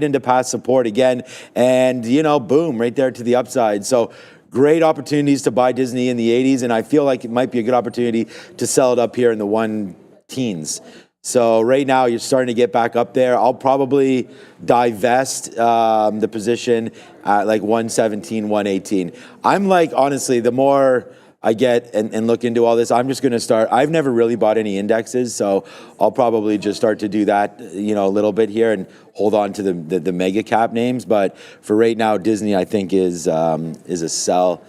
into past support again, and boom, right there to the upside. So great opportunities to buy Disney in the 80s, and I feel like it might be a good opportunity to sell it up here in the 1-teens. So right now you're starting to get back up there. I'll probably divest the position at like 117, 118. I'm like, honestly, the more I get and look into all this, I'm just going to start. I've never really bought any indexes, so I'll probably just start to do that, a little bit here and hold on to the mega cap names. But for right now, Disney, I think is a sell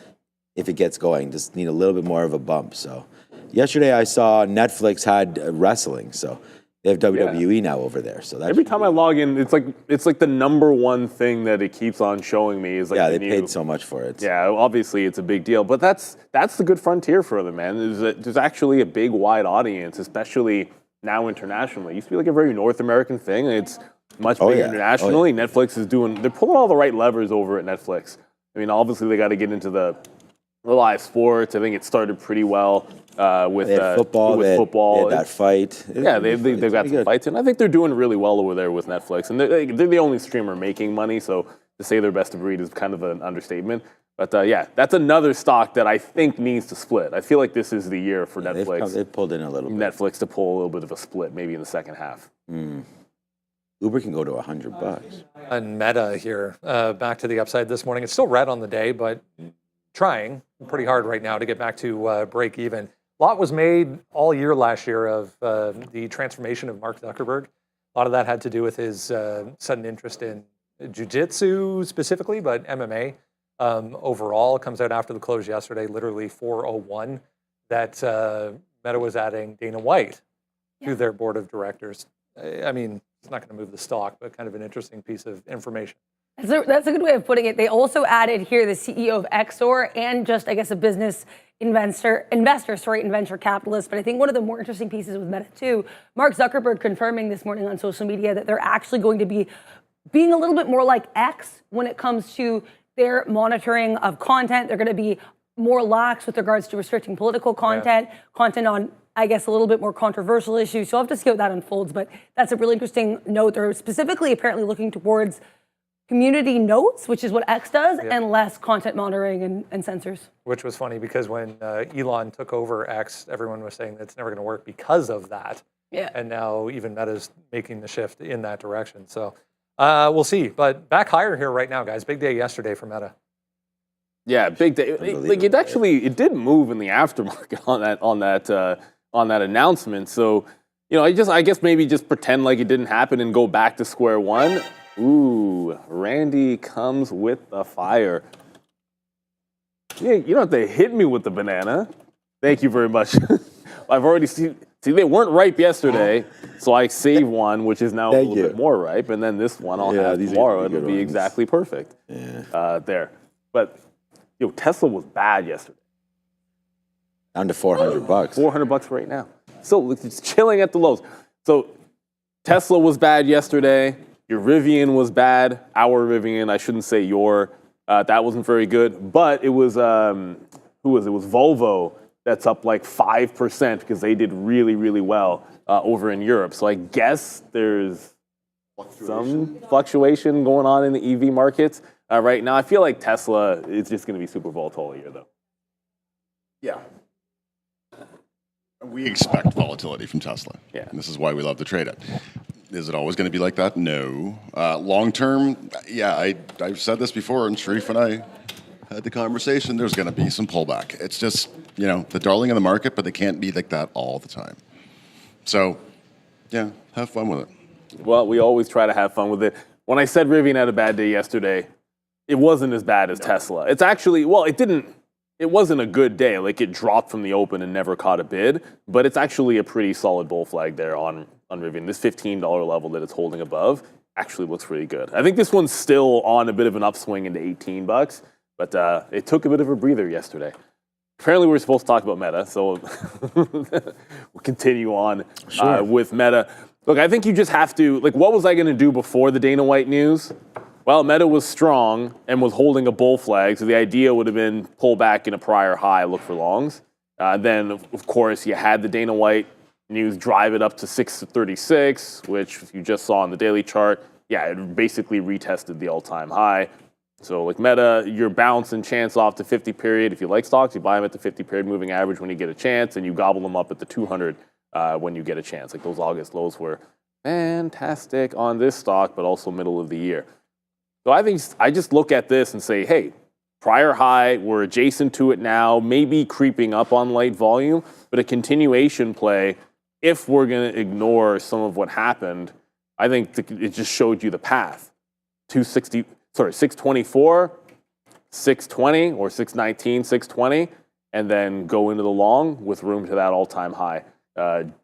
if it gets going. Just need a little bit more of a bump. So yesterday I saw Netflix had wrestling, so they have WWE now over there. So that's every time I log in, it's like the number one thing that it keeps on showing me is like they paid so much for it. Yeah, obviously it's a big deal, but that's the good frontier for them, man. Is that there's actually a big wide audience, especially now internationally. It used to be like a very North American thing. It's much bigger internationally. Netflix is they're pulling all the right levers over at Netflix. I mean, obviously they got to get into the live sports. I think it started pretty well with football. They had that fight. They've got some fights, and I think they're doing really well over there with Netflix. And they're the only streamer making money, so to say they're best of breed is kind of an understatement. But that's another stock that I think needs to split. I feel like this is the year for Netflix. They've pulled in a little bit. Netflix to pull a little bit of a split, maybe in the second half. Uber can go to $100. And Meta here, back to the upside this morning. It's still red on the day, but trying pretty hard right now to get back to break even. A lot was made all year last year of the transformation of Mark Zuckerberg. A lot of that had to do with his sudden interest in jiu-jitsu specifically, but MMA overall. Comes out after the close yesterday, literally 4:01, that Meta was adding Dana White to their board of directors. I mean, it's not going to move the stock, but kind of an interesting piece of information. That's a good way of putting it. They also added here the CEO of Exor and just, I guess, a business investor, and venture capitalist. But I think one of the more interesting pieces with Meta too, Mark Zuckerberg confirming this morning on social media that they're actually going to be being a little bit more like X when it comes to their monitoring of content. They're going to be more lax with regards to restricting political content, content on, I guess, a little bit more controversial issues. So I'll have to see how that unfolds. But that's a really interesting note. They're specifically apparently looking towards community notes, which is what X does, and less content monitoring and censors. Which was funny because when Elon took over X, everyone was saying that it's never going to work because of that. Yeah. And now even Meta's making the shift in that direction. So we'll see. But back higher here right now, guys. Big day yesterday for Meta. Yeah, big day. It did move in the aftermarket on that announcement. So, I guess maybe just pretend like it didn't happen and go back to square one. Ooh, Randy comes with the fire. Yeah, you don't have to hit me with the banana. Thank you very much. I've already seen. See, they weren't ripe yesterday, so I saved one, which is now a little bit more ripe, and then this one I'll have tomorrow. It'll be exactly perfect. Yeah. There. But Tesla was bad yesterday. Down to $400. $400 right now. So it's chilling at the lows. So Tesla was bad yesterday. Your Rivian was bad. Our Rivian, I shouldn't say your. That wasn't very good. But it was, who was it? It was Volvo that's up like 5% because they did really, really well over in Europe. So I guess there's some fluctuation going on in the EV markets right now. I feel like Tesla is just going to be super volatile here, though. Yeah. We expect volatility from Tesla. Yeah. And this is why we love to trade it. Is it always going to be like that? No. Long term, I've said this before, and Sharif and I had the conversation. There's going to be some pullback. It's just, the darling of the market, but they can't be like that all the time. So, yeah, have fun with it. Well, we always try to have fun with it. When I said Rivian had a bad day yesterday, it wasn't as bad as Tesla. It's actually, it wasn't a good day. Like, it dropped from the open and never caught a bid, but it's actually a pretty solid bull flag there on Rivian. This $15 level that it's holding above actually looks pretty good. I think this one's still on a bit of an upswing into $18, but it took a bit of a breather yesterday. Apparently, we were supposed to talk about Meta, so we'll continue on with Meta. Look, I think you just have to, what was I going to do before the Dana White news? Well, Meta was strong and was holding a bull flag, so the idea would have been pull back in a prior high, look for longs. Then, of course, you had the Dana White news drive it up to 636, which you just saw on the daily chart, yeah, it basically retested the all-time high. So like Meta, your bounce and chance off the 50 period. If you like stocks, you buy them at the 50 period moving average when you get a chance, and you gobble them up at the 200 when you get a chance. Like those August lows were fantastic on this stock, but also middle of the year. So I think I just look at this and say, hey, prior high, we're adjacent to it now, maybe creeping up on light volume, but a continuation play. If we're going to ignore some of what happened, I think it just showed you the path. 624, 620, or 619, 620, and then go into the long with room to that all-time high,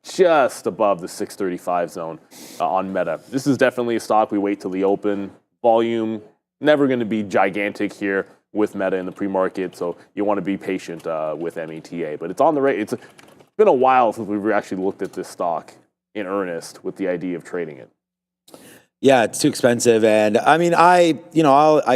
just above the 635 zone on Meta. This is definitely a stock we wait till the open. Volume, never going to be gigantic here with Meta in the pre-market, so you want to be patient with META. But it's on the rate. It's been a while since we've actually looked at this stock in earnest with the idea of trading it. Yeah, it's too expensive, and I mean, I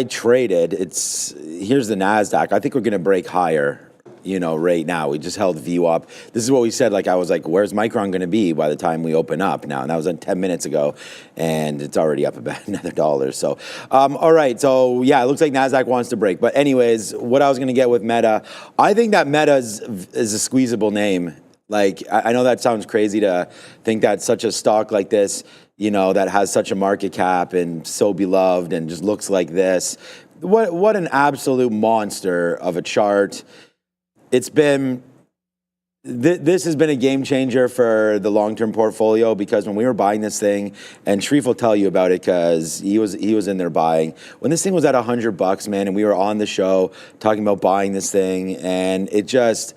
traded. Here's the Nasdaq. I think we're going to break higher. Right now we just held view up. This is what we said. Like I was like, where's Micron going to be by the time we open up now? And that was 10 minutes ago, and it's already up about another $1. So, all right. So yeah, it looks like Nasdaq wants to break. But anyways, what I was going to get with Meta, I think that Meta is a squeezable name. Like I know that sounds crazy to think that such a stock like this, that has such a market cap and so beloved and just looks like this. What an absolute monster of a chart. It's been, this has been a game changer for the long-term portfolio, because when we were buying this thing, and Sharif will tell you about it because he was in there buying, when this thing was at $100, man, and we were on the show talking about buying this thing, and it's just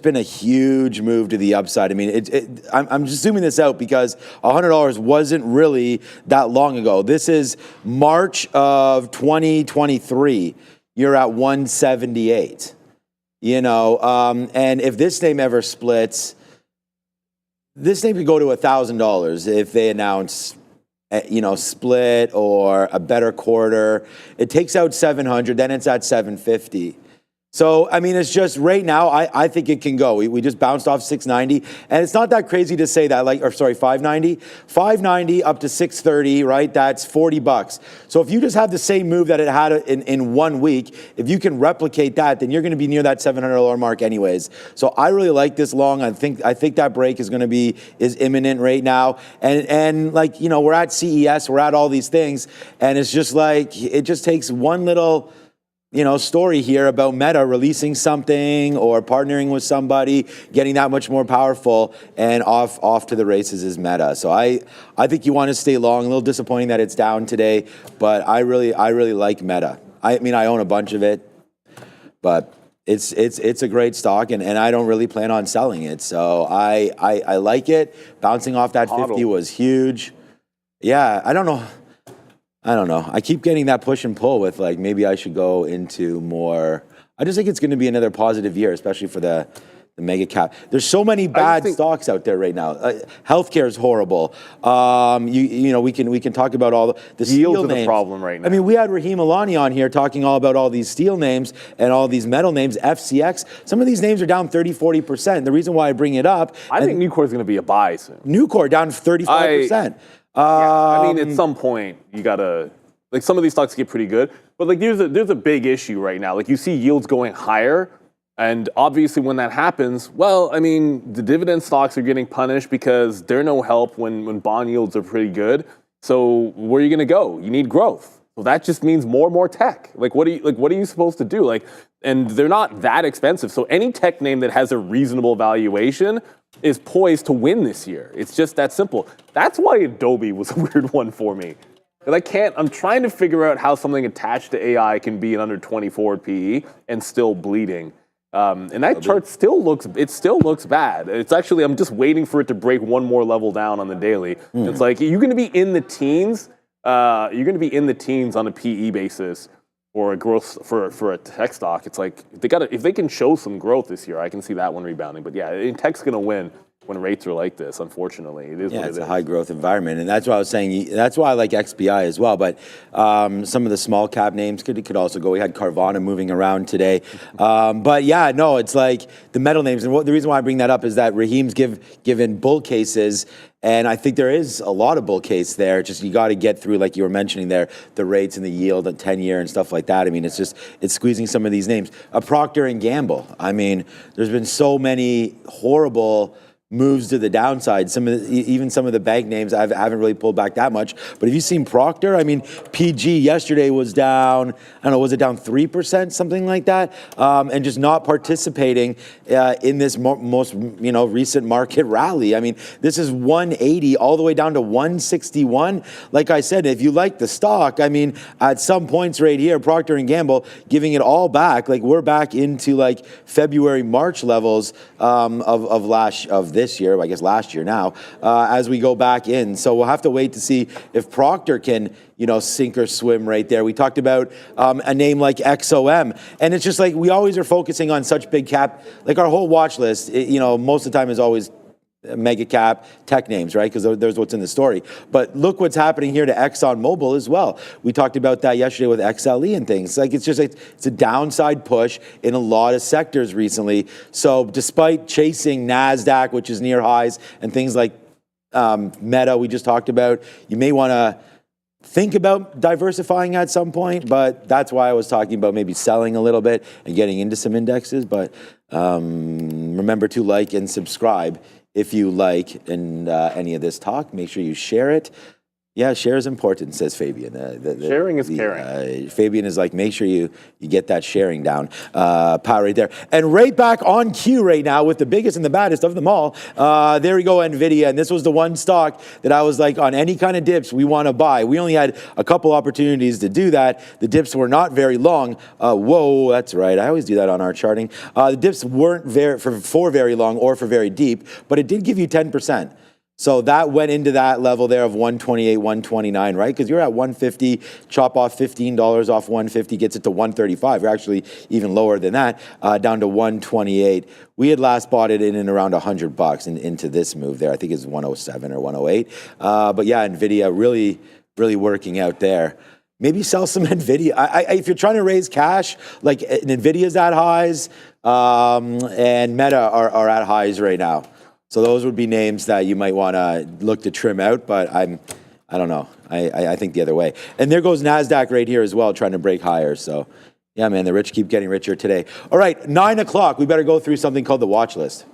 been a huge move to the upside. I mean, I'm just zooming this out because $100 wasn't really that long ago. This is March of 2023. You're at 178. And if this name ever splits, this name could go to $1,000 if they announce, split or a better quarter. It takes out 700, then it's at 750. So, I mean, it's just right now, I think it can go. We just bounced off 690, and it's not that crazy to say that, 590. 590 up to 630, right? That's $40. So if you just have the same move that it had in 1 week, if you can replicate that, then you're going to be near that $700 mark anyways. So I really like this long. I think that break is imminent right now. And we're at CES, we're at all these things, and it's just like, it just takes one little story here about Meta releasing something or partnering with somebody, getting that much more powerful, and off to the races is Meta. So I think you want to stay long. A little disappointing that it's down today, but I really like Meta. I mean, I own a bunch of it, but it's a great stock, and I don't really plan on selling it. So I like it. Bouncing off that 50 was huge. Yeah, I don't know. I keep getting that push and pull with maybe I should go into more. I just think it's going to be another positive year, especially for the mega cap. There's so many bad stocks out there right now. Healthcare is horrible. We can talk about all the steel yields names. The problem right now. I mean, we had Rahim Alani on here talking all about all these steel names and all these metal names, FCX. Some of these names are down 30, 40%. The reason why I bring it up, I think Nucor is going to be a buy soon. Nucor down 35%. I mean, at some point, you gotta, some of these stocks get pretty good, but there's a big issue right now. You see yields going higher, and obviously when that happens, well, I mean, the dividend stocks are getting punished because they're no help when bond yields are pretty good. So where are you gonna go? You need growth. So that just means more and more tech. What are you supposed to do? And they're not that expensive. So any tech name that has a reasonable valuation is poised to win this year. It's just that simple. That's why Adobe was a weird one for me. I'm trying to figure out how something attached to AI can be an under 24 PE and still bleeding. And that chart still looks bad. It's actually, I'm just waiting for it to break one more level down on the daily. It's you're going to be in the teens. You're going to be in the teens on a PE basis or a growth for a tech stock. It's if they can show some growth this year, I can see that one rebounding. But yeah, tech's going to win when rates are like this. Unfortunately, it is. Yeah, it's a high growth environment, and that's why I was saying. That's why I like XBI as well. But some of the small cap names could also go. We had Carvana moving around today, but yeah, no, it's the metal names. And the reason why I bring that up is that Rahim's given bull cases, And I think there is a lot of bull case there. Just you got to get through, like you were mentioning there, the rates and the yield at 10-year and stuff like that. I mean, it's squeezing some of these names. A Procter and Gamble. I mean, there's been so many horrible moves to the downside. Even some of the bank names I haven't really pulled back that much. But have you seen Procter? I mean, PG yesterday was down, I don't know, was it down 3%, something like that? And just not participating in this most recent market rally. I mean, this is 180 all the way down to 161. Like I said, if you like the stock, I mean, at some points right here, Procter and Gamble giving it all back. Like we're back into like February, March levels of this year, I guess last year now, as we go back in. So we'll have to wait to see if Procter can, sink or swim right there. We talked about a name like XOM, and it's just like we always are focusing on such big cap, like our whole watch list, most of the time is always mega cap tech names, right? Because there's what's in the story. But look what's happening here to ExxonMobil as well. We talked about that yesterday with XLE and things. Like it's a downside push in a lot of sectors recently. So despite chasing NASDAQ, which is near highs, and things like Meta we just talked about, you may want to think about diversifying at some point, but that's why I was talking about maybe selling a little bit and getting into some indexes. But remember to like and subscribe if you like any of this talk. Make sure you share it. Yeah, share is important, says Fabian. Sharing is caring. Fabian is like, make sure you get that sharing down. Power right there. And right back on cue right now with the biggest and the baddest of them all. There we go, NVIDIA. And this was the one stock that I was like, on any kind of dips we want to buy. We only had a couple opportunities to do that. The dips were not very long. Whoa, that's right. I always do that on our charting. The dips weren't for very long or for very deep, but it did give you 10%. So that went into that level there of 128, 129, right? Because you're at 150, chop off $15 off 150, gets it to 135. You're actually even lower than that, down to 128. We had last bought it in and around $100 and into this move there. I think it's 107 or 108. But yeah, NVIDIA really, really working out there. Maybe sell some NVIDIA. If you're trying to raise cash, like NVIDIA's at highs and Meta are at highs right now. So those would be names that you might want to look to trim out, but I don't know. I think the other way. And there goes NASDAQ right here as well, trying to break higher. So yeah, man, the rich keep getting richer today. All right, 9 o'clock. We better go through something called the watch list.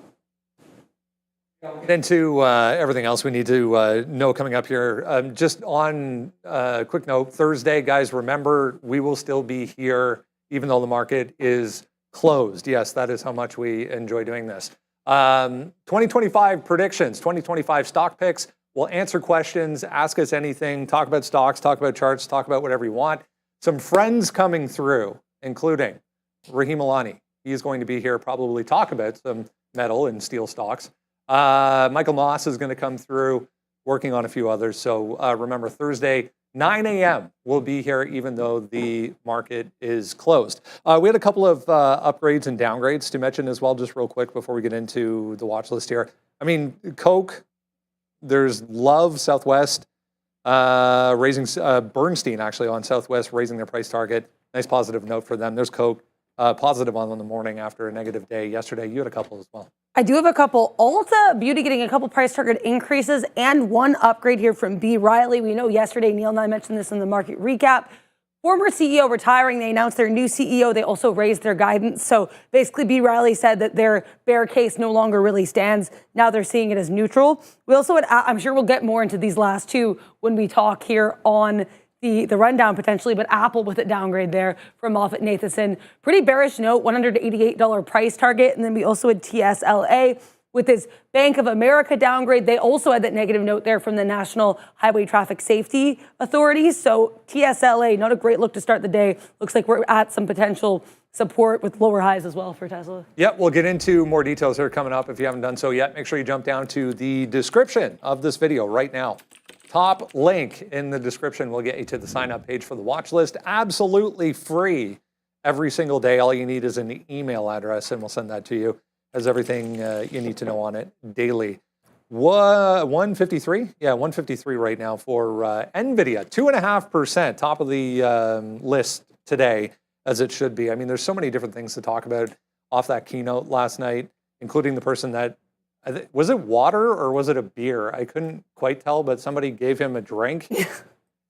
Get into everything else we need to know coming up here. Just on a quick note, Thursday, guys, remember, we will still be here even though the market is closed. Yes, that is how much we enjoy doing this. 2025 predictions, 2025 stock picks. We'll answer questions, ask us anything, talk about stocks, talk about charts, talk about whatever you want. Some friends coming through, including Rahim Alani. He is going to be here, probably talk about some metal and steel stocks. Michael Moss is going to come through, working on a few others. So remember, Thursday, 9 a.m. we'll be here even though the market is closed. We had a couple of upgrades and downgrades to mention as well, just real quick before we get into the watch list here. I mean, Coke, there's Love, Southwest, raising, Bernstein actually on Southwest raising their price target. Nice positive note for them. There's Coke, positive on the morning after a negative day yesterday. You had a couple as well. I do have a couple. Ulta Beauty getting a couple price target increases and one upgrade here from B. Riley. We know yesterday, Neil and I mentioned this in the market recap. Former CEO retiring, they announced their new CEO. They also raised their guidance. So basically, B. Riley said that their bear case no longer really stands. Now they're seeing it as neutral. We also had, I'm sure we'll get more into these last two when we talk here on the rundown potentially, but Apple with a downgrade there from MoffettNathanson. Pretty bearish note, $188 price target. And then we also had TSLA with this Bank of America downgrade. They also had that negative note there from the National Highway Traffic Safety Authority. So TSLA, not a great look to start the day. Looks like we're at some potential support with lower highs as well for Tesla. Yep, we'll get into more details here coming up. If you haven't done so yet, make sure you jump down to the description of this video right now. Top link in the description will get you to the sign-up page for the watch list. Absolutely free every single day. All you need is an email address, and we'll send that to you. Has everything you need to know on it daily. 153? Yeah, 153 right now for NVIDIA. 2.5%, top of the list today, as it should be. I mean, there's so many different things to talk about off that keynote last night, including the person that Was it water or was it a beer? I couldn't quite tell, but somebody gave him a drink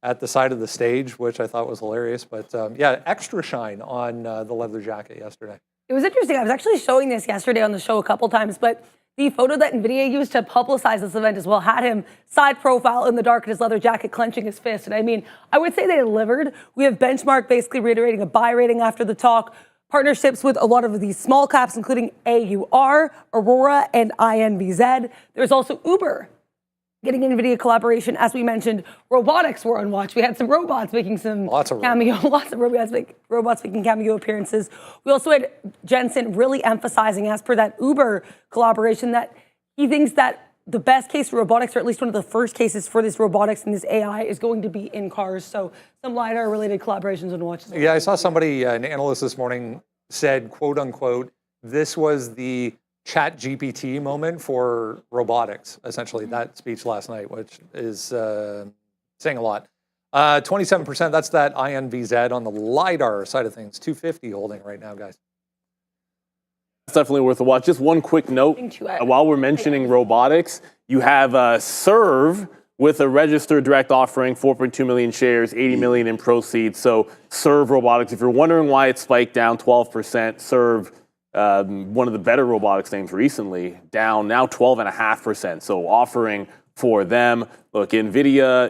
at the side of the stage, which I thought was hilarious. But yeah, extra shine on the leather jacket yesterday. It was interesting. I was actually showing this yesterday on the show a couple times, but the photo that NVIDIA used to publicize this event as well had him side profile in the dark in his leather jacket, clenching his fist. And I mean, I would say they delivered. We have Benchmark basically reiterating a buy rating after the talk, partnerships with a lot of these small caps, including AUR, Aurora, and INVZ. There's also Uber getting NVIDIA collaboration. As we mentioned, robotics were on watch. We had some robots making some lots of robots making cameo appearances. We also had Jensen really emphasizing, as per that Uber collaboration, that he thinks that the best case for robotics, or at least one of the first cases for this robotics and this AI, is going to be in cars. So some LiDAR-related collaborations on watch. Yeah, I saw somebody, an analyst this morning, said, quote unquote, this was the Chat GPT moment for robotics, essentially, that speech last night, which is saying a lot. 27%, that's that INVZ on the LiDAR side of things. 250 holding right now, guys. It's definitely worth a watch. Just one quick note, while we're mentioning robotics, you have Serve with a registered direct offering, 4.2 million shares, 80 million in proceeds. So Serve Robotics, if you're wondering why it spiked down 12%, Serve, one of the better robotics names recently, down now 12.5%. So offering for them. Look, NVIDIA,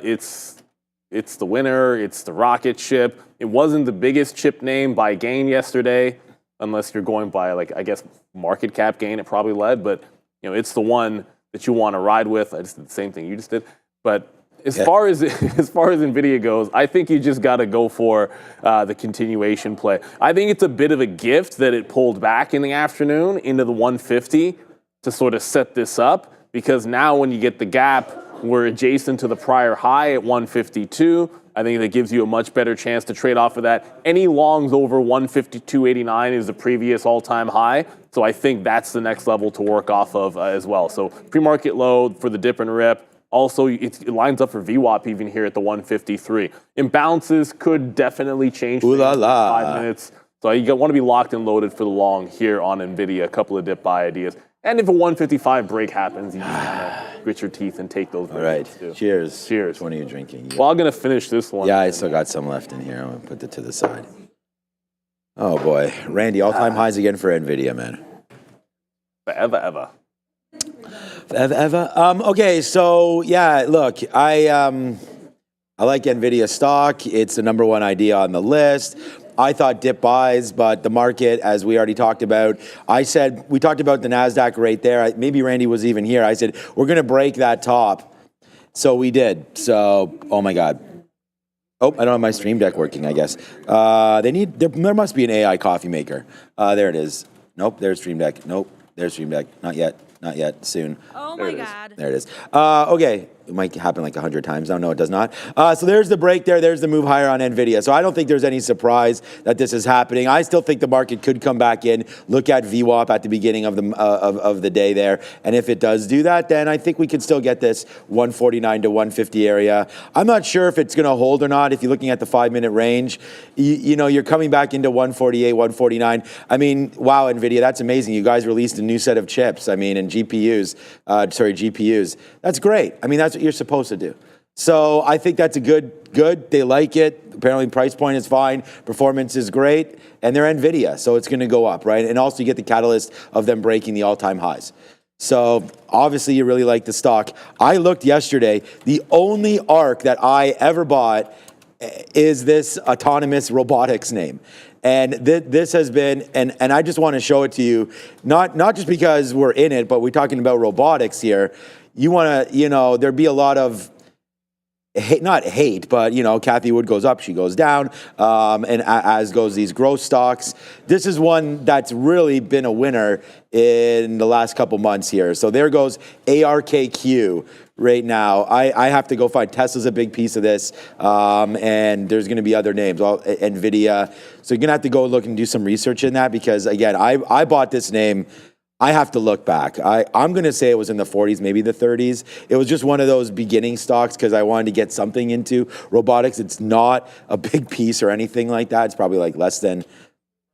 it's the winner. It's the rocket ship. It wasn't the biggest chip name by gain yesterday, unless you're going by, like, I guess, market cap gain. It probably led, but it's the one that you want to ride with. I just did the same thing you just did. But as far as NVIDIA goes, I think you just got to go for the continuation play. I think it's a bit of a gift that it pulled back in the afternoon into the 150 to sort of set this up, because now when you get the gap, we're adjacent to the prior high at 152. I think that gives you a much better chance to trade off of that. Any longs over 152.89 is the previous all-time high. So I think that's the next level to work off of as well. So pre-market low for the dip and rip. Also, it lines up for VWAP even here at the 153. Imbalances could definitely change in 5 minutes. So you want to be locked and loaded for the long here on NVIDIA, a couple of dip buy ideas. And if a 155 break happens, you just kind of grit your teeth and take those. All right. Too. Cheers. Cheers. Which one are you drinking? Well, I'm going to finish this one. Yeah, I still got some left in here. I'm going to put it to the side. Oh, boy. Randy, all-time highs again for NVIDIA, man. Forever, ever. Ever. Okay, so yeah, look, I like NVIDIA stock. It's the number one idea on the list. I thought dip buys, but the market, as we already talked about, we talked about the NASDAQ right there. Maybe Randy was even here. I said, we're going to break that top. So we did. So, oh my God. Oh, I don't have my Stream Deck working, I guess. There must be an AI coffee maker. There it is. Nope, there's Stream Deck. Nope, there's Stream Deck. Not yet. Not yet. Soon. Oh my God. There it is. Okay. It might happen like 100 times. No, it does not. So there's the break there. There's the move higher on NVIDIA. So I don't think there's any surprise that this is happening. I still think the market could come back in. Look at VWAP at the beginning of the day there. And if it does do that, then I think we could still get this 149 to 150 area. I'm not sure if it's going to hold or not. If you're looking at the 5-minute range, you're coming back into 148, 149. I mean, wow, NVIDIA, that's amazing. You guys released a new set of chips. I mean, and GPUs. That's great. I mean, that's what you're supposed to do. So I think that's a good. They like it. Apparently price point is fine. Performance is great. And they're NVIDIA, so it's going to go up, right? And also you get the catalyst of them breaking the all-time highs. So obviously you really like the stock. I looked yesterday. The only ARC that I ever bought is this autonomous robotics name. And this has been, and I just want to show it to you, not just because we're in it, but we're talking about robotics here. You want to, there'd be a lot of, not hate, but, Kathy Wood goes up, she goes down, and as goes these growth stocks. This is one that's really been a winner in the last couple months here. So there goes ARKQ right now. I have to go find, Tesla's a big piece of this, and there's going to be other names, NVIDIA. So you're going to have to go look and do some research in that, because, again, I bought this name. I have to look back. I'm going to say it was in the 40s, maybe the 30s. It was just one of those beginning stocks because I wanted to get something into robotics. It's not a big piece or anything like that. It's probably like less than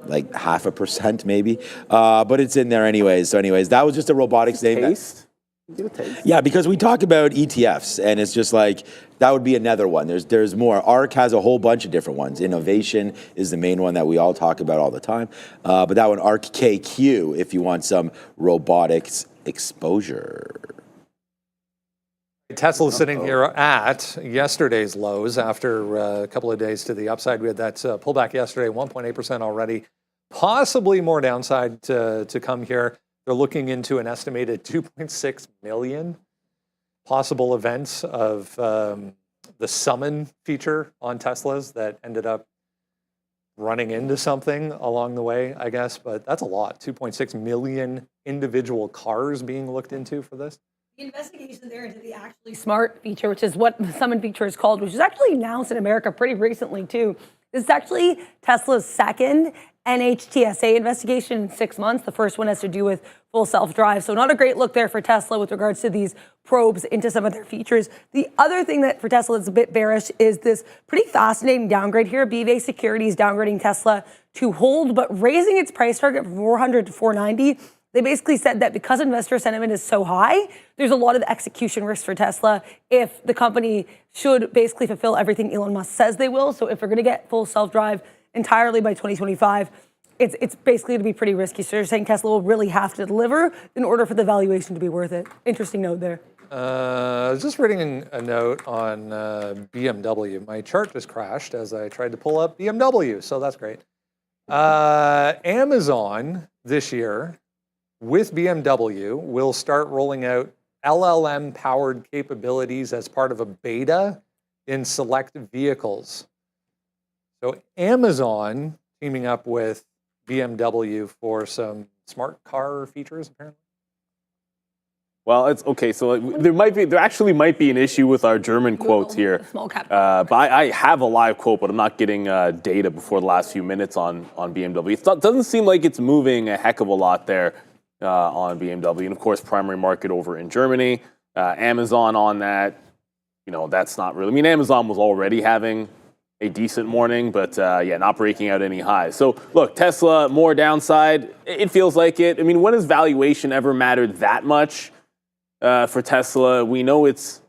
like 0.5% maybe. But it's in there anyways. So anyways, that was just a robotics name. Taste? Get a taste. Yeah, because we talk about ETFs, and it's just like that would be another one. There's more. ARC has a whole bunch of different ones. Innovation is the main one that we all talk about all the time. But that one, ARC KQ, if you want some robotics exposure. Tesla's sitting here at yesterday's lows after a couple of days to the upside. We had that pullback yesterday, 1.8% already. Possibly more downside to come here. They're looking into an estimated 2.6 million possible events of the summon feature on Teslas that ended up running into something along the way, I guess. But that's a lot. 2.6 million individual cars being looked into for this. The investigation there into the actually smart feature, which is what the summon feature is called, which is actually announced in America pretty recently too. This is actually Tesla's second NHTSA investigation in 6 months. The first one has to do with full self-drive. So not a great look there for Tesla with regards to these probes into some of their features. The other thing that for Tesla is a bit bearish is this pretty fascinating downgrade here. BofA Securities downgrading Tesla to hold, but raising its price target from 400 to 490. They basically said that because investor sentiment is so high, there's a lot of execution risk for Tesla if the company should basically fulfill everything Elon Musk says they will. So if we're going to get full self-drive entirely by 2025, it's basically going to be pretty risky. So they're saying Tesla will really have to deliver in order for the valuation to be worth it. Interesting note there. I was just reading a note on BMW. My chart just crashed as I tried to pull up BMW, so that's great. Amazon this year with BMW will start rolling out LLM-powered capabilities as part of a beta in select vehicles. So Amazon teaming up with BMW for some smart car features, apparently. Well, it's okay. So there actually might be an issue with our German quotes here. Small cap. But I have a live quote, but I'm not getting data before the last few minutes on BMW. It doesn't seem like it's moving a heck of a lot there on BMW, and of course, primary market over in Germany. Amazon on that, that's not really. I mean, Amazon was already having a decent morning, but not breaking out any highs. So look, Tesla, more downside. It feels like it. I mean, when has valuation ever mattered that much for Tesla? We know it's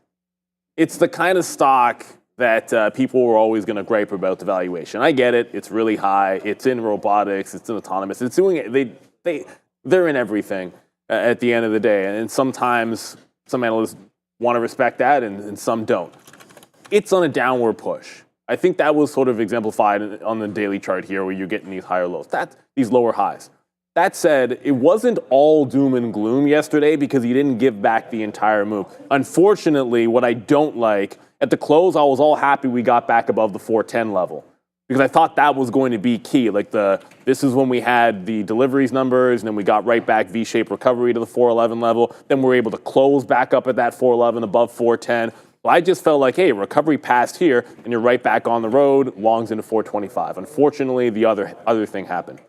the kind of stock that people were always going to gripe about the valuation. I get it. It's really high. It's in robotics. It's in autonomous. It's doing it. They're in everything at the end of the day. And sometimes some analysts want to respect that and some don't. It's on a downward push. I think that was sort of exemplified on the daily chart here where you're getting these higher lows, these lower highs. That said, it wasn't all doom and gloom yesterday because he didn't give back the entire move. Unfortunately, what I don't like, at the close, I was all happy we got back above the 410 level because I thought that was going to be key. This is when we had the deliveries numbers and then we got right back V-shaped recovery to the 411 level. Then we were able to close back up at that 411 above 410. Well, I just felt like, hey, recovery passed here, and you're right back on the road, longs into 425. Unfortunately, the other thing happened.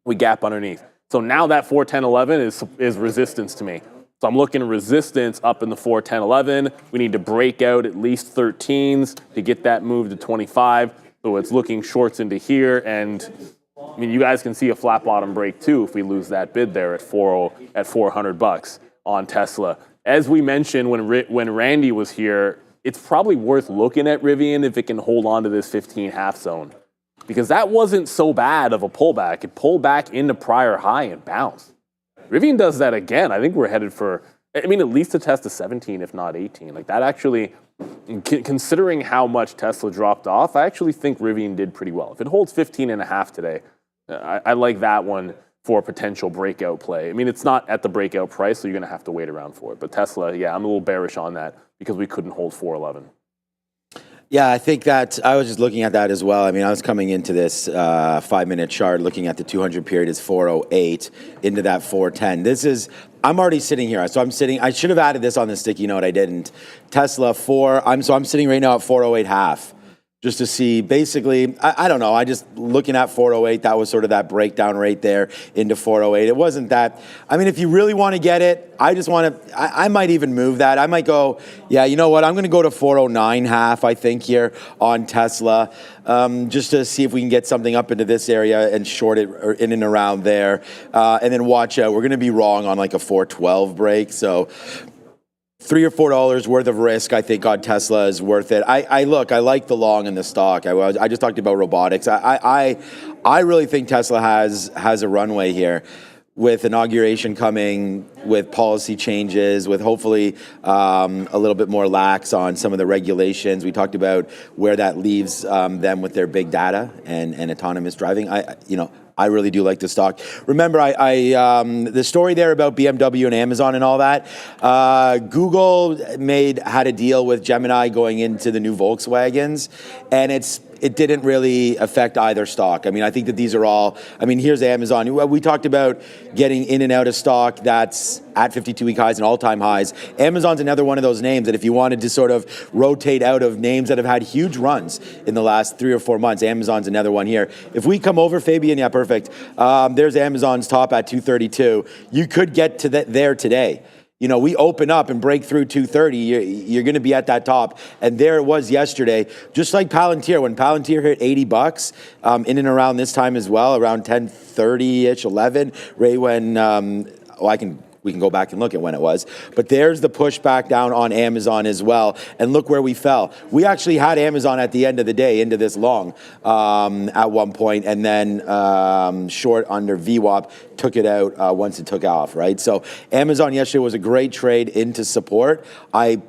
We gap underneath. So now that 410.11 is resistance to me. So I'm looking at resistance up in the 410.11. We need to break out at least 13s to get that move to 25. So it's looking shorts into here, and I mean, you guys can see a flat bottom break too if we lose that bid there at $400 on Tesla. As we mentioned when Randy was here, it's probably worth looking at Rivian if it can hold on to this 15.5 zone. Because that wasn't so bad of a pullback. It pulled back into prior high and bounced. Rivian does that again. I think we're headed for, at least to test a 17, if not 18. That actually, considering how much Tesla dropped off, I actually think Rivian did pretty well. If it holds 15.5 today, I like that one for a potential breakout play. It's not at the breakout price, so you're going to have to wait around for it. But Tesla, I'm a little bearish on that because we couldn't hold 411. Yeah, I think that I was just looking at that as well. I was coming into this 5-minute chart, looking at the 200 period is 408 into that 410. I'm already sitting here. So I should have added this on the sticky note. I didn't. Tesla I'm sitting right now at 408.5. Just to see, basically, I don't know. I just looking at 408, that was sort of that breakdown rate there into 408. It wasn't that. If you really want to get it, I might even move that. I might go, you know what? I'm going to go to 409.5, I think, here on Tesla, just to see if we can get something up into this area and short it in and around there. And then watch out. We're going to be wrong on a 412 break. So $3 or $4 worth of risk, I think, on Tesla is worth it. I like the long in the stock. I just talked about robotics. I really think Tesla has a runway here, with inauguration coming, with policy changes, with hopefully a little bit more lax on some of the regulations. We talked about where that leaves them with their big data and autonomous driving. I really do like the stock. Remember, the story there about BMW and Amazon and all that. Google had a deal with Gemini going into the new Volkswagens, and it didn't really affect either stock. I mean, I think that these are all, here's Amazon. We talked about getting in and out of stock that's at 52-week highs and all-time highs. Amazon's another one of those names that if you wanted to sort of rotate out of names that have had huge runs in the last 3 or 4 months, Amazon's another one here. If we come over, Fabian, yeah, perfect. There's Amazon's top at 232. You could get to there today. We open up and break through 230, you're going to be at that top. And there it was yesterday, just like Palantir. When Palantir hit $80, in and around this time as well, around 10:30-ish, 11, right when, we can go back and look at when it was. But there's the pushback down on Amazon as well. And look where we fell. We actually had Amazon at the end of the day into this long at one point, and then short under VWAP took it out once it took off, right? So Amazon yesterday was a great trade into support. I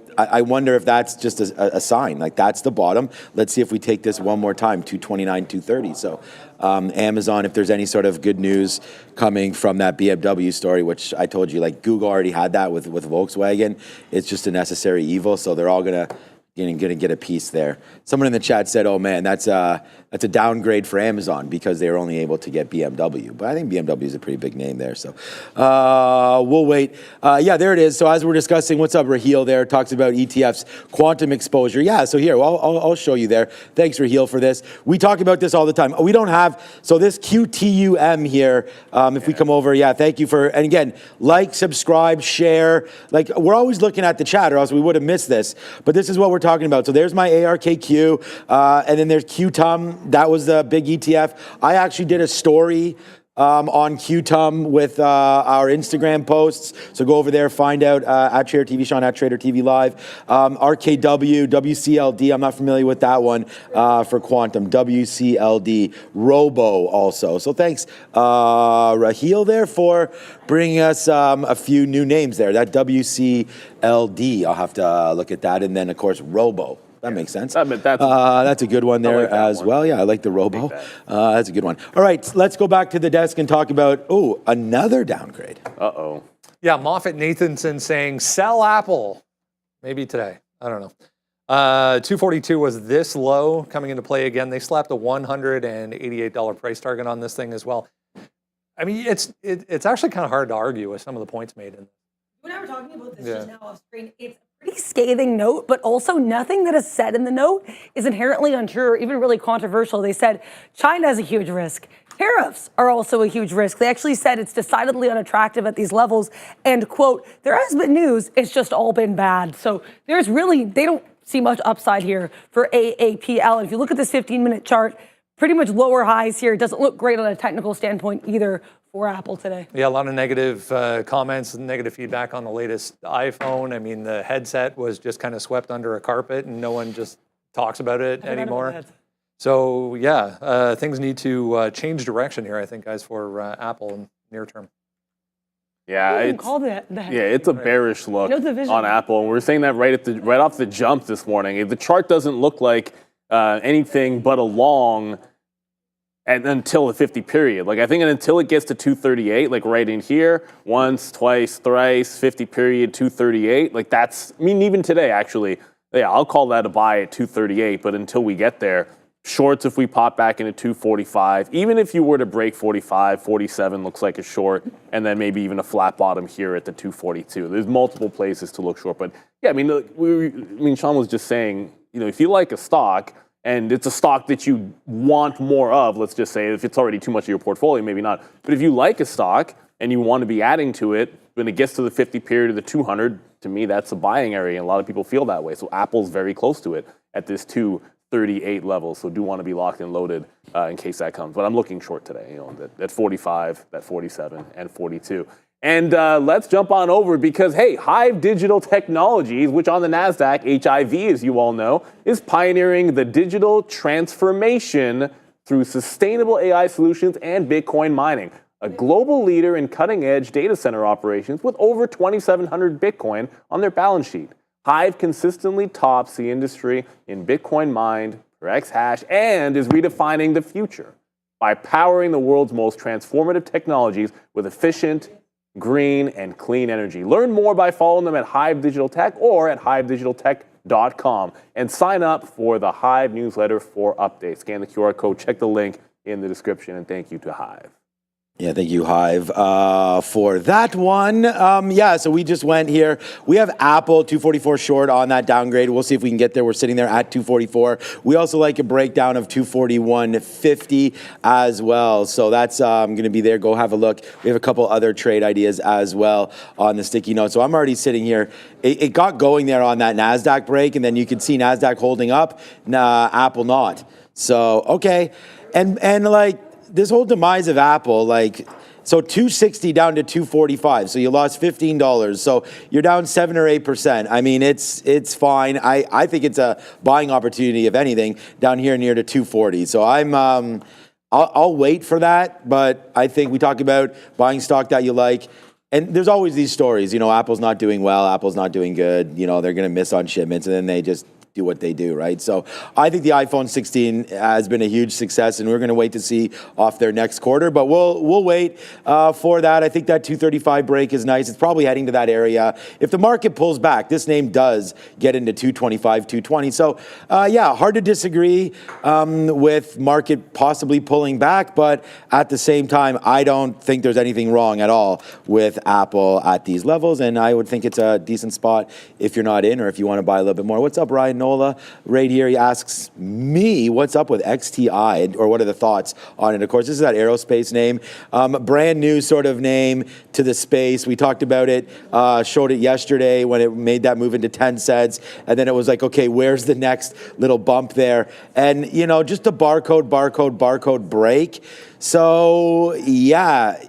wonder if that's just a sign, like that's the bottom. Let's see if we take this one more time, 229, 230. So Amazon, if there's any sort of good news coming from that BMW story, which I told you, like Google already had that with Volkswagen. It's just a necessary evil. So they're all gonna get a piece there. Someone in the chat said, "Oh man, that's a downgrade for Amazon because they were only able to get BMW." But I think BMW is a pretty big name there. So we'll wait. Yeah, there it is. So as we're discussing, what's up, Raheel there talks about ETFs, quantum exposure. Yeah, so here, I'll show you there. Thanks, Raheel, for this. We talk about this all the time. We don't have, so this QTUM here, if we come over, yeah, thank you for, and again, like, subscribe, share. Like, we're always looking at the chat or else we would have missed this. But this is what we're talking about. So there's my ARKQ, and then there's QTUM. That was the big ETF. I actually did a story on QTUM with our Instagram posts. So go over there, find out at Trader TV, Sean at Trader TV Live. RKW, WCLD, I'm not familiar with that one for quantum. WCLD, Robo also. So thanks, Raheel, there for bringing us a few new names there. That WCLD, I'll have to look at that. And then, of course, Robo. That makes sense. That's a good one there as well. Yeah, I like the Robo. That's a good one. All right, let's go back to the desk and talk about, another downgrade. Uh-oh. Yeah, Moffett-Nathanson saying, sell Apple. Maybe today. I don't know. 242 was this low coming into play again. They slapped a $188 price target on this thing as well. I mean, it's actually kind of hard to argue with some of the points made in. You and I were talking about this just now off screen. It's a pretty scathing note, but also nothing that is said in the note is inherently untrue or even really controversial. They said China is a huge risk. Tariffs are also a huge risk. They actually said it's decidedly unattractive at these levels. And, quote, there has been news, it's just all been bad. So they don't see much upside here for AAPL. And if you look at this 15-minute chart, pretty much lower highs here. It doesn't look great on a technical standpoint either for Apple today. Yeah, a lot of negative comments and negative feedback on the latest iPhone. I mean, the headset was just kind of swept under a carpet and no one just talks about it anymore. So yeah, things need to change direction here, I think, guys, for Apple in near term. Yeah, it's a bearish look on Apple, and we're saying that right off the jump this morning. The chart doesn't look like anything but a long until the 50 period. Like, I think until it gets to 238, like right in here, once, twice, thrice, 50 period, 238. Like that's, I mean, even today, actually, yeah, I'll call that a buy at 238. But until we get there, shorts if we pop back into 245. Even if you were to break 45, 47 looks like a short, and then maybe even a flat bottom here at the 242. There's multiple places to look short. But yeah, I mean, Sean was just saying, if you like a stock, and it's a stock that you want more of, let's just say, if it's already too much of your portfolio, maybe not. But if you like a stock and you want to be adding to it, when it gets to the 50 period or the 200, to me, that's a buying area. And a lot of people feel that way. So Apple's very close to it at this 238 level. So do want to be locked and loaded in case that comes. But I'm looking short today, that 45, that 47, and 42. And let's jump on over because, hey, Hive Digital Technologies, which on the NASDAQ, HIV, as you all know, is pioneering the digital transformation through sustainable AI solutions and Bitcoin mining. A global leader in cutting-edge data center operations with over 2,700 Bitcoin on their balance sheet. Hive consistently tops the industry in Bitcoin mined per exahash and is redefining the future by powering the world's most transformative technologies with efficient, green, and clean energy. Learn more by following them at Hive Digital Tech or at hivedigitaltech.com and sign up for the Hive newsletter for updates. Scan the QR code, check the link in the description, and thank you to Hive. Yeah, thank you, Hive, for that one. So we just went here. We have Apple 244 short on that downgrade. We'll see if we can get there. We're sitting there at 244. We also like a breakdown of 241.50 as well. So that's going to be there. Go have a look. We have a couple other trade ideas as well on the sticky note. So I'm already sitting here. It got going there on that NASDAQ break, and then you can see NASDAQ holding up, Apple not. So, okay. And like, this whole demise of Apple, so 260 down to 245. So you lost $15. So you're down 7 or 8%. I mean, it's fine. I think it's a buying opportunity, if anything, down here near to 240. So I'll wait for that. But I think we talk about buying stock that you like. And there's always these stories, Apple's not doing well, Apple's not doing good, they're going to miss on shipments, and then they just do what they do, right? So I think the iPhone 16 has been a huge success, and we're going to wait to see off their next quarter, but we'll wait for that. I think that 235 break is nice. It's probably heading to that area. If the market pulls back, this name does get into 225, 220. So hard to disagree with market possibly pulling back, but at the same time, I don't think there's anything wrong at all with Apple at these levels, and I would think it's a decent spot if you're not in or if you want to buy a little bit more. What's up, Ryan Nola? Right here, he asks me, what's up with XTI, or what are the thoughts on it? Of course, this is that aerospace name, brand new sort of name to the space. We talked about it, showed it yesterday when it made that move into 10 cents, and then it was like, okay, where's the next little bump there? And, just a barcode break. So, yeah.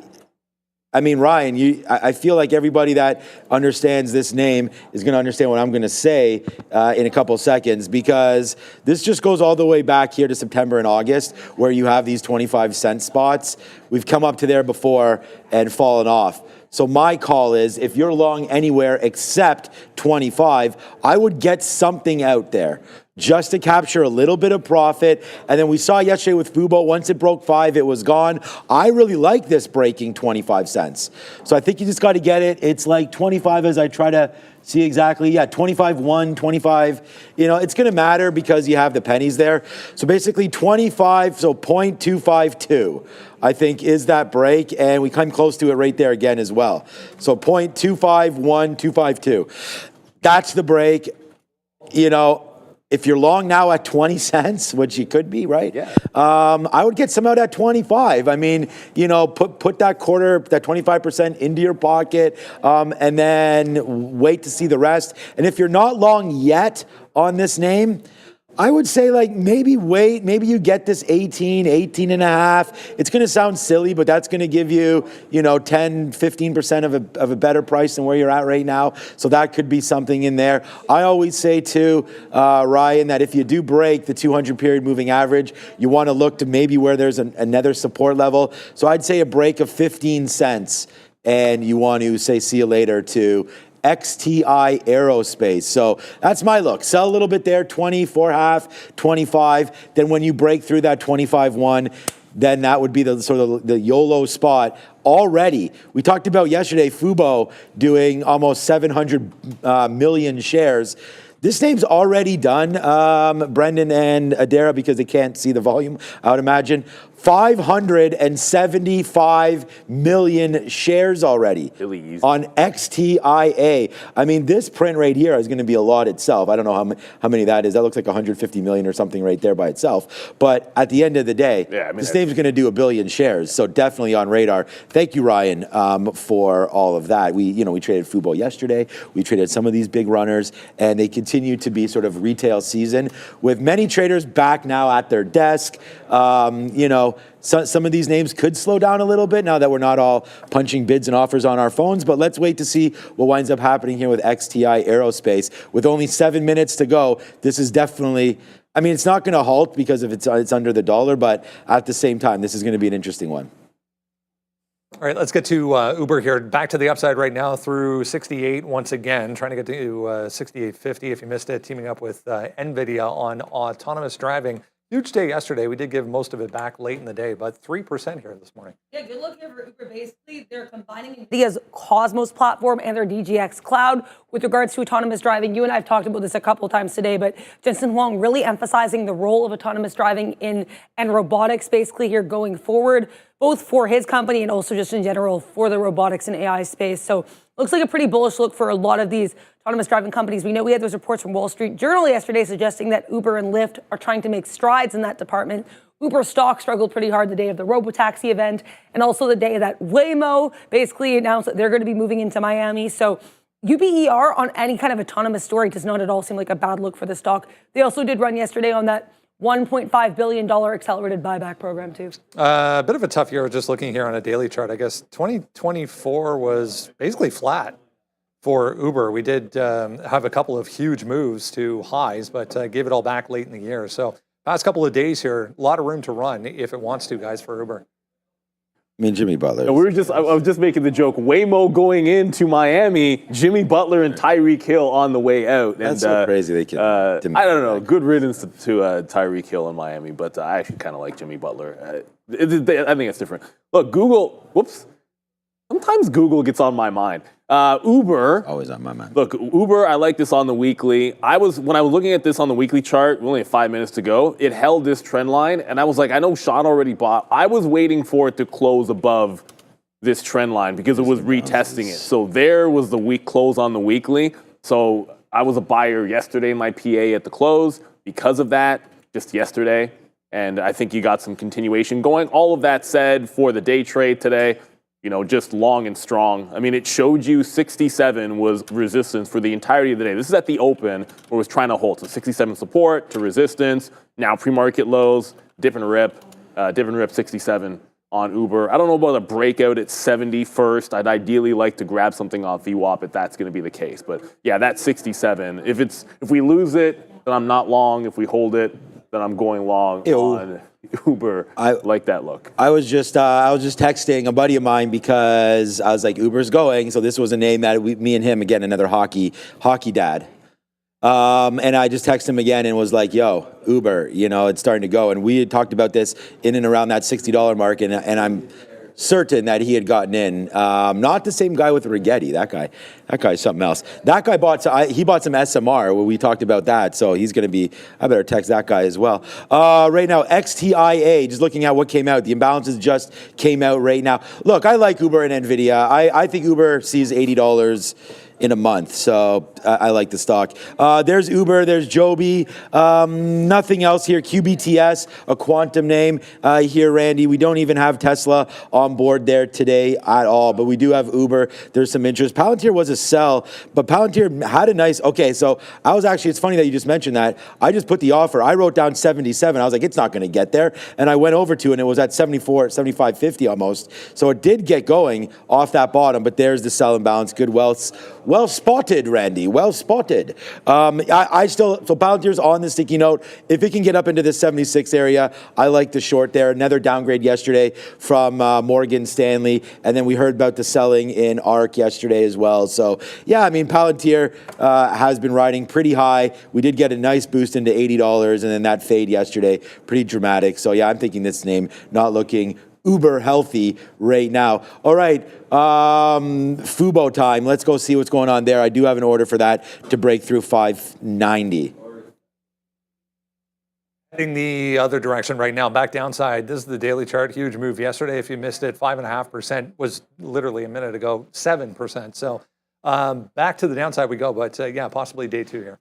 I mean, Ryan, I feel like everybody that understands this name is going to understand what I'm going to say in a couple of seconds, because this just goes all the way back here to September and August, where you have these 25-cent spots. We've come up to there before and fallen off. So my call is, if you're long anywhere except 25, I would get something out there just to capture a little bit of profit. And then we saw yesterday with Fubo, once it broke 5, it was gone. I really like this breaking 25 cents. So I think you just got to get it. It's like 25 as I try to see exactly. Yeah, 25.1, 25. It's going to matter because you have the pennies there. So basically 25, so 0.252. I think is that break, and we come close to it right there again as well. So 0.251252. That's the break. If you're long now at 20 cents, which you could be, right? Yeah. I would get some out at 25. I mean, put that quarter, that 25% into your pocket, and then wait to see the rest. And if you're not long yet on this name, I would say maybe wait, maybe you get this 18 and a half. It's going to sound silly, but that's going to give you, 10, 15% of a better price than where you're at right now. So that could be something in there. I always say too, Ryan, that if you do break the 200 period moving average, you want to look to maybe where there's another support level. So I'd say a break of 15 cents, and you want to say see you later to XTI Aerospace. So that's my look. Sell a little bit there, 24 half, 25. Then when you break through that 25.1, then that would be the sort of the YOLO spot. Already, we talked about yesterday, Fubo doing almost 700 million shares. This name's already done, Brendan and Adara, because they can't see the volume, I would imagine. 575 million shares already Really easy. on XTIA. I mean, this print right here is going to be a lot itself. I don't know how many that is. That looks like 150 million or something right there by itself. But at the end of the day, this name's going to do 1 billion shares. So definitely on radar. Thank you, Ryan, for all of that. We traded Fubo yesterday. We traded some of these big runners, and they continue continue to be sort of retail season with many traders back now at their desk. Some of these names could slow down a little bit now that we're not all punching bids and offers on our phones, but let's wait to see what winds up happening here with XTI Aerospace. With only 7 minutes to go, this is definitely, I mean, it's not going to halt because of it's under the dollar, but at the same time, this is going to be an interesting one. All right, let's get to Uber here. Back to the upside right now through 68 once again, trying to get to 68.50 if you missed it, teaming up with NVIDIA on autonomous driving. Huge day yesterday. We did give most of it back late in the day, but 3% here this morning. Yeah, good look here for Uber. Basically, they're combining NVIDIA's Cosmos platform and their DGX cloud with regards to autonomous driving. You and I have talked about this a couple of times today, but Jensen Huang really emphasizing the role of autonomous driving and robotics basically here going forward, both for his company and also just in general for the robotics and AI space. So looks like a pretty bullish look for a lot of these autonomous driving companies. We know we had those reports from Wall Street Journal yesterday suggesting that Uber and Lyft are trying to make strides in that department. Uber stock struggled pretty hard the day of the robotaxi event and also the day that Waymo basically announced that they're going to be moving into Miami. So UBER on any kind of autonomous story does not at all seem like a bad look for the stock. They also did run yesterday on that $1.5 billion accelerated buyback program too. A bit of a tough year just looking here on a daily chart. I guess 2024 was basically flat for Uber. We did have a couple of huge moves to highs, but gave it all back late in the year. So past couple of days here, a lot of room to run if it wants to, guys, for Uber. I mean, Jimmy Butler. I was just making the joke. Waymo going into Miami, Jimmy Butler and Tyreek Hill on the way out. That's so crazy. They can. I don't know. Good riddance to Tyreek Hill in Miami, but I actually kind of like Jimmy Butler. I think it's different. Look, Google. Whoops. Sometimes Google gets on my mind. Uber. Always on my mind. Look, Uber, I like this on the weekly. When I was looking at this on the weekly chart, we only have 5 minutes to go, it held this trend line, and I was like, I know Sean already bought. I was waiting for it to close above this trend line because it was retesting it. So there was the week close on the weekly. So I was a buyer yesterday in my PA at the close because of that, just yesterday. And I think you got some continuation going. All of that said, for the day trade today, just long and strong. I mean, it showed you 67 was resistance for the entirety of the day. This is at the open where it was trying to hold. So 67 support to resistance. Now pre-market lows, different rip 67 on Uber. I don't know about a breakout at 70 first. I'd ideally like to grab something off VWAP if that's going to be the case. But yeah, that's 67. If we lose it, then I'm not long. If we hold it, then I'm going long on Uber. I like that look. I was just texting a buddy of mine because I was like, Uber's going. So this was a name that me and him, again, another hockey dad. And I just texted him again and was like, yo, Uber, it's starting to go. And we had talked about this in and around that $60 mark. And I'm certain that he had gotten in. Not the same guy with Rigetti. That guy's something else. That guy bought some SMR where we talked about that. So he's going to be, I better text that guy as well. Right now, XTIA, just looking at what came out. The imbalances just came out right now. Look, I like Uber and NVIDIA. I think Uber sees $80 in a month. So I like the stock. There's Uber, there's Joby. Nothing else here. QBTS, a quantum name here, Randy. We don't even have Tesla on board there today at all, but we do have Uber. There's some interest. Palantir was a sell, but Palantir had a nice, okay, so it's funny that you just mentioned that. I just put the offer. I wrote down 77. I was like, it's not going to get there. And I went over to it, and it was at 74, 75.50 almost. So it did get going off that bottom, but there's the sell imbalance. Good well spotted, Randy. Well spotted. So Palantir's on the sticky note. If it can get up into the 76 area, I like the short there. Another downgrade yesterday from Morgan Stanley. And then we heard about the selling in ARC yesterday as well. So yeah, I mean, Palantir has been riding pretty high. We did get a nice boost into $80 and then that fade yesterday, pretty dramatic. So yeah, I'm thinking this name not looking uber healthy right now. All right, Fubo time. Let's go see what's going on there. I do have an order for that to break through 590. Heading the other direction right now, back downside. This is the daily chart. Huge move yesterday. If you missed it, 5.5% was literally a minute ago, 7%. So back to the downside we go, but yeah, possibly day two here.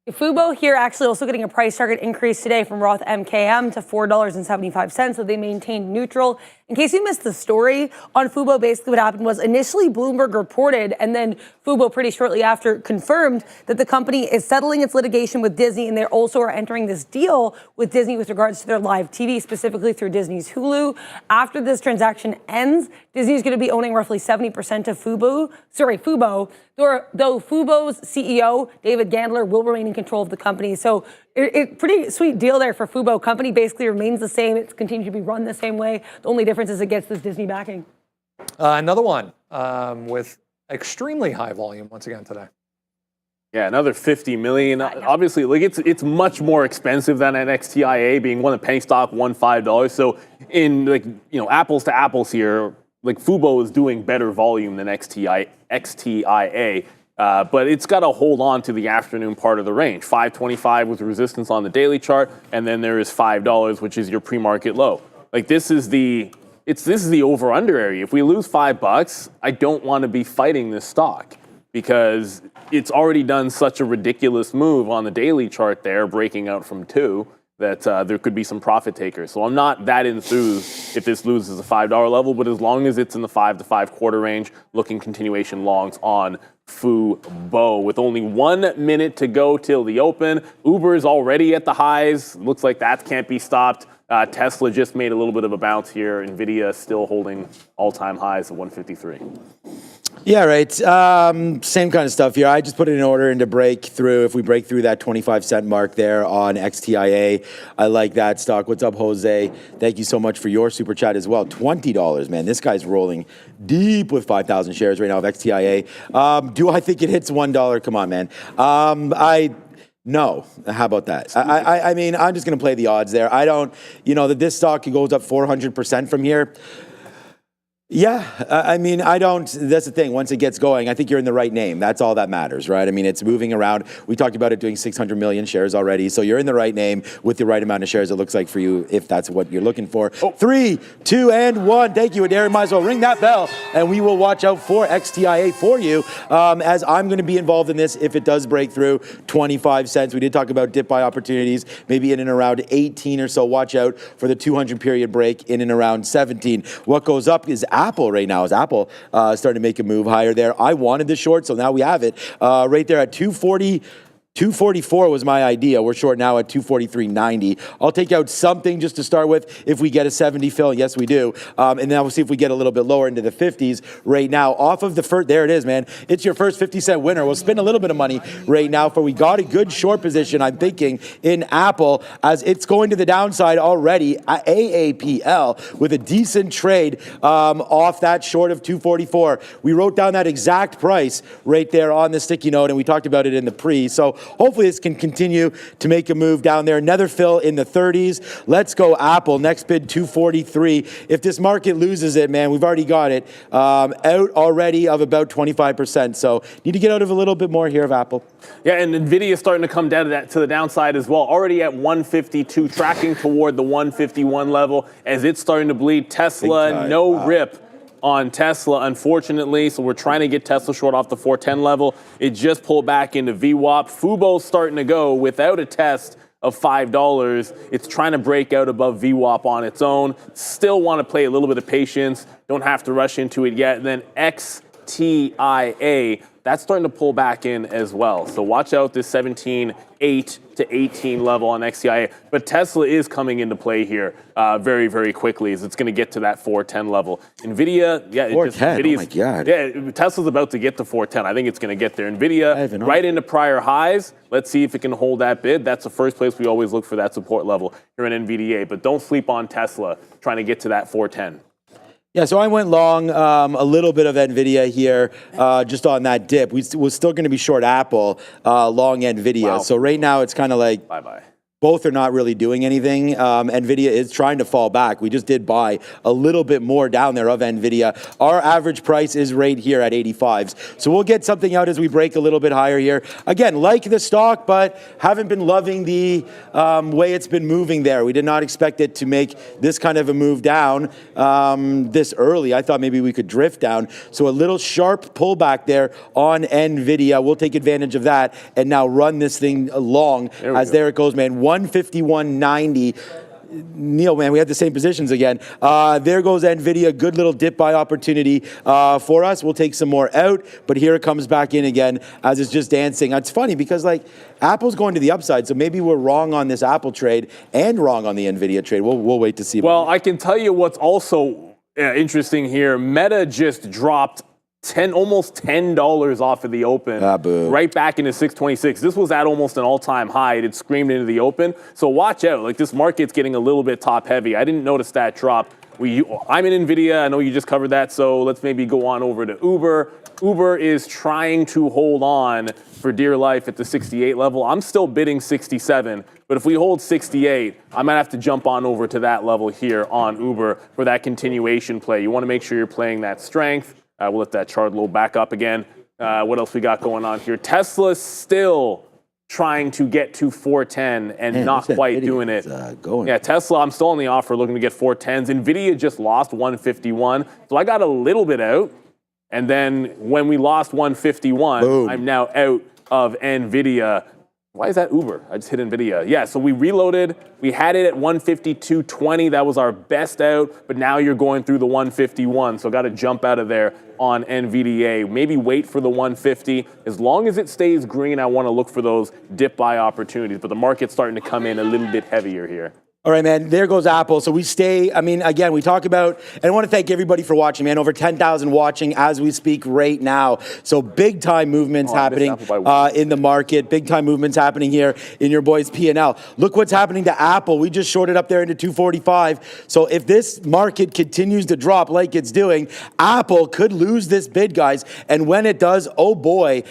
Fubo here actually also getting a price target increase today from Roth MKM to $4.75, so they maintained neutral. In case you missed the story on Fubo, basically what happened was initially Bloomberg reported, and then Fubo pretty shortly after confirmed that the company is settling its litigation with Disney, and they also are entering this deal with Disney with regards to their live TV, specifically through Disney's Hulu. After this transaction ends, Disney is going to be owning roughly 70% of Fubo, though Fubo's CEO, David Gandler, will remain in control of the company. So pretty sweet deal there for Fubo. Company basically remains the same. It's continued to be run the same way. The only difference is it gets this Disney backing. Another one with extremely high volume once again today. Yeah, another 50 million. Obviously, like it's much more expensive than an XTIA, being one, a penny stock, $5. So in apples to apples here, like Fubo is doing better volume than XTIA, but it's got to hold on to the afternoon part of the range. 525 with resistance on the daily chart, and then there is $5, which is your pre-market low. Like this is the over-under area. If we lose $5, I don't want to be fighting this stock because it's already done such a ridiculous move on the daily chart there, breaking out from 2. That there could be some profit takers. So I'm not that enthused if this loses a $5 level, but as long as it's in the 5 to 5.25 range, looking continuation longs on Fubo. With only 1 minute to go till the open, Uber is already at the highs. Looks like that can't be stopped. Tesla just made a little bit of a bounce here. Nvidia still holding all-time highs of 153. Yeah, right. Same kind of stuff here. I just put it in order into break through. If we break through that 25-cent mark there on XTIA, I like that stock. What's up, Jose? Thank you so much for your super chat as well. $20, man. This guy's rolling deep with 5,000 shares right now of XTIA. Do I think it hits $1? Come on, man. No. How about that? I mean, I'm just going to play the odds there. I don't, that this stock goes up 400% from here. Yeah, I mean, that's the thing. Once it gets going, I think you're in the right name. That's all that matters, right? I mean, it's moving around. We talked about it doing 600 million shares already. So you're in the right name with the right amount of shares, it looks like, for you, if that's what you're looking for. 3, 2, and 1. Thank you, Adair. Might as well ring that bell, and we will watch out for XTIA for you, as I'm going to be involved in this if it does break through 25 cents. We did talk about dip buy opportunities, maybe in and around 18 or so. Watch out for the 200 period break in and around 17. What goes up is Apple right now. Is Apple starting to make a move higher there? I wanted the short, so now we have it right there at 240. 244 was my idea. We're short now at 243.90. I'll take out something just to start with if we get a 70 fill. Yes, we do. And then we'll see if we get a little bit lower into the 50s right now. Off of the first, there it is, man. It's your first 50-cent winner. We'll spend a little bit of money right now, for we got a good short position, I'm thinking, in Apple, as it's going to the downside already at AAPL with a decent trade off that short of 244. We wrote down that exact price right there on the sticky note, and we talked about it in the pre. So hopefully this can continue to make a move down there. Another fill in the 30s. Let's go Apple. Next bid 243. If this market loses it, man, we've already got it out already of about 25%. So need to get out of a little bit more here of Apple. Yeah, and Nvidia is starting to come down to the downside as well. Already at 152, tracking toward the 151 level as it's starting to bleed. Tesla, no rip on Tesla, unfortunately. So we're trying to get Tesla short off the 410 level. It just pulled back into VWAP. Fubo's starting to go without a test of $5. It's trying to break out above VWAP on its own. Still want to play a little bit of patience. Don't have to rush into it yet. And then XTIA, that's starting to pull back in as well. So watch out this 17.8 to 18 level on XTIA. But Tesla is coming into play here very, very quickly as it's going to get to that 410 level. Nvidia, yeah. 410, oh my God. Yeah, Tesla's about to get to 410. I think it's going to get there. Nvidia right into prior highs. Let's see if it can hold that bid. That's the first place we always look for that support level here in NVDA. But don't sleep on Tesla trying to get to that 410. Yeah, so I went long a little bit of NVIDIA here just on that dip. We're still going to be short Apple, long NVIDIA. Wow. So right now it's kind of like bye-bye. Both are not really doing anything. NVIDIA is trying to fall back. We just did buy a little bit more down there of NVIDIA. Our average price is right here at 85s. So we'll get something out as we break a little bit higher here. Again, like the stock, but haven't been loving the way it's been moving there. We did not expect it to make this kind of a move down this early. I thought maybe we could drift down. So a little sharp pullback there on NVIDIA. We'll take advantage of that and now run this thing long as there it goes, man. 151.90. Neil, man, we had the same positions again. There goes NVIDIA. Good little dip buy opportunity for us. We'll take some more out, but here it comes back in again as it's just dancing. It's funny because like Apple's going to the upside, so maybe we're wrong on this Apple trade and wrong on the NVIDIA trade. We'll wait to see. Well, I can tell you what's also interesting here. Meta just dropped almost $10 off of the open, right back into 626. This was at almost an all-time high. It had screamed into the open. So watch out. Like, this market's getting a little bit top heavy. I didn't notice that drop. I'm in NVIDIA. I know you just covered that. So let's maybe go on over to Uber. Uber is trying to hold on for dear life at the 68 level. I'm still bidding 67. But if we hold 68, I might have to jump on over to that level here on Uber for that continuation play. You want to make sure you're playing that strength. We'll let that chart load back up again. What else we got going on here? Tesla's still trying to get to 410 and not quite doing it. Yeah, Tesla, I'm still on the offer looking to get 410s. NVIDIA just lost 151. So I got a little bit out. And then when we lost 151, I'm now out of NVIDIA. Why is that Uber? I just hit NVIDIA. Yeah, so we reloaded. We had it at 152.20. That was our best out, but now you're going through the 151. So got to jump out of there on NVDA. Maybe wait for the 150. As long as it stays green, I want to look for those dip buy opportunities, but the market's starting to come in a little bit heavier here. All right, man, there goes Apple. So we stay, I mean, again, we talk about, and I want to thank everybody for watching, man. Over 10,000 watching as we speak right now. So big time movements happening in the market. Big time movements happening here in your boys' P&L. Look what's happening to Apple. We just shorted up there into 245. So if this market continues to drop like it's doing, Apple could lose this bid, guys. And when it does, oh boy,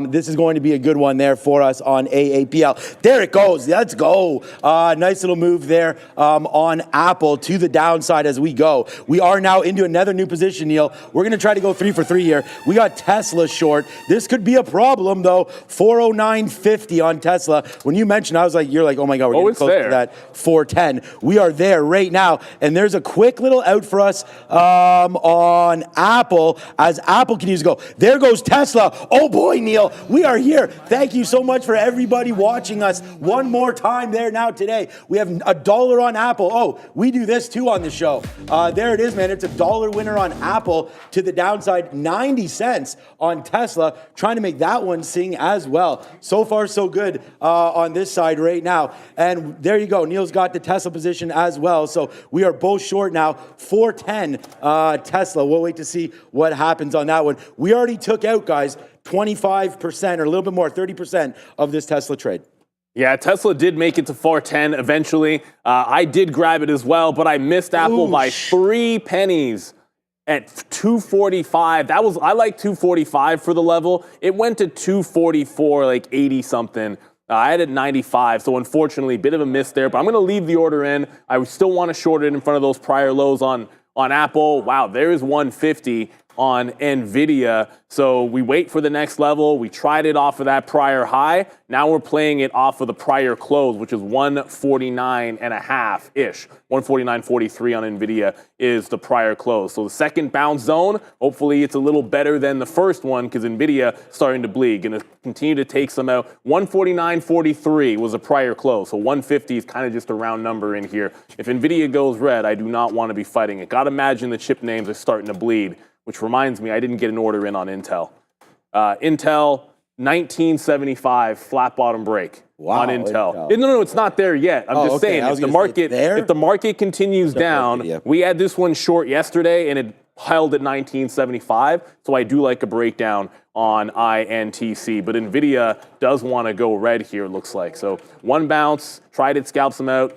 this is going to be a good one there for us on AAPL. There it goes. Let's go. Nice little move there. On Apple to the downside as we go. We are now into another new position, Neil. We're going to try to go 3 for 3 here. We got Tesla short. This could be a problem, though. 409.50 on Tesla. When you mentioned, I was like, you're like, oh my God, we're getting close to that 410. We are there right now. And there's a quick little out for us on Apple as Apple continues to go. There goes Tesla. Oh boy, Neil, we are here. Thank you so much for everybody watching us one more time there now today. We have $1 on Apple. Oh, we do this too on the show. There it is, man. It's $1 winner on Apple to the downside. 90 cents on Tesla. Trying to make that one sing as well. So far, so good on this side right now. And there you go. Neil's got the Tesla position as well. So we are both short now. 410 Tesla. We'll wait to see what happens on that one. We already took out, guys, 25% or a little bit more, 30% of this Tesla trade. Yeah, Tesla did make it to 410 eventually. I did grab it as well, but I missed Apple by 3 pennies at 245. I like 245 for the level. It went to 244, like 80 something. I had it 95, so unfortunately, bit of a miss there. But I'm going to leave the order in. I still want to short it in front of those prior lows on Apple. Wow, there is 150 on NVIDIA. So we wait for the next level. We tried it off of that prior high. Now we're playing it off of the prior close, which is 149.5-ish. 149.43 on NVIDIA is the prior close. So the second bounce zone, hopefully it's a little better than the first one because NVIDIA starting to bleed. Going to continue to take some out. 149.43 was a prior close. So 150 is kind of just a round number in here. If NVIDIA goes red, I do not want to be fighting it. Got to imagine the chip names are starting to bleed. Which reminds me, I didn't get an order in on Intel. Intel, 1975 flat bottom break on Intel. No, it's not there yet. I'm just saying, if the market continues down, we had this one short yesterday and it held at 1975. So I do like a breakdown on INTC. But NVIDIA does want to go red here, it looks like. So one bounce, tried it, scalps them out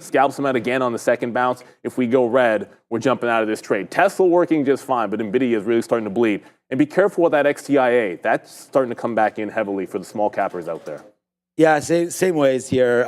again on the second bounce. If we go red, we're jumping out of this trade. Tesla working just fine, but NVIDIA is really starting to bleed. And be careful with that XTIA. That's starting to come back in heavily for the small cappers out there. Yeah, same ways here.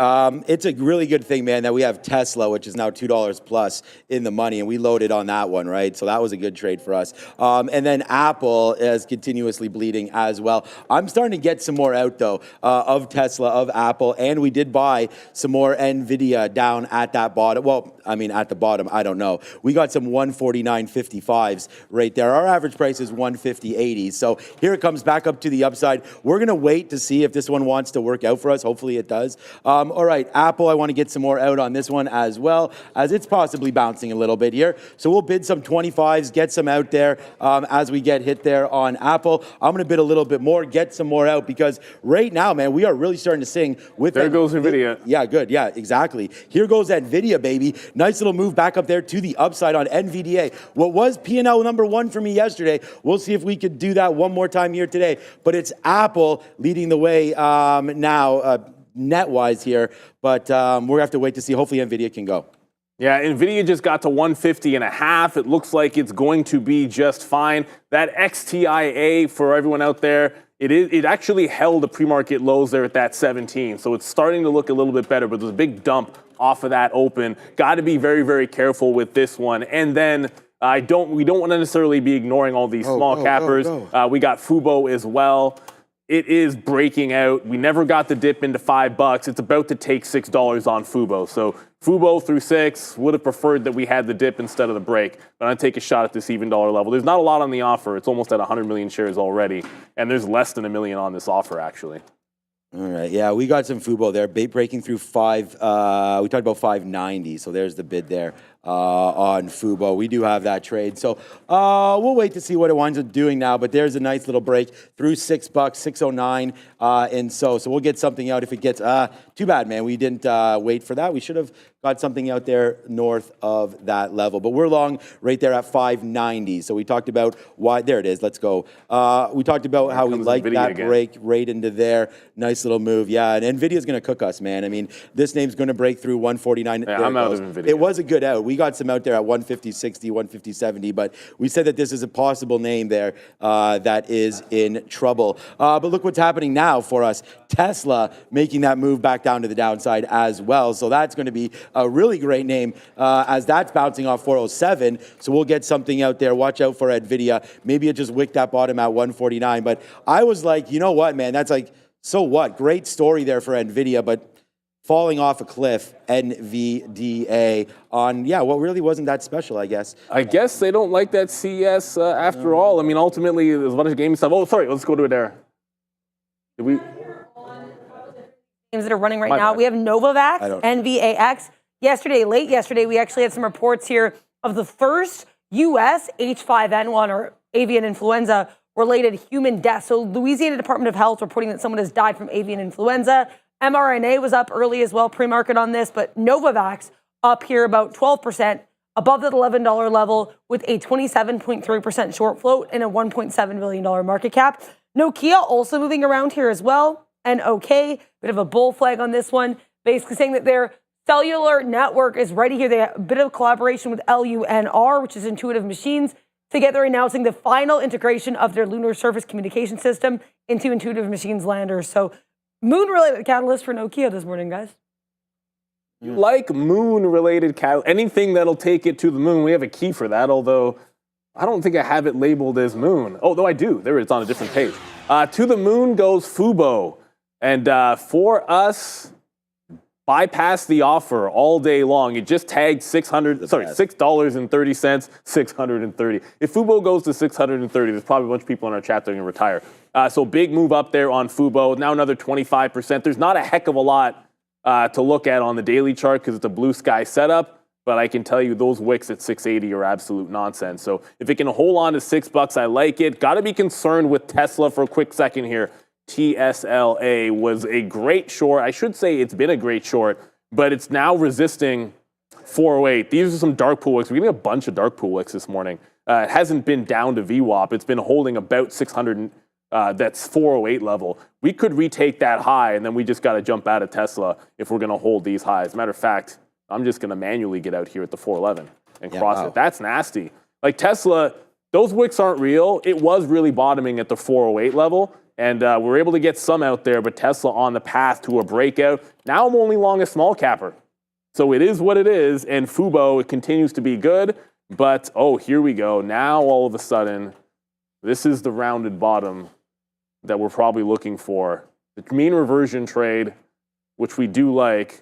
It's a really good thing, man, that we have Tesla, which is now $2 plus in the money, and we loaded on that one, right? So that was a good trade for us. And then Apple is continuously bleeding as well. I'm starting to get some more out, though, of Tesla, of Apple, and we did buy some more NVIDIA down at that bottom. Well, I mean, at the bottom, I don't know. We got some 149.55s right there. Our average price is 150.80. So here it comes back up to the upside. We're going to wait to see if this one wants to work out for us. Hopefully it does. All right, Apple, I want to get some more out on this one as well, as it's possibly bouncing a little bit here. So we'll bid some 25s, get some out there as we get hit there on Apple. I'm going to bid a little bit more, get some more out, because right now, man, we are really starting to sing with There goes NVIDIA. Yeah, good. Yeah, exactly. Here goes NVIDIA, baby. Nice little move back up there to the upside on NVDA. What was P&L number one for me yesterday, we'll see if we could do that one more time here today. But it's Apple leading the way now, net-wise here. But we're going to have to wait to see. Hopefully NVIDIA can go. Yeah, NVIDIA just got to 150.5. It looks like it's going to be just fine. That XTIA, for everyone out there, it actually held the pre-market lows there at that 17. So it's starting to look a little bit better, but there's a big dump off of that open. Got to be very, very careful with this one. And then we don't want to necessarily be ignoring all these small cappers. We got Fubo as well. It is breaking out. We never got the dip into $5. It's about to take $6 on Fubo. So Fubo through 6, would have preferred that we had the dip instead of the break. But I'm going to take a shot at this even dollar level. There's not a lot on the offer. It's almost at 100 million shares already. And there's less than 1 million on this offer, actually. All right, yeah, we got some Fubo there, breaking through 5. We talked about 590, so there's the bid there on Fubo. We do have that trade, so we'll wait to see what it winds up doing now. But there's a nice little break through $6, 609, and so we'll get something out if it gets. Too bad, man. We didn't wait for that. We should have got something out there north of that level. But we're long right there at 590. So we talked about why. There it is. Let's go. We talked about how we like that again. break right into there. Nice little move. Yeah, and NVIDIA's going to cook us, man. I mean, this name's going to break through 149. Yeah, I'm out of NVIDIA. It was a good out. We got some out there at 150, 60, 150, 70. But we said that this is a possible name there that is in trouble. But look what's happening now for us. Tesla making that move back down to the downside as well. So that's going to be a really great name as that's bouncing off 407. So we'll get something out there. Watch out for NVIDIA. Maybe it just wicked that bottom at 149. But I was like, you know what, man? That's like, so what? Great story there for NVIDIA, but falling off a cliff, NVDA, on, what really wasn't that special, I guess. I guess they don't like that CS after all. I mean, ultimately, there's a bunch of gaming stuff. Oh, sorry, let's go to it there. Did we... Games that are running right now. We have Novavax, NVAX. Late yesterday, we actually had some reports here of the first U.S. H5N1 or avian influenza related human death. So Louisiana Department of Health reporting that someone has died from avian influenza. mRNA was up early as well, pre-market on this, but Novavax up here about 12%, above that $11 level with a 27.3% short float and a $1.7 billion market cap. Nokia also moving around here as well. And okay, bit of a bull flag on this one, basically saying that their cellular network is ready here. They have a bit of collaboration with LUNR, which is Intuitive Machines, together announcing the final integration of their lunar surface communication system into Intuitive Machines landers. So moon-related catalyst for Nokia this morning, guys. You like moon-related catalyst, anything that'll take it to the moon. We have a key for that, although I don't think I have it labeled as moon. Oh, though I do. There it's on a different page. To the moon goes Fubo. And for us, bypass the offer all day long. It just tagged $6.30, 630. If Fubo goes to 630, there's probably a bunch of people in our chat that are going to retire. So big move up there on Fubo. Now another 25%. There's not a heck of a lot to look at on the daily chart because it's a blue sky setup. But I can tell you those wicks at 680 are absolute nonsense. So if it can hold on to $6, I like it. Got to be concerned with Tesla for a quick second here. TSLA was a great short. I should say it's been a great short, but it's now resisting 408. These are some dark pool wicks. We're getting a bunch of dark pool wicks this morning. It hasn't been down to VWAP. It's been holding about 600. That's 408 level. We could retake that high, and then we just got to jump out of Tesla if we're going to hold these highs. As a matter of fact, I'm just going to manually get out here at the 411 and cross it. That's nasty. Like Tesla, those wicks aren't real. It was really bottoming at the 408 level. And we're able to get some out there, but Tesla on the path to a breakout. Now I'm only long a small capper. So it is what it is, and Fubo, it continues to be good. But, oh, here we go. Now all of a sudden, this is the rounded bottom that we're probably looking for. The mean reversion trade, which we do like.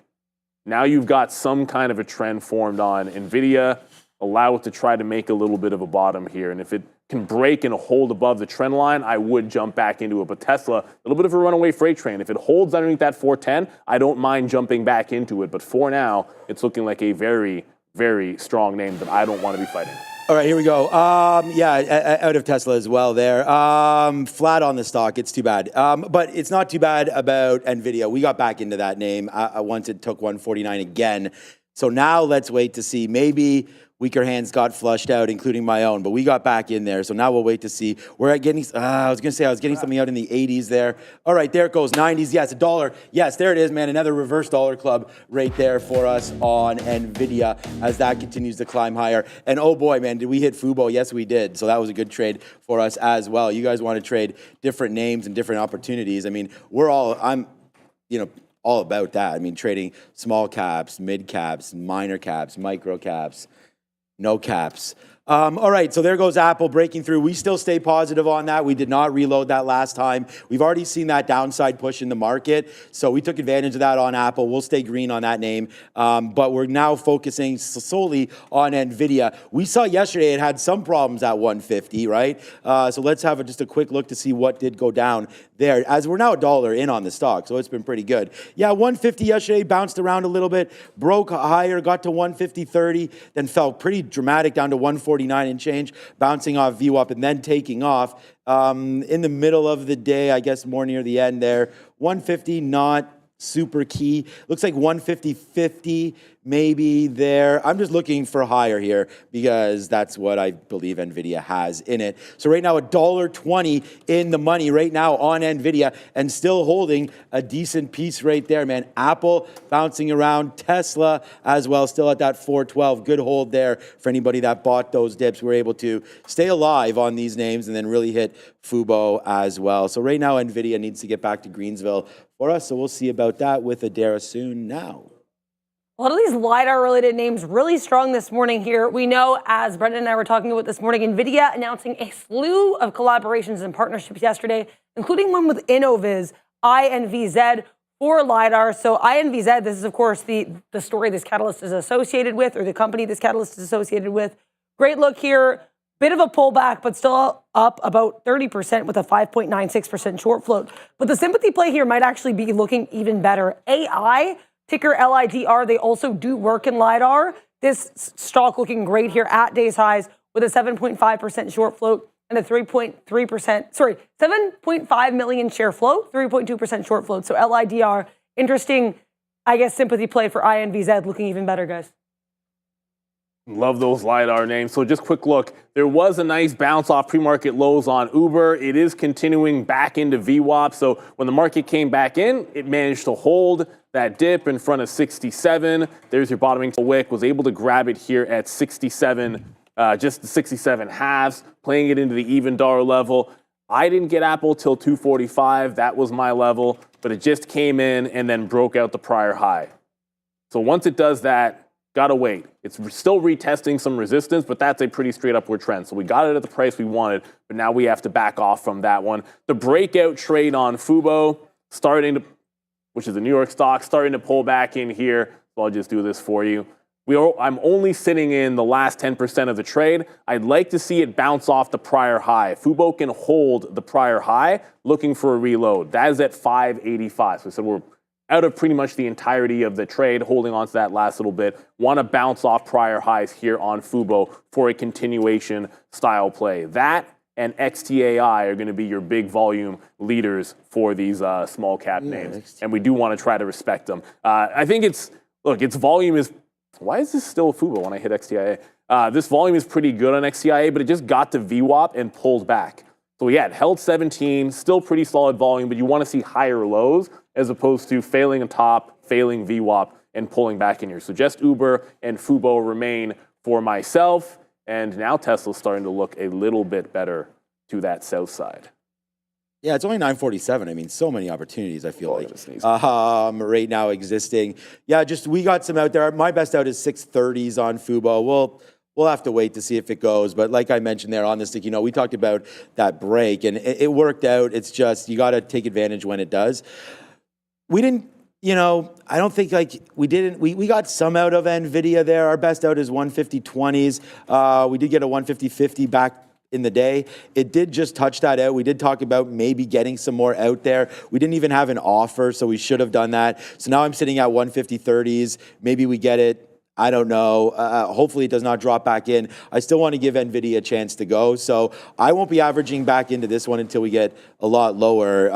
Now you've got some kind of a trend formed on NVIDIA. allow it to try to make a little bit of a bottom here. And if it can break and hold above the trend line, I would jump back into it. But Tesla, a little bit of a runaway freight train. If it holds underneath that 410, I don't mind jumping back into it. But for now, it's looking like a very, very strong name that I don't want to be fighting. All right, here we go. Out of Tesla as well there. Flat on the stock. It's too bad. But it's not too bad about NVIDIA. We got back into that name once it took 149 again. So now let's wait to see. Maybe weaker hands got flushed out, including my own, but we got back in there. So now we'll wait to see. We're at getting, I was getting something out in the 80s there. All right, there it goes, 90s. Yes, $1. Yes, there it is, man. Another reverse dollar club right there for us on NVIDIA as that continues to climb higher. And oh boy, man, did we hit Fubo? Yes, we did. So that was a good trade for us as well. You guys want to trade different names and different opportunities. I mean, I'm all about that. I mean, trading small caps, mid caps, minor caps, micro caps, no caps. All right, so there goes Apple breaking through. We still stay positive on that. We did not reload that last time. We've already seen that downside push in the market, so we took advantage of that on Apple. We'll stay green on that name, but we're now focusing solely on NVIDIA. We saw yesterday it had some problems at 150, right? So let's have just a quick look to see what did go down there, as we're now $1 in on the stock, so it's been pretty good. Yeah, 150 yesterday, bounced around a little bit, broke higher, got to 150.30, then fell pretty dramatic down to 149 and change, bouncing off VWAP and then taking off. In the middle of the day, I guess more near the end there, 150 not super key. Looks like 150.50 maybe there. I'm just looking for higher here because that's what I believe NVIDIA has in it. So right now, $1.20 in the money right now on NVIDIA and still holding a decent piece right there, man. Apple bouncing around, Tesla as well, still at that 412. Good hold there for anybody that bought those dips. We're able to stay alive on these names and then really hit Fubo as well. So right now, NVIDIA needs to get back to Greensville for us, so we'll see about that with Adara soon now. A lot of these LiDAR-related names really strong this morning here. We know, as Brendan and I were talking about this morning, NVIDIA announcing a slew of collaborations and partnerships yesterday, including one with Innoviz, INVZ, for LiDAR. So INVZ, this is, of course, the story this catalyst is associated with, or the company this catalyst is associated with. Great look here. Bit of a pullback, but still up about 30% with a 5.96% short float. But the sympathy play here might actually be looking even better. AI, ticker LIDR, they also do work in LiDAR. This stock looking great here at day's highs with a 7.5% short float and a 7.5 million share float, 3.2% short float. So LIDR, interesting, I guess, sympathy play for INVZ looking even better, guys. Love those LiDAR names. So just quick look. There was a nice bounce off pre-market lows on Uber. It is continuing back into VWAP. So when the market came back in, it managed to hold that dip in front of 67. There's your bottoming wick. Was able to grab it here at 67, just the 67 halves, playing it into the even dollar level. I didn't get Apple till 245. That was my level, but it just came in and then broke out the prior high. So once it does that, gotta wait. It's still retesting some resistance, but that's a pretty straight upward trend. So we got it at the price we wanted, but now we have to back off from that one. The breakout trade on Fubo, which is a New York stock, starting to pull back in here. So I'll just do this for you. I'm only sitting in the last 10% of the trade. I'd like to see it bounce off the prior high. Fubo can hold the prior high, looking for a reload. That is at 585. So I said we're out of pretty much the entirety of the trade, holding on to that last little bit. Want to bounce off prior highs here on Fubo for a continuation style play. That and XTAI are going to be your big volume leaders for these small cap names. And we do want to try to respect them. I think its volume is, why is this still Fubo when I hit XTIA? This volume is pretty good on XTIA, but it just got to VWAP and pulled back. So yeah, it held 17, still pretty solid volume, but you want to see higher lows as opposed to failing a top, failing VWAP, and pulling back in here. So just Uber and Fubo remain for myself, and now Tesla's starting to look a little bit better to that south side. Yeah, it's only 9:47. I mean, so many opportunities, I feel right now existing. Yeah, we got some out there. My best out is 630s on Fubo. We'll have to wait to see if it goes. But like I mentioned there on the stick, we talked about that break, and it worked out. It's just you got to take advantage when it does. We didn't you know, I don't think like we got some out of NVIDIA there. Our best out is 150.20s. We did get a 150.50 back in the day. It did just touch that out. We did talk about maybe getting some more out there. We didn't even have an offer, so we should have done that. So now I'm sitting at 150.30s. Maybe we get it. I don't know. Hopefully it does not drop back in. I still want to give NVIDIA a chance to go. So I won't be averaging back into this one until we get a lot lower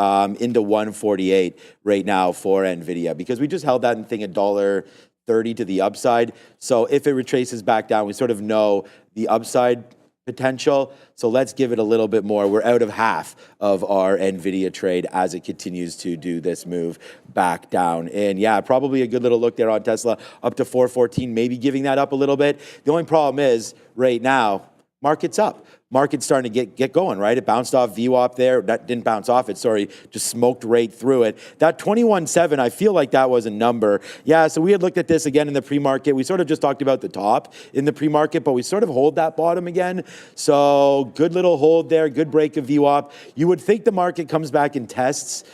into 148 right now for NVIDIA, because we just held that thing $1.30 to the upside. So if it retraces back down, we sort of know the upside potential. So let's give it a little bit more. We're out of half of our NVIDIA trade as it continues to do this move back down. And yeah, probably a good little look there on Tesla up to 414, maybe giving that up a little bit. The only problem is right now, market's up. Market's starting to get going, right? It bounced off VWAP there. That didn't bounce off it, sorry, just smoked right through it. That 21.7, I feel like that was a number. Yeah, so we had looked at this again in the pre-market. We sort of just talked about the top in the pre-market, but we sort of hold that bottom again. So good little hold there, good break of VWAP. You would think the market comes back and tests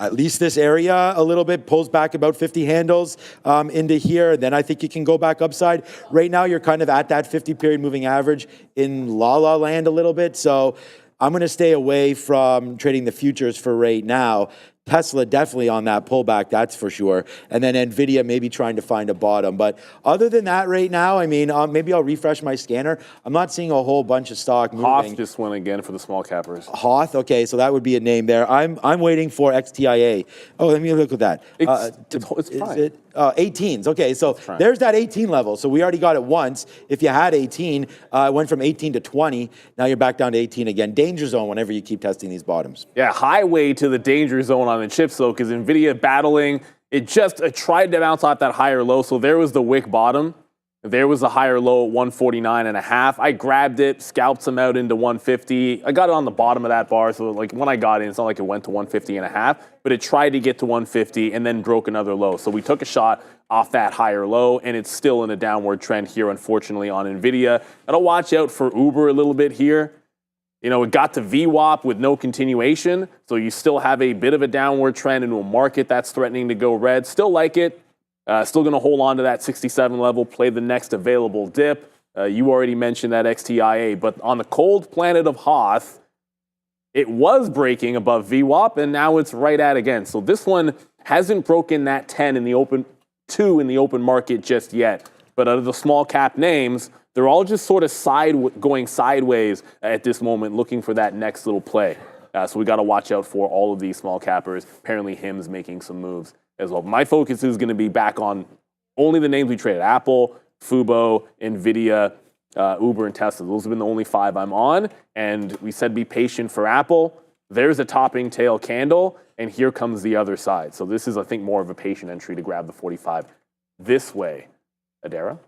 at least this area a little bit, pulls back about 50 handles into here. Then I think you can go back upside. Right now, you're kind of at that 50-period moving average in la-la land a little bit. So I'm going to stay away from trading the futures for right now. Tesla definitely on that pullback, that's for sure. And then NVIDIA maybe trying to find a bottom. But other than that right now, I mean, maybe I'll refresh my scanner. I'm not seeing a whole bunch of stock moving. Hoth just went again for the small cappers. Hoth, okay, so that would be a name there. I'm waiting for XTIA. Oh, let me look at that. It's is fine. it 18s? Okay, so there's that 18 level. So we already got it once. If you had 18, it went from 18 to 20. Now you're back down to 18 again. Danger zone whenever you keep testing these bottoms. Yeah, highway to the danger zone on the chips, though, because NVIDIA battling, it tried to bounce off that higher low. So there was the wick bottom. There was a higher low at 149.5. I grabbed it, scalped some out into 150. I got it on the bottom of that bar, so like when I got in, it's not like it went to 150.5, but it tried to get to 150 and then broke another low. So we took a shot off that higher low, and it's still in a downward trend here, unfortunately, on NVIDIA. Gotta watch out for Uber a little bit here. You know, it got to VWAP with no continuation, so you still have a bit of a downward trend into a market that's threatening to go red. Still like it. Still going to hold on to that 67 level, play the next available dip. You already mentioned that XTIA, but on the cold planet of Hoth, it was breaking above VWAP, and now it's right at again. So this one hasn't broken that 10 in the open, 2 in the open market just yet. But out of the small cap names, they're all just sort of going sideways at this moment, looking for that next little play. So we got to watch out for all of these small cappers. Apparently, HIM's making some moves as well. My focus is going to be back on only the names we traded: Apple, Fubo, NVIDIA, Uber, and Tesla. Those have been the only 5 I'm on. And we said be patient for Apple. There's a topping tail candle, and here comes the other side. So this is, I think, more of a patient entry to grab the 45 this way. Adara?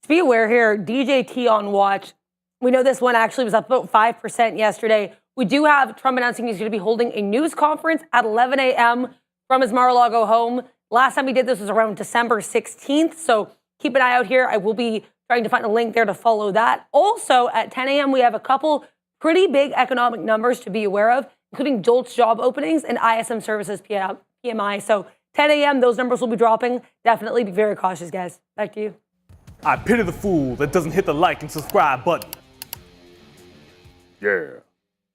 To be aware here, DJT on watch. We know this one actually was up about 5% yesterday. We do have Trump announcing he's going to be holding a news conference at 11 a.m. from his Mar-a-Lago home. Last time we did this was around December 16th, so keep an eye out here. I will be trying to find a link there to follow that. Also, at 10 a.m., we have a couple pretty big economic numbers to be aware of, including JOLTS job openings and ISM services PMI. So 10 a.m., those numbers will be dropping. Definitely be very cautious, guys. Back to you. I pity the fool that doesn't hit the like and subscribe button. Yeah.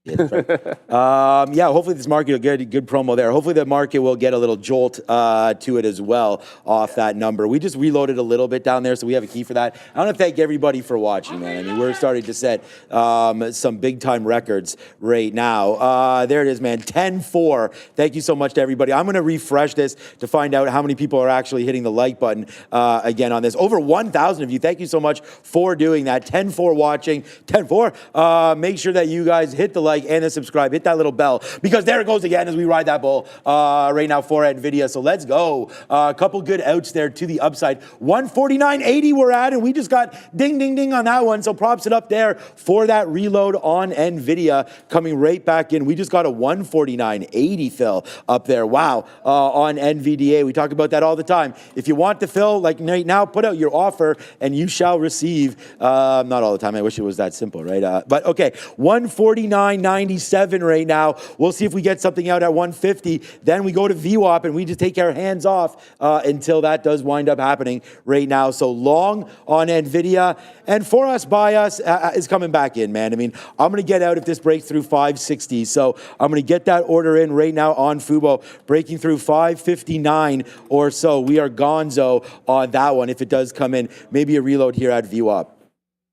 Yeah, hopefully this market will get a good promo there. Hopefully the market will get a little jolt to it as well off that number. We just reloaded a little bit down there, so we have a key for that. I want to thank everybody for watching, man. I mean, we're starting to set some big-time records right now. There it is, man, 10-4. Thank you so much to everybody. I'm going to refresh this to find out how many people are actually hitting the like button again on this. Over 1,000 of you. Thank you so much for doing that. 10-4 watching. 10-4. Make sure that you guys hit the like and the subscribe. Hit that little bell, because there it goes again as we ride that bull right now for NVIDIA. So let's go. A couple good outs there to the upside. 149.80 we're at, and we just got ding, ding, ding on that one. So props it up there for that reload on NVIDIA coming right back in. We just got a 149.80 fill up there. Wow. On NVDA. We talk about that all the time. If you want to fill, like right now, put out your offer and you shall receive. Not all the time. I wish it was that simple, right? But okay, 149.80 149.97 right now. We'll see if we get something out at 150. Then we go to VWAP and we just take our hands off until that does wind up happening right now. So long on NVIDIA. And for us, by us, is coming back in, man. I mean, I'm going to get out if this breaks through 560. So I'm going to get that order in right now on Fubo, breaking through 559 or so. We are gonzo on that one if it does come in. Maybe a reload here at VWAP.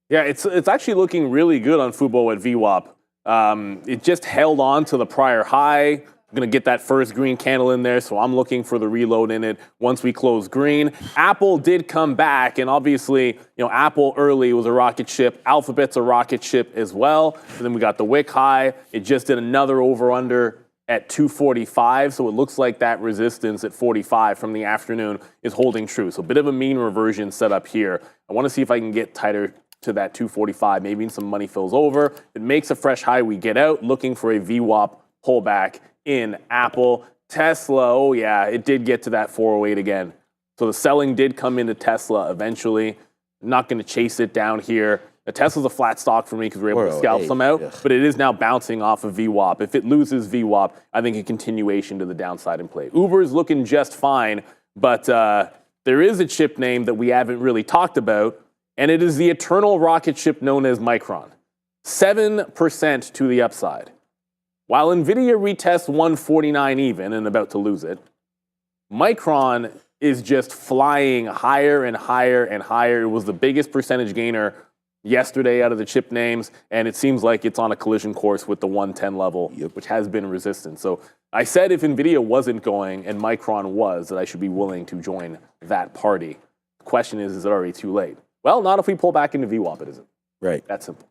Yeah, it's actually looking really good on Fubo at VWAP. It just held on to the prior high. I'm going to get that first green candle in there, so I'm looking for the reload in it once we close green. Apple did come back, and obviously, Apple early was a rocket ship. Alphabet's a rocket ship as well. And then we got the wick high. It just did another over-under at 245, so it looks like that resistance at 45 from the afternoon is holding true. So a bit of a mean reversion set up here. I want to see if I can get tighter to that 245, maybe some money fills over. If it makes a fresh high, we get out, looking for a VWAP pullback in Apple. Tesla, oh yeah, it did get to that 408 again. So the selling did come into Tesla eventually. I'm not going to chase it down here. Now, Tesla's a flat stock for me because we're able to scalp some out, but it is now bouncing off of VWAP. If it loses VWAP, I think a continuation to the downside in play. Uber is looking just fine, but there is a chip name that we haven't really talked about, and it is the eternal rocket ship known as Micron. 7% to the upside. While NVIDIA retests 149 even and about to lose it, Micron is just flying higher and higher and higher. It was the biggest percentage gainer yesterday out of the chip names, and it seems like it's on a collision course with the 110 level, which has been resistant. So I said if NVIDIA wasn't going and Micron was, that I should be willing to join that party. The question is it already too late? Well, not if we pull back into VWAP, it isn't. Right. That simple.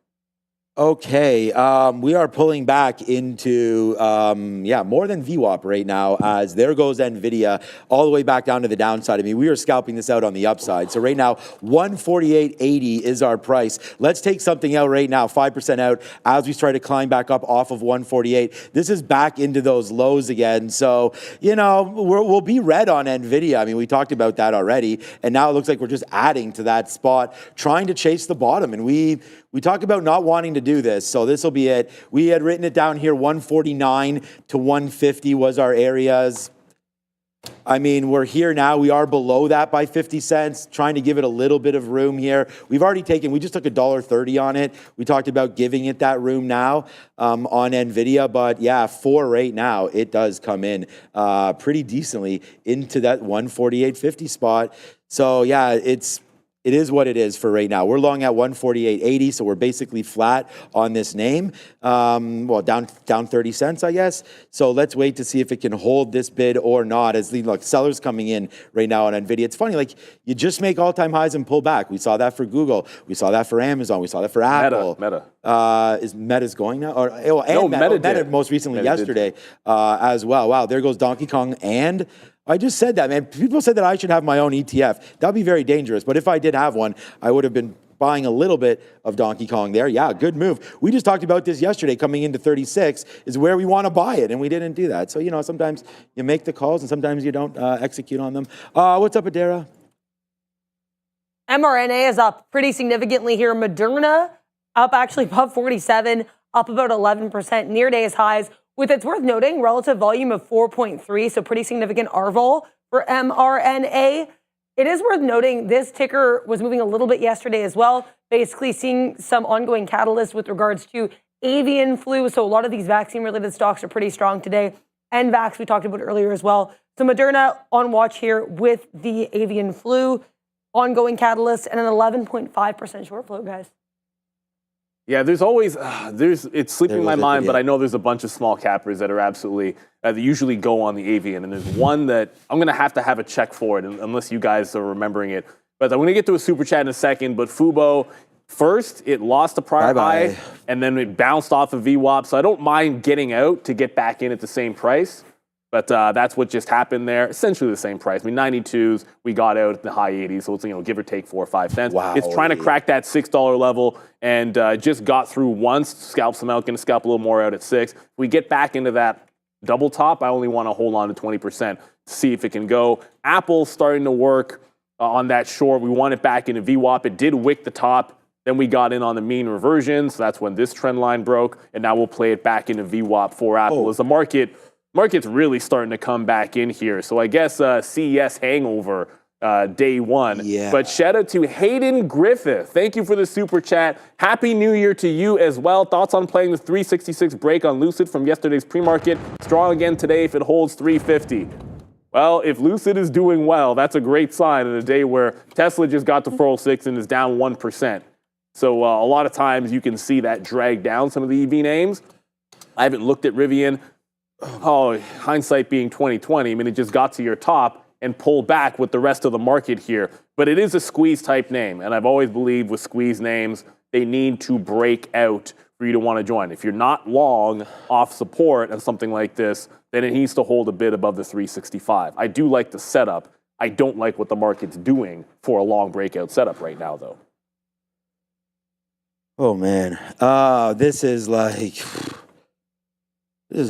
Okay, we are pulling back into, more than VWAP right now, as there goes NVIDIA all the way back down to the downside. I mean, we are scalping this out on the upside. So right now, 148.80 is our price. Let's take something out right now, 5% out, as we try to climb back up off of 148. This is back into those lows again. So, we'll be red on NVIDIA. I mean, we talked about that already, and now it looks like we're just adding to that spot, trying to chase the bottom. And we talk about not wanting to do this, so this will be it. We had written it down here, 149 to 150 was our areas. I mean, we're here now. We are below that by 50 cents, trying to give it a little bit of room here. We just took $1.30 on it. We talked about giving it that room now on NVIDIA, but yeah, for right now, it does come in pretty decently into that 148.50 spot. So yeah, it is what it is for right now. We're long at 148.80, so we're basically flat on this name. Down 30 cents, I guess. So let's wait to see if it can hold this bid or not. As the sellers coming in right now on NVIDIA. It's funny, you just make all-time highs and pull back. We saw that for Google. We saw that for Amazon. We saw that for Apple. Meta. Is Meta's going now? Meta most recently yesterday as well. Wow, there goes Donkey Kong and. I just said that, man. People said that I should have my own ETF. That would be very dangerous. But if I did have one, I would have been buying a little bit of Donkey Kong there. Yeah, good move. We just talked about this yesterday. Coming into 36 is where we want to buy it, and we didn't do that. So, sometimes you make the calls, and sometimes you don't execute on them. What's up, Adara? mRNA is up pretty significantly here. Moderna up actually above 47, up about 11%, near days highs. With, it's worth noting, relative volume of 4.3, so pretty significant RVOL for mRNA. It is worth noting this ticker was moving a little bit yesterday as well, basically seeing some ongoing catalysts with regards to avian flu. So a lot of these vaccine-related stocks are pretty strong today. NVAX, we talked about earlier as well. So Moderna on watch here with the avian flu, ongoing catalysts, and an 11.5% short flow, guys. Yeah, there's always, it's sleeping my mind, but I know there's a bunch of small cappers that are absolutely, that usually go on the avian. And there's one that I'm going to have a check for it, unless you guys are remembering it. But I'm going to get to a super chat in a second. But Fubo, first, it lost a prior high, and then it bounced off of VWAP. So I don't mind getting out to get back in at the same price. But that's what just happened there. Essentially the same price. I mean, 92s, we got out at the high 80s, so it's, give or take 4 or 5 cents. Wow. It's trying to crack that $6 level and just got through once, scalp some out, going to scalp a little more out at 6. If we get back into that double top, I only want to hold on to 20% to see if it can go. Apple's starting to work on that short. We want it back into VWAP. It did wick the top Then we got in on the mean reversion, so that's when this trend line broke, and now we'll play it back into VWAP for Apple as the market's really starting to come back in here. So I guess CES hangover day one. Yeah. But shout out to Hayden Griffith. Thank you for the super chat. Happy New Year to you as well. Thoughts on playing the 366 break on Lucid from yesterday's pre-market? Strong again today if it holds 350. Well, if Lucid is doing well, that's a great sign in a day where Tesla just got to 406 and is down 1%. So a lot of times you can see that drag down some of the EV names. I haven't looked at Rivian. Oh, hindsight being 2020. I mean, it just got to your top and pulled back with the rest of the market here. But it is a squeeze type name. And I've always believed with squeeze names, they need to break out for you to want to join. If you're not long off support and something like this, then it needs to hold a bit above the 365. I do like the setup. I don't like what the market's doing for a long breakout setup right now, though. Oh, man. This is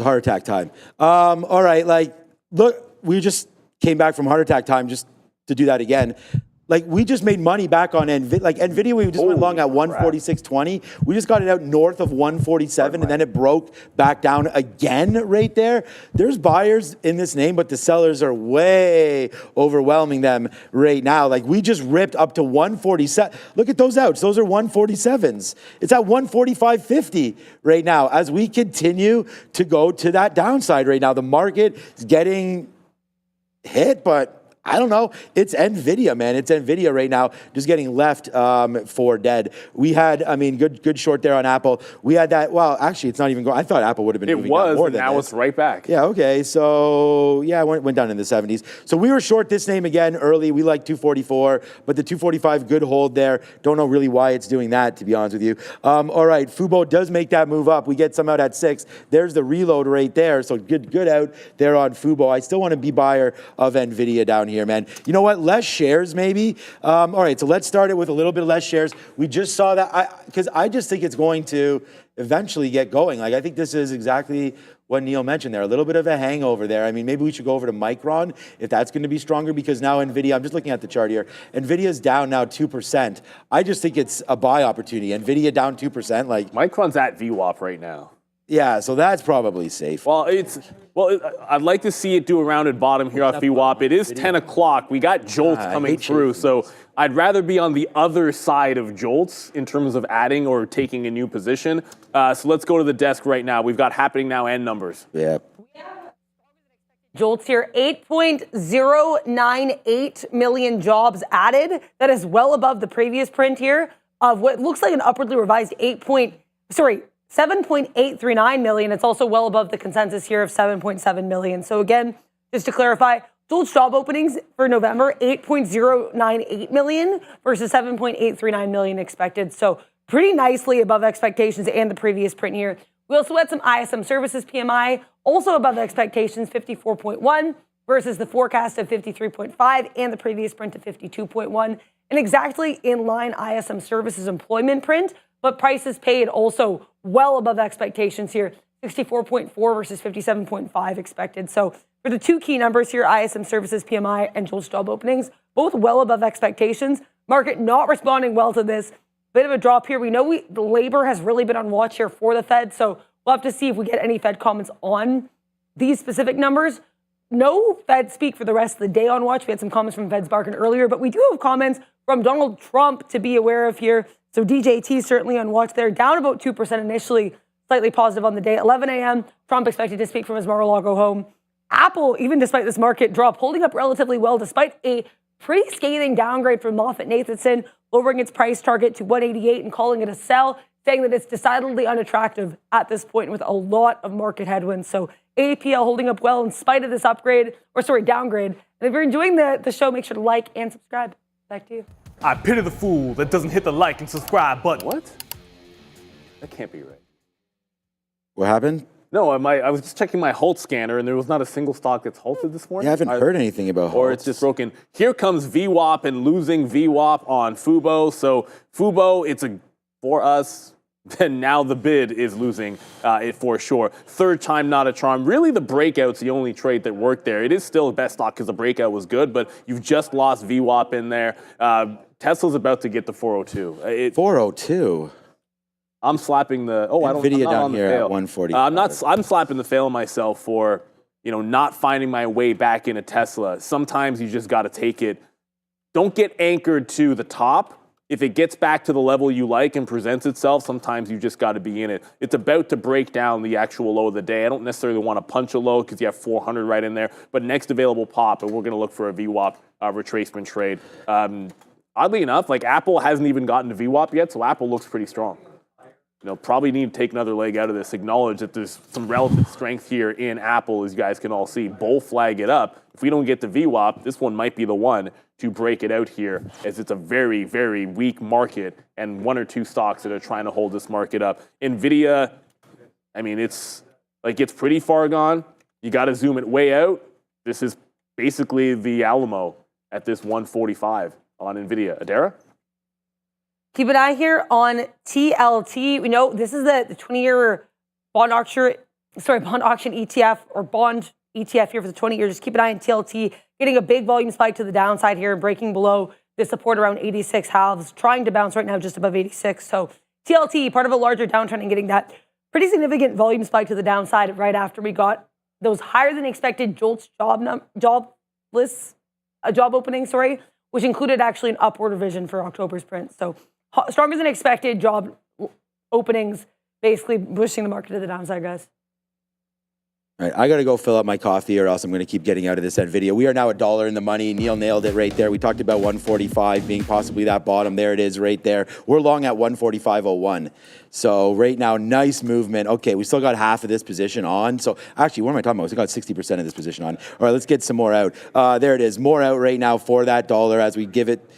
heart attack time. All right, look, we just came back from heart attack time just to do that again. We just made money back on NVIDIA. We just went long at 146.20. We just got it out north of 147, and then it broke back down again right there. There's buyers in this name, but the sellers are way overwhelming them right now. We just ripped up to 147. Look at those outs. Those are 147s. It's at 145.50 right now as we continue to go to that downside right now. The market is getting hit, but I don't know. It's NVIDIA, man. It's NVIDIA right now, just getting left for dead. We had, good short there on Apple. We had that. Well, actually, it's not even going. I thought Apple would have been moving down more than now this. It's right back. Yeah, okay. So, yeah, it went down in the 70s. So we were short this name again early. We like 244, but the 245, good hold there. Don't know really why it's doing that, to be honest with you. All right, Fubo does make that move up. We get some out at 6. There's the reload right there. So good out there on Fubo. I still want to be buyer of NVIDIA down here, man. You know what? Less shares, maybe. All right, so let's start it with a little bit of less shares. We just saw that because I just think it's going to eventually get going. I think this is exactly what Neil mentioned there. A little bit of a hangover there. Maybe we should go over to Micron if that's going to be stronger because now NVIDIA, I'm just looking at the chart here. NVIDIA's down now 2%. I just think it's a buy opportunity. NVIDIA down 2%. Micron's at VWAP right now. Yeah, so that's probably safe. Well, I'd like to see it do a rounded bottom here off VWAP. It is 10 o'clock. We got jolts coming through, so I'd rather be on the other side of jolts in terms of adding or taking a new position. So let's go to the desk right now. We've got happening now and numbers. Yeah. Jolts here, 8.098 million jobs added. That is well above the previous print here of what looks like an upwardly revised 7.839 million. It's also well above the consensus here of 7.7 million. So again, just to clarify, Jolts job openings for November, 8.098 million versus 7.839 million expected. So pretty nicely above expectations and the previous print here. We also had some ISM services PMI, also above expectations, 54.1 versus the forecast of 53.5 and the previous print of 52.1. And exactly in line ISM services employment print, but prices paid also well above expectations here, 64.4 versus 57.5 expected. So for the two key numbers here, ISM services PMI and Jolts job openings, both well above expectations. Market not responding well to this. Bit of a drop here. We know the labor has really been on watch here for the Fed, so we'll have to see if we get any Fed comments on these specific numbers. No Fed speak for the rest of the day on watch. We had some comments from Fed's Barkin earlier, but we do have comments from Donald Trump to be aware of here. So DJT certainly on watch there, down about 2% initially, slightly positive on the day. 11 a.m., Trump expected to speak from his Mar-a-Lago home. Apple, even despite this market drop, holding up relatively well despite a pretty scathing downgrade from MoffettNathanson, lowering its price target to 188 and calling it a sell, saying that it's decidedly unattractive at this point with a lot of market headwinds. So AAPL holding up well in spite of this downgrade. And if you're enjoying the show, make sure to like and subscribe. Back to you. I pity the fool that doesn't hit the like and subscribe button. What? That can't be right. What happened? No, I was just checking my Halt scanner, and there was not a single stock that's halted this morning. I haven't heard anything about Halt. Or it's just broken. Here comes VWAP and losing VWAP on Fubo. So Fubo, for us, then now the bid is losing it for sure. Third time, not a charm. Really, the breakout's the only trade that worked there. It is still the best stock because the breakout was good, but you've just lost VWAP in there. Tesla's about to get the 402. 402. I'm slapping the. Oh, I don't. Nvidia I'm not down on the here at fail. 140. I'm not. I'm slapping the fail myself for not finding my way back into Tesla. Sometimes you just got to take it. Don't get anchored to the top. If it gets back to the level you like and presents itself, sometimes you just got to be in it. It's about to break down the actual low of the day. I don't necessarily want to punch a low because you have 400 right in there. But next available pop, and we're going to look for a VWAP retracement trade. Oddly enough, like Apple hasn't even gotten to VWAP yet, so Apple looks pretty strong. Probably need to take another leg out of this. Acknowledge that there's some relative strength here in Apple, as you guys can all see. Bull flag it up. If we don't get the VWAP, this one might be the one to break it out here, as it's a very, very weak market and one or two stocks that are trying to hold this market up. Nvidia, I mean, it's pretty far gone. You got to zoom it way out. This is basically the Alamo at this 145 on Nvidia. Adara? Keep an eye here on TLT. We know this is the 20-year bond auction ETF or bond ETF here for the 20 years. Just keep an eye on TLT, getting a big volume spike to the downside here and breaking below the support around 86 halves, trying to bounce right now just above 86. So TLT, part of a larger downtrend and getting that pretty significant volume spike to the downside right after we got those higher than expected JOLTS job openings, which included actually an upward revision for October's print. So stronger than expected job openings, basically pushing the market to the downside, guys. All right, I got to go fill up my coffee or else I'm going to keep getting out of this NVIDIA. We are now $1 in the money. Neil nailed it right there. We talked about 145 being possibly that bottom. There it is right there. We're long at 145.01. So right now, nice movement. Okay, we still got half of this position on. So actually, what am I talking about? We still got 60% of this position on. All right, let's get some more out. There it is. More out right now for that dollar as we give it,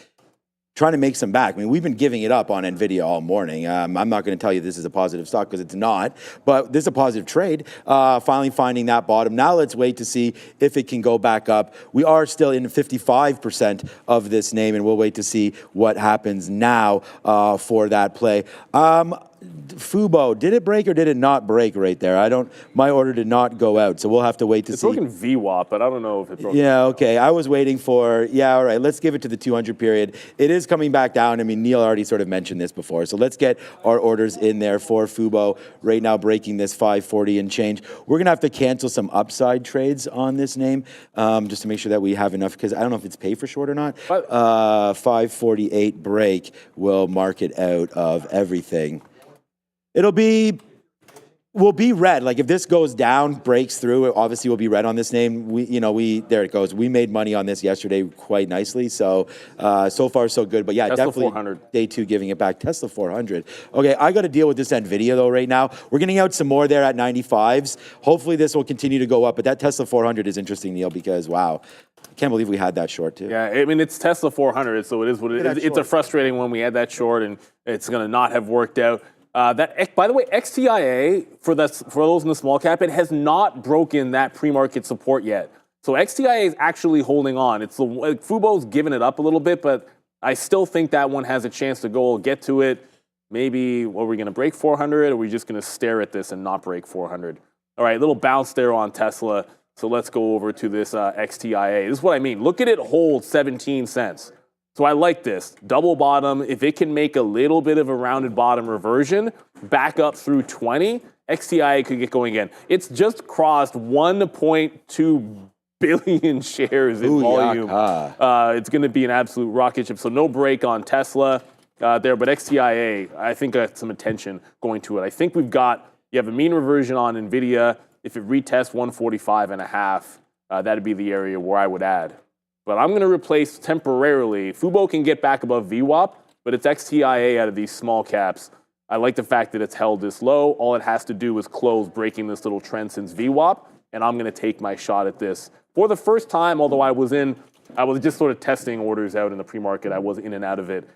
trying to make some back. I mean, we've been giving it up on NVIDIA all morning. I'm not going to tell you this is a positive stock because it's not, but this is a positive trade. Finally finding that bottom. Now let's wait to see if it can go back up. We are still in 55% of this name, and we'll wait to see what happens now for that play. Fubo, did it break or did it not break right there? My order did not go out, so we'll have to wait to see. It's broken VWAP, but I don't know if it broke. Yeah, okay. I was waiting for, all right, let's give it to the 200 period. It is coming back down. I mean, Neil already sort of mentioned this before, so let's get our orders in there for Fubo. Right now, breaking this 540 and change. We're going to have to cancel some upside trades on this name just to make sure that we have enough, because I don't know if it's pay for short or not. 548 break will mark it out of everything. We'll be red. Like if this goes down, breaks through, obviously we'll be red on this name. There it goes. We made money on this yesterday quite nicely. So, so far so good. But yeah, Tesla definitely 400. Day two giving it back. Tesla 400. Okay, I got to deal with this NVIDIA though right now. We're getting out some more there at 95s. Hopefully this will continue to go up. But that Tesla 400 is interesting, Neil, because wow. I can't believe we had that short too. Yeah, I mean, it's Tesla 400, so it is what it is. It's a frustrating one. We had that short, and it's going to not have worked out. By the way, XTIA, for those in the small cap, it has not broken that pre-market support yet. So XTIA is actually holding on. Fubo's given it up a little bit, but I still think that one has a chance to go. We'll get to it. Maybe, are we going to break 400, or are we just going to stare at this and not break 400? All right, little bounce there on Tesla. So let's go over to this XTIA. This is what I mean. Look at it hold 17 cents. So I like this. Double bottom. If it can make a little bit of a rounded bottom reversion, back up through 20, XTIA could get going again. It's just crossed 1.2 billion shares in volume. It's going to be an absolute rocket ship. So no break on Tesla there, but XTIA, I think got some attention going to it. I think you have a mean reversion on NVIDIA. If it retests 145.5, that'd be the area where I would add. But I'm going to replace temporarily. Fubo can get back above VWAP, but it's XTIA out of these small caps. I like the fact that it's held this low. All it has to do is close, breaking this little trend since VWAP, and I'm going to take my shot at this. For the first time, although I was just sort of testing orders out in the pre-market. I was in and out of it.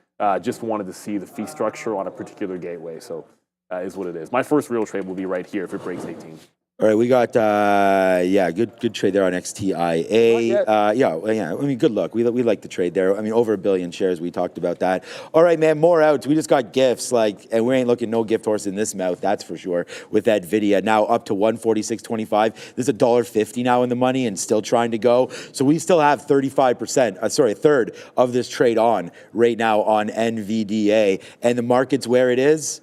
Just wanted to see the fee structure on a particular gateway. So is what it is. My first real trade will be right here if it breaks 18. All right, we got good trade there on XTIA. I mean, good luck. We like the trade there. I mean, over 1 billion shares. We talked about that. All right, man. More outs. We just got gifts, and we ain't looking no gift horse in this mouth. That's for sure. With that Nvidia now up to 146.25. There's $1.50 now in the money and still trying to go. So we still have 35%. A third of this trade on right now on NVDA, and the market's where it is.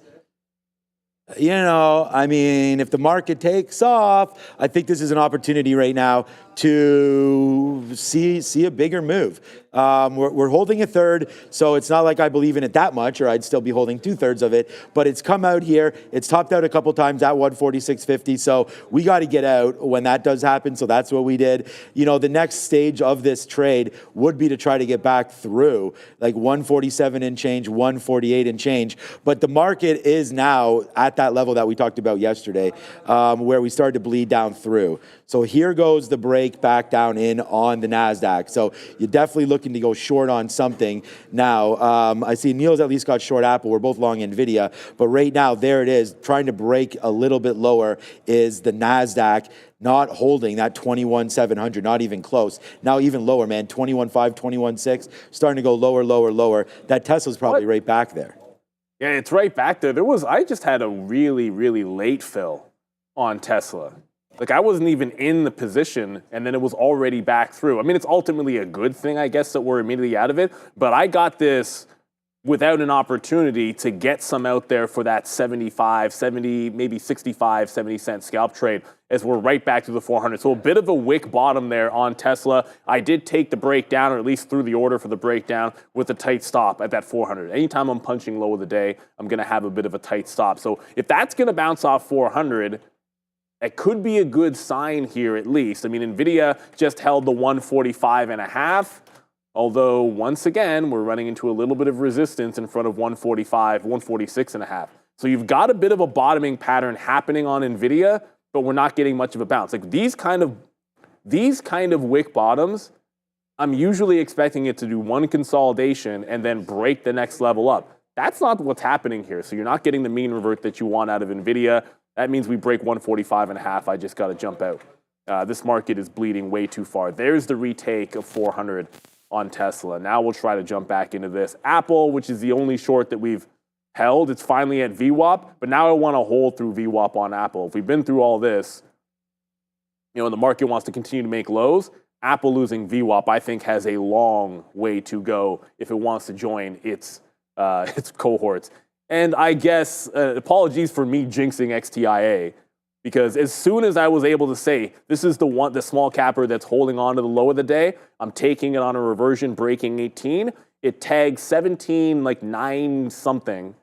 You know, I mean, if the market takes off, I think this is an opportunity right now to see a bigger move. We're holding a third, so it's not like I believe in it that much, or I'd still be holding 2/3 of it. But it's come out here. It's topped out a couple times at 146.50. So we got to get out when that does happen. So that's what we did. You know, the next stage of this trade would be to try to get back through like 147 and change, 148 and change. But the market is now at that level that we talked about yesterday, where we started to bleed down through. So here goes the break back down in on the NASDAQ. So you're definitely looking to go short on something now. I see Neil's at least got short Apple. We're both long Nvidia. But right now, there it is. Trying to break a little bit lower is the NASDAQ. Not holding that 21,700, not even close. Now even lower, man. 21,500, 21,600. Starting to go lower, lower, lower. That Tesla's probably right back there. Yeah, it's right back there. I just had a really, really late fill on Tesla. Like, I wasn't even in the position, and then it was already back through. I mean, it's ultimately a good thing, I guess, that we're immediately out of it. But I got this without an opportunity to get some out there for that 75, 70, maybe 65, 70 cent scalp trade as we're right back to the 400. So a bit of a wick bottom there on Tesla. I did take the breakdown, or at least through the order for the breakdown, with a tight stop at that 400. Anytime I'm punching low of the day, I'm going to have a bit of a tight stop. So if that's going to bounce off 400, it could be a good sign here at least. I mean, Nvidia just held the 145.5, although once again, we're running into a little bit of resistance in front of 145, 146.5. So you've got a bit of a bottoming pattern happening on Nvidia, but we're not getting much of a bounce. Like these kind of wick bottoms, I'm usually expecting it to do one consolidation and then break the next level up. That's not what's happening here. So you're not getting the mean revert that you want out of Nvidia. That means we break 145.5. I just got to jump out. This market is bleeding way too far. There's the retake of 400 on Tesla. Now we'll try to jump back into this. Apple, which is the only short that we've held, it's finally at VWAP, but now I want to hold through VWAP on Apple. If we've been through all this, you know, and the market wants to continue to make lows, Apple losing VWAP, I think, has a long way to go if it wants to join its cohorts. And I guess, apologies for me jinxing XTIA, because as soon as I was able to say, this is the small capper that's holding on to the low of the day, I'm taking it on a reversion, breaking 18. It tagged 17.9 something.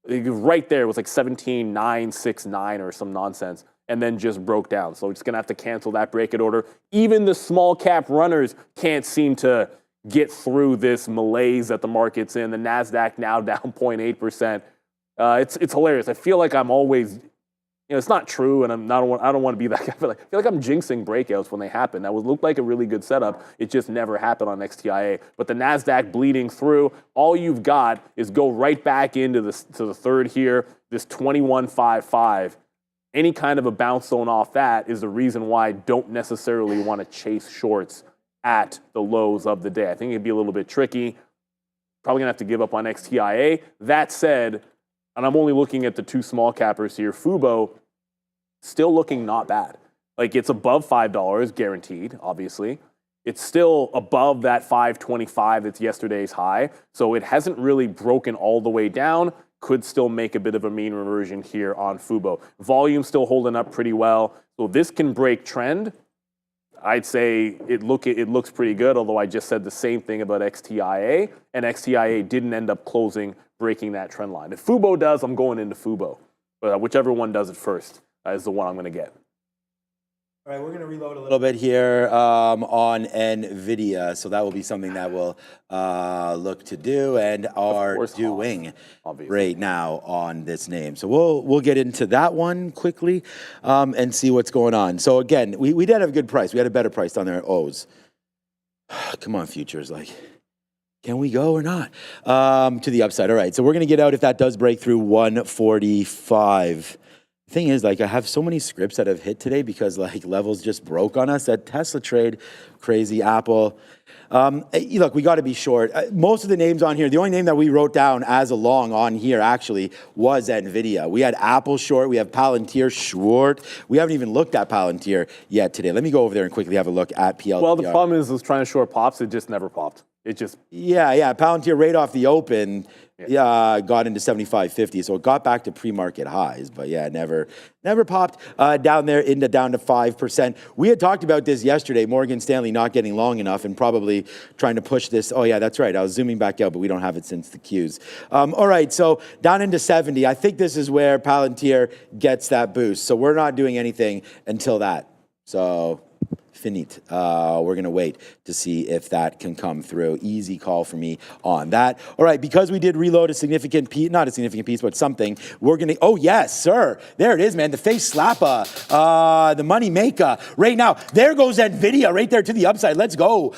Right there, it was like 17.969 or some nonsense, and then just broke down. So we're just going to have to cancel that break-it order. Even the small cap runners can't seem to get through this malaise that the market's in. The NASDAQ now down 0.8%. It's hilarious. I feel like I'm always, you know, it's not true, and I don't want to be that guy. I feel like I'm jinxing breakouts when they happen. That would look like a really good setup. It just never happened on XTIA. But the NASDAQ bleeding through, all you've got is go right back into the third here, this 21.55. Any kind of a bounce zone off that is the reason why I don't necessarily want to chase shorts at the lows of the day. I think it'd be a little bit tricky. Probably gonna have to give up on XTIA. That said, and I'm only looking at the two small cappers here, Fubo, still looking not bad. Like it's above $5 guaranteed, obviously. It's still above that 525 that's yesterday's high. So it hasn't really broken all the way down. Could still make a bit of a mean reversion here on Fubo. Volume still holding up pretty well. So this can break trend. I'd say it looks pretty good, although I just said the same thing about XTIA, and XTIA didn't end up breaking that trend line. If Fubo does, I'm going into Fubo. But whichever one does it first is the one I'm going to get. All right, we're going to reload a little bit here on NVIDIA, so that will be something that we'll look to do and are doing right now on this name. So we'll get into that one quickly and see what's going on. So again, we did have a good price. We had a better price on their O's. Come on, futures, like, can we go or not? To the upside. All right, so we're going to get out if that does break through 145. thing is, like, I have so many scripts that have hit today because, like, levels just broke on us. That Tesla trade, crazy. Apple. Look, we got to be short. Most of the names on here, the only name that we wrote down as a long on here actually was NVIDIA. We had Apple short. We have Palantir short. We haven't even looked at Palantir yet today. Let me go over there and quickly have a look at PL. Well, the problem is, trying to short pops, it just never popped. It just... Yeah. Palantir right off the open, got into 75.50, so it got back to pre-market highs, but yeah, never popped down there down to 5%. We had talked about this yesterday, Morgan Stanley not getting long enough and probably trying to push this. Oh yeah, that's right. I was zooming back out, but we don't have it since the Qs. All right, so down into 70. I think this is where Palantir gets that boost. So we're not doing anything until that. So finite. We're going to wait to see if that can come through. Easy call for me on that. All right, because we did reload a significant piece, not a significant piece, but something, we're going to, oh yes, sir. There it is, man. The face slapper, the money maker. Right now, there goes NVIDIA right there to the upside. Let's go.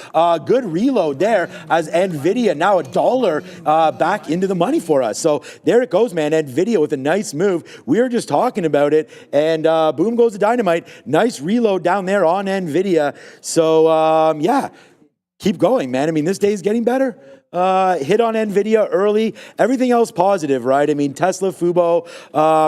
Good reload there as NVIDIA now $1 back into the money for us. So there it goes, man. NVIDIA with a nice move. We were just talking about it, and boom goes the dynamite. Nice reload down there on NVIDIA. So, yeah, keep going, man. I mean, this day is getting better. Hit on NVIDIA early. Everything else positive, right? I mean, Tesla, Fubo,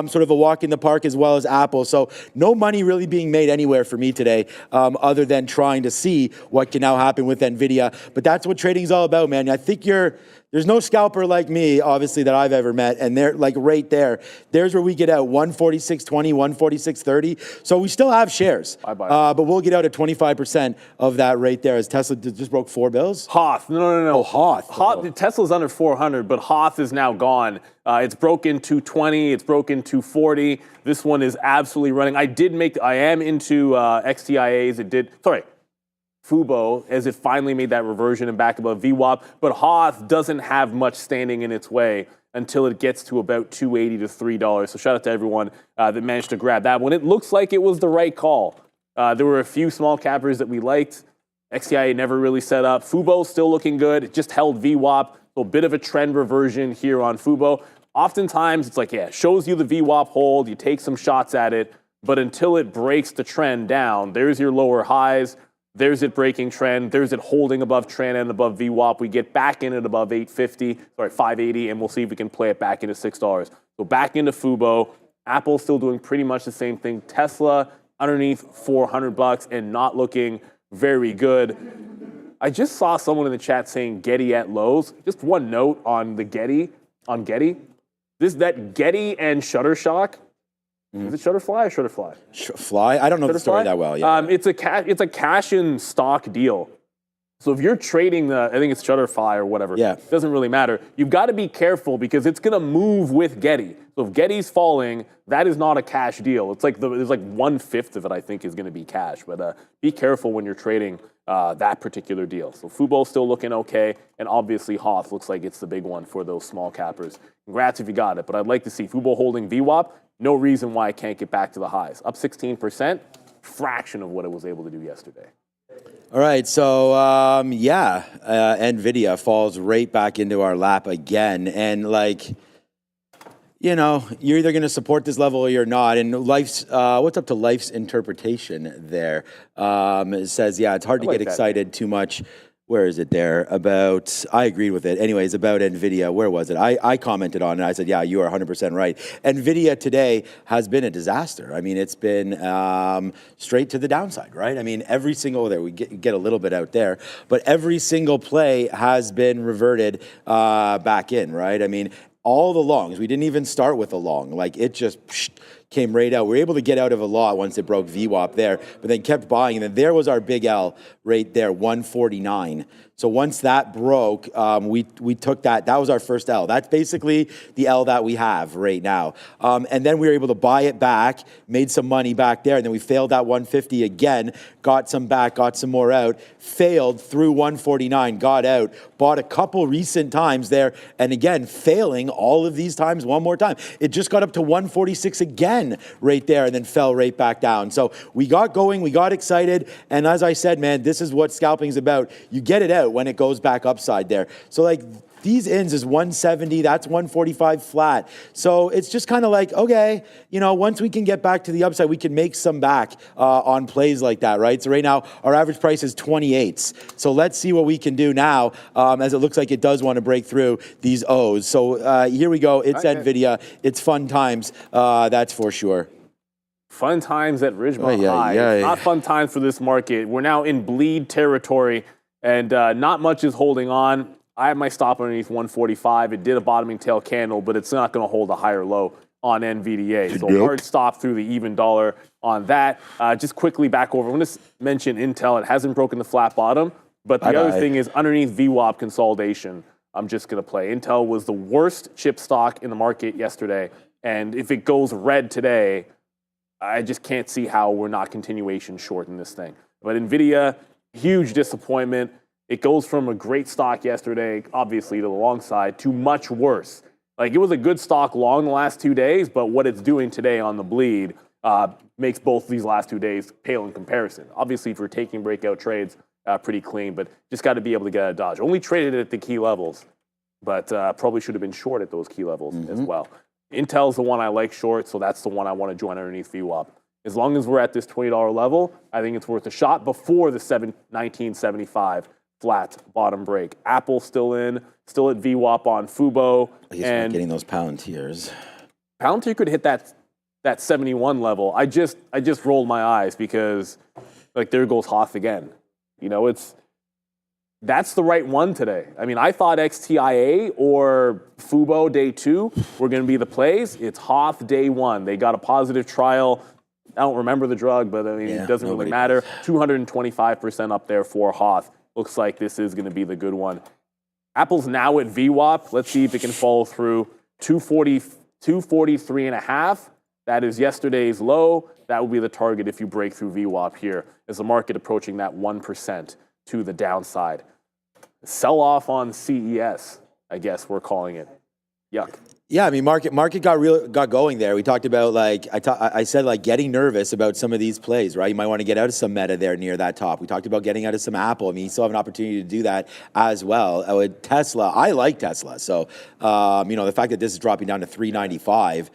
sort of a walk in the park, as well as Apple. So no money really being made anywhere for me today, other than trying to see what can now happen with NVIDIA. But that's what trading is all about, man. I think there's no scalper like me, obviously, that I've ever met. And they're like right there. There's where we get out 146.20, 146.30. So we still have shares. But we'll get out at 25% of that right there as Tesla just broke 4 bills. Hoth. No. Oh, Hoth. Tesla's under 400, but Hoth is now gone. It's broken 220. It's broken 240. This one is absolutely running. I am into XTIAs. Fubo, as it finally made that reversion and back above VWAP, but Hoth doesn't have much standing in its way until it gets to about $2.80 to $3. So shout out to everyone that managed to grab that one. It looks like it was the right call. There were a few small cappers that we liked. XTIA never really set up. Fubo still looking good. It just held VWAP. So a bit of a trend reversion here on Fubo. Oftentimes it's like, shows you the VWAP hold. You take some shots at it, but until it breaks the trend down, there's your lower highs. There's it breaking trend. There's it holding above trend and above VWAP. We get back in at above 580, and we'll see if we can play it back into $6. So back into Fubo. Apple still doing pretty much the same thing. Tesla underneath $400 and not looking very good. I just saw someone in the chat saying Getty at lows. Just one note on the Getty. That Getty and Shutterstock. Is it Shutterfly or Shutterfly? Fly? I don't know the story that well. Yeah. It's a cash in stock deal. So if you're trading I think it's Shutterfly or whatever. Yeah. It doesn't really matter. You've got to be careful because it's going to move with Getty. So if Getty's falling, that is not a cash deal. It's like there's like 1/5 of it I think is going to be cash. But be careful when you're trading that particular deal. So Fubo's still looking okay, and obviously Hoth looks like it's the big one for those small cappers. Congrats if you got it. But I'd like to see Fubo holding VWAP. No reason why it can't get back to the highs. Up 16%, fraction of what it was able to do yesterday. All right, so NVIDIA falls right back into our lap again. And you're either going to support this level or you're not. And what's up to Life's interpretation there? It says, it's hard to get excited too much. Where is it there? I agreed with it. Anyways, about NVIDIA, where was it? I commented on it. I said, you are 100% right. NVIDIA today has been a disaster. I mean, it's been straight to the downside, right? I mean, every single, we get a little bit out there, but every single play has been reverted back in, right? I mean, all the longs, we didn't even start with a long. It just came right out. We were able to get out of a lot once it broke VWAP there, but then kept buying. And then there was our big L right there, 149. So once that broke, we took that. That was our first L. That's basically the L that we have right now. And then we were able to buy it back, made some money back there, and then we failed at 150 again, got some back, got some more out, failed through 149, got out, bought a couple recent times there, and again, failing all of these times one more time. It just got up to 146 again. 10 right there and then fell right back down. So we got going, we got excited, and as I said, man, this is what scalping is about. You get it out when it goes back upside there. So like these ins is 170, that's 145 flat. So it's just kind of like, okay, you know, once we can get back to the upside, we can make some back on plays like that, right? So right now, our average price is 28s. So let's see what we can do now, as it looks like it does want to break through these O's. So here we go. It's NVIDIA. It's fun times, that's for sure. Fun times at Ridgemont High. It's not fun times for this market. We're now in bleed territory, and not much is holding on. I have my stop underneath 145. It did a bottoming tail candle, but it's not going to hold a higher low on NVDA. So hard stop through the even dollar on that. Just quickly back over. I'm going to mention Intel. It hasn't broken the flat bottom, but the other thing is underneath VWAP consolidation. I'm just going to play. Intel was the worst chip stock in the market yesterday, and if it goes red today, I just can't see how we're not continuation short in this thing. But NVIDIA, huge disappointment. It goes from a great stock yesterday, obviously, to the long side, to much worse. Like, it was a good stock long the last 2 days, but what it's doing today on the bleed makes both these last 2 days pale in comparison. Obviously, if you're taking breakout trades, pretty clean, but just got to be able to get out of dodge. Only traded it at the key levels, but probably should have been short at those key levels as well. Intel's the one I like short, so that's the one I want to join underneath VWAP. As long as we're at this $20 level, I think it's worth a shot before the 1975 flat bottom break. Apple still in, still at VWAP on Fubo. I guess we're not getting those Palantirs. Palantir could hit that 71 level. I just rolled my eyes because, like, there goes Hoth again. You know, that's the right one today. I mean, I thought XTIA or Fubo day 2 were going to be the plays. It's Hoth day 1. They got a positive trial. I don't remember the drug, but I mean, it doesn't really matter. 225% up there for Hoth. Looks like this is going to be the good one. Apple's now at VWAP. Let's see if it can follow through. 243.5. That is yesterday's low. That will be the target if you break through VWAP here. As the market approaching that 1% to the downside. Sell-off on CES, I guess we're calling it. Yuck. Yeah, I mean, market got going there. We talked about, like, I said, like, getting nervous about some of these plays, right? You might want to get out of some Meta there near that top. We talked about getting out of some Apple. I mean, you still have an opportunity to do that as well. With Tesla, I like Tesla. So, you know, the fact that this is dropping down to 395,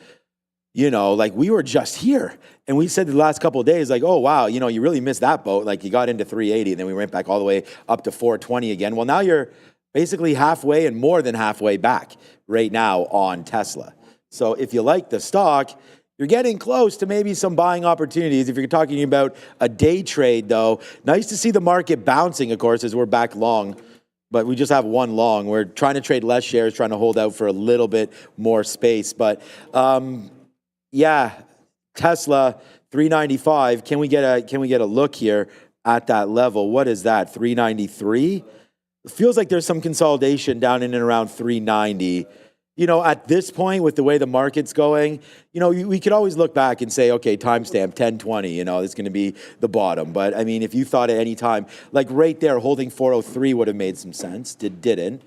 you know, like, we were just here. And we said the last couple of days, like, oh, wow, you know, you really missed that boat. Like, you got into 380, and then we went back all the way up to 420 again. Well, now you're basically halfway and more than halfway back right now on Tesla. So if you like the stock, you're getting close to maybe some buying opportunities. If you're talking about a day trade, though, nice to see the market bouncing, of course, as we're back long. But we just have one long. We're trying to trade less shares, trying to hold out for a little bit more space. But, yeah, Tesla, 395. Can we get a look here at that level? What is that, 393? It feels like there's some consolidation down in and around 390. You know, at this point, with the way the market's going, you know, we could always look back and say, okay, timestamp 1020, you know, it's going to be the bottom. But, I mean, if you thought at any time, like right there, holding 403 would have made some sense. Didn't.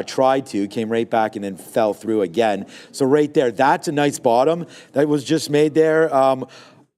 Tried to, came right back and then fell through again. So right there, that's a nice bottom that was just made there. On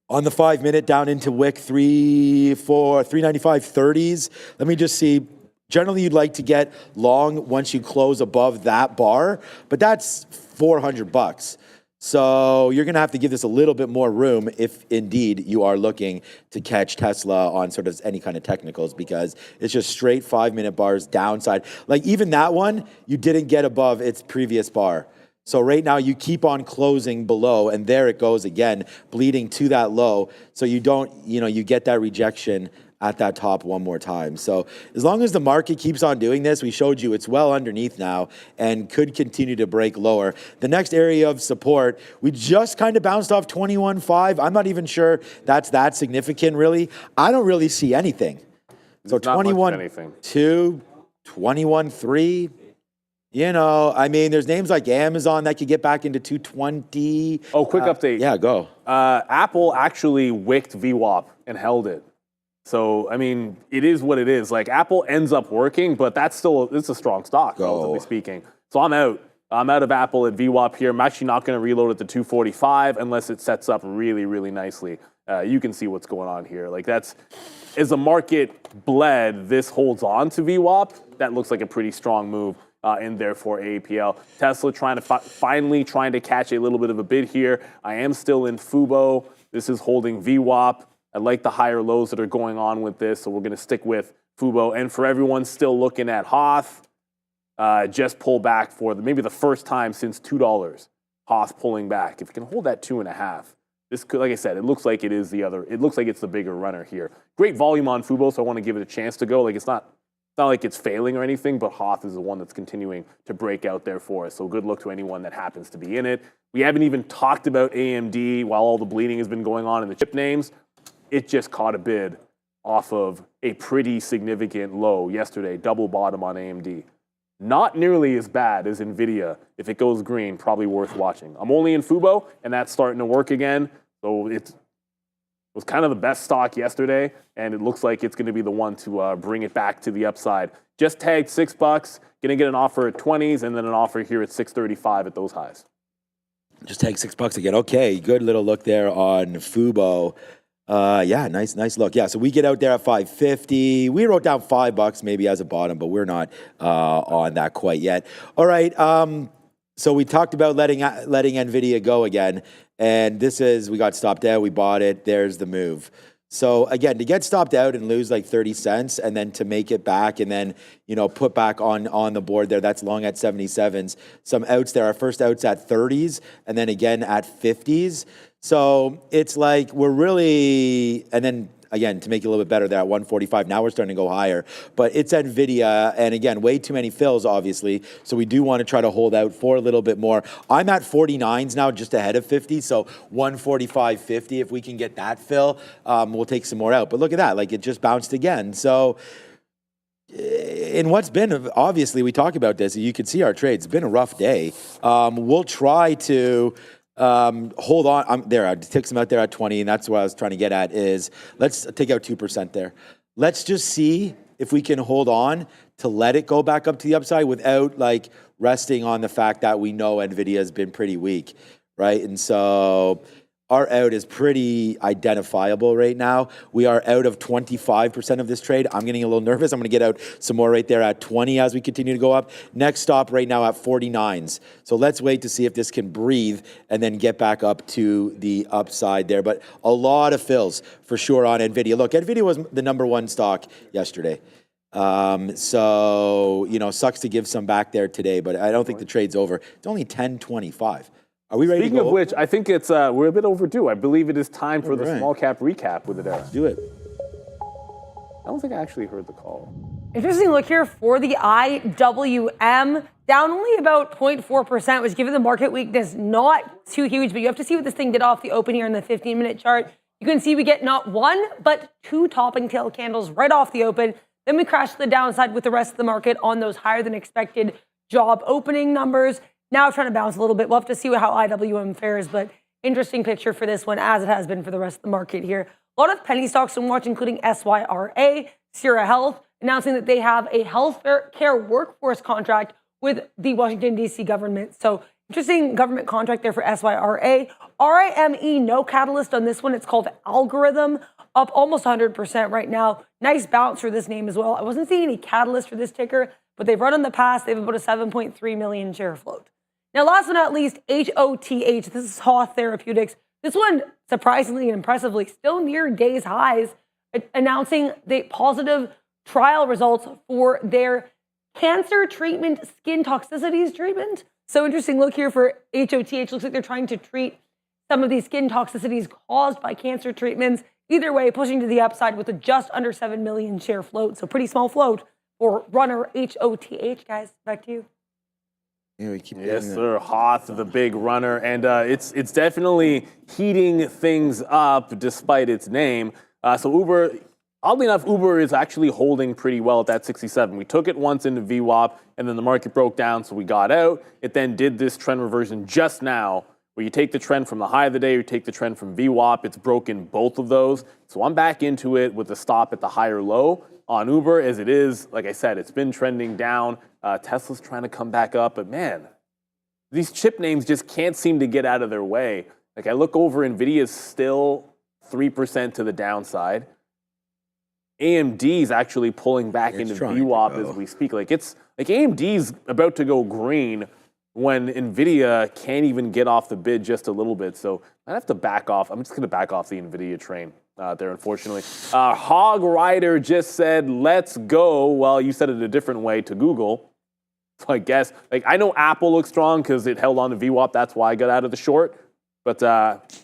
the 5-minute down into wick 395 30s. Let me just see. Generally, you'd like to get long once you close above that bar, but that's $400. So you're going to have to give this a little bit more room if indeed you are looking to catch Tesla on sort of any kind of technicals, because it's just straight 5-minute bars downside. Like, even that one, you didn't get above its previous bar. So right now you keep on closing below, and there it goes again, bleeding to that low. So you don't, you know, you get that rejection at that top one more time. So as long as the market keeps on doing this, we showed you it's well underneath now and could continue to break lower. The next area of support, we just kind of bounced off 21.5. I'm not even sure that's that significant, really. I don't really see anything. So 21.2, 21.3. You know, I mean, there's names like Amazon that could get back into 220. Oh, quick update. Yeah, go. Apple actually wicked VWAP and held it. So, I mean, it is what it is. Like, Apple ends up working, but it's a strong stock, relatively speaking. So I'm out. I'm out of Apple at VWAP here. I'm actually not going to reload at the 245 unless it sets up really, really nicely. You can see what's going on here. Like as the market bled, this holds on to VWAP. That looks like a pretty strong move. And therefore AAPL. Tesla trying to finally trying to catch a little bit of a bid here. I am still in Fubo. This is holding VWAP. I like the higher lows that are going on with this, so we're going to stick with Fubo. And for everyone still looking at Hoth, just pull back for maybe the first time since $2. Hoth pulling back. If you can hold that 2.5, this could, like I said, it looks like it is the other. It looks like it's the bigger runner here. Great volume on Fubo, so I want to give it a chance to go. Like it's not like it's failing or anything, but Hoth is the one that's continuing to break out there for us. So good luck to anyone that happens to be in it. We haven't even talked about AMD while all the bleeding has been going on in the chip names. It just caught a bid off of a pretty significant low yesterday, double bottom on AMD. Not nearly as bad as NVIDIA. If it goes green, probably worth watching. I'm only in Fubo, and that's starting to work again. So it was kind of the best stock yesterday, and it looks like it's going to be the one to bring it back to the upside. Just tagged $6. Going to get an offer at 20s, and then an offer here at 635 at those highs. Just take $6 again. Okay, good little look there on Fubo. Yeah, nice look. Yeah, so we get out there at 550. We wrote down $5 maybe as a bottom, but we're not on that quite yet. All right. So we talked about letting NVIDIA go again, and we got stopped out. We bought it. There's the move. So again, to get stopped out and lose like 30 cents, and then to make it back, and then put back on the board there. That's long at 77s. Some outs there. Our first outs at 30s, and then again at 50s. So it's like we're really, and then again, to make it a little bit better there at 145, now we're starting to go higher. But it's NVIDIA, and again, way too many fills, obviously. So we do want to try to hold out for a little bit more. I'm at 49s now, just ahead of 50. So 145.50, if we can get that fill, we'll take some more out. But look at that, like it just bounced again. So in what's been, obviously, we talk about this, you can see our trades. It's been a rough day. We'll try to hold on. I'm there. I took some out there at 20, and that's what I was trying to get at is let's take out 2% there. Let's just see if we can hold on to let it go back up to the upside without like resting on the fact that we know NVIDIA has been pretty weak, right? And so our out is pretty identifiable right now. We are out of 25% of this trade. I'm getting a little nervous. I'm going to get out some more right there at 20 as we continue to go up. Next stop right now at 49s. So let's wait to see if this can breathe and then get back up to the upside there. But a lot of fills for sure on NVIDIA. Look, NVIDIA was the #1 stock yesterday. So, sucks to give some back there today, but I don't think the trade's over. It's only 10.25. Are we ready Speaking to go? of which, I think it's we're a bit overdue. I believe it is time for the small cap recap with Adara. Do it. I don't think I actually heard the call. Interesting look here for the IWM. Down only about 0.4%, which given the market weakness, not too huge, but you have to see what this thing did off the open here in the 15-minute chart. You can see we get not one, but two topping tail candles right off the open. Then we crash to the downside with the rest of the market on those higher than expected job opening numbers. Now trying to bounce a little bit. We'll have to see how IWM fares, but interesting picture for this one, as it has been for the rest of the market here. A lot of penny stocks to watch, including SYRA, Sierra Health, announcing that they have a health care workforce contract with the Washington, D.C. government. So interesting government contract there for SYRA. RIME, no catalyst on this one. It's called Algorithm, up almost 100% right now. Nice bounce for this name as well. I wasn't seeing any catalyst for this ticker, but they've run in the past. They have about a 7.3 million share float. Now, last but not least, HOTH. This is Hoth Therapeutics. This one, surprisingly and impressively, still near day's highs, announcing the positive trial results for their cancer treatment, skin toxicities treatment. So interesting look here for HOTH. Looks like they're trying to treat some of these skin toxicities caused by cancer treatments. Either way, pushing to the upside with a just under 7 million share float. So pretty small float for runner HOTH. Guys, back to you. Yeah, we keep Yes, sir. Hoth, the big runner, and it's definitely heating things up despite its name. So Uber, oddly enough, Uber is actually holding pretty well at that 67. We took it once into VWAP, and then the market broke down, so we got out. It then did this trend reversion just now, where you take the trend from the high of the day, you take the trend from VWAP. It's broken both of those. So I'm back into it with a stop at the higher low on Uber, as it is. Like I said, it's been trending down. Tesla's trying to come back up, but man, these chip names just can't seem to get out of their way. Like I look over, NVIDIA's still 3% to the downside. AMD's actually pulling back into VWAP as we speak. Like AMD's about to go green when NVIDIA can't even get off the bid just a little bit. So I have to back off. I'm just going to back off the NVIDIA train there, unfortunately. Hog Rider just said, let's go. Well, you said it a different way to Google. So I guess, like, I know Apple looks strong because it held on to VWAP. That's why I got out of the short. But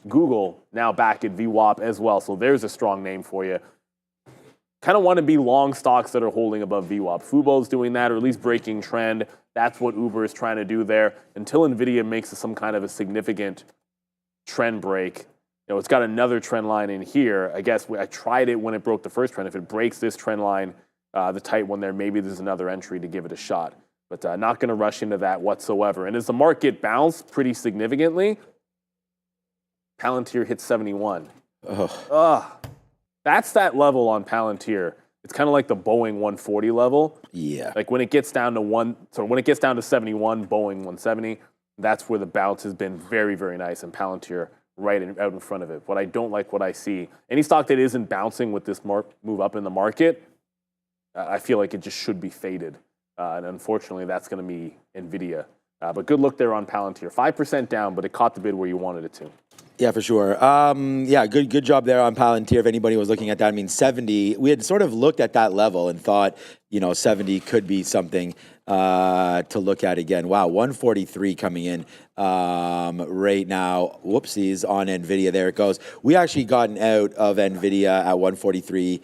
Google now back at VWAP as well. So there's a strong name for you. Kind of want to be long stocks that are holding above VWAP. Fubo's doing that, or at least breaking trend. That's what Uber is trying to do there. Until NVIDIA makes some kind of a significant trend break, you know, it's got another trend line in here. I guess I tried it when it broke the first trend. If it breaks this trend line, the tight one there, maybe there's another entry to give it a shot. But not going to rush into that whatsoever. And as the market bounced pretty significantly, Palantir hit 71. That's that level on Palantir. It's kind of like the Boeing 140 level. Yeah. Like when it gets down to when it gets down to 71, Boeing 170, that's where the bounce has been very, very nice, and Palantir out in front of it. But I don't like what I see. Any stock that isn't bouncing with this move up in the market, I feel like it just should be faded. And unfortunately, that's going to be NVIDIA. But good look there on Palantir. 5% down, but it caught the bid where you wanted it to. Yeah, for sure. Yeah, good job there on Palantir. If anybody was looking at that, I mean, 70, we had sort of looked at that level and thought, 70 could be something to look at again. Wow, 143 coming in right now. Whoopsies on NVIDIA. There it goes. We actually gotten out of NVIDIA at 143.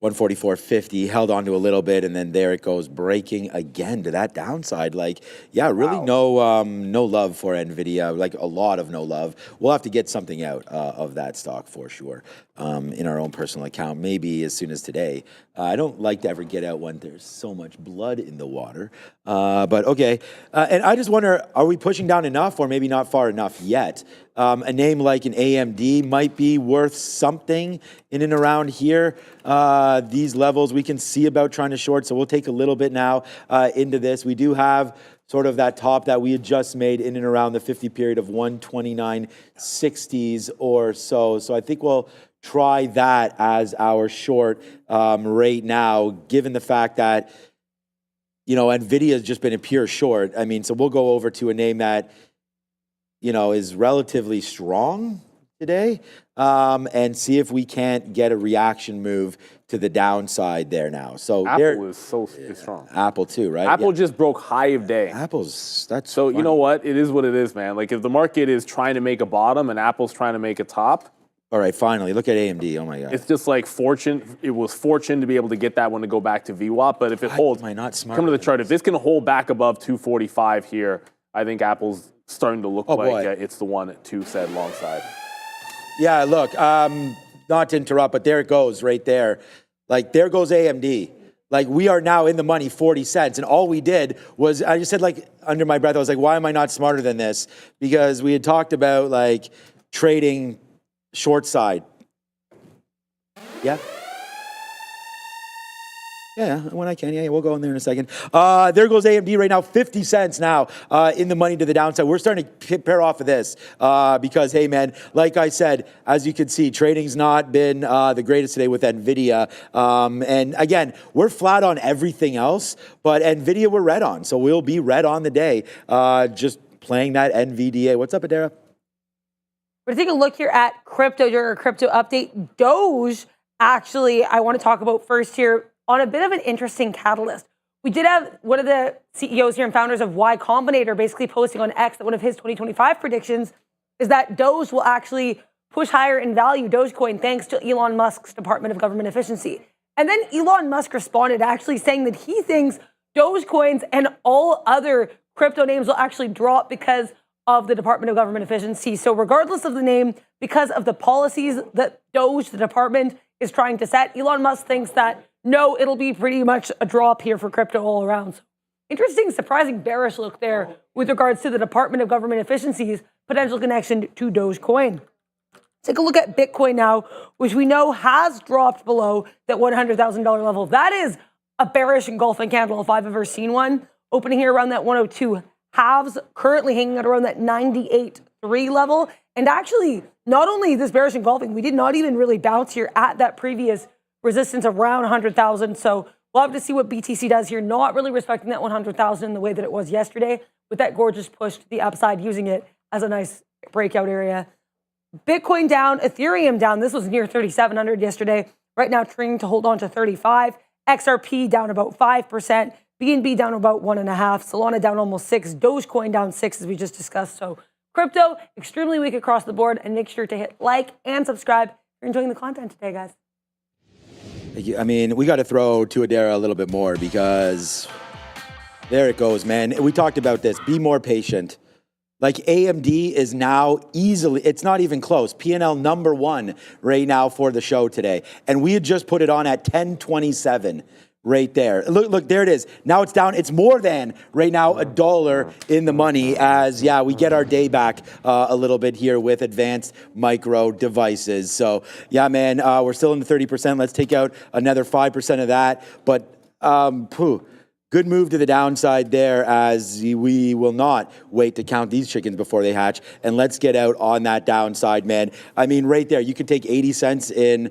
144.50, held on to a little bit, and then there it goes, breaking again to that downside. Like, yeah, really no love for NVIDIA, like a lot of no love. We'll have to get something out of that stock for sure in our own personal account, maybe as soon as today. I don't like to ever get out when there's so much blood in the water, but okay. And I just wonder, are we pushing down enough or maybe not far enough yet? A name like an AMD might be worth something in and around here. These levels we can see about trying to short, so we'll take a little bit now into this. We do have sort of that top that we had just made in and around the 50 period of 129.60s or so. So I think we'll try that as our short right now, given the fact that, NVIDIA has just been a pure short. I mean, so we'll go over to a name that, is relatively strong today and see if we can't get a reaction move to the downside there now. So Apple is strong. Apple too, right? Apple just broke high of day. That's so funny. You know what? It is what it is, man. Like if the market is trying to make a bottom and Apple's trying to make a top. All right, finally, look at AMD. Oh my God. It's just like fortune. It was fortune to be able to get that one to go back to VWAP. But if it holds, am I not smart? Come to the chart. If this can hold back above 245 here, I think Apple's starting to look like it's the one at 2 said long side. Yeah, look, not to interrupt, but there it goes right there. Like, there goes AMD. Like, we are now in the money 40 cents. And all we did was, I just said, like, under my breath, I was like, why am I not smarter than this? Because we had talked about, like, trading short side. Yeah? Yeah, when I can. Yeah, we'll go in there in a second. There goes AMD right now, 50 cents now in the money to the downside. We're starting to pair off of this because, hey, man, like I said, as you can see, trading's not been the greatest today with NVIDIA. And again, we're flat on everything else, but NVIDIA we're red on. So we'll be red on the day, just playing that NVDA. What's up, Adara? We're taking a look here at crypto during our crypto update. Doge, actually, I want to talk about first here on a bit of an interesting catalyst. We did have one of the CEOs here and founders of Y Combinator basically posting on X that one of his 2025 predictions is that Doge will actually push higher in value, Dogecoin, thanks to Elon Musk's Department of Government Efficiency. And then Elon Musk responded actually saying that he thinks Dogecoins and all other crypto names will actually drop because of the Department of Government Efficiency. So regardless of the name, because of the policies that Doge, the department, is trying to set, Elon Musk thinks that no, it'll be pretty much a drop here for crypto all around. So interesting, surprising bearish look there with regards to the Department of Government Efficiency's potential connection to Dogecoin. Take a look at Bitcoin now, which we know has dropped below that $100,000 level. That is a bearish engulfing candle if I've ever seen one. Opening here around that 102 halves currently hanging at around that 98.3 level. And actually, not only this bearish engulfing, we did not even really bounce here at that previous resistance around 100,000. So we'll have to see what BTC does here. Not really respecting that 100,000 in the way that it was yesterday, with that gorgeous push to the upside, using it as a nice breakout area. Bitcoin down, Ethereum down. This was near 3,700 yesterday. Right now, trading to hold on to 35. XRP down about 5%. BNB down about 1.5%. Solana down almost 6%. Dogecoin down 6%, as we just discussed. So crypto, extremely weak across the board. And make sure to hit like and subscribe if you're enjoying the content today, guys. I mean, we got to throw to Adara a little bit more, because there it goes, man. We talked about this. Be more patient. Like, AMD is now easily, it's not even close, P&L number 1 right now for the show today. And we had just put it on at 10.27 right there. Look, there it is. Now it's down. It's more than right now $1 in the money, as, yeah, we get our day back a little bit here with Advanced Micro Devices. So, yeah, man, we're still in the 30%. Let's take out another 5% of that. But, good move to the downside there, as we will not wait to count these chickens before they hatch. And let's get out on that downside, man. I mean, right there, you could take 80 cents in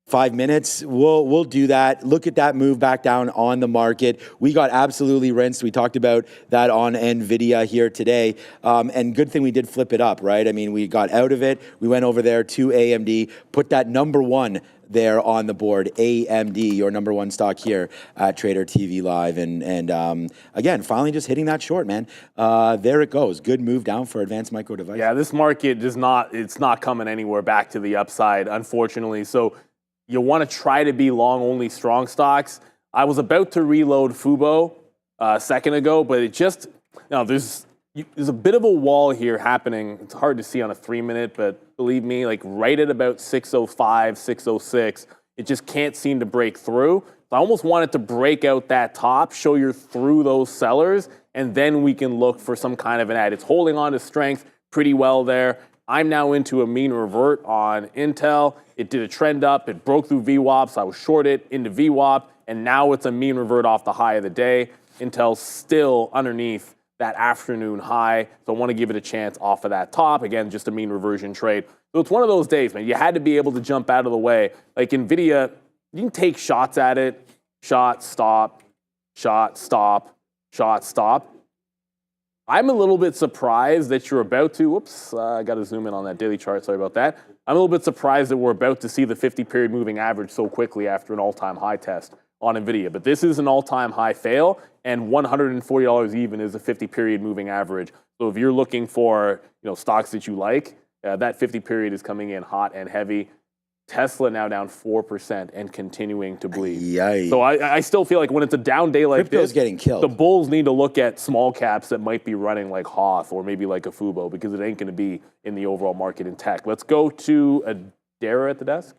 5 minutes. We'll do that. Look at that move back down on the market. We got absolutely rinsed. We talked about that on NVIDIA here today. And good thing we did flip it up, right? I mean, we got out of it. We went over there to AMD, put that number 1 there on the board, AMD, your number 1 stock here at Trader TV Live. And again, finally just hitting that short, man. There it goes. Good move down for Advanced Micro Devices. Yeah, this market it's not coming anywhere back to the upside, unfortunately. So you want to try to be long only strong stocks. I was about to reload Fubo a second ago, but it just, there's a bit of a wall here happening. It's hard to see on a 3-minute, but believe me, like right at about 605, 606, it just can't seem to break through. So I almost want it to break out that top, show you're through those sellers, and then we can look for some kind of an add. It's holding on to strength pretty well there. I'm now into a mean revert on Intel. It did a trend up. It broke through VWAP, so I was short it into VWAP, and now it's a mean revert off the high of the day. Intel's still underneath that afternoon high, so I want to give it a chance off of that top. Again, just a mean reversion trade. So it's one of those days, man. You had to be able to jump out of the way. Like NVIDIA, you can take shots at it. Shot, stop, shot, stop, shot, stop. I'm a little bit surprised that you're about to, whoops, I got to zoom in on that daily chart, sorry about that. I'm a little bit surprised that we're about to see the 50-period moving average so quickly after an all-time high test on NVIDIA. But this is an all-time high fail, and $140 even is a 50-period moving average. So if you're looking for stocks that you like, that 50-period is coming in hot and heavy. Tesla now down 4% and continuing to bleed. Yikes. So I still feel like when it's a down day like Crypto's this, getting killed. The bulls need to look at small caps that might be running like Hoth or maybe like a Fubo, because it ain't going to be in the overall market in tech. Let's go to Adara at the desk.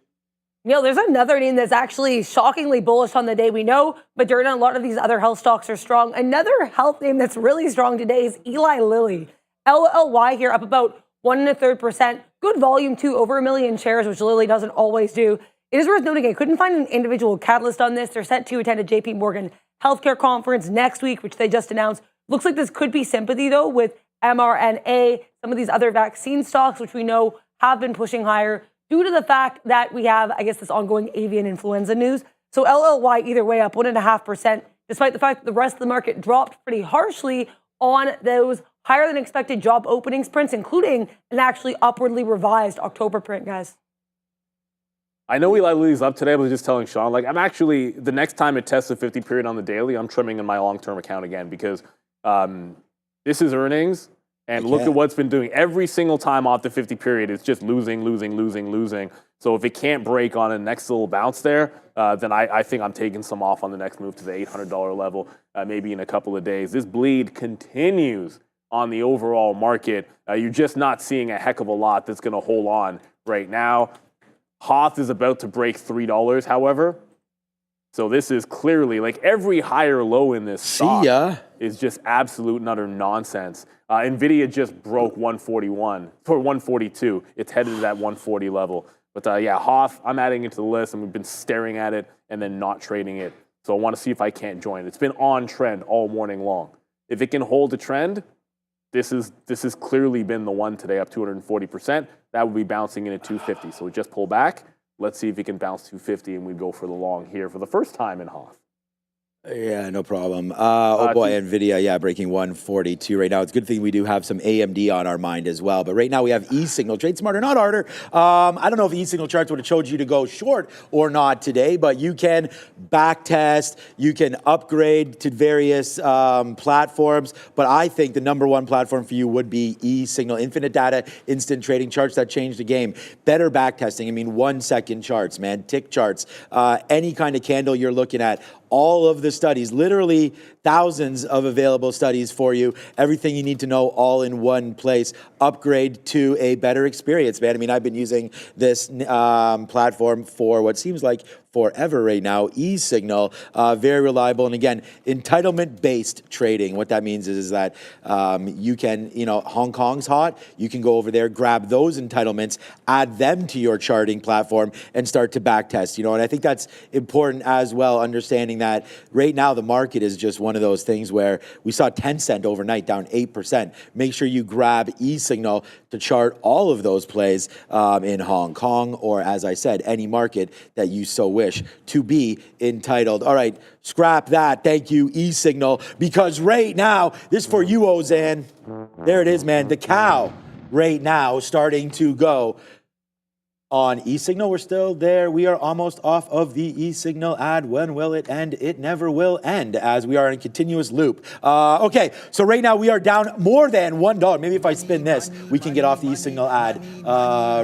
There's another name that's actually shockingly bullish on the day. We know Moderna, a lot of these other health stocks are strong. Another health name that's really strong today is Eli Lilly. LLY here up about 1.33%. Good volume too, over 1 million shares, which Lilly doesn't always do. It is worth noting I couldn't find an individual catalyst on this. They're set to attend a JP Morgan healthcare conference next week, which they just announced. Looks like this could be sympathy though with mRNA, some of these other vaccine stocks, which we know have been pushing higher due to the fact that we have, I guess, this ongoing avian influenza news. So LLY either way up 1.5%, despite the fact that the rest of the market dropped pretty harshly on those higher than expected job openings prints, including an actually upwardly revised October print, guys. I know Eli Lilly's up today, but I was just telling Sean, like, I'm actually, the next time it tests a 50 period on the daily, I'm trimming in my long-term account again, because this is earnings, and look at what's been doing. Every single time off the 50 period, it's just losing. So if it can't break on a next little bounce there, then I think I'm taking some off on the next move to the $800 level, maybe in a couple of days. This bleed continues on the overall market. You're just not seeing a heck of a lot that's going to hold on right now. Hoth is about to break $3, however. So this is clearly, like, every higher low in this stock is just absolute and utter nonsense. NVIDIA just broke 141 for 142. It's headed to that 140 level. But yeah, Hoth, I'm adding it to the list, and we've been staring at it and then not trading it. So I want to see if I can't join. It's been on trend all morning long. If it can hold a trend, this has clearly been the one today, up 240%. That would be bouncing in at 250. So we just pull back. Let's see if he can bounce 250, and we'd go for the long here for the first time in Hoth. Yeah, no problem. Oh boy, NVIDIA, yeah, breaking 142 right now. It's a good thing we do have some AMD on our mind as well. But right now we have eSignal. Trade smarter, not harder. I don't know if eSignal charts would have showed you to go short or not today, but you can back test, you can upgrade to various platforms. But I think the number one platform for you would be eSignal. Infinite data, instant trading charts that change the game. Better back testing. I mean, 1 second charts, man, tick charts, any kind of candle you're looking at. All of the studies, literally thousands of available studies for you. Everything you need to know all in one place. Upgrade to a better experience, man. I mean, I've been using this platform for what seems like forever right now. eSignal, very reliable. And again, entitlement-based trading. What that means is that you can, Hong Kong's hot. You can go over there, grab those entitlements, add them to your charting platform, and start to back test. And I think that's important as well, understanding that right now the market is just one of those things where we saw Tencent overnight down 8%. Make sure you grab eSignal to chart all of those plays in Hong Kong, or as I said, any market that you so wish to be entitled. All right, scrap that. Thank you, eSignal, because right now, this is for you, Ozan. There it is, man. The cow right now starting to go on eSignal. We're still there. We are almost off of the eSignal ad. When will it end? It never will end, as we are in a continuous loop. Okay, so right now we are down more than $1. Maybe if I spin this, we can get off the eSignal ad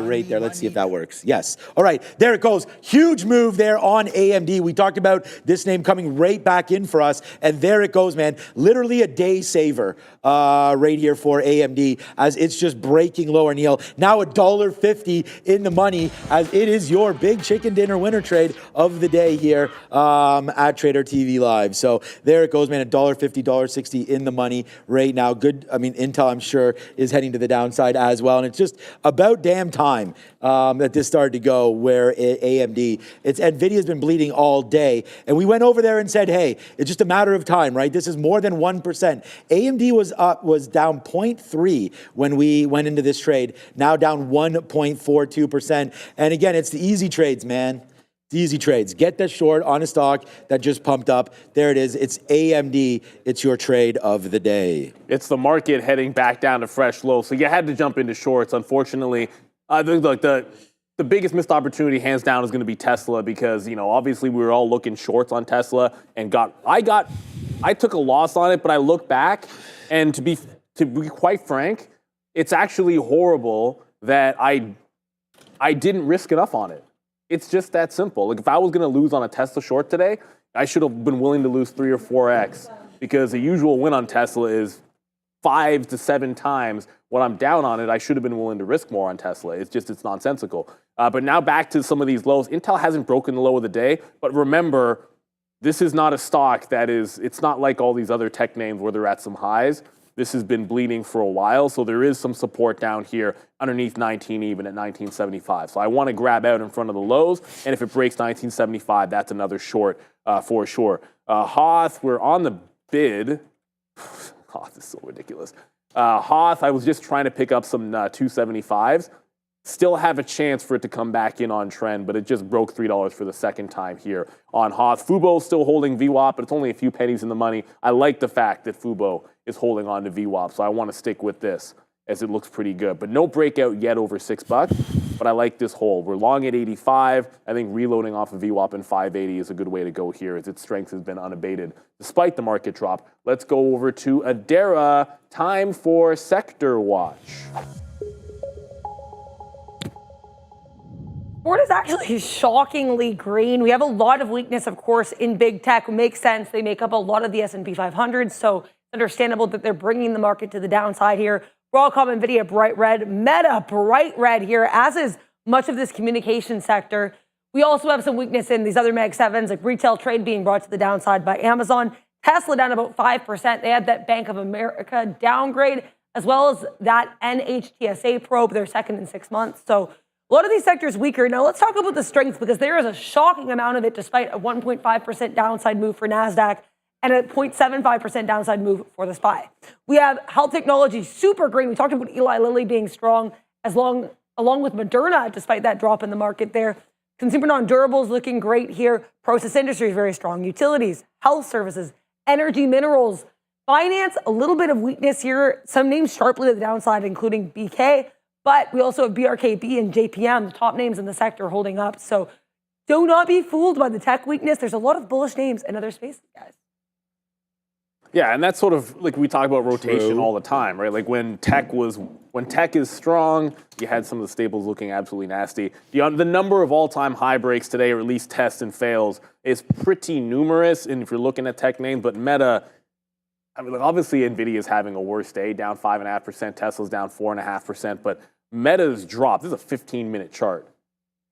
right there. Let's see if that works. Yes. All right, there it goes. Huge move there on AMD. We talked about this name coming right back in for us, and there it goes, man. Literally a day saver right here for AMD, as it's just breaking lower, Neil. Now $1.50 in the money, as it is your big chicken dinner winner trade of the day here at Trader TV Live. So there it goes, man. $1.50, $1.60 in the money right now. Good. I mean, Intel, I'm sure, is heading to the downside as well. And it's just about damn time that this started to go where AMD, NVIDIA's been bleeding all day. And we went over there and said, hey, it's just a matter of time, right? This is more than 1%. AMD was down 0.3 when we went into this trade. Now down 1.42%. And again, it's the easy trades, man. The easy trades. Get that short on a stock that just pumped up. There it is. It's AMD. It's your trade of the day. It's the market heading back down to fresh low. So you had to jump into shorts. Unfortunately, the biggest missed opportunity, hands down, is going to be Tesla, because, obviously we were all looking shorts on Tesla and I took a loss on it, but I look back, and to be quite frank, it's actually horrible that I didn't risk enough on it. It's just that simple. Like, if I was going to lose on a Tesla short today, I should have been willing to lose 3 or 4x, because the usual win on Tesla is 5 to 7 times what I'm down on it. I should have been willing to risk more on Tesla. It's nonsensical. But now back to some of these lows. Intel hasn't broken the low of the day, but remember, this is not a stock it's not like all these other tech names where they're at some highs. This has been bleeding for a while, so there is some support down here underneath 19 even at 1975. So I want to grab out in front of the lows, and if it breaks 1975, that's another short for sure. Hoth, we're on the bid. Hoth is so ridiculous. Hoth, I was just trying to pick up some 275s. Still have a chance for it to come back in on trend, but it just broke $3 for the second time here on Hoth. Fubo still holding VWAP, but it's only a few pennies in the money. I like the fact that Fubo is holding on to VWAP, so I want to stick with this as it looks pretty good. But no breakout yet over $6, but I like this hold. We're long at 85. I think reloading off of VWAP in 580 is a good way to go here, as its strength has been unabated despite the market drop. Let's go over to Adara. Time for Sector Watch. Ford is actually shockingly green. We have a lot of weakness, of course, in big tech. It makes sense. They make up a lot of the S&P 500, so it's understandable that they're bringing the market to the downside here. Broadcom, NVIDIA, bright red. Meta, bright red here, as is much of this communication sector. We also have some weakness in these other Mag 7s, like retail trade being brought to the downside by Amazon. Tesla down about 5%. They had that Bank of America downgrade, as well as that NHTSA probe, their second in 6 months. So a lot of these sectors weaker. Now let's talk about the strength, because there is a shocking amount of it despite a 1.5% downside move for NASDAQ. and a 0.75% downside move for the SPY. We have health technology, super green. We talked about Eli Lilly being strong along with Moderna, despite that drop in the market there. Consumer non-durables looking great here. Process industry is very strong. Utilities, health services, energy, minerals. Finance, a little bit of weakness here. Some names sharply to the downside, including BK. But we also have BRKB and JPM, the top names in the sector, holding up. So do not be fooled by the tech weakness. There's a lot of bullish names in other spaces, guys. Yeah, and that's sort of like we talk about rotation all the time, right? Like when tech is strong, you had some of the staples looking absolutely nasty. The number of all-time high breaks today, or at least tests and fails, is pretty numerous. And if you're looking at tech names, but Meta, I mean, like obviously Nvidia is having a worse day, down 5.5%. Tesla's down 4.5%, but Meta's dropped. This is a 15-minute chart.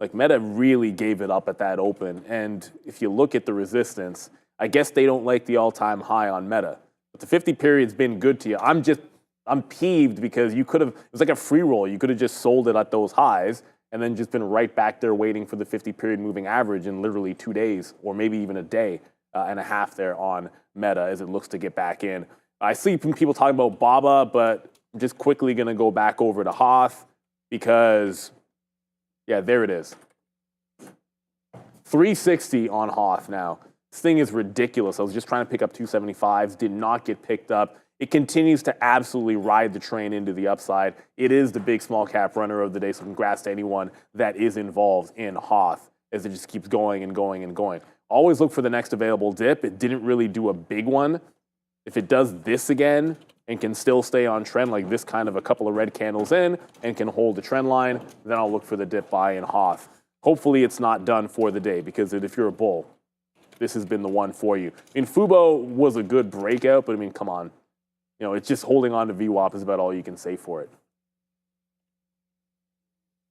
Like Meta really gave it up at that open, and if you look at the resistance, I guess they don't like the all-time high on Meta. But the 50 period's been good to you. I'm peeved because it was like a free roll. You could have just sold it at those highs and then just been right back there waiting for the 50 period moving average in literally 2 days or maybe even a day and a half there on Meta as it looks to get back in. I see people talking about BABA, but I'm just quickly going to go back over to Hoth because, yeah, there it is. 360 on Hoth now. This thing is ridiculous. I was just trying to pick up 275s, did not get picked up. It continues to absolutely ride the train into the upside. It is the big small cap runner of the day, so congrats to anyone that is involved in Hoth as it just keeps going and going and going. Always look for the next available dip. It didn't really do a big one. If it does this again and can still stay on trend like this kind of a couple of red candles in and can hold the trend line, then I'll look for the dip buy in Hoth. Hopefully it's not done for the day because if you're a bull, this has been the one for you. I mean, Fubo was a good breakout, but I mean, come on. You know, it's just holding on to VWAP is about all you can say for it.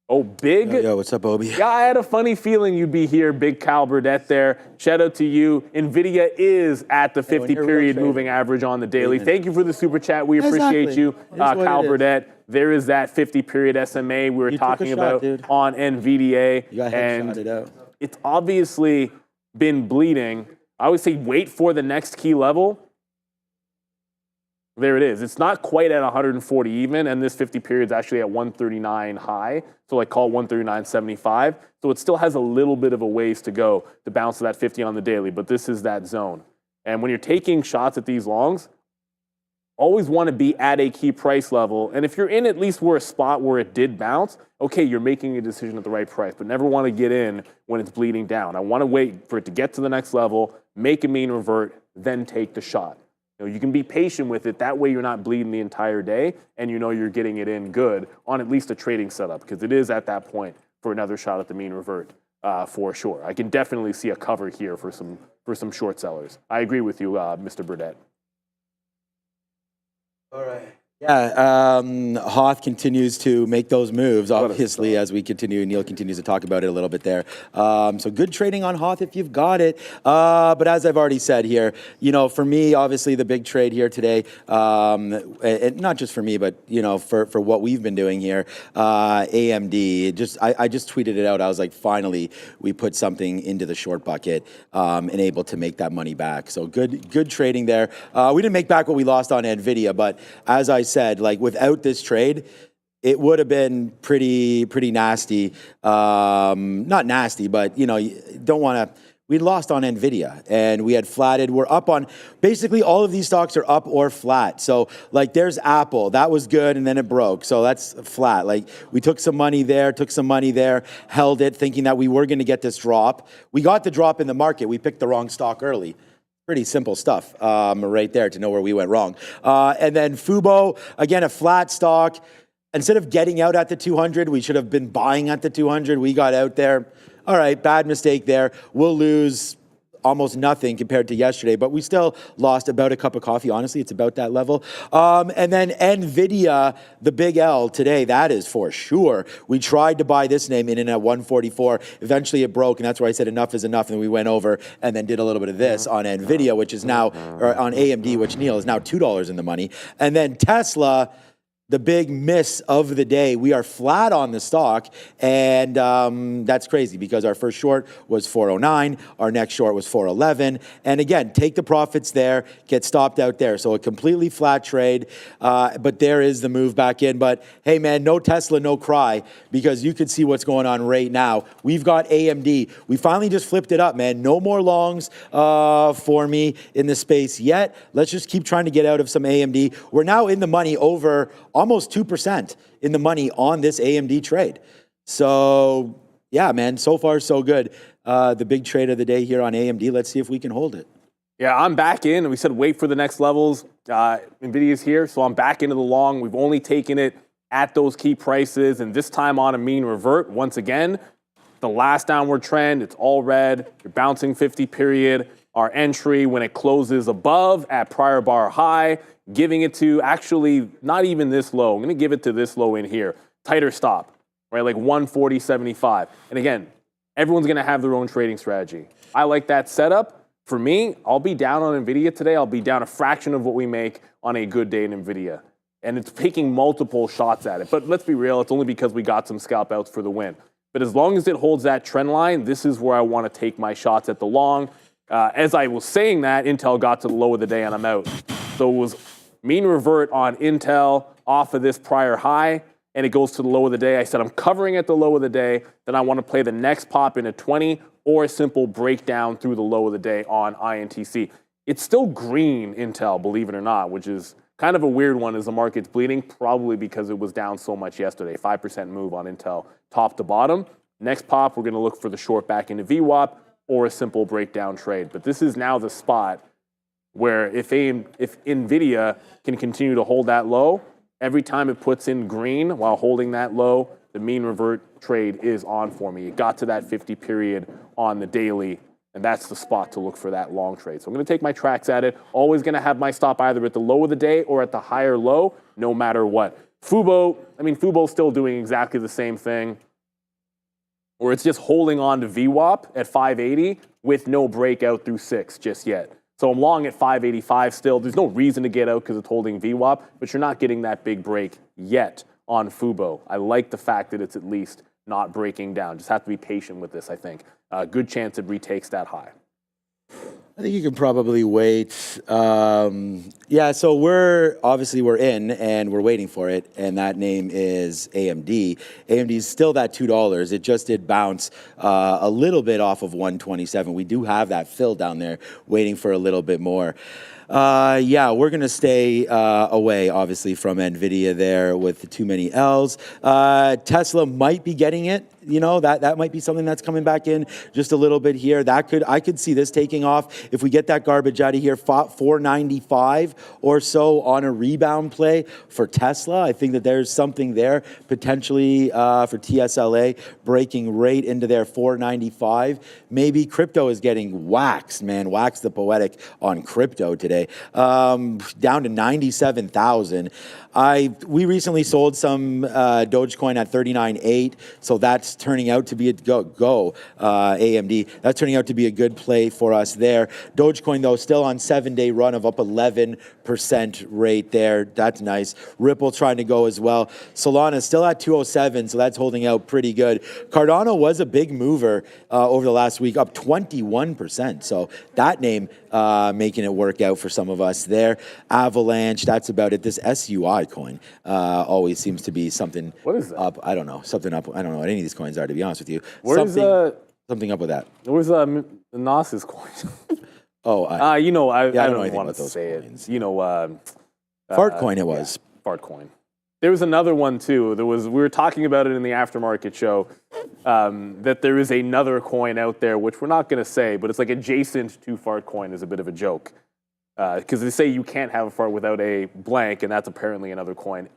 Oh, big. Yo, what's up, Obi? Yeah, I had a funny feeling you'd be here, Big Cal Burdette there. Shout out to you. NVIDIA is at the 50 period moving average on the daily. Thank you for the super chat. We appreciate you, Cal Burdette. There is that 50 period SMA we were talking about on NVIDIA. You got headshotted out. It's obviously been bleeding. I always say wait for the next key level. There it is. It's not quite at 140 even, and this 50 period is actually at 139 high, so like call it 139.75. So it still has a little bit of a ways to go to bounce to that 50 on the daily, but this is that zone. And when you're taking shots at these longs, always want to be at a key price level. And if you're in at least where a spot where it did bounce, okay, you're making a decision at the right price, but never want to get in when it's bleeding down. I want to wait for it to get to the next level, make a mean revert, then take the shot. You know, you can be patient with it. That way you're not bleeding the entire day and you know you're getting it in good on at least a trading setup because it is at that point for another shot at the mean revert for sure. I can definitely see a cover here for some short sellers. I agree with you, Mr. Burdette. All right. Yeah, Hoth continues to make those moves, obviously, as we continue. Neil continues to talk about it a little bit there. So good trading on Hoth if you've got it. But as I've already said here, you know, for me, obviously the big trade here today, and not just for me, but, you know, for what we've been doing here, AMD, I just tweeted it out. I was like, finally, we put something into the short bucket and able to make that money back. So good trading there. We didn't make back what we lost on NVIDIA, but as I said, like without this trade, it would have been pretty nasty. Not nasty, but you know, you don't want to. We lost on NVIDIA and we had flatted. We're up on basically all of these stocks are up or flat. So like there's Apple, that was good and then it broke. So that's flat. Like we took some money there, held it thinking that we were going to get this drop. We got the drop in the market. We picked the wrong stock early. Pretty simple stuff right there to know where we went wrong. And then Fubo, again, a flat stock. Instead of getting out at the 200, we should have been buying at the 200. We got out there. All right, bad mistake there. We'll lose almost nothing compared to yesterday, but we still lost about a cup of coffee. Honestly, it's about that level. And then NVIDIA, the big L today, that is for sure. We tried to buy this name in at 144. Eventually it broke, and that's where I said enough is enough, and we went over and then did a little bit of this on NVIDIA, which is now, or on AMD, which Neil is now $2 in the money. And then Tesla, the big miss of the day. We are flat on the stock, and that's crazy because our first short was 409, our next short was 411, and again, take the profits there, get stopped out there. So a completely flat trade, but there is the move back in. But hey, man, no Tesla, no cry, because you can see what's going on right now. We've got AMD. We finally just flipped it up, man. No more longs for me in the space yet. Let's just keep trying to get out of some AMD. We're now in the money over almost 2% in the money on this AMD trade. So, yeah, man, so far so good. The big trade of the day here on AMD. Let's see if we can hold it. Yeah, I'm back in, and we said wait for the next levels. NVIDIA's here, so I'm back into the long. We've only taken it at those key prices, and this time on a mean revert. Once again, the last downward trend, it's all red. You're bouncing 50 period. Our entry when it closes above at prior bar high, giving it to actually not even this low. I'm going to give it to this low in here. Tighter stop, right? Like 140.75. And again, everyone's going to have their own trading strategy. I like that setup. For me, I'll be down on NVIDIA today. I'll be down a fraction of what we make on a good day in NVIDIA. And it's taking multiple shots at it. But let's be real, it's only because we got some scalp outs for the win. But as long as it holds that trend line, this is where I want to take my shots at the long. As I was saying that, Intel got to the low of the day and I'm out. So it was mean revert on Intel off of this prior high, and it goes to the low of the day. I said I'm covering at the low of the day, then I want to play the next pop in a 20 or a simple breakdown through the low of the day on INTC. It's still green Intel, believe it or not, which is kind of a weird one as the market's bleeding, probably because it was down so much yesterday. 5% move on Intel top to bottom. Next pop, we're going to look for the short back into VWAP or a simple breakdown trade. But this is now the spot where if NVIDIA can continue to hold that low, every time it puts in green while holding that low, the mean revert trade is on for me. It got to that 50 period on the daily, and that's the spot to look for that long trade. So I'm going to take my tracks at it. Always going to have my stop either at the low of the day or at the higher low, no matter what. Fubo's still doing exactly the same thing, or it's just holding on to VWAP at 580 with no breakout through 6 just yet. So I'm long at 585 still. There's no reason to get out because it's holding VWAP, but you're not getting that big break yet on Fubo. I like the fact that it's at least not breaking down. Just have to be patient with this, I think. Good chance it retakes that high. I think you can probably wait. So we're in and we're waiting for it, and that name is AMD. AMD is still that $2. It just did bounce a little bit off of 127. We do have that fill down there waiting for a little bit more. We're going to stay away, obviously, from NVIDIA there with the too many L's. Tesla might be getting it. You know, that might be something that's coming back in just a little bit here. I could see this taking off if we get that garbage out of here. 495 or so on a rebound play for Tesla. I think that there's something there potentially for TSLA breaking right into their 495. Maybe crypto is getting waxed, man. Wax the poetic on crypto today. Down to 97,000. We recently sold some Dogecoin at 39.8, so that's turning out to be AMD. That's turning out to be a good play for us there. Dogecoin, though, still on 7-day run of up 11% rate there. That's nice. Ripple trying to go as well. Solana still at 207, so that's holding out pretty good. Cardano was a big mover over the last week, up 21%. So that name making it work out for some of us there. Avalanche, that's about it. This SUI coin always seems to be something what is that? Up. I don't know. Something up. I don't know what any of these coins are, to be honest with you. Something up with that. Where's Nas's coin? I don't know I don't anything want about to those say coins. it. Fartcoin it was. Yeah, Fartcoin. There was another one too. We were talking about it in the aftermarket show, that there is another coin out there, which we're not going to say, but it's like adjacent to Fartcoin is a bit of a joke. Because they say you can't have a fart without a blank, and that's apparently another coin.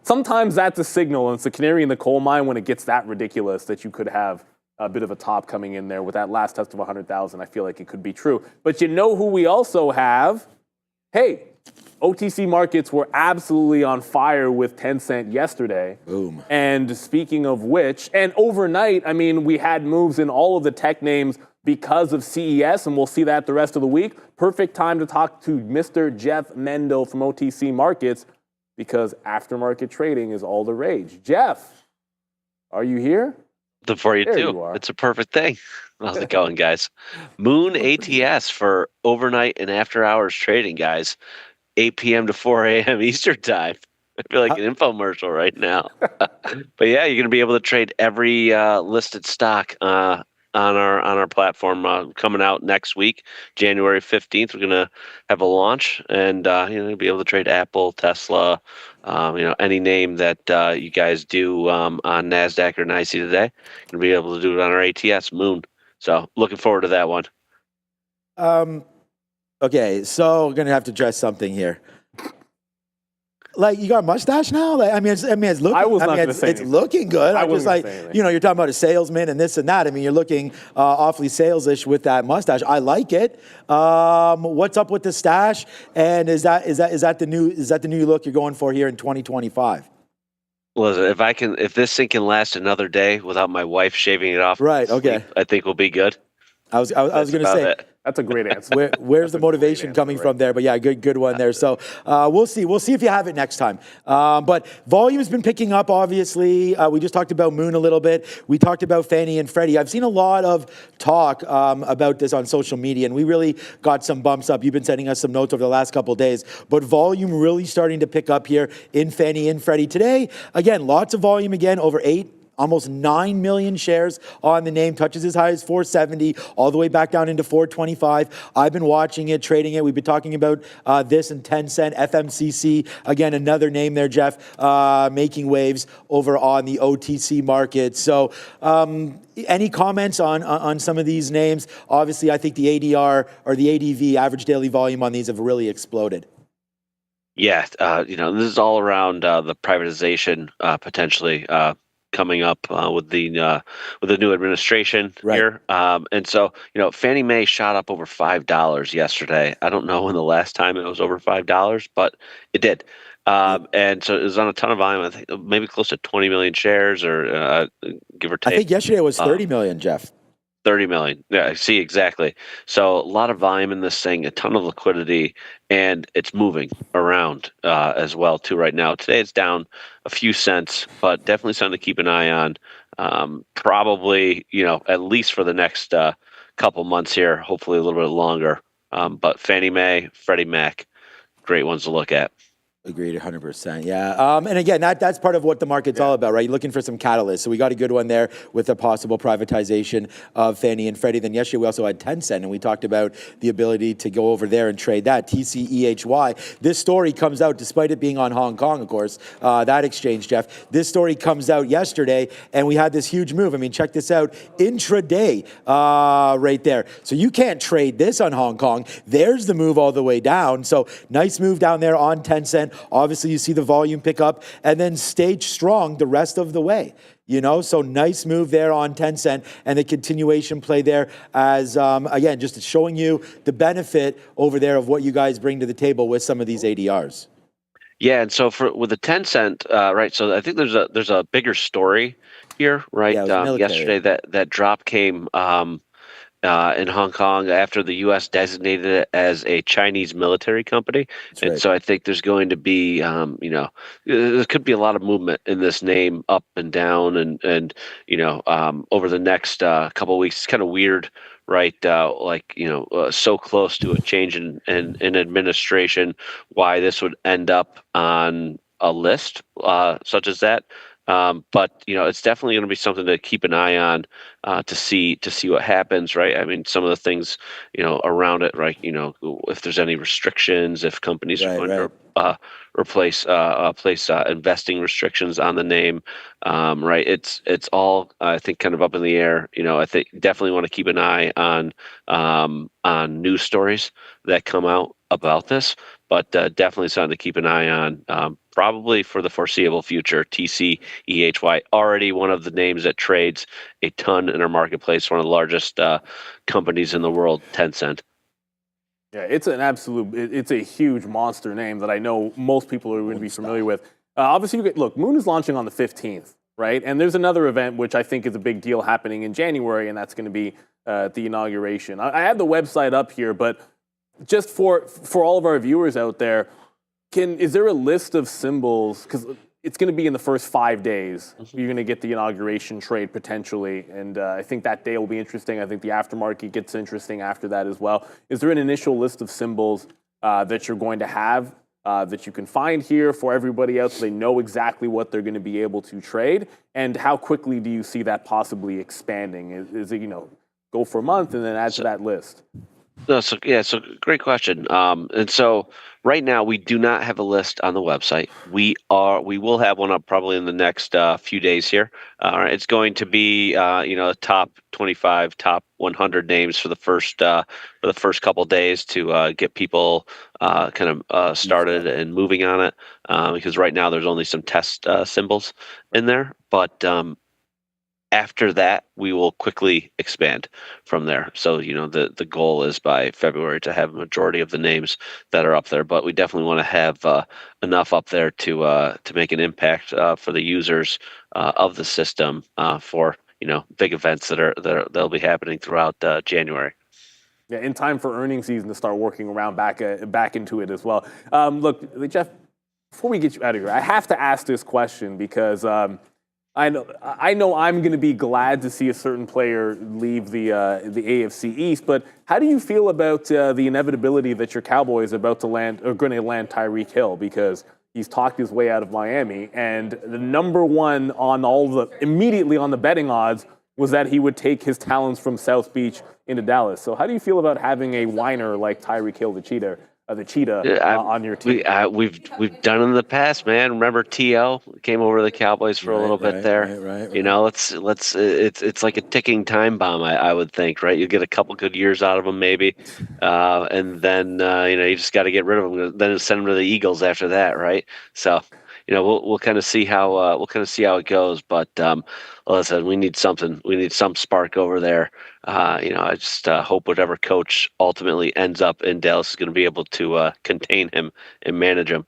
Sometimes that's a signal, and it's the canary in the coal mine when it gets that ridiculous that you could have a bit of a top coming in there with that last test of 100,000. I feel like it could be true. But you know who we also have? Hey, OTC markets were absolutely on fire with Tencent yesterday. Boom. And speaking of which, and overnight, we had moves in all of the tech names because of CES, and we'll see that the rest of the week. Perfect time to talk to Mr. Jeff Mendel from OTC Markets. because aftermarket trading is all the rage. Jeff, are you here? For you There too. you are. It's a perfect thing. How's it going, guys? Moon ATS for overnight and after hours trading, guys. 8 p.m. to 4 a.m. Eastern time. I feel like an infomercial right now. But yeah, you're going to be able to trade every listed stock on our platform coming out next week, January 15th. We're going to have a launch, and you'll be able to trade Apple, Tesla, any name that you guys do on NASDAQ or NYSE today. You'll be able to do it on our ATS Moon. So looking forward to that one. Okay, so we're gonna have to address something here. Like, you got a mustache now? Like, it's looking. I was not gonna it's, say it's anything. looking good. I I'm just wasn't like, gonna say anything. you're talking about a salesman and this and that. I mean, you're looking awfully sales-ish with that mustache. I like it. What's up with the stash? And is that the new look you're going for here in 2025? Listen, if this thing can last another day without my wife shaving it off, Right, okay. sleep, I think we'll be good. I was going to About say. it. That's a great answer. Where's the motivation coming from there? But yeah, good one there. So we'll see. We'll see if you have it next time. But volume's been picking up, obviously. We just talked about Moon a little bit. We talked about Fannie and Freddie. I've seen a lot of talk about this on social media, and we really got some bumps up. You've been sending us some notes over the last couple of days. But volume really starting to pick up here in Fannie and Freddie. Today, again, lots of volume again, over 8. Almost 9 million shares on the name, touches as high as 470, all the way back down into 425. I've been watching it, trading it. We've been talking about this and Tencent, FMCC. Again, another name there, Jeff, making waves over on the OTC market. So any comments on some of these names? Obviously, I think the ADR or the ADV, average daily volume on these, have really exploded. Yeah, this is all around the privatization potentially coming up with the new administration here, and so Fannie Mae shot up over $5 yesterday. I don't know when the last time it was over $5, but it did, and so it was on a ton of volume. I think maybe close to 20 million shares, or give or take. I think yesterday it was 30 million, Jeff. 30 million. Yeah, I see exactly. So a lot of volume in this thing, a ton of liquidity, and it's moving around as well too right now. Today it's down a few cents, but definitely something to keep an eye on. Probably, at least for the next couple months here, hopefully a little bit longer. But Fannie Mae, Freddie Mac, great ones to look at. Agreed, 100%. Yeah. And again, that's part of what the market's all about, right? You're looking for some catalysts. So we got a good one there with the possible privatization of Fannie and Freddie. Then yesterday we also had Tencent, and we talked about the ability to go over there and trade that, TCEHY. This story comes out, despite it being on Hong Kong, of course, that exchange, Jeff. This story comes out yesterday, and we had this huge move. I mean, check this out, intraday right there. So you can't trade this on Hong Kong. There's the move all the way down. So nice move down there on Tencent. Obviously, you see the volume pick up and then stage strong the rest of the way. So nice move there on Tencent and the continuation play there as, again, just showing you the benefit over there of what you guys bring to the table with some of these ADRs. Yeah, and so with the Tencent, right? So I think there's a bigger story here, right? Yeah, yesterday that drop came in Hong Kong after the U.S. designated it as a Chinese military company. That's right. So I think there's going to be, there could be a lot of movement in this name up and down and over the next couple of weeks. It's kind of weird, right? So close to a change in administration, why this would end up on a list such as that. But it's definitely going to be something to keep an eye on to see what happens, right? I mean, some of the things around it, right? If there's any restrictions, if companies are going to place investing restrictions on the name, right? It's all I think kind of up in the air. I think definitely want to keep an eye on news stories that come out about this, but definitely something to keep an eye on. Probably for the foreseeable future. TCEHY, already one of the names that trades a ton in our marketplace, one of the largest companies in the world, Tencent. Yeah, it's a huge monster name that I know most people are going to be familiar with. Obviously, look, Moon is launching on the 15th, right? And there's another event which I think is a big deal happening in January, and that's going to be the inauguration. I had the website up here, but just for all of our viewers out there, Is there a list of symbols? Because it's going to be in the first 5 days. You're going to get the inauguration trade potentially, and I think that day will be interesting. I think the aftermarket gets interesting after that as well. Is there an initial list of symbols that you're going to have that you can find here for everybody else so they know exactly what they're going to be able to trade? And how quickly do you see that possibly expanding? Is it, go for a month and then add to that list? No, so great question. And so right now we do not have a list on the website. We will have one up probably in the next few days here. It's going to be top 25, top 100 names for the first couple days to get people kind of started and moving on it. Because right now there's only some test symbols in there, but after that, we will quickly expand from there. So, the goal is by February to have a majority of the names that are up there, but we definitely want to have enough up there to make an impact for the users of the system for big events that'll be happening throughout January. Yeah, in time for earnings season to start working around back into it as well. Look, Jeff, before we get you out of here, I have to ask this question because I know I'm going to be glad to see a certain player leave the AFC East, but how do you feel about the inevitability that your Cowboys are going to land Tyreek Hill, because he's talked his way out of Miami, and the number one on immediately on the betting odds was that he would take his talents from South Beach into Dallas. So how do you feel about having a whiner like Tyreek Hill, the cheetah on your team? We've done it in the past, man. Remember T.O. came over to the Cowboys for a little bit there. Right. It's like a ticking time bomb. I would think, right? You get a couple good years out of him, maybe, and then you just got to get rid of him. Then send him to the Eagles after that, right? So. We'll kind of see how it goes, but listen, we need something. We need some spark over there. I just hope whatever coach ultimately ends up in Dallas is going to be able to contain him and manage him.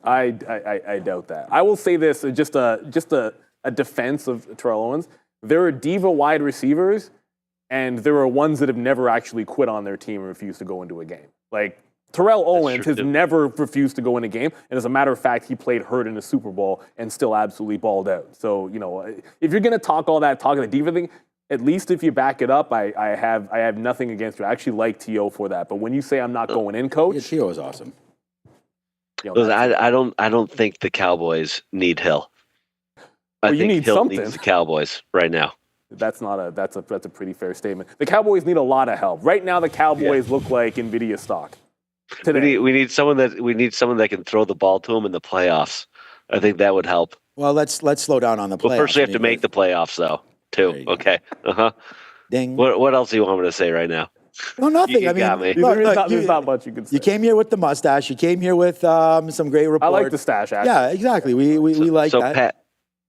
I doubt that. I will say this: just a defense of Terrell Owens. There are diva wide receivers, and there are ones that have never actually quit on their team and refused to go into a game. Like Terrell Owens has never refused to go in a game, and as a matter of fact, he played hurt in a Super Bowl and still absolutely balled out. So, if you're going to talk all that talk of the diva thing, at least if you back it up, I have nothing against you. I actually like T.O. for that. But when you say I'm not going in, coach, T.O. is awesome. I don't think the Cowboys need Hill. I think Hill needs the Cowboys right now. That's a pretty fair statement. The Cowboys need a lot of help right now. The Cowboys look like Nvidia stock. Today. We need someone that can throw the ball to them in the playoffs. I think that would help. Well, let's slow down on the playoffs. Well, first we have to make the playoffs, though. Too. Okay. Ding. What else do you want me to say right now? Well, nothing. You got me. There's not much you can say. You came here with the mustache. You came here with some great reports. I like the stash. Actually. Yeah, exactly. We like that.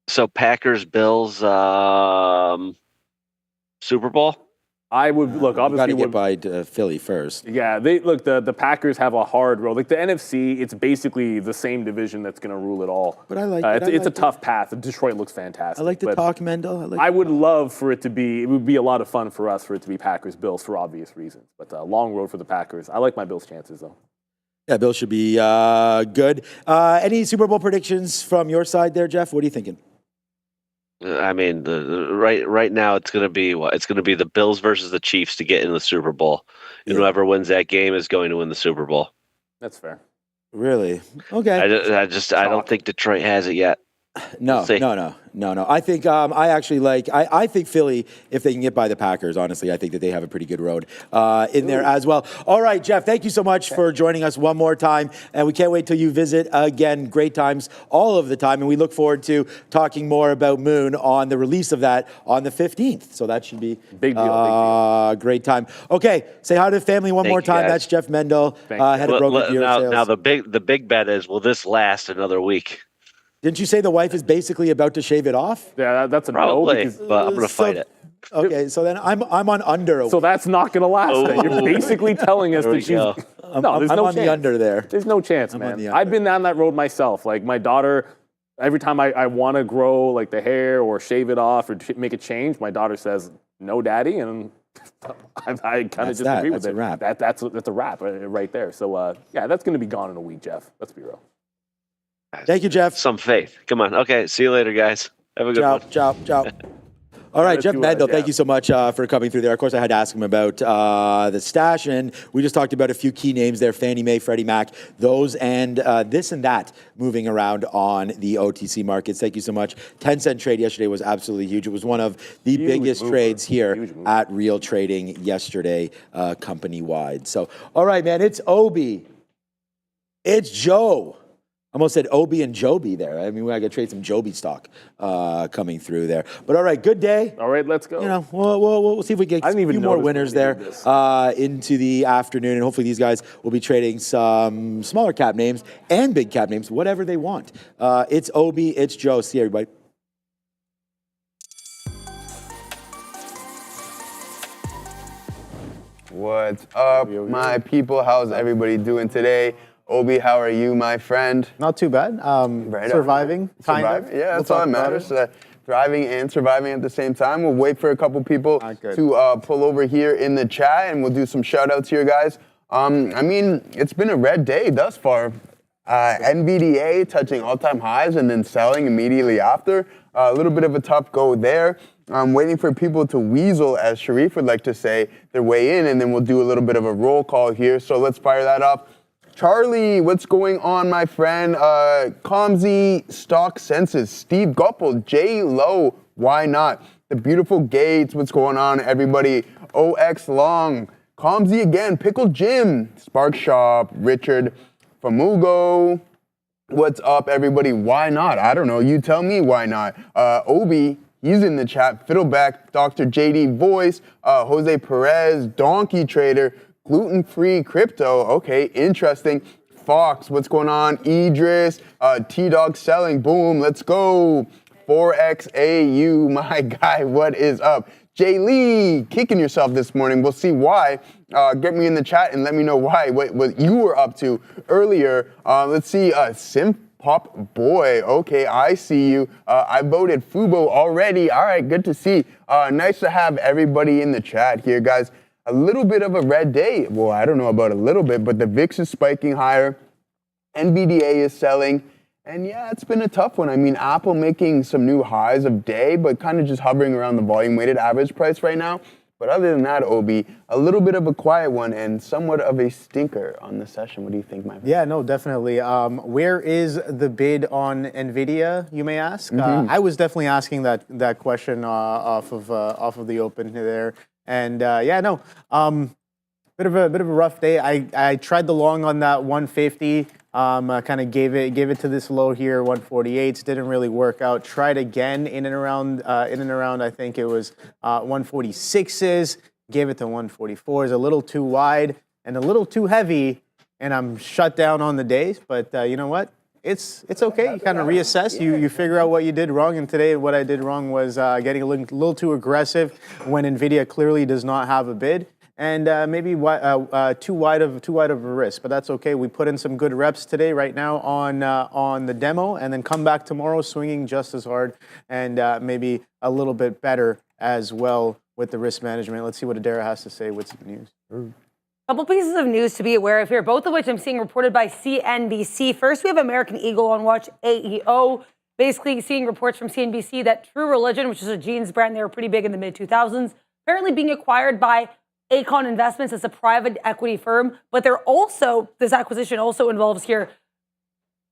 So Packers Bills Super Bowl. I would look. Obviously, got to get by Philly first. Yeah, the Packers have a hard road. Like the NFC, it's basically the same division that's going to rule it all. But I like it. It's a tough path. Detroit looks fantastic. I like to talk, Mendel. I would love for it to be. It would be a lot of fun for us for it to be Packers Bills for obvious reasons. But a long road for the Packers. I like my Bills' chances though. Yeah, Bills should be good. Any Super Bowl predictions from your side there, Jeff? What are you thinking? I mean, right now it's going to be what? It's going to be the Bills versus the Chiefs to get in the Super Bowl. And whoever wins that game is going to win the Super Bowl. That's fair. Really? Okay. I don't think Detroit has it yet. No. I think I think Philly, if they can get by the Packers, honestly, I think that they have a pretty good road in there as well. All right, Jeff, thank you so much for joining us one more time, and we can't wait till you visit again. Great times all of the time, and we look forward to talking more about Moon on the release of that on the 15th. So that should be big deal. Great time. Okay, say hi to the family one more time. Guys. That's Jeff Mendel, head of broker dealer sales. Now the big bet is, will this last another week? Didn't you say the wife is basically about to shave it off? Yeah, that's a probably, no. But I'm going to fight it. Okay, so then I'm on under. So that's not going to last. Then. You're basically telling us that she's. No, there's no chance. The under there. There's no chance, man. I've been down that road myself. Like my daughter, every time I want to grow like the hair or shave it off or make a change, my daughter says, "No, daddy," and I kind of That's disagree that's with a it. wrap. That's a wrap right there. So yeah, that's going to be gone in a week, Jeff. Let's be real. Thank you, Jeff. Some faith. Come on. Okay. See you later, guys. Have a good one. Ciao. All right, Jeff to, Mandel, thank Jeff. you so much for coming through there. Of course, I had to ask him about the stash, and we just talked about a few key names there, Fannie Mae, Freddie Mac, those and this and that moving around on the OTC markets. Thank you so much. 10-cent trade yesterday was absolutely huge. It was one of the biggest trades here at Real Trading yesterday, company-wide. So, all right, man, it's Obi. It's Joe. Almost said Obi and Joby there. I mean, we got to trade some Joby stock coming through there. But all right, good day. All right, let's go. You know, we'll see if we get a few more winners there into the afternoon, and hopefully these guys will be trading some smaller cap names and big cap names, whatever they want. It's Obi, it's Joe. See you, everybody. What's up, my people? How's everybody doing today? Obi, how are you, my friend? Not too bad. Surviving, kind of. Yeah, that's all that matters. Thriving and surviving at the same time. We'll wait for a couple people to pull over here in the chat, and we'll do some shout-outs here, guys. I mean, it's been a red day thus far. NVDA touching all-time highs and then selling immediately after. A little bit of a tough go there. I'm waiting for people to weasel, as Sharif would like to say, their way in, and then we'll do a little bit of a roll call here. So let's fire that up. Charlie, what's going on, my friend? Comsy, Stock Census, Steve Goppel, J Low, why not? The Beautiful Gates, what's going on, everybody? OX Long, Comsy again, Pickle Jim, Spark Shop, Richard Famugo, what's up, everybody? Why not? I don't know. You tell me why not. Obi, he's in the chat. Fiddleback, Dr. JD Voice, Jose Perez, Donkey Trader, Gluten-free crypto, okay, interesting. Fox, what's going on? Idris, T-Dog selling, boom, let's go. 4XAU, my guy, what is up? Jay Lee, kicking yourself this morning. We'll see why. Get me in the chat and let me know why, what you were up to earlier. Let's see, Simp Pop Boy, okay, I see you. I voted Fubo already. All right, good to see. Nice to have everybody in the chat here, guys. A little bit of a red day. Well, I don't know about a little bit, but the VIX is spiking higher. NVDA is selling. And yeah, it's been a tough one. I mean, Apple making some new highs of day, but kind of just hovering around the volume-weighted average price right now. But other than that, Obi, a little bit of a quiet one and somewhat of a stinker on the session. What do you think, my friend? Yeah, no, definitely. Where is the bid on NVIDIA, you may ask? I was definitely asking that question off of the open there. And yeah, no, bit of a rough day. I tried the long on that 150. Kind of gave it to this low here, 148s. Didn't really work out. Tried again in and around. I think it was 146s. Gave it to 144s. A little too wide and a little too heavy, and I'm shut down on the days. But you know what? It's okay. You kind of reassess. You figure out what you did wrong. And today, what I did wrong was getting a little too aggressive when NVIDIA clearly does not have a bid, and maybe too wide of a risk. But that's okay. We put in some good reps today, right now on the demo, and then come back tomorrow swinging just as hard and maybe a little bit better as well with the risk management. Let's see what Adara has to say with some news. Couple pieces of news to be aware of here, both of which I'm seeing reported by CNBC. First, we have American Eagle on watch, AEO, basically seeing reports from CNBC that True Religion, which is a jeans brand, they were pretty big in the mid-2000s, apparently being acquired by Acon Investments as a private equity firm. But this acquisition also involves here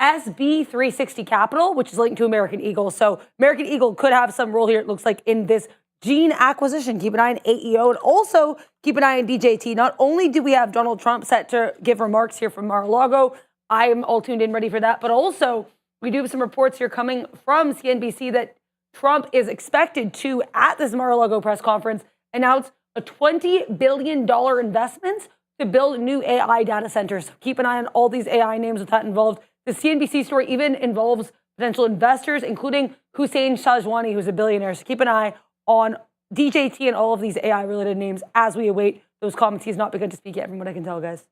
SB360 Capital, which is linked to American Eagle. So American Eagle could have some role here, it looks like, in this Gene acquisition. Keep an eye on AEO and also keep an eye on DJT. Not only do we have Donald Trump set to give remarks here from Mar-a-Lago, I am all tuned in ready for that, but also we do have some reports here coming from CNBC that Trump is expected to, at this Mar-a-Lago press conference, announce a $20 billion investment to build new AI data centers. Keep an eye on all these AI names with that involved. The CNBC story even involves potential investors, including Hussein Shahjwani, who's a billionaire. So keep an eye on DJT and all of these AI-related names as we await those comments. He's not begun to speak yet, from what I can tell, guys.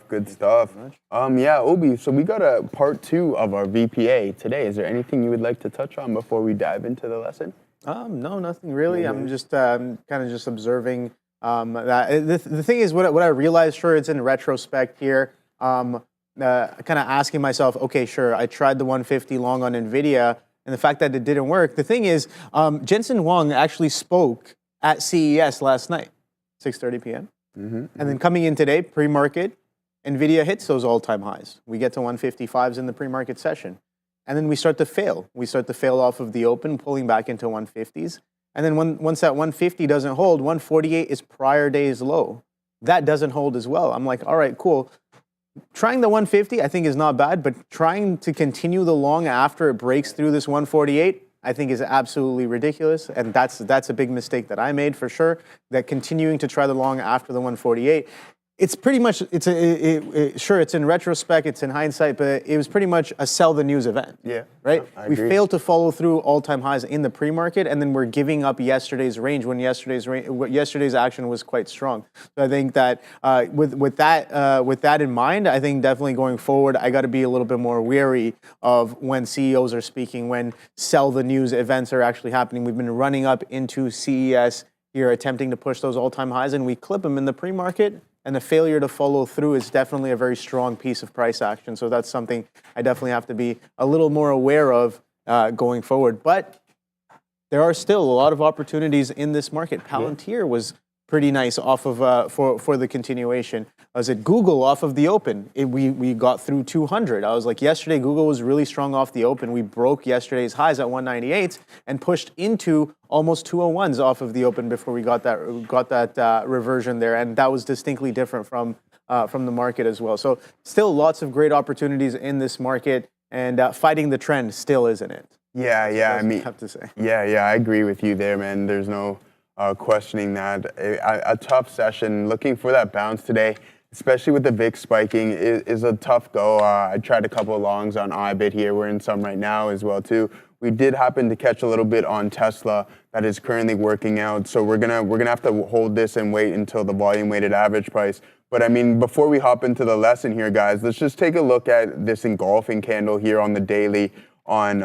Good stuff. Yeah, Obi, so we got a part 2 of our VPA today. Is there anything you would like to touch on before we dive into the lesson? No, nothing really. I'm just kind of just observing that. The thing is, what I realized, sure, it's in retrospect here, kind of asking myself, okay, sure, I tried the 150 long on NVIDIA, and the fact that it didn't work. The thing is, Jensen Huang actually spoke at CES last night, 6:30 p.m. And then coming in today, pre-market, NVIDIA hits those all-time highs. We get to 155s in the pre-market session. And then we start to fail. We start to fail off of the open, pulling back into 150s. And then once that 150 doesn't hold, 148 is prior day's low. That doesn't hold as well. I'm like, all right, cool. Trying the 150, I think, is not bad, but trying to continue the long after it breaks through this 148, I think is absolutely ridiculous. And that's a big mistake that I made for sure, that continuing to try the long after the 148. It's pretty much, sure, it's in retrospect, it's in hindsight, but it was pretty much a sell the news event. Yeah. Right? I We agree. failed to follow through all-time highs in the pre-market, and then we're giving up yesterday's range when yesterday's action was quite strong. So I think that with that in mind, I think definitely going forward, I got to be a little bit more wary of when CEOs are speaking, when sell the news events are actually happening. We've been running up into CES here, attempting to push those all-time highs, and we clip them in the pre-market. And the failure to follow through is definitely a very strong piece of price action. So that's something I definitely have to be a little more aware of going forward. But there are still a lot of opportunities in this market. Palantir was pretty nice off of for the continuation. I was at Google off of the open. We got through 200. I was like, yesterday Google was really strong off the open. We broke yesterday's highs at 198 and pushed into almost 201s off of the open before we got that reversion there, and that was distinctly different from the market as well. So still lots of great opportunities in this market, and fighting the trend still isn't it. Yeah. I mean, have to say. Yeah, I agree with you there, man. There's no questioning that. A tough session. Looking for that bounce today, especially with the VIX spiking, is a tough go. I tried a couple of longs on IBIT here. We're in some right now as well too. We did happen to catch a little bit on Tesla that is currently working out. So we're gonna have to hold this and wait until the volume weighted average price. But I mean, before we hop into the lesson here, guys, let's just take a look at this engulfing candle here on the daily on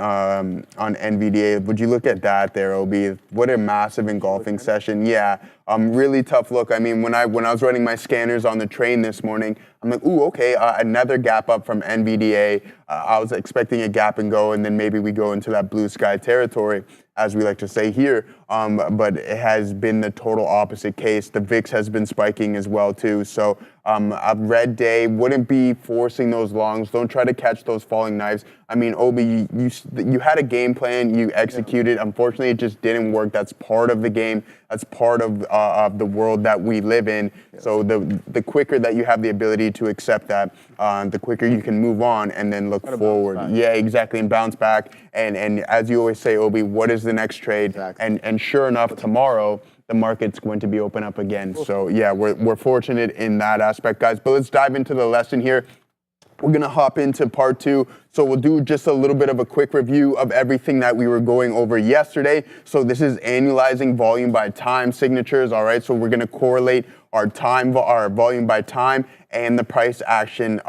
NVDA. Would you look at that there, OB? What a massive engulfing session. Yeah, really tough look. I mean, when I was running my scanners on the train this morning, I'm like, ooh, okay, another gap up from NVDA. I was expecting a gap and go, and then maybe we go into that blue sky territory, as we like to say here. But it has been the total opposite case. The VIX has been spiking as well too. So a red day wouldn't be forcing those longs. Don't try to catch those falling knives. I mean, Obi, you had a game plan, you executed. Unfortunately, it just didn't work. That's part of the game. That's part of the world that we live in. So the quicker that you have the ability to accept that, the quicker you can move on and then look forward. Yeah, exactly, and bounce back. And as you always say, Obi, what is the next trade? Exactly. And sure enough, tomorrow, the market's going to be open up again. So yeah, we're fortunate in that aspect, guys. But let's dive into the lesson here. We're going to hop into part 2. So we'll do just a little bit of a quick review of everything that we were going over yesterday. So this is annualizing volume by time signatures, all right? So we're going to correlate our volume by time and the price action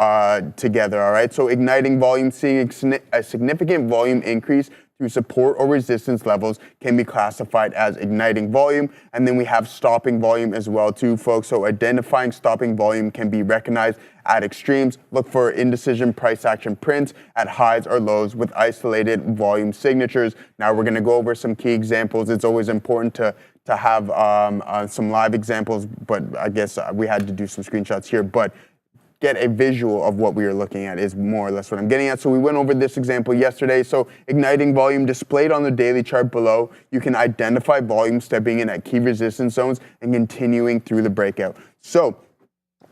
together, all right? So igniting volume, seeing a significant volume increase through support or resistance levels can be classified as igniting volume. And then we have stopping volume as well too, folks. So identifying stopping volume can be recognized at extremes. Look for indecision price action prints at highs or lows with isolated volume signatures. Now we're gonna go over some key examples. It's always important to have some live examples, but I guess we had to do some screenshots here. But get a visual of what we are looking at is more or less what I'm getting at. So we went over this example yesterday. So igniting volume displayed on the daily chart below, you can identify volume stepping in at key resistance zones and continuing through the breakout. So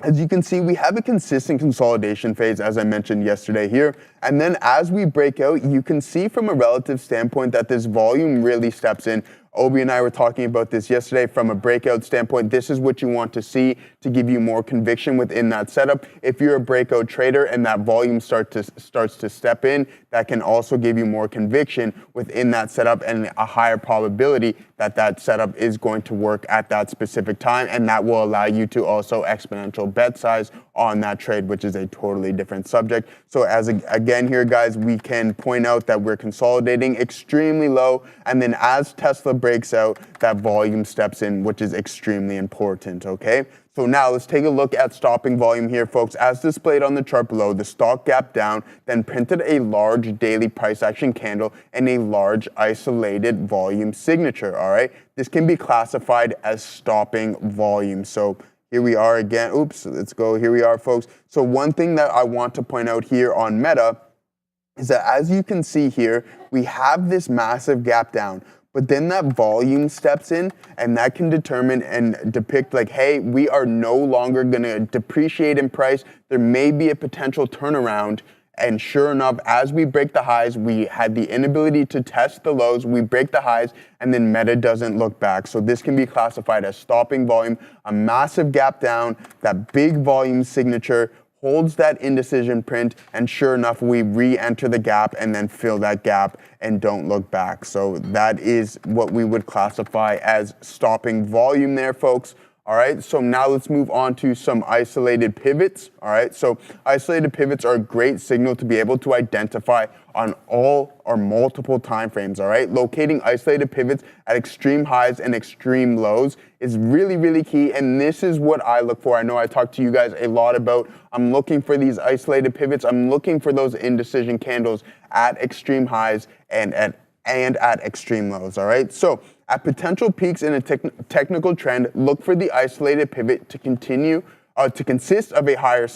as you can see, we have a consistent consolidation phase, as I mentioned yesterday here. And then as we break out, you can see from a relative standpoint that this volume really steps in Obi and I were talking about this yesterday from a breakout standpoint. This is what you want to see to give you more conviction within that setup. If you're a breakout trader and that volume starts to step in, that can also give you more conviction within that setup and a higher probability that that setup is going to work at that specific time, and that will allow you to also exponential bet size on that trade, which is a totally different subject. So again here, guys, we can point out that we're consolidating extremely low, and then as Tesla breaks out, that volume steps in, which is extremely important, okay? So now let's take a look at stopping volume here, folks. As displayed on the chart below, the stock gapped down, then printed a large daily price action candle and a large isolated volume signature, all right? This can be classified as stopping volume. So here we are again. Oops, let's go. Here we are, folks. So one thing that I want to point out here on Meta is that as you can see here, we have this massive gap down. But then that volume steps in, and that can determine and depict like, hey, we are no longer going to depreciate in price. There may be a potential turnaround. And sure enough, as we break the highs, we had the inability to test the lows. We break the highs, and then Meta doesn't look back. So this can be classified as stopping volume, a massive gap down, that big volume signature, holds that indecision print, and sure enough, we re-enter the gap and then fill that gap and don't look back. So that is what we would classify as stopping volume there, folks. All right, so now let's move on to some isolated pivots. All right, so isolated pivots are a great signal to be able to identify on all or multiple time frames. All right, locating isolated pivots at extreme highs and extreme lows is really, really key. And this is what I look for. I know I talked to you guys a lot about, I'm looking for these isolated pivots. I'm looking for those indecision candles at extreme highs and at extreme lows. All right, so at potential peaks in a technical trend, look for the isolated pivot to consist of a higher,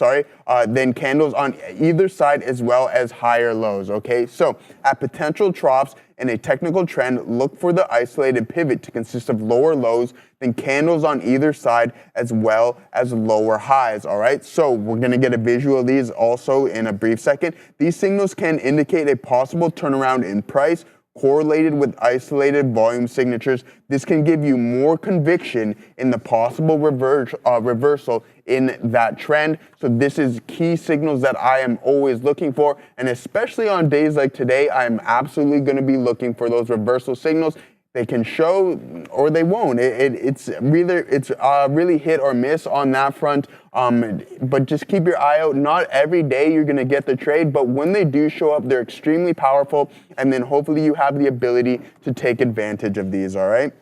than candles on either side as well as higher lows, okay? So at potential troughs in a technical trend, look for the isolated pivot to consist of lower lows than candles on either side as well as lower highs, all right? So we're gonna get a visual of these also in a brief second. These signals can indicate a possible turnaround in price, correlated with isolated volume signatures. This can give you more conviction in the possible reversal in that trend. So this is key signals that I am always looking for, and especially on days like today, I'm absolutely going to be looking for those reversal signals. They can show or they won't. It's really hit or miss on that front. But just keep your eye out. Not every day you're going to get the trade, but when they do show up, they're extremely powerful. And then hopefully you have the ability to take advantage of these, all right?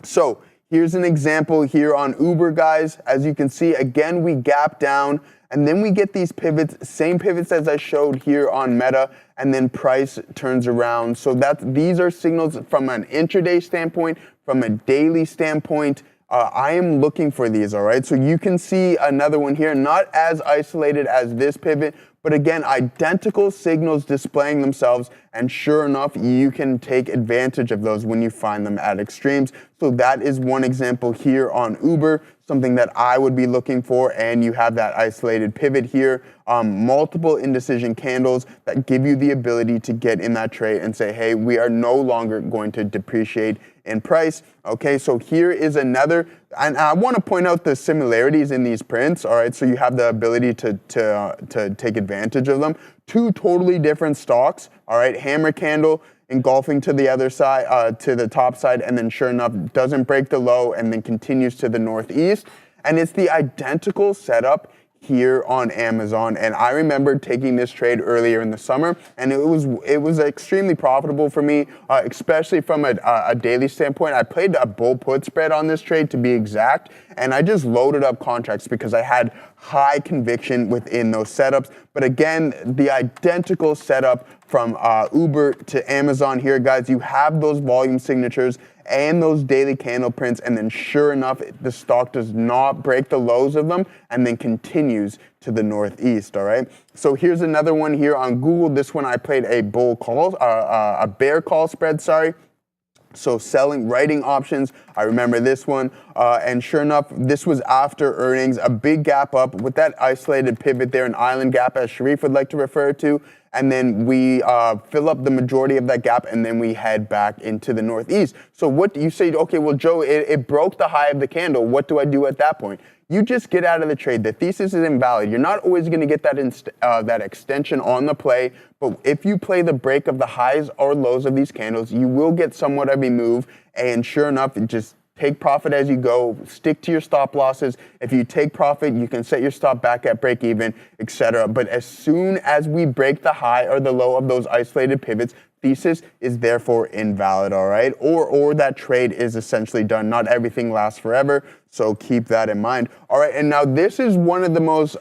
So here's an example here on Uber, guys. As you can see, again, we gap down. And then we get these pivots, same pivots as I showed here on Meta, and then price turns around. So these are signals from an intraday standpoint, from a daily standpoint. I am looking for these, all right? So you can see another one here, not as isolated as this pivot, but again, identical signals displaying themselves, and sure enough, you can take advantage of those when you find them at extremes. So that is one example here on Uber, something that I would be looking for, and you have that isolated pivot here, multiple indecision candles that give you the ability to get in that trade and say, hey, we are no longer going to depreciate in price. Okay, so here is another, and I want to point out the similarities in these prints, all right, so you have the ability to take advantage of them. Two totally different stocks, all right, hammer candle engulfing to the other side, to the top side, and then sure enough, doesn't break the low and then continues to the northeast. And it's the identical setup here on Amazon. And I remember taking this trade earlier in the summer, and it was extremely profitable for me, especially from a daily standpoint. I played a bull put spread on this trade to be exact, and I just loaded up contracts because I had high conviction within those setups. But again, the identical setup from Uber to Amazon here, guys. You have those volume signatures and those daily candle prints, and then sure enough, the stock does not break the lows of them and then continues to the northeast, all right? So here's another one here on Google. This one I played a bull call, a bear call spread, sorry. So writing options, I remember this one, and sure enough, this was after earnings, a big gap up with that isolated pivot there, an island gap as Sharif would like to refer to, and then we fill up the majority of that gap, and then we head back into the northeast. So what you say, okay, well, Joe, it broke the high of the candle. What do I do at that point? You just get out of the trade. The thesis is invalid. You're not always going to get that extension on the play, but if you play the break of the highs or lows of these candles, you will get somewhat of a move, and sure enough, just take profit as you go, stick to your stop losses. If you take profit, you can set your stop back at break even, etc. But as soon as we break the high or the low of those isolated pivots, thesis is therefore invalid, all right? Or that trade is essentially done. Not everything lasts forever, so keep that in mind. All right, and now this is one of the most,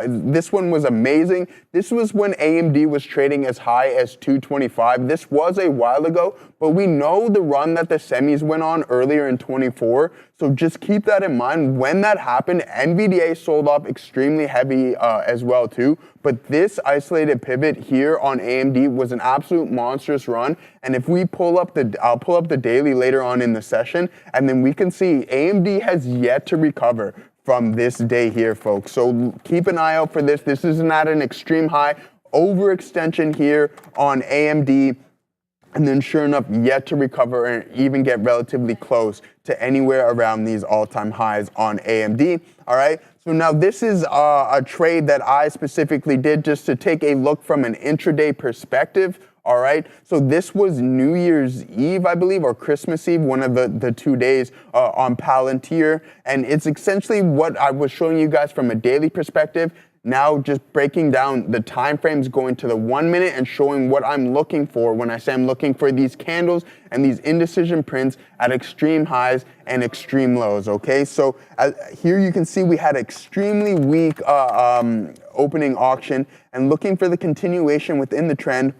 this one was amazing. This was when AMD was trading as high as 225. This was a while ago, but we know the run that the semis went on earlier in 24, so just keep that in mind. When that happened, NVDA sold off extremely heavy as well too, but this isolated pivot here on AMD was an absolute monstrous run, and if we I'll pull up the daily later on in the session, and then we can see AMD has yet to recover from this day here, folks. So keep an eye out for this. This isn't at an extreme high. Overextension here on AMD, and then sure enough, yet to recover and even get relatively close to anywhere around these all-time highs on AMD. All right, so now this is a trade that I specifically did just to take a look from an intraday perspective. All right, so this was New Year's Eve, I believe, or Christmas Eve, one of the 2 days on Palantir. And it's essentially what I was showing you guys from a daily perspective. Now just breaking down the time frames, going to the 1 minute and showing what I'm looking for when I say I'm looking for these candles and these indecision prints at extreme highs and extreme lows, okay? So here you can see we had extremely weak opening auction and looking for the continuation within the trend.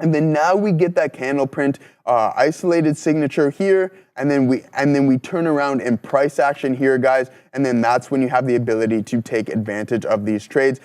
And then now we get that candle print, isolated signature here, and then we turn around in price action here, guys, and then that's when you have the ability to take advantage of these trades.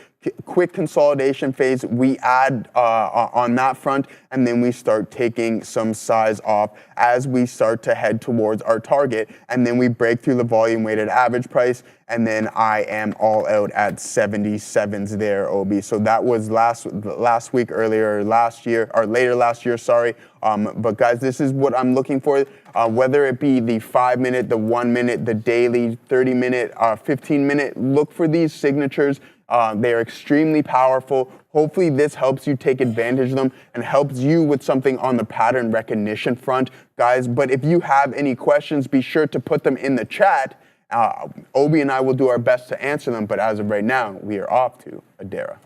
Quick consolidation phase, we add on that front, and then we start taking some size off as we start to head towards our target, and then we break through the volume weighted average price, and then I am all out at 77s there, OB. So that was last week, earlier last year, or later last year, sorry. But guys, this is what I'm looking for, whether it be the 5 minute, the 1 minute, the daily, 30 minute, 15 minute, look for these signatures. They are extremely powerful. Hopefully this helps you take advantage of them and helps you with something on the pattern recognition front, guys. But if you have any questions, be sure to put them in the chat. Obi and I will do our best to answer them, but as of right now, we are off to Adara.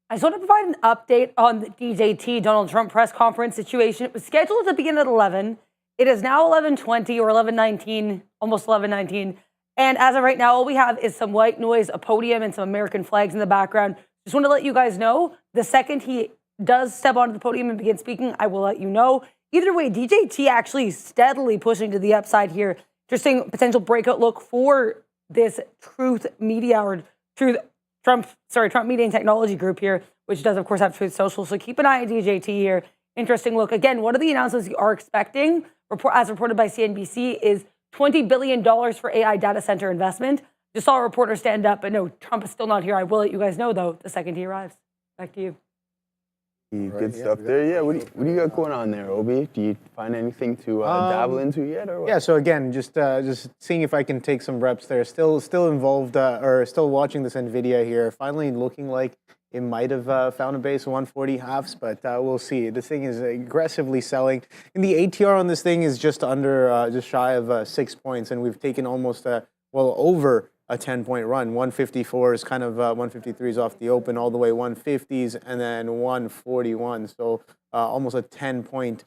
I just want to provide an update on the DJT Donald Trump press conference situation. It was scheduled to begin at 11. It is now 11:20 or 11:19, almost 11:19. And as of right now, all we have is some white noise, a podium, and some American flags in the background. Just want to let you guys know, the second he does step onto the podium and begin speaking, I will let you know. Either way, DJT actually steadily pushing to the upside here. Interesting potential breakout look for this Truth Media or Trump Media and Technology Group here, which does, of course, have Truth Social. So keep an eye on DJT here. Interesting look. Again, one of the announcements you are expecting, as reported by CNBC, is $20 billion for AI data center investment. Just saw a reporter stand up, but no, Trump is still not here. I will let you guys know, though, the second he arrives. Back to you. Good stuff there. Yeah, what do you got going on there, Obi? Do you find anything to dabble into yet, or what? Yeah, so again, just seeing if I can take some reps there. Still involved, or still watching this NVIDIA here. Finally looking like it might have found a base of 140 halves, but we'll see. This thing is aggressively selling. And the ATR on this thing is just shy of 6 points, and we've taken almost, over a 10-point run. 154 is kind of 153s off the open, all the way 150s, and then 141. So almost a 10-point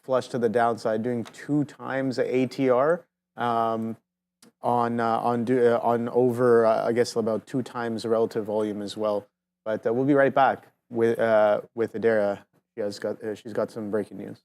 flush to the downside, doing 2 times the ATR on over, I guess, about 2 times the relative volume as well. But we'll be right back with Adara. She's got some breaking news.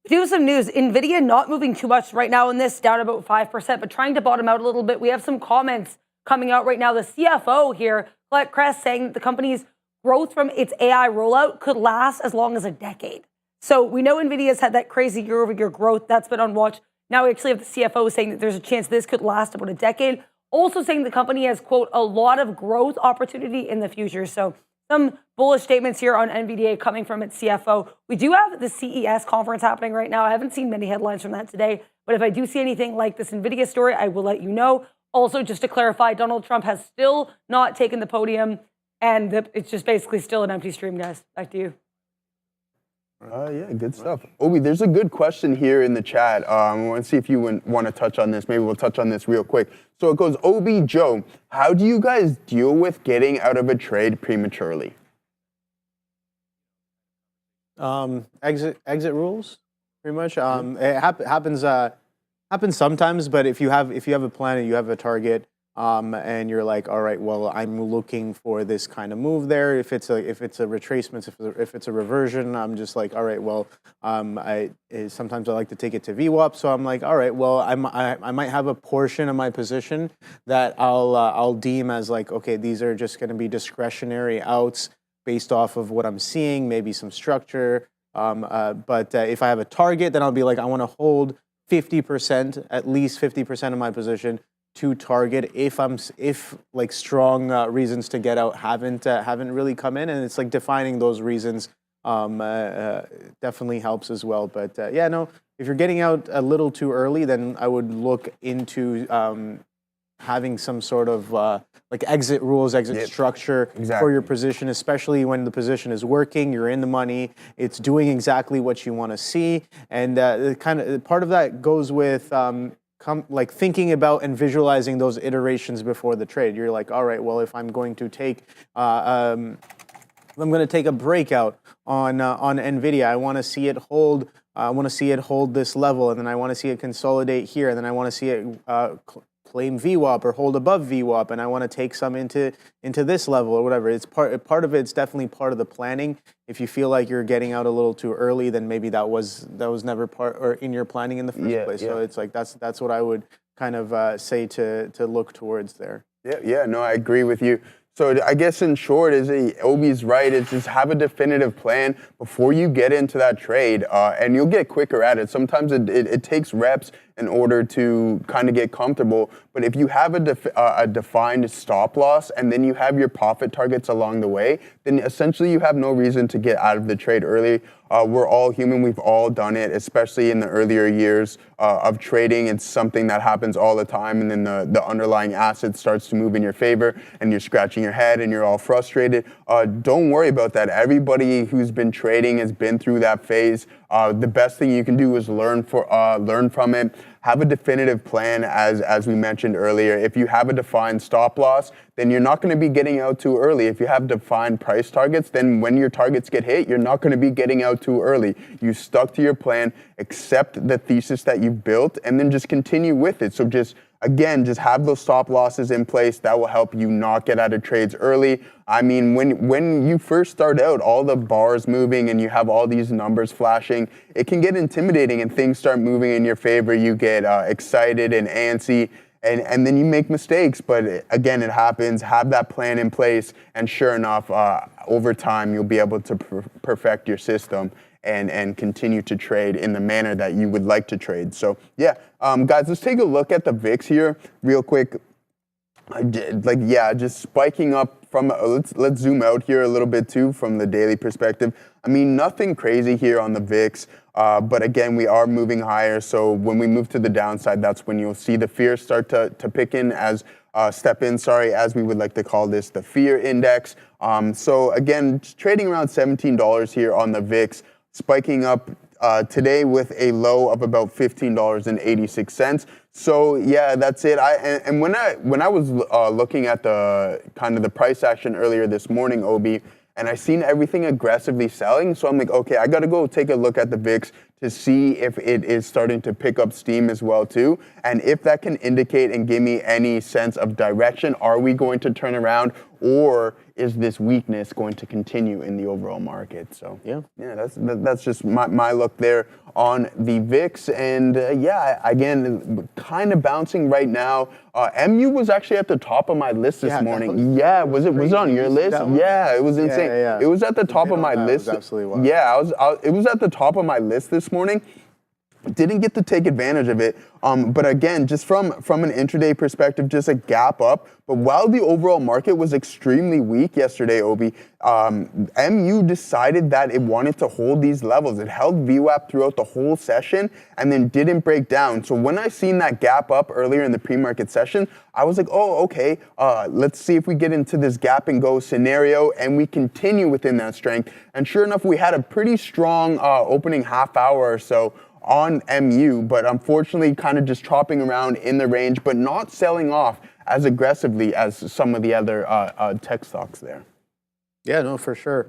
We do some news. NVIDIA not moving too much right now in this, down about 5%, but trying to bottom out a little bit. We have some comments coming out right now. The CFO here, Colette Kress, saying that the company's growth from its AI rollout could last as long as a decade. So we know NVIDIA's had that crazy year-over-year growth. That's been on watch. Now we actually have the CFO saying that there's a chance this could last about a decade. Also saying the company has, quote, a lot of growth opportunity in the future. So some bullish statements here on NVDA coming from its CFO. We do have the CES conference happening right now. I haven't seen many headlines from that today, but if I do see anything like this NVIDIA story, I will let you know. Also, just to clarify, Donald Trump has still not taken the podium, and it's just basically still an empty stream, guys. Back to you. Yeah, good stuff. Obi, there's a good question here in the chat. I want to see if you want to touch on this. Maybe we'll touch on this real quick. So it goes, Obi, Joe, how do you guys deal with getting out of a trade prematurely? Exit rules, pretty much. It happens sometimes, but if you have a plan and you have a target, and you're like, all right, well, I'm looking for this kind of move there. If it's a retracement, if it's a reversion, I'm just like, all right, well, sometimes I like to take it to VWAP, so I'm like, all right, well, I might have a portion of my position that I'll deem as like, okay, these are just going to be discretionary outs based off of what I'm seeing, maybe some structure. But if I have a target, then I'll be like, I want to hold 50%, at least 50% of my position to target if like strong reasons to get out haven't really come in, and it's like defining those reasons definitely helps as well. But yeah, no, if you're getting out a little too early, then I would look into having some sort of like exit rules, exit structure for your position, especially when the position is working, you're in the money, it's doing exactly what you want to see, and kind of part of that goes with like thinking about and visualizing those iterations before the trade. You're like, all right, well, if I'm going to take a breakout on NVIDIA, I want to see it hold. I want to see it hold this level, and then I want to see it consolidate here, and then I want to see it claim VWAP or hold above VWAP, and I want to take some into this level or whatever. It's part of it's definitely part of the planning. If you feel like you're getting out a little too early, then maybe that was never part or in your planning in the first place. So it's like that's what I would kind of say to look towards there. Yeah, no, I agree with you. So I guess in short, Obi's right, is just have a definitive plan before you get into that trade, and you'll get quicker at it. Sometimes it takes reps in order to kind of get comfortable, but if you have a defined stop loss and then you have your profit targets along the way, then essentially you have no reason to get out of the trade early. We're all human. We've all done it, especially in the earlier years of trading. It's something that happens all the time, and then the underlying asset starts to move in your favor, and you're scratching your head, and you're all frustrated. Don't worry about that. Everybody who's been trading has been through that phase. The best thing you can do is learn from it. Have a definitive plan, as we mentioned earlier. If you have a defined stop loss, then you're not going to be getting out too early. If you have defined price targets, then when your targets get hit, you're not going to be getting out too early. You stuck to your plan, accept the thesis that you've built, and then just continue with it. So just have those stop losses in place. That will help you not get out of trades early. I mean, when you first start out, all the bars moving and you have all these numbers flashing, it can get intimidating and things start moving in your favor. You get excited and antsy, and then you make mistakes. But again, it happens. Have that plan in place, and sure enough, over time, you'll be able to perfect your system and continue to trade in the manner that you would like to trade. So yeah, guys, let's take a look at the VIX here real quick. Just spiking up from, let's zoom out here a little bit too from the daily perspective. I mean, nothing crazy here on the VIX, but again, we are moving higher. So when we move to the downside, that's when you'll see the fear start to pick in as as we would like to call this, the fear index. So again, trading around $17 here on the VIX, spiking up today with a low of about $15.86. So yeah, that's it. And when I was looking at the kind of the price action earlier this morning, Obi, and I seen everything aggressively selling, so I'm like, okay, I got to go take a look at the VIX to see if it is starting to pick up steam as well too, and if that can indicate and give me any sense of direction. Are we going to turn around, or is this weakness going to continue in the overall market? So yeah, that's just my look there on the VIX, and again, kind of bouncing right now. MU was actually at the top of my list this morning. Was it on your list? Yeah, it was insane. Yeah. It was at the top of my list. Absolutely wild. Yeah, it was at the top of my list this morning. Didn't get to take advantage of it, but again, just from an intraday perspective, just a gap up. But while the overall market was extremely weak yesterday, Obi, MU decided that it wanted to hold these levels. It held VWAP throughout the whole session and then didn't break down. So when I seen that gap up earlier in the pre-market session, I was like, oh, okay, let's see if we get into this gap and go scenario and we continue within that strength. And sure enough, we had a pretty strong opening half hour or so on MU, but unfortunately kind of just chopping around in the range, but not selling off as aggressively as some of the other tech stocks there. Yeah, no, for sure.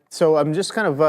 So I'm just kind of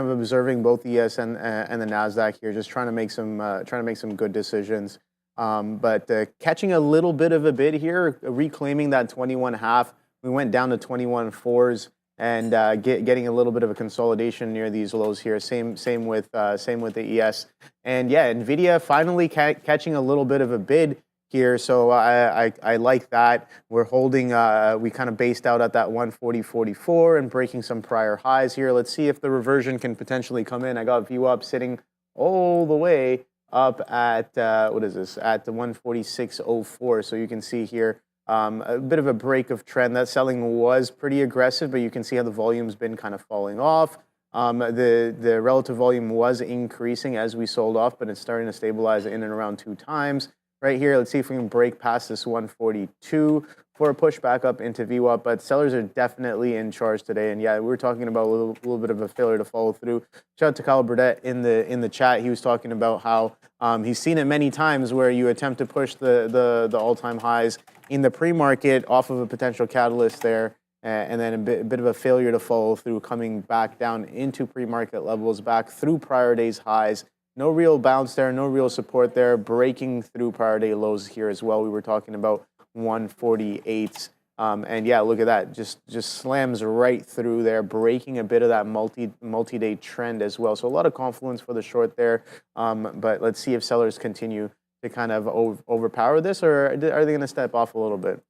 observing both ES and the Nasdaq here, just trying to make some good decisions. But catching a little bit of a bid here, reclaiming that 21.5. We went down to 21.4s. And getting a little bit of a consolidation near these lows here. Same with the ES, and yeah, Nvidia finally catching a little bit of a bid here. So I like that. We're holding. We kind of based out at that 140.44 and breaking some prior highs here. Let's see if the reversion can potentially come in. I got view up sitting all the way up at what is this at the 146.04. So you can see here. A bit of a break of trend. That selling was pretty aggressive, but you can see how the volume's been kind of falling off. The relative volume was increasing as we sold off, but it's starting to stabilize in and around 2 times. Right here, let's see if we can break past this 142 for a push back up into VWAP, but sellers are definitely in charge today. And yeah, we were talking about a little bit of a failure to follow through. Shout out to Kyle Burdett in the chat. He was talking about how he's seen it many times where you attempt to push the all-time highs in the pre-market off of a potential catalyst there, and then a bit of a failure to follow through, coming back down into pre-market levels, back through prior day's highs. No real bounce there, no real support there, breaking through prior day lows here as well. We were talking about 148s. And yeah, look at that, just slams right through there, breaking a bit of that multi-day trend as well. So a lot of confluence for the short there, but let's see if sellers continue to kind of overpower this, or are they going to step off a little bit?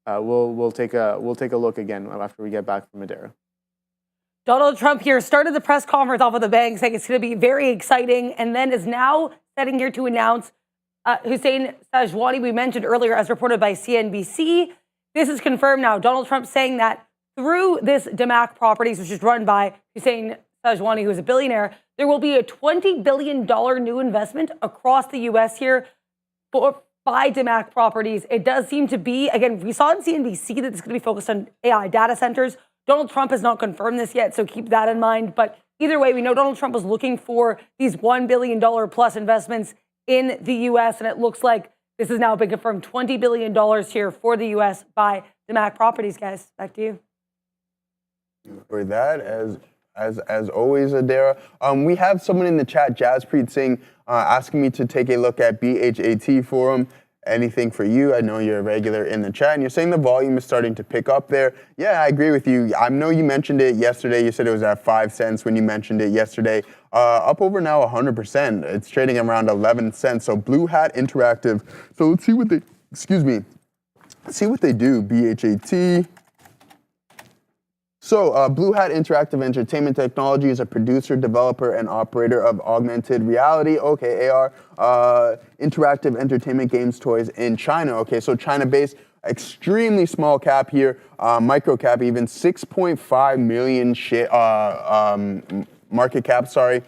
We'll take a look again after we get back from Madeira. Donald Trump here started the press conference off with a bang, saying it's going to be very exciting, and then is now setting here to announce Hussein Sajwani, we mentioned earlier, as reported by CNBC. This is confirmed now. Donald Trump saying that through this DeMac Properties, which is run by Hussein Sajwani, who is a billionaire, there will be a $20 billion new investment across the U.S. here by DeMac Properties. It does seem to be, again, we saw on CNBC that it's going to be focused on AI data centers. Donald Trump has not confirmed this yet, so keep that in mind. But either way, we know Donald Trump was looking for these $1 billion plus investments in the U.S., and it looks like this has now been confirmed. $20 billion here for the U.S. by DeMac Properties, guys. Back to you. For that, as always, Adara. We have someone in the chat, Jaspreet Singh, asking me to take a look at BHAT Forum. Anything for you? I know you're a regular in the chat, and you're saying the volume is starting to pick up there. Yeah, I agree with you. I know you mentioned it yesterday. You said it was at 5 cents when you mentioned it yesterday. Up over now 100%. It's trading around 11 cents. So Blue Hat Interactive. So let's see what they, let's see what they do. BHAT. So, Blue Hat Interactive Entertainment Technology is a producer, developer, and operator of augmented reality, AR, interactive entertainment games, toys in China. Okay, so China-based, extremely small cap here, micro cap even, 6.5 million market cap, sorry.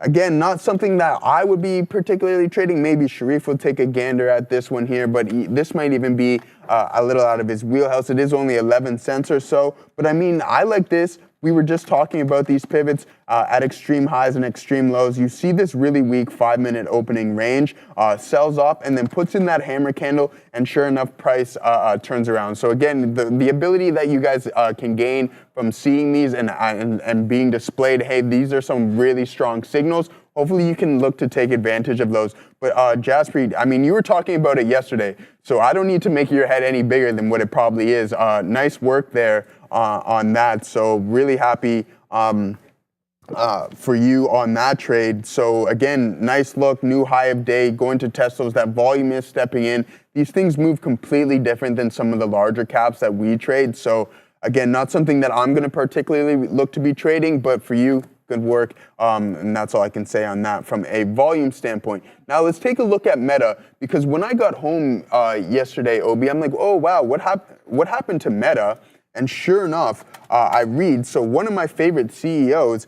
Again, not something that I would be particularly trading. Maybe Sharif will take a gander at this one here, but this might even be a little out of his wheelhouse. It is only 11 cents or so, but I mean, I like this. We were just talking about these pivots at extreme highs and extreme lows. You see this really weak 5-minute opening range, sells off, and then puts in that hammer candle, and sure enough, price turns around. So again, the ability that you guys can gain from seeing these and being displayed, hey, these are some really strong signals. Hopefully you can look to take advantage of those. But Jaspreet, I mean, you were talking about it yesterday, so I don't need to make your head any bigger than what it probably is. Nice work there on that. So really happy for you on that trade. So again, nice look, new high of day, going to test those. That volume is stepping in. These things move completely different than some of the larger caps that we trade. So again, not something that I'm going to particularly look to be trading, but for you, Good work. And that's all I can say on that from a volume standpoint. Now let's take a look at Meta, because when I got home yesterday, Obi, I'm like, oh wow, what happened to Meta? And sure enough, I read, so one of my favorite CEOs,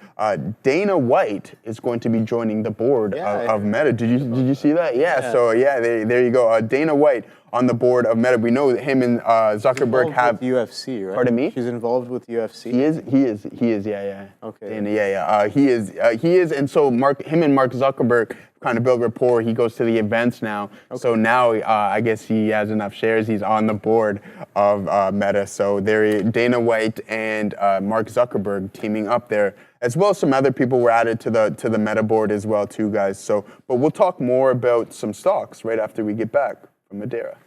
Dana White, is going to be joining the board of Meta. Did you see that? Yeah. So yeah, there you go. Dana White on the board of Meta. We know that him and Zuckerberg have UFC, right? Pardon me? She's involved with UFC. He is. Yeah. Okay. Dana, yeah. He is. And so him and Mark Zuckerberg kind of build rapport. He goes to the events now. Okay. So now I guess he has enough shares. He's on the board of Meta. So Dana White and Mark Zuckerberg teaming up there, as well as some other people were added to the Meta board as well too, guys. So, but we'll talk more about some stocks right after we get back from Madeira.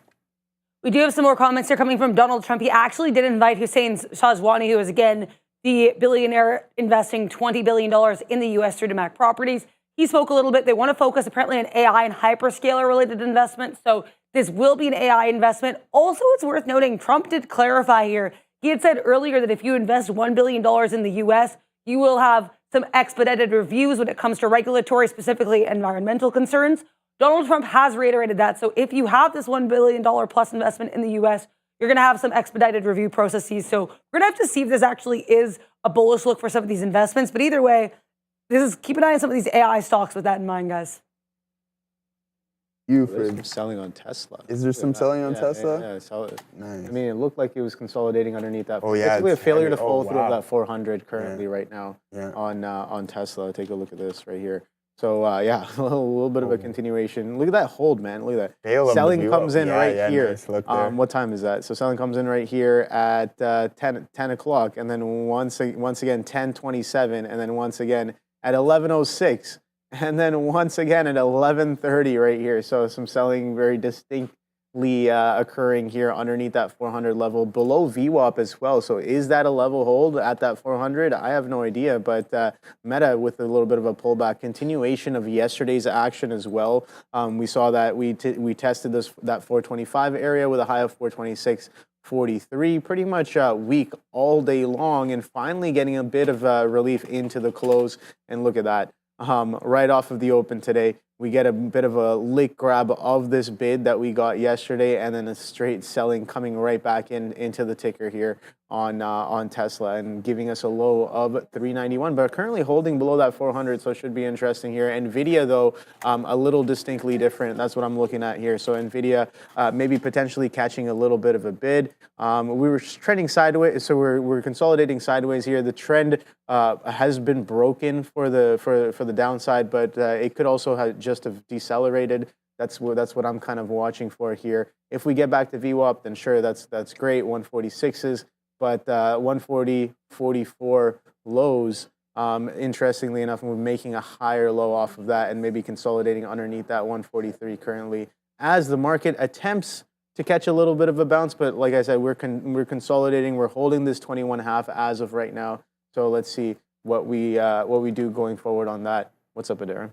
We do have some more comments here coming from Donald Trump. He actually did invite Hussein Shahwani, who is again the billionaire investing $20 billion in the U.S. through DeMac Properties. He spoke a little bit. They want to focus apparently on AI and hyperscaler-related investments. So this will be an AI investment. Also, it's worth noting, Trump did clarify here. He had said earlier that if you invest $1 billion in the U.S., you will have some expedited reviews when it comes to regulatory, specifically environmental concerns. Donald Trump has reiterated that. So if you have this $1 billion plus investment in the U.S., you're going to have some expedited review processes. So we're going to have to see if this actually is a bullish look for some of these investments. But either way, keep an eye on some of these AI stocks with that in mind, guys. There's some selling on Tesla. Is there some selling on Tesla? Yeah, sell it. Nice. I mean, it looked like it was consolidating underneath that. Oh, yeah. Basically a failure to heavy. follow through Wow. of that 400 currently right now on Tesla. Take a look at this right here. So, yeah, a little bit of a continuation. Look at that hold, man. Look at that. Selling comes in right here. Nice. Look there. What time is that? So selling comes in right here at 10 o'clock. And then once again, 10:27. And then once again at 11:06. And then once again at 11:30 right here. So some selling very distinctly occurring here underneath that 400 level, below VWAP as well. So is that a level hold at that 400? I have no idea, but Meta with a little bit of a pullback, continuation of yesterday's action as well. We saw that we tested that 425 area with a high of 426.43, pretty much weak all day long, and finally getting a bit of relief into the close. And look at that. Right off of the open today, we get a bit of a lick grab of this bid that we got yesterday, and then a straight selling coming right back into the ticker here on Tesla and giving us a low of 391, but currently holding below that 400, so it should be interesting here. NVIDIA, though, a little distinctly different. That's what I'm looking at here. So NVIDIA maybe potentially catching a little bit of a bid. We were trending sideways, so we're consolidating sideways here. The trend has been broken for the downside, but it could also just have decelerated. That's what I'm kind of watching for here. If we get back to VWAP, then sure, that's great. 146s, but 140.44 lows. Interestingly enough, we're making a higher low off of that and maybe consolidating underneath that 143 currently as the market attempts to catch a little bit of a bounce. But like I said, we're consolidating. We're holding this 21.5 as of right now. So let's see what we do going forward on that. What's up, Adara?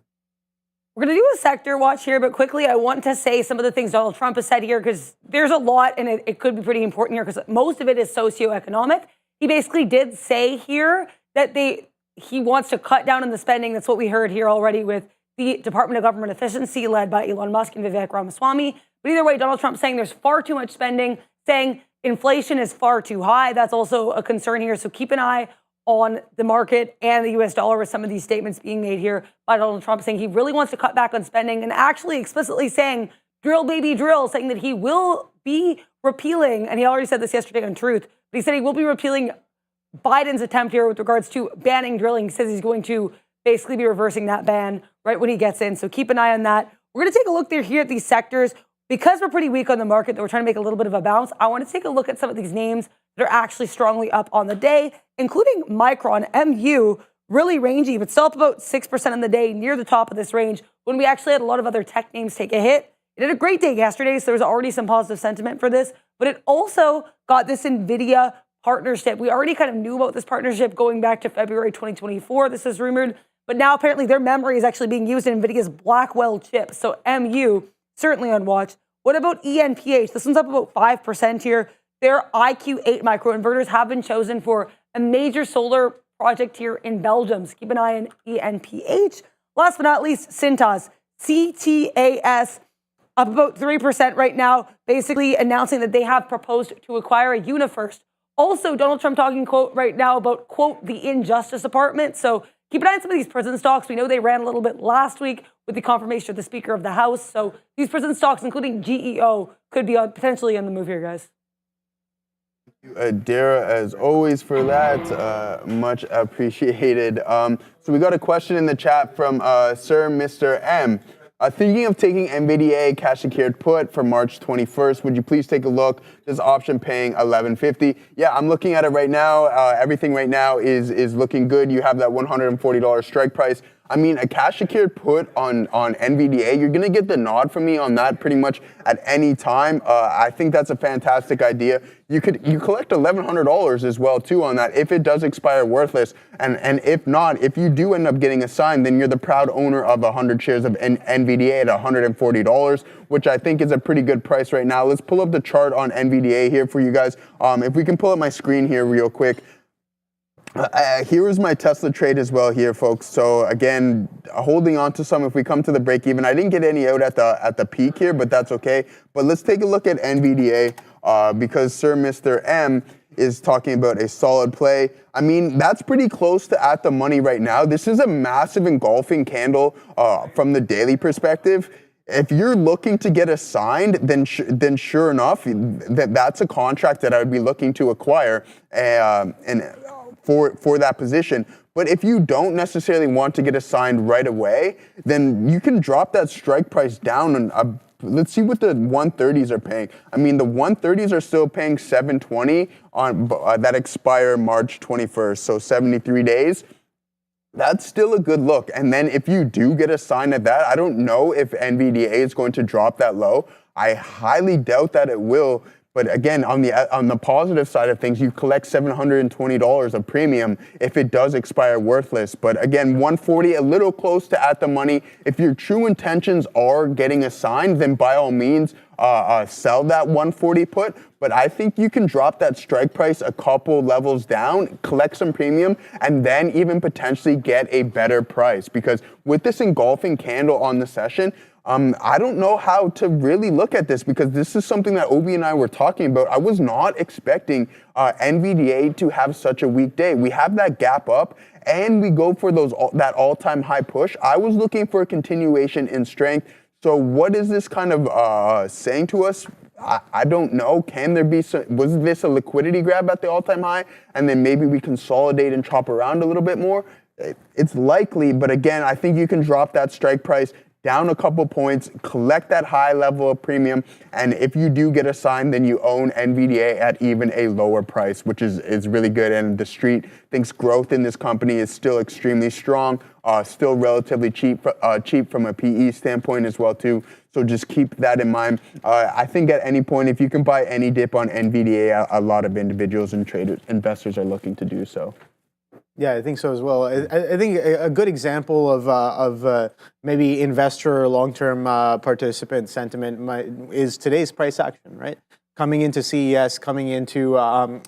We're going to do a sector watch here, but quickly, I want to say some of the things Donald Trump has said here, because there's a lot, and it could be pretty important here, because most of it is socioeconomic. He basically did say here that he wants to cut down on the spending. That's what we heard here already with the Department of Government Efficiency led by Elon Musk and Vivek Ramaswamy. But either way, Donald Trump saying there's far too much spending, saying inflation is far too high. That's also a concern here. So keep an eye on the market and the U.S. dollar with some of these statements being made here by Donald Trump, saying he really wants to cut back on spending and actually explicitly saying, drill, baby, drill, saying that he will be repealing, and he already said this yesterday on Truth, but he said he will be repealing Biden's attempt here with regards to banning drilling. He says he's going to basically be reversing that ban right when he gets in. So keep an eye on that. We're going to take a look there here at these sectors. Because we're pretty weak on the market, that we're trying to make a little bit of a bounce, I want to take a look at some of these names that are actually strongly up on the day, including Micron, MU, really rangy, but still up about 6% on the day, near the top of this range, when we actually had a lot of other tech names take a hit. It had a great day yesterday, so there was already some positive sentiment for this, but it also got this NVIDIA partnership. We already kind of knew about this partnership going back to February 2024. This is rumored, but now apparently their memory is actually being used in NVIDIA's Blackwell chip. So MU, certainly on watch. What about ENPH? This one's up about 5% here. Their IQ8 microinverters have been chosen for a major solar project here in Belgium. So keep an eye on ENPH. Last but not least, Cintas, CTAS, up about 3% right now, basically announcing that they have proposed to acquire a UniFirst. Also, Donald Trump talking, quote, right now about, quote, the Injustice Department. So keep an eye on some of these prison stocks. We know they ran a little bit last week with the confirmation of the Speaker of the House. So these prison stocks, including GEO, could be potentially on the move here, guys. Dara, as always, for that. Much appreciated. So we got a question in the chat from Sir Mr. M. Thinking of taking NVDA cash secured put for March 21st, would you please take a look? This option paying $11.50. Yeah, I'm looking at it right now. Everything right now is looking good. You have that $140 strike price. I mean, a cash secured put on NVDA, you're going to get the nod from me on that pretty much at any time. I think that's a fantastic idea. You collect $1,100 as well too on that if it does expire worthless, and if not, if you do end up getting assigned, then you're the proud owner of 100 shares of NVDA at $140, which I think is a pretty good price right now. Let's pull up the chart on NVDA here for you guys. If we can pull up my screen here real quick. Here is my Tesla trade as well here, folks. So again, holding on to some if we come to the break even. I didn't get any out at the peak here, but that's okay. But let's take a look at NVDA because Sir Mr. M is talking about a solid play. I mean, that's pretty close to at the money right now. This is a massive engulfing candle from the daily perspective. If you're looking to get assigned, then sure enough, that's a contract that I would be looking to acquire for that position. But if you don't necessarily want to get assigned right away, then you can drop that strike price down. And let's see what the 130s are paying. I mean, the 130s are still paying $720 on that expire March 21st, so 73 days. That's still a good look. And then if you do get assigned at that, I don't know if NVDA is going to drop that low. I highly doubt that it will. But again, on the positive side of things, you collect $720 of premium if it does expire worthless. But again, 140, a little close to at the money. If your true intentions are getting assigned, then by all means, sell that 140 put. But I think you can drop that strike price a couple levels down, collect some premium, and then even potentially get a better price. Because with this engulfing candle on the session, I don't know how to really look at this because this is something that Obi and I were talking about. I was not expecting NVDA to have such a weak day. We have that gap up and we go for that all-time high push. I was looking for a continuation in strength. So what is this kind of saying to us? I don't know. Can there be was this a liquidity grab at the all-time high and then maybe we consolidate and chop around a little bit more? It's likely, but again, I think you can drop that strike price down a couple points, collect that high level of premium, and if you do get assigned, then you own NVDA at even a lower price, which is really good. And the street thinks growth in this company is still extremely strong, still relatively cheap from a PE standpoint as well too. So just keep that in mind. I think at any point, if you can buy any dip on NVDA, a lot of individuals and investors are looking to do so. Yeah, I think so as well. I think a good example of maybe investor or long-term participant sentiment is today's price action, right? Coming into CES, coming into an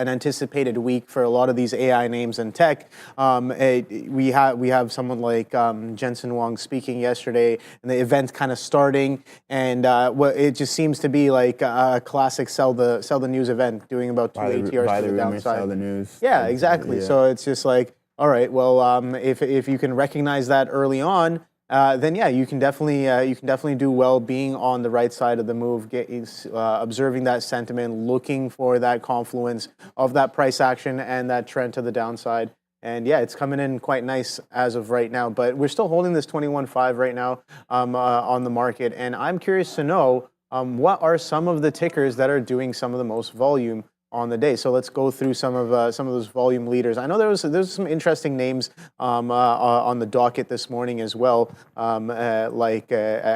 anticipated week for a lot of these AI names in tech. We have someone like Jensen Huang speaking yesterday, and the event kind of starting, and it just seems to be like a classic sell the news event, doing about 2 ATRs to the downside. Sell the news. Yeah, exactly. Yeah. So it's just like, all right, well, if you can recognize that early on, then yeah, you can definitely do well being on the right side of the move, observing that sentiment, looking for that confluence of that price action and that trend to the downside. And yeah, it's coming in quite nice as of right now. But we're still holding this 21.5 right now on the market. And I'm curious to know what are some of the tickers that are doing some of the most volume on the day. So let's go through some of those volume leaders. I know there's some interesting names on the docket this morning as well. I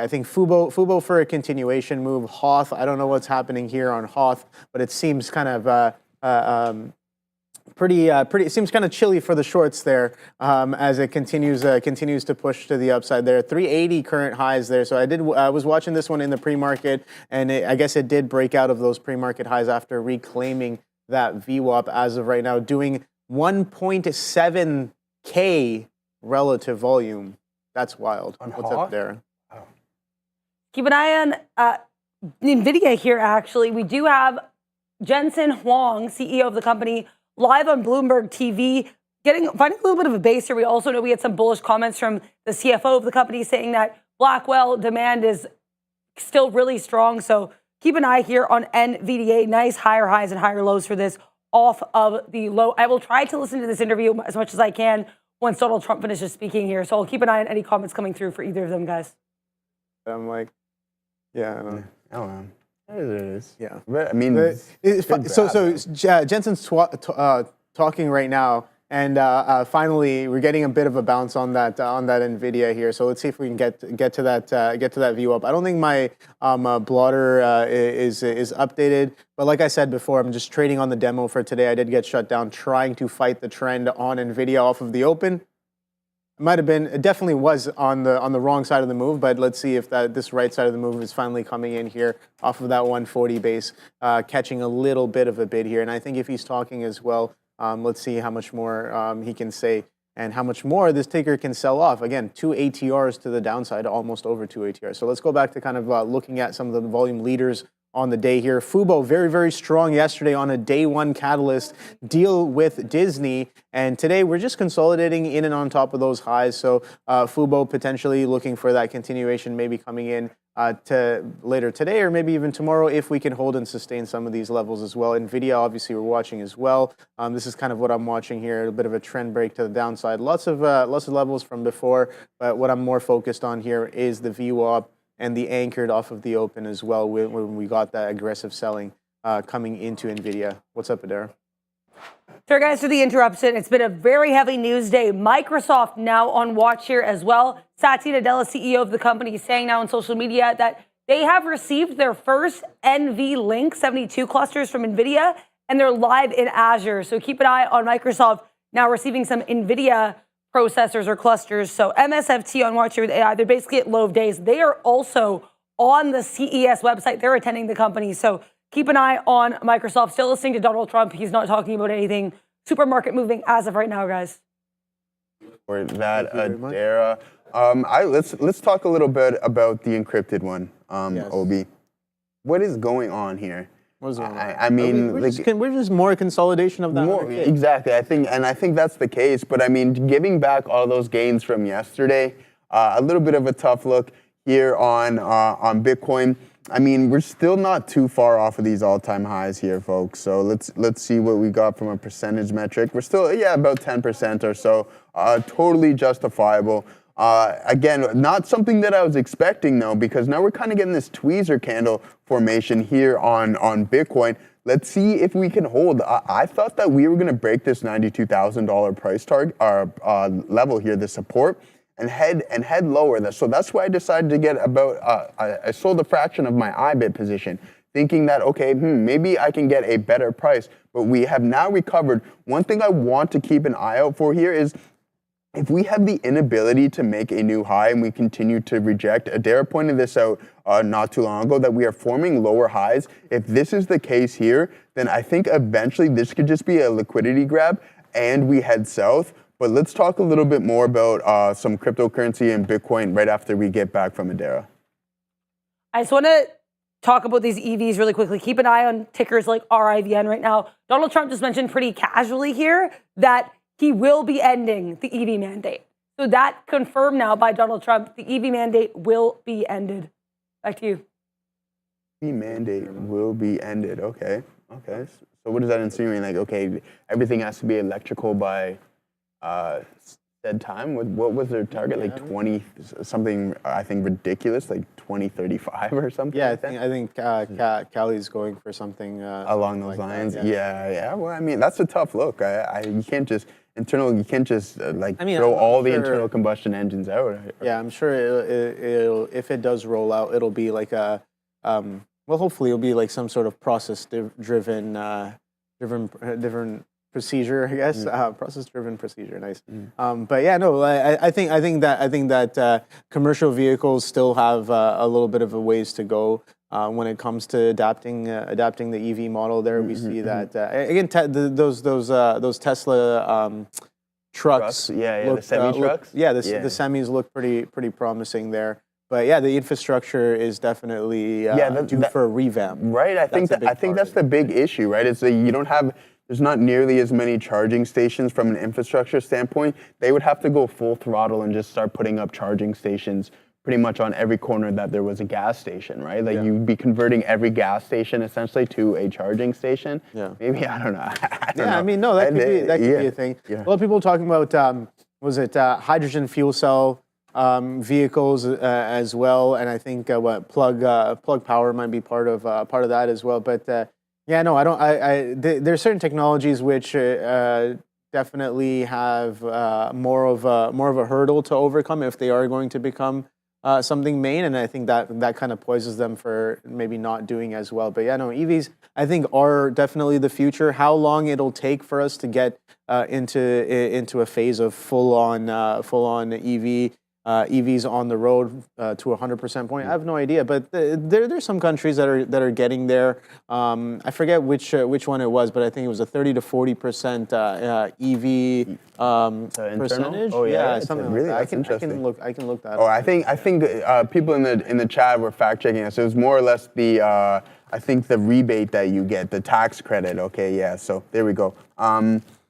think Fubo for a continuation move. Hoth, I don't know what's happening here on Hoth, but it seems kind of pretty. It seems kind of chilly for the shorts there as it continues to push to the upside there. 380 current highs there. So I was watching this one in the pre-market, and I guess it did break out of those pre-market highs after reclaiming that VWAP as of right now, doing 1.7K relative volume. That's wild. What's up there? Keep an eye on NVIDIA here, actually. We do have Jensen Huang, CEO of the company, live on Bloomberg TV, finding a little bit of a base here. We also know we had some bullish comments from the CFO of the company saying that Blackwell demand is still really strong. So keep an eye here on NVDA. Nice higher highs and higher lows for this off of the low. I will try to listen to this interview as much as I can once Donald Trump finishes speaking here. So I'll keep an eye on any comments coming through for either of them, guys. I'm like, yeah, I don't know. I don't know. There it is. Yeah. But, I mean, Jensen's talking right now, and finally we're getting a bit of a bounce on that NVIDIA here. So let's see if we can get to that view up. I don't think my blotter is updated, but like I said before, I'm just trading on the demo for today. I did get shut down trying to fight the trend on NVIDIA off of the open. It definitely was on the wrong side of the move, but let's see if this right side of the move is finally coming in here off of that 140 base, catching a little bit of a bid here. And I think if he's talking as well, let's see how much more he can say and how much more this ticker can sell off. Again, 2 ATRs to the downside, almost over 2 ATRs. So let's go back to kind of looking at some of the volume leaders on the day here. Fubo, very, very strong yesterday on a day one catalyst deal with Disney. And today we're just consolidating in and on top of those highs. So Fubo potentially looking for that continuation, maybe coming in to later today or maybe even tomorrow if we can hold and sustain some of these levels as well. NVIDIA, obviously, we're watching as well. This is kind of what I'm watching here, a bit of a trend break to the downside. Lots of levels from before, but what I'm more focused on here is the VWAP and the anchored off of the open as well when we got that aggressive selling coming into NVIDIA. What's up, Adair? Sorry, guys, for the interruption. It's been a very heavy news day. Microsoft now on watch here as well. Satya Nadella, CEO of the company, is saying now on social media that they have received their first NVLink 72 clusters from NVIDIA, and they're live in Azure. So keep an eye on Microsoft now receiving some NVIDIA processors or clusters. So MSFT on watch here with AI. They're basically at low days. They are also on the CES website. They're attending the company. So keep an eye on Microsoft. Still listening to Donald Trump. He's not talking about anything supermarket moving as of right now, guys. For that, Adara. Let's talk a little bit about the encrypted one, Yes. Obi. What is going on here? What's going on? I mean, we're just more consolidation of that. Exactly. I think that's the case. But I mean, giving back all those gains from yesterday, a little bit of a tough look here on Bitcoin. I mean, we're still not too far off of these all-time highs here, folks. So let's see what we got from a percentage metric. We're still about 10% or so. Totally justifiable. Again, not something that I was expecting, though, because now we're kind of getting this tweezer candle formation here on Bitcoin. Let's see if we can hold. I thought that we were going to break this $92,000 price target level here, the support, and head lower. So that's why I decided to get I sold a fraction of my IBIT position, thinking that, okay, maybe I can get a better price. But we have now recovered. One thing I want to keep an eye out for here is if we have the inability to make a new high and we continue to reject, Adair pointed this out not too long ago, that we are forming lower highs. If this is the case here, then I think eventually this could just be a liquidity grab and we head south. But let's talk a little bit more about some cryptocurrency and Bitcoin right after we get back from Adara. I just want to talk about these EVs really quickly. Keep an eye on tickers like RIVN right now. Donald Trump just mentioned pretty casually here that he will be ending the EV mandate. So that confirmed now by Donald Trump, the EV mandate will be ended. Back to you. EV mandate will be ended. Okay. So what does that insinuate? Like, okay, everything has to be electrical by said time. What was their target? Like 20 something? I think ridiculous, like 2035 or something. Yeah, I think Cali's going for something along those like lines. That, yeah. Well, I mean, that's a tough look. You can't just You can't just throw all the internal combustion engines out. Yeah, I'm sure it'll if it does roll out, it'll be like a hopefully it'll be like some sort of process-driven procedure, I guess. Process-driven procedure, nice. But yeah, no, I think that commercial vehicles still have a little bit of a ways to go. when it comes to adapting the EV model. There, we see that again. Those Tesla trucks, the semi trucks. The semis look pretty promising there. But yeah, the infrastructure is definitely due for a revamp. Right. I think that's the big issue. Right. It's that you don't have. There's not nearly as many charging stations from an infrastructure standpoint. They would have to go full throttle and just start putting up charging stations pretty much on every corner that there was a gas station, right? Like you'd be converting every gas station essentially to a charging station. Yeah. Maybe, I don't know. I mean, no, that could be a thing. Yeah. A lot of people talking about, hydrogen fuel cell vehicles as well, and I think plug power might be part of that as well. But there's certain technologies which definitely have more of a hurdle to overcome if they are going to become something main, and I think that kind of poises them for maybe not doing as well. But EVs I think are definitely the future. How long it'll take for us to get into a phase of full on EVs on the road to 100% point, I have no idea. But there's some countries that are getting there. I forget which one it was, but I think it was a 30 to 40% EV percentage. Oh yeah, something really. Like that. I can look that up. I think people in the chat were fact checking us. It was more or less the I think the rebate that you get, the tax credit. Okay, yeah. So there we go.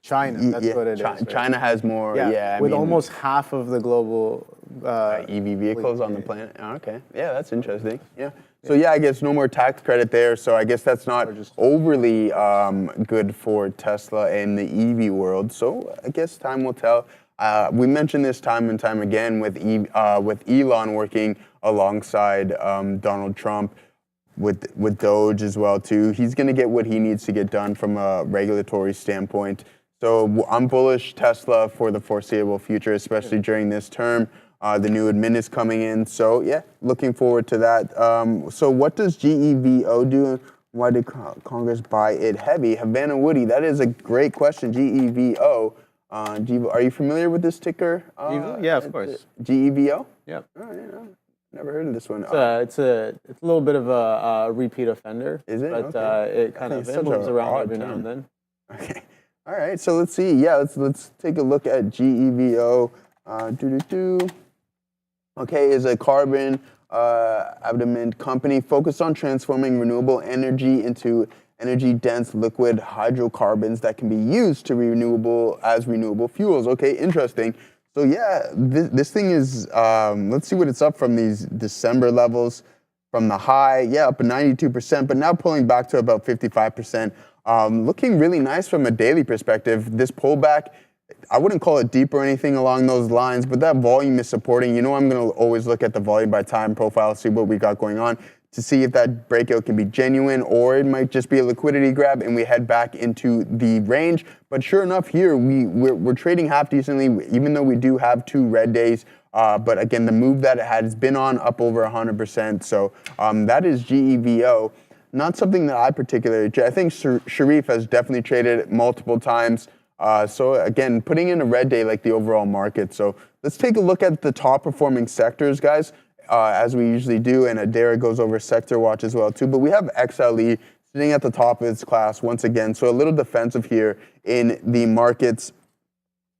China, that's what it is. Right? China has more, with almost half of the global EV vehicles on the planet. Oh, okay, yeah, that's interesting. Yeah. So I guess no more tax credit there. So I guess that's not overly good for Tesla in the EV world. So I guess time will tell. We mentioned this time and time again with Elon working alongside Donald Trump. With Doge as well too. He's going to get what he needs to get done from a regulatory standpoint. So I'm bullish Tesla for the foreseeable future, especially during this term. The new admin is coming in. So looking forward to that. So what does GEVO do? Why did Congress buy it heavy? Havana Woody, that is a great question. GEVO. Are you familiar with this ticker? Yeah, of course. GEVO? Yeah. Oh, never heard of this one. It's a little bit of a repeat offender. Is it? But okay. it kind of moves around every now and then. Okay. All right. So let's see. Yeah, let's take a look at GEVO. Okay, is a carbon abdomen company focused on transforming renewable energy into energy-dense liquid hydrocarbons that can be used to renewable fuels. Okay, interesting. So this thing is, let's see what it's up from these December levels. From the high, up 92%, but now pulling back to about 55%. Looking really nice from a daily perspective. This pullback, I wouldn't call it deep or anything along those lines, but that volume is supporting. I'm going to always look at the volume by time profile, see what we got going on, to see if that breakout can be genuine or it might just be a liquidity grab and we head back into the range. But sure enough, here we're trading half decently, even though we do have 2 red days. But again, the move that it has been on up over 100%. So that is GEVO. Not something that I particularly, I think Sharif has definitely traded it multiple times. So again, putting in a red day like the overall market. So let's take a look at the top performing sectors, guys, as we usually do. And Adara goes over sector watch as well too. But we have XLE sitting at the top of its class once again. So a little defensive here in the markets,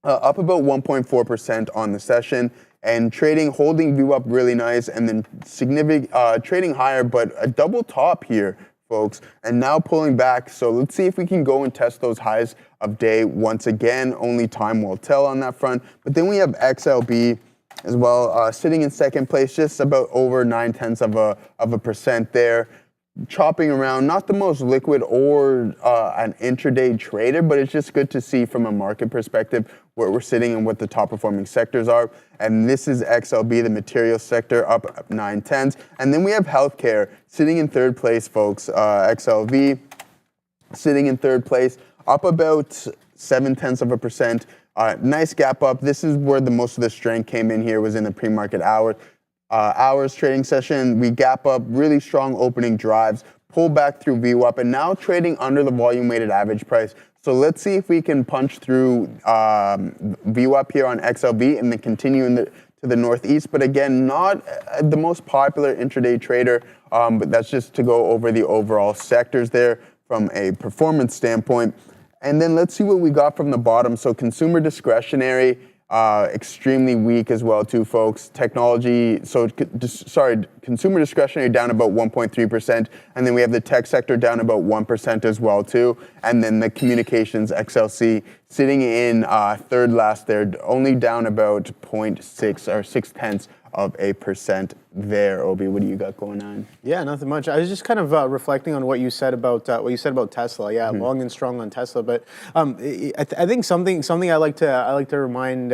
up about 1.4% on the session. And holding view up really nice, and then significant trading higher, but a double top here, folks, and now pulling back. So let's see if we can go and test those highs of day once again. Only time will tell on that front. But then we have XLB as well, sitting in second place, just about over 0.9% there. Chopping around, not the most liquid or an intraday trader, but it's just good to see from a market perspective where we're sitting and what the top performing sectors are. And this is XLB, the materials sector, up 0.9. And then we have healthcare sitting in third place, folks. XLV sitting in third place, up about 0.7%. Nice gap up. This is where the most of the strength came in here, was in the pre-market hours trading session. We gap up, really strong opening drives, pull back through VWAP, and now trading under the volume weighted average price. So let's see if we can punch through VWAP here on XLB and then continue to to the northeast, but again, not the most popular intraday trader, but that's just to go over the overall sectors there from a performance standpoint. And then let's see what we got from the bottom. So consumer discretionary, extremely weak as well too, folks. Technology, consumer discretionary down about 1.3%, and then we have the tech sector down about 1% as well too, and then the communications XLC sitting in third last there, only down about 0.6 or 0.6% there. Obi, what do you got going on? Yeah, nothing much. I was just kind of reflecting on what you said about Tesla. Yeah, long and strong on Tesla, but I think something I like to remind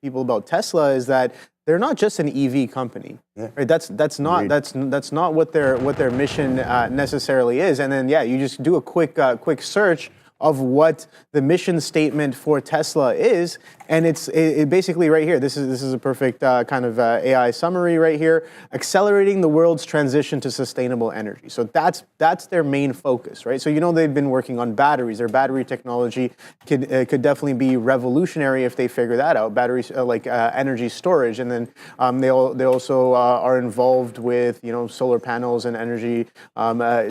people about Tesla is that they're not just an EV company. Yeah. Right? That's not what their mission necessarily is. And then you just do a quick search of what the mission statement for Tesla is, and it's basically right here. This is a perfect kind of AI summary right here. Accelerating the world's transition to sustainable energy. So that's their main focus, right? So they've been working on batteries. Their battery technology could definitely be revolutionary if they figure that out. Batteries like energy storage, and then they also are involved with solar panels and energy,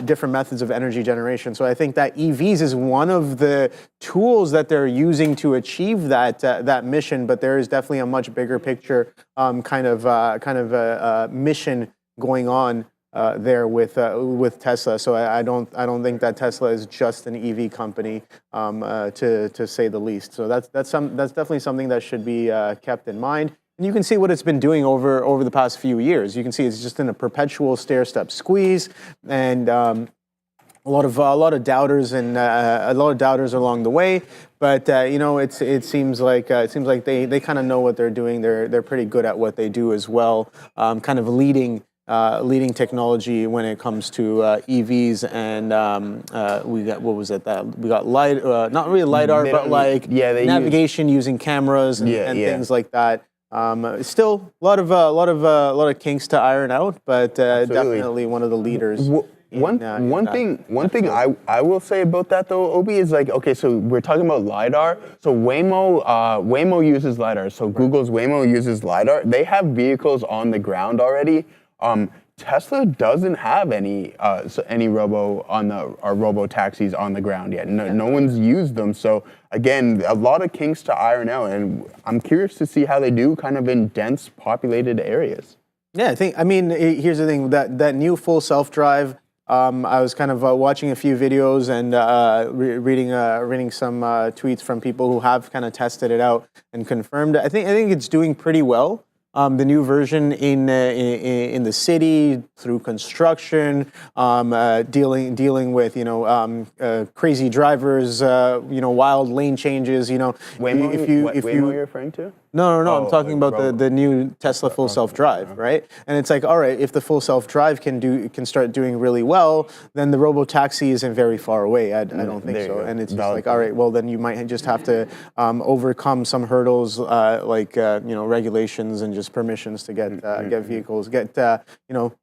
different methods of energy generation. So I think that EVs is one of the tools that they're using to achieve that mission, but there is definitely a much bigger picture kind of mission going on there with Tesla. So I don't think that Tesla is just an EV company to say the least. So that's definitely something that should be kept in mind. And you can see what it's been doing over the past few years. You can see it's just in a perpetual stair-step squeeze, and a lot of doubters and a lot of doubters along the way, but it seems like they kind of know what they're doing. They're pretty good at what they do as well, kind of leading technology when it comes to EVs. And we got, what was it that we got not really LiDAR, but like navigation using cameras and things like that. Still a lot of kinks to iron out, but definitely one of the leaders. One thing I will say about that though, Obi, is like, okay, so we're talking about LiDAR. So Waymo uses LiDAR. So Google's Waymo uses LiDAR. They have vehicles on the ground already. Tesla doesn't have any robo taxis on the ground yet. No one's used them. So again, a lot of kinks to iron out, and I'm curious to see how they do kind of in dense populated areas. Yeah, here's the thing, that new full self-drive. I was kind of watching a few videos and reading some tweets from people who have kind of tested it out and confirmed. I think it's doing pretty well. The new version in the city through construction, dealing with crazy drivers, wild lane changes. Waymo you're referring to? No. I'm talking about the new Tesla full self-drive, right? And it's like, all right, if the full self-drive can start doing really well, then the robo-taxi isn't very far away. I don't think so. And it's just like, all right, well, then you might just have to overcome some hurdles like regulations and just permissions to get vehicles, get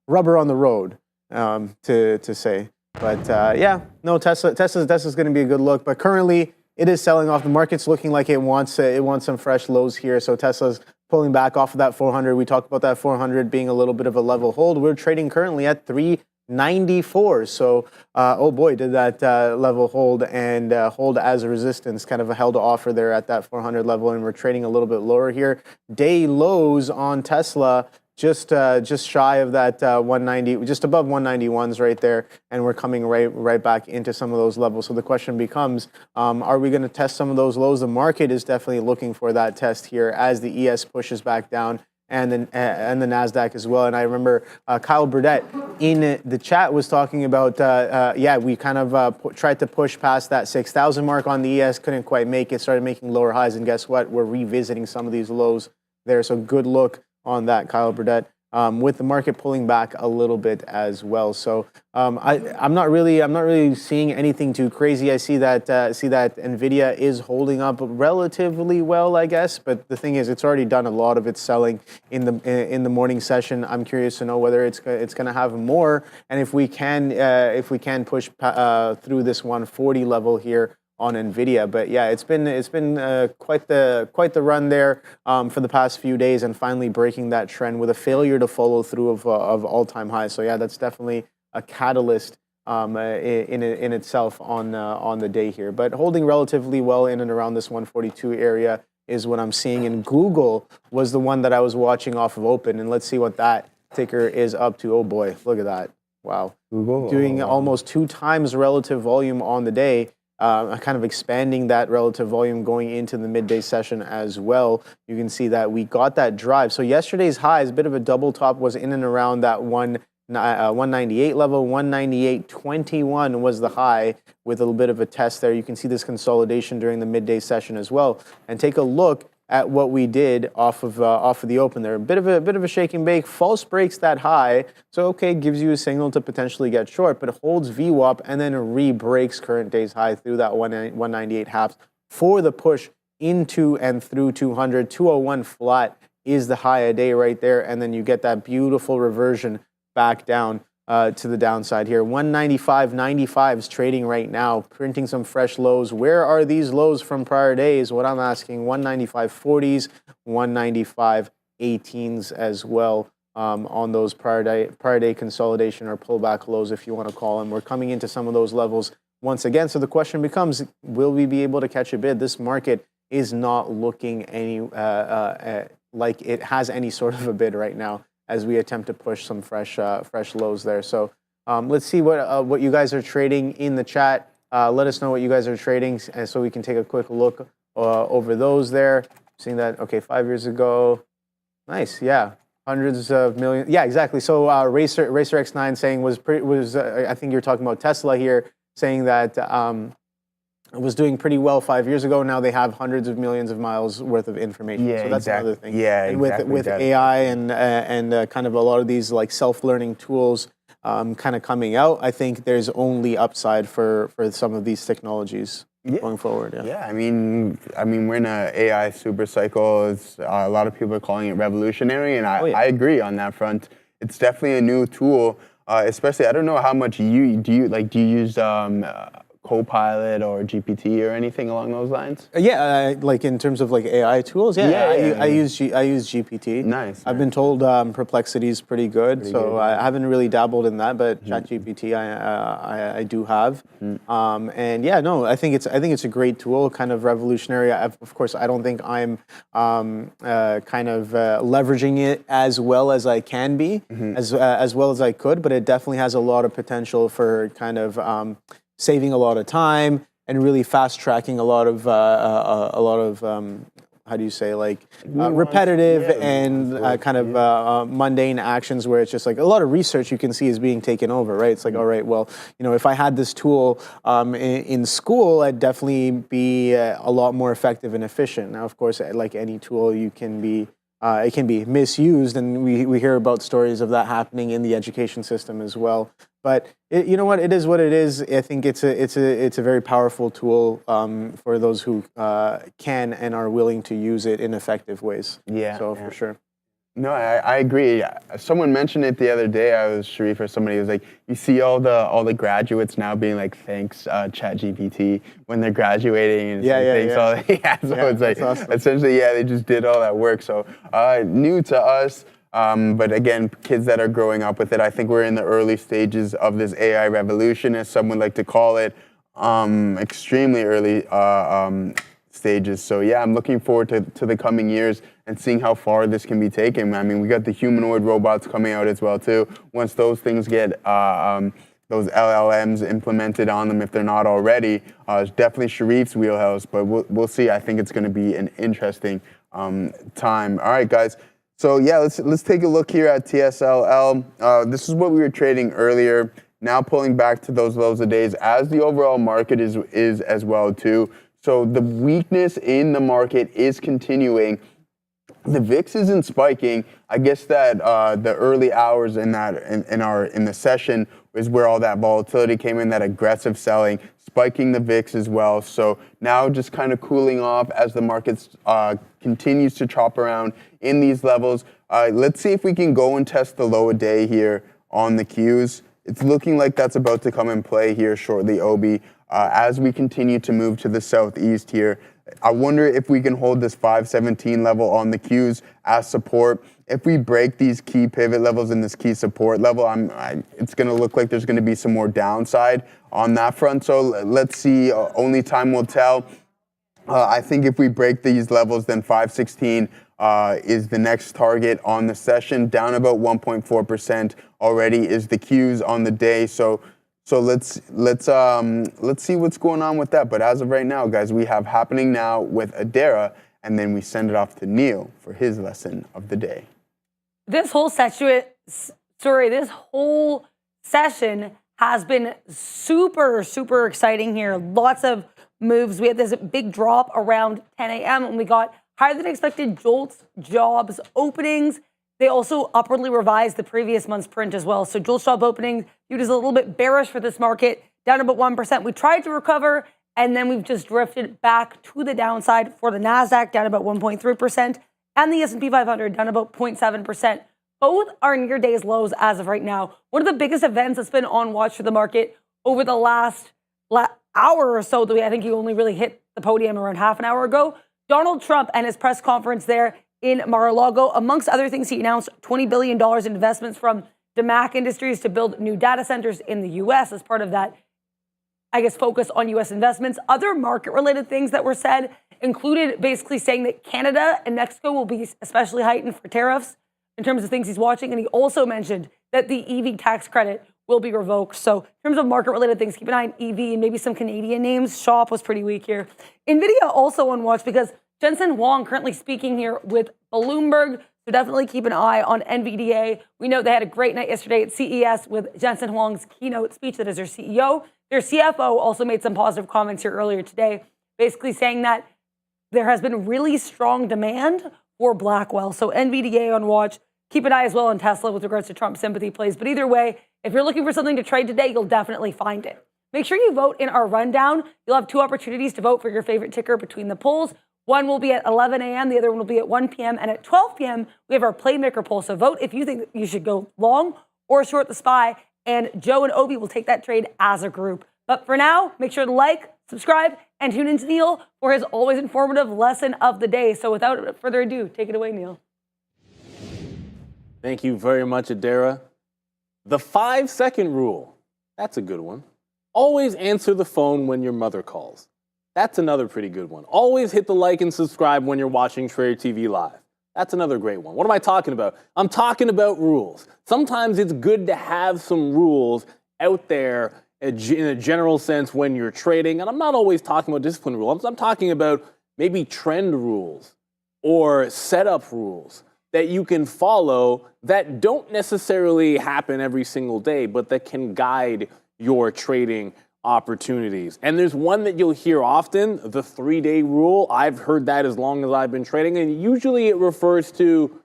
rubber on the road, to say. But Tesla's going to be a good look. But currently, it is selling off. The market's looking like it wants some fresh lows here. So Tesla's pulling back off of that 400. We talked about that 400 being a little bit of a level hold. We're trading currently at 394. So, oh boy, did that level hold and hold as a resistance. Kind of a held offer there at that 400 level, and we're trading a little bit lower here. Day lows on Tesla. Just shy of that 190, just above 191s right there, and we're coming right back into some of those levels. So the question becomes, are we going to test some of those lows? The market is definitely looking for that test here as the ES pushes back down, and the Nasdaq as well. And I remember Kyle Burdett in the chat was talking about, we kind of tried to push past that 6,000 mark on the ES, couldn't quite make it, started making lower highs, and guess what? We're revisiting some of these lows there. So good look on that, Kyle Burdett, with the market pulling back a little bit as well. So I'm not really seeing anything too crazy. I see that Nvidia is holding up relatively well, I guess. But the thing is, it's already done a lot of its selling in the morning session. I'm curious to know whether it's going to have more, and if we can push through this 140 level here on Nvidia. But yeah, it's been quite the run there for the past few days, and finally breaking that trend with a failure to follow through of all-time highs. So yeah, that's definitely a catalyst in itself on the day here. But holding relatively well in and around this 142 area is what I'm seeing. And Google was the one that I was watching off of open, and let's see what that ticker is up to. Oh boy, look at that. Wow. Google doing almost 2 times relative volume on the day, kind of expanding that relative volume going into the midday session as well. You can see that we got that drive. So yesterday's highs, a bit of a double top, was in and around that 198 level. 198.21 was the high with a little bit of a test there. You can see this consolidation during the midday session as well. And take a look at what we did off of the open there. A bit of a shake and bake. False breaks that high, so okay, gives you a signal to potentially get short, but holds VWAP and then re-breaks current day's high through that 198 halves for the push into and through 200. 201 flat is the high a day right there, and then you get that beautiful reversion back down to the downside here. 195.95 is trading right now, printing some fresh lows. Where are these lows from prior days? What I'm asking, 195.40s, 195.18s as well on those prior day consolidation or pullback lows, if you want to call them. We're coming into some of those levels once again. So the question becomes, will we be able to catch a bid? This market is not looking any like it has any sort of a bid right now, as we attempt to push some fresh lows there. So let's see what you guys are trading in the chat. Let us know what you guys are trading, so we can take a quick look over those there. Seeing that, okay, 5 years ago, nice, yeah, hundreds of millions, yeah, exactly. So Racer X9 saying was I think you're talking about Tesla here, saying that was doing pretty well 5 years ago. Now they have hundreds of millions of miles worth of information. Yeah, so that's exactly. another thing. Yeah, and exactly. with AI and kind of a lot of these like self-learning tools kind of coming out, I think there's only upside for some of these technologies going forward. Yeah. Yeah, I mean, we're in an AI super cycle. It's, a lot of people are calling it revolutionary, and I agree on that front. It's definitely a new tool, especially. I don't know how much you use Copilot or GPT or anything along those lines? Yeah, like in terms of like AI tools. I use GPT. Nice. I've been told Perplexity is pretty good, I haven't really dabbled in that, but ChatGPT I do have. And yeah, no, I think it's a great tool, kind of revolutionary. Of course, I don't think I'm kind of leveraging it as well as I can be, as well as I could, but it definitely has a lot of potential for kind of saving a lot of time and really fast tracking a lot of how do you say, like repetitive and kind of mundane actions where it's just like a lot of research you can see is being taken over, right? It's like, all right, well, if I had this tool in school, I'd definitely be a lot more effective and efficient. Now, of course, like any tool, it can be misused, and we hear about stories of that happening in the education system as well. But you know what? It is what it is. I think it's a very powerful tool for those who can and are willing to use it in effective ways. Yeah. So for sure. No, I agree. Someone mentioned it the other day. I was Sharif or somebody was like, you see all the graduates now being like, thanks ChatGPT when they're graduating and it's like awesome. Essentially, they just did all that work. So new to us. But again, kids that are growing up with it, I think we're in the early stages of this AI revolution, as some would like to call it, extremely early stages. So yeah, I'm looking forward to the coming years and seeing how far this can be taken. I mean, we got the humanoid robots coming out as well too. Once those things get those LLMs implemented on them, if they're not already, it's definitely Sharif's wheelhouse. But we'll see. I think it's going to be an interesting time. All right, guys. So yeah, let's take a look here at TSLL. This is what we were trading earlier. Now pulling back to those lows of days, as the overall market is as well too. So the weakness in the market is continuing. The VIX isn't spiking. I guess that the early hours in the session is where all that volatility came in, that aggressive selling, spiking the VIX as well. So now just kind of cooling off as the market continues to chop around in these levels. Let's see if we can go and test the low a day here on the Qs it's looking like that's about to come in play here shortly, Obi. As we continue to move to the southeast here, I wonder if we can hold this 517 level on the Qs as support. If we break these key pivot levels and this key support level, it's going to look like there's going to be some more downside on that front. So let's see. Only time will tell. I think if we break these levels, then 516 is the next target on the session. Down about 1.4% already is the Qs on the day. So let's see what's going on with that. But as of right now, guys, we have happening now with Adara, and then we send it off to Neil for his lesson of the day. This whole session has been super, super exciting here. Lots of moves. We had this big drop around 10 a.m. and we got higher than expected JOLTS jobs openings. They also upwardly revised the previous month's print as well. So JOLTS job openings viewed as a little bit bearish for this market, down about 1%. We tried to recover, and then we've just drifted back to the downside for the NASDAQ, down about 1.3%, and the S&P 500 down about 0.7%. Both are near day's lows as of right now. One of the biggest events that's been on watch for the market over the last hour or so, I think he only really hit the podium around half an hour ago, Donald Trump and his press conference there in Mar-a-Lago. Amongst other things, he announced $20 billion in investments from DeMac Industries to build new data centers in the U.S. as part of that, focus on U.S. investments. Other market-related things that were said included basically saying that Canada and Mexico will be especially heightened for tariffs in terms of things he's watching. And he also mentioned that the EV tax credit will be revoked. So in terms of market-related things, keep an eye on EV and maybe some Canadian names. Shop was pretty weak here. NVIDIA also on watch because Jensen Huang currently speaking here with Bloomberg. So definitely keep an eye on NVDA. We know they had a great night yesterday at CES with Jensen Huang's keynote speech that is their CEO. Their CFO also made some positive comments here earlier today, basically saying that there has been really strong demand for Blackwell. So NVDA on watch. Keep an eye as well on Tesla with regards to Trump sympathy plays. But either way, if you're looking for something to trade today, you'll definitely find it. Make sure you vote in our rundown. You'll have 2 opportunities to vote for your favorite ticker between the polls. One will be at 11 a.m., the other one will be at 1 p.m., and at 12 p.m., we have our Playmaker poll. So vote if you think you should go long or short the SPY, and Joe and Obi will take that trade as a group. But for now, make sure to like, subscribe, and tune in to Neil for his always informative lesson of the day. So without further ado, take it away, Neil. Thank you very much, Adara. The 5-second rule. That's a good one. Always answer the phone when your mother calls. That's another pretty good one. Always hit the like and subscribe when you're watching Trader TV Live. That's another great one. What am I talking about? I'm talking about rules. Sometimes it's good to have some rules out there in a general sense when you're trading. And I'm not always talking about discipline rules. I'm talking about maybe trend rules or setup rules that you can follow that don't necessarily happen every single day, but that can guide your trading opportunities. And there's one that you'll hear often, the 3-day rule. I've heard that as long as I've been trading, and usually it refers to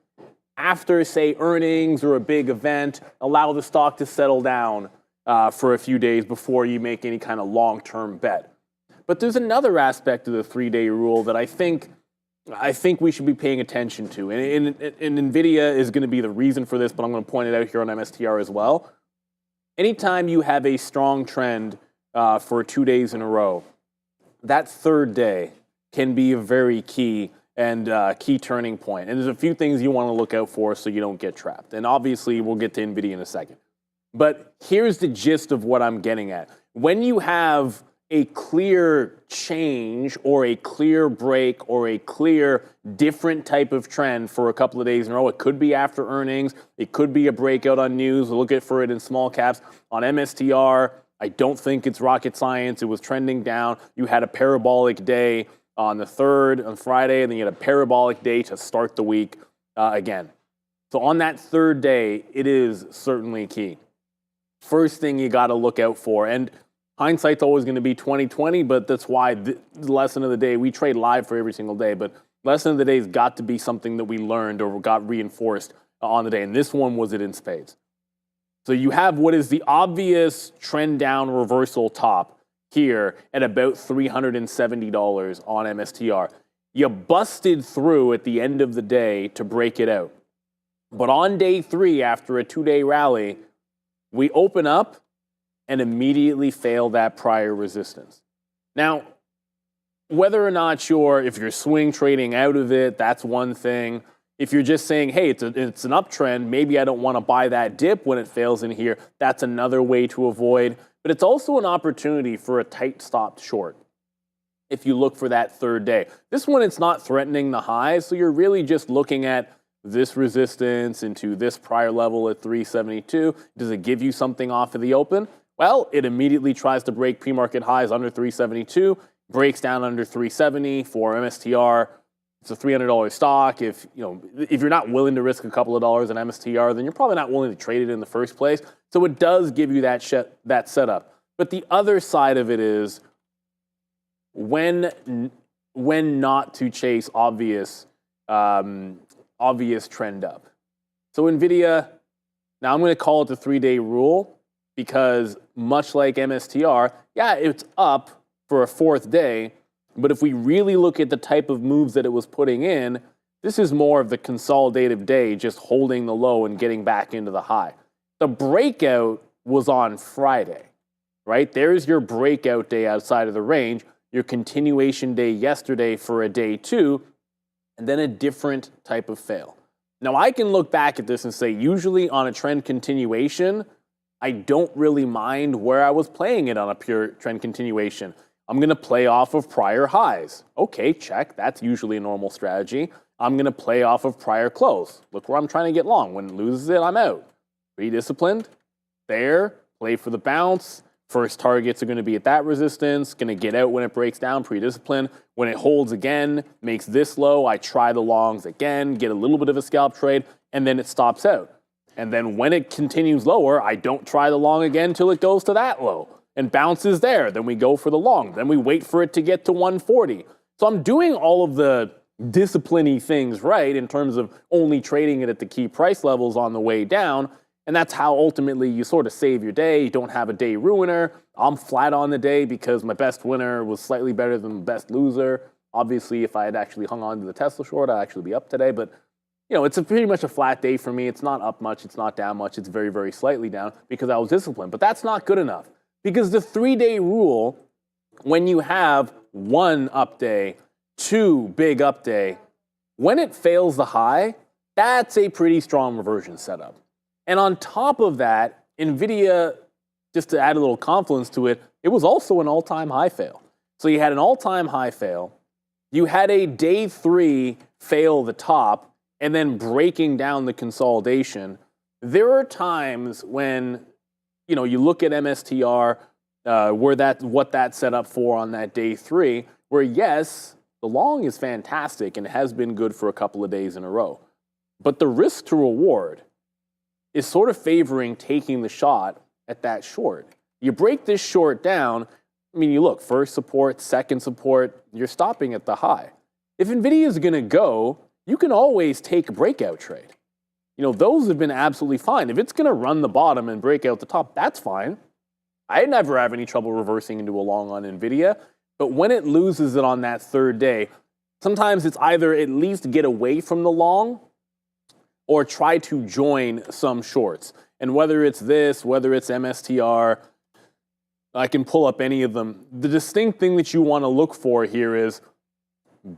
after, say, earnings or a big event, allow the stock to settle down for a few days before you make any kind of long-term bet. But there's another aspect of the 3-day rule that I think we should be paying attention to. And NVIDIA is going to be the reason for this, but I'm going to point it out here on MSTR as well. Anytime you have a strong trend for 2 days in a row, that third day can be a very key and key turning point. And there's a few things you want to look out for so you don't get trapped. And obviously, we'll get to NVIDIA in a second. But here's the gist of what I'm getting at. When you have a clear change or a clear break or a clear different type of trend for a couple of days in a row, it could be after earnings, it could be a breakout on news, we'll look for it in small caps. On MSTR, I don't think it's rocket science. It was trending down. You had a parabolic day on the 3rd, on Friday, and then you had a parabolic day to start the week again. So on that third day, it is certainly key. First thing you got to look out for, and hindsight's always going to be 20/20, but that's why the lesson of the day, we trade live for every single day, but lesson of the day has got to be something that we learned or got reinforced on the day, and this one was it in spades. So you have what is the obvious trend down reversal top here at about $370 on MSTR. You busted through at the end of the day to break it out. But on day 3, after a 2-day rally, We open up and immediately fail that prior resistance. Now, whether or not if you're swing trading out of it, that's one thing. If you're just saying, hey, it's an uptrend, maybe I don't want to buy that dip when it fails in here, that's another way to avoid. But it's also an opportunity for a tight stopped short if you look for that third day. This one, it's not threatening the high, so you're really just looking at this resistance into this prior level at 372. Does it give you something off of the open? Well, it immediately tries to break pre-market highs under 372, breaks down under 370 for MSTR. It's a $300 stock. If you're not willing to risk a couple of dollars in MSTR, then you're probably not willing to trade it in the first place. So it does give you that setup. But the other side of it is when not to chase obvious trend up. So NVIDIA, now I'm going to call it the 3-day rule because much like MSTR, yeah, it's up for a fourth day, but if we really look at the type of moves that it was putting in, this is more of the consolidative day, just holding the low and getting back into the high. The breakout was on Friday, right? There's your breakout day outside of the range, your continuation day yesterday for a day 2, and then a different type of fail. Now, I can look back at this and say, usually on a trend continuation, I don't really mind where I was playing it on a pure trend continuation. I'm going to play off of prior highs. Okay, check. That's usually a normal strategy. I'm going to play off of prior close. Look where I'm trying to get long. When it loses it, I'm out. Pretty disciplined. There, play for the bounce. First targets are going to be at that resistance. Going to get out when it breaks down, pretty disciplined. When it holds again, makes this low, I try the longs again, get a little bit of a scalp trade, and then it stops out. And then when it continues lower, I don't try the long again until it goes to that low and bounces there. Then we go for the long. Then we wait for it to get to 140. So I'm doing all of the discipline-y things right in terms of only trading it at the key price levels on the way down. And that's how ultimately you sort of save your day. You don't have a day ruiner. I'm flat on the day because my best winner was slightly better than the best loser. Obviously, if I had actually hung on to the Tesla short, I'd actually be up today. But it's pretty much a flat day for me. It's not up much. It's not down much. It's very, very slightly down because I was disciplined. But that's not good enough because the 3-day rule, when you have 1 up day, 2 big up day, when it fails the high, that's a pretty strong reversion setup. And on top of that, NVIDIA, just to add a little confluence to it, it was also an all-time high fail. So you had an all-time high fail. You had a day 3 fail the top, and then breaking down the consolidation. There are times when, you look at MSTR, what that's set up for on that day 3, where yes, the long is fantastic and has been good for a couple of days in a row. But the risk to reward is sort of favoring taking the shot at that short. You break this short down, you look, first support, second support, you're stopping at the high. If NVIDIA is going to go, you can always take a breakout trade. Those have been absolutely fine. If it's going to run the bottom and break out the top, that's fine. I never have any trouble reversing into a long on NVIDIA, but when it loses it on that third day, sometimes it's either at least get away from the long or try to join some shorts. And whether it's this, whether it's MSTR, I can pull up any of them. The distinct thing that you want to look for here is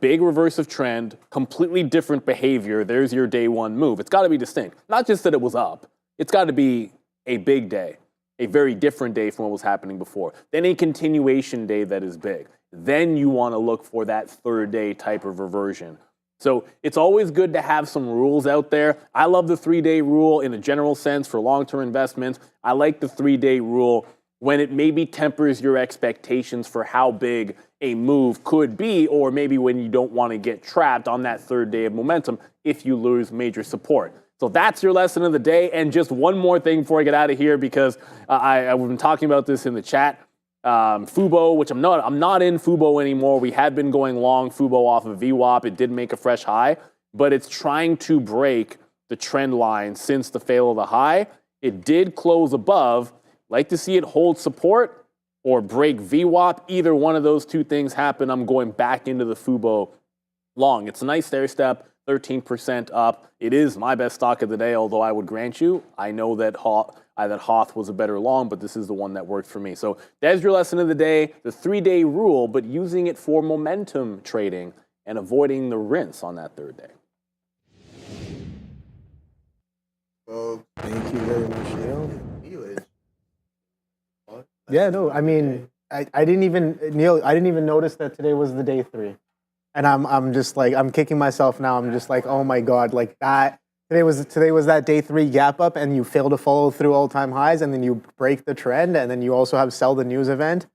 big reverse of trend, completely different behavior. There's your day 1 move. It's got to be distinct. Not just that it was up. It's got to be a big day, a very different day from what was happening before. Then a continuation day that is big. Then you want to look for that third day type of reversion. So it's always good to have some rules out there. I love the 3-day rule in a general sense for long-term investments. I like the 3-day rule when it maybe tempers your expectations for how big a move could be, or maybe when you don't want to get trapped on that third day of momentum if you lose major support. So that's your lesson of the day. And just one more thing before I get out of here, because I've been talking about this in the chat. Fubo, which I'm not in Fubo anymore. We had been going long Fubo off of VWAP. It did make a fresh high, but it's trying to break the trend line since the fail of the high. It did close above. Like to see it hold support or break VWAP. Either one of those two things happen, I'm going back into the Fubo long. It's a nice stair step. 13% up. It is my best stock of the day, although I would grant you, I know that Hoth was a better long, but this is the one that worked for me. So there's your lesson of the day, the 3-day rule, but using it for momentum trading and avoiding the rinse on that third day. Well, thank you very much, Neil. Yeah, no, I mean, I didn't even, Neil, I didn't even notice that today was the day 3. And I'm just like, I'm kicking myself now. I'm just like, oh my God, like that. Today was that day 3 gap up and you fail to follow through all-time highs and then you break the trend and then you also have sell the news event.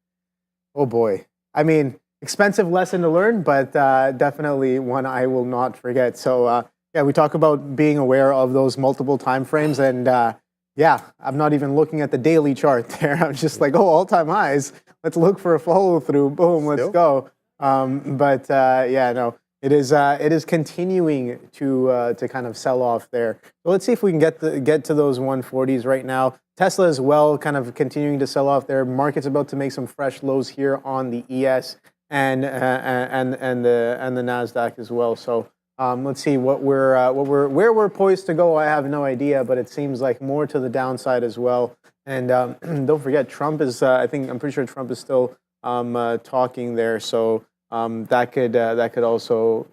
Oh boy. I mean, expensive lesson to learn, but definitely one I will not forget. So yeah, we talk about being aware of those multiple time frames and yeah, I'm not even looking at the daily chart there. I'm just like, oh, all-time highs. Let's look for a follow-through. Boom, let's go. But yeah, no, it is continuing to kind of sell off there. So let's see if we can get to those 140s right now. Tesla as well, kind of continuing to sell off there. Market's about to make some fresh lows here on the ES and the Nasdaq as well. So let's see where we're poised to go. I have no idea, but it seems like more to the downside as well. And don't forget, Trump is. I'm pretty sure Trump is still talking there. So that could also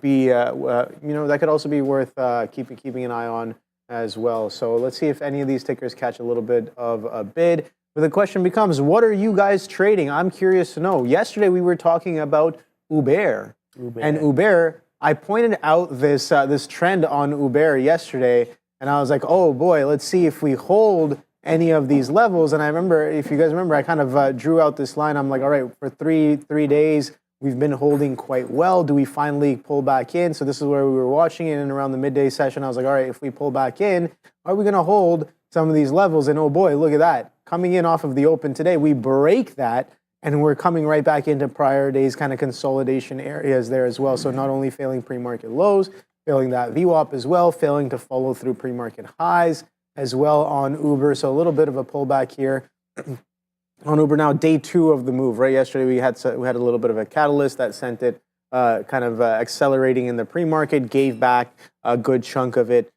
be that could also be worth keeping an eye on as well. So let's see if any of these tickers catch a little bit of a bid. But the question becomes, what are you guys trading? I'm curious to know. Yesterday we were talking about Uber. And Uber. I pointed out this trend on Uber yesterday, and I was like, oh boy, let's see if we hold any of these levels. And I remember, if you guys remember, I kind of drew out this line. I'm like, all right, for three days, we've been holding quite well. Do we finally pull back in? So this is where we were watching it, and around the midday session, I was like, all right, if we pull back in, are we going to hold some of these levels? And oh boy, look at that. Coming in off of the open today, we break that, and we're coming right back into prior days kind of consolidation areas there as well. So not only failing pre-market lows, failing that VWAP as well, failing to follow through pre-market highs as well on Uber. So a little bit of a pullback here on Uber now, day 2 of the move, right? Yesterday we had a little bit of a catalyst that sent it kind of accelerating in the pre-market, gave back a good chunk of it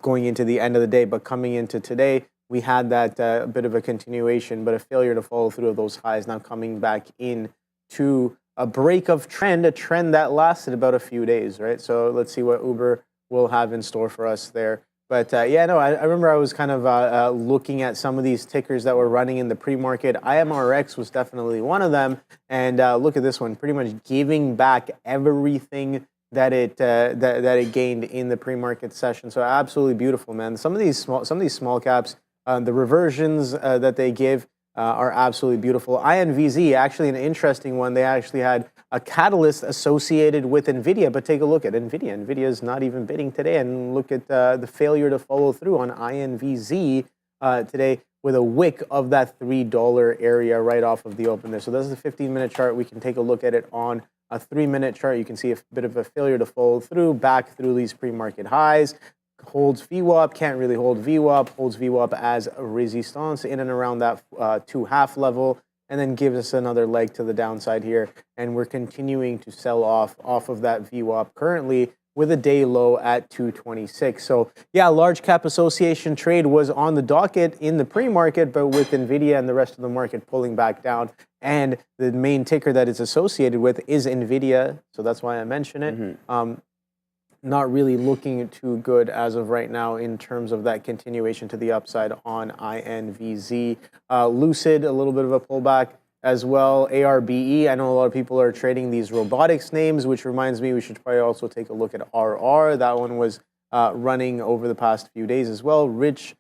going into the end of the day. But coming into today, we had that bit of a continuation, but a failure to follow through of those highs, now coming back in to a break of trend, a trend that lasted about a few days, right? So let's see what Uber will have in store for us there. But yeah, no, I remember I was kind of looking at some of these tickers that were running in the pre-market. IMRX was definitely one of them. And look at this one, pretty much giving back everything that it gained in the pre-market session. So absolutely beautiful, man. Some of these small caps, the reversions that they give are absolutely beautiful. INVZ, actually an interesting one. They actually had a catalyst associated with NVIDIA, but take a look at NVIDIA. NVIDIA is not even bidding today, and look at the failure to follow through on INVZ today with a wick of that $3 area right off of the open there. So this is the 15-minute chart. We can take a look at it on a 3-minute chart. You can see a bit of a failure to follow through, back through these pre-market highs. Holds VWAP, can't really hold VWAP, holds VWAP as a resistance in and around that 2.5 level, and then gives us another leg to the downside here. And we're continuing to sell off of that VWAP currently with a day low at 226. So yeah, large cap association trade was on the docket in the pre-market, but with NVIDIA and the rest of the market pulling back down, and the main ticker that it's associated with is NVIDIA, so that's why I mention it. Not really looking too good as of right now in terms of that continuation to the upside on INVZ. Lucid, a little bit of a pullback as well. ARBE, I know a lot of people are trading these robotics names, which reminds me we should probably also take a look at RR. That one was running over the past few days as well. Rich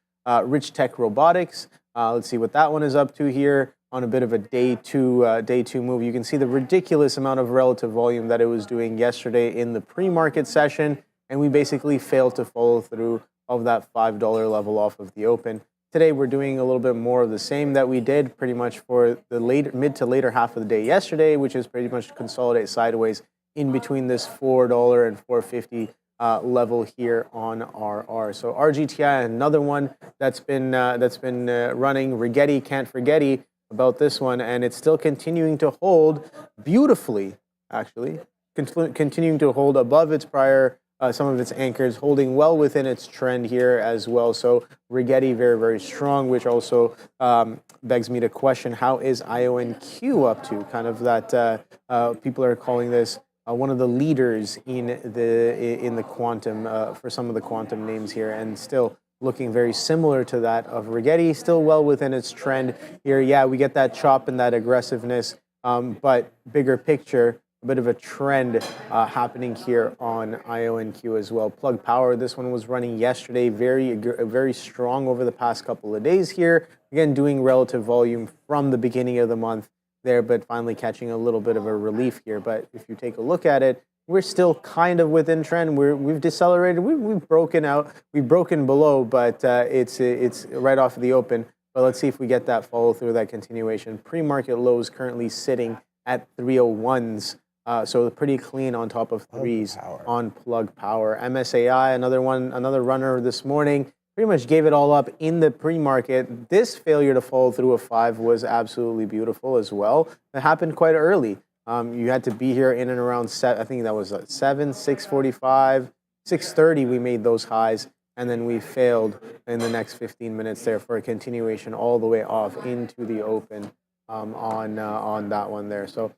Tech Robotics. Let's see what that one is up to here on a bit of a day two move. You can see the ridiculous amount of relative volume that it was doing yesterday in the pre-market session, and we basically failed to follow through of that $5 level off of the open. Today we're doing a little bit more of the same that we did pretty much for the mid to later half of the day yesterday, which is pretty much consolidate sideways in between this $4 and $4.50 level here on RR. So RGTI, another one that's been running. Rigetti, can't forgetty about this one, and it's still continuing to hold beautifully, actually, continuing to hold above its prior some of its anchors holding well within its trend here as well. So Rigetti very, very strong, which also begs me to question, how is IONQ up to? Kind of that people are calling this one of the leaders in the quantum for some of the quantum names here, and still looking very similar to that of Rigetti, still well within its trend here. Yeah, we get that chop and that aggressiveness, but bigger picture, a bit of a trend happening here on IONQ as well. Plug Power, this one was running yesterday, very strong over the past couple of days here. Again, doing relative volume from the beginning of the month there, but finally catching a little bit of a relief here. But if you take a look at it, we're still kind of within trend. We've decelerated. We've broken out. We've broken below, but it's right off of the open. But let's see if we get that follow through, that continuation. Pre-market lows currently sitting at 301s. So pretty clean on top of threes on Plug Power. MSAI, another runner this morning. Pretty much gave it all up in the pre-market. This failure to follow through a 5 was absolutely beautiful as well. It happened quite early. You had to be here in and around 7, I think that was 7, 6:45, 6:30 we made those highs, and then we failed in the next 15 minutes there for a continuation all the way off into the open on that one there. So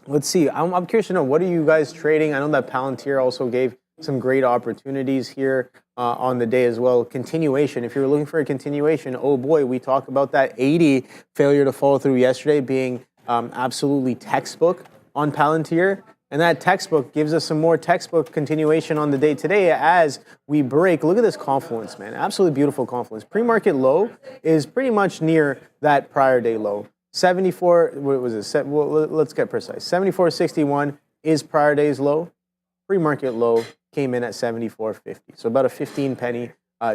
let's see. I'm curious to know, what are you guys trading? I know that Palantir also gave some great opportunities here on the day as well. Continuation, if you're looking for a continuation, oh boy, we talked about that 80 failure to follow through yesterday being absolutely textbook on Palantir. And that textbook gives us some more textbook continuation on the day today as we break. Look at this confluence, man. Absolutely beautiful confluence. Pre-market low is pretty much near that prior day low. 74, what was it? Well, let's get precise. 74.61 is prior day's low. Pre-market low came in at 74.50. So about a 15 penny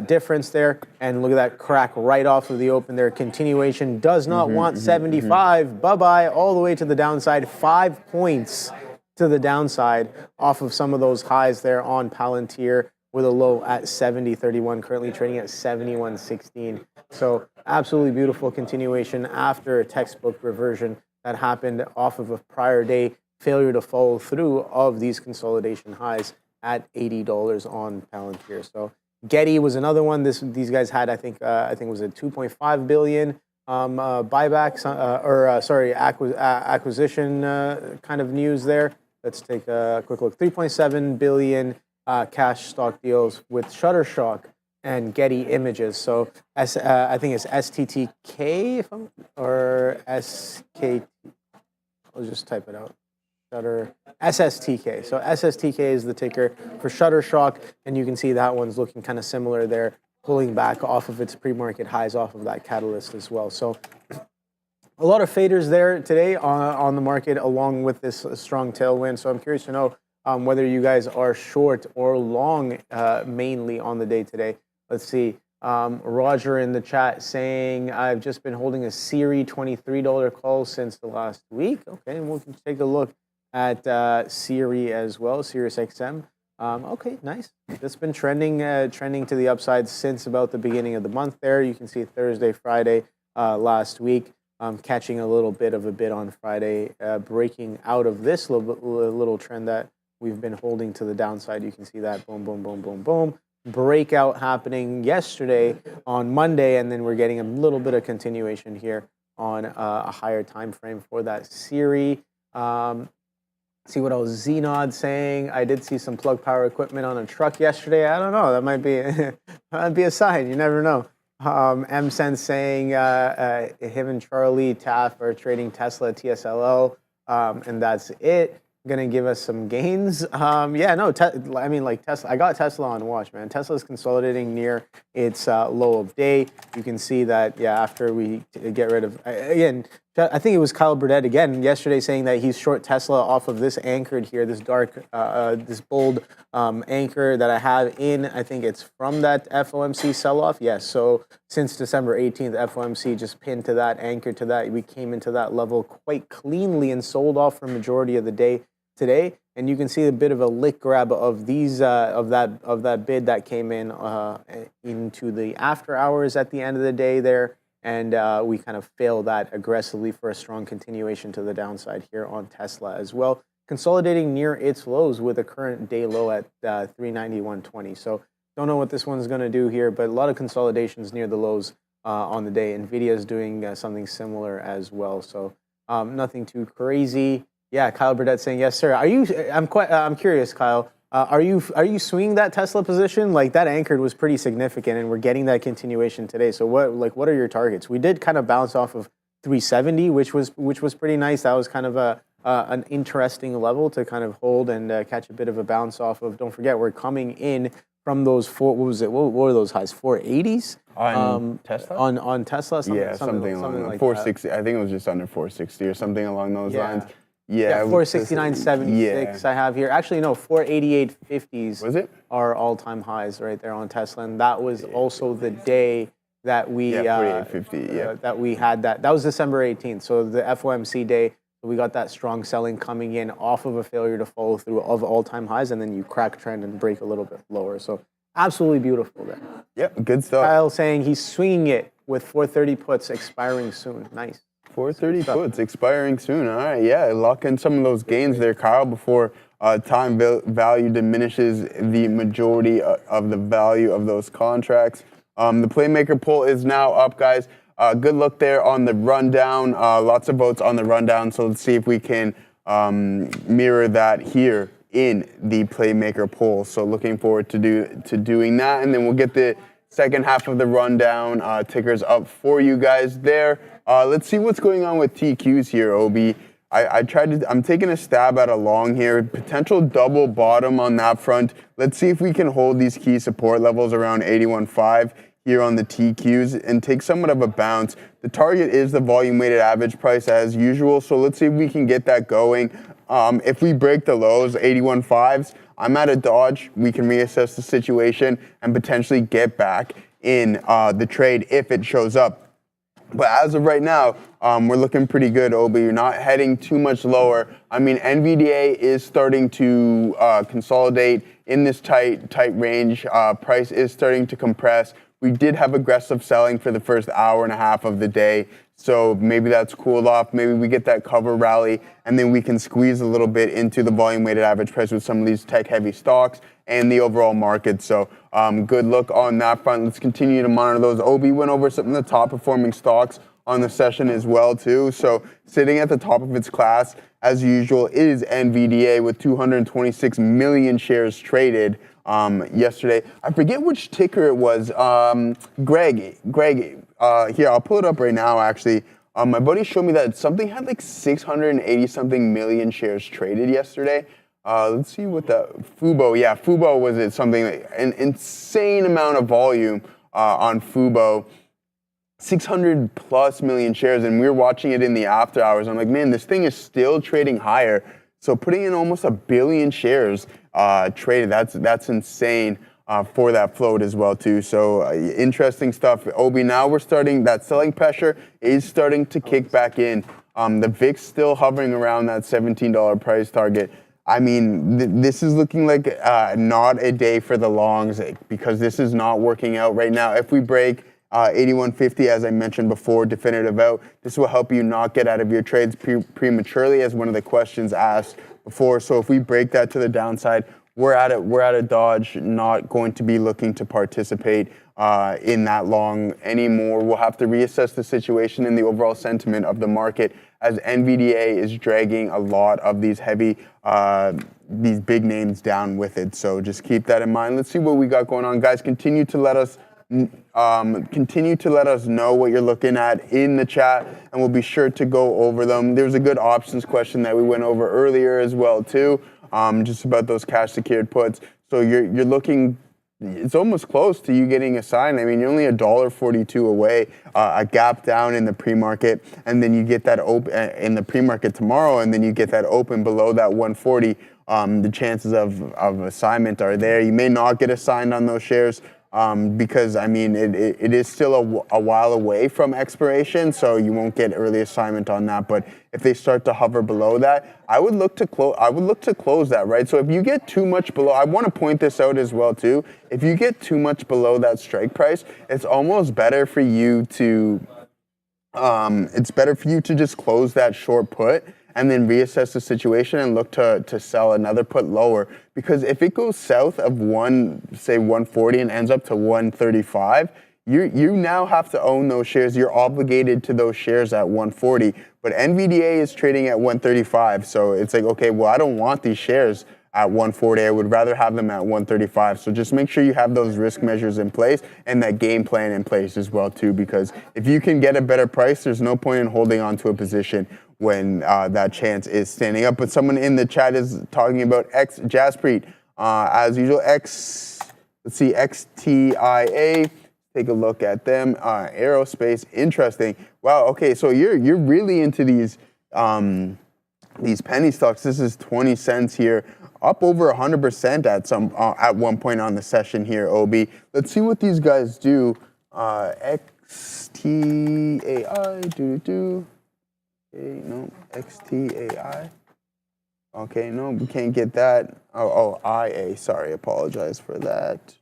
difference there. And look at that crack right off of the open there. Continuation does not want 75. Bye-bye, all the way to the downside. 5 points to the downside off of some of those highs there on Palantir, with a low at 70.31, currently trading at 71.16. So absolutely beautiful continuation after a textbook reversion that happened off of a prior day failure to follow through of these consolidation highs at $80 on Palantir. So Getty was another one. These guys had, I think it was a 2.5 billion buyback acquisition kind of news there. Let's take a quick look. 3.7 billion cash stock deals with Shutterstock and Getty Images. So I think it's STTK or SK. I'll just type it out. SSTK. So SSTK is the ticker for Shutterstock, and you can see that one's looking kind of similar there, pulling back off of its pre-market highs off of that catalyst as well. So a lot of faders there today on the market, along with this strong tailwind. So I'm curious to know whether you guys are short or long mainly on the day today. Let's see. Roger in the chat saying, I've just been holding a Siri $23 call since the last week. Okay, and we'll take a look at Siri as well, Sirius XM. Okay, nice. That's been trending to the upside since about the beginning of the month there. You can see Thursday, Friday last week, catching a little bit of a bid on Friday, breaking out of this little trend that we've been holding to the downside. You can see that boom, boom, boom, boom, boom. Breakout happening yesterday on Monday, and then we're getting a little bit of continuation here on a higher time frame for that Siri. See what else Zenod saying. I did see some Plug Power equipment on a truck yesterday. I don't know. That might be that'd be a sign. You never know. M-Sense saying him and Charlie Taff are trading Tesla TSLA, and that's it. Going to give us some gains. Yeah, no, I mean, like Tesla. I got Tesla on watch, man. Tesla's consolidating near its low of day. You can see that, yeah, after we get rid of, again, I think it was Kyle Burdett again yesterday saying that he's short Tesla off of this anchored here, this dark, this bold anchor that I have in. I think it's from that FOMC sell-off. Yes, so since December 18th, FOMC just pinned to that, anchor to that. We came into that level quite cleanly and sold off for majority of the day today, and you can see a bit of a lick grab of these of that bid that came in into the after hours at the end of the day there, and we kind of failed that aggressively for a strong continuation to the downside here on Tesla as well. consolidating near its lows with a current day low at 391.20. So don't know what this one's going to do here, but a lot of consolidations near the lows on the day. NVIDIA is doing something similar as well. So nothing too crazy. Yeah, Kyle Burdett saying yes, sir. I'm curious, Kyle. Are you swinging that Tesla position? Like that anchored was pretty significant, and we're getting that continuation today. So what are your targets? We did kind of bounce off of 370, which was pretty nice. That was kind of an interesting level to kind of hold and catch a bit of a bounce off of. Don't forget, we're coming in from those what were those highs? 480s on Tesla. On Tesla, something along like 460. I think it was just under 460 or something along those lines. Yeah, 469.76 I have here. Actually, no, 488.50s was it? Are all-time highs right there on Tesla, and that was also the day that we 488.50. That we had that. That was December 18th, so the FOMC day. We got that strong selling coming in off of a failure to follow through of all-time highs, and then you crack trend and break a little bit lower. So absolutely beautiful there. Yep, good stuff. Kyle saying he's swinging it with 430 puts expiring soon. Nice. 430 puts expiring soon. All right, yeah, lock in some of those gains there, Kyle, before time value diminishes the majority of the value of those contracts. The Playmaker poll is now up, guys. Good look there on the rundown. Lots of votes on the rundown, so let's see if we can mirror that here in the Playmaker poll. So looking forward to doing that, and then we'll get the second half of the rundown tickers up for you guys there. Let's see what's going on with TQs here, Obi. I'm taking a stab at a long here. Potential double bottom on that front. Let's see if we can hold these key support levels around 81.5 here on the TQs and take somewhat of a bounce. The target is the volume weighted average price as usual. So let's see if we can get that going. If we break the lows, 81.5s, I'm at a dodge. We can reassess the situation and potentially get back in the trade if it shows up. But as of right now, we're looking pretty good, Obi. You're not heading too much lower. I mean, NVDA is starting to consolidate in this tight range. Price is starting to compress. We did have aggressive selling for the first hour and a half of the day, so maybe that's cooled off. Maybe we get that cover rally, and then we can squeeze a little bit into the volume-weighted average price with some of these tech-heavy stocks and the overall market. So good look on that front. Let's continue to monitor those. Obi went over some of the top-performing stocks on the session as well, too. So sitting at the top of its class, as usual, is NVDA with 226 million shares traded yesterday. I forget which ticker it was. Greg, here, I'll pull it up right now, actually. My buddy showed me that something had like 680-something million shares traded yesterday. Let's see what the Fubo. Yeah, Fubo was it something like an insane amount of volume on Fubo. 600 plus million shares, and we were watching it in the after hours. I'm like, man, this thing is still trading higher. So putting in almost 1 billion shares traded, that's insane for that float as well too. So interesting stuff. Obi, now we're starting, that selling pressure is starting to kick back in. The VIX still hovering around that $17 price target. I mean, this is looking like not a day for the longs because this is not working out right now. If we break 81.50, as I mentioned before, definitive out, this will help you not get out of your trades prematurely, as one of the questions asked before. So if we break that to the downside, we're at a dodge, not going to be looking to participate in that long anymore. We'll have to reassess the situation and the overall sentiment of the market as NVDA is dragging a lot of these heavy, these big names down with it. So just keep that in mind. Let's see what we got going on, guys. Continue to let us know what you're looking at in the chat, and we'll be sure to go over them. There's a good options question that we went over earlier as well too, just about those cash secured puts. So you're looking, it's almost close to you getting a sign. I mean, you're only $1.42 away, a gap down in the pre-market, and then you get that open in the pre-market tomorrow, and then you get that open below that 140. The chances of assignment are there. You may not get assigned on those shares. Because, I mean, it is still a while away from expiration, so you won't get early assignment on that. But if they start to hover below that, I would look to close that, right? So if you get too much below, I want to point this out as well too. If you get too much below that strike price, it's almost better for you to just close that short put and then reassess the situation and look to sell another put lower. Because if it goes south of say 140 and ends up to 135, you now have to own those shares. You're obligated to those shares at 140. But NVDA is trading at 135, so it's like, okay, well, I don't want these shares at 140. I would rather have them at 135. So just make sure you have those risk measures in place and that game plan in place as well too, because if you can get a better price, there's no point in holding on to a position when that chance is standing up. But someone in the chat is talking about Jaspreet. As usual, XTIA. Take a look at them. Aerospace, interesting. Wow. Okay, so you're really into these penny stocks. This is 20 cents here, up over 100% at one point on the session here. OB. Let's see what these guys do. XTAI. Okay, no. XTAI. Okay, no, we can't get that. Oh, IA. Sorry, apologize for that.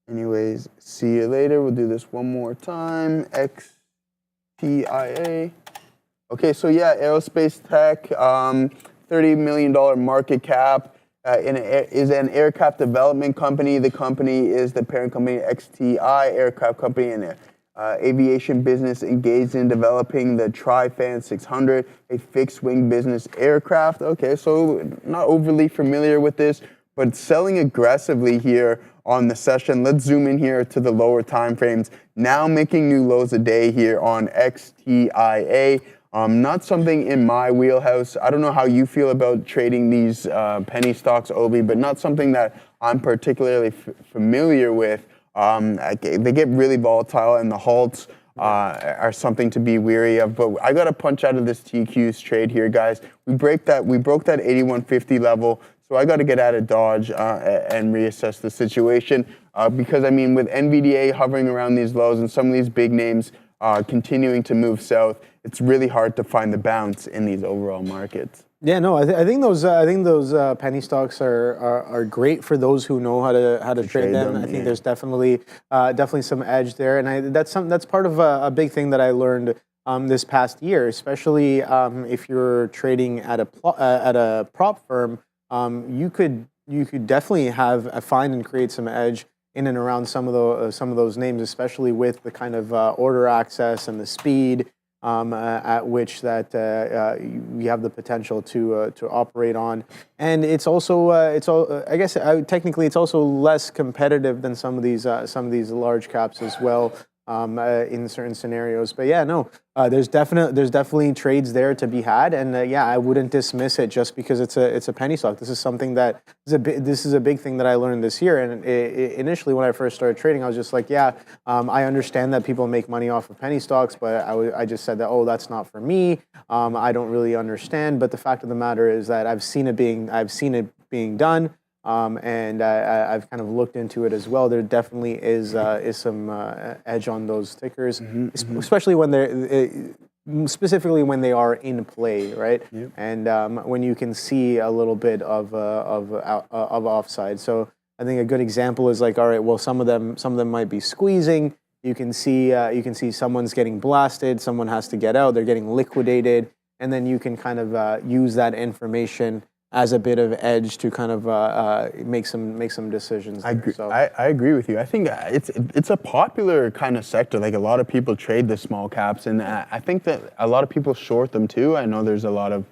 Anyways, see you later. We'll do this one more time. XTIA. Okay, so yeah, aerospace tech, $30 million market cap. Is an aircraft development company. The company is the parent company, XTI, aircraft company, and aviation business engaged in developing the Trifan 600, a fixed-wing business aircraft. Okay, so not overly familiar with this, but selling aggressively here on the session. Let's zoom in here to the lower time frames. Now making new lows a day here on XTIA. Not something in my wheelhouse. I don't know how you feel about trading these penny stocks, Obi, but not something that I'm particularly familiar with. They get really volatile, and the halts are something to be weary of. But I got to punch out of this TQ's trade here, guys. We broke that 8150 level. So I got to get out of Dodge and reassess the situation because, I mean, with NVDA hovering around these lows and some of these big names continuing to move south, it's really hard to find the bounce in these overall markets. Yeah, no, I think those penny stocks are great for those who know how to trade them. I think there's definitely some edge there, and that's part of a big thing that I learned this past year, especially if you're trading at a prop firm. You could definitely find and create some edge in and around some of those names, especially with the kind of order access and the speed at which that you have the potential to operate on. And it's also technically it's also less competitive than some of these large caps as well. In certain scenarios, but yeah, no, there's definitely trades there to be had, and I wouldn't dismiss it just because it's a penny stock. This is something that this is a big thing that I learned this year. And initially, when I first started trading, I was just like, I understand that people make money off of penny stocks, but I just said that, that's not for me. I don't really understand. But the fact of the matter is that I've seen it being done. And I've kind of looked into it as well. There definitely is some edge on those tickers, especially when specifically when they are in play, right? Yep. And when you can see a little bit of offside. So I think a good example is like, all right, well, some of them might be squeezing. You can see someone's getting blasted. Someone has to get out. They're getting liquidated, and then you can kind of use that information as a bit of edge to kind of make some decisions. I agree with you. I think it's a popular kind of sector. Like a lot of people trade the small caps, and I think that a lot of people short them too. I know there's a lot of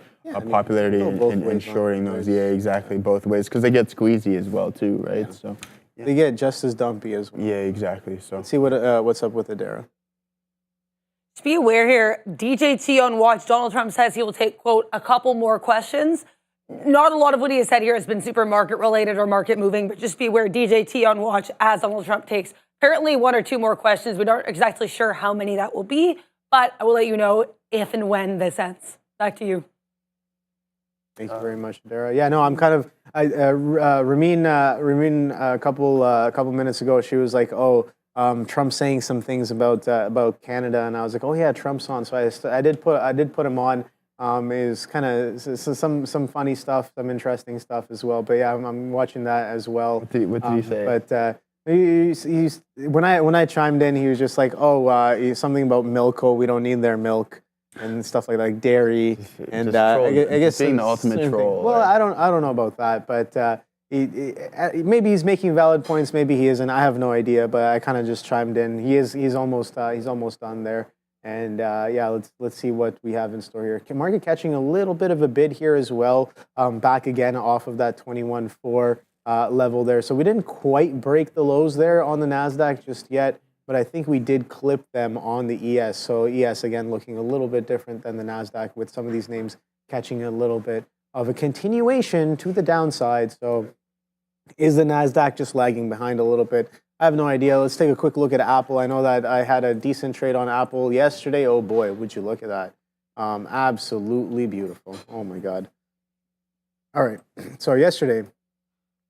popularity in shorting those. Yeah, exactly, both ways, because they get squeezy as well too, right? Yeah. So they get just as dumpy as well. Yeah, exactly. So let's see what's up with Adara. Just be aware here, DJT on watch. Donald Trump says he will take, quote, a couple more questions. Not a lot of what he has said here has been super market related or market moving, but just be aware, DJT on watch as Donald Trump takes currently one or two more questions. We aren't exactly sure how many that will be, but I will let you know if and when this ends. Back to you. Thank you very much, Dara. Yeah, no, I'm kind of Ramin a couple minutes ago, she was like, Trump's saying some things about Canada, and I was like, oh yeah, Trump's on. So I did put him on. Is kind of some funny stuff, some interesting stuff as well. But yeah, I'm watching that as well. What did he say? But when I chimed in, he was just like, something about Milko. We don't need their milk. and stuff like dairy, and troll, I guess being the ultimate certain troll. things. Well, I don't know about that, but maybe he's making valid points, maybe he isn't. I have no idea, but I kind of just chimed in. He's almost done there. And yeah, let's see what we have in store here. Market catching a little bit of a bid here as well, back again off of that 21.4 level there. So we didn't quite break the lows there on the NASDAQ just yet, but I think we did clip them on the ES. So ES again looking a little bit different than the NASDAQ, with some of these names catching a little bit of a continuation to the downside. So is the NASDAQ just lagging behind a little bit? I have no idea. Let's take a quick look at Apple. I know that I had a decent trade on Apple yesterday. Oh boy, would you look at that. Absolutely beautiful. Oh my God. All right, so yesterday,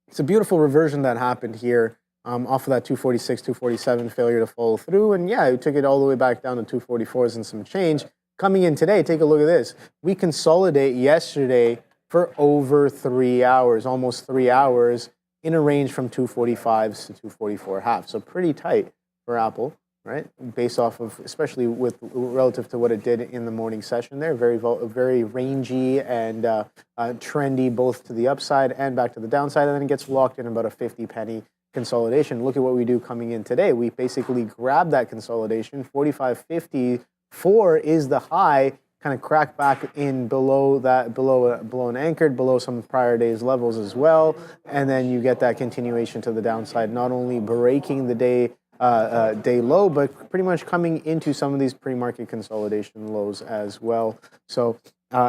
it's a beautiful reversion that happened here off of that 246, 247 failure to follow through. And yeah, it took it all the way back down to 244s and some change. Coming in today, take a look at this. We consolidate yesterday for over 3 hours, almost 3 hours, in a range from 245s to 244.5. So pretty tight for Apple, right? Based off of, especially with relative to what it did in the morning session there, very rangy and trendy, both to the upside and back to the downside, and then it gets locked in about a 50 penny consolidation. Look at what we do coming in today. We basically grab that consolidation. 45.54 is the high. Kind of crack back in below that, below an anchored, below some prior days levels as well, and then you get that continuation to the downside, not only breaking the day low, but pretty much coming into some of these pre-market consolidation lows as well. So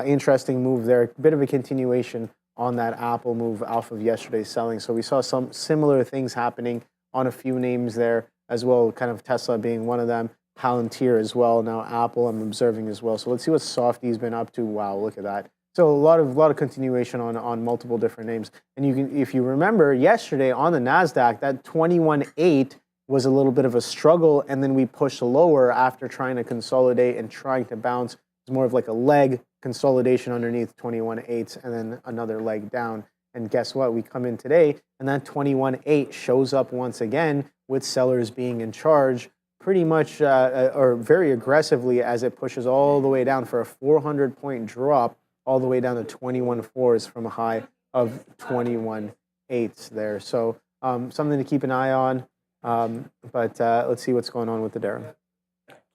interesting move there, bit of a continuation on that Apple move off of yesterday's selling. So we saw some similar things happening on a few names there as well, kind of Tesla being one of them. Palantir as well. Now Apple I'm observing as well. So let's see what Softy's been up to. Wow, look at that. So a lot of continuation on multiple different names. And you can, if you remember yesterday on the NASDAQ, that 21.8 was a little bit of a struggle, and then we pushed lower after trying to consolidate and trying to bounce. It's more of like a leg consolidation underneath 21.8s and then another leg down. And guess what? We come in today and that 21.8 shows up once again with sellers being in charge, pretty much or very aggressively, as it pushes all the way down for a 400-point drop all the way down to 21.4s from a high of 21.8s there. So something to keep an eye on. But let's see what's going on with the Darren.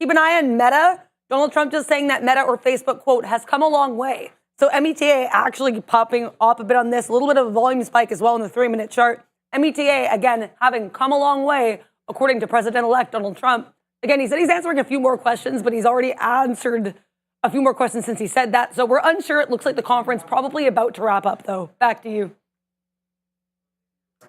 Keep an eye on Meta. Donald Trump just saying that Meta or Facebook, quote, has come a long way. So META actually popping up a bit on this, a little bit of a volume spike as well in the 3-minute chart. META, again, having come a long way, according to President-elect Donald Trump. Again, he said he's answering a few more questions, but he's already answered a few more questions since he said that. So we're unsure. It looks like the conference probably about to wrap up, though. Back to you.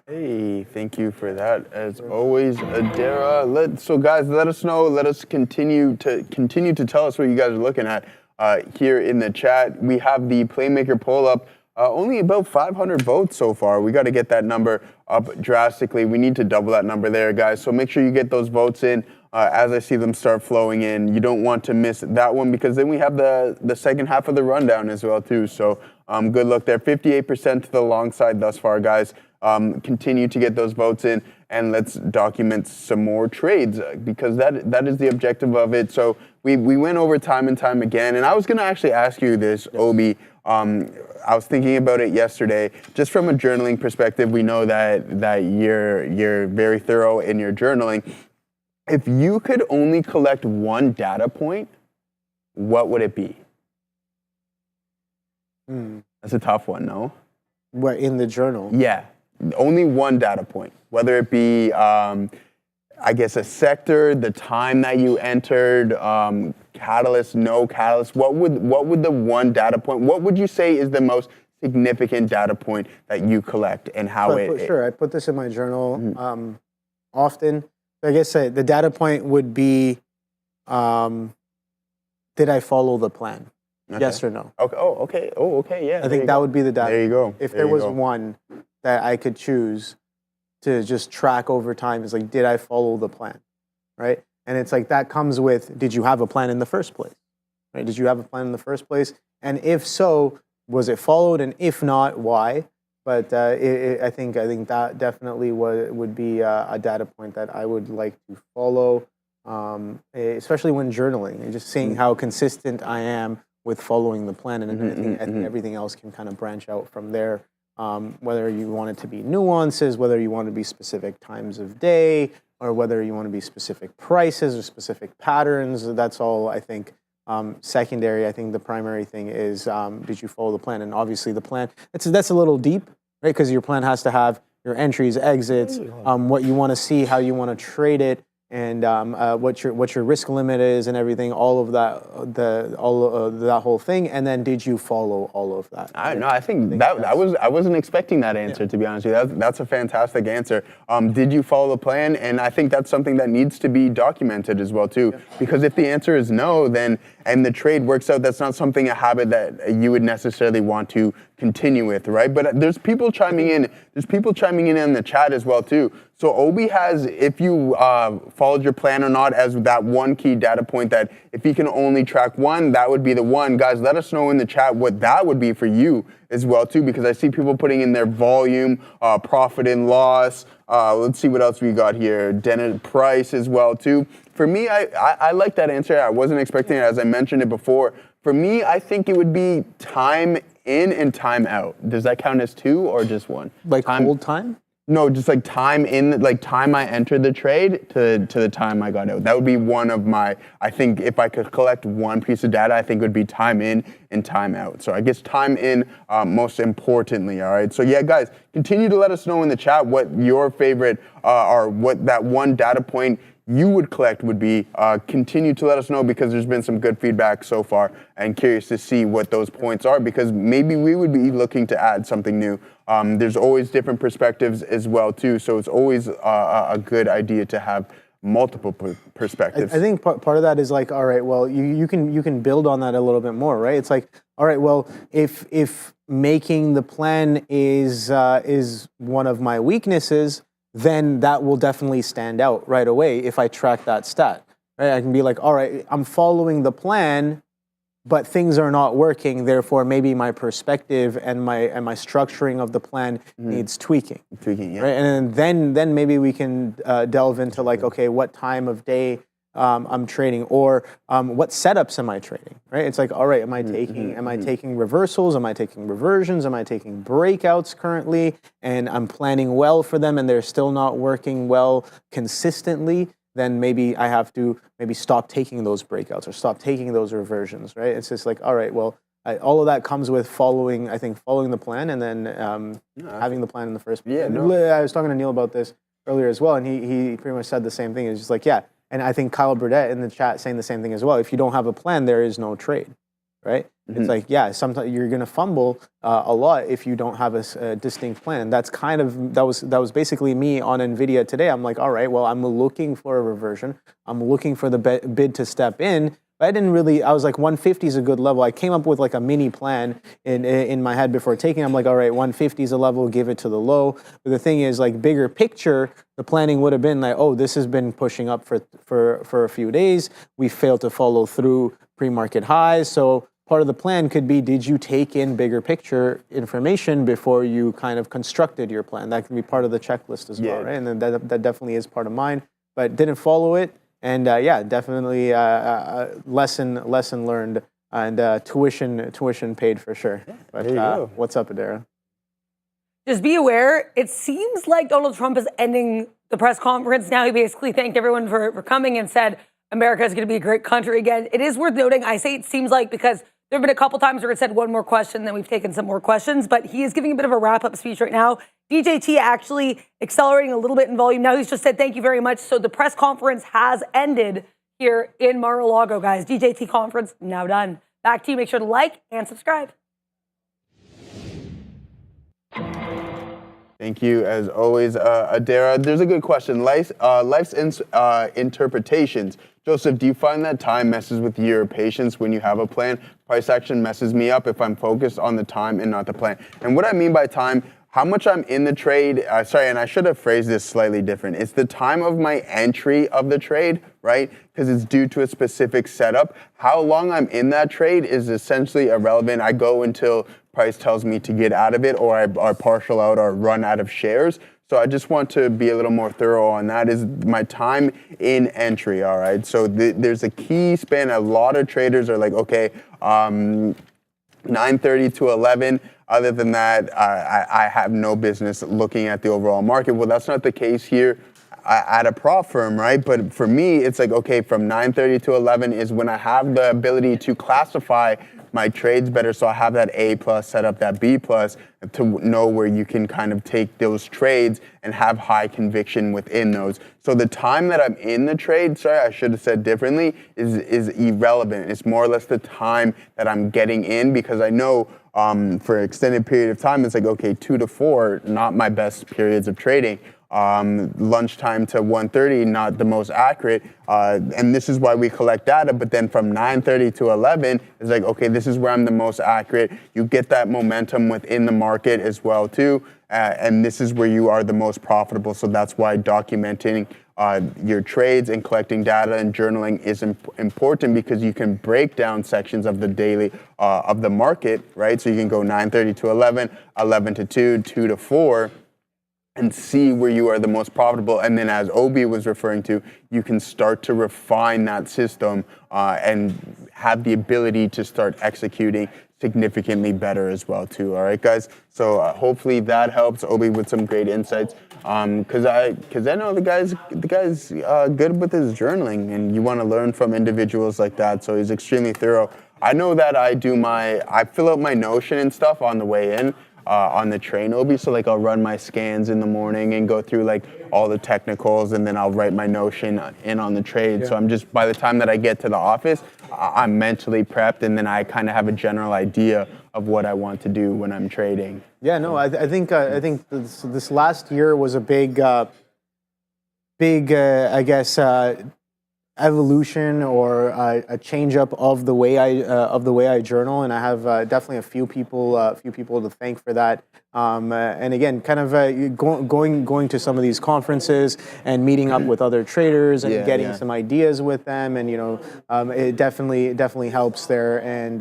Hey, thank you for that. As always, Adara. So guys, let us know. Let us continue to tell us what you guys are looking at here in the chat. We have the Playmaker poll up. Only about 500 votes so far. We got to get that number up drastically. We need to double that number there, guys. So make sure you get those votes in as I see them start flowing in. You don't want to miss that one, because then we have the second half of the rundown as well too. So good luck there. 58% to the long side thus far, guys. Continue to get those votes in, and let's document some more trades, because that is the objective of it. So we went over time and time again, and I was going to actually ask you this, Obi. I was thinking about it yesterday. Just from a journaling perspective, we know that you're very thorough in your journaling. If you could only collect one data point, what would it be? That's a tough one, no? What, in the journal? Yeah, only one data point. Whether it be, I guess, a sector, the time that you entered, catalyst, no catalyst. What would the one data point? What would you say is the most significant data point that you collect, and how Sure, I put this in my journal often. I guess the data point would be, did I follow the plan? Okay. Yes or no? Okay. Oh, okay. Oh, okay. Yeah. I think that would be the data. There you go. If there was one that I could choose to just track over time, is like, did I follow the plan, right? And it's like that comes with, did you have a plan in the first place, right? Did you have a plan in the first place? And if so, was it followed? And if not, why? But I think that definitely would be a data point that I would like to follow. especially when journaling and just seeing how consistent I am with following the plan, and I think everything else can kind of branch out from there. Whether you want it to be nuances, whether you want to be specific times of day, or whether you want to be specific prices or specific patterns, that's all I think secondary. I think the primary thing is, did you follow the plan? And obviously the plan, that's a little deep, right? Because your plan has to have your entries, exits, what you want to see, how you want to trade it, and what your risk limit is, and everything, all of that, that whole thing. And then, did you follow all of that? I think I wasn't expecting that answer, to be honest with you. That's a fantastic answer. Did you follow the plan? And I think that's something that needs to be documented as well too. Because if the answer is no, then and the trade works out, that's not a habit that you would necessarily want to continue with, right? But there's people chiming in. There's people chiming in the chat as well too. So Obi has, if you followed your plan or not, as that one key data point, that if you can only track one, that would be the one. Guys, let us know in the chat what that would be for you as well too, because I see people putting in their volume, profit and loss. Let's see what else we got here. Dented price as well too. For me, I like that answer. I wasn't expecting it, as I mentioned it before. For me, I think it would be time in and time out. Does that count as two or just one? Like hold time? No, just like time in, like time I entered the trade to the time I got out. That would be one of my, I think if I could collect one piece of data, I think it would be time in and time out. So I guess time in most importantly, all right? So yeah, guys, continue to let us know in the chat what your favorite or what that one data point you would collect would be. Continue to let us know, because there's been some good feedback so far, and curious to see what those points are, because maybe we would be looking to add something new. There's always different perspectives as well too, so it's always a good idea to have multiple perspectives. I think part of that is like, all right, well, you can build on that a little bit more, right? It's like, all right, well, if making the plan is one of my weaknesses, then that will definitely stand out right away if I track that stat. Right? I can be like, all right, I'm following the plan, but things are not working. Therefore, maybe my perspective and my structuring of the plan needs tweaking. Tweaking, yeah. Right? And then maybe we can delve into like, okay, what time of day I'm trading, or what setups am I trading? Right? It's like, all right, am I taking reversals? Am I taking reversions? Am I taking breakouts currently? And I'm planning well for them, and they're still not working well consistently. Then maybe I have to stop taking those breakouts or stop taking those reversions, right? It's just like, all right, well, all of that comes with following the plan, and then having the plan in the first place. Yeah, I was talking to Neil about this earlier as well, and he pretty much said the same thing. It's just like, yeah, and I think Kyle Burdett in the chat saying the same thing as well. If you don't have a plan, there is no trade, right? It's like, yeah, sometimes you're going to fumble a lot if you don't have a distinct plan. And that's that was basically me on NVIDIA today. I'm like, all right, well, I'm looking for a reversion. I'm looking for the bid to step in. But I was like, 150 is a good level. I came up with like a mini plan in my head before taking. I'm like, all right, 150 is a level, give it to the low. But the thing is, like, bigger picture, the planning would have been like, oh, this has been pushing up for a few days. We failed to follow through pre-market highs. So part of the plan could be, did you take in bigger picture information before you kind of constructed your plan? That can be part of the checklist as well, right? And then that definitely is part of mine, but didn't follow it. And definitely lesson learned, and tuition paid for sure. But there you go. What's up, Adara? Just be aware, it seems like Donald Trump is ending the press conference now. He basically thanked everyone for coming and said America is going to be a great country again. It is worth noting, I say it seems like, because there have been a couple times where it said one more question, then we've taken some more questions, but he is giving a bit of a wrap-up speech right now. DJT actually accelerating a little bit in volume. Now he's just said thank you very much. So the press conference has ended here in Mar-a-Lago, guys. DJT conference now done. Back to you. Make sure to like and subscribe. Thank you, as always, Adara. There's a good question. Life's interpretations. Joseph, do you find that time messes with your patience when you have a plan? Price action messes me up if I'm focused on the time and not the plan. And what I mean by time, how much I'm in the trade, and I should have phrased this slightly different. It's the time of my entry of the trade, right? Because it's due to a specific setup. How long I'm in that trade is essentially irrelevant. I go until price tells me to get out of it, or I partial out or run out of shares. So I just want to be a little more thorough on that. Is my time in entry, all right? So there's a key span. A lot of traders are like, okay, 9:30 to 11. Other than that, I have no business looking at the overall market. Well, that's not the case here at a prop firm, right? But for me, it's like, okay, from 9:30 to 11 is when I have the ability to classify my trades better. So I have that A plus set up, that B plus, to know where you can kind of take those trades and have high conviction within those. So the time that I'm in the trade, sorry, I should have said differently, is irrelevant. It's more or less the time that I'm getting in, because I know for an extended period of time, it's like, okay, 2 to 4, not my best periods of trading. Lunchtime to 1:30, not the most accurate. And this is why we collect data. But then from 9:30 to 11, it's like, okay, this is where I'm the most accurate. You get that momentum within the market as well, too. And this is where you are the most profitable. So that's why documenting your trades and collecting data and journaling is important, because you can break down sections of the daily, of the market, right? So you can go 9:30 to 11, 11 to 2, 2 to 4, and see where you are the most profitable. And then, as Obi was referring to, you can start to refine that system and have the ability to start executing significantly better as well too. All right, guys. So hopefully that helps Obi with some great insights. Because I know the guy's good with his journaling, and you want to learn from individuals like that. So he's extremely thorough. I know that I fill out my Notion and stuff on the way in. On the train, Obi. So like I'll run my scans in the morning and go through like all the technicals, and then I'll write my Notion in on the trade. Yeah. So I'm just, by the time that I get to the office, I'm mentally prepped, and then I kind of have a general idea of what I want to do when I'm trading. Yeah, no, I think this last year was a big I guess evolution or a change up of the way I journal, and I have definitely a few people to thank for that. And again, kind of going to some of these conferences and meeting up with other traders and getting some ideas with them, and it definitely helps there. And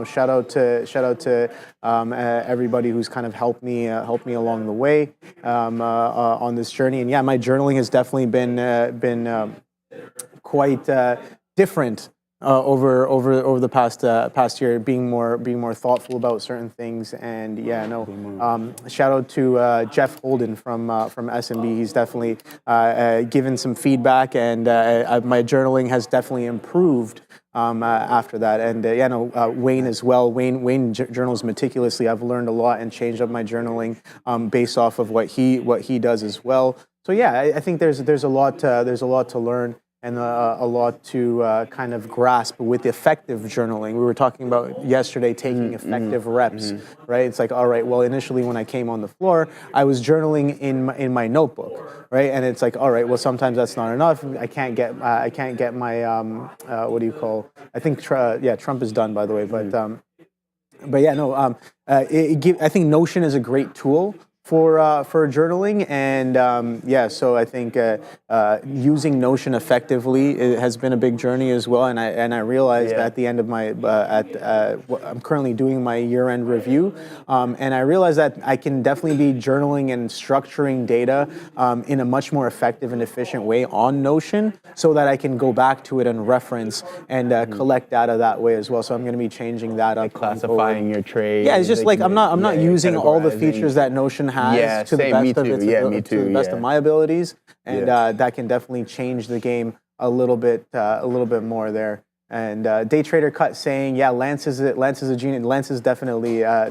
shout out to everybody who's kind of helped me along the way on this journey. And my journaling has definitely been quite different over the past year, being more thoughtful about certain things. And shout out to Jeff Holden from SMB. He's definitely given some feedback, and my journaling has definitely improved after that. And Wayne as well. Wayne journals meticulously. I've learned a lot and changed up my journaling based off of what he does as well. So I think there's a lot to learn, and a lot to kind of grasp with effective journaling. We were talking about yesterday taking effective reps, right? It's like, all right, well, initially when I came on the floor, I was journaling in my notebook, right? And it's like, all right, well, sometimes that's not enough. I can't get my what do you call? I think Trump is done, by the way, but I think Notion is a great tool for journaling, and so I think using Notion effectively, it has been a big journey as well. And I realized at the end of my I'm currently doing my year-end review, and I realized that I can definitely be journaling and structuring data in a much more effective and efficient way on Notion, so that I can go back to it and reference and collect data that way as well. So I'm going to be changing that up, classifying your trade. Yeah, it's just like I'm not using all the features that Notion has to the best of my abilities, and that can definitely change the game a little bit more there. And Day Trader Cut saying, Lance is a genius. Lance is definitely a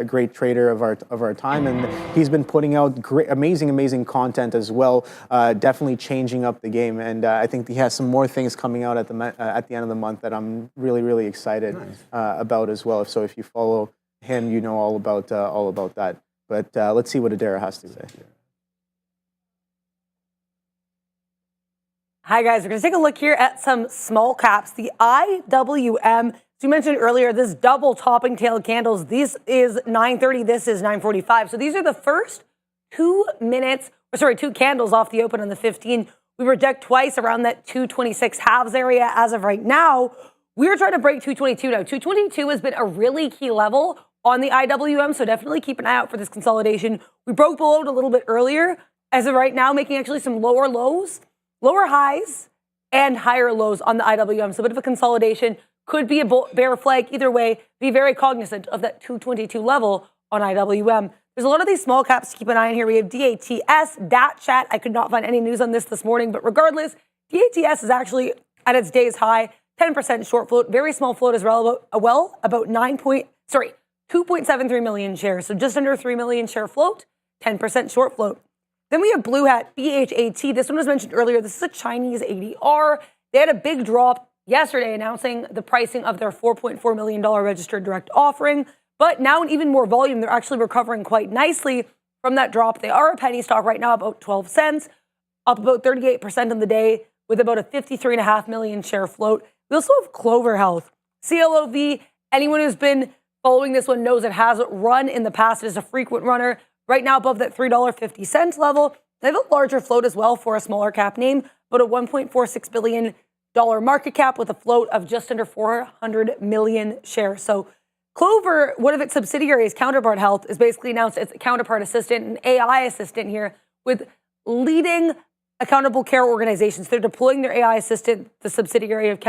great trader of our time, and he's been putting out amazing content as well. Definitely changing up the game, and I think he has some more things coming out at the end of the month that I'm really excited about as well. So if you follow him, you know all about that. But let's see what Adara has to say. Hi, guys. We're going to take a look here at some small caps. The IWM, as you mentioned earlier, this double topping tail candles. This is 9:30. This is 9:45. So these are the first 2 candles off the open on the 15. We were decked twice around that 226 halves area. As of right now, we're trying to break 222 now. 222 has been a really key level on the IWM, so definitely keep an eye out for this consolidation. We broke below it a little bit earlier. As of right now, making actually some lower lows, lower highs, and higher lows on the IWM. So a bit of a consolidation. Could be a bear flag. Either way, be very cognizant of that 222 level on IWM. There's a lot of these small caps to keep an eye on here. We have DATS, DATChat. I could not find any news on this morning, but regardless, DATS is actually at its day's high, 10% short float, very small float as well, about 2.73 million shares, so just under 3 million share float, 10% short float. Then we have Blue Hat, BHAT. This one was mentioned earlier. This is a Chinese ADR. They had a big drop yesterday announcing the pricing of their $4.4 million registered direct offering. But now in even more volume, they're actually recovering quite nicely from that drop. They are a penny stock right now, about 12 cents, up about 38% on the day with about a 53.5 million share float. We also have Clover Health. CLOV, anyone who's been following this one knows it has run in the past. It is a frequent runner. Right now above that $3.50 level. They have a larger float as well for a smaller cap name, but a $1.46 billion market cap with a float of just under 400 million shares. So Clover, one of its subsidiaries, Counterpart Health, is basically announced its Counterpart Assistant, an AI assistant here with leading accountable care organizations. They're deploying their AI assistant, the subsidiary of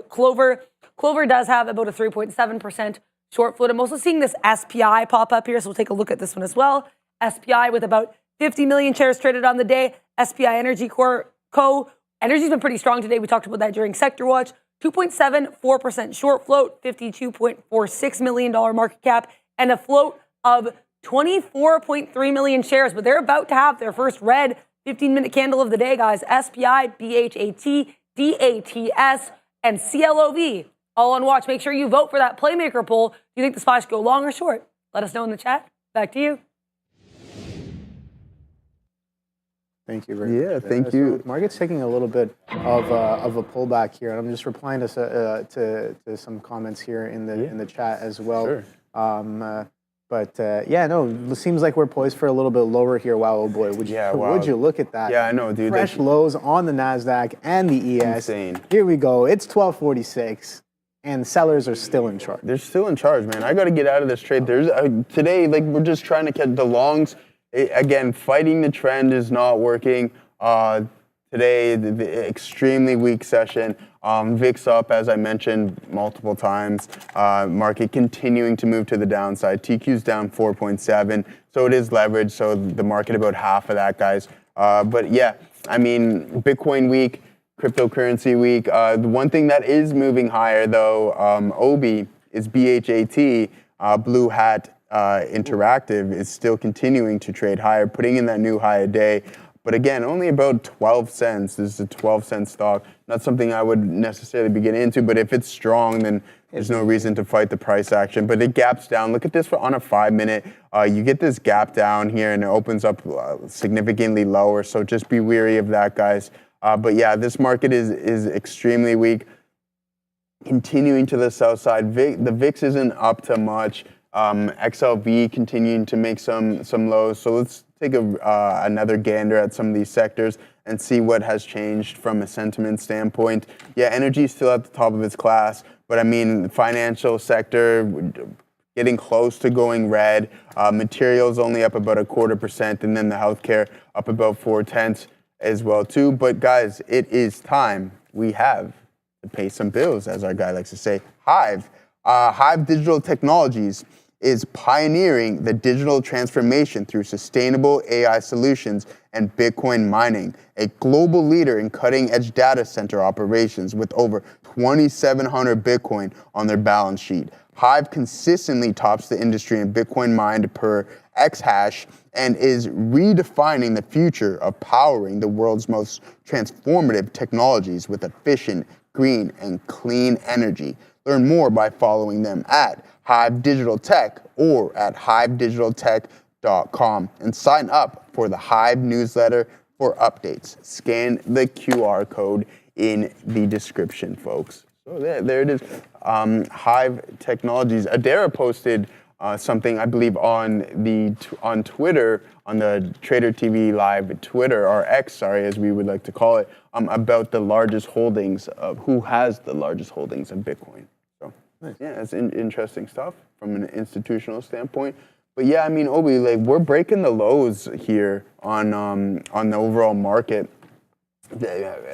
Clover. Clover does have about a 3.7% short float. I'm also seeing this SPI pop up here, so we'll take a look at this one as well. SPI with about 50 million shares traded on the day. SPI Energy Co. Energy's been pretty strong today. We talked about that during Sector Watch. 2.74% short float, $52.46 million market cap, and a float of 24.3 million shares. But they're about to have their first red 15-minute candle of the day, guys. SPI, BHAT, DATS, and CLOV. All on watch. Make sure you vote for that Playmaker poll. Do you think the SPY should go long or short? Let us know in the chat. Back to you. Thank you very much. Yeah, thank you. So market's taking a little bit of a pullback here, and I'm just replying to some comments here in the chat as well. Sure. It seems like we're poised for a little bit lower here. Wow, oh boy, would you look at that? Yeah, I know, dude. Fresh lows on the Nasdaq and the ES. Insane. Here we go. It's 12:46. And sellers are still in charge. They're still in charge, man. I got to get out of this trade. There's today, like we're just trying to catch the longs. Again, fighting the trend is not working. Today, the extremely weak session. VIX up, as I mentioned multiple times. Market continuing to move to the downside. TQ's down 4.7, so it is leveraged. So the market about half of that, guys. But yeah, I mean, Bitcoin week. Cryptocurrency week. The one thing that is moving higher, though, OBI is BHAT. Blue Hat Interactive is still continuing to trade higher, putting in that new high a day. But again, only about 12 cents. This is a 12-cent stock. Not something I would necessarily be getting into, but if it's strong, then there's no reason to fight the price action. But it gaps down. Look at this on a 5-minute. You get this gap down here, and it opens up significantly lower. So just be wary of that, guys. But yeah, this market is extremely weak. Continuing to the south side, the VIX isn't up to much. XLV continuing to make some lows. So let's take another gander at some of these sectors and see what has changed from a sentiment standpoint. Yeah, energy is still at the top of its class, but I mean, the financial sector getting close to going red. Materials only up about 0.25%, and then the healthcare up about 0.4 as well too. But guys, it is time we have to pay some bills, as our guy likes to say. Hive Digital Technologies is pioneering the digital transformation through sustainable AI solutions and Bitcoin mining, a global leader in cutting-edge data center operations with over 2,700 Bitcoin on their balance sheet. Hive consistently tops the industry in Bitcoin mined per exahash and is redefining the future of powering the world's most transformative technologies with efficient, green, and clean energy. Learn more by following them at Hive Digital Tech or at hivedigitaltech.com and sign up for the Hive newsletter for updates. Scan the QR code in the description, folks. So there it is. Hive Technologies. Adara posted something, I believe, on Twitter, on the Trader TV Live Twitter, or X, sorry, as we would like to call it, about the largest holdings of who has the largest holdings of Bitcoin. So Yeah, that's interesting stuff from an institutional standpoint. But yeah, I mean, Obi, like we're breaking the lows here on the overall market.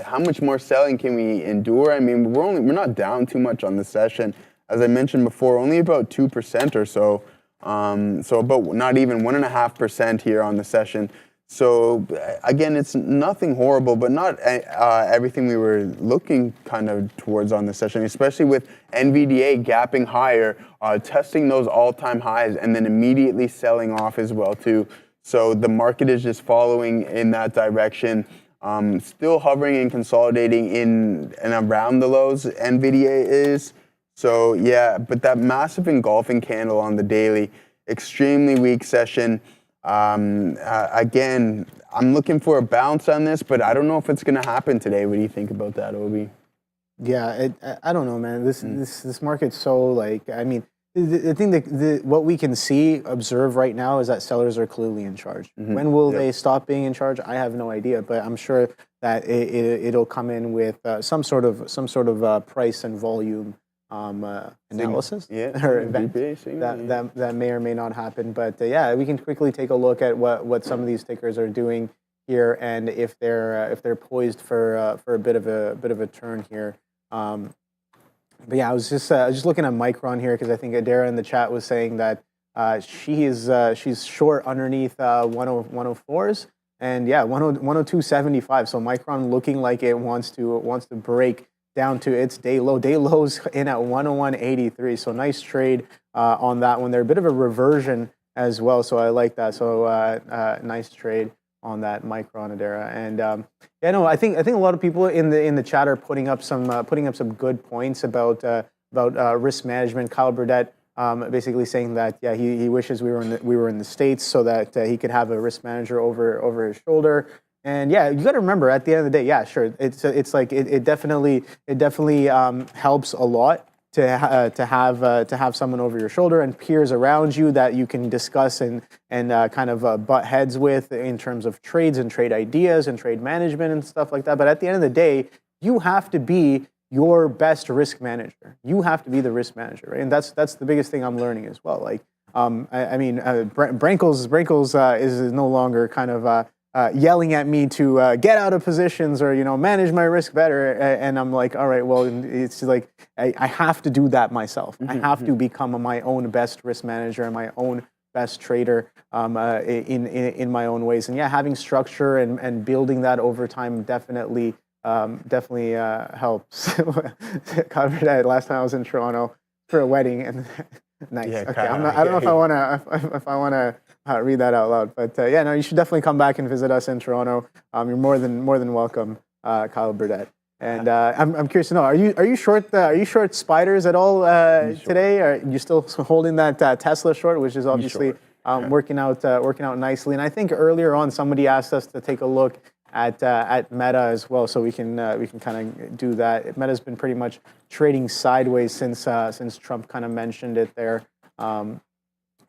How much more selling can we endure? I mean, we're not down too much on the session. As I mentioned before, only about 2% or so. So about not even 1.5% here on the session. So again, it's nothing horrible, but not everything we were looking kind of towards on the session, especially with NVDA gapping higher, testing those all-time highs, and then immediately selling off as well too. So the market is just following in that direction, still hovering and consolidating in and around the lows. NVDA is. So yeah, but that massive engulfing candle on the daily, extremely weak session. Again, I'm looking for a bounce on this, but I don't know if it's going to happen today. What do you think about that, Obi? Yeah, I don't know, man. This market's so like, I mean, I think what we can observe right now is that sellers are clearly in charge. When will they stop being in charge? I have no idea, but I'm sure that it'll come in with some sort of price and volume analysis or event that may or may not happen. But yeah, we can quickly take a look at what some of these tickers are doing here, and if they're poised for a bit of a turn here. But yeah, I was just looking at Micron here because I think Adara in the chat was saying that she's short underneath 104s, and yeah, 102.75. So Micron looking like it wants to break down to its day low. Day low's in at 101.83. So nice trade on that one. They're a bit of a reversion as well. So I like that. So nice trade on that Micron, Adara. And yeah, no, I think a lot of people in the chat are putting up some good points about risk management. Kyle Burdett basically saying that yeah, he wishes we were in the States so that he could have a risk manager over his shoulder. And yeah, you got to remember at the end of the day, yeah, sure, it's like it definitely helps a lot to have someone over your shoulder and peers around you that you can discuss and kind of butt heads with in terms of trades and trade ideas and trade management and stuff like that. But at the end of the day, you have to be your best risk manager. You have to be the risk manager, right? And that's the biggest thing I'm learning as well. Like, I mean, Brankles is no longer kind of yelling at me to get out of positions or manage my risk better, and I'm like, all right, well, it's like I have to do that myself. I have to become my own best risk manager and my own best trader in my own ways. And yeah, having structure and building that over time definitely helps. Covered that last time I was in Toronto for a wedding, and nice. Yeah, okay, I don't know if I want to read that out loud, but yeah, no, you should definitely come back and visit us in Toronto. You're more than welcome, Kyle Burdett. And I'm curious to know, are you short spiders at all today? Are you still holding that Tesla short, which is obviously working out nicely? And I think earlier on somebody asked us to take a look at Meta as well, so we can kind of do that. Meta's been pretty much trading sideways since Trump kind of mentioned it there.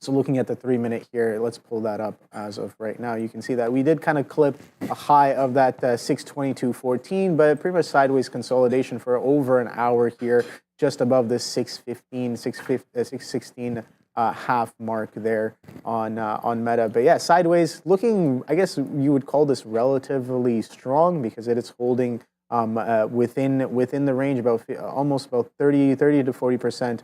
So looking at the 3-minute here, let's pull that up as of right now. You can see that we did kind of clip a high of that 622.14, but pretty much sideways consolidation for over an hour here, just above the 616 half mark there on Meta. But yeah, sideways looking, I guess you would call this relatively strong because it is holding within the range, almost about 30 to 40%.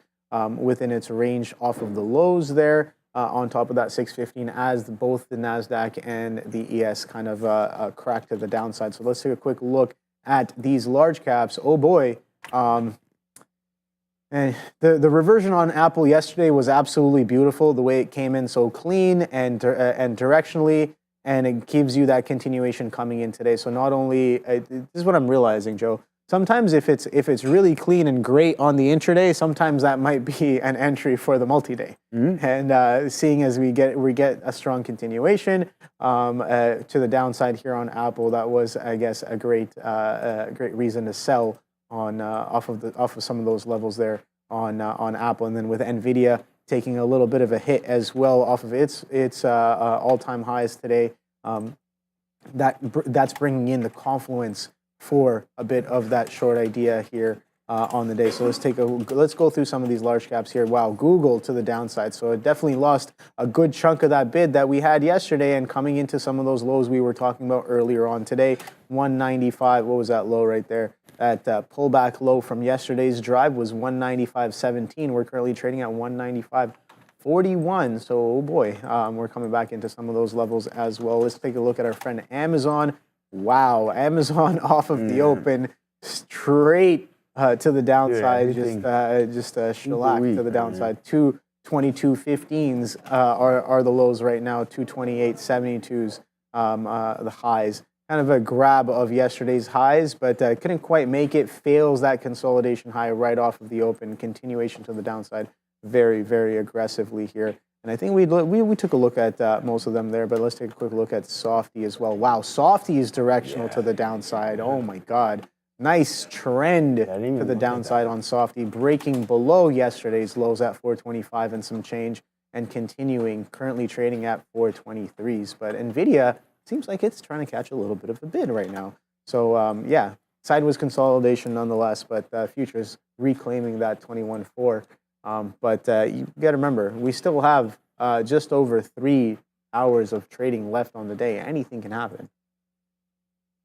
Within its range off of the lows there, on top of that 615 as both the NASDAQ and the ES kind of crack to the downside. So let's take a quick look at these large caps. Oh boy. And the reversion on Apple yesterday was absolutely beautiful, the way it came in so clean and directionally, and it gives you that continuation coming in today. So not only, this is what I'm realizing, Joe, sometimes if it's really clean and great on the intraday, sometimes that might be an entry for the multi-day. And seeing as we get a strong continuation to the downside here on Apple, that was, I guess, a great reason to sell on off of some of those levels there on Apple. And then with Nvidia taking a little bit of a hit as well off of its all-time highs today, that's bringing in the confluence for a bit of that short idea here on the day. So let's go through some of these large caps here. Wow, Google to the downside. So it definitely lost a good chunk of that bid that we had yesterday, and coming into some of those lows we were talking about earlier on today. 195. What was that low right there? That pullback low from yesterday's drive was 195.17. We're currently trading at 195.41. So, oh boy, we're coming back into some of those levels as well. Let's take a look at our friend Amazon. Wow, Amazon off of the open, straight to the downside, just shellac to the downside. 222.15s are the lows right now. 228.72s the highs. Kind of a grab of yesterday's highs, but couldn't quite make it. Fails that consolidation high right off of the open. Continuation to the downside, very, very aggressively here. And I think we took a look at most of them there, but let's take a quick look at Softy as well. Wow, Softy is directional to the downside. Oh my God. Nice trend to the downside on Softy, breaking below yesterday's lows at 425 and some change, and continuing, currently trading at 423s. But NVIDIA seems like it's trying to catch a little bit of a bid right now. So yeah, sideways consolidation nonetheless, but futures reclaiming that 21.4. But you got to remember, we still have just over 3 hours of trading left on the day. Anything can happen.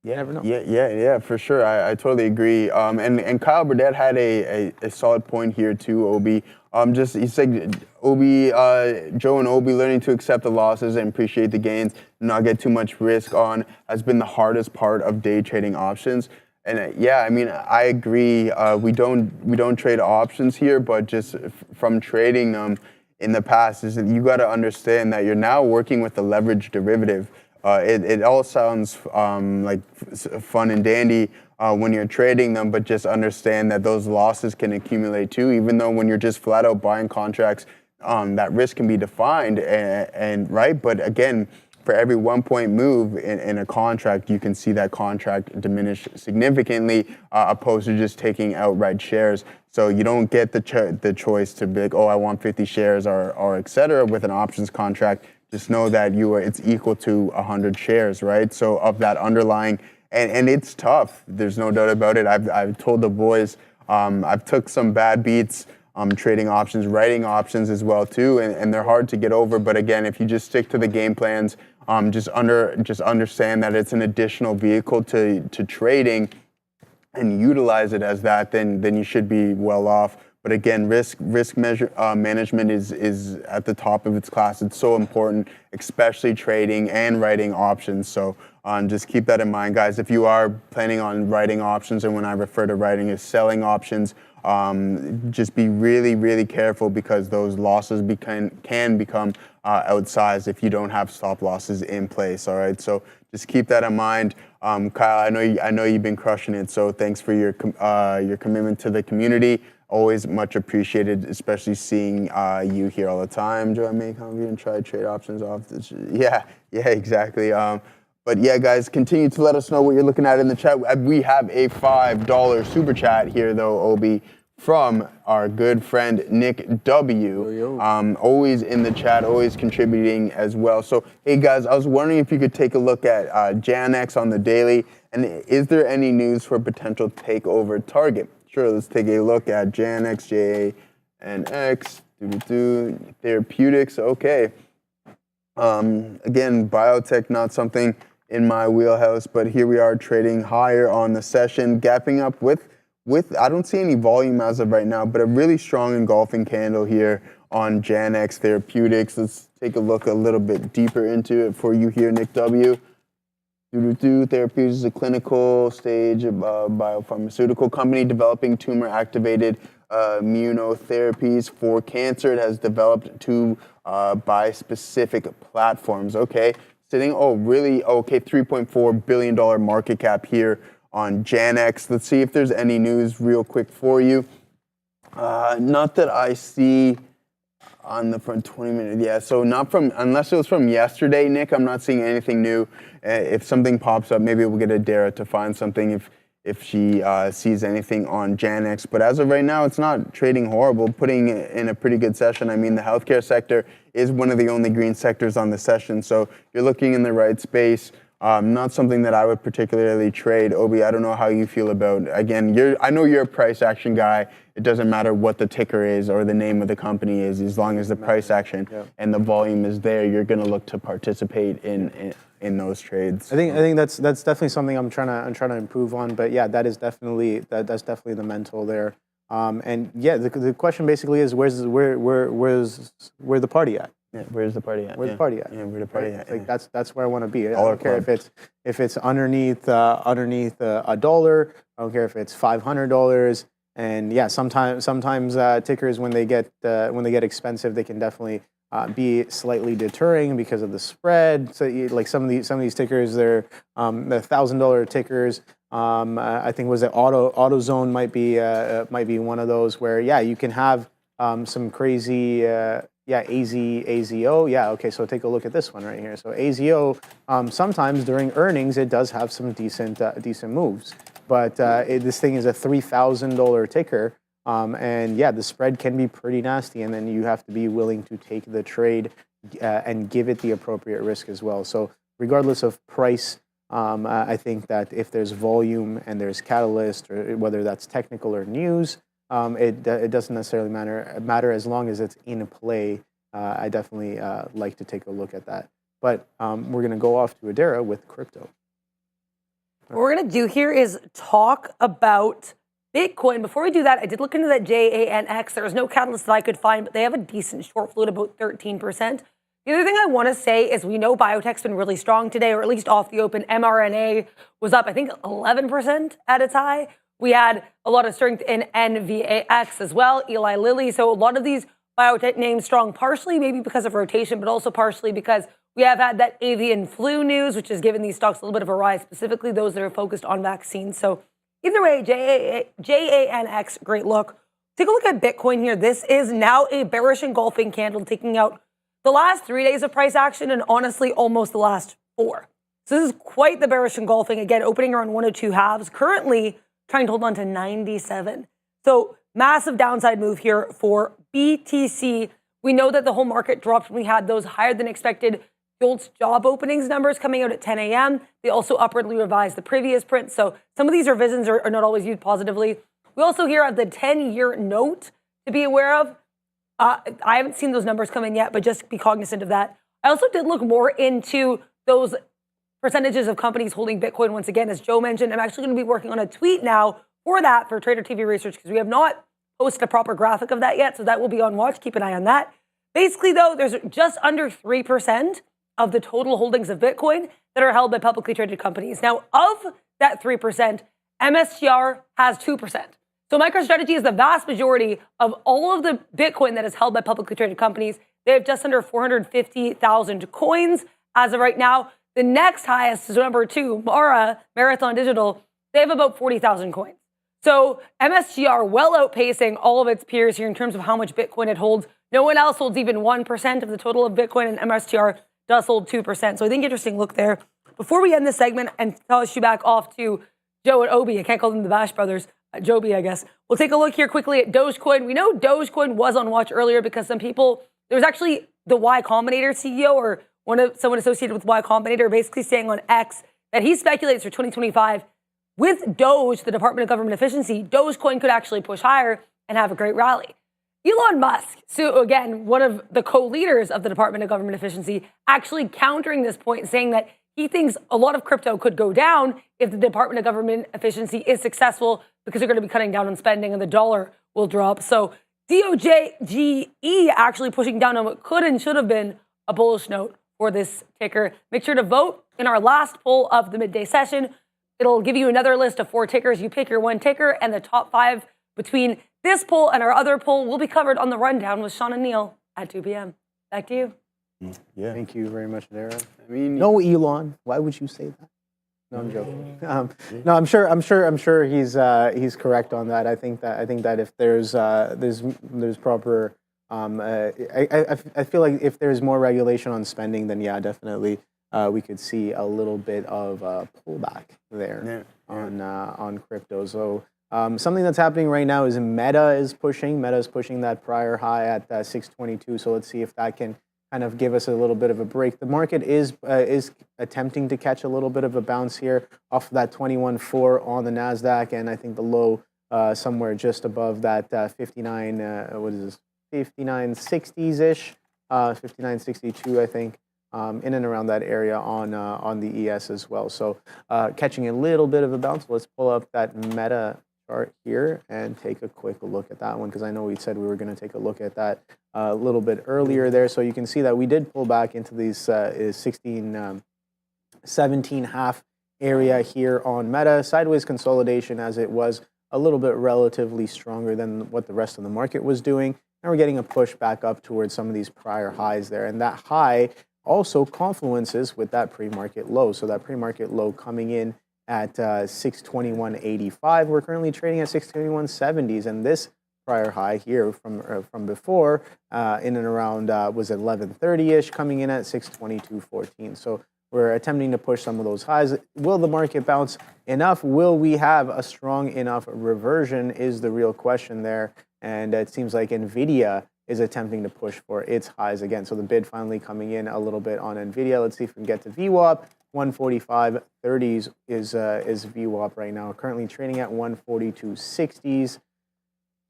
You never know. Yeah, for sure. I totally agree. And Kyle Burdett had a solid point here too, Obi. He said, Joe and Obi learning to accept the losses and appreciate the gains, not get too much risk on, has been the hardest part of day trading options. And yeah, I mean, I agree. We don't trade options here, but just from trading them in the past, is that you got to understand that you're now working with a leverage derivative. It all sounds like fun and dandy when you're trading them, but just understand that those losses can accumulate too. Even though when you're just flat out buying contracts, that risk can be defined and right. But again, for every 1 point move in a contract, you can see that contract diminish significantly, opposed to just taking outright shares. So you don't get the choice to be like, oh, I want 50 shares or et cetera with an options contract. Just know that it's equal to 100 shares, right? So of that underlying, and it's tough. There's no doubt about it. I've told the boys, I've took some bad beats trading options, writing options as well too, and they're hard to get over. But again, if you just stick to the game plans, just understand that it's an additional vehicle to trading, and utilize it as that, then you should be well off. But again, risk management is at the top of its class. It's so important, especially trading and writing options. So just keep that in mind, guys. If you are planning on writing options, and when I refer to writing as selling options, just be really, really careful, because those losses can become outsized if you don't have stop losses in place. All right, so just keep that in mind. Kyle, I know you've been crushing it. So thanks for your commitment to the community. Always much appreciated, especially seeing you here all the time. Joe, I may come here and try trade options off this. Yeah, exactly. But yeah, guys, continue to let us know what you're looking at in the chat. We have a $5 super chat here, though, Obi, from our good friend Nick W. Always in the chat, always contributing as well. So, hey, guys, I was wondering if you could take a look at JanX on the daily, and is there any news for potential takeover target? Sure, let's take a look at JanX, JNX, therapeutics. Okay. Again, biotech, not something in my wheelhouse, but here we are trading higher on the session, gapping up with I don't see any volume as of right now, but a really strong engulfing candle here on JanX Therapeutics. Let's take a look a little bit deeper into it for you here, Nick W. Therapeutics is a clinical stage biopharmaceutical company developing tumor-activated immunotherapies for cancer. It has developed two bispecific platforms. Okay, $3.4 billion market cap here on JanX. Let's see if there's any news real quick for you. Not that I see on the front 20 minutes. Yeah, so unless it was from yesterday, Nick, I'm not seeing anything new. If something pops up, maybe we'll get Adara to find something if she sees anything on JanX. But as of right now, it's not trading horrible, putting in a pretty good session. I mean, the healthcare sector is one of the only green sectors on the session, so you're looking in the right space. Not something that I would particularly trade. Obi, I don't know how you feel about, again, I know you're a price action guy. It doesn't matter what the ticker is or the name of the company is, as long as the price action and the volume is there, you're going to look to participate in those trades. I think that's definitely something I'm trying to improve on. But yeah, that's definitely the mental there. And yeah, the question basically is where's the party at? Yeah, where's the party at? Where's the party at? Yeah, where the party at? Like that's where I want to be. I Dollar don't care club. if it's underneath $1. I don't care if it's $500. And yeah, sometimes tickers when they get expensive, they can definitely be slightly deterring because of the spread. So like some of these tickers, they're the $1,000 tickers. I think was it AutoZone might be one of those where you can have some crazy AZO. Yeah, okay, so take a look at this one right here. So AZO, sometimes during earnings, it does have some decent moves. But this thing is a $3,000 ticker. And yeah, the spread can be pretty nasty. And then you have to be willing to take the trade and give it the appropriate risk as well. So regardless of price, I think that if there's volume and there's catalyst, or whether that's technical or news, it doesn't necessarily matter as long as it's in play. I definitely like to take a look at that. But we're going to go off to Adara with crypto. What we're going to do here is talk about Bitcoin. Before we do that, I did look into that JANX. There was no catalyst that I could find, but they have a decent short float, about 13%. The other thing I want to say is we know biotech's been really strong today, or at least off the open. mRNA was up, I think, 11% at its high. We had a lot of strength in NVAX as well, Eli Lilly. So a lot of these biotech names strong, partially maybe because of rotation, but also partially because we have had that avian flu news, which has given these stocks a little bit of a rise, specifically those that are focused on vaccines. So either way, JANX, great look. Take a look at Bitcoin here. This is now a bearish engulfing candle, taking out the last 3 days of price action and honestly almost the last 4. So this is quite the bearish engulfing. Again, opening around 102 halves, currently trying to hold on to 97. So massive downside move here for BTC. We know that the whole market dropped when we had those higher than expected JOLTS job openings numbers coming out at 10 a.m. They also upwardly revised the previous print. So some of these revisions are not always viewed positively. We also here have the 10-year note to be aware of. I haven't seen those numbers come in yet, but just be cognizant of that. I also did look more into those percentages of companies holding Bitcoin. Once again, as Joe mentioned, I'm actually going to be working on a tweet now for that for Trader TV Research, because we have not posted a proper graphic of that yet. So that will be on watch. Keep an eye on that. Basically, though, there's just under 3% of the total holdings of Bitcoin that are held by publicly traded companies. Now, of that 3%, MSTR has 2%. So MicroStrategy is the vast majority of all of the Bitcoin that is held by publicly traded companies. They have just under 450,000 coins as of right now. The next highest is number 2, Marathon Digital. They have about 40,000 coins. So MSTR well outpacing all of its peers here in terms of how much Bitcoin it holds. No one else holds even 1% of the total of Bitcoin, and MSTR does hold 2%. So I think interesting look there. Before we end this segment and toss you back off to Joe and Obi, I can't call them the Bash Brothers, Joby, I guess. We'll take a look here quickly at Dogecoin. We know Dogecoin was on watch earlier because some people, there's actually the Y Combinator CEO or someone associated with Y Combinator basically saying on X that he speculates for 2025 with Doge, the Department of Government Efficiency, Dogecoin could actually push higher and have a great rally. Elon Musk, so again, one of the co-leaders of the Department of Government Efficiency, actually countering this point, saying that he thinks a lot of crypto could go down if the Department of Government Efficiency is successful because they're going to be cutting down on spending and the dollar will drop. So DOJGE actually pushing down on what could and should have been a bullish note for this ticker. Make sure to vote in our last poll of the midday session. It'll give you another list of 4 tickers. You pick your one ticker, and the top 5 between this poll and our other poll will be covered on the rundown with Sean and Neil at 2 p.m. Back to you. Yeah. Thank you very much, Dara. I mean, No, Elon. Why would you say that? No, I'm joking. No, I'm sure he's correct on that. I think that if there's proper, I feel like if there's more regulation on spending, then yeah, definitely we could see a little bit of a pullback there on crypto. So something that's happening right now is Meta is pushing that prior high at 622. So let's see if that can kind of give us a little bit of a break. The market is attempting to catch a little bit of a bounce here off of that 21.4 on the NASDAQ, and I think the low somewhere just above that 59, what is this, 5960s-ish, 5962, I think, in and around that area on the ES as well. So catching a little bit of a bounce. Let's pull up that Meta chart here and take a quick look at that one, because I know we said we were going to take a look at that a little bit earlier there. So you can see that we did pull back into these 17.5 area here on Meta. Sideways consolidation, as it was a little bit relatively stronger than what the rest of the market was doing. And we're getting a push back up towards some of these prior highs there. And that high also confluences with that pre-market low. So that pre-market low coming in at 621.85. We're currently trading at 621.70s, and this prior high here from before in and around was 1130-ish, coming in at 622.14. So we're attempting to push some of those highs. Will the market bounce enough? Will we have a strong enough reversion is the real question there. And it seems like NVIDIA is attempting to push for its highs again. So the bid finally coming in a little bit on NVIDIA. Let's see if we can get to VWAP. 145.30s is VWAP right now. Currently trading at 142.60s.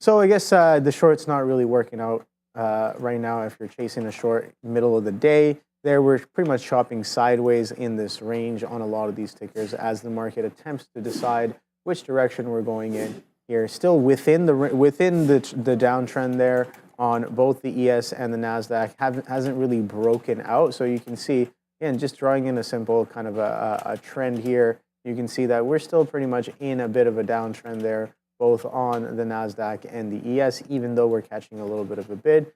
So I guess the short's not really working out right now if you're chasing a short middle of the day. There we're pretty much chopping sideways in this range on a lot of these tickers as the market attempts to decide which direction we're going in here. Still within the downtrend there on both the ES and the NASDAQ hasn't really broken out. So you can see, again, just drawing in a simple kind of a trend here, you can see that we're still pretty much in a bit of a downtrend there, both on the NASDAQ and the ES, even though we're catching a little bit of a bid.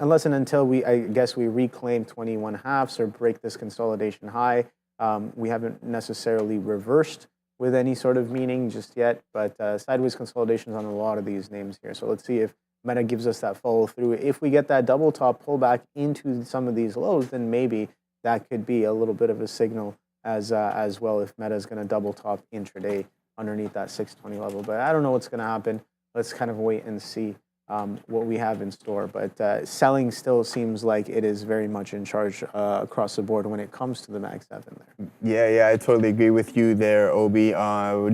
Unless and until we reclaim 21.5s or break this consolidation high, we haven't necessarily reversed with any sort of meaning just yet, but sideways consolidations on a lot of these names here. So let's see if Meta gives us that follow through. If we get that double top pullback into some of these lows, then maybe that could be a little bit of a signal as well if Meta is going to double top intraday underneath that 620 level. But I don't know what's going to happen. Let's kind of wait and see what we have in store. But selling still seems like it is very much in charge across the board when it comes to the Mag 7 there. Yeah, I totally agree with you there, Obi.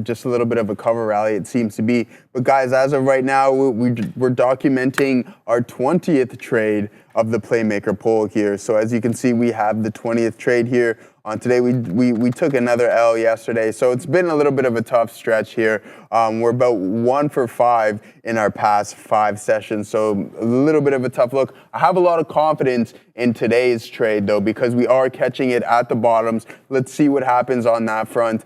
Just a little bit of a cover rally, it seems to be. But guys, as of right now, we're documenting our 20th trade of the Playmaker poll here. So as you can see, we have the 20th trade here. On today, we took another L yesterday, so it's been a little bit of a tough stretch here. We're about 1 for 5 in our past 5 sessions, so a little bit of a tough look. I have a lot of confidence in today's trade, though, because we are catching it at the bottoms. Let's see what happens on that front.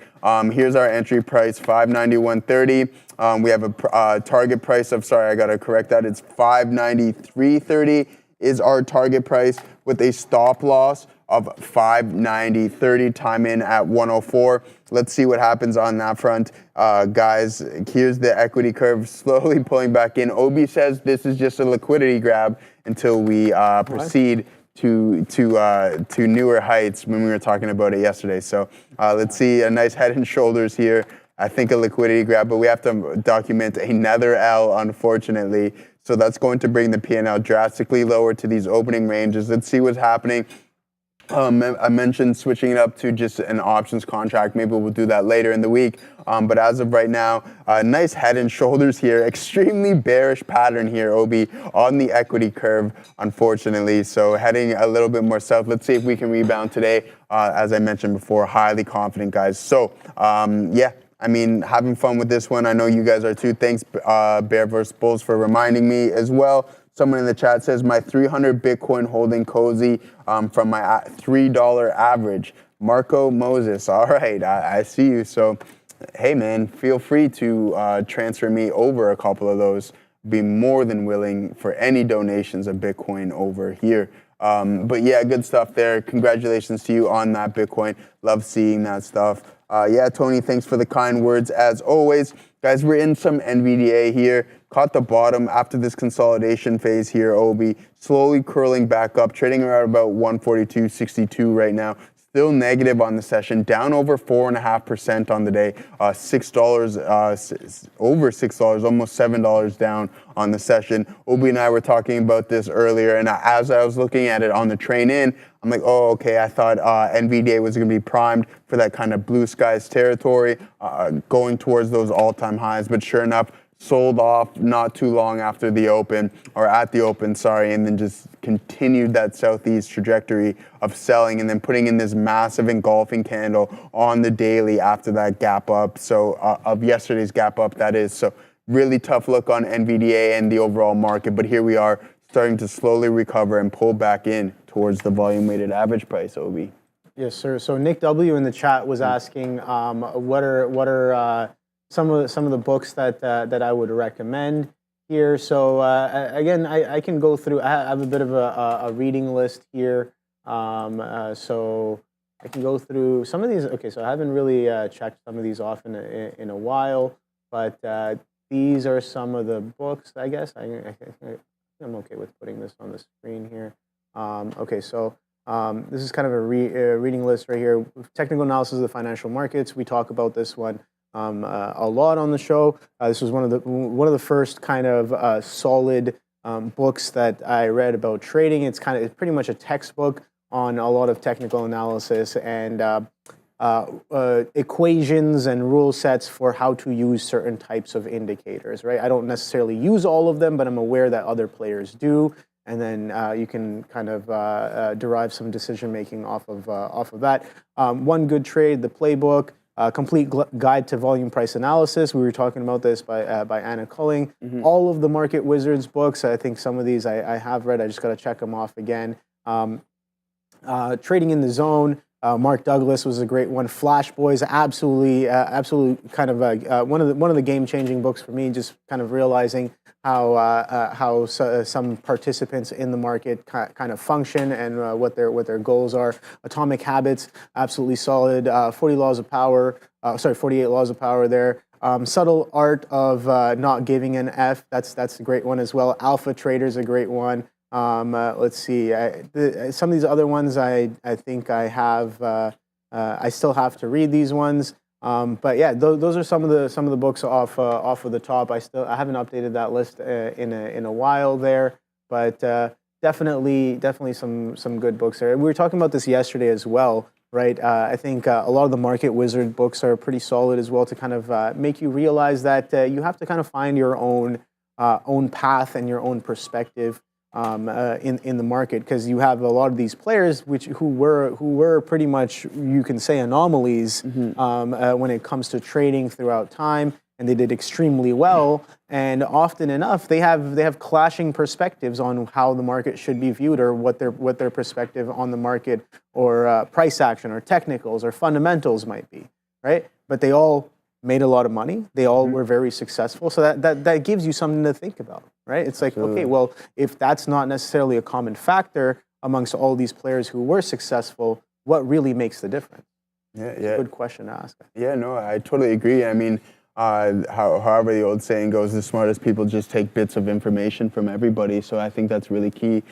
Here's our entry price, $591.30. We have a target price of, sorry, I got to correct that. It's $593.30 is our target price with a stop loss of $590.30, time in at 104. Let's see what happens on that front. Guys, here's the equity curve slowly pulling back in. Obi says this is just a liquidity grab until we proceed to newer heights when we were talking about it yesterday. So let's see a nice head and shoulders here. I think a liquidity grab, but we have to document another L, unfortunately. So that's going to bring the P&L drastically lower to these opening ranges. Let's see what's happening. I mentioned switching it up to just an options contract. Maybe we'll do that later in the week. But as of right now, nice head and shoulders here. Extremely bearish pattern here, Obi, on the equity curve, unfortunately. So heading a little bit more south. Let's see if we can rebound today. As I mentioned before, highly confident, guys. So, yeah. I mean, having fun with this one. I know you guys are too. Thanks, Bear vs. Bulls, for reminding me as well. Someone in the chat says, my 300 Bitcoin holding cozy from my $3 average. Marco Moses. All right, I see you. So, hey, man, feel free to transfer me over a couple of those. Be more than willing for any donations of Bitcoin over here. But yeah, good stuff there. Congratulations to you on that Bitcoin. Love seeing that stuff. Yeah, Tony, thanks for the kind words as always. Guys, we're in some NVDA here. Caught the bottom after this consolidation phase here, Obi. Slowly curling back up, trading around about 142.62 right now. still negative on the session, down over 4.5% on the day, $6, over $6, almost $7 down on the session. Obi and I were talking about this earlier, and as I was looking at it on the train in, I'm like, oh, okay, I thought NVDA was going to be primed for that kind of blue skies territory, going towards those all-time highs, but sure enough, sold off not too long after the open, or at the open, sorry, and then just continued that southeast trajectory of selling and then putting in this massive engulfing candle on the daily after that gap up. So of yesterday's gap up, that is. So really tough look on NVDA and the overall market, but here we are starting to slowly recover and pull back in towards the volume weighted average price, Obi. Yes, sir. So Nick W in the chat was asking, what are some of the books that I would recommend here. So again, I can go through. I have a bit of a reading list here. So I can go through some of these. Okay, so I haven't really checked some of these off in a while, but these are some of the books. I guess I'm okay with putting this on the screen here. Okay, so this is kind of a reading list right here. Technical analysis of the financial markets. We talk about this one a lot on the show. This was one of the first kind of solid books that I read about trading. It's pretty much a textbook on a lot of technical analysis and equations and rule sets for how to use certain types of indicators. Right? I don't necessarily use all of them, but I'm aware that other players do. And then you can kind of derive some decision making off of that. One Good Trade, the playbook. Complete Guide to Volume Price Analysis. We were talking about this by Anna Culling. Mm-hmm. All of the Market Wizards books. I think some of these I have read. I just got to check them off again. Trading in the Zone. Mark Douglas was a great one. Flash Boys, absolutely kind of one of the game-changing books for me. Just kind of realizing how some participants in the market kind of function and what their goals are. Atomic Habits, absolutely solid. 48 Laws of Power there. Subtle Art of Not Giving an F, that's a great one as well. Alpha Trader's a great one. Let's see. Some of these other ones, I think I have. I still have to read these ones. But yeah, those are some of the books off of the top. I haven't updated that list in a while there, but definitely some good books there. We were talking about this yesterday as well, right? I think a lot of the Market Wizard books are pretty solid as well to kind of make you realize that you have to kind of find your own path and your own perspective in the market, because you have a lot of these players who were pretty much, you can say, anomalies when it comes to trading throughout time, and they did extremely well. And often enough, they have clashing perspectives on how the market should be viewed, or what their perspective on the market or price action or technicals or fundamentals might be, right? But they all made a lot of money. They all were very successful. So that gives you something to think about, right? It's like, okay, well, if that's not necessarily a common factor amongst all these players who were successful, what really makes the difference? Yeah. Good question to ask. Yeah, no, I totally agree. I mean, however the old saying goes, the smartest people just take bits of information from everybody. So I think that's really key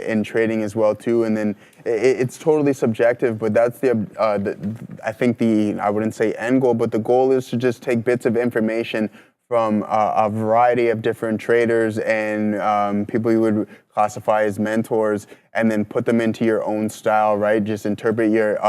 in trading as well too. And then it's totally subjective, but that's I think I wouldn't say end goal, but the goal is to just take bits of information from a variety of different traders and people you would classify as mentors, and then put them into your own style, right? Just interpret your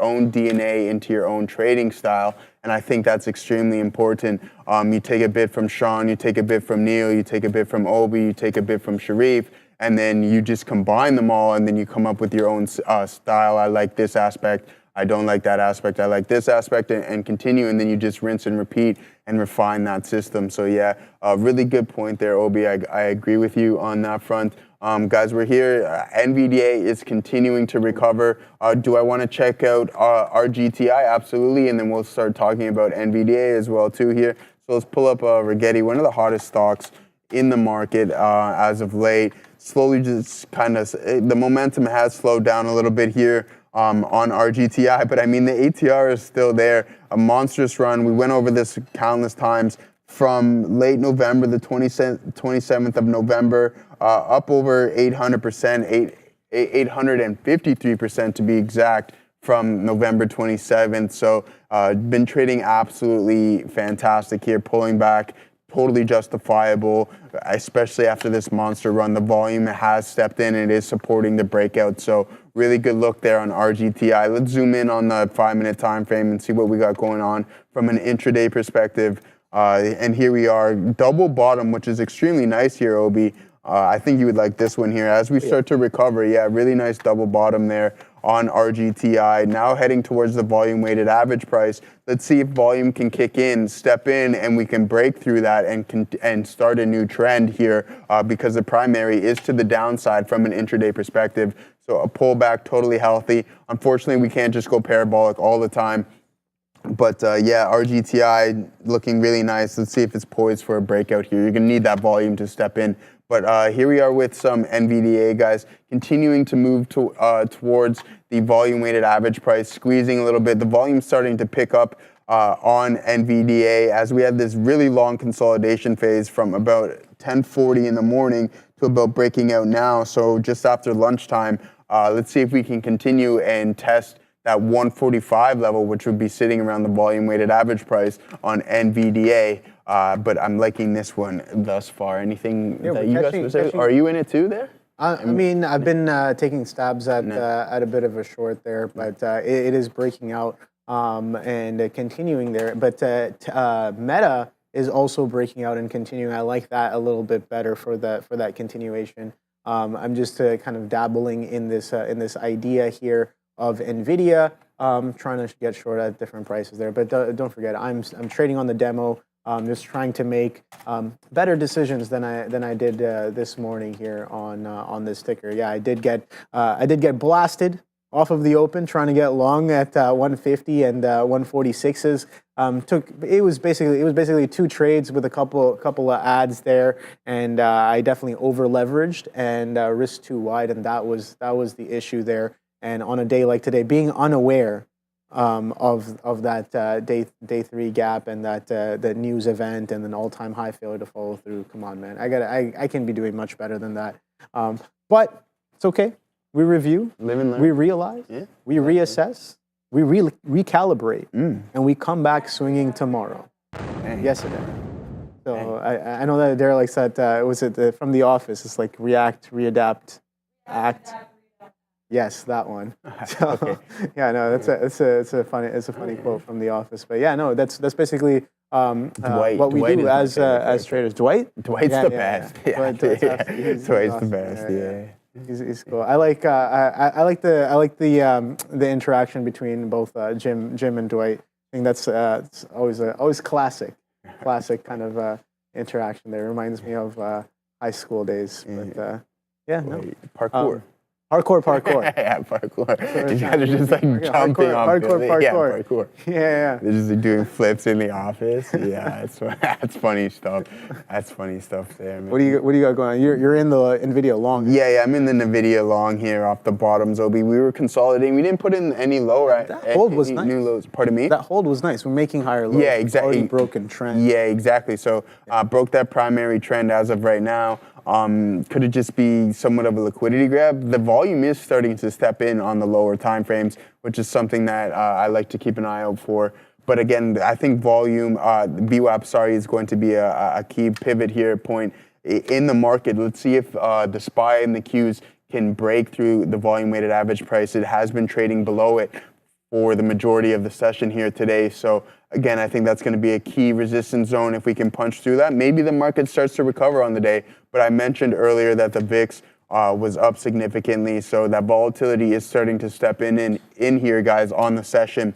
own DNA into your own trading style. And I think that's extremely important. You take a bit from Sean, you take a bit from Neil, you take a bit from Obi, you take a bit from Sharif, and then you just combine them all, and then you come up with your own style. I like this aspect. I don't like that aspect. I like this aspect, and continue, and then you just rinse and repeat and refine that system. So yeah, a really good point there, Obi. I agree with you on that front. Guys, we're here. NVDA is continuing to recover. Do I want to check out RGTI? Absolutely, and then we'll start talking about NVDA as well too here. So let's pull up Rigetti, one of the hottest stocks in the market as of late. Slowly just kind of, the momentum has slowed down a little bit here on RGTI, but I mean, the ATR is still there. A monstrous run. We went over this countless times. From late November, the 27th of November, up over 800%, 853% to be exact, from November 27th. So been trading absolutely fantastic here, pulling back, totally justifiable, especially after this monster run. The volume has stepped in and it is supporting the breakout. So really good look there on RGTI. Let's zoom in on the 5-minute time frame and see what we got going on from an intraday perspective. And here we are, double bottom, which is extremely nice here, Obi. I think you would like this one here. As we start to recover, really nice double bottom there on RGTI. Now heading towards the volume weighted average price. Let's see if volume can kick in, step in, and we can break through that and start a new trend here because the primary is to the downside from an intraday perspective. So a pullback, totally healthy. Unfortunately, we can't just go parabolic all the time. But RGTI looking really nice. Let's see if it's poised for a breakout here. You're going to need that volume to step in. But here we are with some NVDA, guys, continuing to move towards the volume-weighted average price, squeezing a little bit. The volume's starting to pick up on NVDA as we had this really long consolidation phase from about 10:40 in the morning to about breaking out now. So just after lunchtime, let's see if we can continue and test that 145 level, which would be sitting around the volume-weighted average price on NVDA. But I'm liking this one thus far. Anything that you guys would say? Are you in it too there? I mean, I've been taking stabs at a bit of a short there, but it is breaking out and continuing there. But Meta is also breaking out and continuing. I like that a little bit better for that continuation. I'm just kind of dabbling in this idea here of NVIDIA, trying to get short at different prices there. But don't forget, I'm trading on the demo. Just trying to make better decisions than I did this morning here on this ticker. Yeah, I did get blasted off of the open trying to get long at 150 and 146s. It was basically two trades with a couple of ads there, and I definitely over leveraged and risked too wide, and that was the issue there. And on a day like today, being unaware of that day 3 gap and that news event and an all-time high failure to follow through. Come on, man. I can be doing much better than that. But it's okay. We review. Live and learn. We realize. Yeah. We reassess. We recalibrate. And we come back swinging tomorrow. Yesterday. So I know that Derek said, was it from The Office? It's like react, readapt, act. Yes, that one. So, okay. Yeah, no, it's a funny quote from The Office. But yeah, no, that's basically what we do as traders. Dwight's the best. Yeah. Dwight's the best. Yeah. He's cool. I like the interaction between both Jim and Dwight. I think that's it's always classic kind of interaction there. Reminds me of high school days. But yeah, no. Parkour. Parkour. Yeah, parkour. You guys are just like jumping off. Parkour. Yeah, parkour. Yeah. They're just doing flips in the office. Yeah, that's funny stuff. That's funny stuff there, man. What do you got going on? You're in the NVIDIA long. Yeah, I'm in the NVIDIA long here off the bottoms, Obi. We were consolidating. We didn't put in any low, right? That hold was nice. New lows. Pardon me? That hold was nice. We're making higher lows. Yeah, exactly. Already broken trend. Yeah, exactly. So broke that primary trend as of right now. Could it just be somewhat of a liquidity grab? The volume is starting to step in on the lower time frames, which is something that I like to keep an eye out for. But again, I think volume, VWAP, is going to be a key pivot here point in the market. Let's see if the SPY and the Qs can break through the volume-weighted average price. It has been trading below it for the majority of the session here today. So again, I think that's going to be a key resistance zone if we can punch through that. Maybe the market starts to recover on the day. But I mentioned earlier that the VIX was up significantly. So that volatility is starting to step in here, guys, on the session.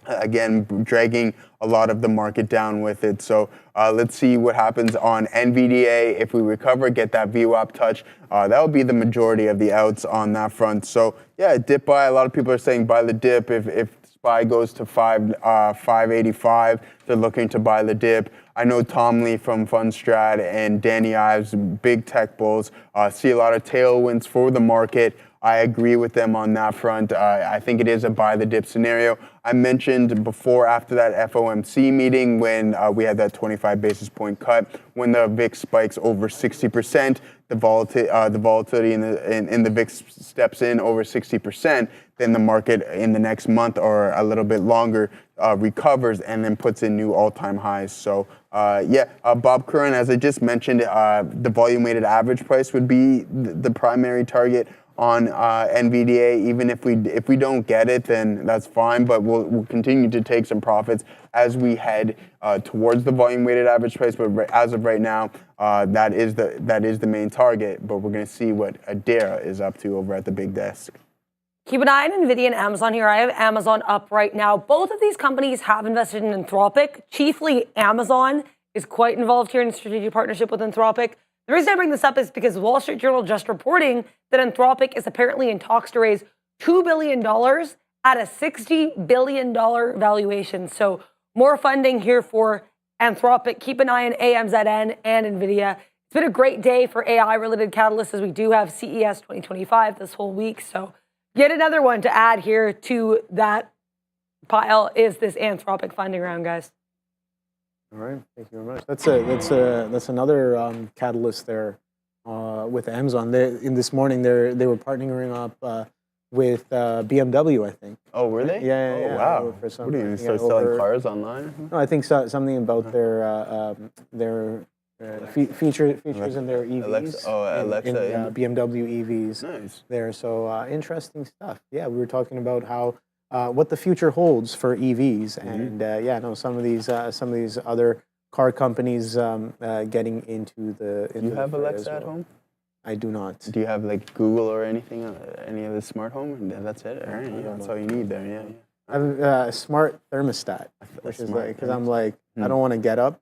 Again, dragging a lot of the market down with it. So let's see what happens on NVDA. If we recover, get that VWAP touch, that will be the majority of the outs on that front. So yeah, dip buy. A lot of people are saying buy the dip. If SPY goes to 585, they're looking to buy the dip. I know Tom Lee from Fundstrat and Danny Ives, big tech bulls, see a lot of tailwinds for the market I agree with them on that front. I think it is a buy the dip scenario. I mentioned before, after that FOMC meeting, when we had that 25 basis point cut, when the VIX spikes over 60%, the volatility in the VIX steps in over 60%, then the market in the next month or a little bit longer recovers and then puts in new all-time highs. So Bob Curran, as I just mentioned, the volume-weighted average price would be the primary target on NVDA. Even if we don't get it, then that's fine. But we'll continue to take some profits as we head towards the volume-weighted average price. But as of right now, that is the main target. But we're going to see what Adara is up to over at the big desk. Keep an eye on NVIDIA and Amazon here. I have Amazon up right now. Both of these companies have invested in Anthropic. Chiefly, Amazon is quite involved here in strategic partnership with Anthropic. The reason I bring this up is because Wall Street Journal just reporting that Anthropic is apparently in talks to raise $2 billion at a $60 billion valuation. So more funding here for Anthropic. Keep an eye on AMZN and NVIDIA. It's been a great day for AI-related catalysts as we do have CES 2025 this whole week. So yet another one to add here to that pile is this Anthropic funding round, guys. All right, thank you very much. That's another catalyst there with Amazon. In this morning, they were partnering up with BMW, I think. Oh, were they? Yeah. Oh, wow. For some, What are you start selling cars online? No, I think something about their features in their EVs. Alexa, in BMW EVs. Nice. There, so interesting stuff. Yeah, we were talking about how what the future holds for EVs, and some of these other car companies getting into the. Do you have Alexa at home? I do not. Do you have like Google or anything, any of the smart home? And that's it. All right, that's all you need there. Yeah. I have a smart thermostat, which is like because I'm like I don't want to get up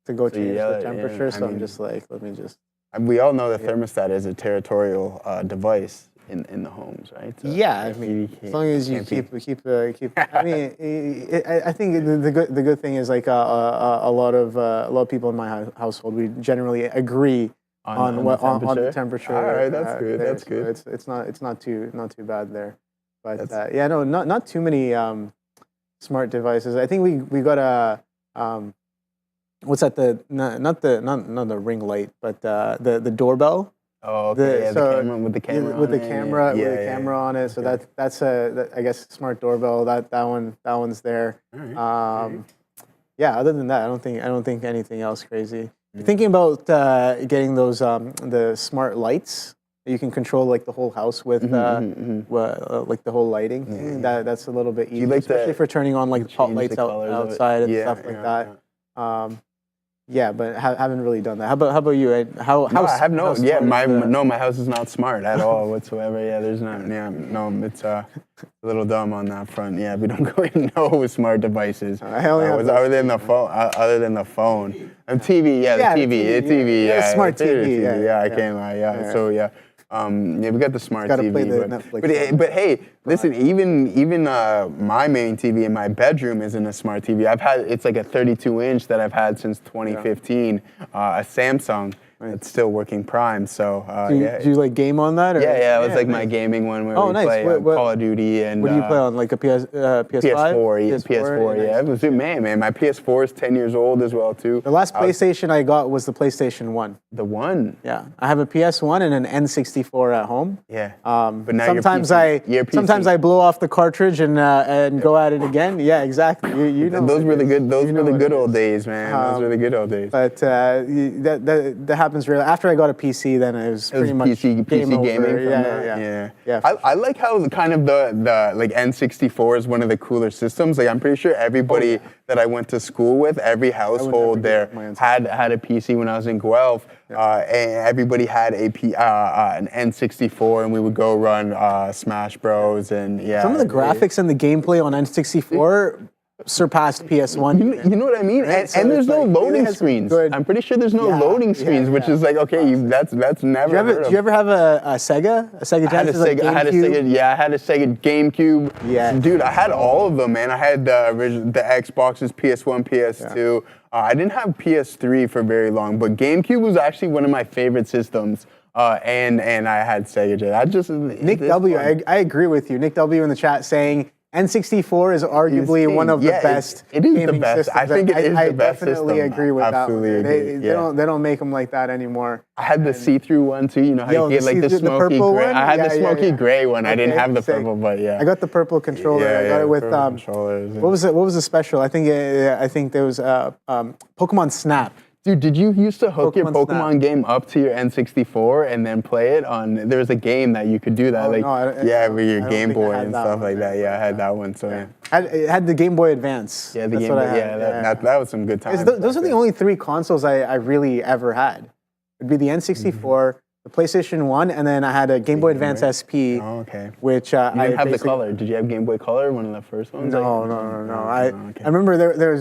to go change the temperature, so I'm just like let me just. We all know the thermostat is a territorial device in the homes, right? So I mean, as long as you keep. I mean, I think the good thing is like a lot of people in my household, we generally agree on the temperature. All right, that's good. There. That's good. So it's not too bad there, but not too many smart devices. I think we got a what's that not the ring light, but the doorbell. Oh, okay. The camera with the camera. With the camera on it. So that's I guess smart doorbell. That one's there. All right. Other than that, I don't think anything else crazy. You're thinking about getting those the smart lights that you can control like the whole house with like the whole lighting. That's a little bit easier, like especially for turning on like the pot lights outside and stuff like that. But haven't really done that. How about you? Ed? I have no. My house is not smart at all whatsoever. Yeah, there's not. Yeah, no, it's a little dumb on that front. Yeah, we don't really know smart devices. Other than the phone. And TV. Yeah, the TV. Yeah, smart TV. Yeah, I can't lie. Yeah, so yeah. We got the smart TV. Play the Netflix. But hey, listen, even my main TV in my bedroom isn't a smart TV. It's like a 32-inch that I've had since 2015, a Samsung. It's still working prime. So do you like game on that? Or? Yeah, it was like my gaming one where we play Call of Duty and. What do you play on? Like a PS5? PS4. Yeah, it was man. My PS4 is 10 years old as well too. The last PlayStation I got was the PlayStation 1. The one. Yeah, I have a PS1 and an N64 at home. Yeah. But now sometimes I blow off the cartridge and go at it again. Yeah, exactly. You know. Those were the good. Those were the good old days, man. Those were the good old days. But that happens really after I got a PC. Then it was pretty much PC gaming. Yeah. I like how kind of the like N64 is one of the cooler systems. Like I'm pretty sure everybody that I went to school with, every household there had a PC when I was in Guelph. And everybody had an N64, and we would go run Smash Bros. And some of the graphics and the gameplay on N64 surpassed PS1. You know what I mean? Right? And there's no loading screens. I'm pretty sure there's no loading screens, which is like, okay, that's never. Do you ever have a Sega? A Sega Genesis? I had a Sega GameCube. Yeah. Dude, I had all of them, man. I had the Xboxes, PS1, PS2. I didn't have PS3 for very long, but GameCube was actually one of my favorite systems and I had Sega J. I just Nick W, I agree with you. Nick W in the chat saying N64 is arguably one of the best. It is the gaming best. systems. I think it is the best definitely system. agree with Absolutely that one. agree. They don't make them like that anymore. I had the see-through one too. You know how you get like the see-through- smoky purple gray. one? I had Yeah, the yeah, smoky yeah. gray one. I didn't Okay, have the sick. purple, but yeah. I got the purple controller. Yeah, I got it with purple controllers. what was it? What was the special? I think there was Pokemon Snap. Dude, did you used to hook your Pokemon Pokemon Snap. game up to your N64 and then play it on? There was a game that you could do that, Oh, like no, with I your don't Game think I Boy had and that stuff one. like that. Yeah, I had that one. So yeah, It had the Game Boy Advance. yeah, the That's Game what Boy. I had. Yeah, that was some good times. Those are the only three consoles I really ever had. It'd be the N64, the PlayStation 1, and then I had a Game Boy Advance SP, Oh, okay. which You didn't have the basically- color. Did you have Game Boy Color, one of the first ones? No. Okay. I remember there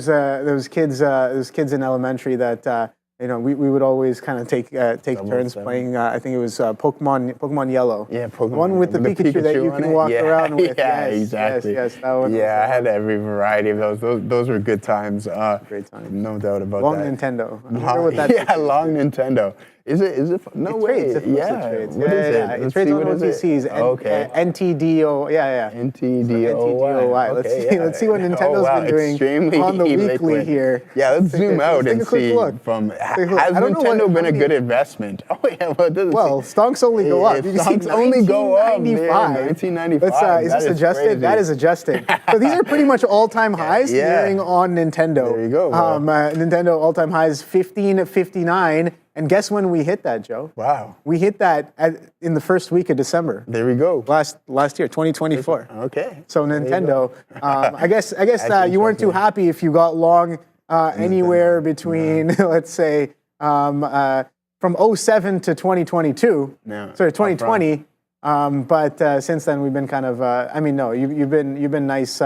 was kids in elementary that we would always kind of take turns seven. playing. I think it was Pokemon Yellow. Yeah, Pokemon. One with the Pikachu that you on can it? walk Yeah, around with. Yeah, Yes, exactly. Yes, that one. Yeah, I had every variety of those. Those were good times. Great times. No doubt about Long that. Nintendo. I wonder what that Yeah, long Nintendo. Is it? No It way. trades. It mostly Yeah. trades. What is it? It Let's trades see, on what is it? OTCs. Okay. NTDO. Yeah. NTDOY. Let's see what Nintendo's been doing Extremely on the weekly liquid. here. Yeah, let's zoom out take and a quick see. look. Has Take a look. I don't know Nintendo been how a many- good investment? Oh yeah, well, it doesn't Well, seem- stocks only go up. You can see Stocks only go up, man. 1995. 1995. Is That this is adjusted? crazy. That is adjusted. So these are pretty much all-time highs Yeah. nearing on Nintendo. There you go, bro. Nintendo all-time highs 15.59. And guess when we hit that, Joe? Wow. We hit that in the first week of December. There we go. Last year, 2024. Okay. So Nintendo, I guess That's you weren't too interesting. happy if you got long anywhere between, let's say, from 07 to 2022. Yeah. Sorry, 2020. But since then we've been kind of. You've been nice.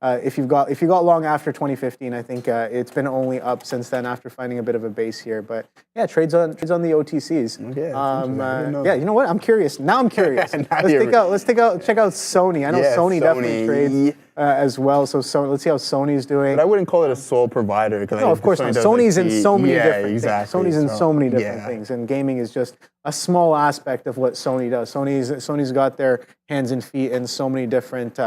If you got long after 2015, I think it's been only up since then after finding a bit of a base here. But yeah, trades on the OTCs. Okay, that's interesting. I didn't know Yeah, that. you know what? I'm curious. Now I'm curious. Now Let's check out Sony. I know Yeah, Sony definitely Sony. trades as well. So let's see how Sony's doing. But I wouldn't call it a sole provider. No, of course not. does Sony's like in the- so many yeah, different exactly. things. Sony's in so many different yeah. things, and gaming is just a small aspect of what Sony does. Sony's got their hands and feet in so many different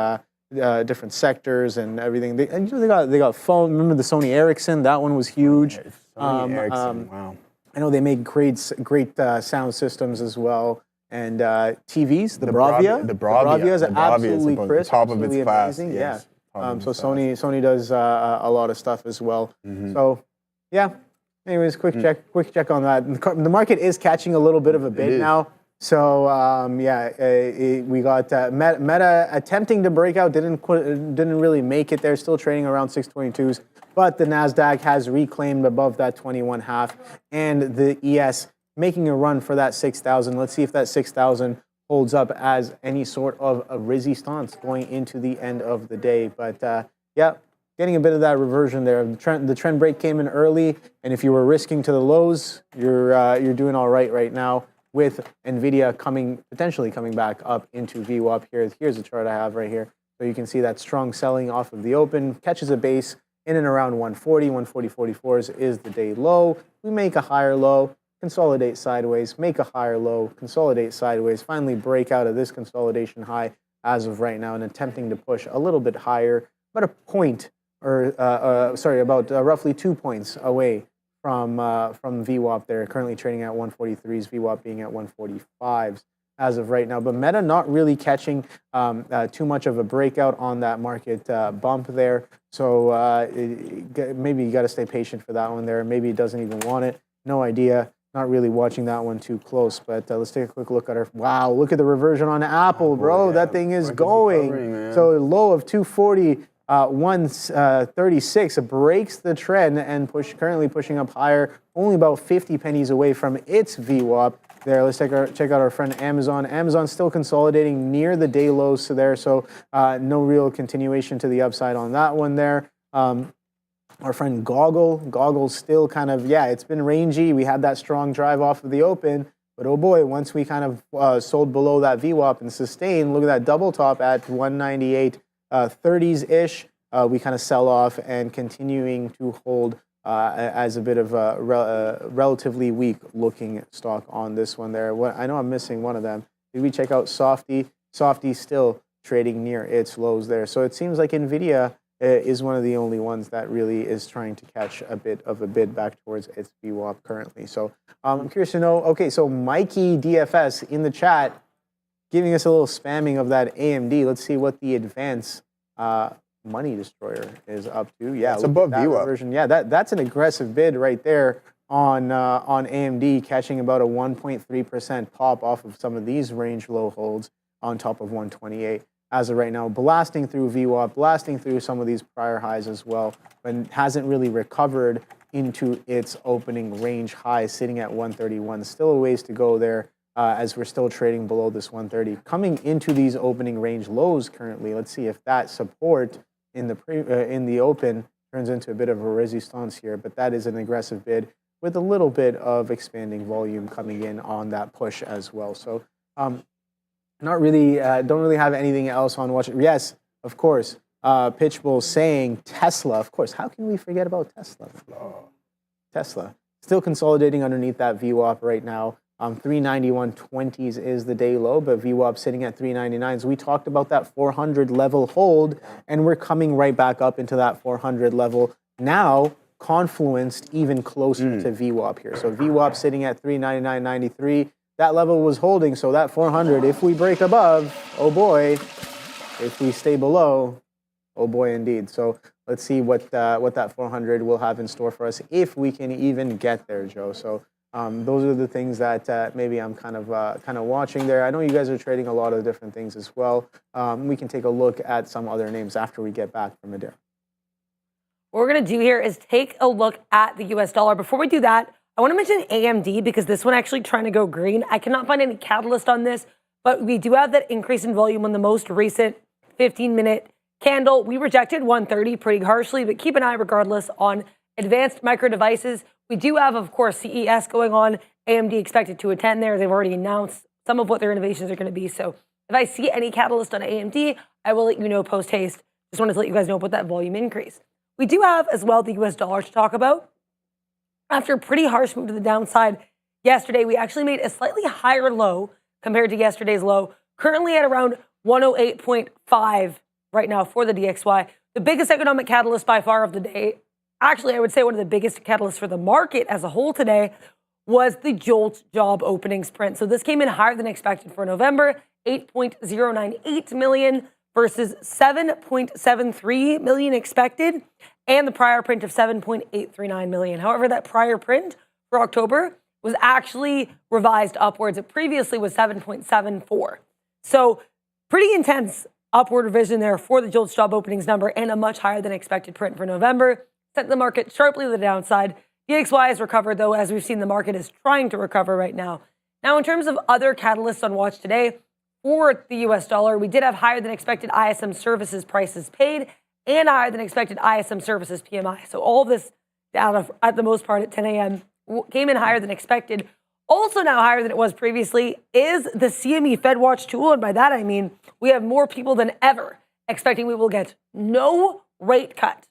sectors and everything. They got phone. Remember the Sony Ericsson? That one was huge. Sony Ericsson, wow. I know they make great sound systems as well. And TVs, the Bravia. Bravia. The Bravia. is The Bravia is absolutely supposed to be crisp, top of its absolutely class, amazing. yes. Yeah. Top of So its class. Sony does a lot of stuff as well. Mm-hmm. So yeah. Anyways, quick check on that. The market is catching a little bit of a bid is. now. So we got Meta attempting to break out, didn't really make it. They're still trading around 622s, but the Nasdaq has reclaimed above that 21.5, and the ES making a run for that 6,000. Let's see if that 6,000 holds up as any sort of a resistance going into the end of the day. But getting a bit of that reversion there. The trend break came in early, and if you were risking to the lows, you're doing all right now with NVIDIA potentially coming back up into VWAP here. Here's a chart I have right here. So you can see that strong selling off of the open, catches a base in and around 140, 140.44s is the day low. We make a higher low, consolidate sideways, make a higher low, consolidate sideways, finally break out of this consolidation high as of right now and attempting to push a little bit higher, about a point, about roughly 2 points away from VWAP there, currently trading at 143s, VWAP being at 145s as of right now. But Meta not really catching too much of a breakout on that market bump there. So maybe you got to stay patient for that one there. Maybe it doesn't even want it. No idea. Not really watching that one too close. But let's take a quick look at our. Wow, look at the reversion on Apple, bro. yeah. That thing is Market's going. recovering, man. So low of 240. 136 breaks the trend and currently pushing up higher, only about 50 pennies away from its VWAP there. Let's check out our friend Amazon. Amazon still consolidating near the day lows there, so no real continuation to the upside on that one there. Our friend Goggle's still kind of, it's been rangy. We had that strong drive off of the open, but oh boy, once we kind of sold below that VWAP and sustained, look at that double top at 198. 30s-ish, we kind of sell off and continuing to hold as a bit of a relatively weak looking stock on this one there. I know I'm missing one of them. Did we check out Softy? Softy still trading near its lows there. So it seems like NVIDIA is one of the only ones that really is trying to catch a bit of a bid back towards its VWAP currently. So I'm curious to know, okay, so Mikey DFS in the chat giving us a little spamming of that AMD. Let's see what the advanced Money Destroyer is up to. Yeah, it's above VWAP. Version. Yeah, that's an aggressive bid right there on AMD, catching about a 1.3% pop off of some of these range low holds on top of 128. As of right now, blasting through VWAP, blasting through some of these prior highs as well, but hasn't really recovered into its opening range high, sitting at 131. Still a ways to go there, as we're still trading below this 130. Coming into these opening range lows currently, let's see if that support in the open turns into a bit of a resistance here, but that is an aggressive bid with a little bit of expanding volume coming in on that push as well. So not really, don't really have anything else on watch. Yes, of course, Pitchbull saying Tesla. Of course, how can we forget about Tesla? Tesla still consolidating underneath that VWAP right now. 391.20s is the day low, but VWAP sitting at 399s. We talked about that 400 level hold, and we're coming right back up into that 400 level now, confluenced even closer to VWAP here. So VWAP sitting at 399.93. That level was holding, so that 400, if we break above, oh boy. If we stay below, oh boy indeed. So let's see what that 400 will have in store for us if we can even get there, Joe. So those are the things that maybe I'm kind of watching there. I know you guys are trading a lot of different things as well. We can take a look at some other names after we get back from Adair. What we're going to do here is take a look at the US dollar. Before we do that, I want to mention AMD because this one actually trying to go green. I cannot find any catalyst on this, but we do have that increase in volume on the most recent 15-minute candle. We rejected 130 pretty harshly, but keep an eye regardless on advanced micro devices. We do have, of course, CES going on. AMD expected to attend there. They've already announced some of what their innovations are going to be. So if I see any catalyst on AMD, I will let you know post haste. Just wanted to let you guys know about that volume increase. We do have as well the US dollar to talk about. After a pretty harsh move to the downside yesterday, we actually made a slightly higher low compared to yesterday's low, currently at around 108.5 right now for the DXY. The biggest economic catalyst by far of the day, actually I would say one of the biggest catalysts for the market as a whole today, was the JOLTS job openings print. So this came in higher than expected for November, 8.098 million versus 7.73 million expected, and the prior print of 7.839 million. However, that prior print for October was actually revised upwards. It previously was 7.74. So pretty intense upward revision there for the JOLTS job openings number and a much higher than expected print for November. Sent the market sharply to the downside. DXY has recovered, though, as we've seen the market is trying to recover right now. Now, in terms of other catalysts on watch today, for the US dollar, we did have higher than expected ISM services prices paid and higher than expected ISM services PMI. So all this data, at the most part at 10 a.m., came in higher than expected. Also now higher than it was previously is the CME FedWatch tool. And by that, I mean we have more people than ever expecting we will get no rate cut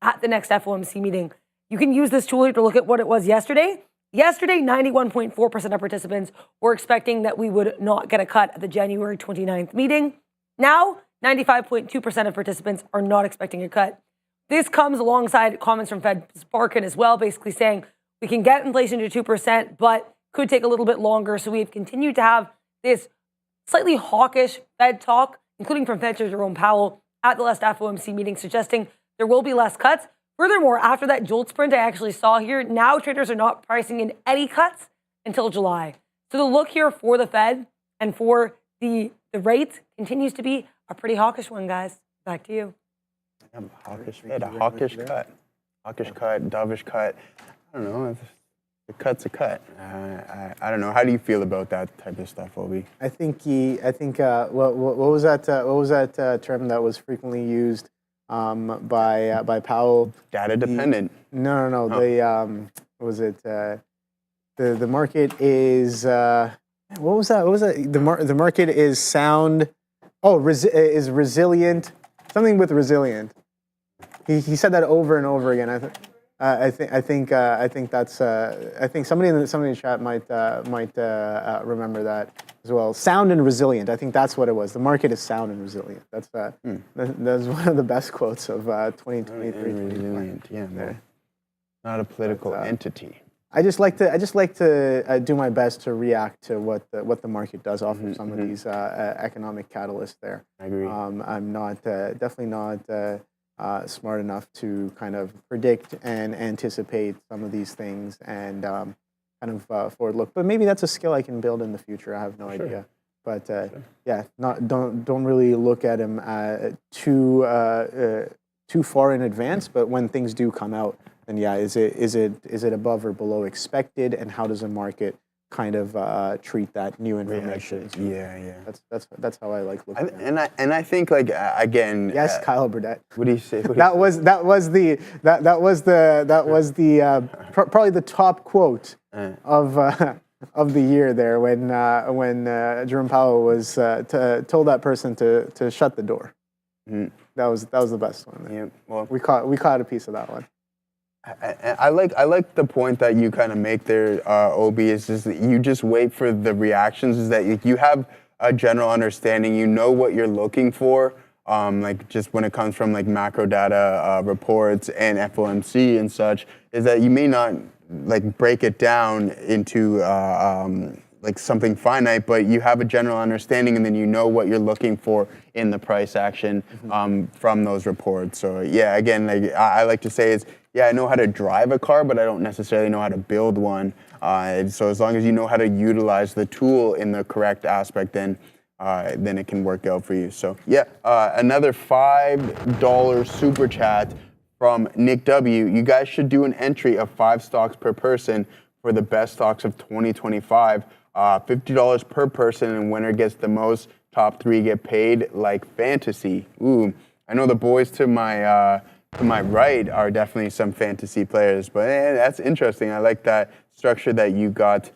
at the next FOMC meeting. You can use this tool to look at what it was yesterday. Yesterday, 91.4% of participants were expecting that we would not get a cut at the January 29th meeting. Now, 95.2% of participants are not expecting a cut. This comes alongside comments from Fed Sparkin as well, basically saying we can get inflation to 2%, but could take a little bit longer. So we've continued to have this slightly hawkish Fed talk, including from Fed Chair Jerome Powell at the last FOMC meeting, suggesting there will be less cuts. Furthermore, after that JOLTS print I actually saw here, now traders are not pricing in any cuts until July. So the look here for the Fed and for the rates continues to be a pretty hawkish one, guys. Back to you. Hawkish Fed, a hawkish cut. Hawkish cut, dovish cut. I don't know. The cut's a cut. I don't know. How do you feel about that type of stuff, Obi? I think what was that term that was frequently used by Powell? Data dependent. No. Oh. What was it? The market is what was that? The market is sound. Oh, is resilient. Something with resilient. He said that over and over again. I think that's I think somebody in the chat might remember that as well. Sound and resilient. I think that's what it was. The market is sound and resilient. That's one of the best quotes of 2023. Resilient. Yeah, there. Not a political entity. I just like to do my best to react to what the market does off of some of these economic catalysts there. I agree. I'm not definitely not smart enough to kind of predict and anticipate some of these things and kind of forward look. But maybe that's a skill I can build in the future. I have no idea. But yeah, don't really look at them too far in advance. But when things do come out, then yeah, is it above or below expected, and how does the market kind of treat that new information? Yeah. That's how I like looking at it. And I think like again. Yes, Kyle Burdett. What do you say? That was probably the top quote of the year there when Jerome Powell was told that person to shut the door. Mm. That was the best one. Yeah, well, we caught a piece of that one. I like the point that you kind of make there, Obi, is just that you just wait for the reactions, is that you have a general understanding, you know what you're looking for, like just when it comes from like macro data reports and FOMC and such, is that you may not like break it down into like something finite, but you have a general understanding, and then you know what you're looking for in the price action from those reports. So yeah, again, like I like to say is, yeah, I know how to drive a car, but I don't necessarily know how to build one. So as long as you know how to utilize the tool in the correct aspect, then it can work out for you. So yeah, another $5 super chat from Nick W. You guys should do an entry of 5 stocks per person for the best stocks of 2025. $50 per person, and winner gets the most. Top 3 get paid like fantasy. Ooh, I know the boys to my right are definitely some fantasy players, but that's interesting. I like that structure that you got,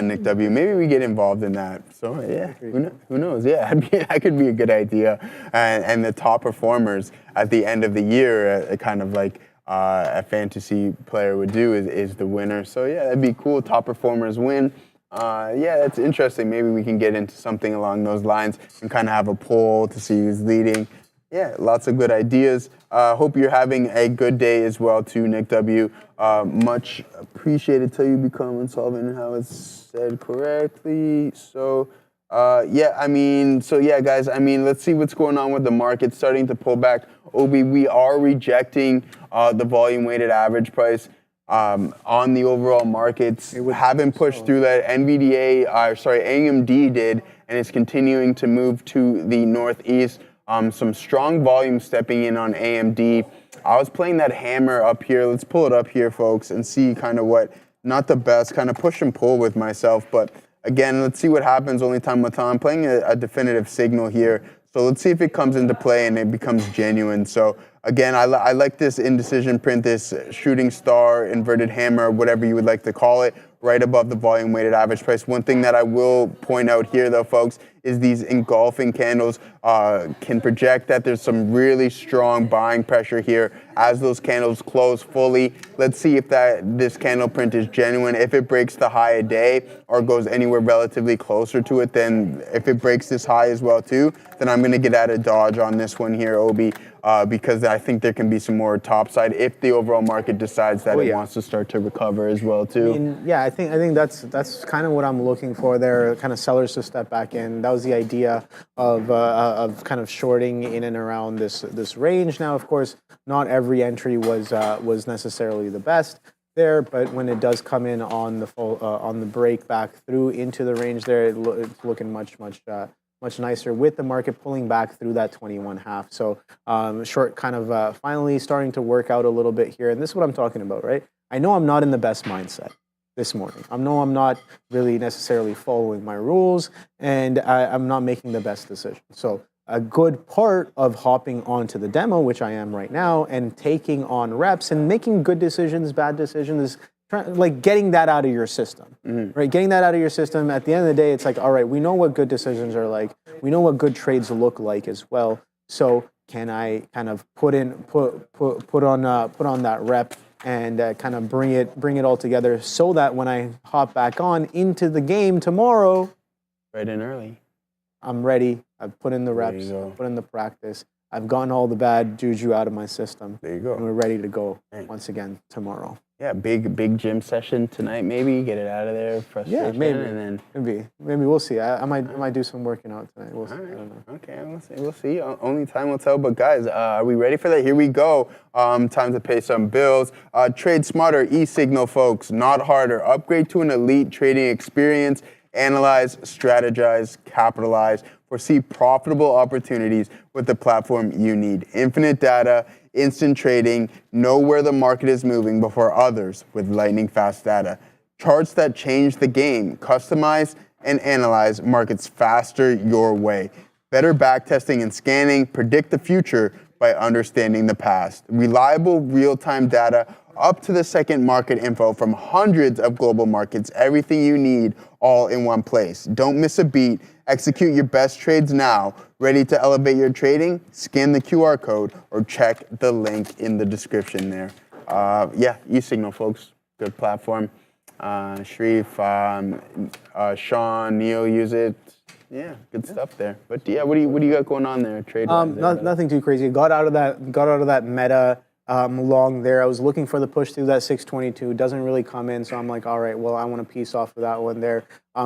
Nick W. Maybe we get involved in that. So yeah, who knows? Yeah, that could be a good idea. And the top performers at the end of the year, kind of like a fantasy player would do, is the winner. So yeah, that'd be cool. Top performers win. Yeah, that's interesting. Maybe we can get into something along those lines and kind of have a poll to see who's leading. Yeah, lots of good ideas. Hope you're having a good day as well, too, Nick W. Much appreciated till you become insolvent and how it's said correctly. So, yeah, guys, let's see what's going on with the market. Starting to pull back. Obi, we are rejecting the volume-weighted average price on the overall markets. Haven't pushed through that. AMD did, and it's continuing to move to the northeast. Some strong volume stepping in on AMD. I was playing that hammer up here. Let's pull it up here, folks, and see kind of what, not the best, kind of push and pull with myself. But again, let's see what happens. Only time will tell. I'm playing a definitive signal here. So let's see if it comes into play and it becomes genuine. So again, I like this indecision print, this shooting star, inverted hammer, whatever you would like to call it, right above the volume weighted average price. One thing that I will point out here, though, folks, is these engulfing candles can project that there's some really strong buying pressure here as those candles close fully. Let's see if this candle print is genuine. If it breaks the high a day or goes anywhere relatively closer to it, then if it breaks this high as well too, then I'm going to get out of dodge on this one here, Obi, because I think there can be some more topside if the overall market decides that it wants to start to recover as well too. I think that's kind of what I'm looking for there, kind of sellers to step back in. That was the idea of kind of shorting in and around this range. Now, of course, not every entry was necessarily the best there, but when it does come in on the break back through into the range there, it's looking much nicer with the market pulling back through that 21.5. So short kind of finally starting to work out a little bit here, and this is what I'm talking about, right? I know I'm not in the best mindset this morning. I know I'm not really necessarily following my rules, and I'm not making the best decision. So a good part of hopping onto the demo, which I am right now, and taking on reps and making good decisions, bad decisions, like getting that out of your system, right? Getting that out of your system. At the end of the day, it's like, all right, we know what good decisions are like. We know what good trades look like as well. So can I kind of put on that rep and kind of bring it all together so that when I hop back on into the game tomorrow, Right in early. I'm ready. I've put in the reps. I've put in the practice. I've gotten all the bad juju out of my system. There you go. And we're ready to go once again tomorrow. Yeah, big gym session tonight. Maybe get it out of there. Frustration. Yeah, maybe. And then Maybe we'll see. I might do some working out tonight. We'll see. I don't know. Okay, we'll see. Only time will tell. But guys, are we ready for that? Here we go. Time to pay some bills. Trade smarter, e-signal, folks. Not harder. Upgrade to an elite trading experience. Analyze, strategize, capitalize. Foresee profitable opportunities with the platform you need. Infinite data, instant trading. Know where the market is moving before others with lightning fast data. Charts that change the game. Customize and analyze markets faster your way. Better backtesting and scanning. Predict the future by understanding the past. Reliable real-time data, up to the second market info from hundreds of global markets. Everything you need all in one place. Don't miss a beat. Execute your best trades now. Ready to elevate your trading? Scan the QR code or check the link in the description there. Yeah, eSignal, folks. Good platform. Sharif, Sean, Neil use it. Yeah, good stuff there. But yeah, what do you got going on there, trade? Nothing too crazy. Got out of that meta long there. I was looking for the push through that 622. Doesn't really come in, so I'm like, all right, well, I want a piece off of that one there.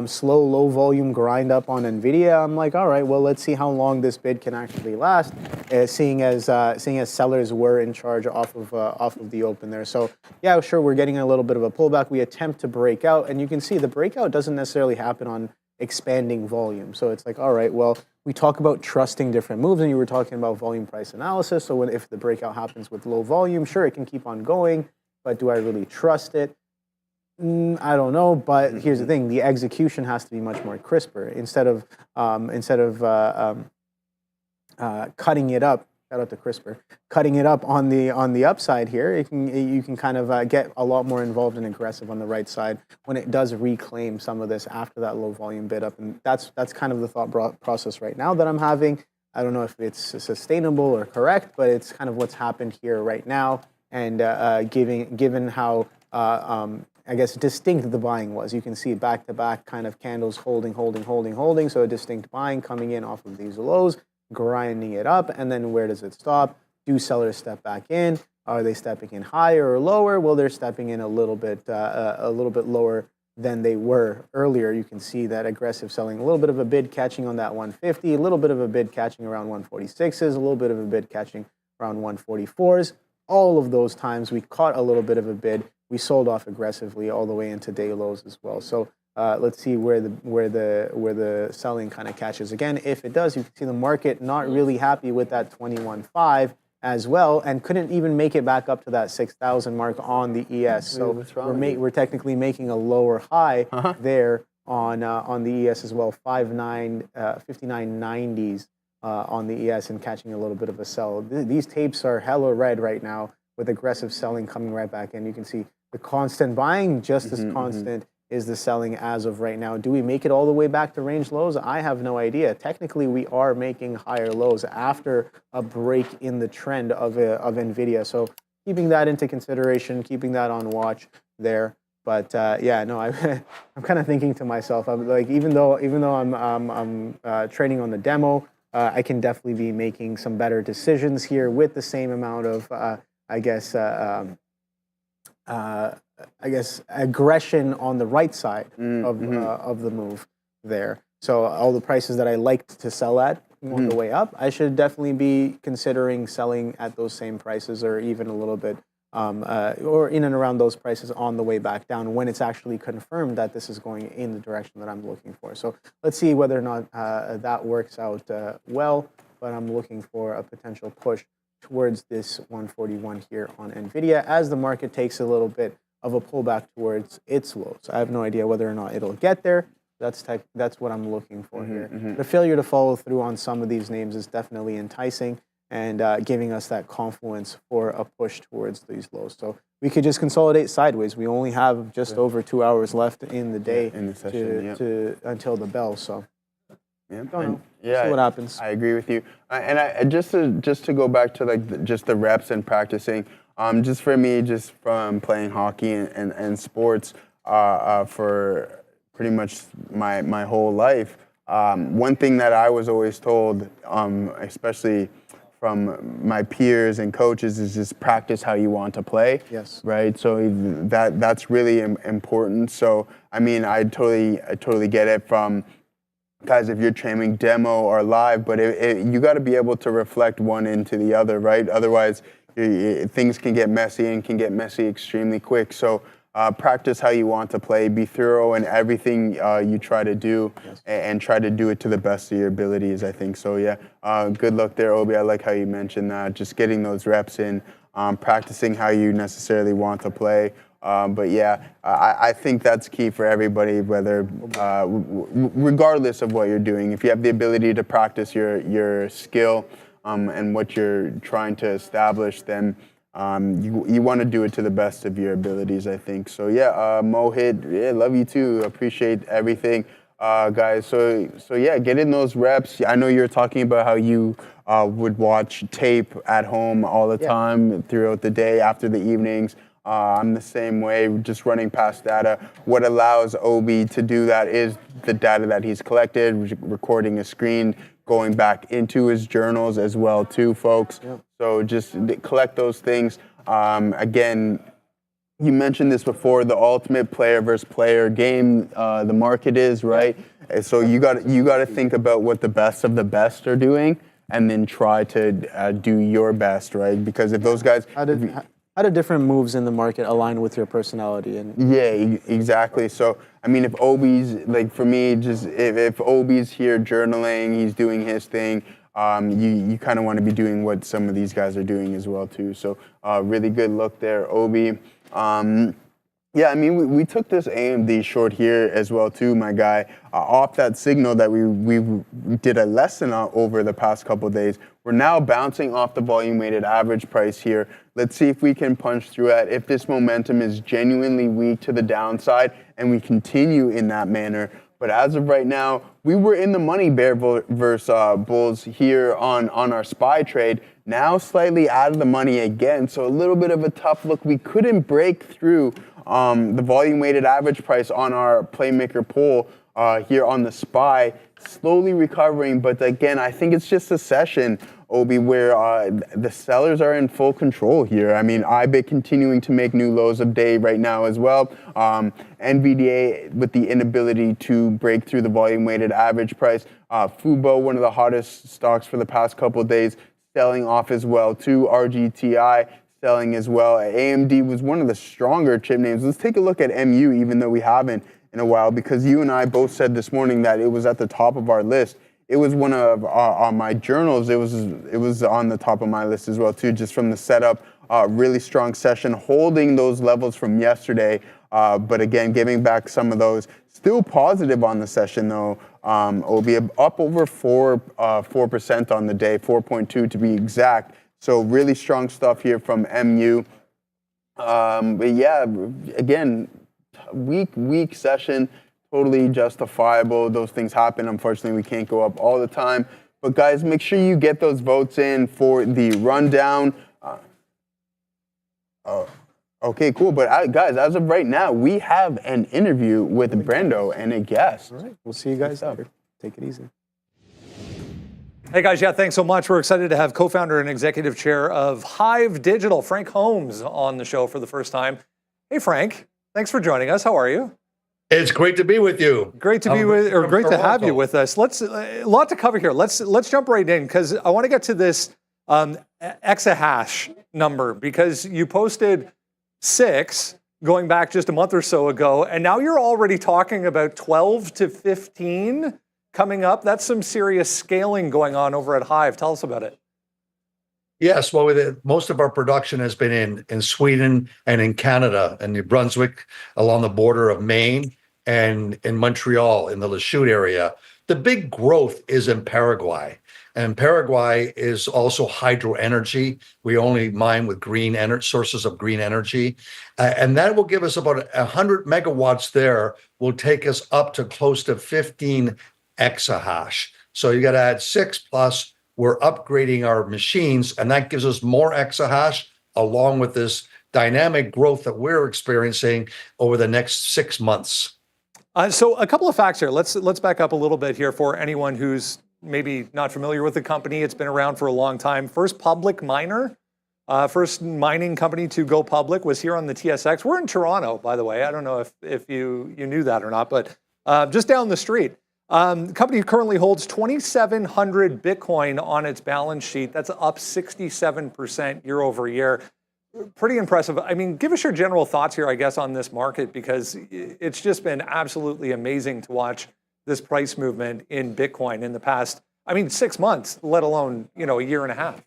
Slow, low volume grind up on NVIDIA. I'm like, all right, well, let's see how long this bid can actually last. Seeing as sellers were in charge off of the open there. So yeah, sure, we're getting a little bit of a pullback. We attempt to break out, and you can see the breakout doesn't necessarily happen on expanding volume. So it's like, all right, well, we talk about trusting different moves, and you were talking about volume price analysis. So if the breakout happens with low volume, sure, it can keep on going, but do I really trust it? I don't know, but here's the thing: the execution has to be much more crisper. Instead of cutting it up. Shout out to CRISPR. Cutting it up on the upside here, you can kind of get a lot more involved and aggressive on the right side when it does reclaim some of this after that low volume bid up, and that's kind of the thought process right now that I'm having. I don't know if it's sustainable or correct, but it's kind of what's happened here right now, and given how I guess distinct the buying was. You can see back-to-back kind of candles holding. So a distinct buying coming in off of these lows, grinding it up, and then where does it stop? Do sellers step back in? Are they stepping in higher or lower? Well, they're stepping in a little bit lower than they were earlier. You can see that aggressive selling, a little bit of a bid catching on that 150, a little bit of a bid catching around 146s, a little bit of a bid catching around 144s. All of those times we caught a little bit of a bid. We sold off aggressively all the way into day lows as well. So let's see where the selling kind of catches again. If it does, you can see the market not really happy with that 21.5 as well, and couldn't even make it back up to that 6,000 mark on the ES. So we're technically making a lower high there on the ES as well. 59.90s on the ES and catching a little bit of a sell. These tapes are hella red right now with aggressive selling coming right back in. You can see the constant buying just as constant is the selling as of right now. Do we make it all the way back to range lows? I have no idea. Technically, we are making higher lows after a break in the trend of NVIDIA. So keeping that into consideration, keeping that on watch there. But yeah, no, I'm kind of thinking to myself, I'm like, even though I'm trading on the demo, I can definitely be making some better decisions here with the same amount of, I guess aggression on the right side of the move there. So all the prices that I liked to sell at on the way up, I should definitely be considering selling at those same prices, or even a little bit, or in and around those prices on the way back down when it's actually confirmed that this is going in the direction that I'm looking for. So let's see whether or not that works out well, but I'm looking for a potential push towards this 141 here on NVIDIA as the market takes a little bit of a pullback towards its lows. I have no idea whether or not it'll get there. That's what I'm looking for here. The failure to follow through on some of these names is definitely enticing and giving us that confluence for a push towards these lows. So we could just consolidate sideways. We only have just over 2 hours left in the day until the bell. So know. Yeah, See what happens. I agree with you. And I just to go back to like just the reps and practicing. Just for me, just from playing hockey and sports for pretty much my whole life. One thing that I was always told, especially from my peers and coaches, is just practice how you want to play. Yes. Right. So that's really important. So I mean, I totally get it from guys if you're training demo or live, but you got to be able to reflect one into the other, right? Otherwise, things can get messy and can get messy extremely quick. So practice how you want to play, be thorough in everything you try to do, and try to do it to the best of your abilities, I think. So yeah, good luck there, Obi. I like how you mentioned that, just getting those reps in, practicing how you necessarily want to play. But yeah, I think that's key for everybody, whether regardless of what you're doing. If you have the ability to practice your skill and what you're trying to establish, then you want to do it to the best of your abilities, I think. So yeah, Mohit, yeah, love you too. Appreciate everything, guys. So yeah, get in those reps. I know you're talking about how you would watch tape at home all the time throughout the day after the evenings. I'm the same way, just running past data. What allows Obi to do that is the data that he's collected, recording a screen, going back into his journals as well too, folks. Yep. So just collect those things. Again, you mentioned this before, the ultimate player versus player game, the market is, right? So you got to think about what the best of the best are doing and then try to do your best, right? Because if those guys... How do different moves in the market align with your personality? Yeah, exactly. So, I mean, if Obi's, like for me, just if Obi's here journaling, he's doing his thing, you kind of want to be doing what some of these guys are doing as well, too. So, really good look there, Obi. Yeah, I mean, we took this AMD short here as well, too, my guy. Off that signal that we did a lesson over the past couple of days, we're now bouncing off the volume-weighted average price here. Let's see if we can punch through it. If this momentum is genuinely weak to the downside and we continue in that manner. But as of right now, we were in the money bear versus bulls here on our SPY trade. Now slightly out of the money again. So a little bit of a tough look. We couldn't break through the volume-weighted average price on our Playmaker poll here on the SPY. Slowly recovering, but again, I think it's just a session, Obi, where the sellers are in full control here. I mean, IBIT continuing to make new lows of day right now as well. NVDA with the inability to break through the volume-weighted average price. Fubo, one of the hottest stocks for the past couple of days, selling off as well too. RGTI selling as well. AMD was one of the stronger chip names. Let's take a look at MU, even though we haven't in a while, because you and I both said this morning that it was at the top of our list. It was one of on my journals. It was on the top of my list as well too, just from the setup. Really strong session, holding those levels from yesterday, but again, giving back some of those. Still positive on the session though. Obi up over 4% on the day, 4.2 to be exact. So really strong stuff here from MU. But yeah, again, weak session, totally justifiable. Those things happen. Unfortunately, we can't go up all the time. But guys, make sure you get those votes in for the rundown. Okay, cool. But guys, as of right now, we have an interview with Brando and a guest. All right, we'll see you guys later. Take it easy. Hey guys, yeah, thanks so much. We're excited to have co-founder and executive chair of Hive Digital, Frank Holmes, on the show for the first time. Hey Frank, thanks for joining us. How are you? It's great to be with you. Great to to have you with us. Let's a lot to cover here. Let's jump right in because I want to get to this exahash number because you posted 6 going back just a month or so ago, and now you're already talking about 12 to 15 coming up. That's some serious scaling going on over at Hive. Tell us about it. Yes, well, most of our production has been in Sweden and in Canada and New Brunswick along the border of Maine and in Montreal in the Lachute area. The big growth is in Paraguay. And Paraguay is also hydro energy. We only mine with green energy, sources of green energy. And that will give us about 100 megawatts there, will take us up to close to 15 exahash. So you got to add 6 plus. We're upgrading our machines, and that gives us more exahash along with this dynamic growth that we're experiencing over the next 6 months. So a couple of facts here. Let's back up a little bit here for anyone who's maybe not familiar with the company. It's been around for a long time. First public miner, first mining company to go public was here on the TSX. We're in Toronto, by the way. I don't know if you knew that or not, but just down the street. The company currently holds 2,700 Bitcoin on its balance sheet. That's up 67% year over year. Pretty impressive. I mean, give us your general thoughts here, I guess, on this market, because it's just been absolutely amazing to watch this price movement in Bitcoin in the past, 6 months, let alone, a year and a half.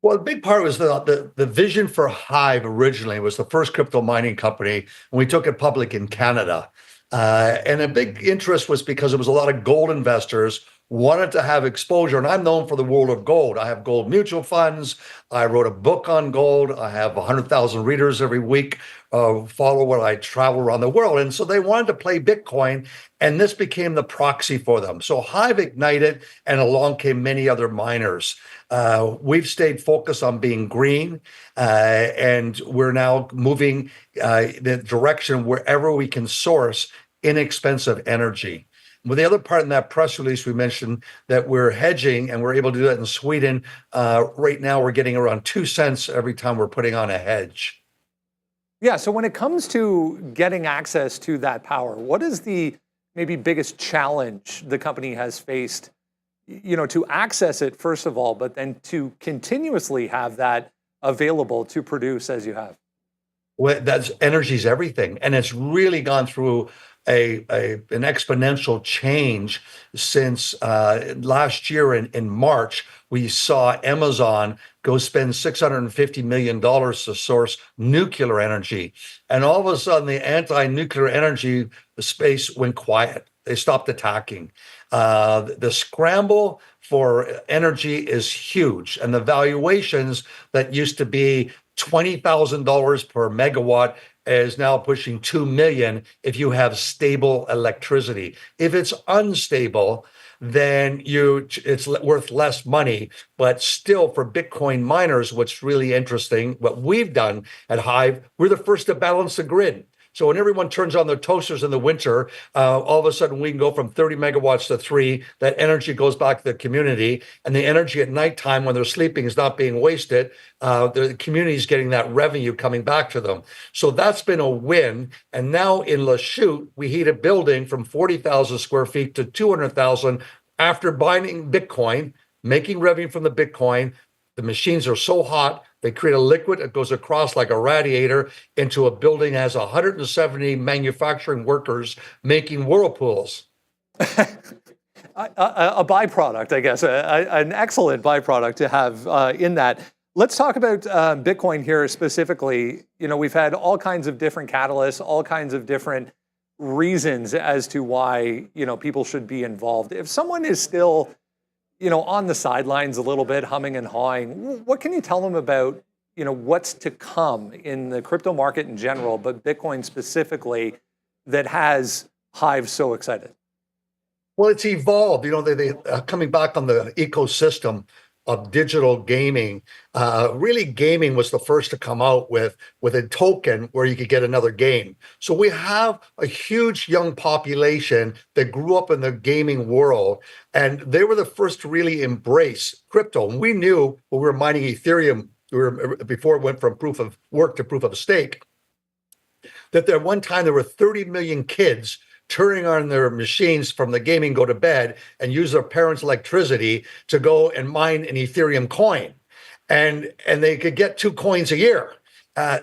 Well, a big part was the vision for Hive originally was the first crypto mining company, and we took it public in Canada. And a big interest was because there was a lot of gold investors wanted to have exposure. And I'm known for the world of gold. I have gold mutual funds. I wrote a book on gold. I have 100,000 readers every week, follow what I travel around the world. And so they wanted to play Bitcoin, and this became the proxy for them. So Hive ignited, and along came many other miners. We've stayed focused on being green, and we're now moving the direction wherever we can source inexpensive energy. Well, the other part in that press release, we mentioned that we're hedging, and we're able to do that in Sweden. Right now, we're getting around 2 cents every time we're putting on a hedge. Yeah, so when it comes to getting access to that power, what is the maybe biggest challenge the company has faced, to access it, first of all, but then to continuously have that available to produce as you have? Well, that's energy's everything, and it's really gone through an exponential change since last year in March. We saw Amazon go spend $650 million to source nuclear energy, and all of a sudden the anti-nuclear energy space went quiet. They stopped attacking. The scramble for energy is huge, and the valuations that used to be $20,000 per megawatt is now pushing $2 million if you have stable electricity. If it's unstable, then it's worth less money. But still, for Bitcoin miners, what's really interesting, what we've done at Hive, we're the first to balance the grid. So when everyone turns on their toasters in the winter, all of a sudden we can go from 30 megawatts to 3. That energy goes back to the community, and the energy at nighttime when they're sleeping is not being wasted. The community is getting that revenue coming back to them. So that's been a win. And now in Lachute, we heat a building from 40,000 square feet to 200,000 after buying Bitcoin, making revenue from the Bitcoin. The machines are so hot, they create a liquid that goes across like a radiator into a building that has 170 manufacturing workers making whirlpools. A byproduct, I guess, an excellent byproduct to have in that. Let's talk about Bitcoin here specifically. We've had all kinds of different catalysts, all kinds of different reasons as to why, people should be involved. If someone is still on the sidelines a little bit, humming and hawing, what can you tell them about, what's to come in the crypto market in general, but Bitcoin specifically, that has Hive so excited? Well, it's evolved. They coming back on the ecosystem of digital gaming. Really, gaming was the first to come out with a token where you could get another game. So we have a huge young population that grew up in the gaming world, and they were the first to really embrace crypto. And we knew when we were mining Ethereum, before it went from proof of work to proof of stake, that at one time there were 30 million kids turning on their machines from the gaming, go to bed, and use their parents' electricity to go and mine an Ethereum coin. And they could get 2 coins a year.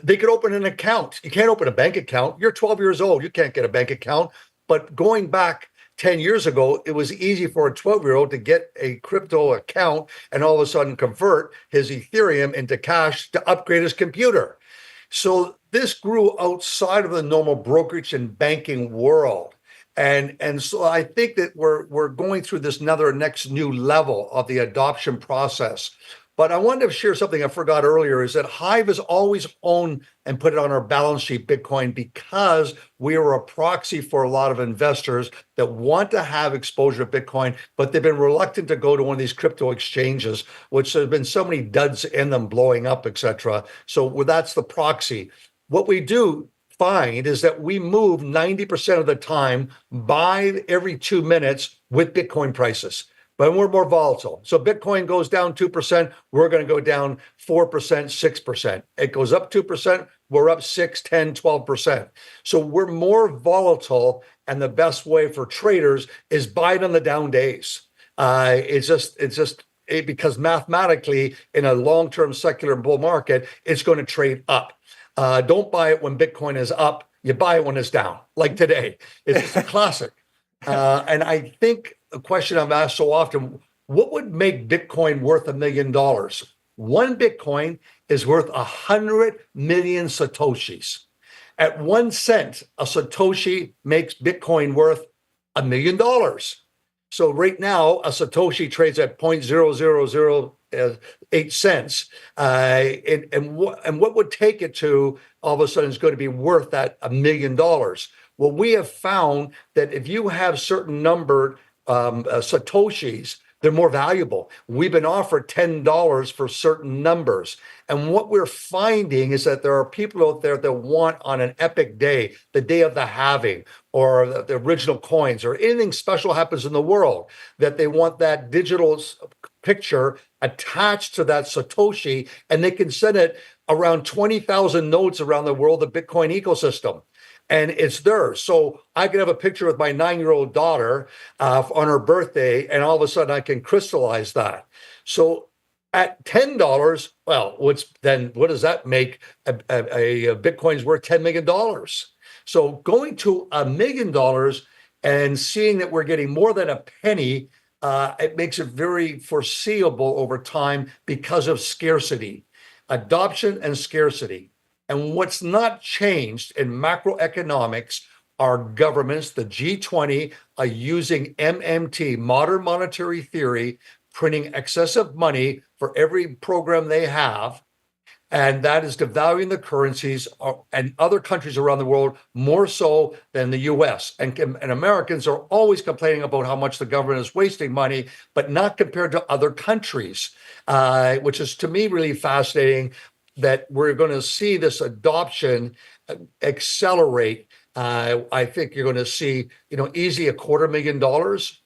They could open an account. You can't open a bank account. You're 12 years old. You can't get a bank account. But going back 10 years ago, it was easy for a 12-year-old to get a crypto account and all of a sudden convert his Ethereum into cash to upgrade his computer. So this grew outside of the normal brokerage and banking world. And so I think that we're going through this next new level of the adoption process. But I wanted to share something I forgot earlier is that Hive has always owned and put it on our balance sheet Bitcoin because we are a proxy for a lot of investors that want to have exposure to Bitcoin, but they've been reluctant to go to one of these crypto exchanges, which there's been so many duds in them blowing up, etc. So that's the proxy. What we do find is that we move 90% of the time by every 2 minutes with Bitcoin prices. But we're more volatile. So Bitcoin goes down 2%, we're going to go down 4%, 6%. It goes up 2%, we're up 6, 10, 12%. So we're more volatile, and the best way for traders is buy it on the down days. Because mathematically, in a long-term secular bull market, it's going to trade up. Don't buy it when Bitcoin is up. You buy it when it's down, like today. It's just a classic. And I think a question I'm asked so often, what would make Bitcoin worth $1 million? One Bitcoin is worth 100 million Satoshis. At 1 cent, a Satoshi makes Bitcoin worth $1 million. So right now, a Satoshi trades at 0.0008 cents. And what would take it to all of a sudden is going to be worth that $1 million? Well, we have found that if you have certain numbered Satoshis, they're more valuable. We've been offered $10 for certain numbers. And what we're finding is that there are people out there that want on an epic day, the day of the halving, or the original coins, or anything special happens in the world, that they want that digital picture attached to that Satoshi, and they can send it around 20,000 nodes around the world, the Bitcoin ecosystem. And it's theirs. So I can have a picture with my 9-year-old daughter on her birthday, and all of a sudden I can crystallize that. So at $10, well, what does that make? A Bitcoin's worth $10 million. So going to $1 million and seeing that we're getting more than a penny, it makes it very foreseeable over time because of scarcity, adoption and scarcity. And what's not changed in macroeconomics are governments, the G20, are using MMT, modern monetary theory, printing excessive money for every program they have. And that is devaluing the currencies and other countries around the world more so than the US. And Americans are always complaining about how much the government is wasting money, but not compared to other countries, which is to me really fascinating, that we're going to see this adoption accelerate. I think you're going to see, easy $250,000.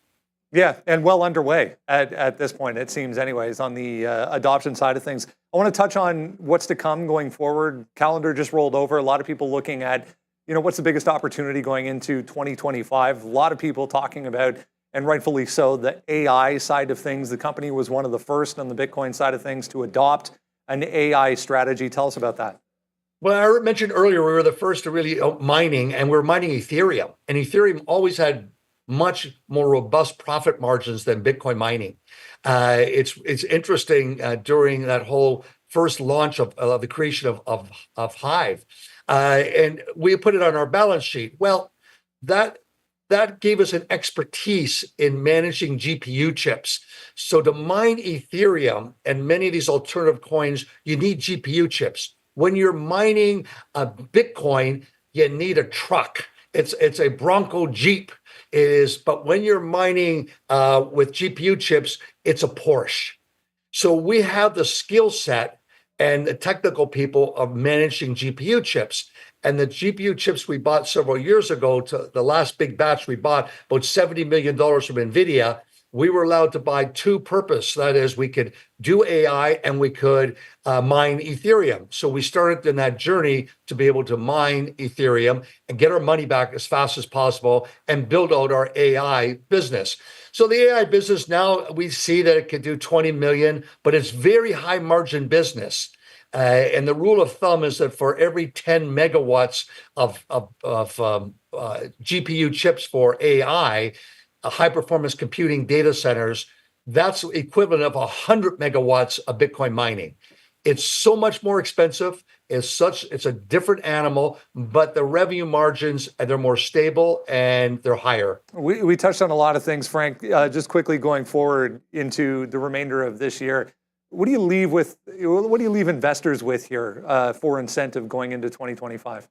Yeah, and well underway at this point, it seems anyways, on the adoption side of things. I want to touch on what's to come going forward. Calendar just rolled over. A lot of people looking at, what's the biggest opportunity going into 2025. A lot of people talking about, and rightfully so, the AI side of things. The company was one of the first on the Bitcoin side of things to adopt an AI strategy. Tell us about that. Well, I mentioned earlier, we were the first to really mining, and we're mining Ethereum. And Ethereum always had much more robust profit margins than Bitcoin mining. It's interesting during that whole first launch of the creation of Hive, and we put it on our balance sheet. Well, that gave us an expertise in managing GPU chips. So to mine Ethereum and many of these alternative coins, you need GPU chips. When you're mining a Bitcoin, you need a truck. It's a Bronco Jeep. It is, but when you're mining with GPU chips, it's a Porsche. So we have the skill set and the technical people of managing GPU chips. And the GPU chips we bought several years ago, to the last big batch we bought, about $70 million from NVIDIA, we were allowed to buy two purpose. That is, we could do AI and we could mine Ethereum. So we started in that journey to be able to mine Ethereum and get our money back as fast as possible and build out our AI business. So the AI business now, we see that it could do 20 million, but it's very high margin business. And the rule of thumb is that for every 10 megawatts of GPU chips for AI, high performance computing data centers, that's equivalent of 100 megawatts of Bitcoin mining. It's so much more expensive. It's a different animal, but the revenue margins, they're more stable and they're higher. We touched on a lot of things, Frank. Just quickly going forward into the remainder of this year, what do you leave with? What do you leave investors with here for incentive going into 2025?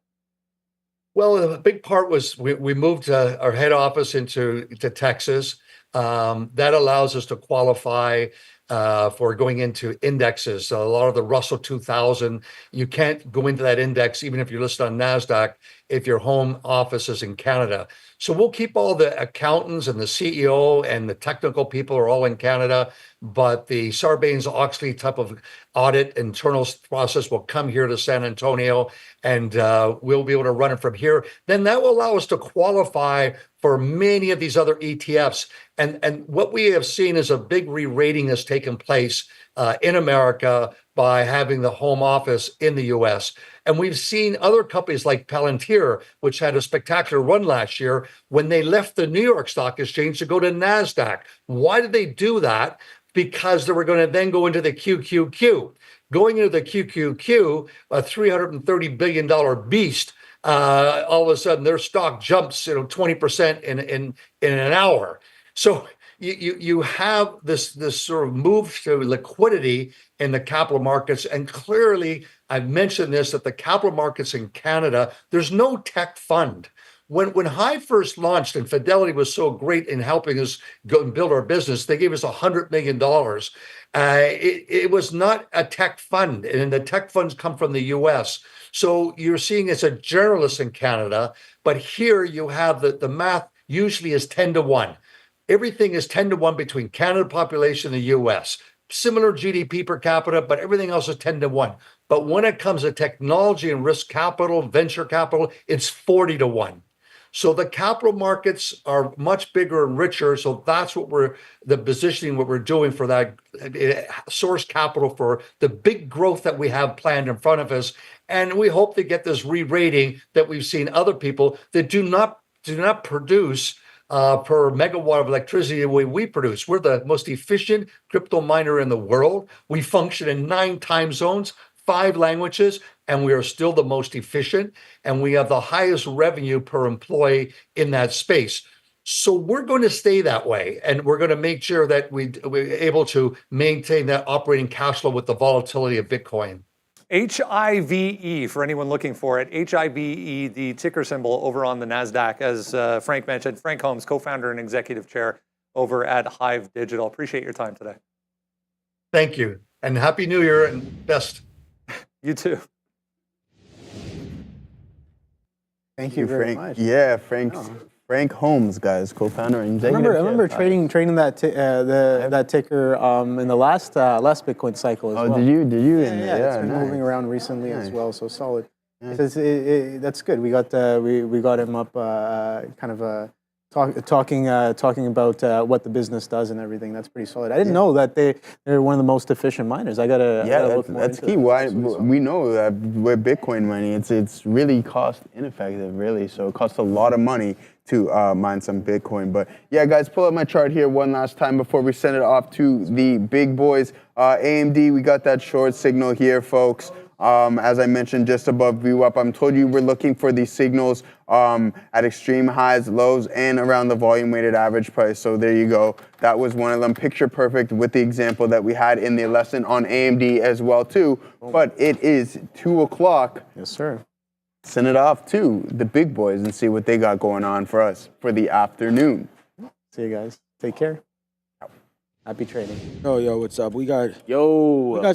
Well, a big part was we moved our head office to Texas. That allows us to qualify for going into indexes. So a lot of the Russell 2000, you can't go into that index even if you're listed on NASDAQ if your home office is in Canada. So we'll keep all the accountants and the CEO and the technical people are all in Canada, but the Sarbanes-Oxley type of audit internal process will come here to San Antonio, and we'll be able to run it from here. Then that will allow us to qualify for many of these other ETFs. And what we have seen is a big re-rating has taken place in America by having the home office in the US. And we've seen other companies like Palantir, which had a spectacular run last year, when they left the New York Stock Exchange to go to NASDAQ. Why did they do that? Because they were going to then go into the QQQ. Going into the QQQ, a $330 billion beast, all of a sudden their stock jumps 20% in an hour. So you have this sort of move to liquidity in the capital markets. And clearly, I've mentioned this, that the capital markets in Canada, there's no tech fund. When Hive first launched and Fidelity was so great in helping us go and build our business, they gave us $100 million. It was not a tech fund, and the tech funds come from the US. So you're seeing it's a generalist in Canada, but here you have the math usually is 10 to 1. Everything is 10 to 1 between Canada population and the US. Similar GDP per capita, but everything else is 10 to 1. But when it comes to technology and risk capital, venture capital, it's 40 to 1. So the capital markets are much bigger and richer. So that's what we're doing for that source capital for the big growth that we have planned in front of us. And we hope to get this re-rating that we've seen other people that do not produce per megawatt of electricity the way we produce. We're the most efficient crypto miner in the world. We function in 9 time zones, 5 languages, and we are still the most efficient. And we have the highest revenue per employee in that space. So we're going to stay that way. And we're going to make sure that we're able to maintain that operating cash flow with the volatility of Bitcoin. HIVE, for anyone looking for it, HIVE, the ticker symbol over on the NASDAQ, as Frank mentioned. Frank Holmes, co-founder and executive chair over at Hive Digital. Appreciate your time today. Thank you. And Happy New Year and best. You too. Thank you very much. Yeah, Frank Holmes, guys, co-founder and executive. I remember trading that that ticker in the last Bitcoin cycle as well. Oh, did you? Yeah, it's been moving around recently as well, so solid. That's good. We got him up, kind of talking about what the business does and everything. That's pretty solid. I didn't know that they're one of the most efficient miners. I gotta look more that's into key. that. Why we know that with Bitcoin mining, it's really cost ineffective, really. So it costs a lot of money to mine some Bitcoin. But yeah, guys, pull up my chart here one last time before we send it off to the big boys. AMD, we got that short signal here, folks. As I mentioned, just above VWAP. I'm told you we're looking for these signals at extreme highs, lows, and around the volume weighted average price. So there you go. That was one of them. Picture perfect with the example that we had in the lesson on AMD as well too. But it is 2 o'clock. Yes, sir. Send it off to the big boys and see what they got going on for us for the afternoon. See you guys. Take care. Happy trading. Yo, what's up? We got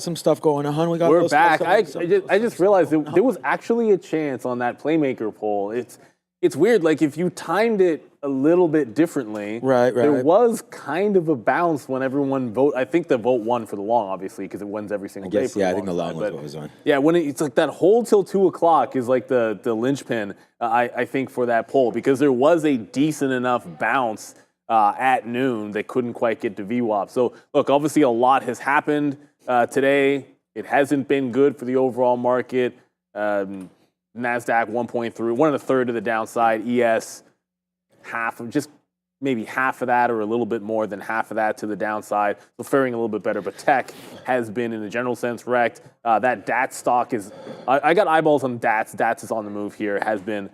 some stuff going on. We're back. I just realized there was actually a chance on that Playmaker poll. It's weird. Like if you timed it a little bit differently, right. There was kind of a bounce when everyone vote. I think the vote won for the long, obviously, because it wins every single day. I think the long was what was on. Yeah, when it's like that hold till 2 o'clock is like the linchpin. I think for that poll, because there was a decent enough bounce at noon that couldn't quite get to VWAP. So look, obviously a lot has happened today. It hasn't been good for the overall market. NASDAQ 1.3 of the downside. ES maybe half of that or a little bit more than half of that to the downside. So faring a little bit better. But tech has been, in a general sense, wrecked. That DATS stock is, I got eyeballs on DATS. DATS is on the move here. It has been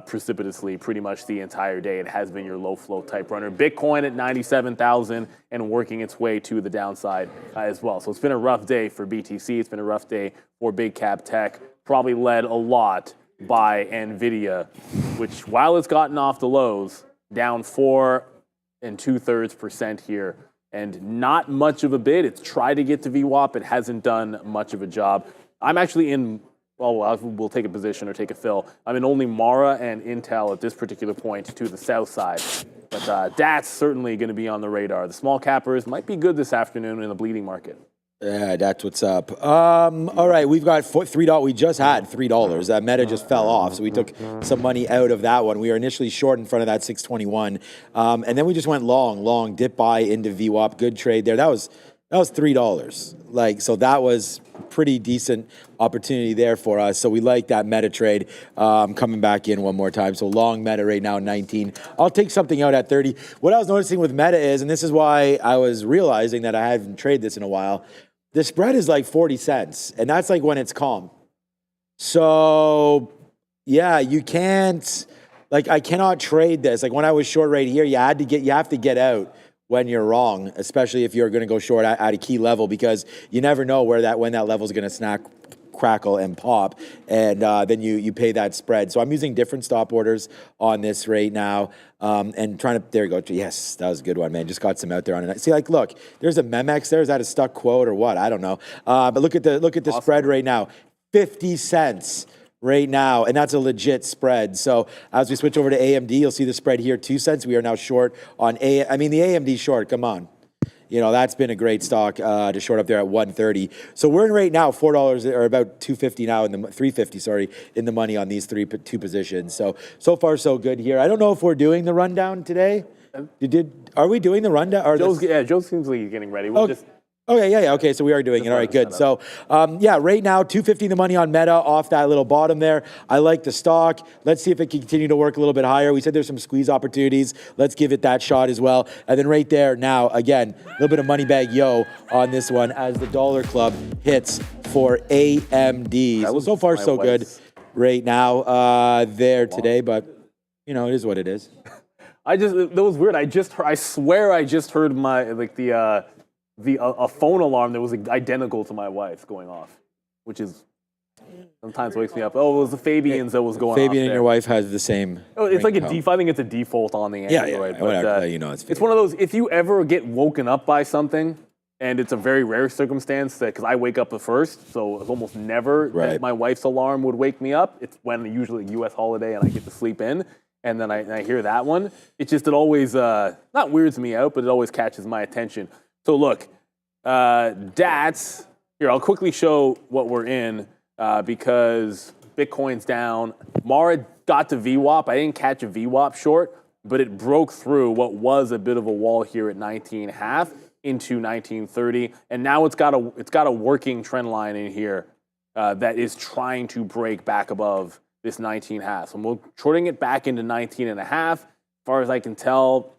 precipitously pretty much the entire day. It has been your low flow type runner. Bitcoin at 97,000 and working its way to the downside as well. So it's been a rough day for BTC. It's been a rough day for big cap tech, probably led a lot by NVIDIA, which while it's gotten off the lows, down 4 2/3% here, and not much of a bid. It's tried to get to VWAP. It hasn't done much of a job. I'm actually in, well, we'll take a position or take a fill. I'm in only Mara and Intel at this particular point to the south side. But that's certainly going to be on the radar. The small cappers might be good this afternoon in the bleeding market. Yeah, that's what's up. All right, we've got $3. We just had $3. That Meta just fell off, so we took some money out of that one. We were initially short in front of that 621, and then we just went long, dip buy into VWAP. Good trade there. That was $3. Like, so that was pretty decent opportunity there for us. So we like that Meta trade coming back in one more time. So long Meta right now, 19. I'll take something out at 30. What I was noticing with Meta is, and this is why I was realizing that I haven't traded this in a while, the spread is like 40 cents, and that's like when it's calm. So yeah, you can't, like, I cannot trade this. Like when I was short right here, you have to get out when you're wrong, especially if you're going to go short at a key level, because you never know when that level is going to snack, crackle, and pop, and then you pay that spread. So I'm using different stop orders on this right now, and trying to, there you go. Yes, that was a good one, man. Just got some out there on it. See, like, look, there's a Memex there. Is that a stuck quote or what? I don't know. But look at the awesome spread right now, 50 cents. Right now, and that's a legit spread. So as we switch over to AMD, you'll see the spread here, 2 cents. We are now short on the AMD short, come on. You know, that's been a great stock to short up there at 130. So we're in right now $4 or about 250 now, in the 350, sorry, in the money on these two positions. So far so good here. I don't know if we're doing the rundown today. Are we doing the rundown? Joe seems like he's getting ready. We'll just Okay, yeah, okay, so we are doing it. All right, good. So, yeah, right now, 250 the money on Meta off that little bottom there. I like the stock. Let's see if it can continue to work a little bit higher. We said there's some squeeze opportunities. Let's give it that shot as well. And then right there now, again, a little bit of money bag yo on this one as the Dollar Club hits for AMD. So far, so good right now there today, but, you know, it is what it is. That was weird. I swear I just heard a phone alarm that was identical to my wife's going off, which is sometimes wakes me up. Oh, it was the Fabian's that was going off. Fabian and your wife has the same. Oh, it's like I think it's a default on the Android. Yeah, but, you know, it's one of those, if you ever get woken up by something, and it's a very rare circumstance because I wake up the first, so it's almost never that my wife's alarm would wake me up. It's when usually a U.S. holiday and I get to sleep in. And then I hear that one. It always, not weirds me out, but it always catches my attention. So look, DATS, here, I'll quickly show what we're in because Bitcoin's down. Mara got to VWAP. I didn't catch a VWAP short, but it broke through what was a bit of a wall here at 19.5 into 1930. And now it's got a working trend line in here that is trying to break back above this 19.5. So we're shorting it back into 19.5. As far as I can tell,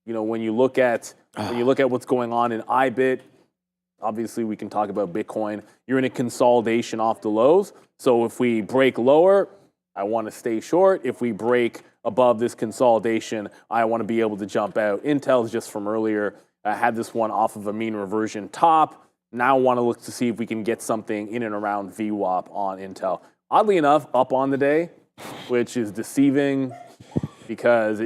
you know, when you look at what's going on in IBIT, obviously we can talk about Bitcoin. You're in a consolidation off the lows. So if we break lower, I want to stay short. If we break above this consolidation, I want to be able to jump out. Intel's just from earlier. I had this one off of a mean reversion top. Now I want to look to see if we can get something in and around VWAP on Intel. Oddly enough, up on the day, which is deceiving because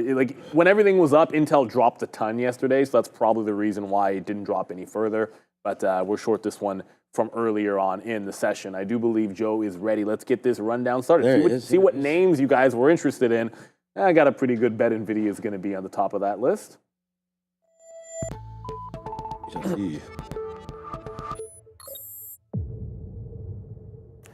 when everything was up, Intel dropped a ton yesterday, so that's probably the reason why it didn't drop any further. But we're short this one from earlier on in the session. I do believe Joe is ready. Let's get this rundown started. See what names you guys were interested in. I got a pretty good bet NVIDIA is going to be on the top of that list.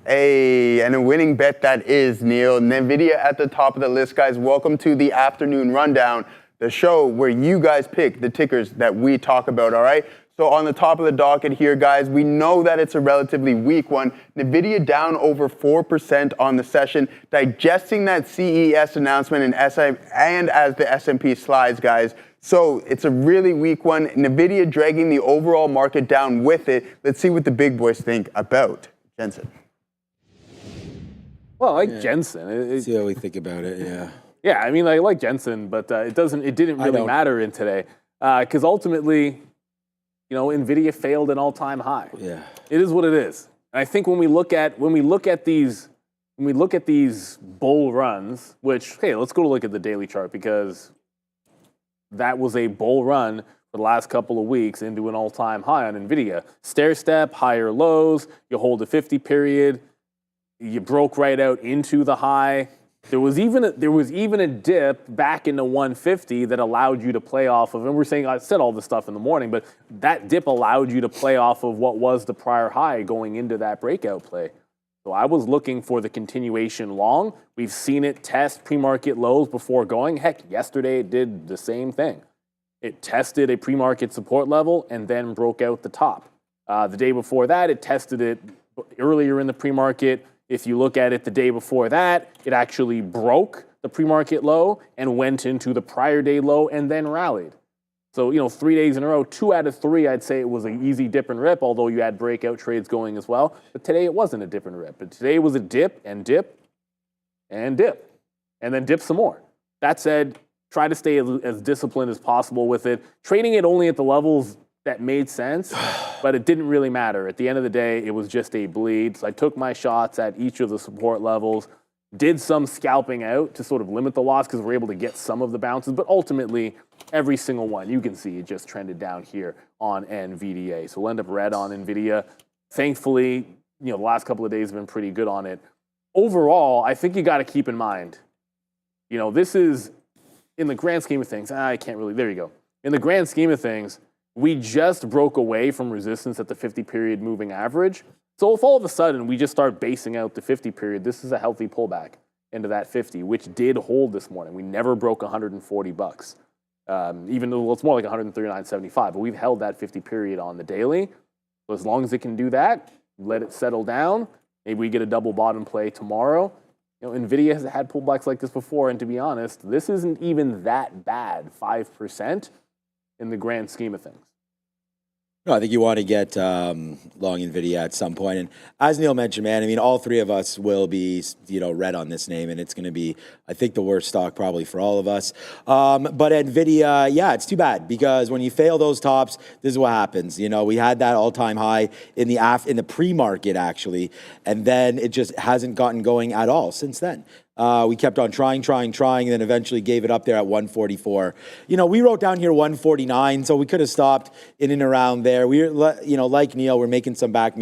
Hey, and a winning bet that is, Neil. NVIDIA at the top of the list, guys. Welcome to the Afternoon Rundown, the show where you guys pick the tickers that we talk about, all right? So on the top of the docket here, guys, we know that it's a relatively weak one. NVIDIA down over 4% on the session, digesting that CES announcement and as the S&P slides, guys. So it's a really weak one. NVIDIA dragging the overall market down with it. Let's see what the big boys think about Jensen. Well, I like Jensen. See how we think about it, yeah. Yeah, I mean, I like Jensen, but it didn't really matter in today. Because ultimately, NVIDIA failed an all-time high. Yeah. It is what it is. And I think when we look at these bull runs, which, hey, let's go look at the daily chart, because that was a bull run for the last couple of weeks into an all-time high on NVIDIA. Stair step, higher lows, you hold a 50 period, you broke right out into the high. There was even a dip back into 150 that allowed you to play off of, and I said all this stuff in the morning, but that dip allowed you to play off of what was the prior high going into that breakout play. So I was looking for the continuation long. We've seen it test pre-market lows before going. Heck, yesterday it did the same thing. It tested a pre-market support level and then broke out the top. The day before that, it tested it earlier in the pre-market. If you look at it the day before that, it actually broke the pre-market low and went into the prior day low and then rallied. So, 3 days in a row, 2 out of 3, I'd say it was an easy dip and rip, although you had breakout trades going as well. But today it wasn't a dip and rip. But today was a dip and dip and dip, and then dip some more. That said, try to stay as disciplined as possible with it. Trading it only at the levels that made sense, but it didn't really matter. At the end of the day, it was just a bleed. So I took my shots at each of the support levels, did some scalping out to sort of limit the loss because we're able to get some of the bounces, but ultimately, every single one, you can see it just trended down here on NVDA. So we'll end up red on NVIDIA. Thankfully, the last couple of days have been pretty good on it. Overall, I think you got to keep in mind, this is, in the grand scheme of things, there you go. In the grand scheme of things, we just broke away from resistance at the 50-period moving average. So if all of a sudden we just start basing out the 50-period, this is a healthy pullback into that 50, which did hold this morning. We never broke $140. Even though it's more like 139.75, but we've held that 50-period on the daily. So as long as it can do that, let it settle down. Maybe we get a double bottom play tomorrow. NVIDIA has had pullbacks like this before, and to be honest, this isn't even that bad, 5% in the grand scheme of things. No, I think you want to get long NVIDIA at some point. And as Neil mentioned, man, I mean, all three of us will be, red on this name, and it's going to be, I think, the worst stock probably for all of us. But NVIDIA, yeah, it's too bad because when you fail those tops, this is what happens. We had that all-time high in the pre-market, actually, and then it just hasn't gotten going at all since then. We kept on trying, and then eventually gave it up there at 144. We wrote down here 149, so we could have stopped in and around there. We were, like Neil, we're making some back.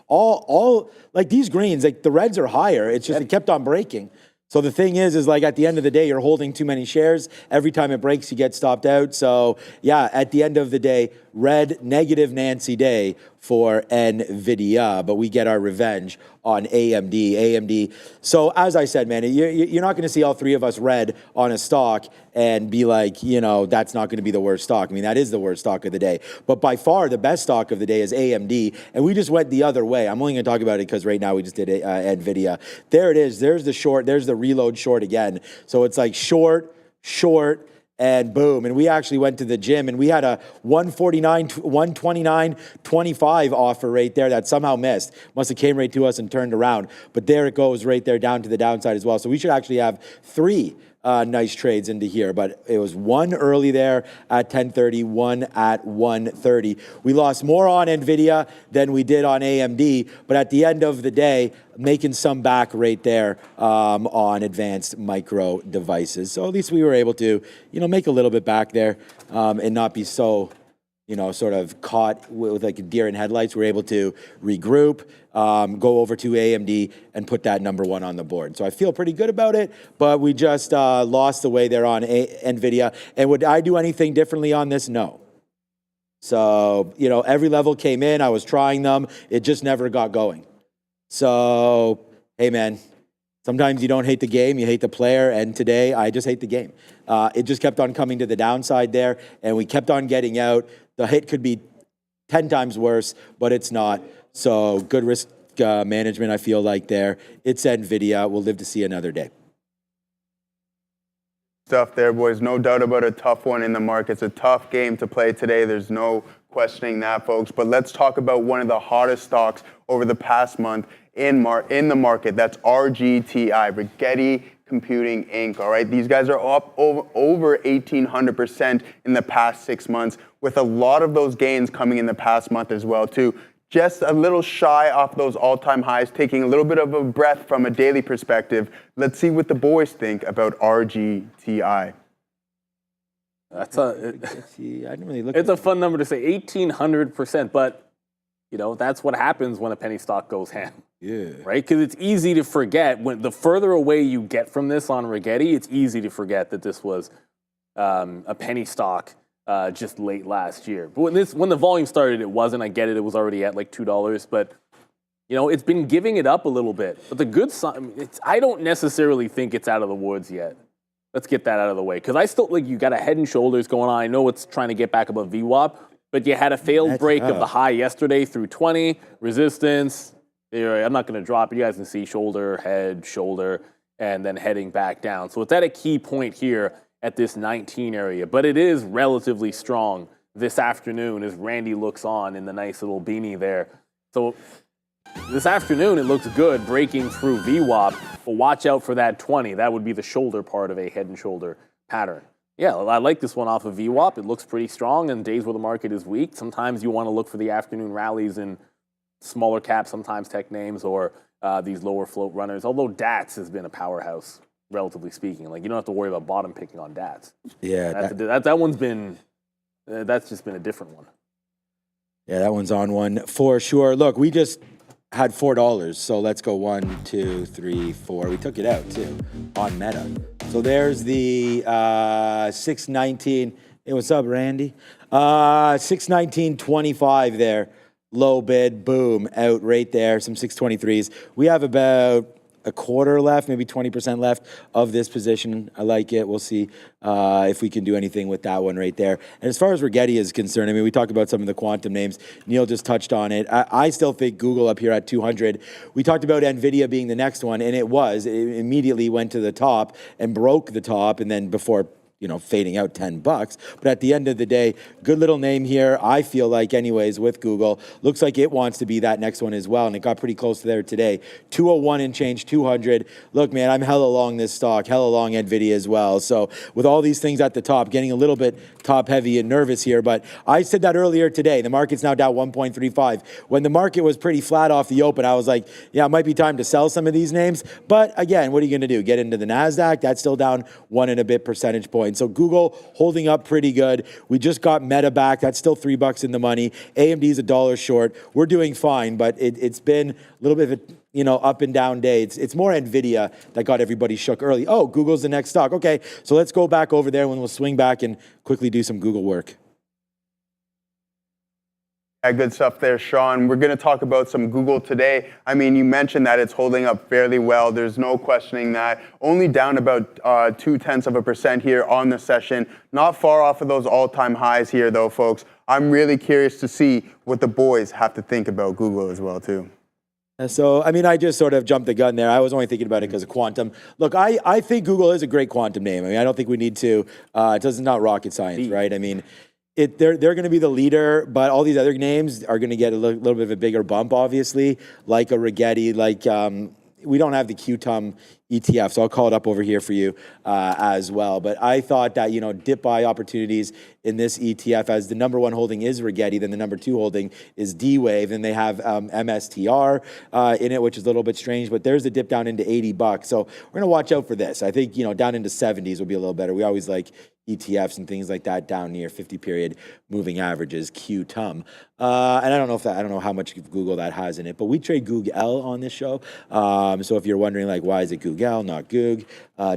All like these greens, like the reds are higher. It's just it kept on breaking. So the thing is like at the end of the day, you're holding too many shares. Every time it breaks, you get stopped out. So yeah, at the end of the day, red negative Nancy day for NVIDIA, but we get our revenge on AMD. So as I said, man, you're not going to see all three of us red on a stock and be like, that's not going to be the worst stock. I mean, that is the worst stock of the day. But by far, the best stock of the day is AMD, and we just went the other way. I'm only going to talk about it because right now we just did NVIDIA. There it is. There's the short. There's the reload short again. So it's like short, and boom. And we actually went to the gym and we had a 129.25 offer right there that somehow missed. Must have came right to us and turned around. But there it goes right there down to the downside as well. So we should actually have 3 nice trades into here, but it was one early there at 10:30, one at 1:30. We lost more on NVIDIA than we did on AMD, but at the end of the day, making some back right there on advanced micro devices. So at least we were able to, make a little bit back there and not be so, sort of caught with like a deer in headlights. We're able to regroup, go over to AMD and put that number 1 on the board. So I feel pretty good about it, but we just lost the way there on NVIDIA. And would I do anything differently on this? No. So, every level came in. I was trying them. It just never got going. So, hey, man, sometimes you don't hate the game, you hate the player. And today I just hate the game. It just kept on coming to the downside there, and we kept on getting out. The hit could be 10 times worse, but it's not. So good risk management, I feel like there. It's NVIDIA. We'll live to see another day. Stuff there, boys. No doubt about a tough one in the market. It's a tough game to play today. There's no questioning that, folks. But let's talk about one of the hottest stocks over the past month in the market. That's RGTI, Rigetti Computing Inc. All right, these guys are up over 1,800% in the past 6 months, with a lot of those gains coming in the past month as well, too. Just a little shy off those all-time highs, taking a little bit of a breath from a daily perspective. Let's see what the boys think about RGTI. That's I didn't really look. It's a fun number to say, 1,800%, but you know that's what happens when a penny stock goes ham. Yeah. Right? Because it's easy to forget when the further away you get from this on Rigetti, it's easy to forget that this was a penny stock. Just late last year. But when the volume started, it wasn't. I get it. It was already at like $2. But, you know, it's been giving it up a little bit. But the good sign, I don't necessarily think it's out of the woods yet. Let's get that out of the way. Because I still, like, you got a head and shoulders going on. I know it's trying to get back above VWAP. But you had a failed break of the high yesterday through 20. Resistance. I'm not going to drop it. You guys can see shoulder, head, shoulder, and then heading back down. So it's at a key point here at this 19 area, but it is relatively strong this afternoon as Randy looks on in the nice little beanie there. So this afternoon it looks good breaking through VWAP, but watch out for that 20. That would be the shoulder part of a head and shoulder pattern. Yeah, I like this one off of VWAP. It looks pretty strong in days where the market is weak. Sometimes you want to look for the afternoon rallies in smaller caps, sometimes tech names, or these lower float runners, although DATS has been a powerhouse. Relatively speaking, like you don't have to worry about bottom picking on DATS. Yeah, that one's been, that's just been a different one. Yeah, that one's on one for sure. Look, we just had $4, so let's go 1, 2, 3, 4. We took it out too on Meta. So there's the 619. Hey, what's up, Randy? 619.25 there, low bid, boom, out right there. Some 623s. We have about a quarter left, maybe 20% left of this position. I like it. We'll see if we can do anything with that one right there. And as far as Rigetti is concerned, I mean, we talked about some of the quantum names. Neil just touched on it. I still think Google up here at 200. We talked about NVIDIA being the next one, and it immediately went to the top and broke the top, and then before fading out $10. But at the end of the day, good little name here. I feel like anyways with Google, looks like it wants to be that next one as well. And it got pretty close to there today. 201 and change, 200. Look, man, I'm hella long this stock, hella long NVIDIA as well. So with all these things at the top, getting a little bit top heavy and nervous here. But I said that earlier today. The market's now down 1.35. When the market was pretty flat off the open, I was like, yeah, it might be time to sell some of these names. But again, what are you going to do? Get into the NASDAQ? That's still down 1 and a bit percentage points. So Google holding up pretty good. We just got Meta back. That's still $3 in the money. AMD is $1 short. We're doing fine, but it's been a little bit of a up and down day. It's more NVIDIA that got everybody shook early. Oh, Google's the next stock. Okay, so let's go back over there when we'll swing back and quickly do some Google work. Yeah, good stuff there, Sean. We're going to talk about some Google today. I mean, you mentioned that it's holding up fairly well. There's no questioning that. Only down about 0.2% here on the session. Not far off of those all-time highs here, though, folks. I'm really curious to see what the boys have to think about Google as well, too. So, I mean, I just sort of jumped the gun there. I was only thinking about it because of quantum. Look, I think Google is a great quantum name. I mean, I don't think we need to. It's not rocket science, right? I mean, they're going to be the leader, but all these other names are going to get a little bit of a bigger bump, obviously, like a Rigetti, like we don't have the QTUM ETF, so I'll call it up over here for you as well. But I thought that, dip buy opportunities in this ETF, as the number one holding is Rigetti, then the number two holding is D-Wave, and they have MSTR in it, which is a little bit strange, but there's a dip down into $80. So we're going to watch out for this. I think, down into 70s will be a little better. We always like ETFs and things like that down near 50-period moving averages, QTUM. And I don't know how much Google that has in it, but we trade Google on this show. So if you're wondering, like, why is it Google, not Goog?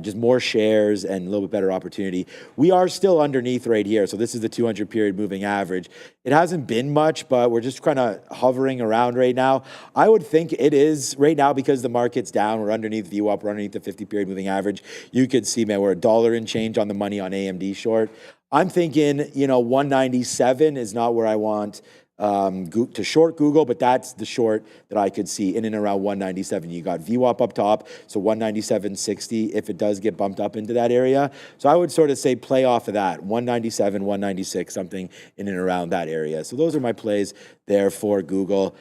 Just more shares and a little bit better opportunity. We are still underneath right here. So this is the 200-period moving average. It hasn't been much, but we're just kind of hovering around right now. I would think it is right now because the market's down. We're underneath VWAP. We're underneath the 50-period moving average. You could see, man, we're $1 and change on the money on AMD short. I'm thinking, 197 is not where I want to short Google, but that's the short that I could see in and around 197. You got VWAP up top, so 197.60 if it does get bumped up into that area. So I would sort of say play off of that, 197, 196, something in and around that area. So those are my plays there for Google,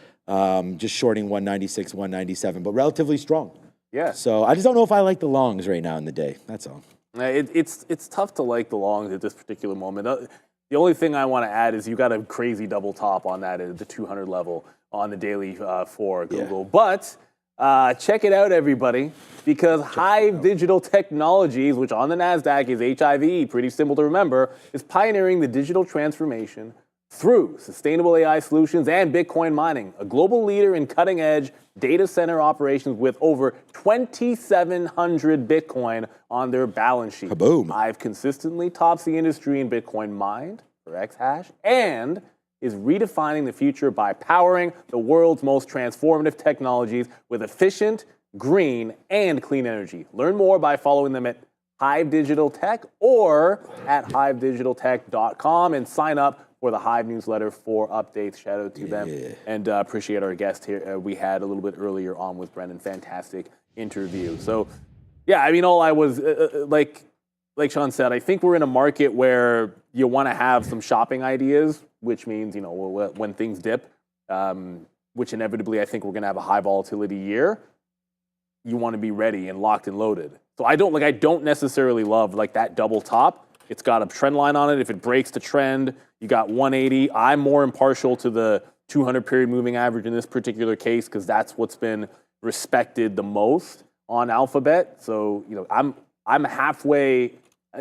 just shorting 196, 197, but relatively strong. Yeah. So I just don't know if I like the longs right now in the day. That's all. It's tough to like the longs at this particular moment. The only thing I want to add is you got a crazy double top on that at the 200 level on the daily for Google. But check it out, everybody, because Hive Digital Technologies, which on the NASDAQ is HIVE, pretty simple to remember, is pioneering the digital transformation through sustainable AI solutions and Bitcoin mining, a global leader in cutting-edge data center operations with over 2,700 Bitcoin on their balance sheet. Kaboom. Hive consistently tops the industry in Bitcoin mined for exahash and is redefining the future by powering the world's most transformative technologies with efficient, green, and clean energy. Learn more by following them at Hive Digital Tech or at hivedigitaltech.com and sign up for the Hive newsletter for updates. Shout out to them. And appreciate our guest here. We had a little bit earlier on with Brendan. Fantastic interview. So, yeah, I mean, all I was, like Sean said, I think we're in a market where you want to have some shopping ideas, which means, you know, when things dip, which inevitably I think we're going to have a high volatility year, you want to be ready and locked and loaded. So I don't necessarily love like that double top. It's got a trend line on it. If it breaks the trend, you got 180. I'm more impartial to the 200 period moving average in this particular case because that's what's been respected the most on Alphabet. So, you know, I'm halfway.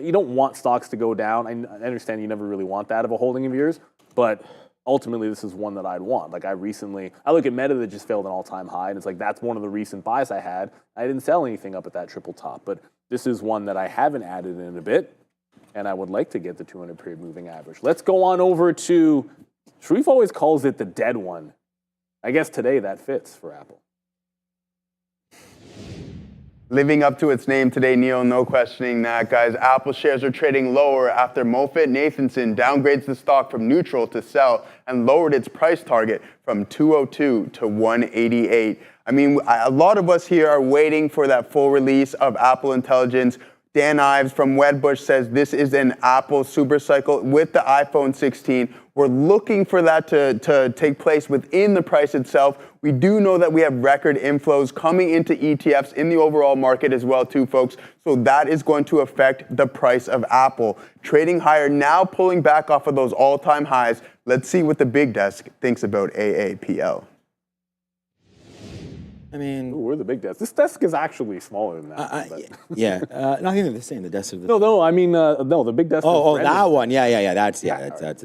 You don't want stocks to go down. I understand you never really want that of a holding of yours, but ultimately this is one that I'd want. Like I look at Meta that just failed an all-time high, and it's like that's one of the recent buys I had. I didn't sell anything up at that triple top, but this is one that I haven't added in a bit. And I would like to get the 200 period moving average. Let's go on over to, Sharif always calls it the dead one. I guess today that fits for Apple. Living up to its name today, Neil, no questioning that, guys. Apple shares are trading lower after MoffettNathanson downgrades the stock from neutral to sell and lowered its price target from 202 to 188. I mean, a lot of us here are waiting for that full release of Apple Intelligence. Dan Ives from Wedbush says this is an Apple supercycle with the iPhone 16. We're looking for that to take place within the price itself. We do know that we have record inflows coming into ETFs in the overall market as well too, folks. So that is going to affect the price of Apple. Trading higher now, pulling back off of those all-time highs. Let's see what the big desk thinks about AAPL. I mean, Ooh, we're the big desk. This desk is actually smaller than that. No, I think they're the same. The desk of the No, I mean, no, the big desk. Oh, that one. Yeah. That's a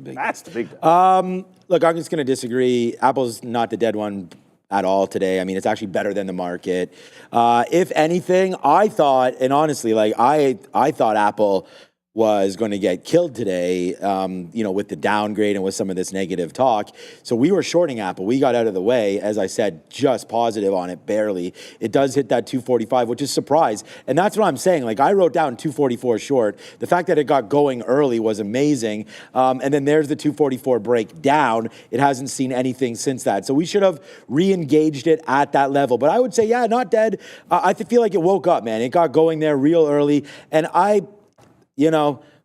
big. That's the big desk. Look, I'm just going to disagree. Apple's not the dead one at all today. I mean, it's actually better than the market. If anything, I thought, and honestly, like I thought Apple was going to get killed today, with the downgrade and with some of this negative talk. So we were shorting Apple. We got out of the way, as I said, just positive on it, barely. It does hit that 245, which is a surprise. And that's what I'm saying. Like, I wrote down 244 short. The fact that it got going early was amazing. And then there's the 244 breakdown. It hasn't seen anything since that. So we should have re-engaged it at that level. But I would say, yeah, not dead. I feel like it woke up, man. It got going there real early. And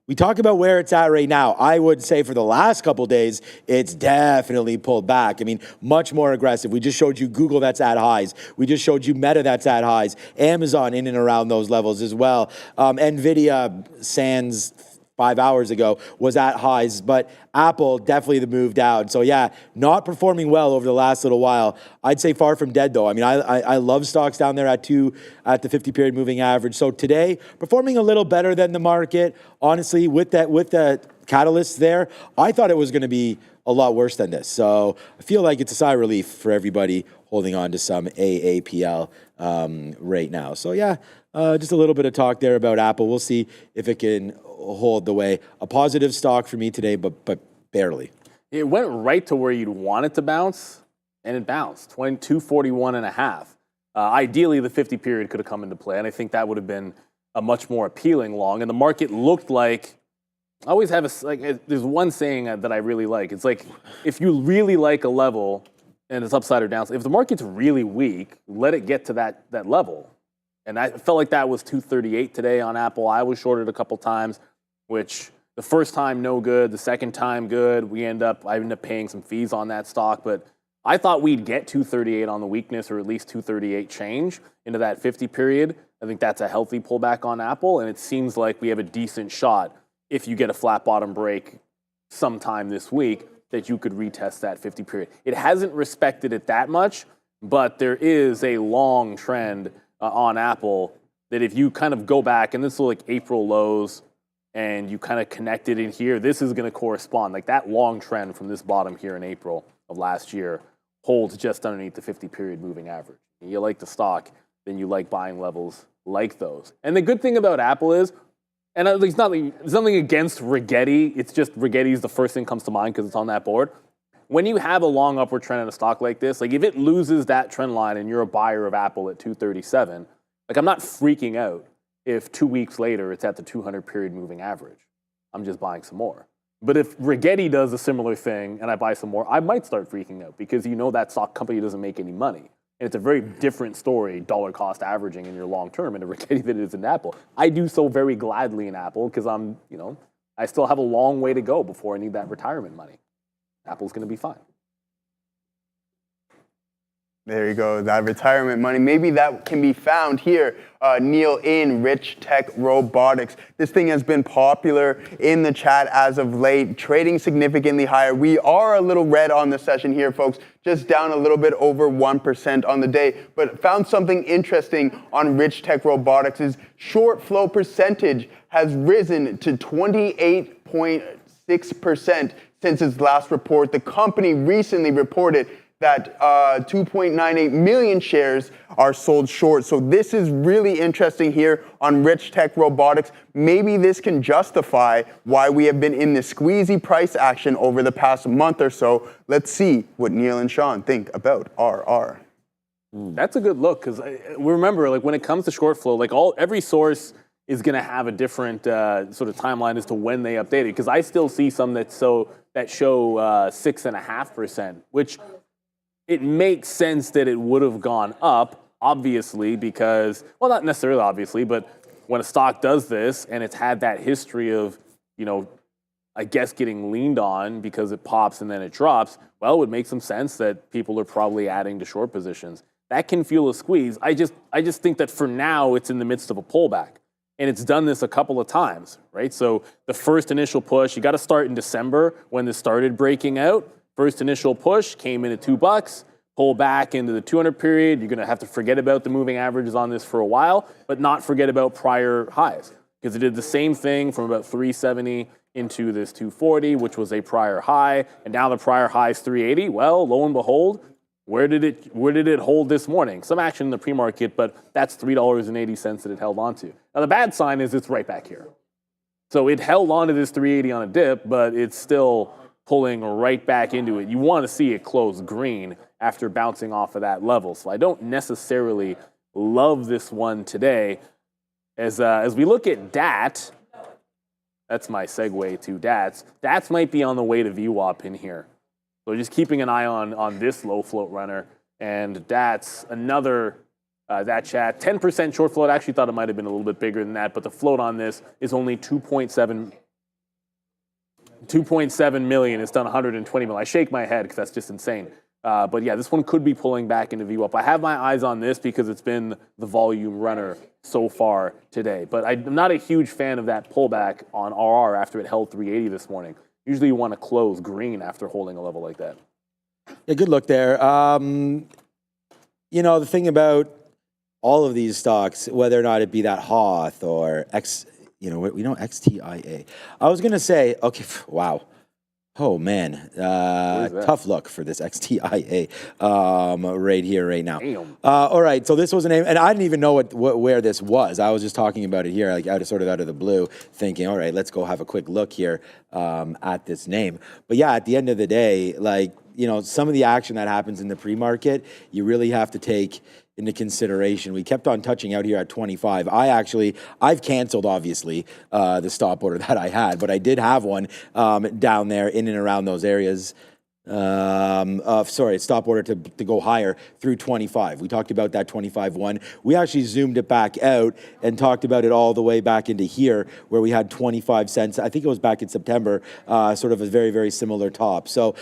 we talk about where it's at right now. I would say for the last couple days, it's definitely pulled back. I mean, much more aggressive. We just showed you Google that's at highs. We just showed you Meta that's at highs. Amazon in and around those levels as well. Nvidia, sans 5 hours ago, was at highs, but Apple definitely the move down. So yeah, not performing well over the last little while. I'd say far from dead though. I mean, I love stocks down there at the 50-period moving average. So today, performing a little better than the market. Honestly, with the catalyst there, I thought it was going to be a lot worse than this. So I feel like it's a sigh of relief for everybody holding on to some AAPL right now. So yeah, just a little bit of talk there about Apple. We'll see if it can hold the way. A positive stock for me today, but barely. It went right to where you'd want it to bounce, and it bounced, 241.5. Ideally, the 50 period could have come into play, and I think that would have been a much more appealing long. And the market looked like I always have there's one saying that I really like. It's like, if you really like a level and it's upside or downside, if the market's really weak, let it get to that level. And I felt like that was 238 today on Apple. I was shorted a couple times, which the first time, no good. The second time, good. I ended up paying some fees on that stock, but I thought we'd get 238 on the weakness, or at least 238 change into that 50 period. I think that's a healthy pullback on Apple, and it seems like we have a decent shot if you get a flat bottom break sometime this week that you could retest that 50 period. It hasn't respected it that much, but there is a long trend on Apple that if you kind of go back, and this is like April lows, and you kind of connect it in here, this is going to correspond. Like that long trend from this bottom here in April of last year holds just underneath the 50 period moving average. You like the stock, then you like buying levels like those. And the good thing about Apple is, and there's nothing against Rigetti, it's just Rigetti is the first thing that comes to mind because it's on that board. When you have a long upward trend in a stock like this, like if it loses that trend line and you're a buyer of Apple at 237, like I'm not freaking out if 2 weeks later it's at the 200 period moving average. I'm just buying some more. But if Rigetti does a similar thing and I buy some more, I might start freaking out because you know that stock company doesn't make any money. And it's a very different story, dollar cost averaging in your long term in a Rigetti than it is in Apple. I do so very gladly in Apple because I still have a long way to go before I need that retirement money. Apple's going to be fine. There you go, that retirement money. Maybe that can be found here, Neil, in Rich Tech Robotics. This thing has been popular in the chat as of late, trading significantly higher. We are a little red on the session here, folks, just down a little bit over 1% on the day. But found something interesting on Rich Tech Robotics is short flow percentage has risen to 28.6% since its last report. The company recently reported that 2.98 million shares are sold short. So this is really interesting here on Rich Tech Robotics. Maybe this can justify why we have been in this squeezy price action over the past month or so. Let's see what Neil and Sean think about RR. That's a good look because remember, like when it comes to short flow, like every source is going to have a different sort of timeline as to when they update it. Because I still see some that show 6.5%, which it makes sense that it would have gone up, obviously, because, well, not necessarily obviously, but when a stock does this and it's had that history of, I guess getting leaned on because it pops and then it drops, well, it would make some sense that people are probably adding to short positions. That can fuel a squeeze. I just think that for now it's in the midst of a pullback. And it's done this a couple of times, right? So the first initial push, you got to start in December when this started breaking out. First initial push came in at $2, pull back into the 200 period. You're going to have to forget about the moving averages on this for a while, but not forget about prior highs because it did the same thing from about 370 into this 240, which was a prior high, and now the prior high is 380. Well, lo and behold, where did it hold this morning? Some action in the pre-market, but that's $3.80 that it held onto. Now the bad sign is it's right back here. So it held onto this 380 on a dip, but it's still pulling right back into it. You want to see it close green after bouncing off of that level. So I don't necessarily love this one today. As we look at DAT, that's my segue to DATs. DATs might be on the way to VWAP in here. So just keeping an eye on this low float runner. And DATs, another that chat, 10% short float. I actually thought it might have been a little bit bigger than that, but the float on this is only 2.7 million. It's done 120 million. I shake my head because that's just insane. But yeah, this one could be pulling back into VWAP. I have my eyes on this because it's been the volume runner so far today. But I'm not a huge fan of that pullback on RR after it held 380 this morning. Usually you want to close green after holding a level like that. Yeah, good look there. The thing about all of these stocks, whether or not it be that Hoth or XTIA. I was going to say, okay, wow. Oh, man. Tough look for this XTIA right here, right now. All right, so this was a name, and I didn't even know where this was. I was just talking about it here, like out of the blue, thinking, all right, let's go have a quick look here at this name. But yeah, at the end of the day, some of the action that happens in the pre-market, you really have to take into consideration. We kept on touching out here at 25. I've canceled, obviously, the stop order that I had, but I did have one down there in and around those areas. Stop order to go higher through 25. We talked about that 25-1. We actually zoomed it back out and talked about it all the way back into here where we had 25 cents. I think it was back in September, sort of a very, very similar top. So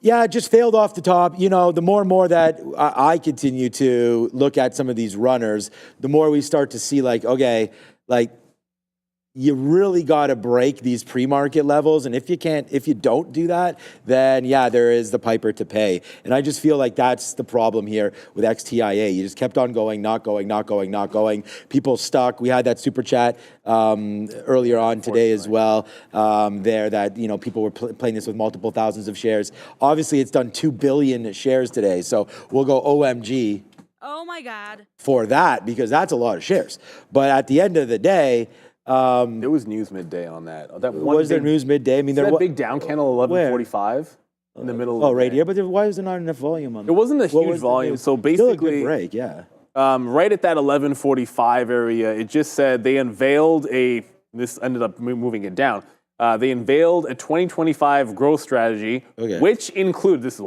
yeah, it just failed off the top. You know, the more and more that I continue to look at some of these runners, the more we start to see like, okay, like you really got to break these pre-market levels. And if you don't do that, then yeah, there is the piper to pay. And I just feel like that's the problem here with XTIA. You just kept on going, not going. People stuck. We had that super chat earlier on today as well there that, you know, people were playing this with multiple thousands of shares. Obviously, it's done 2 billion shares today. So we'll go OMG. Oh my God. For that, because that's a lot of shares. But at the end of the day, there was news midday on that. Was there news midday? I mean, there was was big down candle 11:45 in the middle. Oh, right here. But why is there not enough volume on that? It wasn't a huge volume. So basically, still a good break. Yeah. Right at that 11:45 area, it just said they unveiled this ended up moving it down. They unveiled a 2025 growth strategy, which includes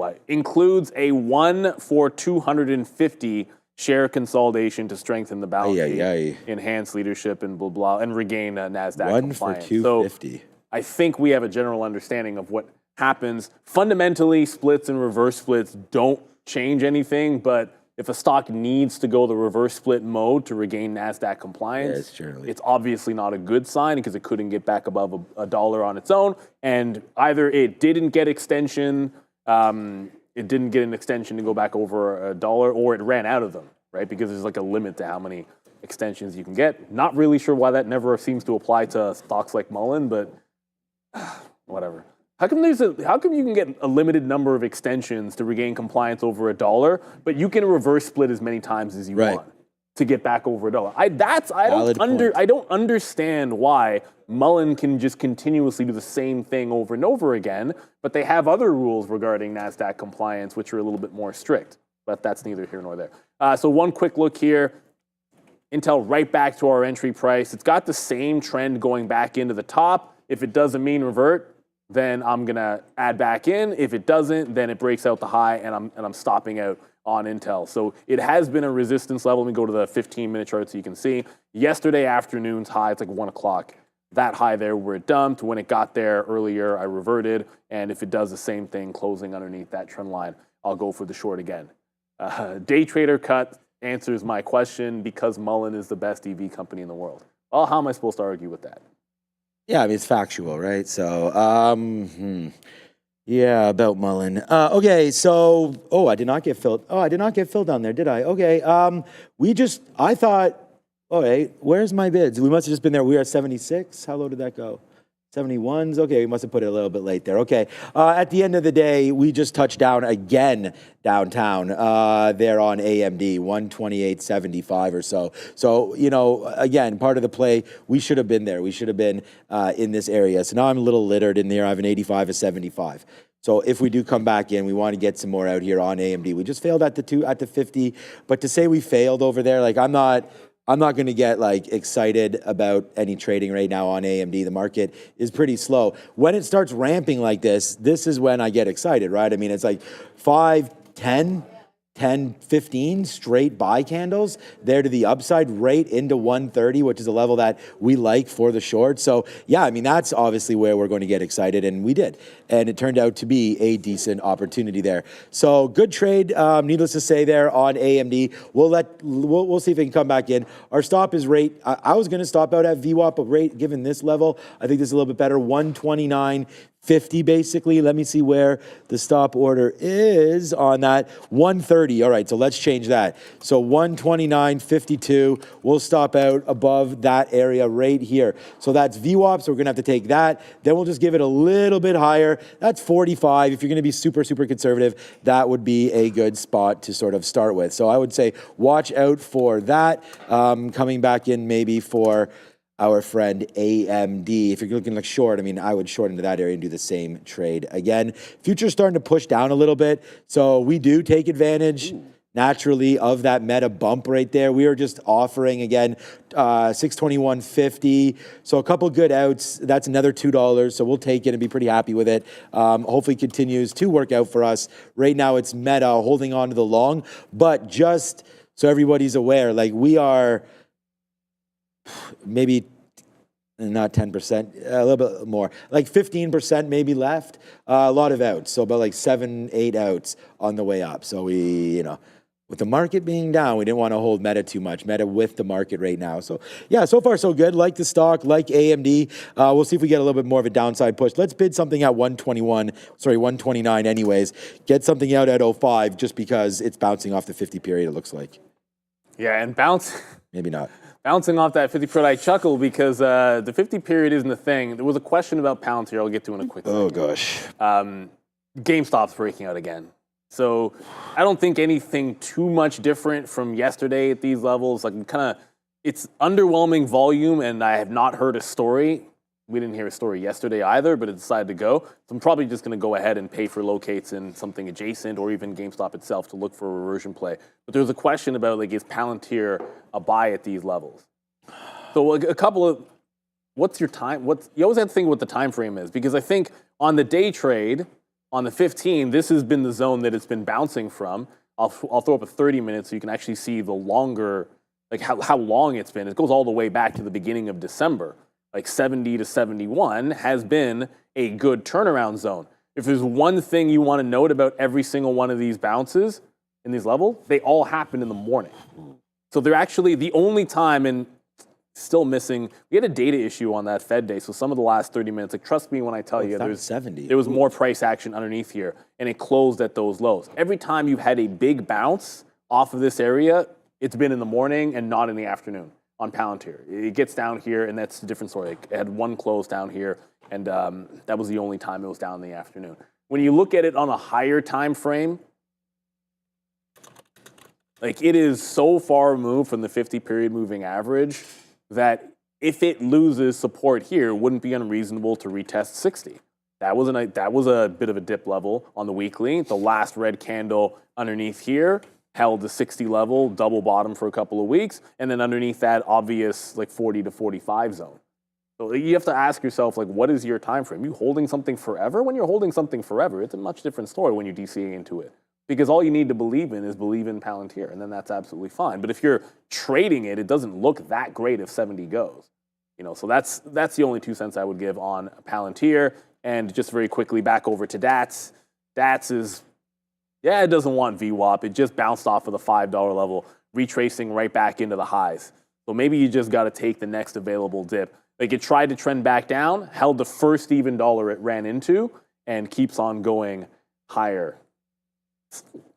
a 1 for 250 share consolidation to strengthen the balance sheet, enhance leadership, and blah blah, and regain NASDAQ 1 compliance. for 250. So I think we have a general understanding of what happens. Fundamentally, splits and reverse splits don't change anything, but if a stock needs to go the reverse split mode to regain NASDAQ compliance, it's obviously not a good sign because it couldn't get back above a dollar on its own, and either it didn't get extension. It didn't get an extension to go back over a dollar, or it ran out of them, right? Because there's like a limit to how many extensions you can get. Not really sure why that never seems to apply to stocks like Mullen, but whatever. How come you can get a limited number of extensions to regain compliance over a dollar, but you can reverse split as many times as you want to get back over a dollar? I don't understand why Mullen can just continuously do the same thing over and over again, but they have other rules regarding NASDAQ compliance, which are a little bit more strict, but that's neither here nor there. So one quick look here. Intel right back to our entry price. It's got the same trend going back into the top. If it doesn't mean revert, then I'm going to add back in. If it doesn't, then it breaks out the high, and I'm stopping out on Intel. So it has been a resistance level. Let me go to the 15-minute chart so you can see. Yesterday afternoon's high, it's like 1 o'clock. That high there where it dumped. When it got there earlier, I reverted. And if it does the same thing, closing underneath that trend line, I'll go for the short again. Day trader cut answers my question because Mullen is the best EV company in the world. Well, how am I supposed to argue with that? Yeah, I mean, it's factual, right? So, yeah, about Mullen. Okay, so, I did not get filled. Oh, I did not get filled down there, did I? Okay, I thought, where's my bids? We must have just been there. We were at 76. How low did that go? 71s. Okay, we must have put it a little bit late there. Okay, at the end of the day, we just touched down again downtown there on AMD, 128.75 or so. So, you know, again, part of the play, we should have been there. We should have been in this area. So now I'm a little littered in there. I have an 85, a 75. So if we do come back in, we want to get some more out here on AMD. We just failed at the 50, but to say we failed over there, like I'm not going to get like excited about any trading right now on AMD. The market is pretty slow. When it starts ramping like this is when I get excited, right? I mean, it's like 5, 10, 15 straight buy candles there to the upside right into 130, which is a level that we like for the short. So yeah, I mean, that's obviously where we're going to get excited, and we did. And it turned out to be a decent opportunity there. So good trade, needless to say there on AMD. We'll see if it can come back in. Our stop is rate. I was going to stop out at VWAP, but rate given this level, I think this is a little bit better. 129.50 basically. Let me see where the stop order is on that. 130. All right, so let's change that. So 129.52. We'll stop out above that area right here. So that's VWAP, so we're going to have to take that. Then we'll just give it a little bit higher. That's 45. If you're going to be super, super conservative, that would be a good spot to sort of start with. So I would say watch out for that. Coming back in maybe for our friend AMD. If you're looking like short, I mean, I would short into that area and do the same trade again. Future's starting to push down a little bit, so we do take advantage. naturally of that meta bump right there. We are just offering again 621.50. So a couple good outs. That's another $2. So we'll take it and be pretty happy with it. Hopefully continues to work out for us. Right now it's meta holding on to the long, but just so everybody's aware, like we are maybe not 10%, a little bit more, like 15% maybe left. A lot of outs, so about like 7-8 outs on the way up. So we, with the market being down, we didn't want to hold meta too much. Meta with the market right now. So yeah, so far so good. Like the stock, like AMD. We'll see if we get a little bit more of a downside push. Let's bid something at 129 anyways. Get something out at 05 just because it's bouncing off the 50 period, it looks like. Yeah, and maybe not. Bouncing off that 50 period, I chuckle because the 50 period isn't a thing. There was a question about Palantir. I'll get to in a quick second. Oh, gosh. GameStop's breaking out again. So I don't think anything too much different from yesterday at these levels. Like it's underwhelming volume, and I have not heard a story. We didn't hear a story yesterday either, but it decided to go. So I'm probably just going to go ahead and pay for locates in something adjacent or even GameStop itself to look for a reversion play. But there's a question about, like, is Palantir a buy at these levels? So a couple of, what's your time? You always have to think what the time frame is, because I think on the day trade, on the 15, this has been the zone that it's been bouncing from. I'll throw up a 30 minutes so you can actually see the longer, like how long it's been. It goes all the way back to the beginning of December. Like 70 to 71 has been a good turnaround zone. If there's one thing you want to note about every single one of these bounces in these levels, they all happen in the morning. So they're actually the only time, and still missing, we had a data issue on that Fed day, so some of the last 30 minutes, like trust me when I tell you, there was more price action underneath here, and it closed at those lows. Every time you've had a big bounce off of this area, it's been in the morning and not in the afternoon. On Palantir, it gets down here, and that's a different story. It had one close down here, and that was the only time it was down in the afternoon. When you look at it on a higher time frame, like it is so far removed from the 50 period moving average that if it loses support here, it wouldn't be unreasonable to retest 60. That was a bit of a dip level on the weekly. The last red candle underneath here held the 60 level, double bottom for a couple of weeks, and then underneath that obvious like 40 to 45 zone. So you have to ask yourself, like, what is your time frame? You holding something forever? When you're holding something forever, it's a much different story when you're DCing into it. Because all you need to believe in is believe in Palantir, and then that's absolutely fine. But if you're trading it, it doesn't look that great if 70 goes. So that's the only 2 cents I would give on Palantir. And just very quickly back over to DATS. DATS is, yeah, it doesn't want VWAP. It just bounced off of the $5 level, retracing right back into the highs. So maybe you just got to take the next available dip. Like it tried to trend back down, held the first even dollar it ran into, and keeps on going higher.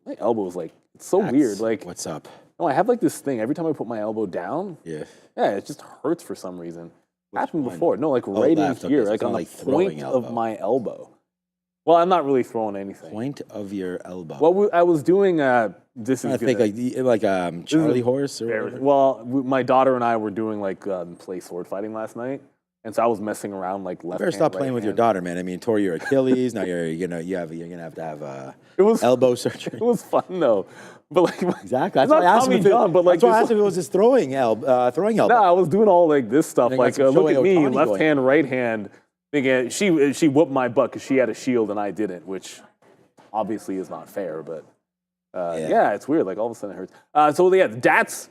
My elbow is like, it's so weird. Like, what's up? No, I have like this thing. Every time I put my elbow down, yeah, it just hurts for some reason. Happened before. No, like right in here, like on the point of my elbow. Well, I'm not really throwing anything. Point of your elbow. Well, I was doing this is I think like Charlie horse or whatever. Well, my daughter and I were doing like play sword fighting last night, and so I was messing around like left. You better stop playing with your daughter, man. I mean, tore your Achilles. Now you're gonna have to have elbow surgery. It was fun though, but like exactly. That's why I asked him if it was his throwing elbow. No, I was doing all like this stuff. Like look at me, left hand, right hand. Thinking she whooped my butt because she had a shield and I didn't, which obviously is not fair. But yeah, it's weird. Like all of a sudden it hurts. So yeah, that's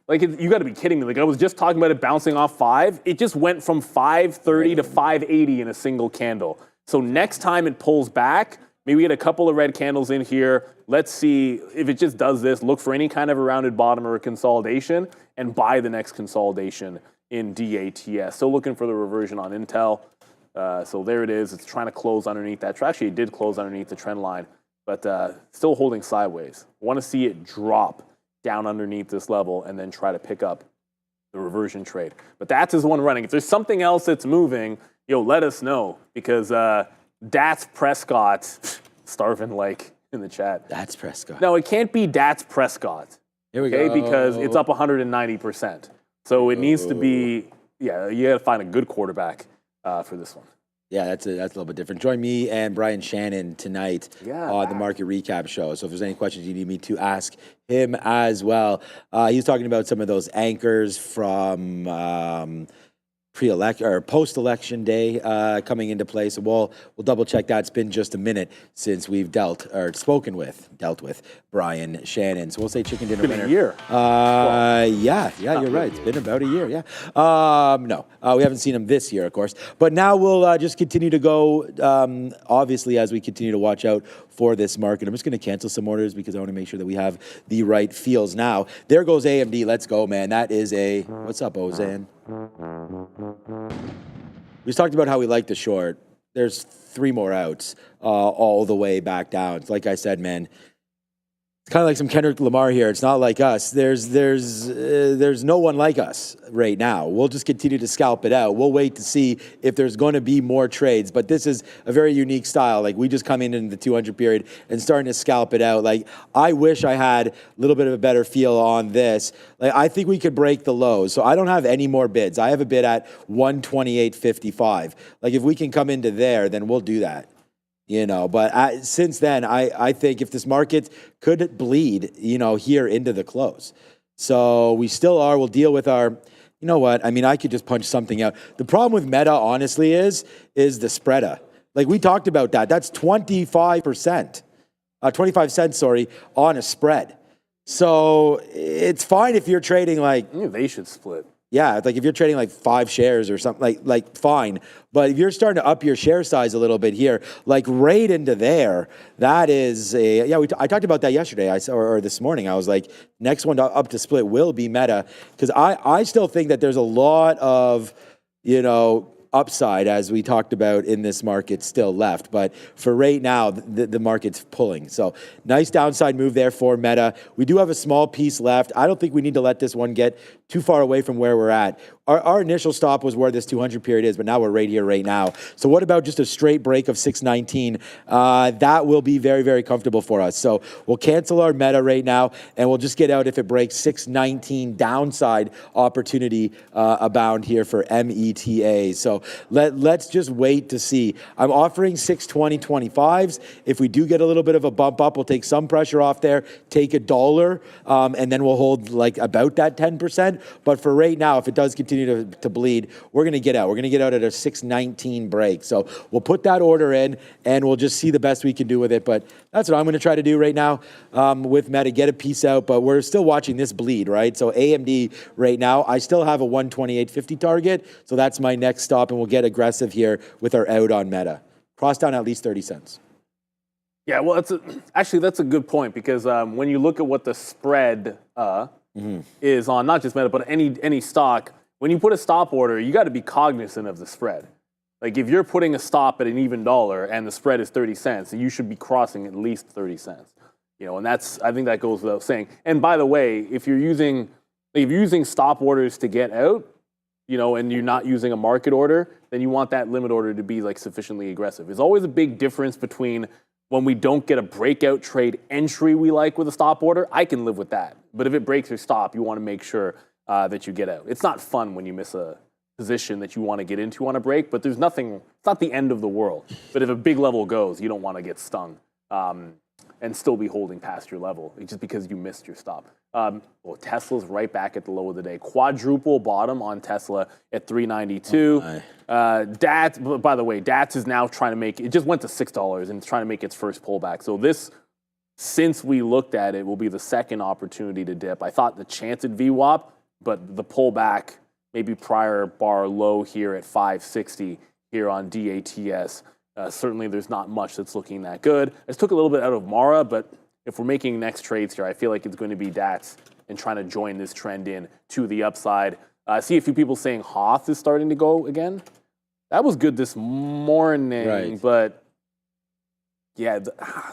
like you got to be kidding me. Like I was just talking about it bouncing off 5. It just went from 530 to 580 in a single candle. So next time it pulls back, maybe we get a couple of red candles in here. Let's see if it just does this. Look for any kind of a rounded bottom or a consolidation and buy the next consolidation in DATS. Still looking for the reversion on Intel. So there it is. It's trying to close underneath that. Actually, it did close underneath the trend line, but still holding sideways. Want to see it drop down underneath this level and then try to pick up the reversion trade. But that's one running. If there's something else that's moving, let us know, because DATS Prescott, starving like in the chat. DATS Prescott. No, it can't be DATS Prescott. Here we go. Because it's up 190%. So it needs to be, you got to find a good quarterback for this one. Yeah, that's a little bit different. Join me and Brian Shannon tonight on the Market Recap Show. So if there's any questions you need me to ask him as well. He's talking about some of those anchors from pre-election or post-election day coming into play. So we'll double check that. It's been just a minute since we've dealt with Brian Shannon. So we'll say chicken dinner winner. A year. Yeah, you're right. It's been about a year. Yeah. No, we haven't seen him this year, of course. But now we'll just continue to go. Obviously, as we continue to watch out for this market, I'm just going to cancel some orders because I want to make sure that we have the right feels. Now, there goes AMD. Let's go, man. That is what's up, Ozan? We just talked about how we like the short. There's 3 more outs all the way back down. Like I said, man, it's kind of like some Kendrick Lamar here. It's not like us. There's no one like us right now. We'll just continue to scalp it out. We'll wait to see if there's going to be more trades. But this is a very unique style. Like, we just come in the 200 period and starting to scalp it out. Like, I wish I had a little bit of a better feel on this. Like, I think we could break the lows. So I don't have any more bids. I have a bid at 128.55. Like, if we can come into there, then we'll do that. But since then, I think if this market could bleed, here into the close. So we still are. We'll deal with our, you know what? I mean, I could just punch something out. The problem with Meta, honestly, is the spreada. Like, we talked about that. That's 25%, 25 cents, on a spread. So it's fine if you're trading like. They should split. Yeah, like if you're trading like 5 shares or something, like fine. But if you're starting to up your share size a little bit here, like right into there, that is I talked about that yesterday or this morning. I was like, next one up to split will be Meta, because I still think that there's a lot of, upside, as we talked about in this market, still left. But for right now, the market's pulling. So nice downside move there for Meta. We do have a small piece left. I don't think we need to let this one get too far away from where we're at. Our initial stop was where this 200 period is, but now we're right here, right now. So what about just a straight break of 619? That will be very, very comfortable for us. So we'll cancel our Meta right now, and we'll just get out if it breaks 619. Downside opportunity abound here for META. So let's just wait to see. I'm offering 620.25s. If we do get a little bit of a bump up, we'll take some pressure off there, take $1, and then we'll hold like about that 10%. But for right now, if it does continue to bleed, we're going to get out. We're going to get out at a 619 break. So we'll put that order in, and we'll just see the best we can do with it. But that's what I'm going to try to do right now with Meta, get a piece out. But we're still watching this bleed, right? So AMD right now, I still have a 128.50 target. So that's my next stop, and we'll get aggressive here with our out on Meta. Cross down at least 30 cents. Yeah, well, that's a good point, because when you look at what the spread is on not just Meta, but any stock, when you put a stop order, you got to be cognizant of the spread. Like, if you're putting a stop at an even dollar and the spread is 30 cents, you should be crossing at least 30 cents. And I think that goes without saying. And by the way, if you're using stop orders to get out, and you're not using a market order, then you want that limit order to be like sufficiently aggressive. There's always a big difference between when we don't get a breakout trade entry we like with a stop order. I can live with that. But if it breaks your stop, you want to make sure that you get out. It's not fun when you miss a position that you want to get into on a break, but it's not the end of the world. But if a big level goes, you don't want to get stung and still be holding past your level just because you missed your stop. Tesla's right back at the low of the day. Quadruple bottom on Tesla at 392. DATS, by the way, DATS is now trying to make, it just went to $6 and it's trying to make its first pullback. So this, since we looked at it, will be the second opportunity to dip. I thought the chance at VWAP, but the pullback, maybe prior bar low here at 560 here on DATS. Certainly there's not much that's looking that good. I just took a little bit out of Mara, but if we're making next trades here, I feel like it's going to be DATS and trying to join this trend in to the upside. I see a few people saying Hoth is starting to go again. That was good this morning, right. But yeah,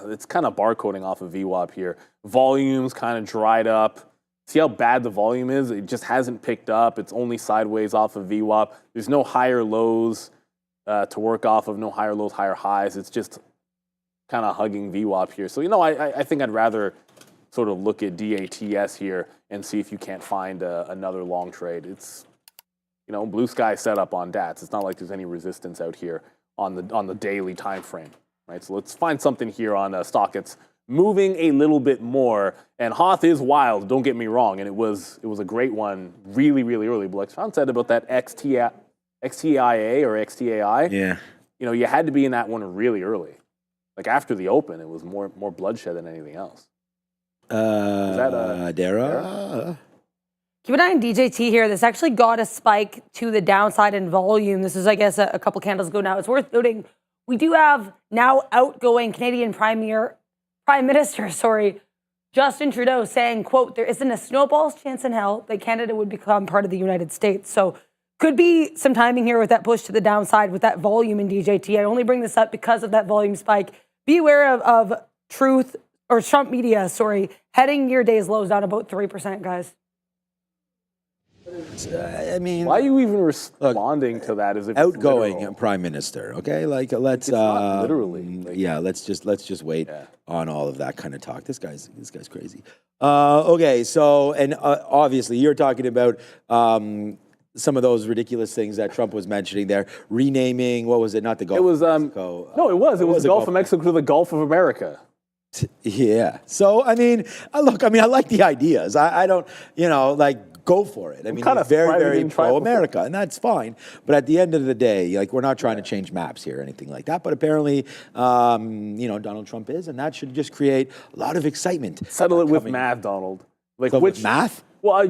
it's kind of barcoding off of VWAP here. Volume's kind of dried up. See how bad the volume is? It just hasn't picked up. It's only sideways off of VWAP. There's no higher lows to work off of, no higher lows, higher highs. It's just kind of hugging VWAP here. So, I think I'd rather sort of look at DATS here and see if you can't find another long trade. It's, blue sky setup on DATS. It's not like there's any resistance out here on the daily time frame, right? So let's find something here on a stock that's moving a little bit more. And Hoth is wild, don't get me wrong, and it was a great one really, really early. But like Sean said about that XTIA or XTAI, Yeah. you know, you had to be in that one really early. Like after the open, it was more bloodshed than anything else. Is that Dara? Keep an eye on DJT here. This actually got a spike to the downside in volume. This is, I guess, a couple candles ago now. It's worth noting we do have now outgoing Canadian Prime Minister, Justin Trudeau saying, quote, there isn't a snowball's chance in hell that Canada would become part of the United States. So could be some timing here with that push to the downside with that volume in DJT. I only bring this up because of that volume spike. Be aware of Trump media, heading your day's lows down about 3%, guys. I mean, why are you even responding to that as if outgoing it's literal? prime minister? Okay, like let's It's not literally. yeah, let's just wait on all of that kind of talk. This guy's crazy. Okay, so and obviously you're talking about some of those ridiculous things that Trump was mentioning there, renaming. What was it? Not the Gulf. It was of Mexico. no, it was the Gulf of Mexico to the Gulf of America. Yeah. So I mean, look, I like the ideas. I don't, go for it. I mean, he's very, very pro-America, and that's fine. But at the end of the day, like, we're not trying to change maps here or anything like that. But apparently, Donald Trump is, and that should just create a lot of excitement. Settle it with math, Donald. Like so which with math? Well,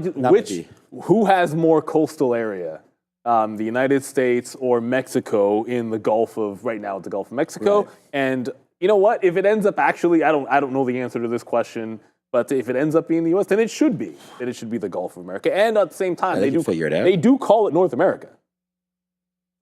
who has more coastal area? The United States or Mexico in the Gulf of right now? The Gulf of Mexico, Right. And you know what? If it ends up actually, I don't know the answer to this question. But if it ends up being the U.S., then it should be. Then it should be the Gulf of America. And at the same time, they do figure it out. They do call it North America.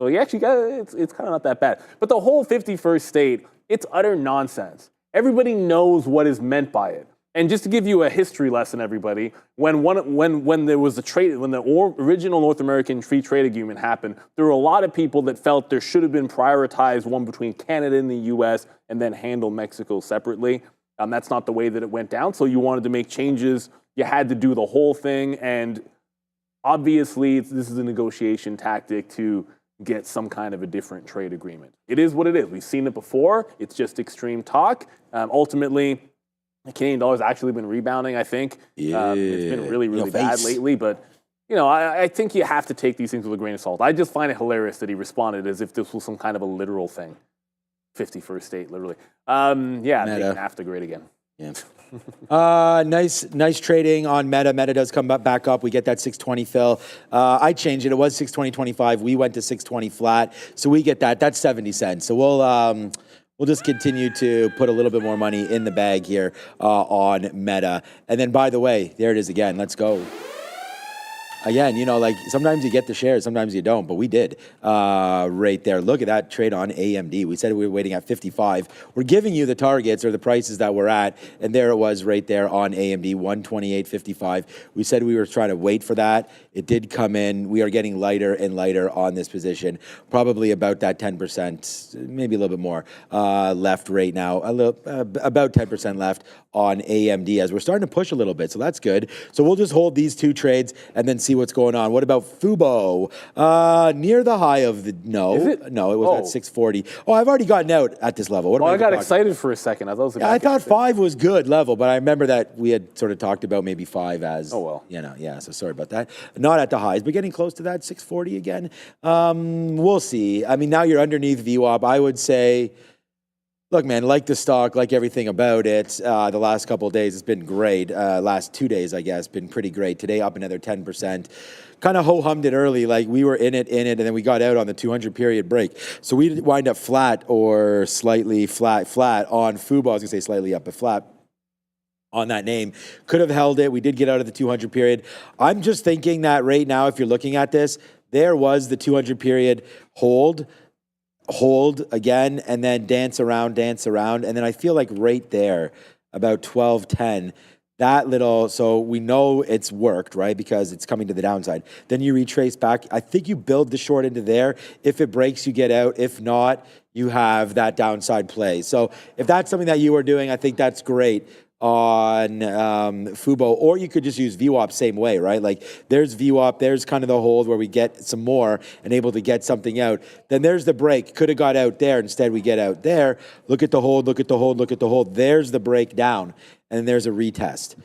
So you actually got it's kind of not that bad. But the whole 51st state, it's utter nonsense. Everybody knows what is meant by it. And just to give you a history lesson, everybody, when there was when the original North American Free Trade Agreement happened, there were a lot of people that felt there should have been prioritized one between Canada and the U.S. and then handle Mexico separately. That's not the way that it went down. So you wanted to make changes. You had to do the whole thing. And obviously, this is a negotiation tactic to get some kind of a different trade agreement. It is what it is. We've seen it before. It's just extreme talk. Ultimately, the Canadian dollar's actually been rebounding, I think. Yeah. It's been really, really bad lately. But, I think you have to take these things with a grain of salt. I just find it hilarious that he responded as if this was some kind of a literal thing. 51st state, literally. Making NAFTA great again. Yeah. Nice trading on Meta. Meta does come back up. We get that 620 fill. I changed it. It was 620.25. We went to 620 flat. So we get that. That's 70 cents. So we'll just continue to put a little bit more money in the bag here on Meta. And then, by the way, there it is again. Let's go. Again, sometimes you get the shares, sometimes you don't, but we did right there. Look at that trade on AMD. We said we were waiting at 55. We're giving you the targets or the prices that we're at, and there it was right there on AMD, 128.55. We said we were trying to wait for that. It did come in. We are getting lighter and lighter on this position, probably about that 10%, maybe a little bit more left right now, about 10% left on AMD as we're starting to push a little bit, so that's good. So we'll just hold these two trades and then see what's going on. What about Fubo? Near the high of the Is it? No, it was at 640. Oh, I've already gotten out at this level. What am I got talking? excited for a second. I thought it was I thought 5 was good level, but I remember that we had sort of talked about maybe 5 as. Oh well. So sorry about that. Not at the highs, but getting close to that 640 again. We'll see. I mean, now you're underneath VWAP. I would say. Look, man, like the stock, like everything about it, the last couple of days, it's been great. Last 2 days, I guess, been pretty great. Today, up another 10%. Kind of ho-hummed it early, like we were in it, and then we got out on the 200 period break. So we wind up flat or slightly flat on Fubo. I was going to say slightly up, but flat on that name. Could have held it. We did get out of the 200 period. I'm just thinking that right now, if you're looking at this, there was the 200 period hold again, and then dance around. And then I feel like right there, about 12:10, so we know it's worked, right? Because it's coming to the downside. Then you retrace back. I think you build the short into there. If it breaks, you get out. If not, you have that downside play. So if that's something that you are doing, I think that's great. on Fubo, or you could just use VWAP same way, right? Like there's VWAP, there's kind of the hold where we get some more and able to get something out. Then there's the break. Could have got out there. Instead, we get out there. Look at the hold, look at the hold, look at the hold. There's the breakdown, and then there's a retest.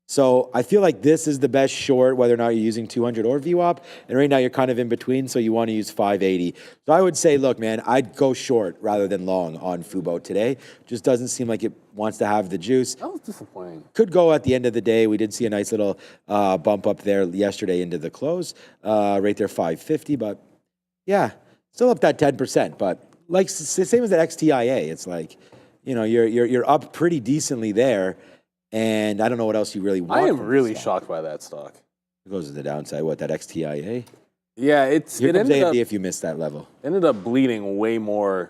So I feel like this is the best short, whether or not you're using 200 or VWAP. And right now you're kind of in between, so you want to use 580. So I would say, look, man, I'd go short rather than long on Fubo today. Just doesn't seem like it wants to have the juice. That was disappointing. Could go at the end of the day. We did see a nice little bump up there yesterday into the close, right there, 550. But yeah, still up that 10%. But like same as that XTIA, it's like, you know, you're up pretty decently there. And I don't know what else you really want. I am really shocked by that stock. It goes to the downside. What, that XTIA? Yeah, Here it comes ended AMD up, if you missed that level. ended up bleeding way more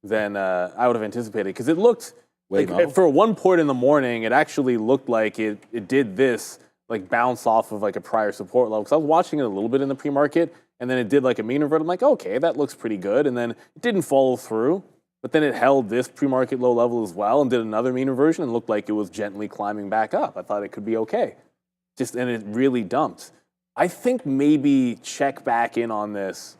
than I would have anticipated, because it looked Way like, more? for one point in the morning, it actually looked like it did this, like bounce off of like a prior support level. Because I was watching it a little bit in the pre-market, and then it did like a mean revert. I'm like, okay, that looks pretty good. And then it didn't follow through. But then it held this pre-market low level as well and did another mean reversion and looked like it was gently climbing back up. I thought it could be okay. And it really dumped. I think maybe check back in on this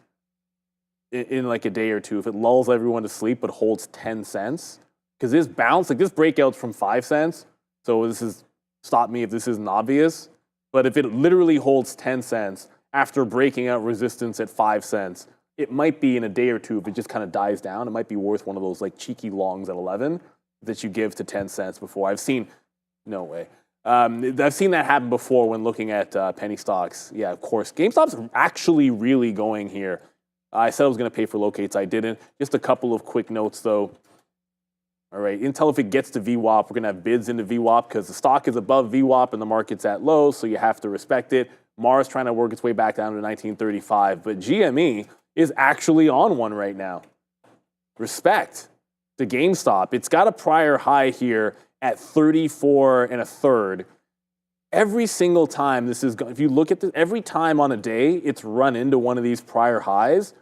in like a day or two if it lulls everyone to sleep but holds 10 cents. Because this bounce, like this breakout's from 5 cents. So this is, stop me if this isn't obvious. But if it literally holds 10 cents after breaking out resistance at 5 cents, it might be in a day or two, if it just kind of dies down, it might be worth one of those like cheeky longs at 11 that you give to 10 cents before. No way. I've seen that happen before when looking at penny stocks. Yeah, of course. GameStop's actually really going here. I said I was going to pay for locates. I didn't. Just a couple of quick notes, though. All right, Intel, if it gets to VWAP, we're going to have bids into VWAP because the stock is above VWAP and the market's at low, so you have to respect it. Mars trying to work its way back down to 1935, but GME is actually on one right now. Respect to GameStop. It's got a prior high here at 34 and a third. Every single time this is, if you look at this, every time on a day it's run into one of these prior highs,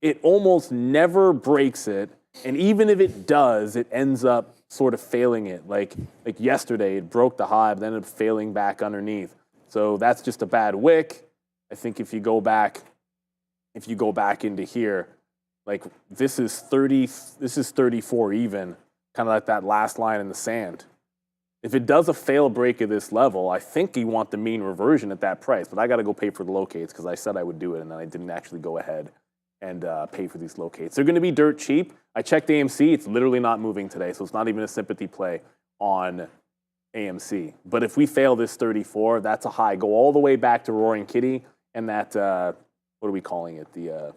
it almost never breaks it. And even if it does, it ends up sort of failing it. Like yesterday, it broke the high, but then ended up failing back underneath. So that's just a bad wick. I think if you go back into here, like this is 34 even, kind of like that last line in the sand. If it does a fail break at this level, I think you want the mean reversion at that price, but I got to go pay for the locates because I said I would do it, and then I didn't actually go ahead and pay for these locates. They're going to be dirt cheap. I checked AMC. It's literally not moving today, so it's not even a sympathy play on AMC. But if we fail this 34, that's a high. Go all the way back to Roaring Kitty and that, what are we calling it, the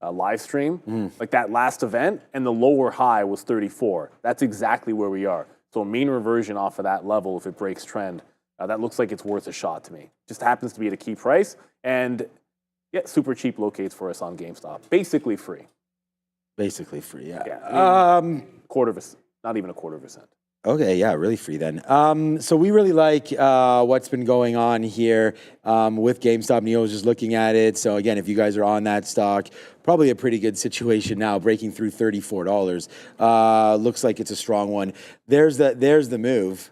live stream? Like that last event, and the lower high was 34. That's exactly where we are. So a mean reversion off of that level, if it breaks trend, that looks like it's worth a shot to me. Just happens to be at a key price, and yeah, super cheap locates for us on GameStop. Basically free. Basically free, yeah. Not even a quarter of a cent. Okay, yeah, really free then. So we really like what's been going on here with GameStop. Neil was just looking at it. So again, if you guys are on that stock, probably a pretty good situation now, breaking through $34. Looks like it's a strong one. There's the move.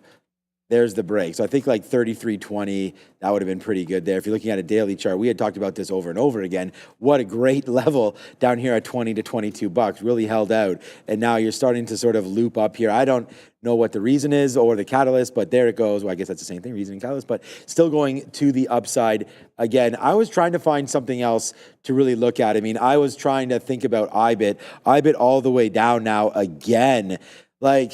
There's the break. So I think like 33.20, that would have been pretty good there. If you're looking at a daily chart, we had talked about this over and over again. What a great level down here at 20 to $22, really held out. And now you're starting to sort of loop up here. I don't know what the reason is or the catalyst, but there it goes. Well, I guess that's the same thing, reason and catalyst, but still going to the upside. Again, I was trying to find something else to really look at. I mean, I was trying to think about IBIT. IBIT all the way down now again. Like,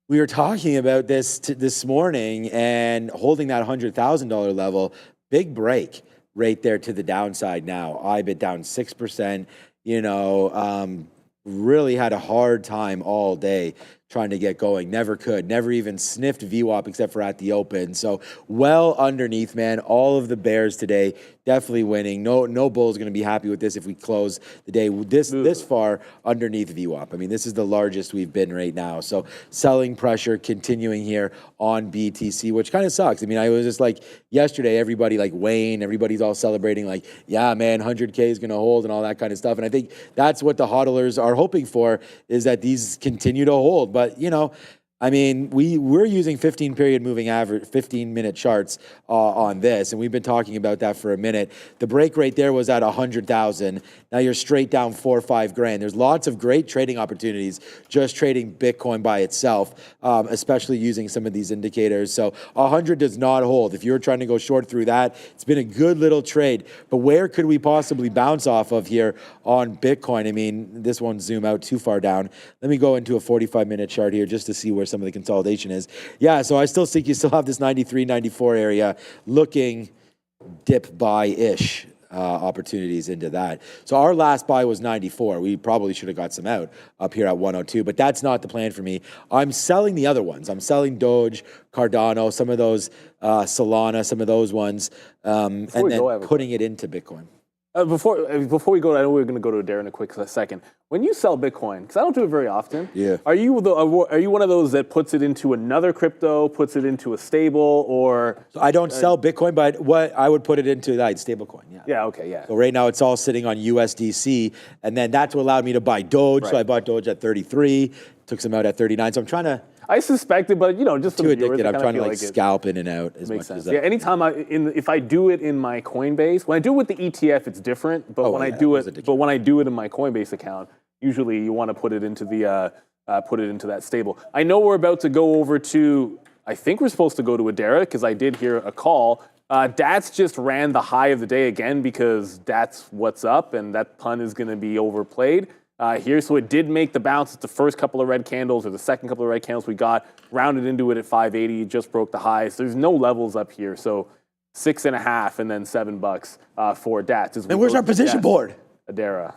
we were talking about this morning and holding that $100,000 level, big break right there to the downside now. IBIT down 6%, really had a hard time all day trying to get going. Never could. Never even sniffed VWAP except for at the open. So well underneath, man. All of the bears today definitely winning. No bull's going to be happy with this if we close the day this far underneath VWAP. I mean, this is the largest we've been right now. So selling pressure continuing here on BTC, which kind of sucks. I mean, I was just like yesterday, everybody like Wayne, everybody's all celebrating like, yeah, man, 100K is going to hold and all that kind of stuff. And I think that's what the hodlers are hoping for, is that these continue to hold. But, I mean, we're using 15-period moving average, 15-minute charts on this, and we've been talking about that for a minute. The break rate there was at 100,000. Now you're straight down 4 or 5 grand. There's lots of great trading opportunities just trading Bitcoin by itself, especially using some of these indicators. So 100 does not hold. If you're trying to go short through that, it's been a good little trade. But where could we possibly bounce off of here on Bitcoin? I mean, this won't zoom out too far down. Let me go into a 45-minute chart here just to see where some of the consolidation is. Yeah, so I still think you still have this 93, 94 area looking dip buy-ish opportunities into that. So our last buy was 94. We probably should have got some out up here at 102, but that's not the plan for me. I'm selling the other ones. I'm selling Doge, Cardano, some of those Solana, some of those ones, and then putting it into Bitcoin. Before we go, I know we're going to go to Adair in a quick second. When you sell Bitcoin, because I don't do it very often, are you one of those that puts it into another crypto, puts it into a stable, or? So I don't sell Bitcoin, but what I would put it into that stablecoin. Yeah. Yeah. Okay. Yeah. So right now it's all sitting on USDC, and then that's what allowed me to buy Doge. Right. So I bought Doge at 33, took some out at 39. So I'm trying to. I suspected, but just for too the viewers, addicted. I'm trying to like scalp in and out as much sense. as that. Yeah, anytime if I do it in my Coinbase, when I do it with the ETF, it's different. But when I do it in my Coinbase account, usually you want to put it into that stable. I know we're about to go over to. I think we're supposed to go to Adara because I did hear a call. DATS just ran the high of the day again because that's what's up, and that pun is going to be overplayed. Here, so it did make the bounce. It's the first couple of red candles or the second couple of red candles we got, rounded into it at 580, just broke the highs. There's no levels up here, so 6.5 and then $7 for DATS. And where's our position board? Adara.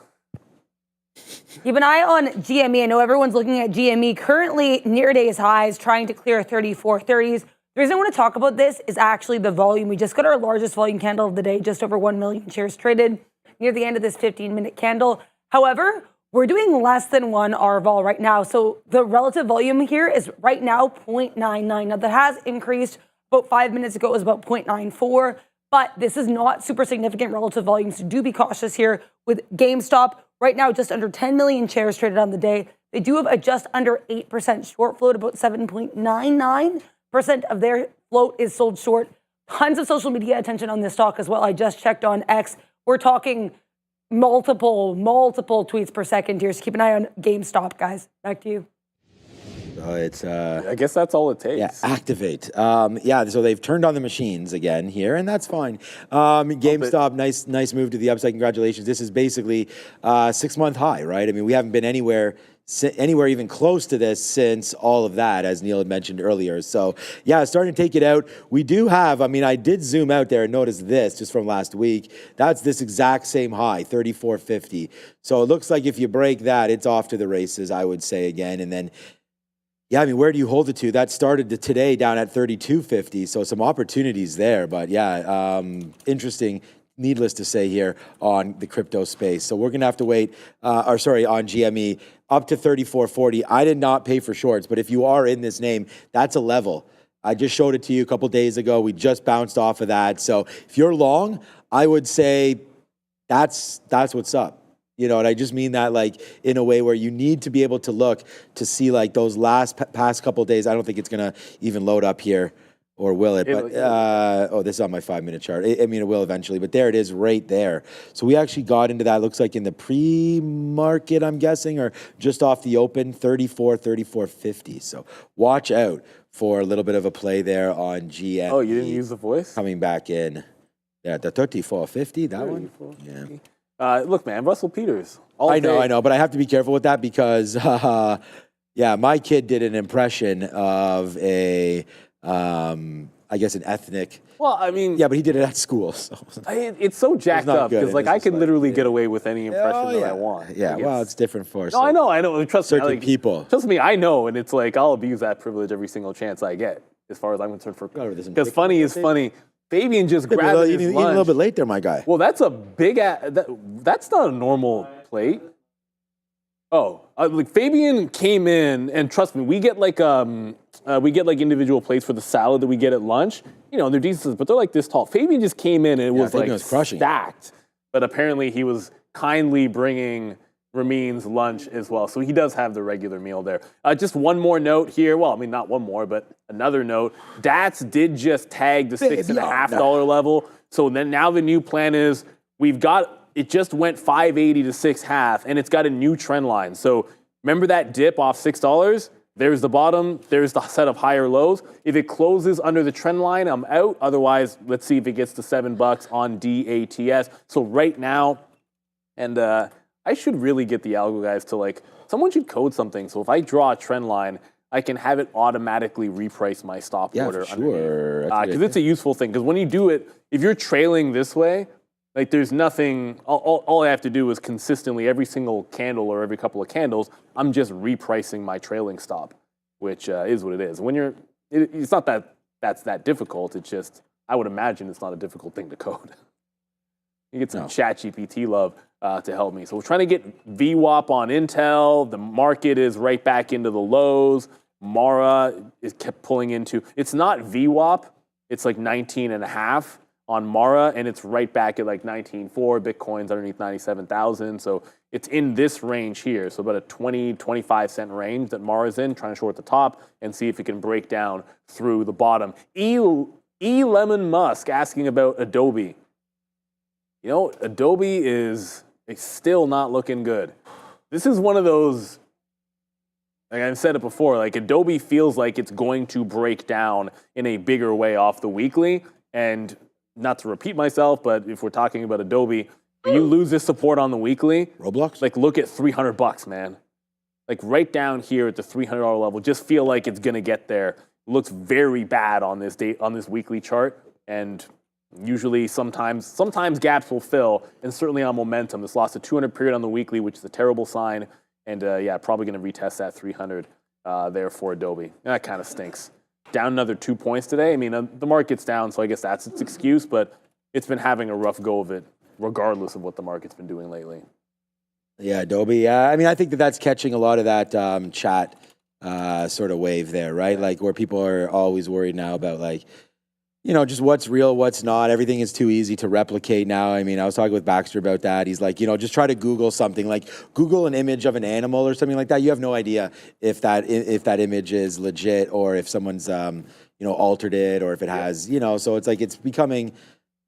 Keep an eye on GME. I know everyone's looking at GME currently near day's highs, trying to clear 3430s. The reason I want to talk about this is actually the volume. We just got our largest volume candle of the day, just over 1 million shares traded near the end of this 15-minute candle. However, we're doing less than 1 RVol right now. So the relative volume here is right now 0.99. Now that has increased. About 5 minutes ago, it was about 0.94. But this is not super significant relative volume. So do be cautious here with GameStop. Right now, just under 10 million shares traded on the day. They do have a just under 8% short float. About 7.99% of their float is sold short. Tons of social media attention on this stock as well. I just checked on X. We're talking multiple tweets per second here. So keep an eye on GameStop, guys. Back to you. I guess that's all it takes. Yeah, activate. So they've turned on the machines again here, and that's fine. GameStop, nice move to the upside. Congratulations. This is basically a 6-month high, right? I mean, we haven't been anywhere even close to this since all of that, as Neil had mentioned earlier. So, yeah, starting to take it out. We do have, I did zoom out there and notice this just from last week. That's this exact same high, 34.50. So it looks like if you break that, it's off to the races, I would say again. And then, where do you hold it to? That started today down at 32.50. So some opportunities there. But, interesting. Needless to say here on the crypto space. So we're going to have to wait, on GME, up to 34.40. I did not pay for shorts, but if you are in this name, that's a level. I just showed it to you a couple days ago. We just bounced off of that. So if you're long, I would say that's what's up. And I just mean that like in a way where you need to be able to look to see like those past couple days. I don't think it's going to even load up here. Or will it? But this is on my 5-minute chart. It will eventually, but there it is right there. So we actually got into that, looks like in the pre-market, I'm guessing, or just off the open, 34.50. So watch out for a little bit of a play there on GM. Oh, you didn't use the voice? Coming back in. Yeah, the 34.50, that one? Yeah. Look, man, Russell Peters. I know, but I have to be careful with that because, my kid did an impression of I guess an ethnic. Well, I mean. Yeah, but he did it at school. So. It's so jacked up because I can literally get away with any impression that I want. Yeah, it's different for No, I know. Trust certain me. People. Trust me, I know. And it's like, I'll abuse that privilege every single chance I get, as far as I'm concerned. Because funny is funny. Fabian just grabbed his lunch. Eating a little bit late there, my guy. Well, that's a big, that's not a normal plate. Oh, Fabian came in, and trust me, we get like individual plates for the salad that we get at lunch. They're decent, but they're like this tall. Fabian just came in and it was like stacked. But apparently he was kindly bringing Ramin's lunch as well. So he does have the regular meal there. Just one more note here. Well, I mean, not one more, but another note. DATS did just tag the $6.50 level. So then now the new plan is it just went 580 to 6.5, and it's got a new trend line. So remember that dip off $6? There's the bottom. There's the set of higher lows. If it closes under the trend line, I'm out. Otherwise, let's see if it gets to $7 on DATS. So right now, and I should really get the algo guys to someone should code something. So if I draw a trend line, I can have it automatically reprice my stop order. For sure. Because it's a useful thing. Because when you do it, if you're trailing this way, there's nothing, all I have to do is consistently every single candle or every couple of candles, I'm just repricing my trailing stop, which is what it is. When it's not that that's that difficult. It's just, I would imagine it's not a difficult thing to code. You get some ChatGPT love to help me. So we're trying to get VWAP on Intel. The market is right back into the lows. Mara is kept pulling into, it's not VWAP, it's 19.5 on Mara, and it's right back at 19.4. Bitcoin's underneath 97,000. So it's in this range here. So about a 20, 25 cent range that Mara's in, trying to short the top and see if it can break down through the bottom. Lemon Musk asking about Adobe. Adobe is still not looking good. This is one of those, I've said it before, Adobe feels like it's going to break down in a bigger way off the weekly. And not to repeat myself, but if we're talking about Adobe, when you lose this support on the weekly, Roblox? Look at $300, man. Right down here at the $300 level, just feel like it's going to get there. It looks very bad on this weekly chart. And usually, sometimes gaps will fill, and certainly on momentum. This lost a 200 period on the weekly, which is a terrible sign. And probably going to retest that 300 there for Adobe. That kind of stinks. Down another 2 points today. I mean, the market's down, so I guess that's its excuse, but it's been having a rough go of it, regardless of what the market's been doing lately. Yeah, Adobe. Yeah, I mean, I think that's catching a lot of that chat sort of wave there, right? Where people are always worried now about just what's real, what's not. Everything is too easy to replicate now. I mean, I was talking with Baxter about that. He's like, just try to Google something, Google an image of an animal or something like that. You have no idea if that image is legit or if someone's, altered it or if it has, so it's it's becoming,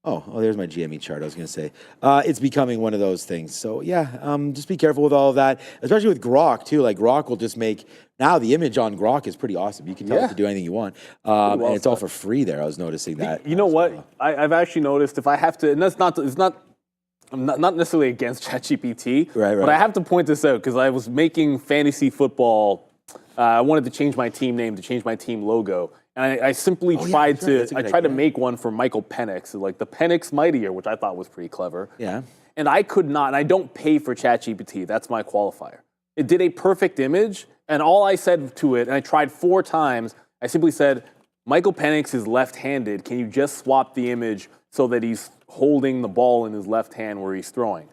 oh, there's my GME chart. I was going to say, it's becoming one of those things. So yeah, just be careful with all of that, especially with Grok too. Grok will just make, now the image on Grok is pretty awesome. You can tell it to do anything you want. And it's all for free there. I was noticing that. You know what? I've actually noticed if I have to, and I'm not necessarily against ChatGPT, right. But I have to point this out because I was making fantasy football. I wanted to change my team name, to change my team logo. And I simply tried to make one for Michael Penix, the Penix Mightier, which I thought was pretty clever. Yeah. And I could not, and I don't pay for ChatGPT. That's my qualifier. It did a perfect image, and all I said to it, and I tried 4 times, I simply said, Michael Penix is left-handed. Can you just swap the image so that he's holding the ball in his left hand where he's throwing?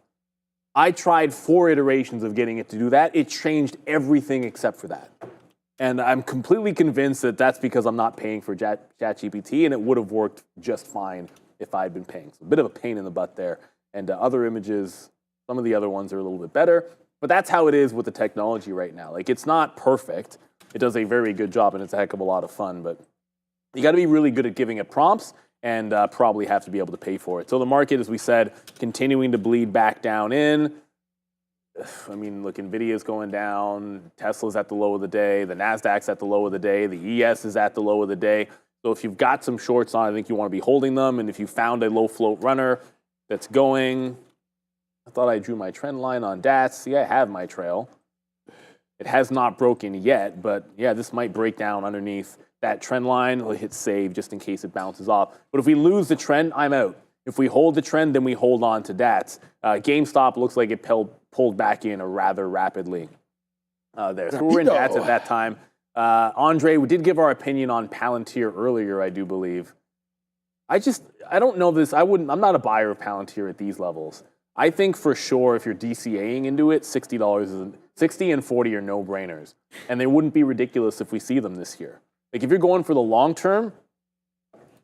I tried 4 iterations of getting it to do that. It changed everything except for that. And I'm completely convinced that that's because I'm not paying for ChatGPT, and it would have worked just fine if I'd been paying. So a bit of a pain in the butt there. And other images, some of the other ones are a little bit better. But that's how it is with the technology right now. It's not perfect. It does a very good job, and it's a heck of a lot of fun. But you got to be really good at giving it prompts and probably have to be able to pay for it. So the market, as we said, continuing to bleed back down in. I mean, look, NVIDIA's going down. Tesla's at the low of the day. The NASDAQ's at the low of the day. The ES is at the low of the day. So if you've got some shorts on, I think you want to be holding them. And if you found a low float runner that's going, I thought I drew my trend line on DATS. See, I have my trail. It has not broken yet, but yeah, this might break down underneath that trend line. We'll hit save just in case it bounces off. But if we lose the trend, I'm out. If we hold the trend, then we hold on to DATS. GameStop looks like it pulled back in rather rapidly there. So we were in DATS at that time. Andre, we did give our opinion on Palantir earlier, I do believe. I don't know this. I'm not a buyer of Palantir at these levels. I think for sure if you're DCAing into it, $60 and 40 are no-brainers. And they wouldn't be ridiculous if we see them this year. If you're going for the long term,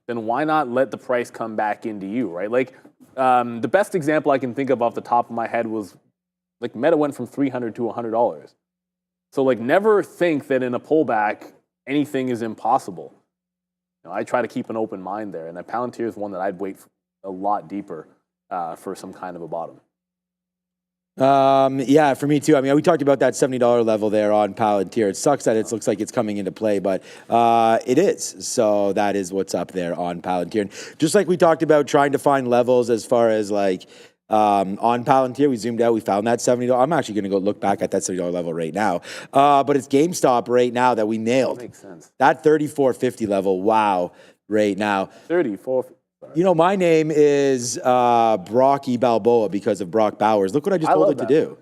then why not let the price come back into you, right? The best example I can think of off the top of my head was Like Meta went from $300 to $100. So like never think that in a pullback anything is impossible. You know, I try to keep an open mind there, and that Palantir is one that I'd wait a lot deeper for some kind of a bottom. Yeah, for me too. I mean, we talked about that $70 level there on Palantir. It sucks that it looks like it's coming into play, but it is. So that is what's up there on Palantir. And just like we talked about trying to find levels as far as like on Palantir, we zoomed out, we found that $70. I'm actually going to go look back at that $70 level right now. But it's GameStop right now that we nailed. That makes sense. That 34.50 level, wow, right now. 34. You know, my name is Brocky Balboa because of Brock Bowers. Look what I just told it to do.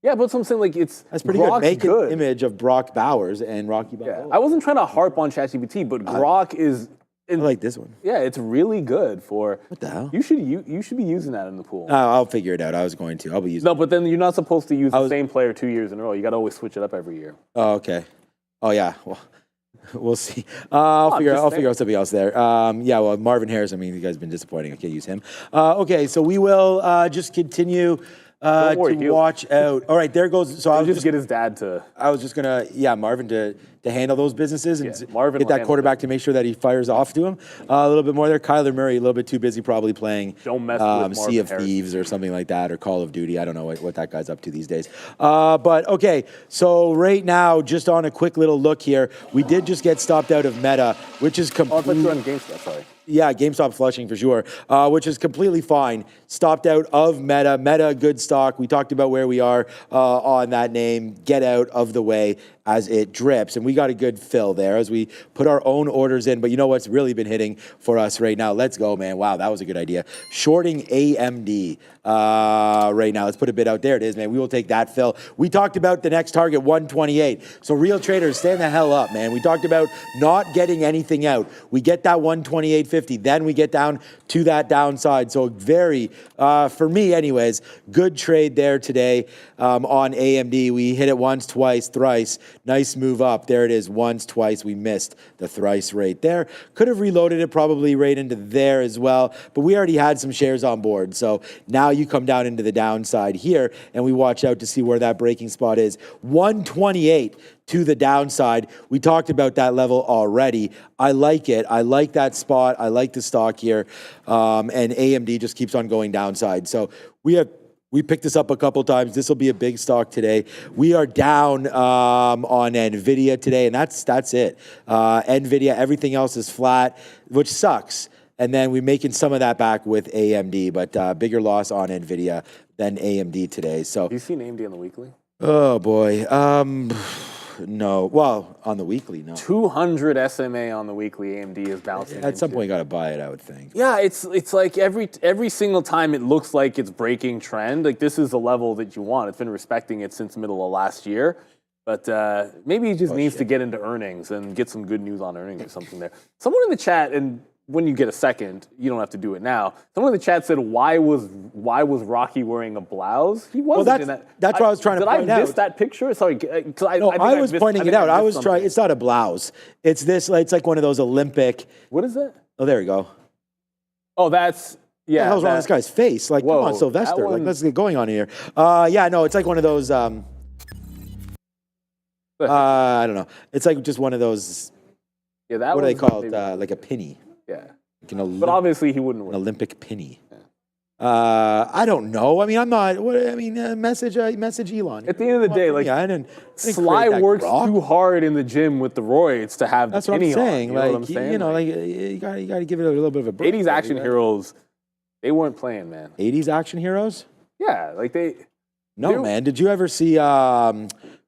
Yeah, but I'm saying like That's pretty Grok's good. Make good. an image of Brock Bowers and Rocky Balboa. Yeah, I wasn't trying to harp on ChatGPT, but Grok is. I like this one. Yeah, it's really good for. What the hell? You should be using that in the pool. I'll figure it out. I was going to. I'll be using. No, but then you're not supposed to use the same player 2 years in a row. You got to always switch it up every year. Oh, okay. Oh yeah. Well, we'll see. I'll figure out something else there. Yeah. Well, Marvin Harris. I mean, you guys have been disappointing. I can't use him. Okay. So we will just continue. To watch out. All right, there goes. So I'll just get his dad to. I was just gonna, Marvin to handle those businesses and Marvin get that quarterback to make sure that he fires off to him a little bit more there. Kyler Murray a little bit too busy, probably playing Don't mess with Sea of Harris. Thieves or something like that, or Call of Duty. I don't know what that guy's up to these days. But okay, so right now, just on a quick little look here, we did just get stopped out of Meta, which is Oh, I thought you completely. were on GameStop. Sorry. Yeah, GameStop flushing for sure, which is completely fine. Stopped out of Meta. Meta, good stock. We talked about where we are on that name. Get out of the way as it drips. And we got a good fill there as we put our own orders in. But you know what's really been hitting for us right now? Let's go, man. Wow, that was a good idea. Shorting AMD right now. Let's put a bid out there. It is, man. We will take that fill. We talked about the next target, 128. So real traders, stand the hell up, man. We talked about not getting anything out. We get that 128.50. Then we get down to that downside. So very, for me anyways, good trade there today on AMD. We hit it once, twice, thrice. Nice move up. There it is. Once, twice. We missed the thrice right there. Could have reloaded it probably right into there as well. But we already had some shares on board. So now you come down into the downside here and we watch out to see where that breaking spot is. 128 to the downside. We talked about that level already. I like it. I like that spot. I like the stock here. And AMD just keeps on going downside. So we picked this up a couple times. This will be a big stock today. We are down on NVIDIA today, and that's it. NVIDIA, everything else is flat, which sucks. And then we're making some of that back with AMD, but bigger loss on NVIDIA than AMD today. So, Have you seen AMD on the weekly? Oh boy. No. Well, on the weekly, no. 200 SMA on the weekly. AMD is bouncing. At some point, you got to buy it, I would think. Yeah, it's like every single time it looks like it's breaking trend. Like this is the level that you want. It's been respecting it since the middle of last year. But maybe he just needs to get into earnings and get some good news on earnings or something there. Someone in the chat, and when you get a second, you don't have to do it now. Someone in the chat said, "Why was Rocky wearing a blouse?" He wasn't in that. That's what I was trying to point out. Did I miss that picture? Sorry, because I was pointing it out. I was trying. It's not a blouse. It's this. It's like one of those Olympic. What is that? Oh, there you go. Oh, that's. Yeah, what the hell's wrong with this guy's face? Like, come on, Sylvester. Like, let's get going on here. Yeah, no, it's like one of those. I don't know. It's like just one of those. Yeah, that. What do they call it? Like a penny. Yeah. Like but obviously he wouldn't win. An Olympic penny. Yeah. I don't know. I mean, I'm not. Message Elon. At the end of the day, like I didn't Sly works too hard in the gym with the roids to have. That's the what I'm penny saying. On, you know what I'm saying? You know, like you got to give it a little bit of a break. 80s action heroes, they weren't playing, man. 80s action heroes? Yeah, like they. No, man. Did you ever see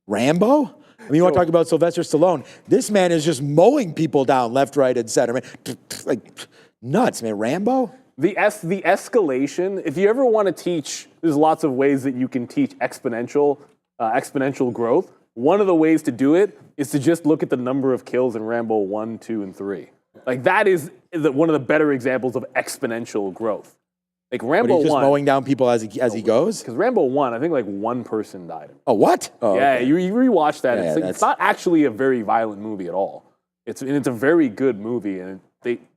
Rambo? I mean, you want to talk about Sylvester Stallone? This man is just mowing people down left, right, and center. Man, like nuts, man. Rambo. The escalation. If you ever want to teach, there's lots of ways that you can teach exponential growth. One of the ways to do it is to just look at the number of kills in Rambo 1, 2, and 3. Like that is one of the better examples of exponential growth. Like Rambo 1, he's just mowing down people as he goes. Because Rambo 1, I think like one person died. Oh, what? Oh, yeah, okay. you rewatch that. Yeah, it's not actually a very violent movie at all. It's a very good movie, and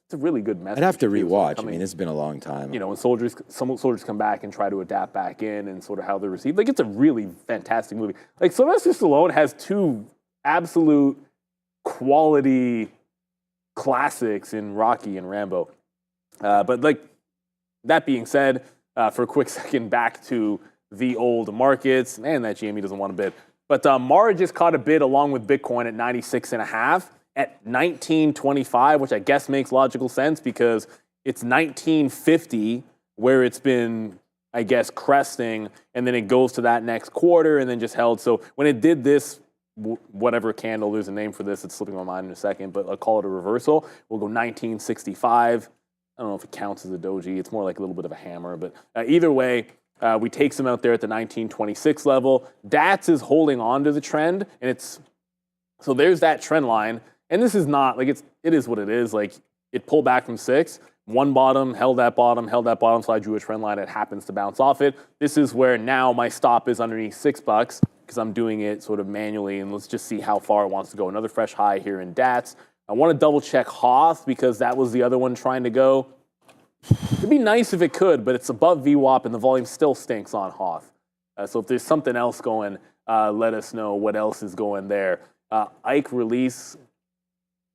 it's a really good message. I'd have to too, rewatch. coming, I mean, it's been a long time. you know, when some soldiers come back and try to adapt back in and sort of how they're received. Like, it's a really fantastic movie. Like, Sylvester Stallone has 2 absolute quality classics in Rocky and Rambo. But like, that being said, for a quick second, back to the old markets. Man, that Jamie doesn't want a bid. But Mara just caught a bid along with Bitcoin at 96.5 at 1925, which I guess makes logical sense because it's 1950 where it's been, I guess, cresting, and then it goes to that next quarter and then just held. So when it did this, whatever candle, there's a name for this, it's slipping my mind in a second, but I'll call it a reversal. We'll go 1965. I don't know if it counts as a doji. It's more like a little bit of a hammer, but either way, we take some out there at the 1926 level. DATS is holding on to the trend, and it's so there's that trend line. And this is not like it is what it is. Like, it pulled back from 6, one bottom, held that bottom, so I drew a trend line. It happens to bounce off it. This is where now my stop is underneath $6 because I'm doing it sort of manually, and let's just see how far it wants to go. Another fresh high here in DATS. I want to double check Hoth because that was the other one trying to go. It'd be nice if it could, but it's above VWAP and the volume still stinks on Hoth. So if there's something else going, let us know what else is going there. Ike release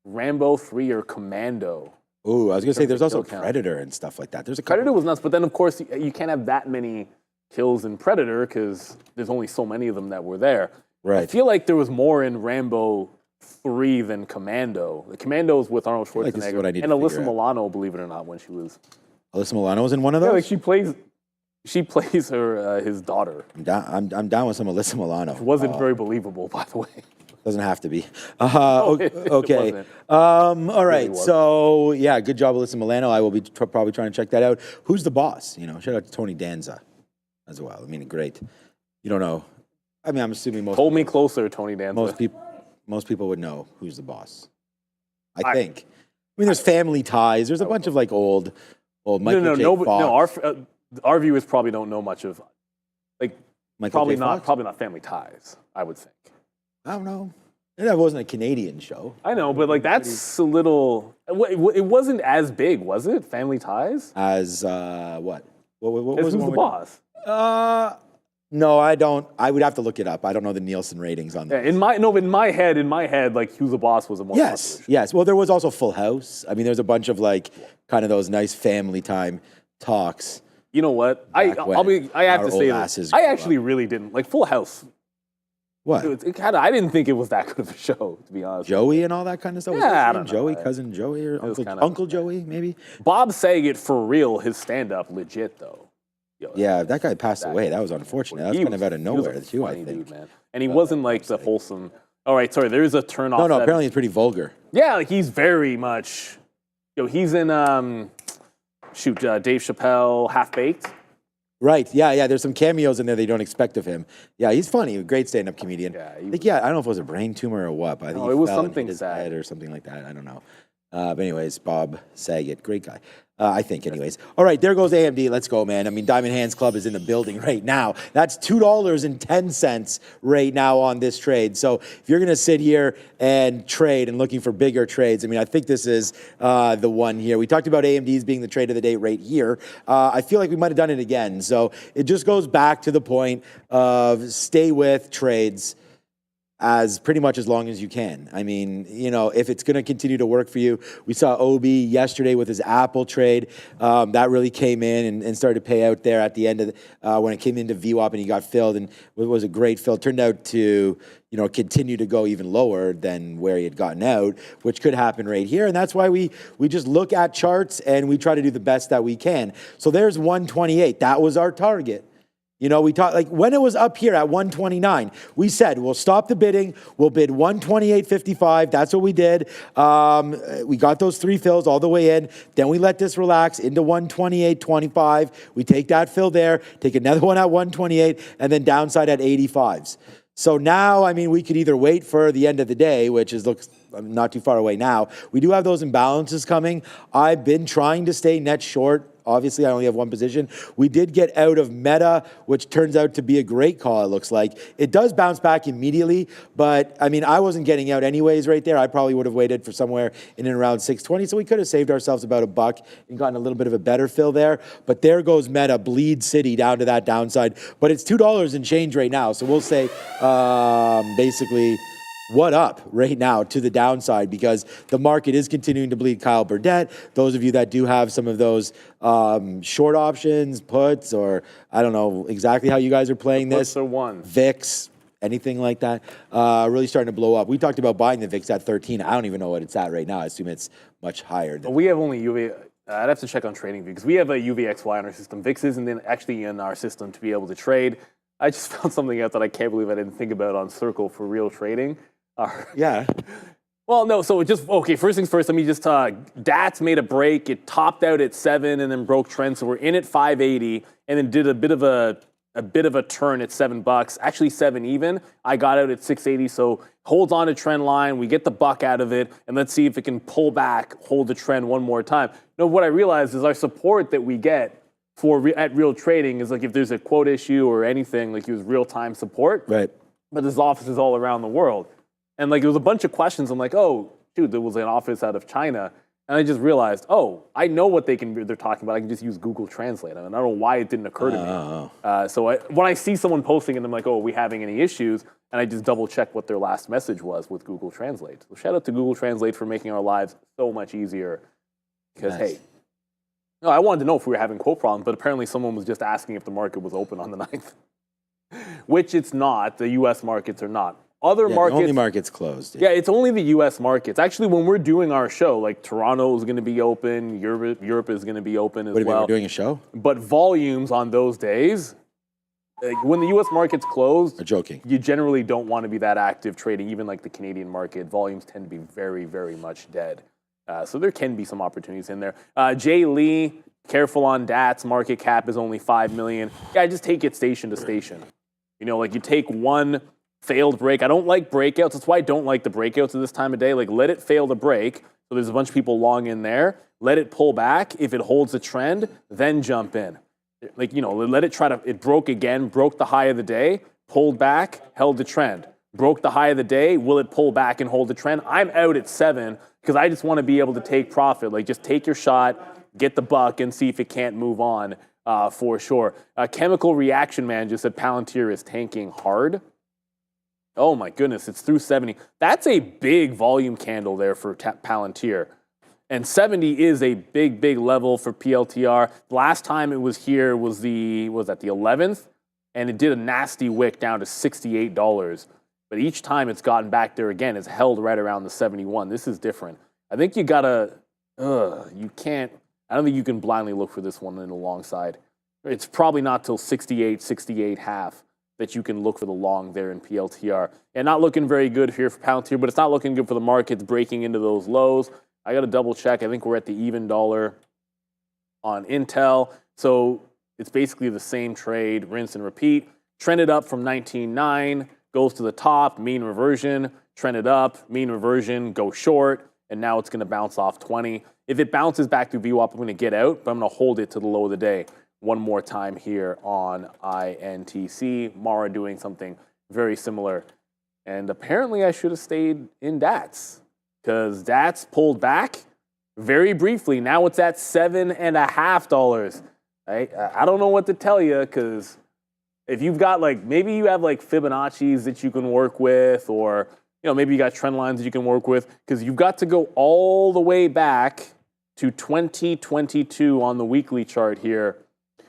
Rambo 3 or Commando. Ooh, I was going to say there's also Predator and stuff like that. There's a couple. Predator was nuts, but then of course you can't have that many kills in Predator because there's only so many of them that were there. Right. I feel like there was more in Rambo 3 than Commando. The Commando's with Arnold like this is Schwarzenegger what I need and to Alyssa figure out. Milano, believe it or not, when she was. Alyssa Milano was in one of those? Yeah, like she plays her his daughter. I'm down with some Alyssa Milano. It wasn't very believable, by the way. Doesn't have to be. It Okay. wasn't. All right. wasn't. So, yeah, good job, Alyssa Milano. I will be probably trying to check that out. Who's the boss? You know, shout out to Tony Danza as well. I mean, great. You don't know. I mean, I'm assuming Hold me closer, Tony Danza. Most people would know who's the boss. I think. I mean, there's Family Ties. There's a bunch of like old Michael J. Fox. Our viewers probably don't know much of, like, Michael J. Fox? probably not Family Ties, I would think. I don't know. That wasn't a Canadian show. I know, but like that's a little. It wasn't as big, was it? Family Ties? As what? What As was who's the boss? No, I don't. I would have to look it up. I don't know the Nielsen ratings on that. Yeah, in my head, like Who's the Boss was a more popular show. Yes. Well, there was also Full House. I mean, there's a bunch of like kind of those nice family time talks. You know what? I have to say this. I actually really didn't like Full House. What? I didn't think it was that good of a show, to be honest. Joey and all that kind of stuff? Yeah, I don't know. Joey, cousin Joey, or Uncle Joey, maybe? Bob Saget, for real, his stand-up, legit, though. Yeah, that guy passed away. That was unfortunate. That's kind of out of nowhere, too, I think. Dude, man. And he wasn't like the wholesome. All right, sorry, there is a turn off. No, apparently it's pretty vulgar. Yeah, like he's very much. He's in Dave Chappelle, Half Baked. Right. Yeah. There's some cameos in there that you don't expect of him. Yeah, he's funny. A great stand-up comedian. Yeah. I don't know if it was a brain tumor or what, but I think it was something sad or something like that. I don't know. But anyways, Bob Saget, great guy. I think, anyways. All right, there goes AMD. Let's go, man. I mean, Diamond Hands Club is in the building right now. That's $2.10 right now on this trade. So if you're going to sit here and trade and looking for bigger trades, I mean, I think this is the one here. We talked about AMDs being the trade of the day right here. I feel like we might have done it again. So it just goes back to the point of stay with trades as pretty much as long as you can. I mean, if it's going to continue to work for you, we saw Obi yesterday with his Apple trade. That really came in and started to pay out there at the end of when it came into VWAP and he got filled, and it was a great fill. Turned out to continue to go even lower than where he had gotten out, which could happen right here. And that's why we just look at charts and we try to do the best that we can. So there's 128. That was our target. We talked like when it was up here at 129, we said we'll stop the bidding. We'll bid 128.55. That's what we did. We got those 3 fills all the way in. Then we let this relax into 128.25. We take that fill there, take another one at 128, and then downside at 85s. So now, I mean, we could either wait for the end of the day, which looks not too far away now. We do have those imbalances coming. I've been trying to stay net short obviously, I only have one position. We did get out of Meta, which turns out to be a great call, it looks like. It does bounce back immediately, but I mean, I wasn't getting out anyways right there. I probably would have waited for somewhere in and around 620, so we could have saved ourselves about $1 and gotten a little bit of a better fill there. But there goes Meta, bleed city down to that downside. But it's $2 and change right now, so we'll say basically, what up right now to the downside, because the market is continuing to bleed Kyle Burdett. Those of you that do have some of those short options, puts, or I don't know exactly how you guys are playing this. Puts are one. VIX, anything like that, really starting to blow up. We talked about buying the VIX at 13. I don't even know what it's at right now. I assume it's much higher. But we have only UV. I'd have to check on TradingView because we have a UVXY on our system. VIX isn't actually in our system to be able to trade. I just found something out that I can't believe I didn't think about on Circle for real trading. Yeah. Well, no, so okay, first things first, let me just, DATS made a break. It topped out at 7 and then broke trend. So we're in at 580 and then did a bit of a turn at $7, actually 7 even. I got out at 680, so holds on to trend line. We get the buck out of it, and let's see if it can pull back, hold the trend one more time. No, what I realized is our support that we get at real trading is like if there's a quote issue or anything, like use real-time support. Right. But there's offices all around the world. And like, there was a bunch of questions. I'm like, oh, dude, there was an office out of China. And I just realized, oh, I know what they're talking about. I can just use Google Translate. And I don't know why it didn't occur to me. So when I see someone posting and I'm like, oh, are we having any issues? And I just double check what their last message was with Google Translate. So shout out to Google Translate for making our lives so much easier. Because, hey, no, I wanted to know if we were having quote problems, but apparently someone was just asking if the market was open on the 9th. Which it's not. The U.S. markets are not. Other markets. The only market's closed. Yeah, it's only the U.S. markets. Actually, when we're doing our show, like Toronto is going to be open, Europe is going to be open as well. We're doing a show? But volumes on those days, like when the U.S. market's closed, I'm joking. You generally don't want to be that active trading. Even like the Canadian market, volumes tend to be very, very much dead. So there can be some opportunities in there. Jay Lee, careful on DATS. Market cap is only 5 million. Yeah, just take it station to station. You know, like you take one failed break. I don't like breakouts. That's why I don't like the breakouts at this time of day. Like, let it fail to break. So there's a bunch of people long in there. Let it pull back. If it holds the trend, then jump in. Like, you know, let it it broke again, broke the high of the day, pulled back, held the trend. Broke the high of the day. Will it pull back and hold the trend? I'm out at 7 because I just want to be able to take profit. Like, just take your shot, get the buck, and see if it can't move on for sure. Chemical Reaction Man just said Palantir is tanking hard. Oh my goodness, it's through 70. That's a big volume candle there for Palantir. And 70 is a big, big level for PLTR. Last time it was here was the 11th, and it did a nasty wick down to $68. But each time it's gotten back there again, it's held right around the 71. This is different. I think you gotta, I don't think you can blindly look for this one in the long side. It's probably not till 68 half that you can look for the long there in PLTR. And not looking very good here for Palantir, but it's not looking good for the markets breaking into those lows. I got to double check. I think we're at the even dollar on Intel. So it's basically the same trade, rinse and repeat. Trended up from 19.9, goes to the top, mean reversion, trended up, mean reversion, go short, and now it's going to bounce off 20. If it bounces back to VWAP, I'm going to get out, but I'm going to hold it to the low of the day. One more time here on INTC. Mara doing something very similar. And apparently I should have stayed in DATS because DATS pulled back very briefly. Now it's at $7.50. I don't know what to tell you because if you've got maybe you have Fibonacci's that you can work with, or maybe you got trend lines that you can work with, because you've got to go all the way back to 2022 on the weekly chart here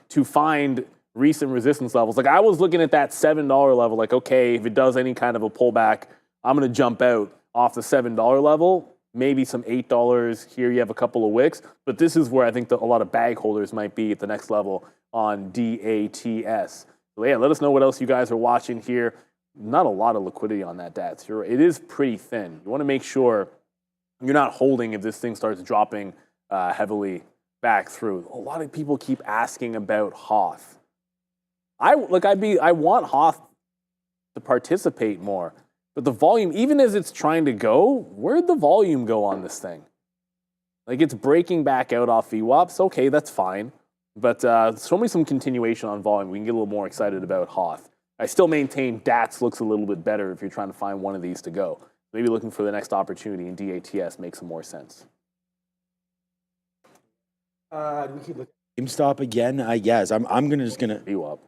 to find recent resistance levels. I was looking at that $7 level, okay, if it does any kind of a pullback, I'm going to jump out off the $7 level, maybe some $8 here. You have a couple of wicks, but this is where I think a lot of bag holders might be at the next level on DATS. So yeah, let us know what else you guys are watching here. Not a lot of liquidity on that DATS. It is pretty thin. You want to make sure you're not holding if this thing starts dropping heavily back through. A lot of people keep asking about Hoth. I want Hoth to participate more, but the volume, even as it's trying to go, where'd the volume go on this thing? It's breaking back out off VWAPs. Okay, that's fine. But show me some continuation on volume. We can get a little more excited about Hoth. I still maintain DATS looks a little bit better if you're trying to find one of these to go. Maybe looking for the next opportunity in DATS makes some more sense. GameStop again, I guess. I'm just gonna VWAP.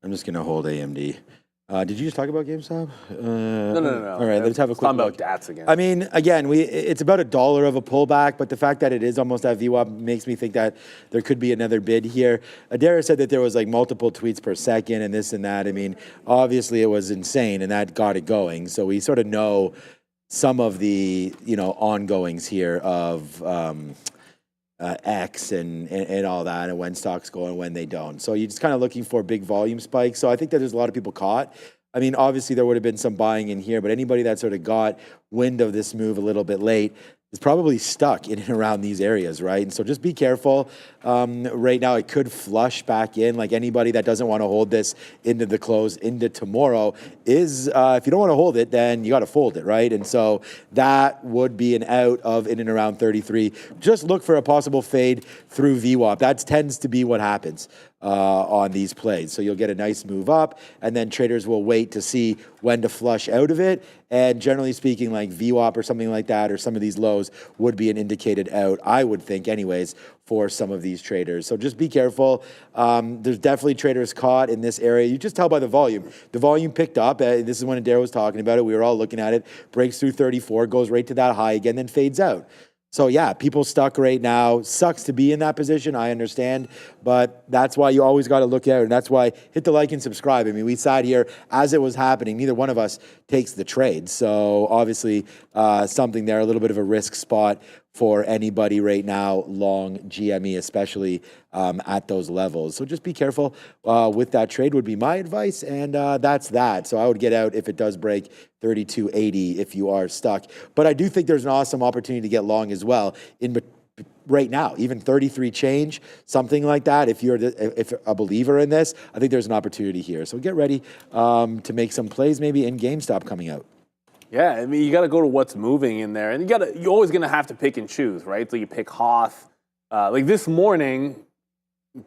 I'm just gonna hold AMD. Did you just talk about GameStop? No. All right, let's have a quick Talking look. about DATS again. I mean, again, it's about $1 of a pullback, but the fact that it is almost at VWAP makes me think that there could be another bid here. Adara said that there was like multiple tweets per second and this and that. I mean, obviously it was insane, and that got it going. So we sort of know some of the ongoings here of X and all that, and when stocks go and when they don't. So you're just kind of looking for big volume spikes. So I think that there's a lot of people caught. I mean, obviously there would have been some buying in here, but anybody that sort of got wind of this move a little bit late is probably stuck in and around these areas, right? And so just be careful. Right now, it could flush back in. Like anybody that doesn't want to hold this into the close, into tomorrow, is if you don't want to hold it, then you got to fold it, right? And so that would be an out of in and around 33. Just look for a possible fade through VWAP. That tends to be what happens on these plays. So you'll get a nice move up, and then traders will wait to see when to flush out of it. And generally speaking, like VWAP or something like that, or some of these lows would be an indicated out, I would think anyways, for some of these traders. So just be careful. There's definitely traders caught in this area. You just tell by the volume. The volume picked up. This is when Adara was talking about it. We were all looking at it. Breaks through 34, goes right to that high again, then fades out. So yeah, people stuck right now. Sucks to be in that position, I understand, but that's why you always got to look out, and that's why hit the like and subscribe. I mean, we sat here as it was happening. Neither one of us takes the trade, so obviously something there, a little bit of a risk spot for anybody right now, long GME, especially at those levels. So just be careful with that trade would be my advice, and that's that. So I would get out if it does break 32.80 if you are stuck. But I do think there's an awesome opportunity to get long as well right now, even 33 change, something like that. If you're if a believer in this, I think there's an opportunity here. So get ready to make some plays maybe in GameStop coming out. Yeah, I mean, you got to go to what's moving in there, and you're always going to have to pick and choose, right? So you pick Hoth. Like this morning,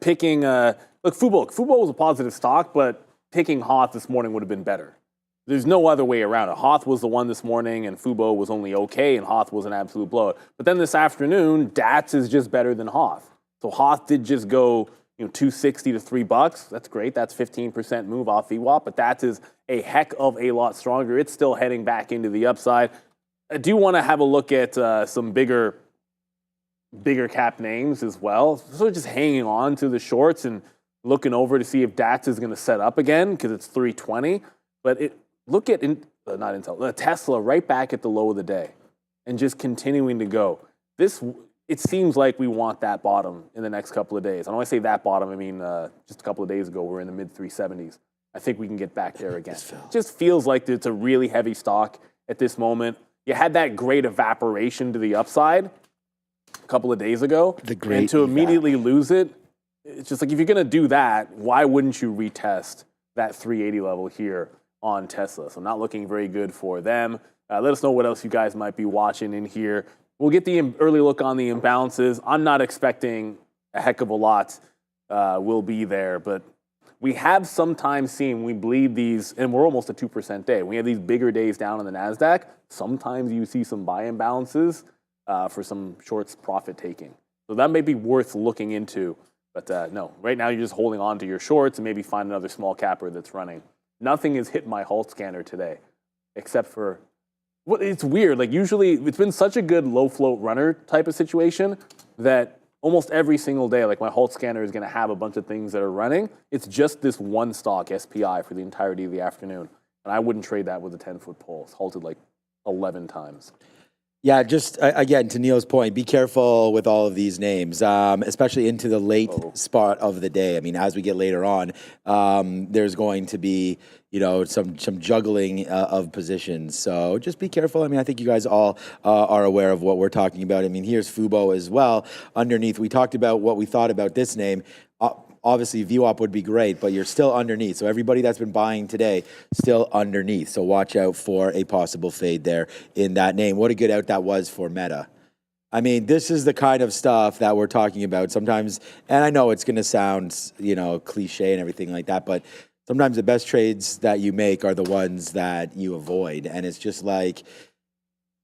picking look, Fubo was a positive stock, but picking Hoth this morning would have been better. There's no other way around it. Hoth was the one this morning, and Fubo was only okay, and Hoth was an absolute blowout. But then this afternoon, DATS is just better than Hoth. So Hoth did just go, $2.60 to $3. That's great. That's 15% move off VWAP, but DATS is a heck of a lot stronger. It's still heading back into the upside. I do want to have a look at some bigger cap names as well. So just hanging on to the shorts and looking over to see if DATS is going to set up again because it's 320. But look at not Intel, Tesla right back at the low of the day and just continuing to go. It seems like we want that bottom in the next couple of days. And when I say that bottom, I mean just a couple of days ago, we're in the mid 370s. I think we can get back there again. It just feels like it's a really heavy stock at this moment. You had that great evaporation to the upside a couple of days ago. And to immediately lose it, it's just like if you're going to do that, why wouldn't you retest that 380 level here on Tesla? So not looking very good for them. Let us know what else you guys might be watching in here. We'll get the early look on the imbalances. I'm not expecting a heck of a lot will be there, but we have sometimes seen, we believe these, and we're almost a 2% day. We have these bigger days down on the NASDAQ. Sometimes you see some buy imbalances for some shorts profit taking. So that may be worth looking into, but no, right now you're just holding on to your shorts and maybe find another small capper that's running. Nothing has hit my halt scanner today, except for, well, it's weird. Like usually it's been such a good low float runner type of situation that almost every single day, like my halt scanner is going to have a bunch of things that are running. It's just this one stock, SPI, for the entirety of the afternoon. And I wouldn't trade that with a 10-foot pole. It's halted like 11 times. Yeah, just again, to Neil's point, be careful with all of these names, especially into the late spot of the day. I mean, as we get later on, there's going to be, some juggling of positions. So just be careful. I mean, I think you guys all are aware of what we're talking about. I mean, here's Fubo as well. Underneath, we talked about what we thought about this name. Obviously, VWAP would be great, but you're still underneath. So everybody that's been buying today, still underneath. So watch out for a possible fade there in that name. What a good out that was for Meta. I mean, this is the kind of stuff that we're talking about sometimes, and I know it's going to sound, cliche and everything like that, but sometimes the best trades that you make are the ones that you avoid. And it's just like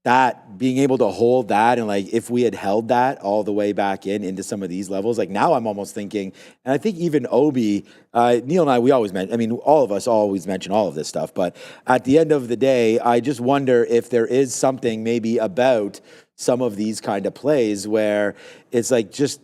that, being able to hold that, and like if we had held that all the way back into some of these levels, like now I'm almost thinking, and I think even Obi, Neil and I, we always mention, I mean, all of us always mention all of this stuff, but at the end of the day, I just wonder if there is something maybe about some of these kind of plays where it's like just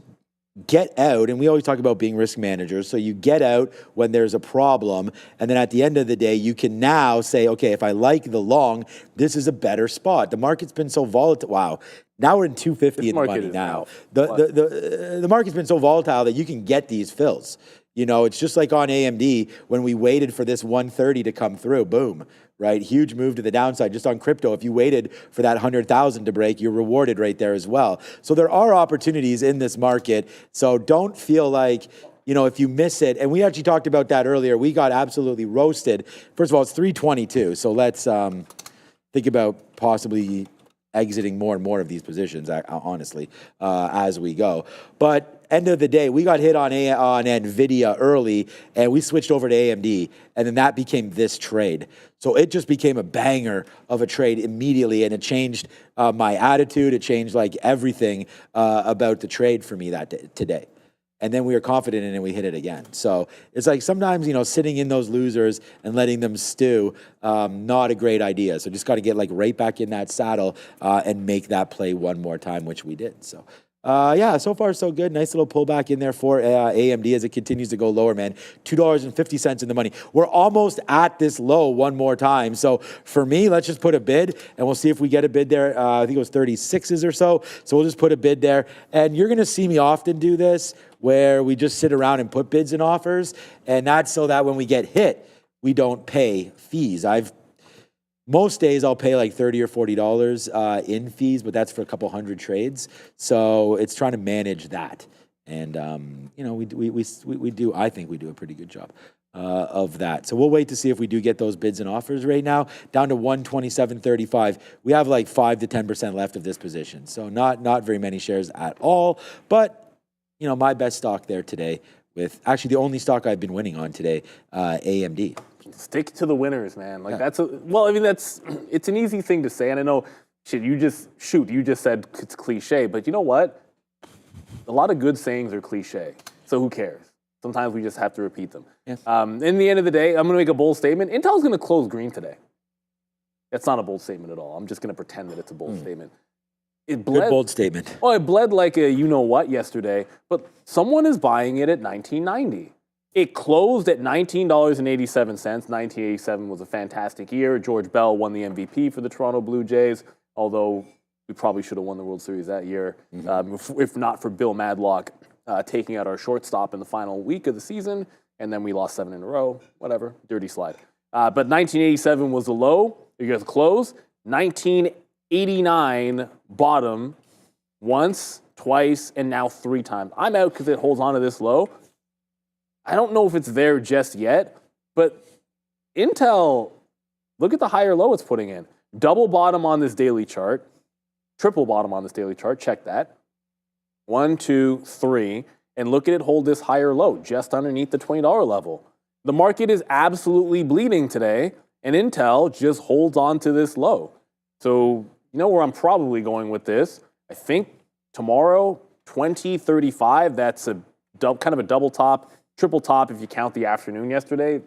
get out, and we always talk about being risk managers. So you get out when there's a problem, and then at the end of the day, you can now say, okay, if I like the long, this is a better spot. The market's been so volatile. Wow. Now we're in 250 in the money now. The market's been so volatile that you can get these fills. It's just like on AMD when we waited for this 130 to come through, boom, right? Huge move to the downside. Just on crypto, if you waited for that 100,000 to break, you're rewarded right there as well. So there are opportunities in this market. So don't feel like, if you miss it, and we actually talked about that earlier, we got absolutely roasted. First of all, it's 322. So let's think about possibly exiting more and more of these positions, honestly, as we go. But end of the day, we got hit on NVIDIA early, and we switched over to AMD, and then that became this trade. So it just became a banger of a trade immediately, and it changed my attitude. It changed like everything about the trade for me today. And then we were confident in it, and we hit it again. So it's like sometimes, sitting in those losers and letting them stew, not a great idea. So just got to get like right back in that saddle and make that play one more time, which we did. So so far so good. Nice little pullback in there for AMD as it continues to go lower, man. $2.50 in the money. We're almost at this low one more time. So for me, let's just put a bid, and we'll see if we get a bid there. I think it was 36s or so. So we'll just put a bid there. And you're going to see me often do this, where we just sit around and put bids and offers, and that's so that when we get hit, we don't pay fees. Most days I'll pay like $30 or $40 in fees, but that's for a couple hundred trades. So it's trying to manage that, and we do. I think we do a pretty good job of that. So we'll wait to see if we do get those bids and offers. Right now, down to 127.35. We have like 5 to 10% left of this position, so not very many shares at all, but. My best stock there today, with actually the only stock I've been winning on today, AMD. Stick to the winners, man. Like it's an easy thing to say, and I know, you just said it's cliche, but you know what? A lot of good sayings are cliche, so who cares? Sometimes we just have to repeat them. Yes. In the end of the day, I'm going to make a bold statement. Intel's going to close green today. That's not a bold statement at all. I'm just going to pretend that it's a bold statement. It bled, good bold statement. Oh, it bled like a you-know-what yesterday, but someone is buying it at $19.90. It closed at $19.87. 1987 was a fantastic year. George Bell won the MVP for the Toronto Blue Jays, although we probably should have won the World Series that year, if not for Bill Madlock taking out our shortstop in the final week of the season, and then we lost 7 in a row. Whatever, dirty slide. But 1987 was the low. You guys close. 1989 bottom once, twice, and now 3 times. I'm out because it holds on to this low. I don't know if it's there just yet, but Intel, look at the higher low it's putting in. Double bottom on this daily chart, triple bottom on this daily chart, check that. 1, 2, 3, and look at it hold this higher low just underneath the $20 level. The market is absolutely bleeding today, and Intel just holds on to this low. So you know where I'm probably going with this? I think tomorrow, 2035, that's kind of a double top, triple top if you count the afternoon yesterday.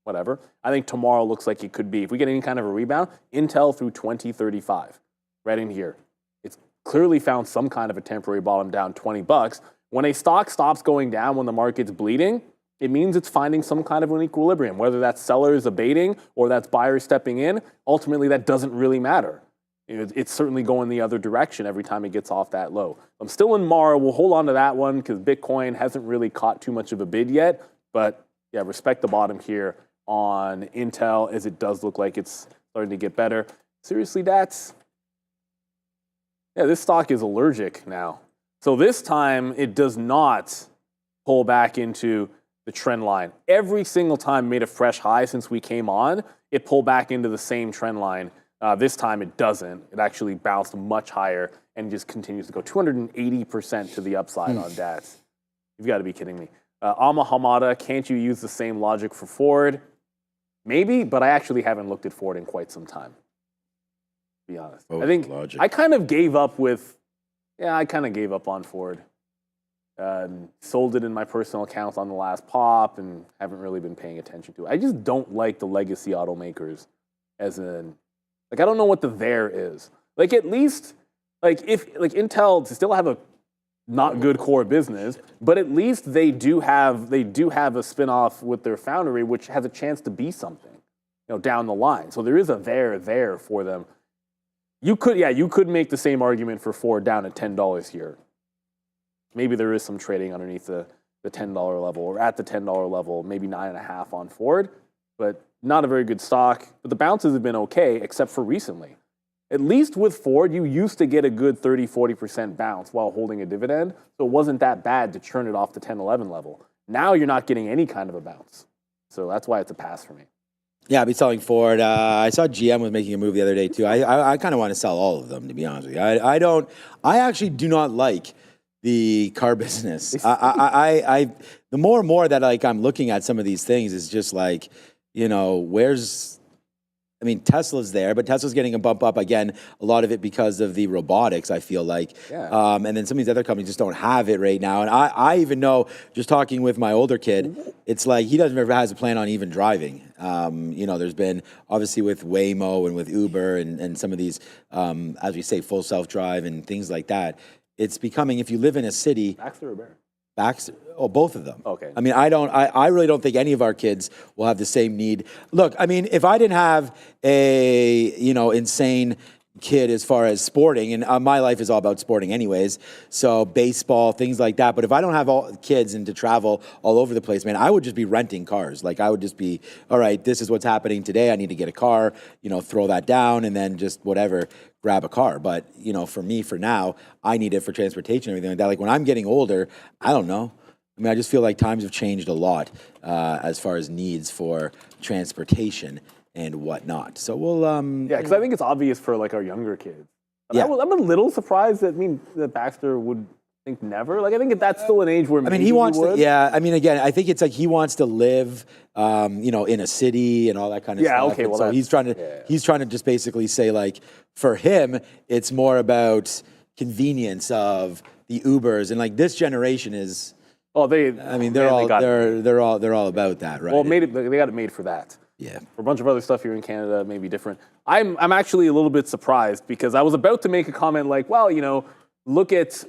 Whatever. I think tomorrow looks like it could be. If we get any kind of a rebound, Intel through 2035, right in here. It's clearly found some kind of a temporary bottom down $20. When a stock stops going down when the market's bleeding, it means it's finding some kind of an equilibrium, whether that's sellers abating or that's buyers stepping in. Ultimately, that doesn't really matter. It's certainly going the other direction every time it gets off that low. I'm still in MAR. We'll hold on to that one because Bitcoin hasn't really caught too much of a bid yet. But yeah, respect the bottom here on Intel as it does look like it's starting to get better. Seriously, this stock is allergic now. So this time it does not pull back into the trend line. Every single time made a fresh high since we came on, it pulled back into the same trend line. This time it doesn't. It actually bounced much higher and just continues to go 280% to the upside on DATs. You've got to be kidding me. Alma Hamada, can't you use the same logic for Ford? Maybe, but I actually haven't looked at Ford in quite some time, to be honest. I think logic. I kind of gave up on Ford. Sold it in my personal accounts on the last pop and haven't really been paying attention to it. I just don't like the legacy automakers I don't know what the there is. Like at least, if Intel to still have a not good core business, but at least they do have a spin-off with their foundry, which has a chance to be something, down the line. So there is a there for them. You could make the same argument for Ford down at $10 here. Maybe there is some trading underneath the $10 level or at the $10 level, maybe 9.5 on Ford, but not a very good stock. But the bounces have been okay, except for recently. At least with Ford, you used to get a good 30-40% bounce while holding a dividend, so it wasn't that bad to churn it off the 10-11 level. Now you're not getting any kind of a bounce. So that's why it's a pass for me. Yeah, I'll be selling Ford. I saw GM was making a move the other day too. I kind of want to sell all of them, to be honest with you. I actually do not like the car business. The more and more that I'm looking at some of these things, is just Tesla's there, but Tesla's getting a bump up again. A lot of it because of the robotics, I feel like. Yeah. And then some of these other companies just don't have it right now. And I even know, just talking with my older kid, it's like he doesn't ever has a plan on even driving. There's been obviously with Waymo and with Uber and some of these, as we say, full self-drive and things like that. It's becoming, if you live in a city. Baxter or Bear? Baxter, both of them. Okay. I really don't think any of our kids will have the same need. Look, if I didn't have a, insane kid as far as sporting, and my life is all about sporting anyways, so baseball, things like that. But if I don't have all kids and to travel all over the place, man, I would just be renting cars. I would just be, all right, this is what's happening today. I need to get a car, throw that down and then just whatever, grab a car. But, for me, for now, I need it for transportation and everything like that. When I'm getting older, I don't know. I just feel like times have changed a lot as far as needs for transportation and whatnot. So we'll because I think it's obvious for our younger kids. But Yeah. I'm a little surprised that Baxter would think never. I think that's still an age where maybe he wants would. to. Yeah, again, I think it's he wants to live, in a city and all that kind of stuff. Okay. And Well, so he's trying to just basically say for him, it's more about convenience of the Ubers and this generation is. Oh, they're all about that, right? Well, they got it made for that. Yeah. For a bunch of other stuff here in Canada, maybe different. I'm actually a little bit surprised because I was about to make a comment look at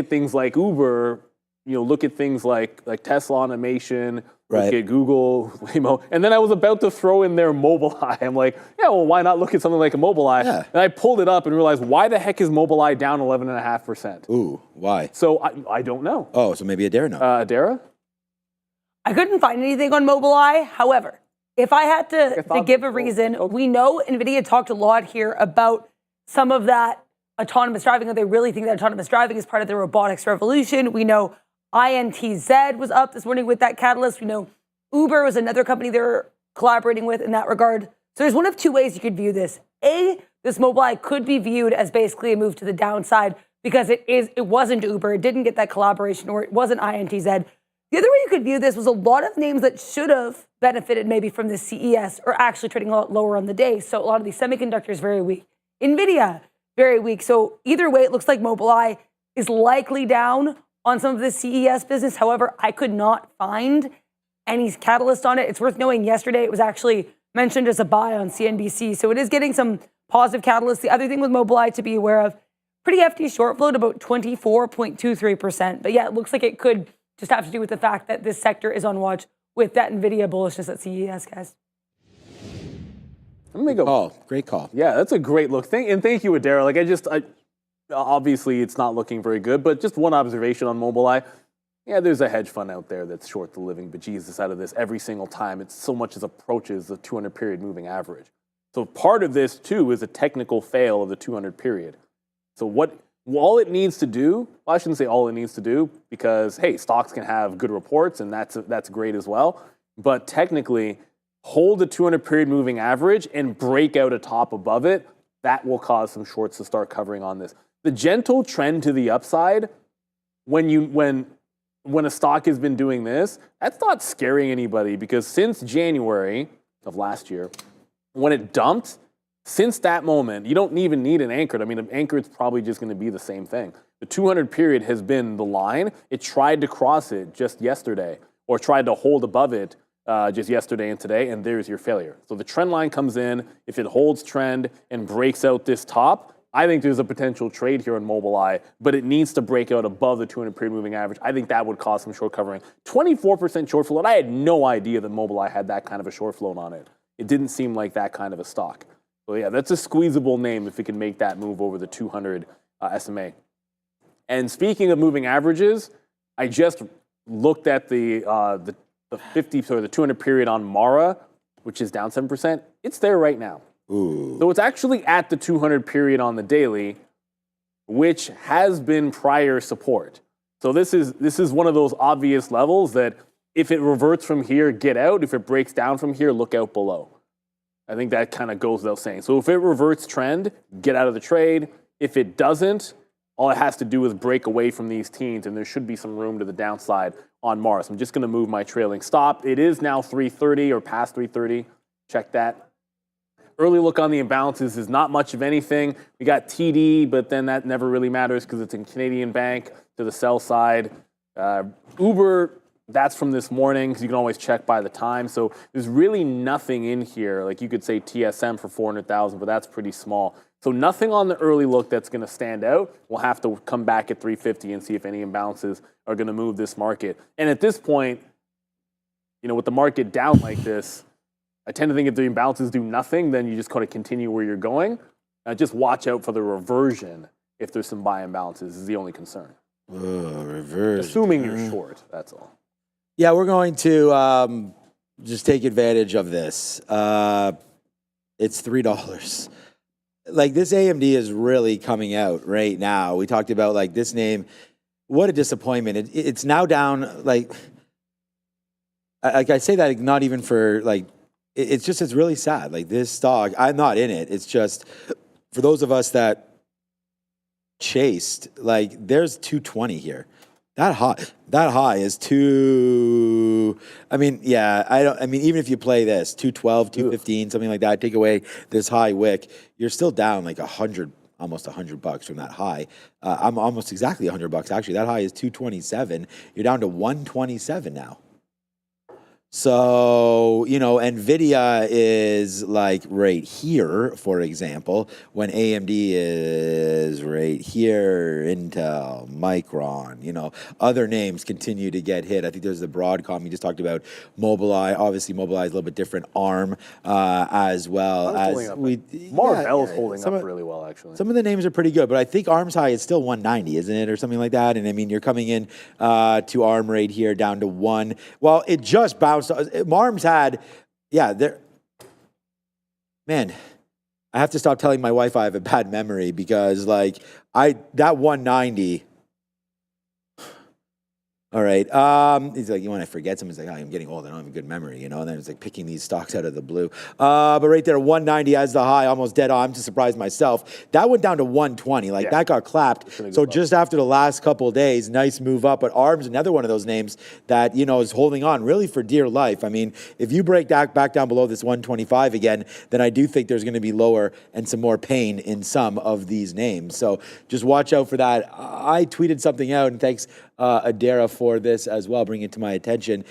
things like Uber, look at things like Tesla Automation, Right. look at Google, Waymo, and then I was about to throw in there Mobileye. I'm like, why not look at something like a Mobileye? Yeah. And I pulled it up and realized, why the heck is Mobileye down 11.5%? Ooh, why? So I don't know. Oh, so maybe Adara knows. Adara? I couldn't find anything on Mobileye. However, if I had to give a reason, we know NVIDIA talked a lot here about some of that autonomous driving, that they really think that autonomous driving is part of the robotics revolution. We know INTZ was up this morning with that catalyst. We know Uber was another company they're collaborating with in that regard. So there's one of two ways you could view this. A, this Mobileye could be viewed as basically a move to the downside because it wasn't Uber, it didn't get that collaboration, or it wasn't INTZ. The other way you could view this was a lot of names that should have benefited maybe from the CES are actually trading a lot lower on the day. So a lot of these semiconductors very weak. NVIDIA, very weak. So either way, it looks like Mobileye is likely down on some of the CES business. However, I could not find any catalyst on it. It's worth knowing yesterday it was actually mentioned as a buy on CNBC. So it is getting some positive catalysts. The other thing with Mobileye to be aware of, pretty hefty short float, about 24.23%. But yeah, it looks like it could just have to do with the fact that this sector is on watch with that NVIDIA bullishness at CES, guys. Let me go. Great call. Yeah, that's a great look. Thank you, Adara. Obviously, it's not looking very good, but just one observation on Mobileye. Yeah, there's a hedge fund out there that's short the living bejesus out of this every single time. It's so much as approaches the 200-period moving average. So part of this, too, is a technical fail of the 200 period. So all it needs to do, well, I shouldn't say all it needs to do, because, hey, stocks can have good reports, and that's great as well. But technically, hold the 200-period moving average and break out a top above it. That will cause some shorts to start covering on this. the gentle trend to the upside when a stock has been doing this, that's not scaring anybody because since January of last year, when it dumped, since that moment, you don't even need an anchor. I mean, an anchor is probably just going to be the same thing. The 200 period has been the line. It tried to cross it just yesterday or tried to hold above it just yesterday and today, and there's your failure. So the trend line comes in. If it holds trend and breaks out this top, I think there's a potential trade here in Mobileye, but it needs to break out above the 200 period moving average. I think that would cause some short covering. 24% short float. I had no idea that Mobileye had that kind of a short float on it. It didn't seem like that kind of a stock. So yeah, that's a squeezable name if it can make that move over the 200 SMA. And speaking of moving averages, I just looked at the 50 or the 200 period on Mara, which is down 7%. It's there right now. Ooh. So it's actually at the 200 period on the daily, which has been prior support. So this is one of those obvious levels that if it reverts from here, get out. If it breaks down from here, look out below. I think that kind of goes without saying. So if it reverts trend, get out of the trade. If it doesn't, all it has to do is break away from these teens, and there should be some room to the downside on Mars. I'm just going to move my trailing stop. It is now 330 or past 330. Check that. Early look on the imbalances is not much of anything. We got TD, but then that never really matters because it's in Canadian Bank to the sell side. Uber, that's from this morning because you can always check by the time. So there's really nothing in here. Like you could say TSM for 400,000, but that's pretty small. So nothing on the early look that's going to stand out. We'll have to come back at 350 and see if any imbalances are going to move this market. And at this point, with the market down like this, I tend to think if the imbalances do nothing, then you just kind of continue where you're going. Just watch out for the reversion if there's some buy imbalances is the only concern. Reverse. Assuming you're short, that's all. Yeah, we're going to just take advantage of this. It's $3. Like this AMD is really coming out right now. We talked about like this name. What a disappointment. It's now down like I say that not even for like, it's really sad. Like this stock, I'm not in it. It's just for those of us that chased, like there's 220 here. That high is even if you play this 212, 215, something like that, take away this high wick, you're still down like almost $100 from that high. I'm almost exactly $100 actually. That high is 227. You're down to 127 now. So, NVIDIA is like right here, for example, when AMD is right here, Intel, Micron, other names continue to get hit. I think there's the Broadcom. You just talked about Mobileye. Obviously, Mobileye is a little bit different. ARM as well. Marvell is holding up really well, actually. Some of the names are pretty good, but I think ARM's high is still 190, isn't it, or something like that? And I mean, you're coming in to ARM right here down to 1. Well, it just bounced. Marm's had, man, I have to stop telling my wife I have a bad memory because that 190. All right. He's like, when I forget something, he's like, I'm getting old. I don't have a good memory, and then it's like picking these stocks out of the blue. But right there, 190 as the high, almost dead on. I'm just surprised myself. That went down to 120. That got clapped. So just after the last couple of days, nice move up. But ARM's another one of those names that, is holding on really for dear life. I mean, if you break that back down below this 125 again, then I do think there's going to be lower and some more pain in some of these names. So just watch out for that. I tweeted something out, and thanks Adara for this as well, bringing it to my attention.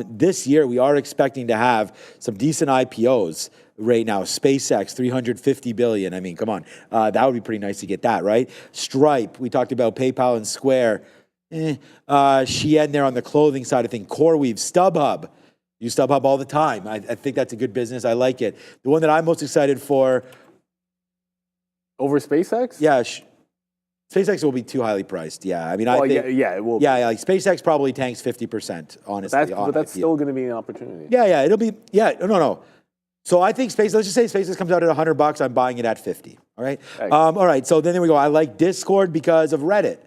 This year, we are expecting to have some decent IPOs right now. SpaceX, $350 billion. I mean, come on. That would be pretty nice to get that, right? Stripe, we talked about PayPal and Square. Shein there on the clothing side of things. CoreWeave, StubHub. Use StubHub all the time. I think that's a good business. I like it. The one that I'm most excited for. Over SpaceX? Yeah, SpaceX will be too highly priced. Yeah, I mean, I think. It will. Yeah, like SpaceX probably tanks 50%. Honestly, but that's still going to be an opportunity. Yeah, it'll be. Yeah, no. So I think let's just say SpaceX comes out at $100. I'm buying it at 50. All right. All right. So then there we go. I like Discord because of Reddit.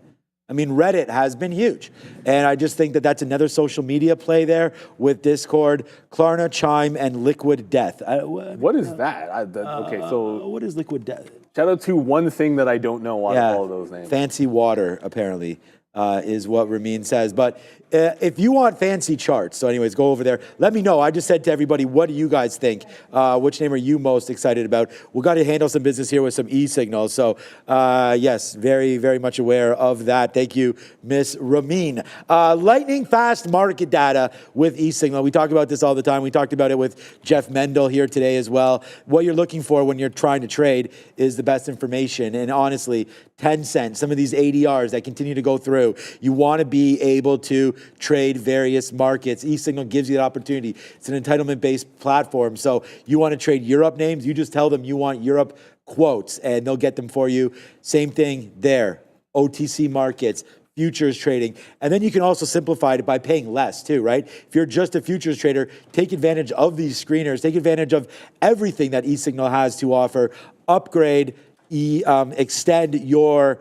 I mean, Reddit has been huge. And I just think that that's another social media play there with Discord, Klarna, Chime, and Liquid Death. What is that? Okay, so what is Liquid Death? Shout out to one thing that I don't know out of all of those names. Fancy water, apparently, is what Ramin says. But if you want fancy charts, so anyways, go over there. Let me know. I just said to everybody, what do you guys think? Which name are you most excited about? We've got to handle some business here with some e-signals. So yes, very, very much aware of that. Thank you, Miss Ramin. Lightning fast market data with e-signal. We talk about this all the time. We talked about it with Jeff Mendel here today as well. What you're looking for when you're trying to trade is the best information. And honestly, 10 cents, some of these ADRs that continue to go through, you want to be able to trade various markets. eSignal gives you that opportunity. It's an entitlement-based platform. So you want to trade Europe names, you just tell them you want Europe quotes and they'll get them for you. Same thing there. OTC markets, futures trading. And then you can also simplify it by paying less too, right? If you're just a futures trader, take advantage of these screeners, take advantage of everything that eSignal has to offer. Upgrade, extend your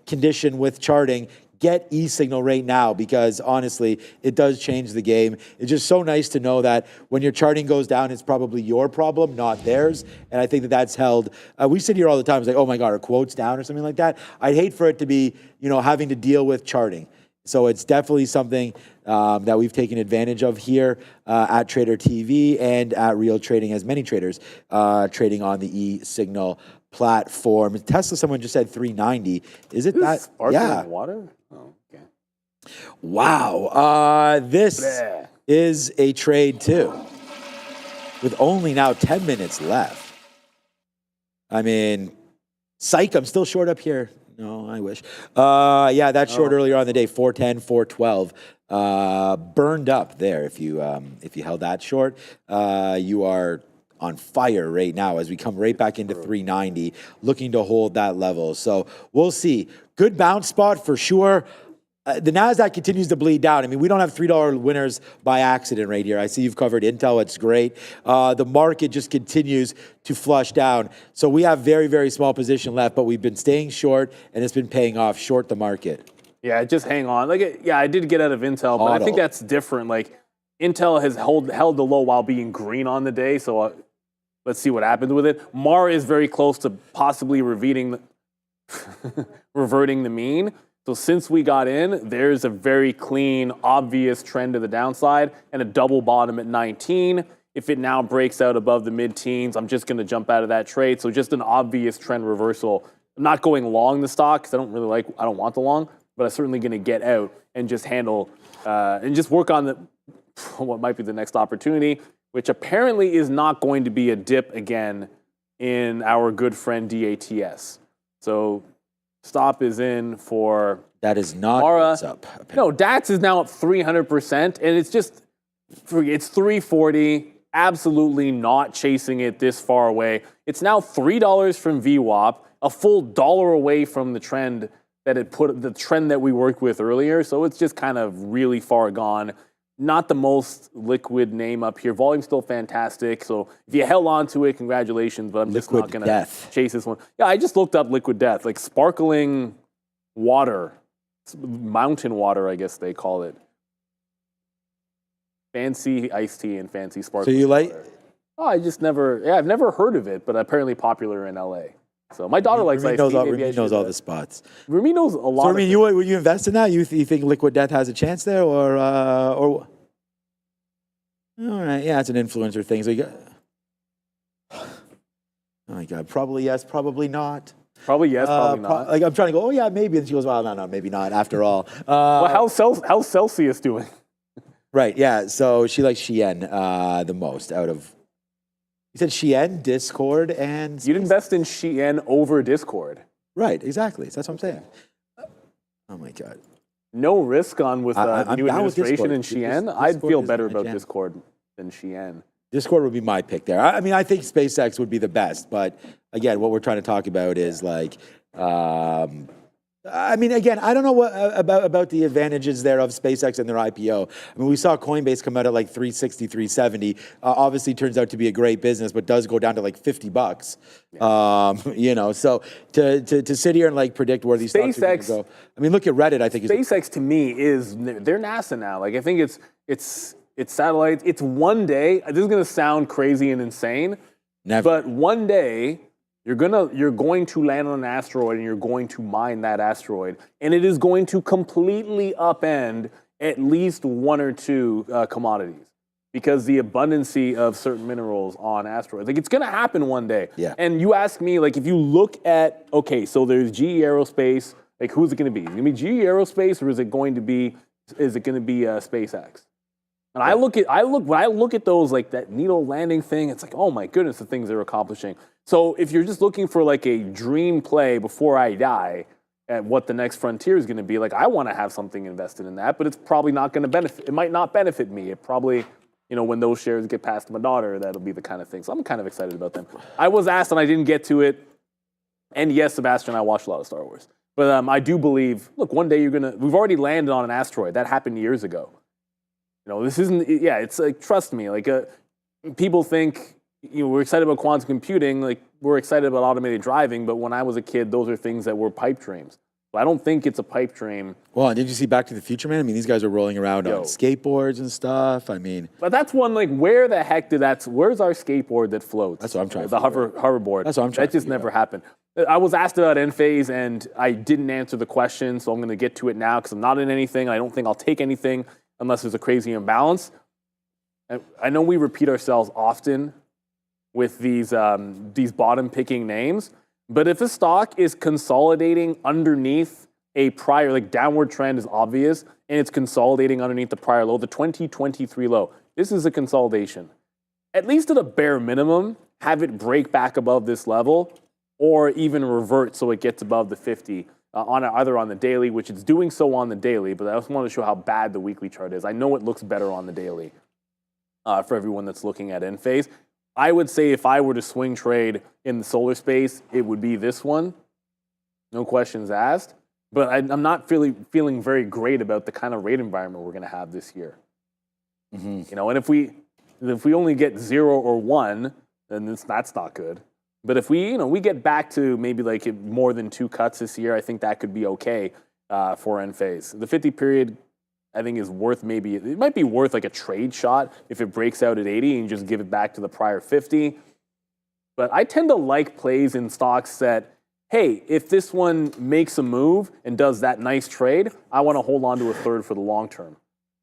condition with charting. Get eSignal right now because honestly, it does change the game. It's just so nice to know that when your charting goes down, it's probably your problem, not theirs. And I think that that's held. We sit here all the time. It's like, oh my God, are quotes down or something like that? I'd hate for it to be, having to deal with charting. So it's definitely something that we've taken advantage of here at Trader TV and at Real Trading, as many traders trading on the eSignal platform. Tesla, someone just said 390. Is it that? Sparkling water? Oh, okay. Wow. This is a trade too, with only now 10 minutes left. I mean, psych, I'm still short up here. No, I wish. Yeah, that short earlier on the day, 410, 412. Burned up there if you held that short. You are on fire right now as we come right back into 390, looking to hold that level. So we'll see. Good bounce spot for sure. The NASDAQ continues to bleed down. I mean, we don't have $3 winners by accident right here. I see you've covered Intel. It's great. The market just continues to flush down. So we have very, very small position left, but we've been staying short, and it's been paying off. Short the market. Yeah, just hang on. I did get out of Intel, but I think that's different. Intel has held the low while being green on the day, so let's see what happens with it. MAR is very close to possibly reverting the mean. So since we got in, there's a very clean, obvious trend to the downside and a double bottom at 19. If it now breaks out above the mid-teens, I'm just going to jump out of that trade. So just an obvious trend reversal. I'm not going long the stock because I don't want the long, but I'm certainly going to get out and just handle and just work on what might be the next opportunity, which apparently is not going to be a dip again in our good friend DATS. So stop is in for that is not what's up. No, DATS is now up 300%, and it's 340. Absolutely not chasing it this far away. It's now $3 from VWAP, a full $1 away from the trend that we worked with earlier. So it's just kind of really far gone. Not the most liquid name up here. Volume's still fantastic. So if you held on to it, congratulations. But I'm just not going to chase this one. Yeah, I just looked up liquid death, like sparkling water, mountain water, I guess they call it. Fancy iced tea and fancy sparkling. So you like? Water. Oh, I've never heard of it, but apparently popular in LA. So my daughter likes iced tea. Ramin knows all the spots. Ramin knows a lot. So Ramin, would you invest in that? You think liquid death has a chance there, or? All right, yeah, it's an influencer thing. So you got. Oh my God, probably yes, probably not. Probably yes, probably not. I'm trying to go. Oh yeah, maybe, and she goes, well, no, maybe not. After all. Well, how's Celsius doing? Right, yeah. So she likes Shein the most out of. You said Shein, Discord, and... You'd invest in Shein over Discord. Right, exactly. That's what I'm saying. Oh, my God. No risk with the new administration in Shein. I'd feel better about Discord than Shein. Discord would be my pick there. I mean, I think SpaceX would be the best. But, again, what we're trying to talk about is, I mean, again, I don't know what about the advantages there of SpaceX and their IPO. I mean, we saw Coinbase come out at like 360, 370. Obviously, turns out to be a great business, but does go down to like $50. Yeah. So to sit here and predict where these stocks are going to go. I mean, look at Reddit. I think SpaceX to me they're NASA now. I think it's satellites. It's one day. This is going to sound crazy and insane, but one day You're going to land on an asteroid and you're going to mine that asteroid, and it is going to completely upend at least one or two commodities because the abundancy of certain minerals on asteroids. Like, it's going to happen one day. Yeah. And you ask me, like, if you look at, okay, so there's GE Aerospace, like, who's it going to be? Is it going to be GE Aerospace, or is it going to be SpaceX? And when I look at those, like that needle landing thing, it's like, oh my goodness, the things they're accomplishing. So if you're just looking for like a dream play before I die at what the next frontier is going to be, like, I want to have something invested in that, but it's probably not going to benefit. It might not benefit me. It probably, when those shares get passed to my daughter, that'll be the kind of thing. So I'm kind of excited about them. I was asked and I didn't get to it. And yes, Sebastian, I watched a lot of Star Wars. But I do believe, look, one day we've already landed on an asteroid. That happened years ago. This isn't, it's like, trust me, like, people think, we're excited about quantum computing, like, we're excited about automated driving, but when I was a kid, those are things that were pipe dreams. So I don't think it's a pipe dream. Well, and did you see Back to the Future, man? I mean, these guys are rolling around on skateboards and stuff. I mean. But that's one, like, where's our skateboard that floats? That's what I'm trying to The hoverboard. That's what I'm trying That just never happened. I was asked about Enphase, and I didn't answer the question, so I'm going to get to it now because I'm not in anything. I don't think I'll take anything unless there's a crazy imbalance. I know we repeat ourselves often with these bottom-picking names, but if a stock is consolidating underneath a prior, like, downward trend is obvious, and it's consolidating underneath the prior low, the 2023 low, this is a consolidation. At least at a bare minimum, have it break back above this level, or even revert so it gets above the 50 either on the daily, which it's doing so on the daily, but I also want to show how bad the weekly chart is. I know it looks better on the daily for everyone that's looking at Enphase. I would say if I were to swing trade in the solar space, it would be this one. No questions asked. But I'm not feeling very great about the kind of rate environment we're going to have this year. Mm-hmm. And if we only get 0 or 1, then that's not good. But if we get back to maybe like more than 2 cuts this year, I think that could be okay for Enphase. The 50 period, I think, is worth it might be worth like a trade shot if it breaks out at 80 and just give it back to the prior 50. But I tend to like plays in stocks that, hey, if this one makes a move and does that nice trade, I want to hold on to a third for the long term.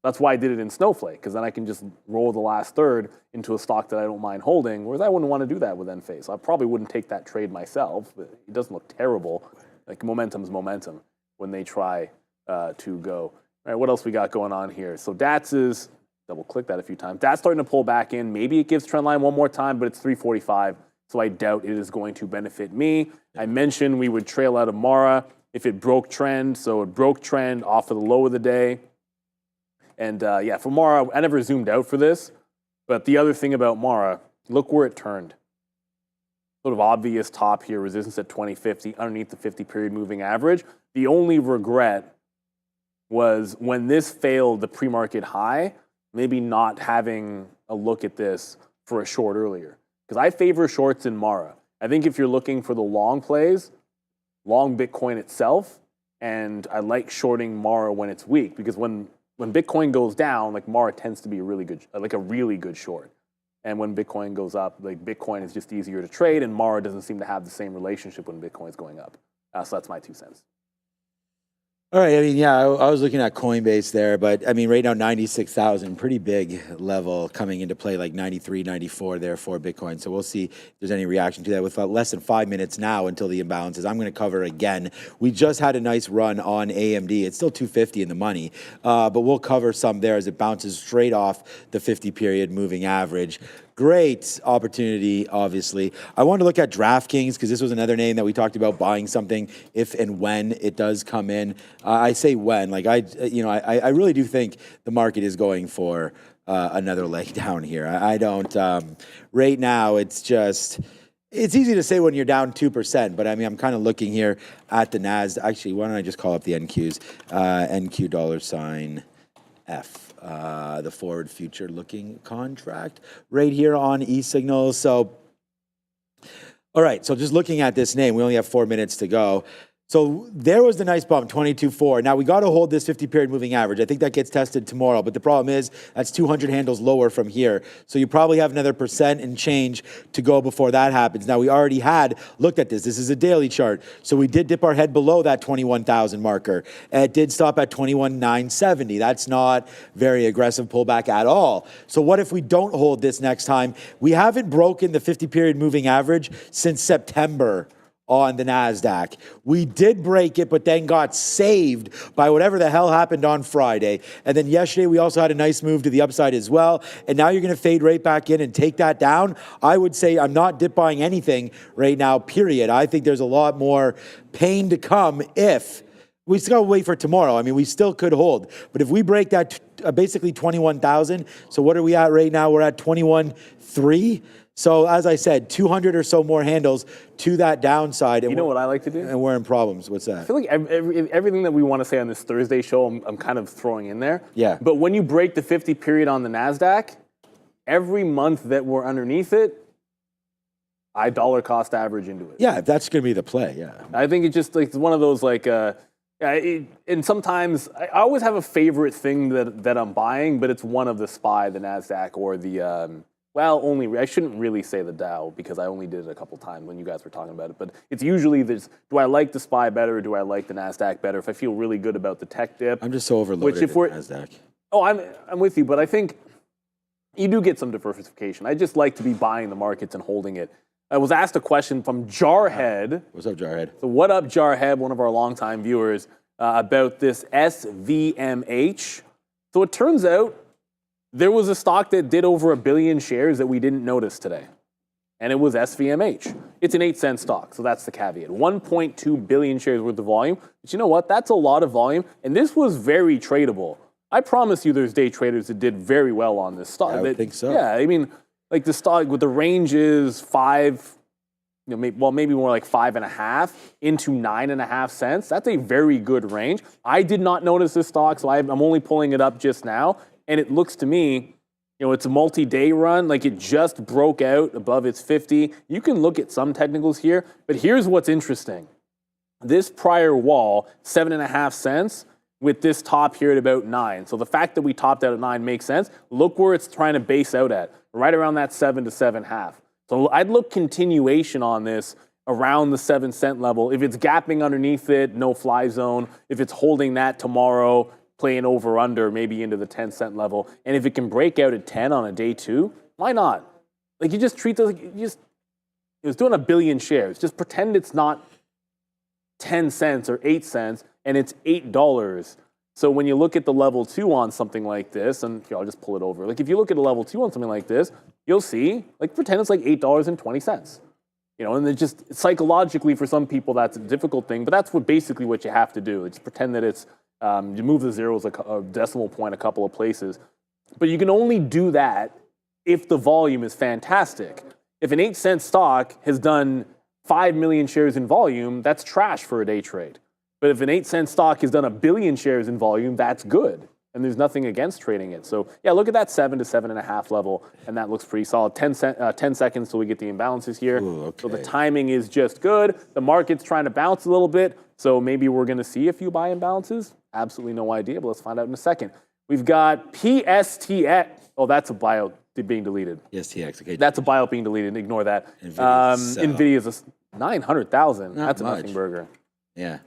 That's why I did it in Snowflake, because then I can just roll the last third into a stock that I don't mind holding, whereas I wouldn't want to do that with Enphase. I probably wouldn't take that trade myself, but it doesn't look terrible. Like, momentum's momentum when they try to go. All right, what else we got going on here? So DATS is, double-click that a few times. DATS starting to pull back in. Maybe it gives trend line one more time, but it's 345, so I doubt it is going to benefit me. I mentioned we would trail out of Mara if it broke trend, so it broke trend off of the low of the day. And for Mara, I never zoomed out for this, but the other thing about Mara, look where it turned. Sort of obvious top here, resistance at 2050, underneath the 50-period moving average. The only regret was when this failed the pre-market high, maybe not having a look at this for a short earlier. Because I favor shorts in Mara. I think if you're looking for the long plays, long Bitcoin itself, and I like shorting Mara when it's weak, because when Bitcoin goes down, like, Mara tends to be a really good short. And when Bitcoin goes up, like, Bitcoin is just easier to trade, and Mara doesn't seem to have the same relationship when Bitcoin's going up. So that's my 2 cents. All right, I mean, I was looking at Coinbase there, but I mean, right now, 96,000, pretty big level coming into play, like 93, 94 there for Bitcoin. So we'll see if there's any reaction to that. With less than 5 minutes now until the imbalances, I'm going to cover again. We just had a nice run on AMD. It's still 250 in the money, but we'll cover some there as it bounces straight off the 50-period moving average. Great opportunity, obviously. I wanted to look at DraftKings because this was another name that we talked about buying something if and when it does come in. I say when, like I really do think the market is going for another leg down here. I don't. Right now, it's easy to say when you're down 2%, but I mean, I'm kind of looking here at the NASDAQ. Actually, why don't I just call up the NQs? NQ $F. The forward future looking contract right here on eSignals. So, all right, so just looking at this name, we only have 4 minutes to go. So there was the nice bump, 22.4. Now we got to hold this 50-period moving average. I think that gets tested tomorrow, but the problem is that's 200 handles lower from here. So you probably have another % and change to go before that happens. Now we already had looked at this. This is a daily chart. So we did dip our head below that 21,000 marker. It did stop at 21,970. That's not very aggressive pullback at all. So what if we don't hold this next time? We haven't broken the 50-period moving average since September on the NASDAQ. We did break it, but then got saved by whatever the hell happened on Friday. And then yesterday, we also had a nice move to the upside as well. And now you're going to fade right back in and take that down. I would say I'm not dip buying anything right now, period. I think there's a lot more pain to come if we still got to wait for tomorrow. I mean, we still could hold. But if we break that basically 21,000, so what are we at right now? We're at 21.3. So as I said, 200 or so more handles to that downside. And you know what I like to do? And we're in problems. What's that? I feel like everything that we want to say on this Thursday show, I'm kind of throwing in there. Yeah. But when you break the 50 period on the NASDAQ, every month that we're underneath it, I dollar cost average into it. Yeah, that's going to be the play, yeah. I think it's just like it's one of those like, and sometimes I always have a favorite thing that I'm buying, but it's one of the SPY, the NASDAQ, or the, I shouldn't really say the Dow because I only did it a couple times when you guys were talking about it, but it's usually this, do I like the SPY better or do I like the NASDAQ better? If I feel really good about the tech dip. I'm just so overloaded which if we're, NASDAQ. Oh, I'm with you, but I think you do get some diversification. I just like to be buying the markets and holding it. I was asked a question from Jarhead. What's up, Jarhead? So what up, Jarhead, one of our longtime viewers, about this SVMH. So it turns out there was a stock that did over 1 billion shares that we didn't notice today. And it was SVMH. It's an 8-cent stock, so that's the caveat. 1.2 billion shares worth of volume. But you know what? That's a lot of volume. And this was very tradable. I promise you there's day traders that did very well on this stock. I would think so. Yeah, I mean, like the stock with the range is 5, maybe more like 5.5 into 9.5 cents. That's a very good range. I did not notice this stock, so I'm only pulling it up just now. And it looks to me, it's a multi-day run. Like it just broke out above its 50. You can look at some technicals here, but here's what's interesting. This prior wall, 7.5 cents, with this top here at about 9. So the fact that we topped out at 9 makes sense. Look where it's trying to base out at, right around that 7 to 7.5. So I'd look continuation on this around the 7-cent level. If it's gapping underneath it, no fly zone. If it's holding that tomorrow, playing over under, maybe into the 10-cent level. And if it can break out at 10 on a day 2, why not? Like you just treat those, it was doing 1 billion shares. Just pretend it's not 10 cents or 8 cents and it's $8. So when you look at the level 2 on something like this, and I'll just pull it over. Like if you look at a level 2 on something like this, you'll see, like pretend it's like $8.20. And then just psychologically for some people that's a difficult thing, but that's basically what you have to do. Just pretend that it's, you move the zeros a decimal point a couple of places. But you can only do that if the volume is fantastic. If an 8-cent stock has done 5 million shares in volume, that's trash for a day trade. But if an 8-cent stock has done 1 billion shares in volume, that's good. And there's nothing against trading it. So yeah, look at that 7 to 7.5 level, and that looks pretty solid. 10 seconds till we get the imbalances here. Ooh, okay. So the timing is just good. The market's trying to bounce a little bit, so maybe we're going to see a few buy imbalances. Absolutely no idea, but let's find out in a second. We've got PSTX. Oh, that's a bio being deleted. PSTX, okay. That's a bio being deleted. Ignore that. NVIDIA's a 900,000. That's a nothing burger. Yeah.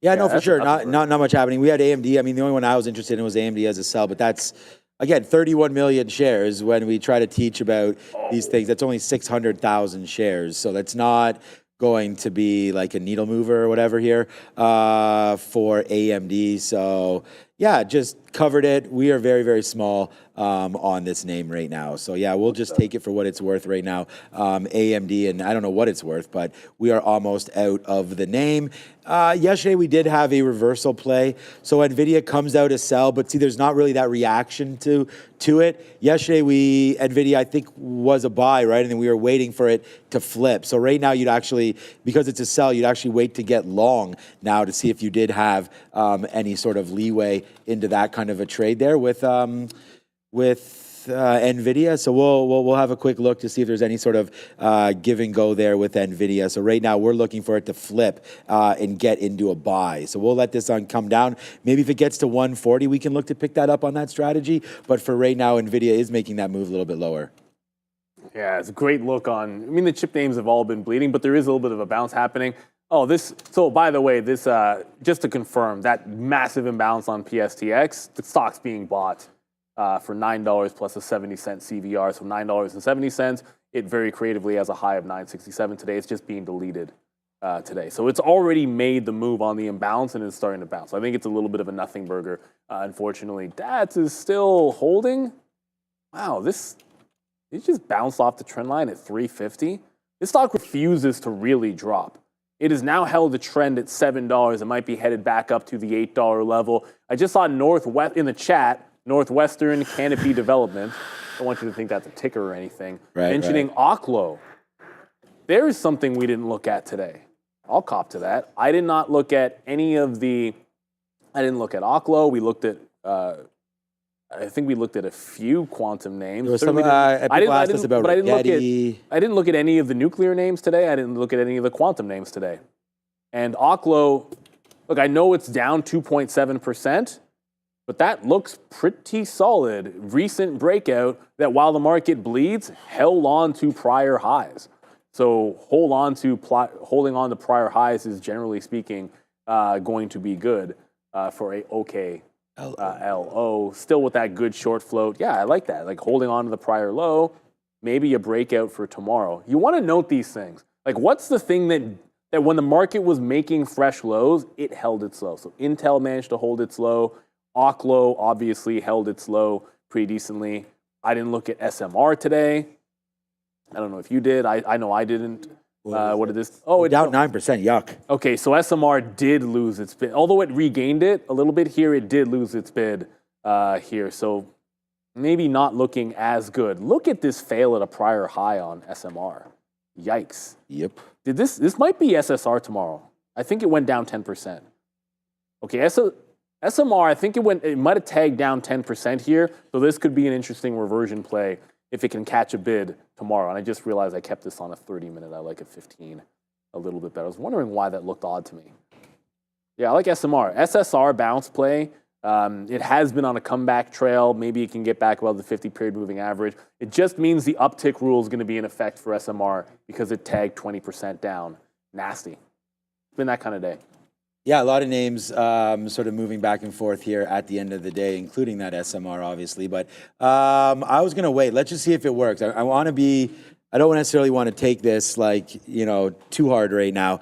Yeah, no, for sure. Not much happening. We had AMD. I mean, the only one I was interested in was AMD as a sell, but that's, again, 31 million shares when we try to teach about these things. That's only 600,000 shares. So that's not going to be like a needle mover or whatever here for AMD. So yeah, just covered it. We are very, very small on this name right now. So yeah, we'll just take it for what it's worth right now. AMD, and I don't know what it's worth, but we are almost out of the name. Yesterday we did have a reversal play. So NVIDIA comes out a sell, but see, there's not really that reaction to it. Yesterday NVIDIA, I think, was a buy, right? And then we were waiting for it to flip. So right now you'd actually, because it's a sell, you'd actually wait to get long now to see if you did have any sort of leeway into that kind of a trade there with NVIDIA. So we'll have a quick look to see if there's any sort of give and go there with NVIDIA. So right now we're looking for it to flip and get into a buy. So we'll let this one come down. Maybe if it gets to 140, we can look to pick that up on that strategy. But for right now, NVIDIA is making that move a little bit lower. Yeah, it's a great look on. I mean, the chip names have all been bleeding, but there is a little bit of a bounce happening. Oh, this. So, by the way, this just to confirm that massive imbalance on PSTX, the stock's being bought for $9 plus a 70-cent CVR, so $9.70. It very creatively has a high of $9.67 today. It's just being deleted today, so it's already made the move on the imbalance and it's starting to bounce. I think it's a little bit of a nothing burger. Unfortunately, DATS is still holding. Wow, it just bounced off the trend line at 350. This stock refuses to really drop. It has now held a trend at $7. It might be headed back up to the $8 level. I just saw Northwest in the chat, Northwestern Canopy Development. I don't want you to think that's a ticker or anything. Mentioning Oklo. There is something we didn't look at today. I'll cop to that. I did not look at any of the. I didn't look at Oklo. We looked at. I think we looked at a few quantum names. There was some, people asked us about Rigetti. I didn't look at any of the nuclear names today. I didn't look at any of the quantum names today. And Oklo, look, I know it's down 2.7%, but that looks pretty solid. Recent breakout that while the market bleeds, held on to prior highs. So holding on to prior highs is generally speaking going to be good for a okay. LO, still with that good short float. Yeah, I like that. Like holding on to the prior low, maybe a breakout for tomorrow. You want to note these things. Like what's the thing that when the market was making fresh lows, it held its low. So Intel managed to hold its low. Oklo obviously held its low pretty decently. I didn't look at SMR today. I don't know if you did. I know I didn't. What did this? Oh, it's down 9%. Yuck. Okay, so SMR did lose its bid. Although it regained it a little bit here, it did lose its bid here. So maybe not looking as good. Look at this fail at a prior high on SMR. Yikes. Yep. This might be SSR tomorrow. I think it went down 10%. Okay, SMR, I think it might have tagged down 10% here. So this could be an interesting reversion play if it can catch a bid tomorrow. And I just realized I kept this on a 30-minute. I like a 15 a little bit better. I was wondering why that looked odd to me. Yeah, I like SMR. SSR bounce play. It has been on a comeback trail. Maybe it can get back above the 50-period moving average. It just means the uptick rule is going to be in effect for SMR because it tagged 20% down. Nasty. It's been that kind of day. Yeah, a lot of names sort of moving back and forth here at the end of the day, including that SMR, obviously. But I was going to wait. Let's just see if it works. I want to be... I don't necessarily want to take this too hard right now.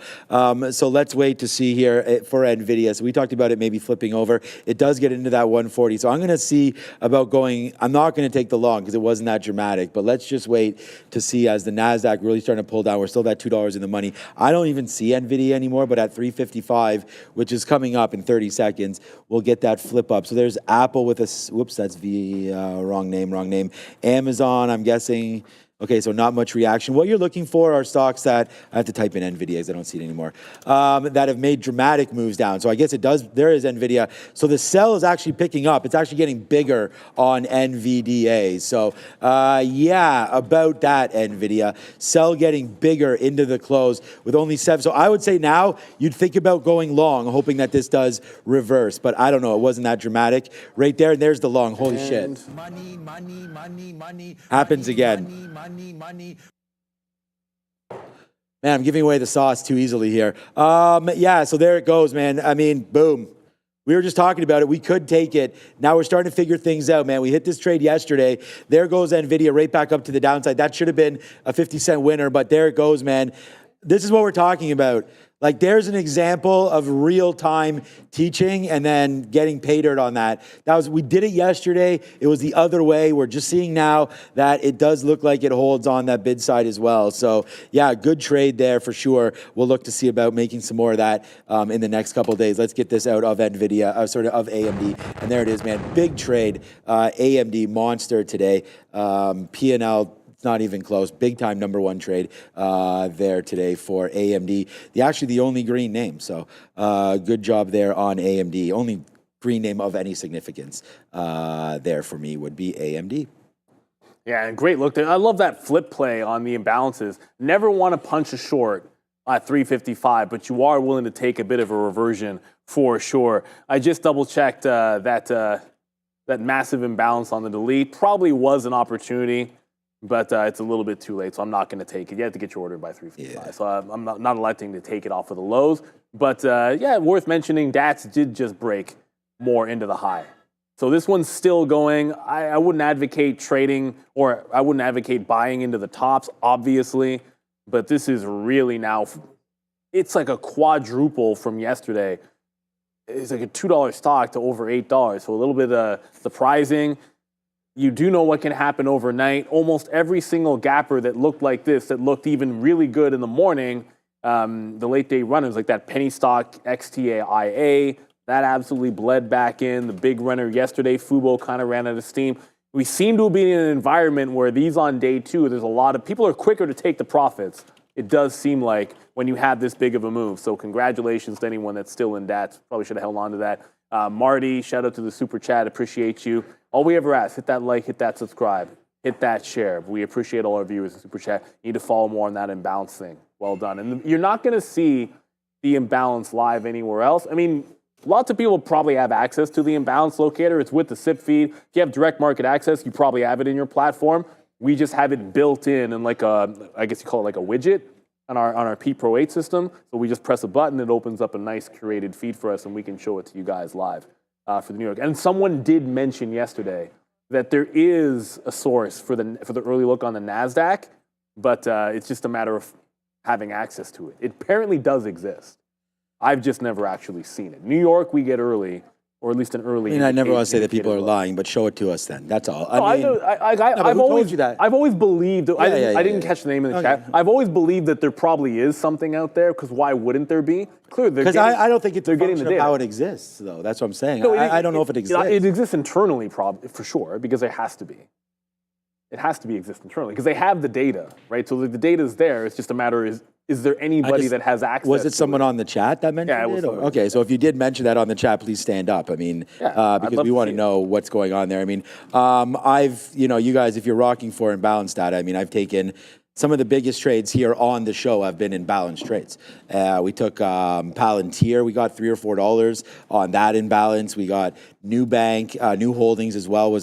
So let's wait to see here for NVIDIA. So we talked about it maybe flipping over. It does get into that 140. So I'm going to see about going, I'm not going to take the long because it wasn't that dramatic, but let's just wait to see as the NASDAQ really starting to pull down. We're still at $2 in the money. I don't even see NVIDIA anymore, but at 355, which is coming up in 30 seconds, we'll get that flip up. So there's Apple with a, whoops, that's wrong name. Amazon, I'm guessing. Okay, so not much reaction. What you're looking for are stocks that, I have to type in NVIDIA because I don't see it anymore, that have made dramatic moves down. So I guess there is NVIDIA. So the sell is actually picking up. It's actually getting bigger on NVDA. So yeah, about that NVIDIA. Sell getting bigger into the close with only 7. So I would say now you'd think about going long, hoping that this does reverse. But I don't know, it wasn't that dramatic. Right there, and there's the long. Holy shit. Money. Happens again. Money. Man, I'm giving away the sauce too easily here. Yeah, so there it goes, man. I mean, boom. We were just talking about it. We could take it. Now we're starting to figure things out, man. We hit this trade yesterday. There goes NVIDIA right back up to the downside. That should have been a 50-cent winner, but there it goes, man. This is what we're talking about. Like, there's an example of real-time teaching and then getting pay dirt on that. We did it yesterday. It was the other way. We're just seeing now that it does look like it holds on that bid side as well. So, yeah, good trade there for sure. We'll look to see about making some more of that in the next couple of days. Let's get this out of NVIDIA, of AMD. And there it is, man. Big trade. AMD monster today. P&L. It's not even close. Big time number one trade there today for AMD. Actually the only green name. So good job there on AMD. Only green name of any significance there for me would be AMD. Yeah, and great look there. I love that flip play on the imbalances. Never want to punch a short at 355, but you are willing to take a bit of a reversion for sure. I just double-checked that massive imbalance on the delete. Probably was an opportunity, but it's a little bit too late, so I'm not going to take it. You have to get your order by 355, yeah. So I'm not electing to take it off of the lows. But, yeah, worth mentioning, DATS did just break more into the high. So this one's still going. I wouldn't advocate trading, or I wouldn't advocate buying into the tops, obviously. But this is really now, it's like a quadruple from yesterday. It's like a $2 stock to over $8. So a little bit surprising. You do know what can happen overnight. Almost every single gapper that looked like this, that looked even really good in the morning, the late day runners, like that penny stock XTAIA, that absolutely bled back in. The big runner yesterday, Fubo, kind of ran out of steam. We seem to be in an environment where these on day two, there's a lot of people are quicker to take the profits. It does seem like when you have this big of a move. So congratulations to anyone that's still in DATS. Probably should have held on to that. Marty, shout out to the super chat. Appreciate you. All we ever ask, hit that like, hit that subscribe, hit that share. We appreciate all our viewers in super chat. You need to follow more on that imbalance thing. Well done. And you're not going to see the imbalance live anywhere else. I mean, lots of people probably have access to the imbalance locator. It's with the SIP feed. If you have direct market access, you probably have it in your platform. We just have it built in like a, I guess you call it like a widget on our P Pro 8 system. So we just press a button, it opens up a nice curated feed for us, and we can show it to you guys live for the New York. And someone did mention yesterday that there is a source for the early look on the NASDAQ, but it's just a matter of having access to it. It apparently does exist. I've just never actually seen it. New York, we get early, or at least an early. I mean, I never want to say that people are lying, but show it to us then. That's all. I've always told you that? I've always believed. I didn't catch the name in the Okay. chat. I've always believed that there probably is something out there, because why wouldn't there be? Clearly, because I don't think it's they're getting the data. how it exists, though. That's what I'm saying. No, I don't know if it exists. It exists internally, probably for sure, because it has to be. It has to be exist internally because they have the data, right? So the data is there. It's just a matter is there anybody that has access? Was it someone on the chat that mentioned it? Was okay, so if you did mention that on the chat, please stand up. I mean, because we want to know what's going on there. I mean, you guys, if you're rocking for imbalanced data, I mean, I've taken some of the biggest trades here on the show have been in balanced trades. We took Palantir. We got $3 or $4 on that imbalance. We got New Bank, New Holdings as well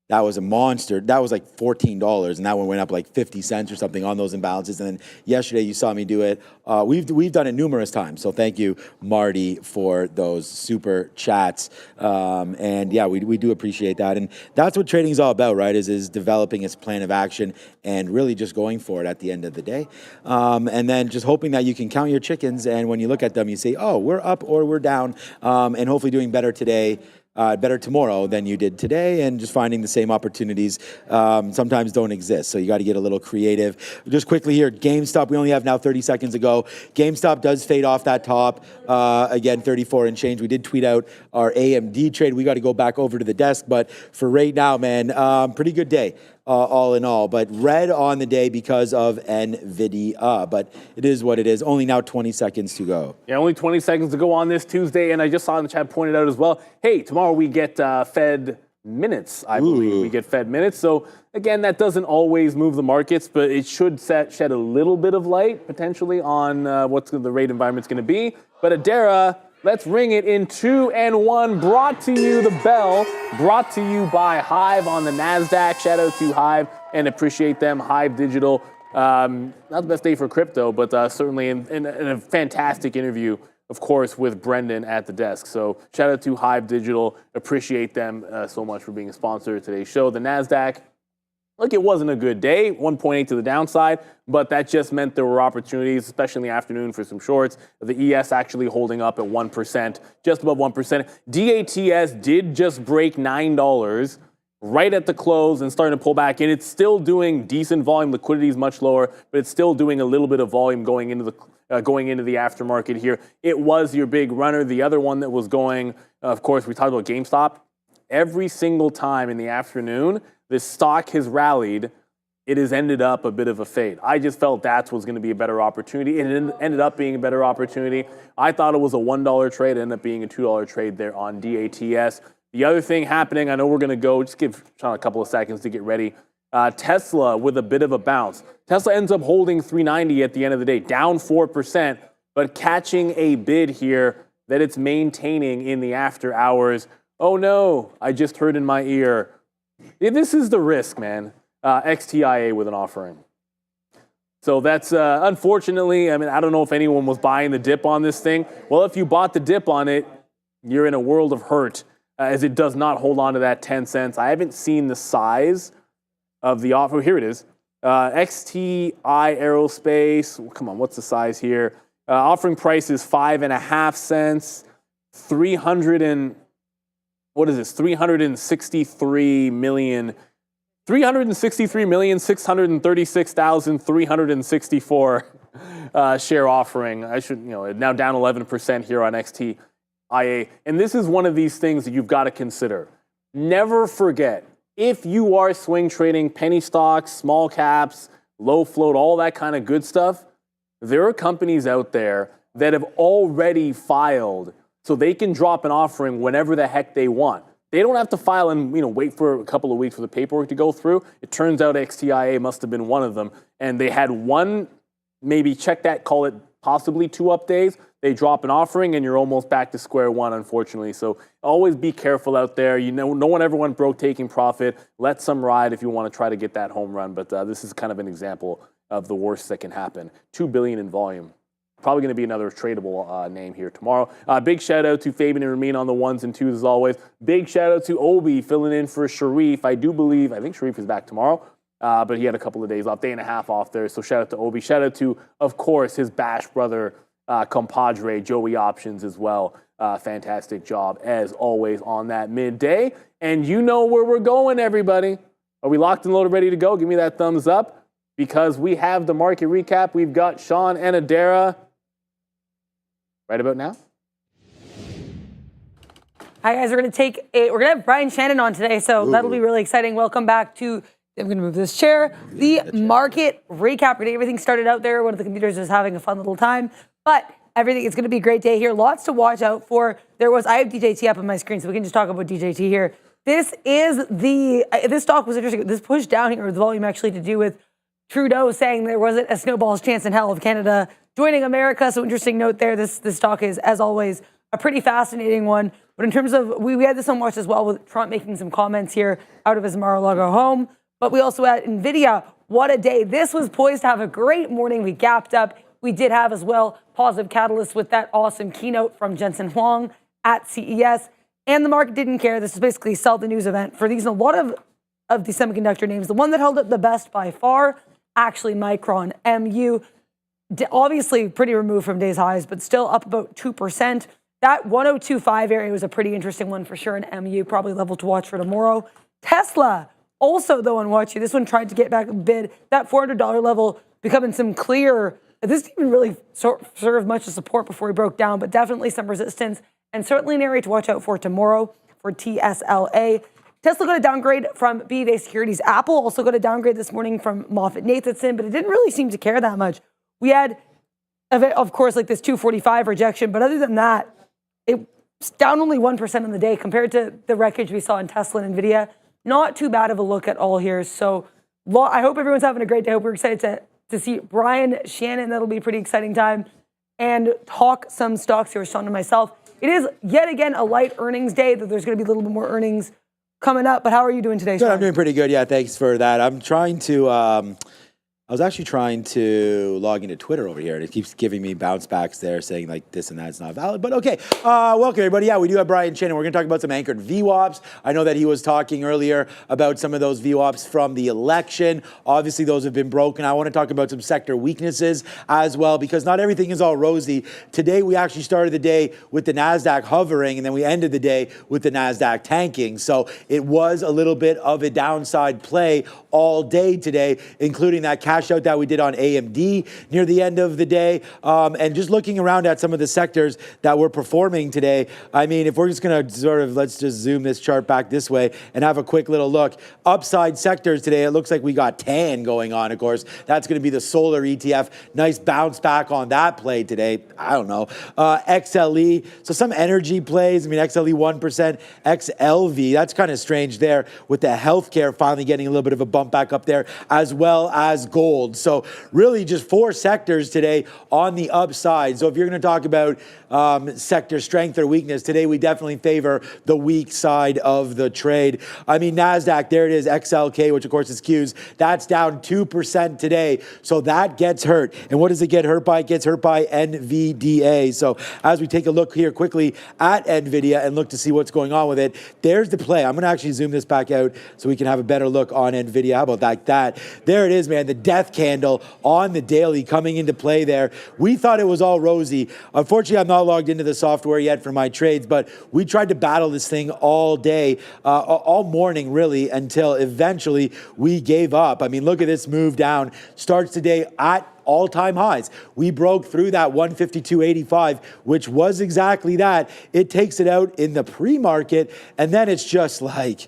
that was a monster. That was like $14, and that one went up like 50 cents or something on those imbalances. And then yesterday you saw me do it. We've done it numerous times. So thank you, Marty, for those super chats. And yeah, we do appreciate that. And that's what trading is all about, right? Is developing its plan of action and really just going for it at the end of the day. And then just hoping that you can count your chickens. And when you look at them, you say, oh, we're up or we're down. And hopefully doing better today. Better tomorrow than you did today, and just finding the same opportunities sometimes don't exist. So you got to get a little creative. Just quickly here, GameStop, we only have now 30 seconds to go. GameStop does fade off that top, again, 34 and change. We did tweet out our AMD trade. We got to go back over to the desk, but for right now, man, pretty good day. All in all, but red on the day because of NVIDIA. But it is what it is. Only now 20 seconds to go. Yeah, only 20 seconds to go on this Tuesday. And I just saw in the chat pointed out as well, hey, tomorrow we get Fed minutes, I believe. We get Fed minutes. So again, that doesn't always move the markets, but it should shed a little bit of light potentially on what the rate environment's going to be. But Adara, let's ring it in 2 and 1. Brought to you, the bell, brought to you by Hive on the NASDAQ. Shout out to Hive and appreciate them. Hive Digital, not the best day for crypto, but certainly in a fantastic interview, of course, with Brendan at the desk. So shout out to Hive Digital. Appreciate them so much for being a sponsor of today's show. The NASDAQ, look, it wasn't a good day, 1.8 to the downside, but that just meant there were opportunities, especially in the afternoon for some shorts. The ES actually holding up at 1%, just above 1%. DATS did just break $9 right at the close and starting to pull back in. It's still doing decent volume. Liquidity is much lower, but it's still doing a little bit of volume going into the aftermarket here. It was your big runner. The other one that was going, of course, we talked about GameStop. Every single time in the afternoon, this stock has rallied, it has ended up a bit of a fade. I just felt that was going to be a better opportunity, and it ended up being a better opportunity. I thought it was a $1 trade. It ended up being a $2 trade there on DATS. The other thing happening, I know we're going to go, just give Sean a couple of seconds to get ready. Tesla with a bit of a bounce. Tesla ends up holding 390 at the end of the day, down 4%, but catching a bid here that it's maintaining in the after hours. Oh no, I just heard in my ear. This is the risk, man. XTIA with an offering. So that's unfortunately, I mean, I don't know if anyone was buying the dip on this thing. Well, if you bought the dip on it, you're in a world of hurt as it does not hold on to that 10 cents. I haven't seen the size of the offer. Here it is. XTI Aerospace. Come on, what's the size here? Offering price is 5.5 cents. 363,636,364 share offering. I should, now down 11% here on XTIA. And this is one of these things that you've got to consider. Never forget, if you are swing trading penny stocks, small caps, low float, all that kind of good stuff, there are companies out there that have already filed so they can drop an offering whenever the heck they want. They don't have to file and wait for a couple of weeks for the paperwork to go through. It turns out XTIA must have been one of them, and they had one, maybe check that, call it possibly 2 up days. They drop an offering, and you're almost back to square one, unfortunately. So always be careful out there. No one ever went broke taking profit. Let some ride if you want to try to get that home run. But this is kind of an example of the worst that can happen. $2 billion in volume. Probably going to be another tradable name here tomorrow. Big shout out to Fabian and Ramin on the 1s and 2s as always. Big shout out to Obi filling in for Sharif. I think Sharif is back tomorrow, but he had a couple of days off, day and a half off there. So shout out to Obi. Shout out to, of course, his Bash brother, compadre, Joey Options as well. Fantastic job as always on that midday. And you know where we're going, everybody. Are we locked and loaded, ready to go? Give me that thumbs up because we have the market recap. We've got Sean and Adara. Right about now. Hi guys, we're gonna have Brian Shannon on today, so that'll be really exciting. Welcome back to, I'm gonna move this chair, the market recap. We're getting everything started out there. One of the computers is having a fun little time, but everything is gonna be a great day here. Lots to watch out for. I have DJT up on my screen, so we can just talk about DJT here. This stock was interesting. This push down here with volume actually to do with Trudeau saying there wasn't a snowball's chance in hell of Canada joining America. So interesting note there. This stock is, as always, a pretty fascinating one. But in terms of, we had this on watch as well with Trump making some comments here out of his Mar-a-Lago home. But we also had NVIDIA. What a day. This was poised to have a great morning. We gapped up. We did have as well positive catalysts with that awesome keynote from Jensen Huang at CES. And the market didn't care. This is basically a sell the news event for these. A lot of the semiconductor names. The one that held up the best by far, actually Micron, MU. Obviously pretty removed from day's highs, but still up about 2%. That 1025 area was a pretty interesting one for sure, and MU probably level to watch for tomorrow. Tesla, also though on watch, this one tried to get back a bid. That $400 level becoming some clear. This didn't even really serve much of support before he broke down, but definitely some resistance, and certainly an area to watch out for tomorrow for TSLA. Tesla got a downgrade from BofA Securities. Apple also got a downgrade this morning from MoffettNathanson, but it didn't really seem to care that much. We had, of course, like this 245 rejection, but other than that, it's down only 1% on the day compared to the wreckage we saw in Tesla and NVIDIA. Not too bad of a look at all here. So I hope everyone's having a great day. I hope we're excited to see Brian Shannon. That'll be a pretty exciting time. And talk some stocks here with Sean and myself. It is yet again a light earnings day, that there's going to be a little bit more earnings coming up. But how are you doing today, Sean? Good, I'm doing pretty good. Yeah, thanks for that. I was actually trying to log into Twitter over here, and it keeps giving me bounce backs there saying like this and that's not valid. But okay, welcome everybody. Yeah, we do have Brian Shannon. We're going to talk about some anchored VWAPs. I know that he was talking earlier about some of those VWAPs from the election. Obviously, those have been broken. I want to talk about some sector weaknesses as well, because not everything is all rosy. Today, we actually started the day with the NASDAQ hovering, and then we ended the day with the NASDAQ tanking. So it was a little bit of a downside play all day today, including that cash cash out that we did on AMD near the end of the day. And just looking around at some of the sectors that were performing today, I mean, if we're just going to sort of, let's just zoom this chart back this way and have a quick little look. Upside sectors today, it looks like we got TAN going on, of course. That's going to be the solar ETF. Nice bounce back on that play today. I don't know. XLE, so some energy plays. I mean, XLE 1%, XLV, that's kind of strange there with the healthcare finally getting a little bit of a bump back up there, as well as gold. So really just 4 sectors today on the upside. So if you're going to talk about sector strength or weakness, today we definitely favor the weak side of the trade. I mean, NASDAQ, there it is, XLK, which of course is Qs, that's down 2% today. So that gets hurt. And what does it get hurt by? It gets hurt by NVDA. So as we take a look here quickly at NVIDIA and look to see what's going on with it, there's the play. I'm going to actually zoom this back out so we can have a better look on NVIDIA. How about that? There it is, man, the death candle on the daily coming into play there. We thought it was all rosy. Unfortunately, I'm not logged into the software yet for my trades, but we tried to battle this thing all day, all morning really, until eventually we gave up. I mean, look at this move down. Starts today at all-time highs. We broke through that 152.85, which was exactly that. It takes it out in the pre-market, and then it's just like,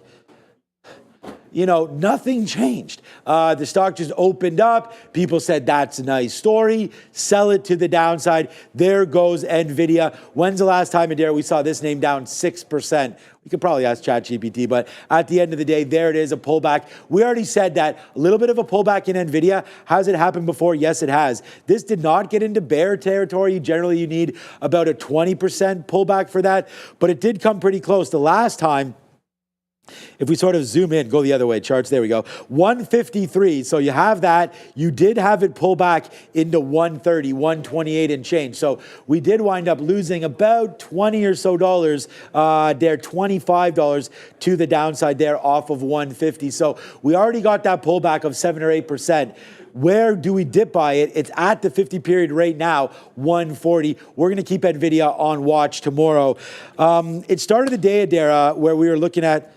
you know, nothing changed. The stock just opened up. People said, that's a nice story. Sell it to the downside. There goes NVIDIA. When's the last time, Adair, we saw this name down 6%? We could probably ask ChatGPT, but at the end of the day, there it is, a pullback. We already said that a little bit of a pullback in NVIDIA. Has it happened before? Yes, it has. This did not get into bear territory. Generally, you need about a 20% pullback for that, but it did come pretty close. The last time, if we sort of zoom in, go the other way, charts, there we go. 153, so you have that. You did have it pull back into 130, 128 and change. So we did wind up losing about 20 or so dollars there, $25 to the downside there off of 150. So we already got that pullback of 7 or 8%. Where do we dip by it? It's at the 50 period right now, 140. We're going to keep NVIDIA on watch tomorrow. It started the day, Adara, where we were looking at,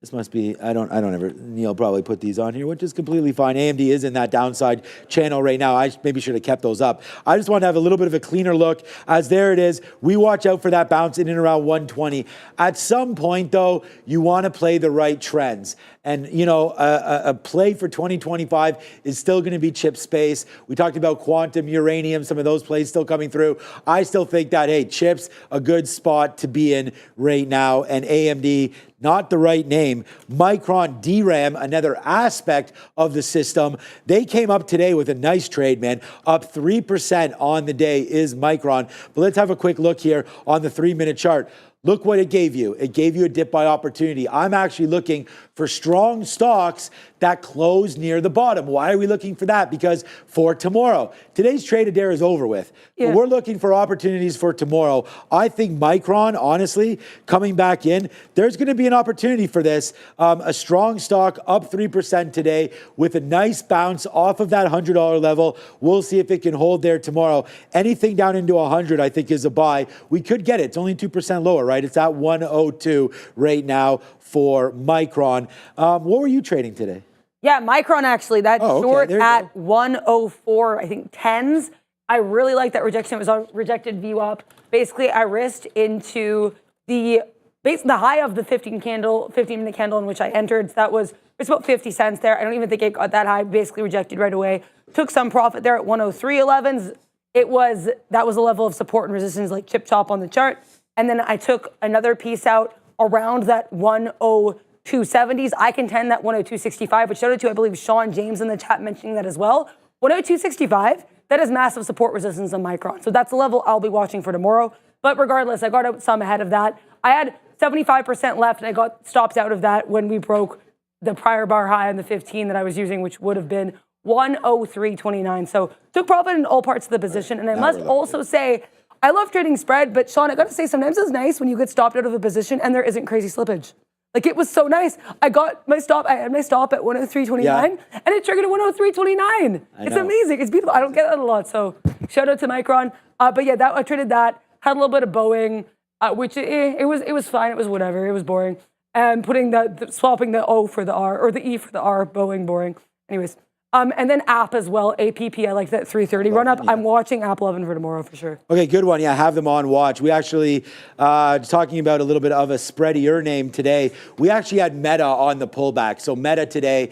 this must be, I don't ever, Neil probably put these on here, which is completely fine. AMD is in that downside channel right now. I maybe should have kept those up. I just want to have a little bit of a cleaner look as there it is. We watch out for that bounce in and around 120. At some point though, you want to play the right trends. And, you know, a play for 2025 is still going to be chip space. We talked about quantum, uranium, some of those plays still coming through. I still think that, hey, chips, a good spot to be in right now. And AMD, not the right name. Micron, DRAM, another aspect of the system. They came up today with a nice trade, man. Up 3% on the day is Micron. But let's have a quick look here on the 3-minute chart. Look what it gave you. It gave you a dip by opportunity. I'm actually looking for strong stocks that close near the bottom. Why are we looking for that? Because for tomorrow, today's trade Adair is over with. Yeah. But we're looking for opportunities for tomorrow. I think Micron, honestly, coming back in, there's going to be an opportunity for this. A strong stock up 3% today with a nice bounce off of that $100 level. We'll see if it can hold there tomorrow. Anything down into 100, I think, is a buy. We could get it. It's only 2% lower, right? It's at 102 right now for Micron. What were you trading today? Yeah, Micron actually, that short at 104, I think 10s. I really like that rejection. It was a rejected VWAP. Basically, I risked into the high of the 15-minute candle in which I entered. So it's about 50 cents there. I don't even think it got that high. Basically rejected right away. Took some profit there at 103.11s. That was a level of support and resistance like chip chop on the chart. And then I took another piece out around that 102.70s. I contend that 102.65, which shout out to, I believe, Sean James in the chat mentioning that as well. 102.65, that is massive support resistance on Micron. So that's the level I'll be watching for tomorrow. But regardless, I got out some ahead of that. I had 75% left, and I got stopped out of that when we broke the prior bar high on the 15 that I was using, which would have been 103.29. So took profit in all parts of the position. And I must also say, I love trading spread, but Sean, I got to say, sometimes it's nice when you get stopped out of a position and there isn't crazy slippage. Like, it was so nice. I had my stop at 103.29, and it triggered at 103.29. It's amazing. It's beautiful. I don't get that a lot, so shout out to Micron. But yeah, I traded that. Had a little bit of Boeing, which it was fine. It was whatever. It was boring. And putting swapping the O for the R, or the E for the R, Boeing, boring. Anyways, And then app as well, APP. I like that 3:30 run up. I'm watching app 11 for tomorrow for sure. Okay, good one. Yeah, have them on watch. We actually, talking about a little bit of a spreadier name today, we actually had Meta on the pullback. So Meta today,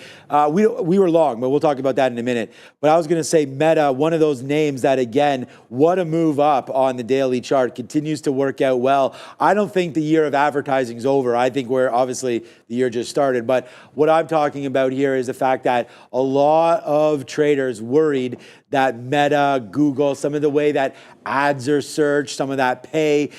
we were long, but we'll talk about that in a minute. But I was going to say Meta, one of those names that, again, what a move up on the daily chart, continues to work out well. I don't think the year of advertising is over. I think obviously the year just started. But what I'm talking about here is the fact that a lot of traders worried that Meta, Google, some of the way that ads are searched, some of that pay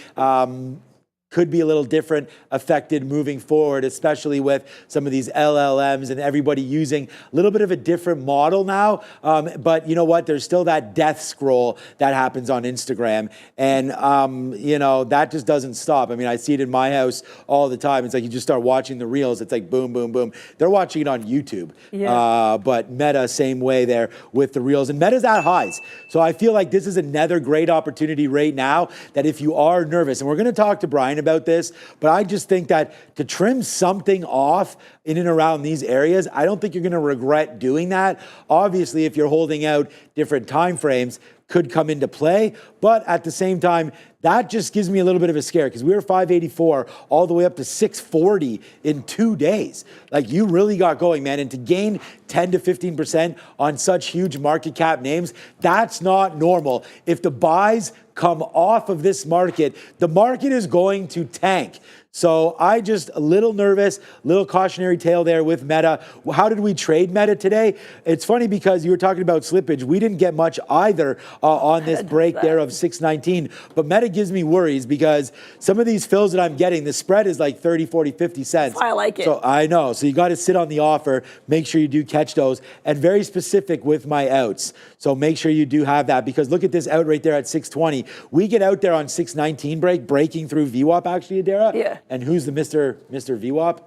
could be a little different affected moving forward, especially with some of these LLMs and everybody using a little bit of a different model now. But you know what? There's still that death scroll that happens on Instagram. And, that just doesn't stop. I mean, I see it in my house all the time. It's like you just start watching the reels. It's like boom, boom, boom. They're watching it on YouTube. Yeah. But Meta, same way there with the reels. And Meta's at highs. So I feel like this is another great opportunity right now that if you are nervous, and we're going to talk to Brian about this, but I just think that to trim something off in and around these areas, I don't think you're going to regret doing that. Obviously, if you're holding out different time frames, could come into play, but at the same time, that just gives me a little bit of a scare because we were 584 all the way up to 640 in 2 days. Like you really got going, man. And to gain 10 to 15% on such huge market cap names, that's not normal. If the buys come off of this market, the market is going to tank. So I just a little nervous, little cautionary tale there with Meta. How did we trade Meta today? It's funny because you were talking about slippage. We didn't get much either on this break there of 619. But Meta gives me worries because some of these fills that I'm getting, the spread is like 30, 40, 50 cents. That's why I like it. So I know. So you got to sit on the offer. Make sure you do catch those. And very specific with my outs. So make sure you do have that because look at this out right there at 620. We get out there on 619 breaking through VWAP actually, Adara. Yeah. And who's the Mr. VWAP?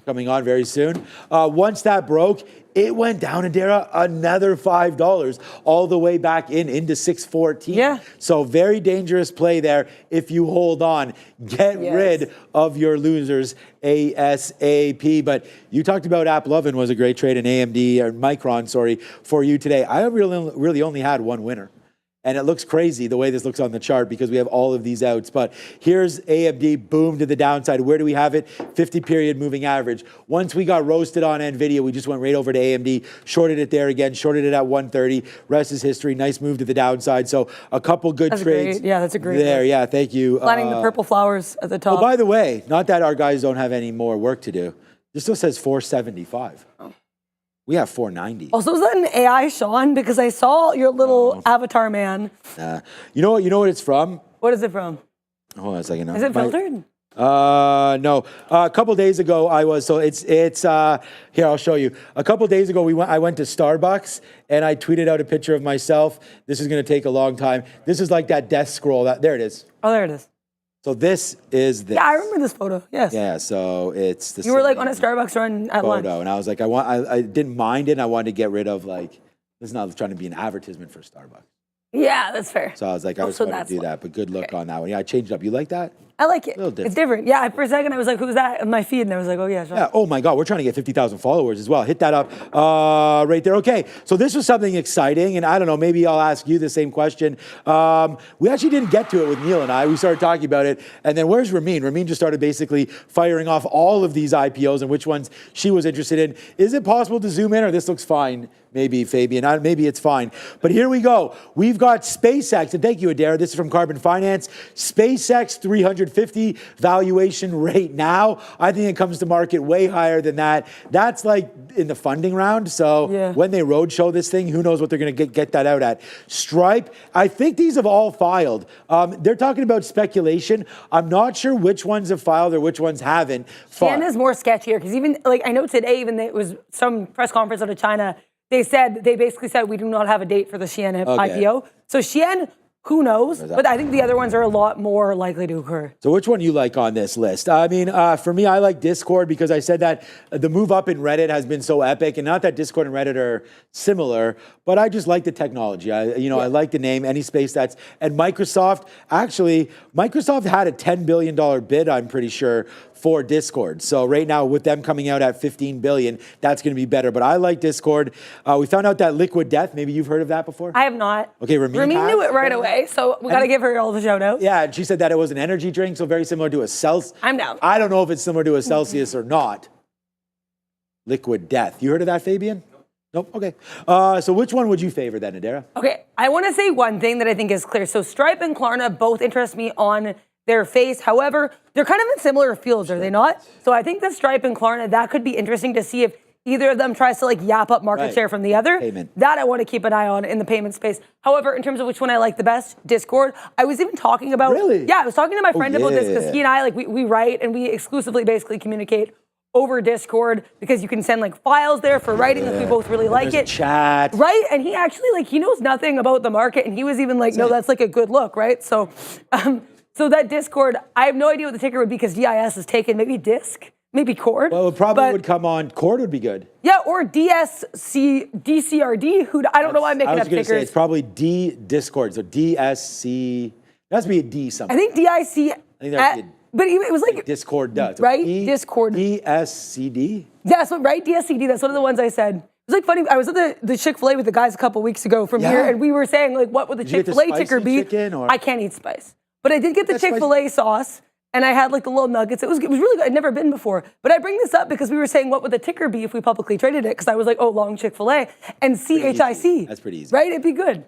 Coming on very soon. Once that broke, it went down, Adara, another $5 all the way back into 614. Yeah. So very dangerous play there if you hold on. Get rid of your losers ASAP. But you talked about AAPL was a great trade in AMD, or Micron, sorry, for you today. I really only had one winner. And it looks crazy the way this looks on the chart because we have all of these outs. But here's AMD, boom to the downside. Where do we have it? 50-period moving average. Once we got roasted on NVIDIA, we just went right over to AMD, shorted it there again, shorted it at 130. Rest is history. Nice move to the downside. So a couple good trades. Yeah, that's a great there. Yeah, thank you. Planting the purple flowers at the top. Oh, by the way, not that our guys don't have any more work to do. This still says 475. Oh. We have 490. Also, is that an AI, Sean? Because I saw your little avatar man. You know what it's from? What is it from? Hold on a second. Is it filtered? No. A couple days ago, it's here, I'll show you. A couple days ago, I went to Starbucks and I tweeted out a picture of myself. This is going to take a long time. This is like that death scroll. There it is. Oh, there it is. So this is this. Yeah, I remember this photo. Yes. Yeah, so it's the You were like on a Starbucks run at lunch. And I was like, I didn't mind it. And I wanted to get rid of this is not trying to be an advertisement for Starbucks. Yeah, that's fair. So I was like, I just wanted to do that, but good look on that one. Yeah, I changed it up. You like that? I like it. A little different. It's different. Yeah, for a second I was like, who's that in my feed? And I was like, oh yeah, Sean. Yeah. Oh my God, we're trying to get 50,000 followers as well. Hit that up right there. Okay, so this was something exciting, and I don't know, maybe I'll ask you the same question. We actually didn't get to it with Neil and I. We started talking about it, and then where's Ramin? Ramin just started basically firing off all of these IPOs and which ones she was interested in. Is it possible to zoom in, or this looks fine? Maybe, Fabian. Maybe it's fine. But here we go. We've got SpaceX, and thank you, Adara. This is from Carbon Finance. SpaceX 350 valuation right now. I think it comes to market way higher than that. That's like in the funding round. So when they roadshow this thing, who knows what they're going to get that out at. Stripe, I think these have all filed. They're talking about speculation. I'm not sure which ones have filed or which ones haven't. China is more sketchier because even I know today, even it was some press conference out of China. They basically said we do not have a date for the Shein IPO. So Shein Who knows? But I think the other ones are a lot more likely to occur. So which one you like on this list? I mean, for me, I like Discord because I said that the move up in Reddit has been so epic, and not that Discord and Reddit are similar, but I just like the technology. I like the name, Any Space and Microsoft. Actually, Microsoft had a $10 billion bid, I'm pretty sure, for Discord. So right now, with them coming out at $15 billion, that's going to be better. But I like Discord. We found out that Liquid Death, maybe you've heard of that before? I have not. Okay, Ramin knew it right away, so we got to give her all the shout out. Yeah, and she said that it was an energy drink, so very similar to a Celsius. I'm down. I don't know if it's similar to a Celsius or not. Liquid Death. You heard of that, Fabian? Nope. Okay. So which one would you favor then, Adara? Okay, I want to say one thing that I think is clear. So Stripe and Klarna both interest me on their face. However, they're kind of in similar fields, are they not? So I think the Stripe and Klarna, that could be interesting to see if either of them tries to like yap up market share from the other. Payment. That I want to keep an eye on in the payment space. However, in terms of which one I like the best, Discord. I was even talking about. Really? Yeah, I was talking to my friend about this because he and I, like, we write and we exclusively basically communicate over Discord because you can send like files there for writing. Like, we both really like it. Chat. Right? And he actually, like, he knows nothing about the market, and he was even like, no, that's like a good look, right? So, so that Discord, I have no idea what the ticker would be because DIS is taken. Maybe DISC, maybe Cord. Well, it probably would come on. Cord would be good. Yeah, or DCRD, who I don't know why I'm making up tickers. Say it's probably Discord, so DSC. That has to be a D something. I think DIC. But it was like Discord does. Right? Discord. DSCD? Yeah, so right, DSCD, that's one of the ones I said. It was like funny, I was at the Chick-fil-A with the guys a couple weeks ago from here, and we were saying, like, what would the Chick-fil-A ticker be? I can't eat spice. But I did get the Chick-fil-A sauce, and I had like the little nuggets. It was really good. I'd never been before. But I bring this up because we were saying, what would the ticker be if we publicly traded it? Because I was like, oh, long Chick-fil-A. And CHIC. That's pretty easy. Right? It'd be good.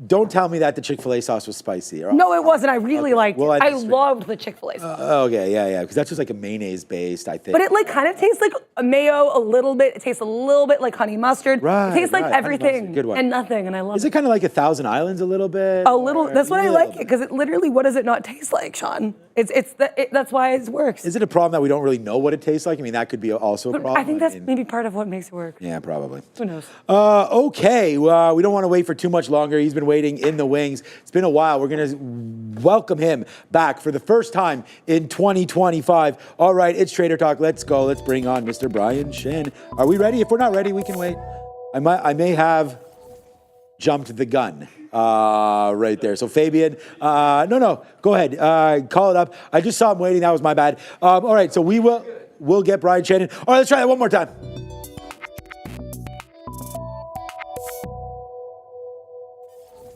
Don't tell me that the Chick-fil-A sauce was spicy. No, it wasn't. I really liked it. I loved the Chick-fil-A sauce. Okay, yeah, because that's just like a mayonnaise-based, I think. But it like kind of tastes like a mayo a little bit. It tastes a little bit like honey mustard. Right, it tastes like everything good one. and nothing, and I love it. Is it kind of like 1,000 Islands a little bit? A little. That's why I like it, because it literally, what does it not taste like, Sean? That's why it works. Is it a problem that we don't really know what it tastes like? I mean, that could be also a problem. I think that's maybe part of what makes it work. Yeah, probably. Who knows? Okay, we don't want to wait for too much longer. He's been waiting in the wings. It's been a while. We're going to welcome him back for the first time in 2025. All right, it's Trader Talk. Let's go. Let's bring on Mr. Brian Shannon. Are we ready? If we're not ready, we can wait. I may have jumped the gun right there. So Fabian, no, go ahead. Call it up. I just saw him waiting. That was my bad. All right, so we'll get Brian Shannon. All right, let's try that one more time.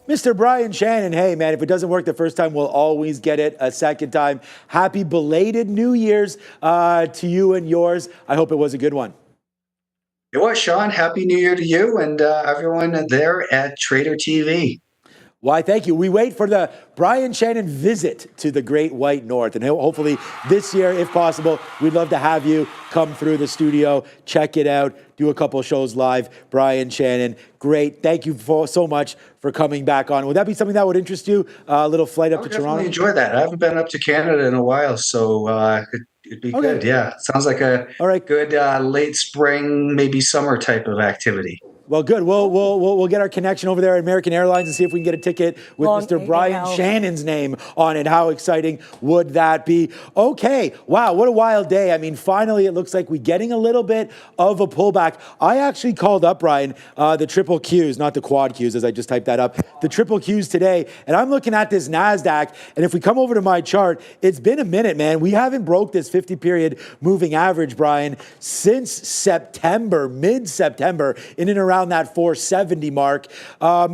Mr. Brian Shannon, hey man, if it doesn't work the first time, we'll always get it a second time. Happy belated New Year's to you and yours. I hope it was a good one. It was, Sean. Happy New Year to you and everyone there at Trader TV. Why, thank you. We wait for the Brian Shannon visit to the Great White North. And hopefully this year, if possible, we'd love to have you come through the studio, check it out, do a couple shows live. Brian Shannon, great. Thank you so much for coming back on. Would that be something that would interest you? A little flight up to Toronto? I enjoy that. I haven't been up to Canada in a while, so it'd be good. Yeah, sounds like a good late spring, maybe summer type of activity. Well, good. We'll get our connection over there at American Airlines and see if we can get a ticket with Mr. Brian Shannon's name on it. How exciting would that be? Okay. Wow, what a wild day. I mean, finally, it looks like we're getting a little bit of a pullback. I actually called up, Brian, the triple Qs, not the quad Qs, as I just typed that up, the triple Qs today, and I'm looking at this NASDAQ, and if we come over to my chart, it's been a minute, man. We haven't broke this 50-period moving average, Brian, since September, mid-September, in and around that 470 mark.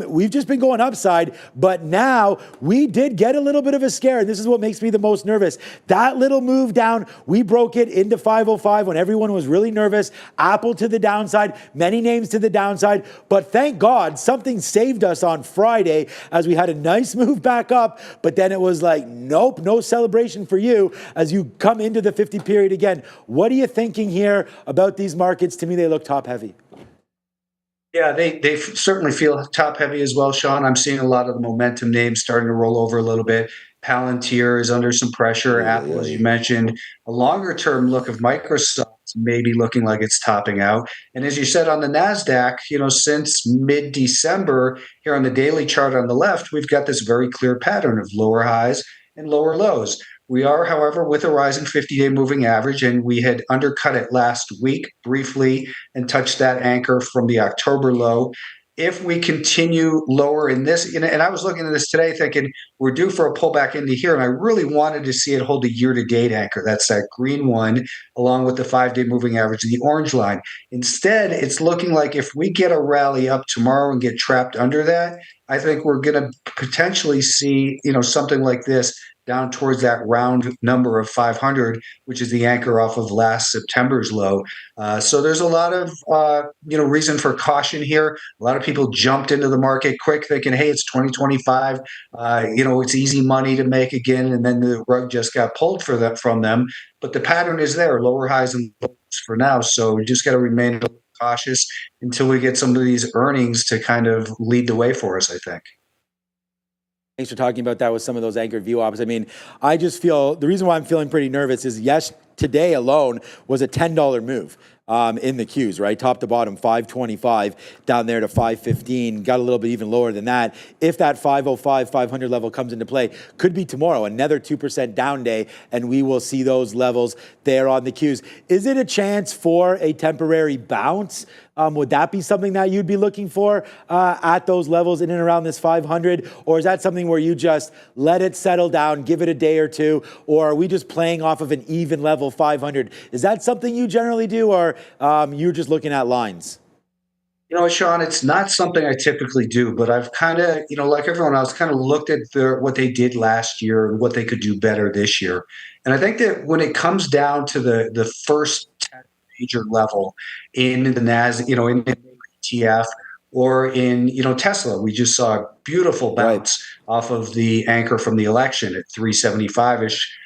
We've just been going upside, but now we did get a little bit of a scare, and this is what makes me the most nervous. That little move down, we broke it into 505 when everyone was really nervous. Apple to the downside, many names to the downside, but thank God something saved us on Friday as we had a nice move back up, but then it was like, nope, no celebration for you as you come into the 50 period again. What are you thinking here about these markets? To me, they look top heavy. Yeah, they certainly feel top heavy as well, Sean. I'm seeing a lot of the momentum names starting to roll over a little bit. Palantir is under some pressure. Apple, as you mentioned, a longer term look of Microsoft maybe looking like it's topping out. And as you said on the NASDAQ, since mid December, here on the daily chart on the left, we've got this very clear pattern of lower highs and lower lows. We are, however, with a rising 50-day moving average, and we had undercut it last week briefly and touched that anchor from the October low. If we continue lower in this, and I was looking at this today thinking we're due for a pullback into here, and I really wanted to see it hold a year-to-date anchor. That's that green one, along with the 5-day moving average, the orange line. Instead, it's looking like if we get a rally up tomorrow and get trapped under that, I think we're going to potentially see, something like this down towards that round number of 500, which is the anchor off of last September's low. So there's a lot of, reason for caution here. A lot of people jumped into the market quick thinking, hey, it's 2025. It's easy money to make again. And then the rug just got pulled from them. But the pattern is there, lower highs and lows for now. So we just got to remain cautious until we get some of these earnings to kind of lead the way for us, I think. Thanks for talking about that with some of those anchored view ops. I mean, I just feel the reason why I'm feeling pretty nervous is today alone was a $10 move in the Qs, right? Top to bottom, 525 down there to 515. Got a little bit even lower than that. If that 505, 500 level comes into play, could be tomorrow, another 2% down day, and we will see those levels there on the Qs. Is it a chance for a temporary bounce? Would that be something that you'd be looking for at those levels in and around this 500? Or is that something where you just let it settle down, give it a day or two? Or are we just playing off of an even level 500? Is that something you generally do, or you're just looking at lines? Sean, it's not something I typically do, but I've kind of, like everyone else, kind of looked at what they did last year and what they could do better this year. And I think that when it comes down to the first major level in the NAS, in the ETF or in, Tesla, we just saw a beautiful bounce off of the anchor from the election at 375-ish.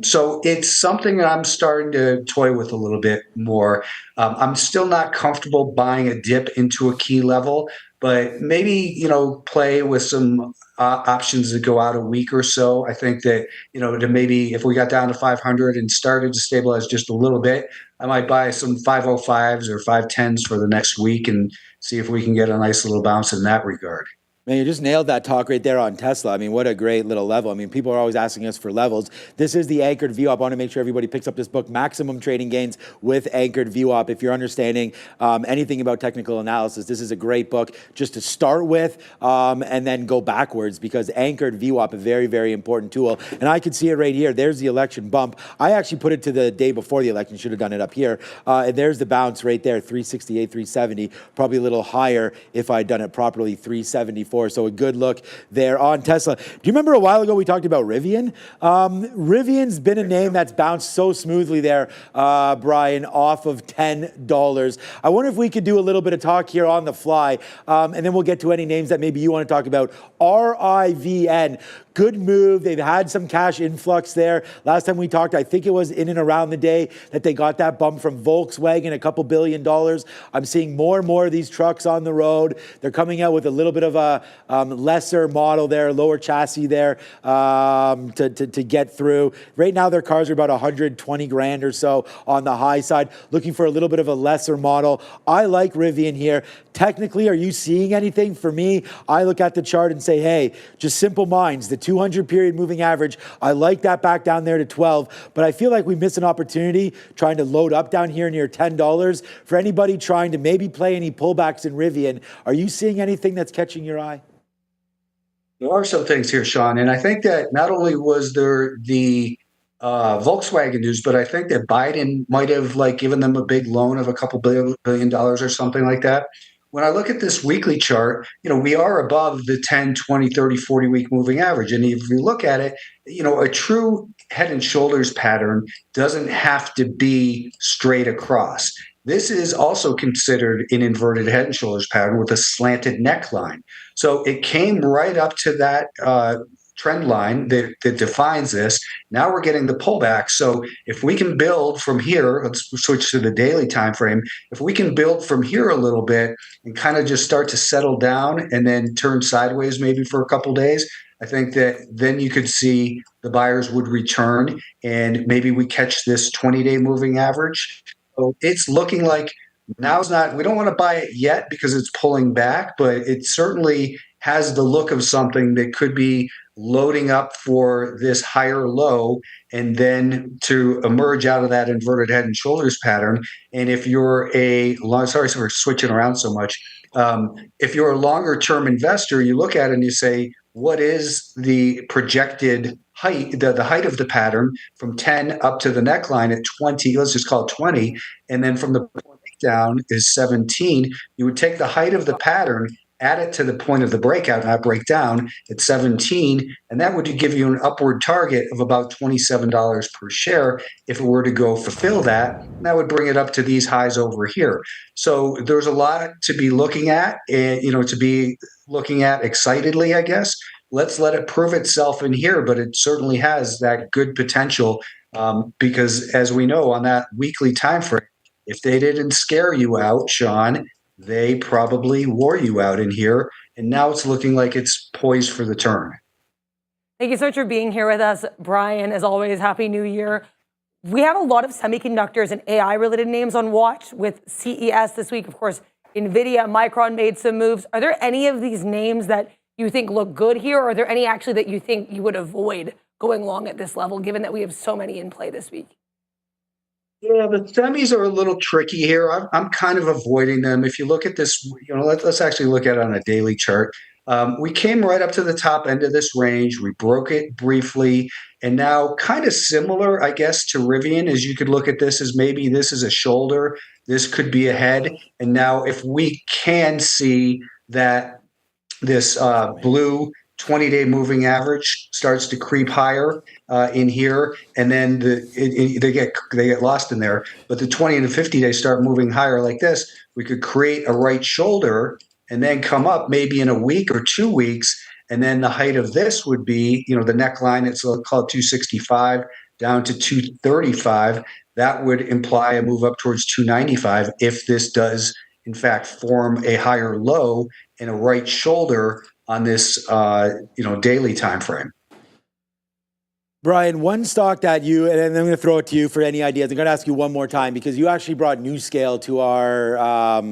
So it's something that I'm starting to toy with a little bit more. I'm still not comfortable buying a dip into a key level, but maybe, play with some options that go out a week or so. I think that, to maybe if we got down to 500 and started to stabilize just a little bit, I might buy some 505s or 510s for the next week and see if we can get a nice little bounce in that regard. Man, you just nailed that talk right there on Tesla. I mean, what a great little level. I mean, people are always asking us for levels. This is the anchored view op. I want to make sure everybody picks up this book, Maximum Trading Gains with Anchored View Op. If you're understanding anything about technical analysis, this is a great book just to start with and then go backwards, because Anchored View Op, a very, very important tool. And I can see it right here. There's the election bump. I actually put it to the day before the election. Should have done it up here. And there's the bounce right there, 368, 370. Probably a little higher if I'd done it properly, 374. So a good look there on Tesla. Do you remember a while ago we talked about Rivian? Rivian's been a name that's bounced so smoothly there, Brian, off of $10. I wonder if we could do a little bit of talk here on the fly, and then we'll get to any names that maybe you want to talk about. RIVN. Good move. They've had some cash influx there. Last time we talked, I think it was in and around the day that they got that bump from Volkswagen, a couple $2 billion. I'm seeing more and more of these trucks on the road. They're coming out with a little bit of a lesser model there, lower chassis there to get through. Right now, their cars are about 120 grand or so on the high side, looking for a little bit of a lesser model. I like Rivian here. Technically, are you seeing anything? For me, I look at the chart and say, hey, just simple minds, the 200 period moving average, I like that back down there to 12, but I feel like we miss an opportunity trying to load up down here near $10. For anybody trying to maybe play any pullbacks in Rivian, are you seeing anything that's catching your eye? There are some things here, Sean, and I think that not only was there the Volkswagen news, but I think that Biden might have given them a big loan of a couple billion dollars or something like that. When I look at this weekly chart, we are above the 10, 20, 30, 40 week moving average. And if you look at it, a true head and shoulders pattern doesn't have to be straight across. This is also considered an inverted head and shoulders pattern with a slanted neckline. So it came right up to that trend line that defines this. Now we're getting the pullback. So if we can build from here, let's switch to the daily time frame. If we can build from here a little bit and kind of just start to settle down and then turn sideways maybe for a couple days, I think that then you could see the buyers would return and maybe we catch this 20-day moving average. So it's looking like now's not, we don't want to buy it yet because it's pulling back, but it certainly has the look of something that could be loading up for this higher low and then to emerge out of that inverted head and shoulders pattern. And if you're sorry for switching around so much. If you're a longer term investor, you look at it and you say, what is the projected height, the height of the pattern from 10 up to the neckline at 20, let's just call it 20, and then from the down is 17, you would take the height of the pattern, add it to the point of the breakout, not breakdown, at 17, and that would give you an upward target of about $27 per share. If it were to go fulfill that, that would bring it up to these highs over here. So there's a lot to be looking at, to be looking at excitedly, I guess. Let's let it prove itself in here, but it certainly has that good potential because as we know on that weekly time frame, if they didn't scare you out, Sean, they probably wore you out in here. And now it's looking like it's poised for the turn. Thank you so much for being here with us, Brian. As always, Happy New Year. We have a lot of semiconductors and AI-related names on watch with CES this week. Of course, NVIDIA, Micron made some moves. Are there any of these names that you think look good here? Or are there any actually that you think you would avoid going long at this level, given that we have so many in play this week? Yeah, the semis are a little tricky here. I'm kind of avoiding them. If you look at this, let's actually look at it on a daily chart. We came right up to the top end of this range. We broke it briefly. And now kind of similar, I guess, to Rivian, as you could look at this as maybe this is a shoulder. This could be a head. And now if we can see that this blue 20-day moving average starts to creep higher in here, and then they get lost in there. But the 20 and the 50-day start moving higher like this. We could create a right shoulder and then come up maybe in a week or 2 weeks, and then the height of this would be, the neckline. It's called 265 down to 235. That would imply a move up towards 295 if this does in fact form a higher low and a right shoulder on this, daily time frame. Brian, one stock that you, and I'm going to throw it to you for any ideas. I'm going to ask you one more time because you actually brought NewScale to our,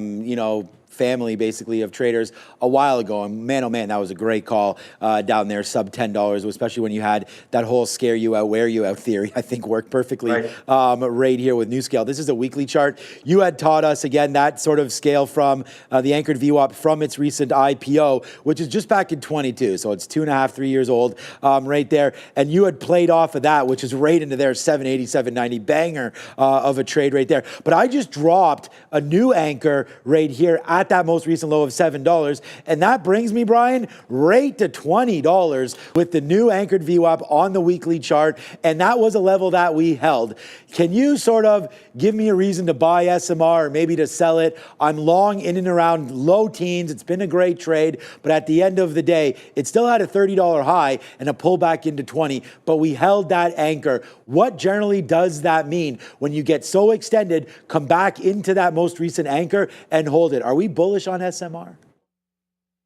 family basically of traders a while ago. And man, oh man, that was a great call down there, sub $10, especially when you had that whole scare you out, wear you out theory, I think worked perfectly right here with NewScale. This is a weekly chart. You had taught us, again, that sort of scale from the anchored VWAP from its recent IPO, which is just back in 22. So it's 2.5, 3 years old right there. And you had played off of that, which is right into their 780, 790 banger of a trade right there. But I just dropped a new anchor right here at that most recent low of $7. And that brings me, Brian, right to $20 with the new anchored VWAP on the weekly chart. And that was a level that we held. Can you sort of give me a reason to buy SMR or maybe to sell it? I'm long in and around low teens. It's been a great trade, but at the end of the day, it still had a $30 high and a pullback into 20, but we held that anchor. What generally does that mean when you get so extended, come back into that most recent anchor and hold it? Are we bullish on SMR?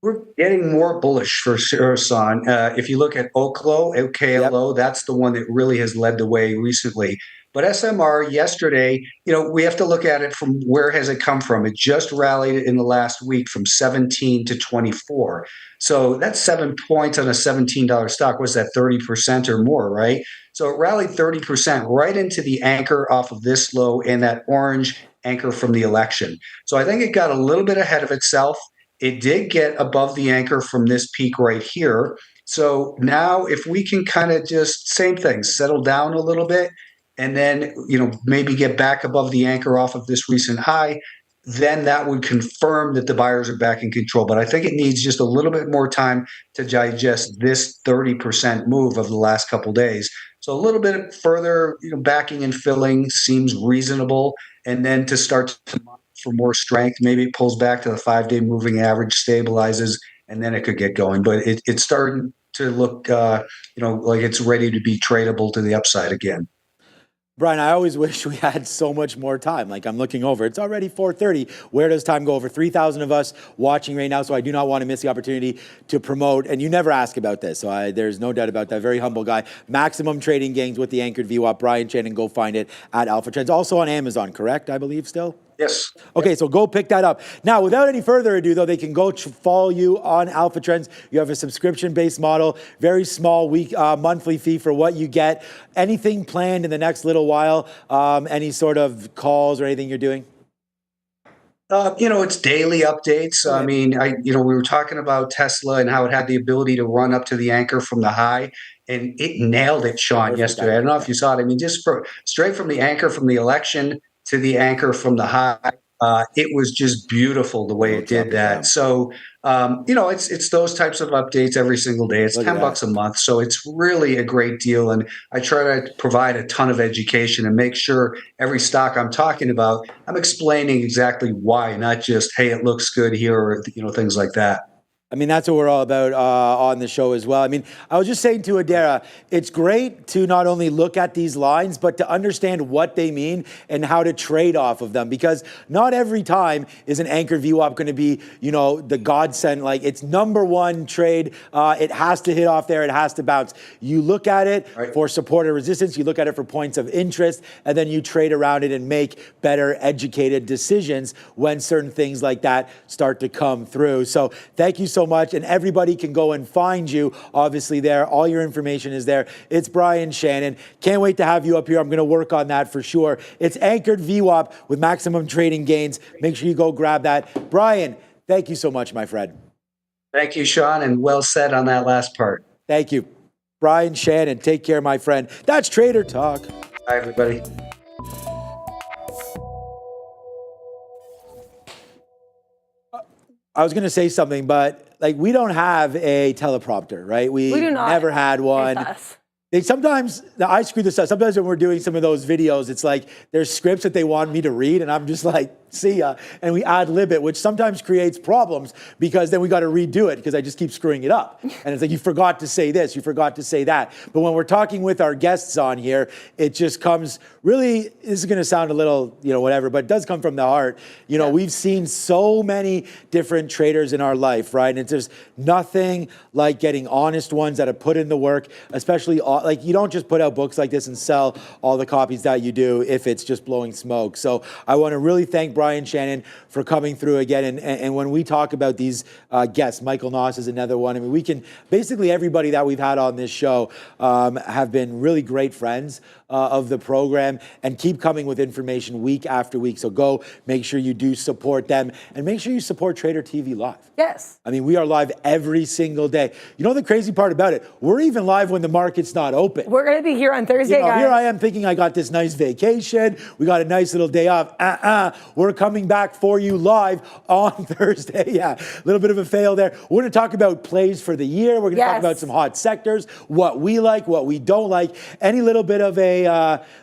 We're getting more bullish for sure, Son. If you look at OKLO, that's the one that really has led the way recently. But SMR yesterday, we have to look at it from where has it come from. It just rallied in the last week from 17 to 24. So that's 7 points on a $17 stock. Was that 30% or more, right? So it rallied 30% right into the anchor off of this low and that orange anchor from the election. So I think it got a little bit ahead of itself. It did get above the anchor from this peak right here. So now if we can kind of just, same thing, settle down a little bit, and then, maybe get back above the anchor off of this recent high, then that would confirm that the buyers are back in control. But I think it needs just a little bit more time to digest this 30% move of the last couple of days. So a little bit further, backing and filling seems reasonable. And then to start to monitor for more strength, maybe it pulls back to the 5-day moving average, stabilizes, and then it could get going. But it's starting to look, like it's ready to be tradable to the upside again. Brian, I always wish we had so much more time. Like, I'm looking over. It's already 4:30. Where does time go? Over 3,000 of us watching right now, so I do not want to miss the opportunity to promote. And you never ask about this, so there's no doubt about that. Very humble guy. Maximum Trading Gains with the anchored VWAP. Brian Shannon, go find it at Alpha Trends. Also on Amazon, correct, I believe, still? Yes. Okay, so go pick that up. Now, without any further ado, though, they can go follow you on Alpha Trends. You have a subscription-based model, very small monthly fee for what you get. Anything planned in the next little while? Any sort of calls or anything you're doing? It's daily updates. I mean, we were talking about Tesla and how it had the ability to run up to the anchor from the high, and it nailed it, Sean, yesterday. I don't know if you saw it. I mean, just straight from the anchor from the election to the anchor from the high. It was just beautiful the way it did that. So, it's those types of updates every single day. It's $10 a month. So it's really a great deal. And I try to provide a ton of education and make sure every stock I'm talking about, I'm explaining exactly why, not just, hey, it looks good here or, things like that. I mean, that's what we're all about on the show as well. I mean, I was just saying to Adara, it's great to not only look at these lines, but to understand what they mean and how to trade off of them. Because not every time is an anchored VWAP going to be, the godsend. Like, it's number one trade. It has to hit off there. It has to bounce. You look at it for support and resistance. You look at it for points of interest. And then you trade around it and make better educated decisions when certain things like that start to come through. So thank you so much, and everybody can go and find you, obviously, there. All your information is there. It's Brian Shannon. Can't wait to have you up here. I'm going to work on that for sure. It's anchored VWAP with maximum trading gains. Make sure you go grab that. Brian, thank you so much, my friend. Thank you, Sean, and well said on that last part. Thank you. Brian Shannon, take care, my friend. That's Trader Talk. Bye, everybody. I was going to say something, but we don't have a teleprompter, right? We do not. Never had one. It's us. I screw this up. Sometimes when we're doing some of those videos, it's like there's scripts that they want me to read, and I'm just like, see ya. And we ad lib it, which sometimes creates problems because then we got to redo it because I just keep screwing it up. And it's like, you forgot to say this, you forgot to say that. But when we're talking with our guests on here, it just comes really, this is going to sound a little, whatever, but it does come from the heart. We've seen so many different traders in our life, right? And it's just nothing like getting honest ones that have put in the work, especially you don't just put out books like this and sell all the copies that you do if it's just blowing smoke. So I want to really thank Brian Shannon for coming through again. And when we talk about these guests, Michael Noss is another one. I mean, we can, basically everybody that we've had on this show have been really great friends of the program and keep coming with information week after week. So go make sure you do support them and make sure you support Trader TV Live. Yes. I mean, we are live every single day. You know the crazy part about it? We're even live when the market's not open. We're going to be here on Thursday, guys. Here I am thinking I got this nice vacation. We got a nice little day off. We're coming back for you live on Thursday. Yeah, a little bit of a fail there. We're going to talk about plays for the year. We're going to talk about some hot sectors, what we like, what we don't like. Any little bit of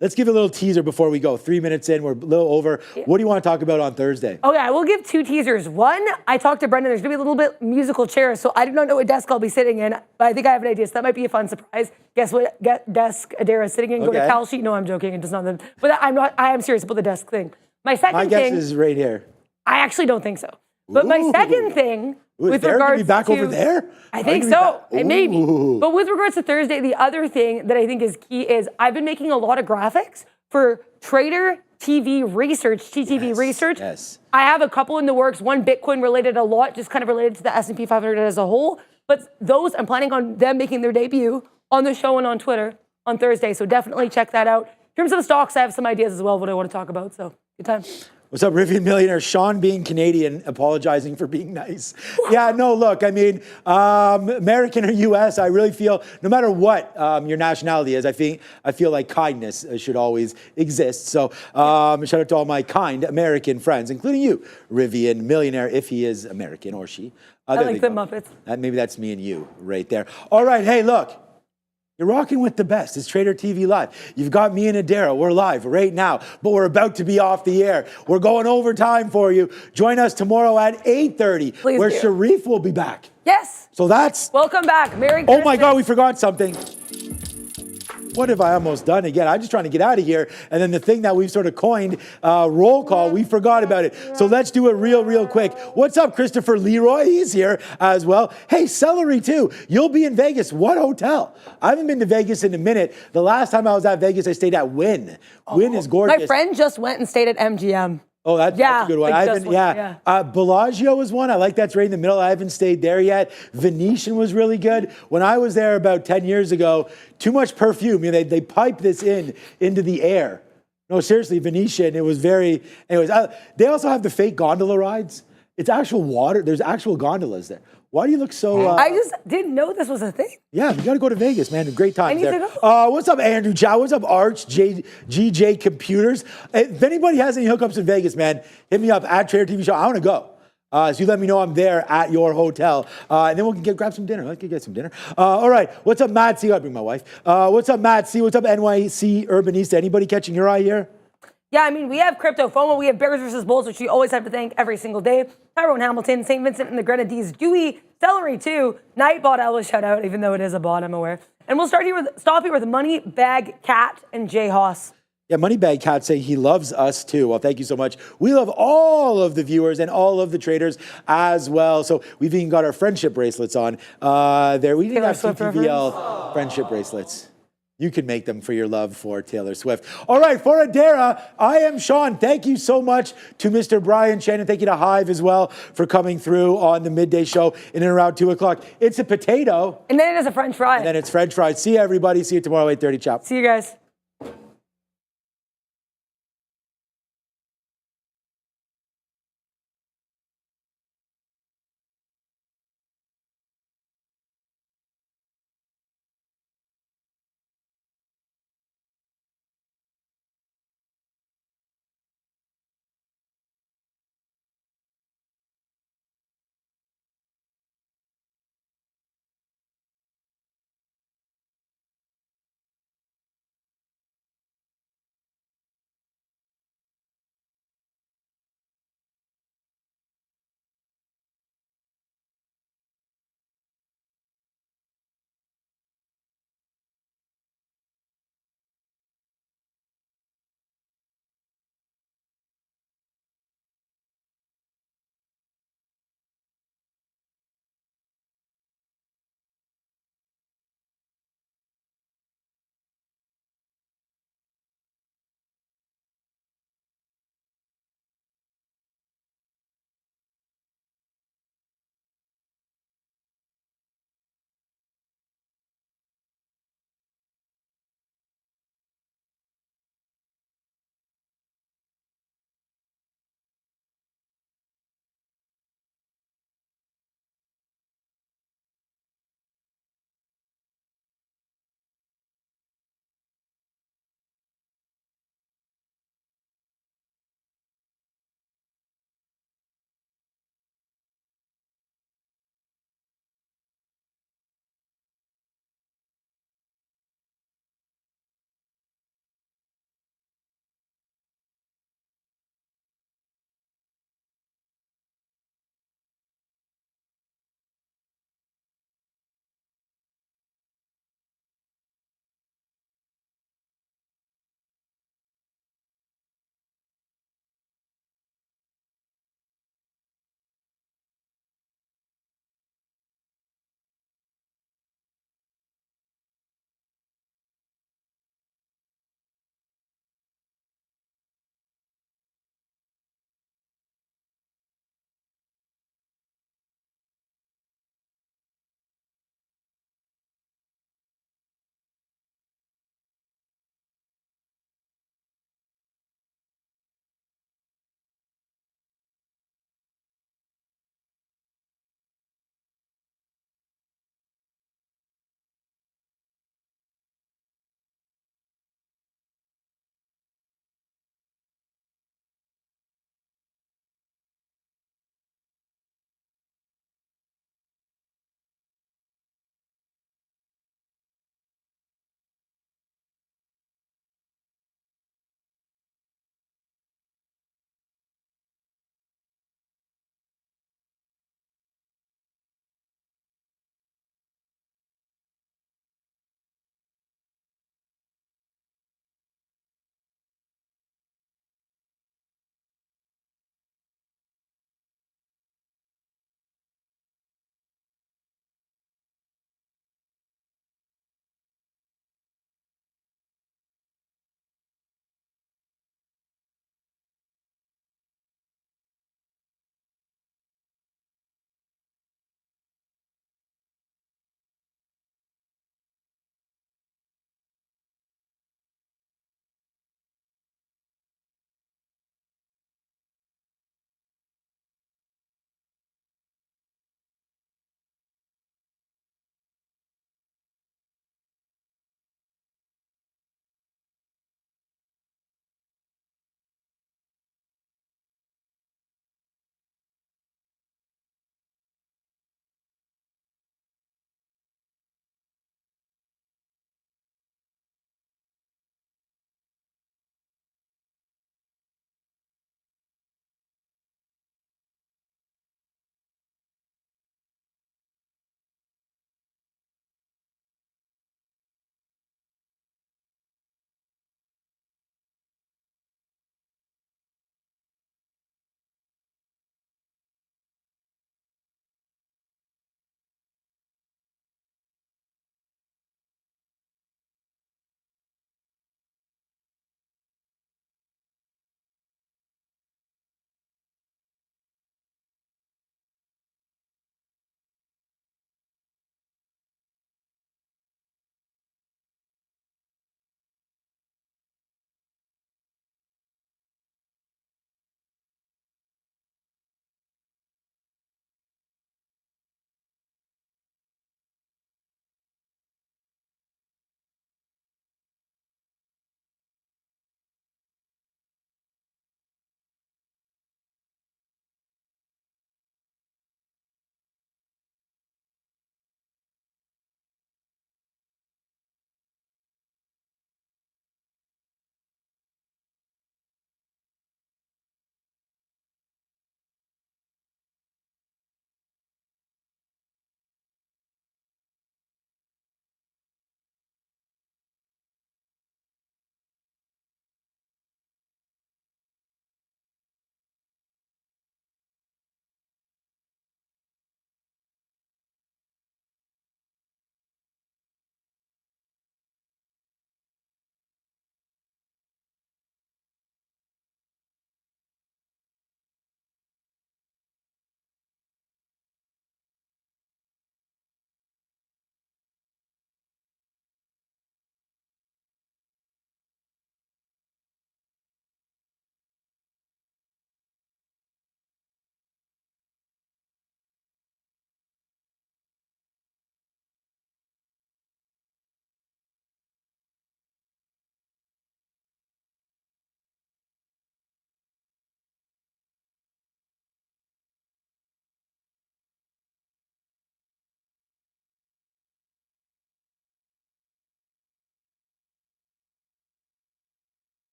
let's give a little teaser before we go. 3 minutes in, we're a little over. What do you want to talk about on Thursday? Okay, I will give two teasers. One, I talked to Brendan. There's going to be a little bit musical chairs, so I do not know what desk I'll be sitting in, but I think I have an idea, so that might be a fun surprise. Guess what desk Adara is sitting in? Go to Cal Sheet. No, I'm joking. It does not. But I am serious about the desk thing. My second thing. My guess is right here. I actually don't think so. But my second thing, with regards to back over there? I think so. It may be. But with regards to Thursday, the other thing that I think is key is I've been making a lot of graphics for Trader TV Research, TTV Research. Yes. I have a couple in the works, one Bitcoin related, a lot just kind of related to the S&P 500 as a whole. But those, I'm planning on them making their debut on the show and on Twitter on Thursday. So definitely check that out. In terms of the stocks, I have some ideas as well, what I want to talk about. So good time. What's up, Rivian Millionaire? Sean being Canadian, apologizing for being nice. Yeah, no, look, I mean, American or U.S., I really feel, no matter what your nationality is, I feel like kindness should always exist. So shout out to all my kind American friends, including you, Rivian Millionaire, if he is American or she. I like the Muppets. Maybe that's me and you right there. All right, hey, look. You're rocking with the best. It's Trader TV Live. You've got me and Adara. We're live right now, but we're about to be off the air. We're going overtime for you. Join us tomorrow at 8:30, where do. Sharif will be back. Yes. So that's... Welcome back. Merry Christmas. Oh my God, we forgot something. What have I almost done again? I'm just trying to get out of here. And then the thing that we've sort of coined, roll call, we forgot about it. So let's do it real quick. What's up, Christopher Leroy? He's here as well. Hey, Celery too. You'll be in Vegas. What hotel? I haven't been to Vegas in a minute. The last time I was at Vegas, I stayed at Wynn. Wynn is gorgeous. My friend just went and stayed at MGM. Oh, that's a good one. like I haven't, Bellagio was one. I like that's right in the middle. I haven't stayed there yet. Venetian was really good. When I was there about 10 years ago, too much perfume. You know, they piped this into the air. No, seriously, Venetian, it was very, anyways. They also have the fake gondola rides. It's actual water. There's actual gondolas there. Why do you look so... I just didn't know this was a thing. Yeah, you got to go to Vegas, man. Great time there. I need to go. What's up, Andrew Chow? What's up, Arch, GJ Computers? If anybody has any hookups in Vegas, man, hit me up at Trader TV Show. I want to go. So you let me know I'm there at your hotel. And then we'll grab some dinner. Let's get some dinner. All right. What's up, Matt C? I'll bring my wife. What's up, Matt C? What's up, NYC Urbanista? Anybody catching your eye here? Yeah, I mean, we have Crypto FOMO, we have Bears versus Bulls, which we always have to thank every single day. Tyrone Hamilton, St. Vincent and the Grenadines, Dewey, Celery too, Nightbot, I will shout out, even though it is a bot, I'm aware. And we'll stop here with Money Bag Cat and Jay Haas. Yeah, Moneybag Cat saying he loves us too. Well, thank you so much. We love all of the viewers and all of the traders as well. So we've even got our friendship bracelets on there. We didn't have TPVL friendship bracelets. You can make them for your love for Taylor Swift. All right, for Adara, I am Sean. Thank you so much to Mr. Brian Shannon. Thank you to Hive as well for coming through on the midday show in and around 2 o'clock. It's a potato. And then it is a French fry. And then it's French fries. See you, everybody. See you tomorrow, 8:30. Ciao. See you guys.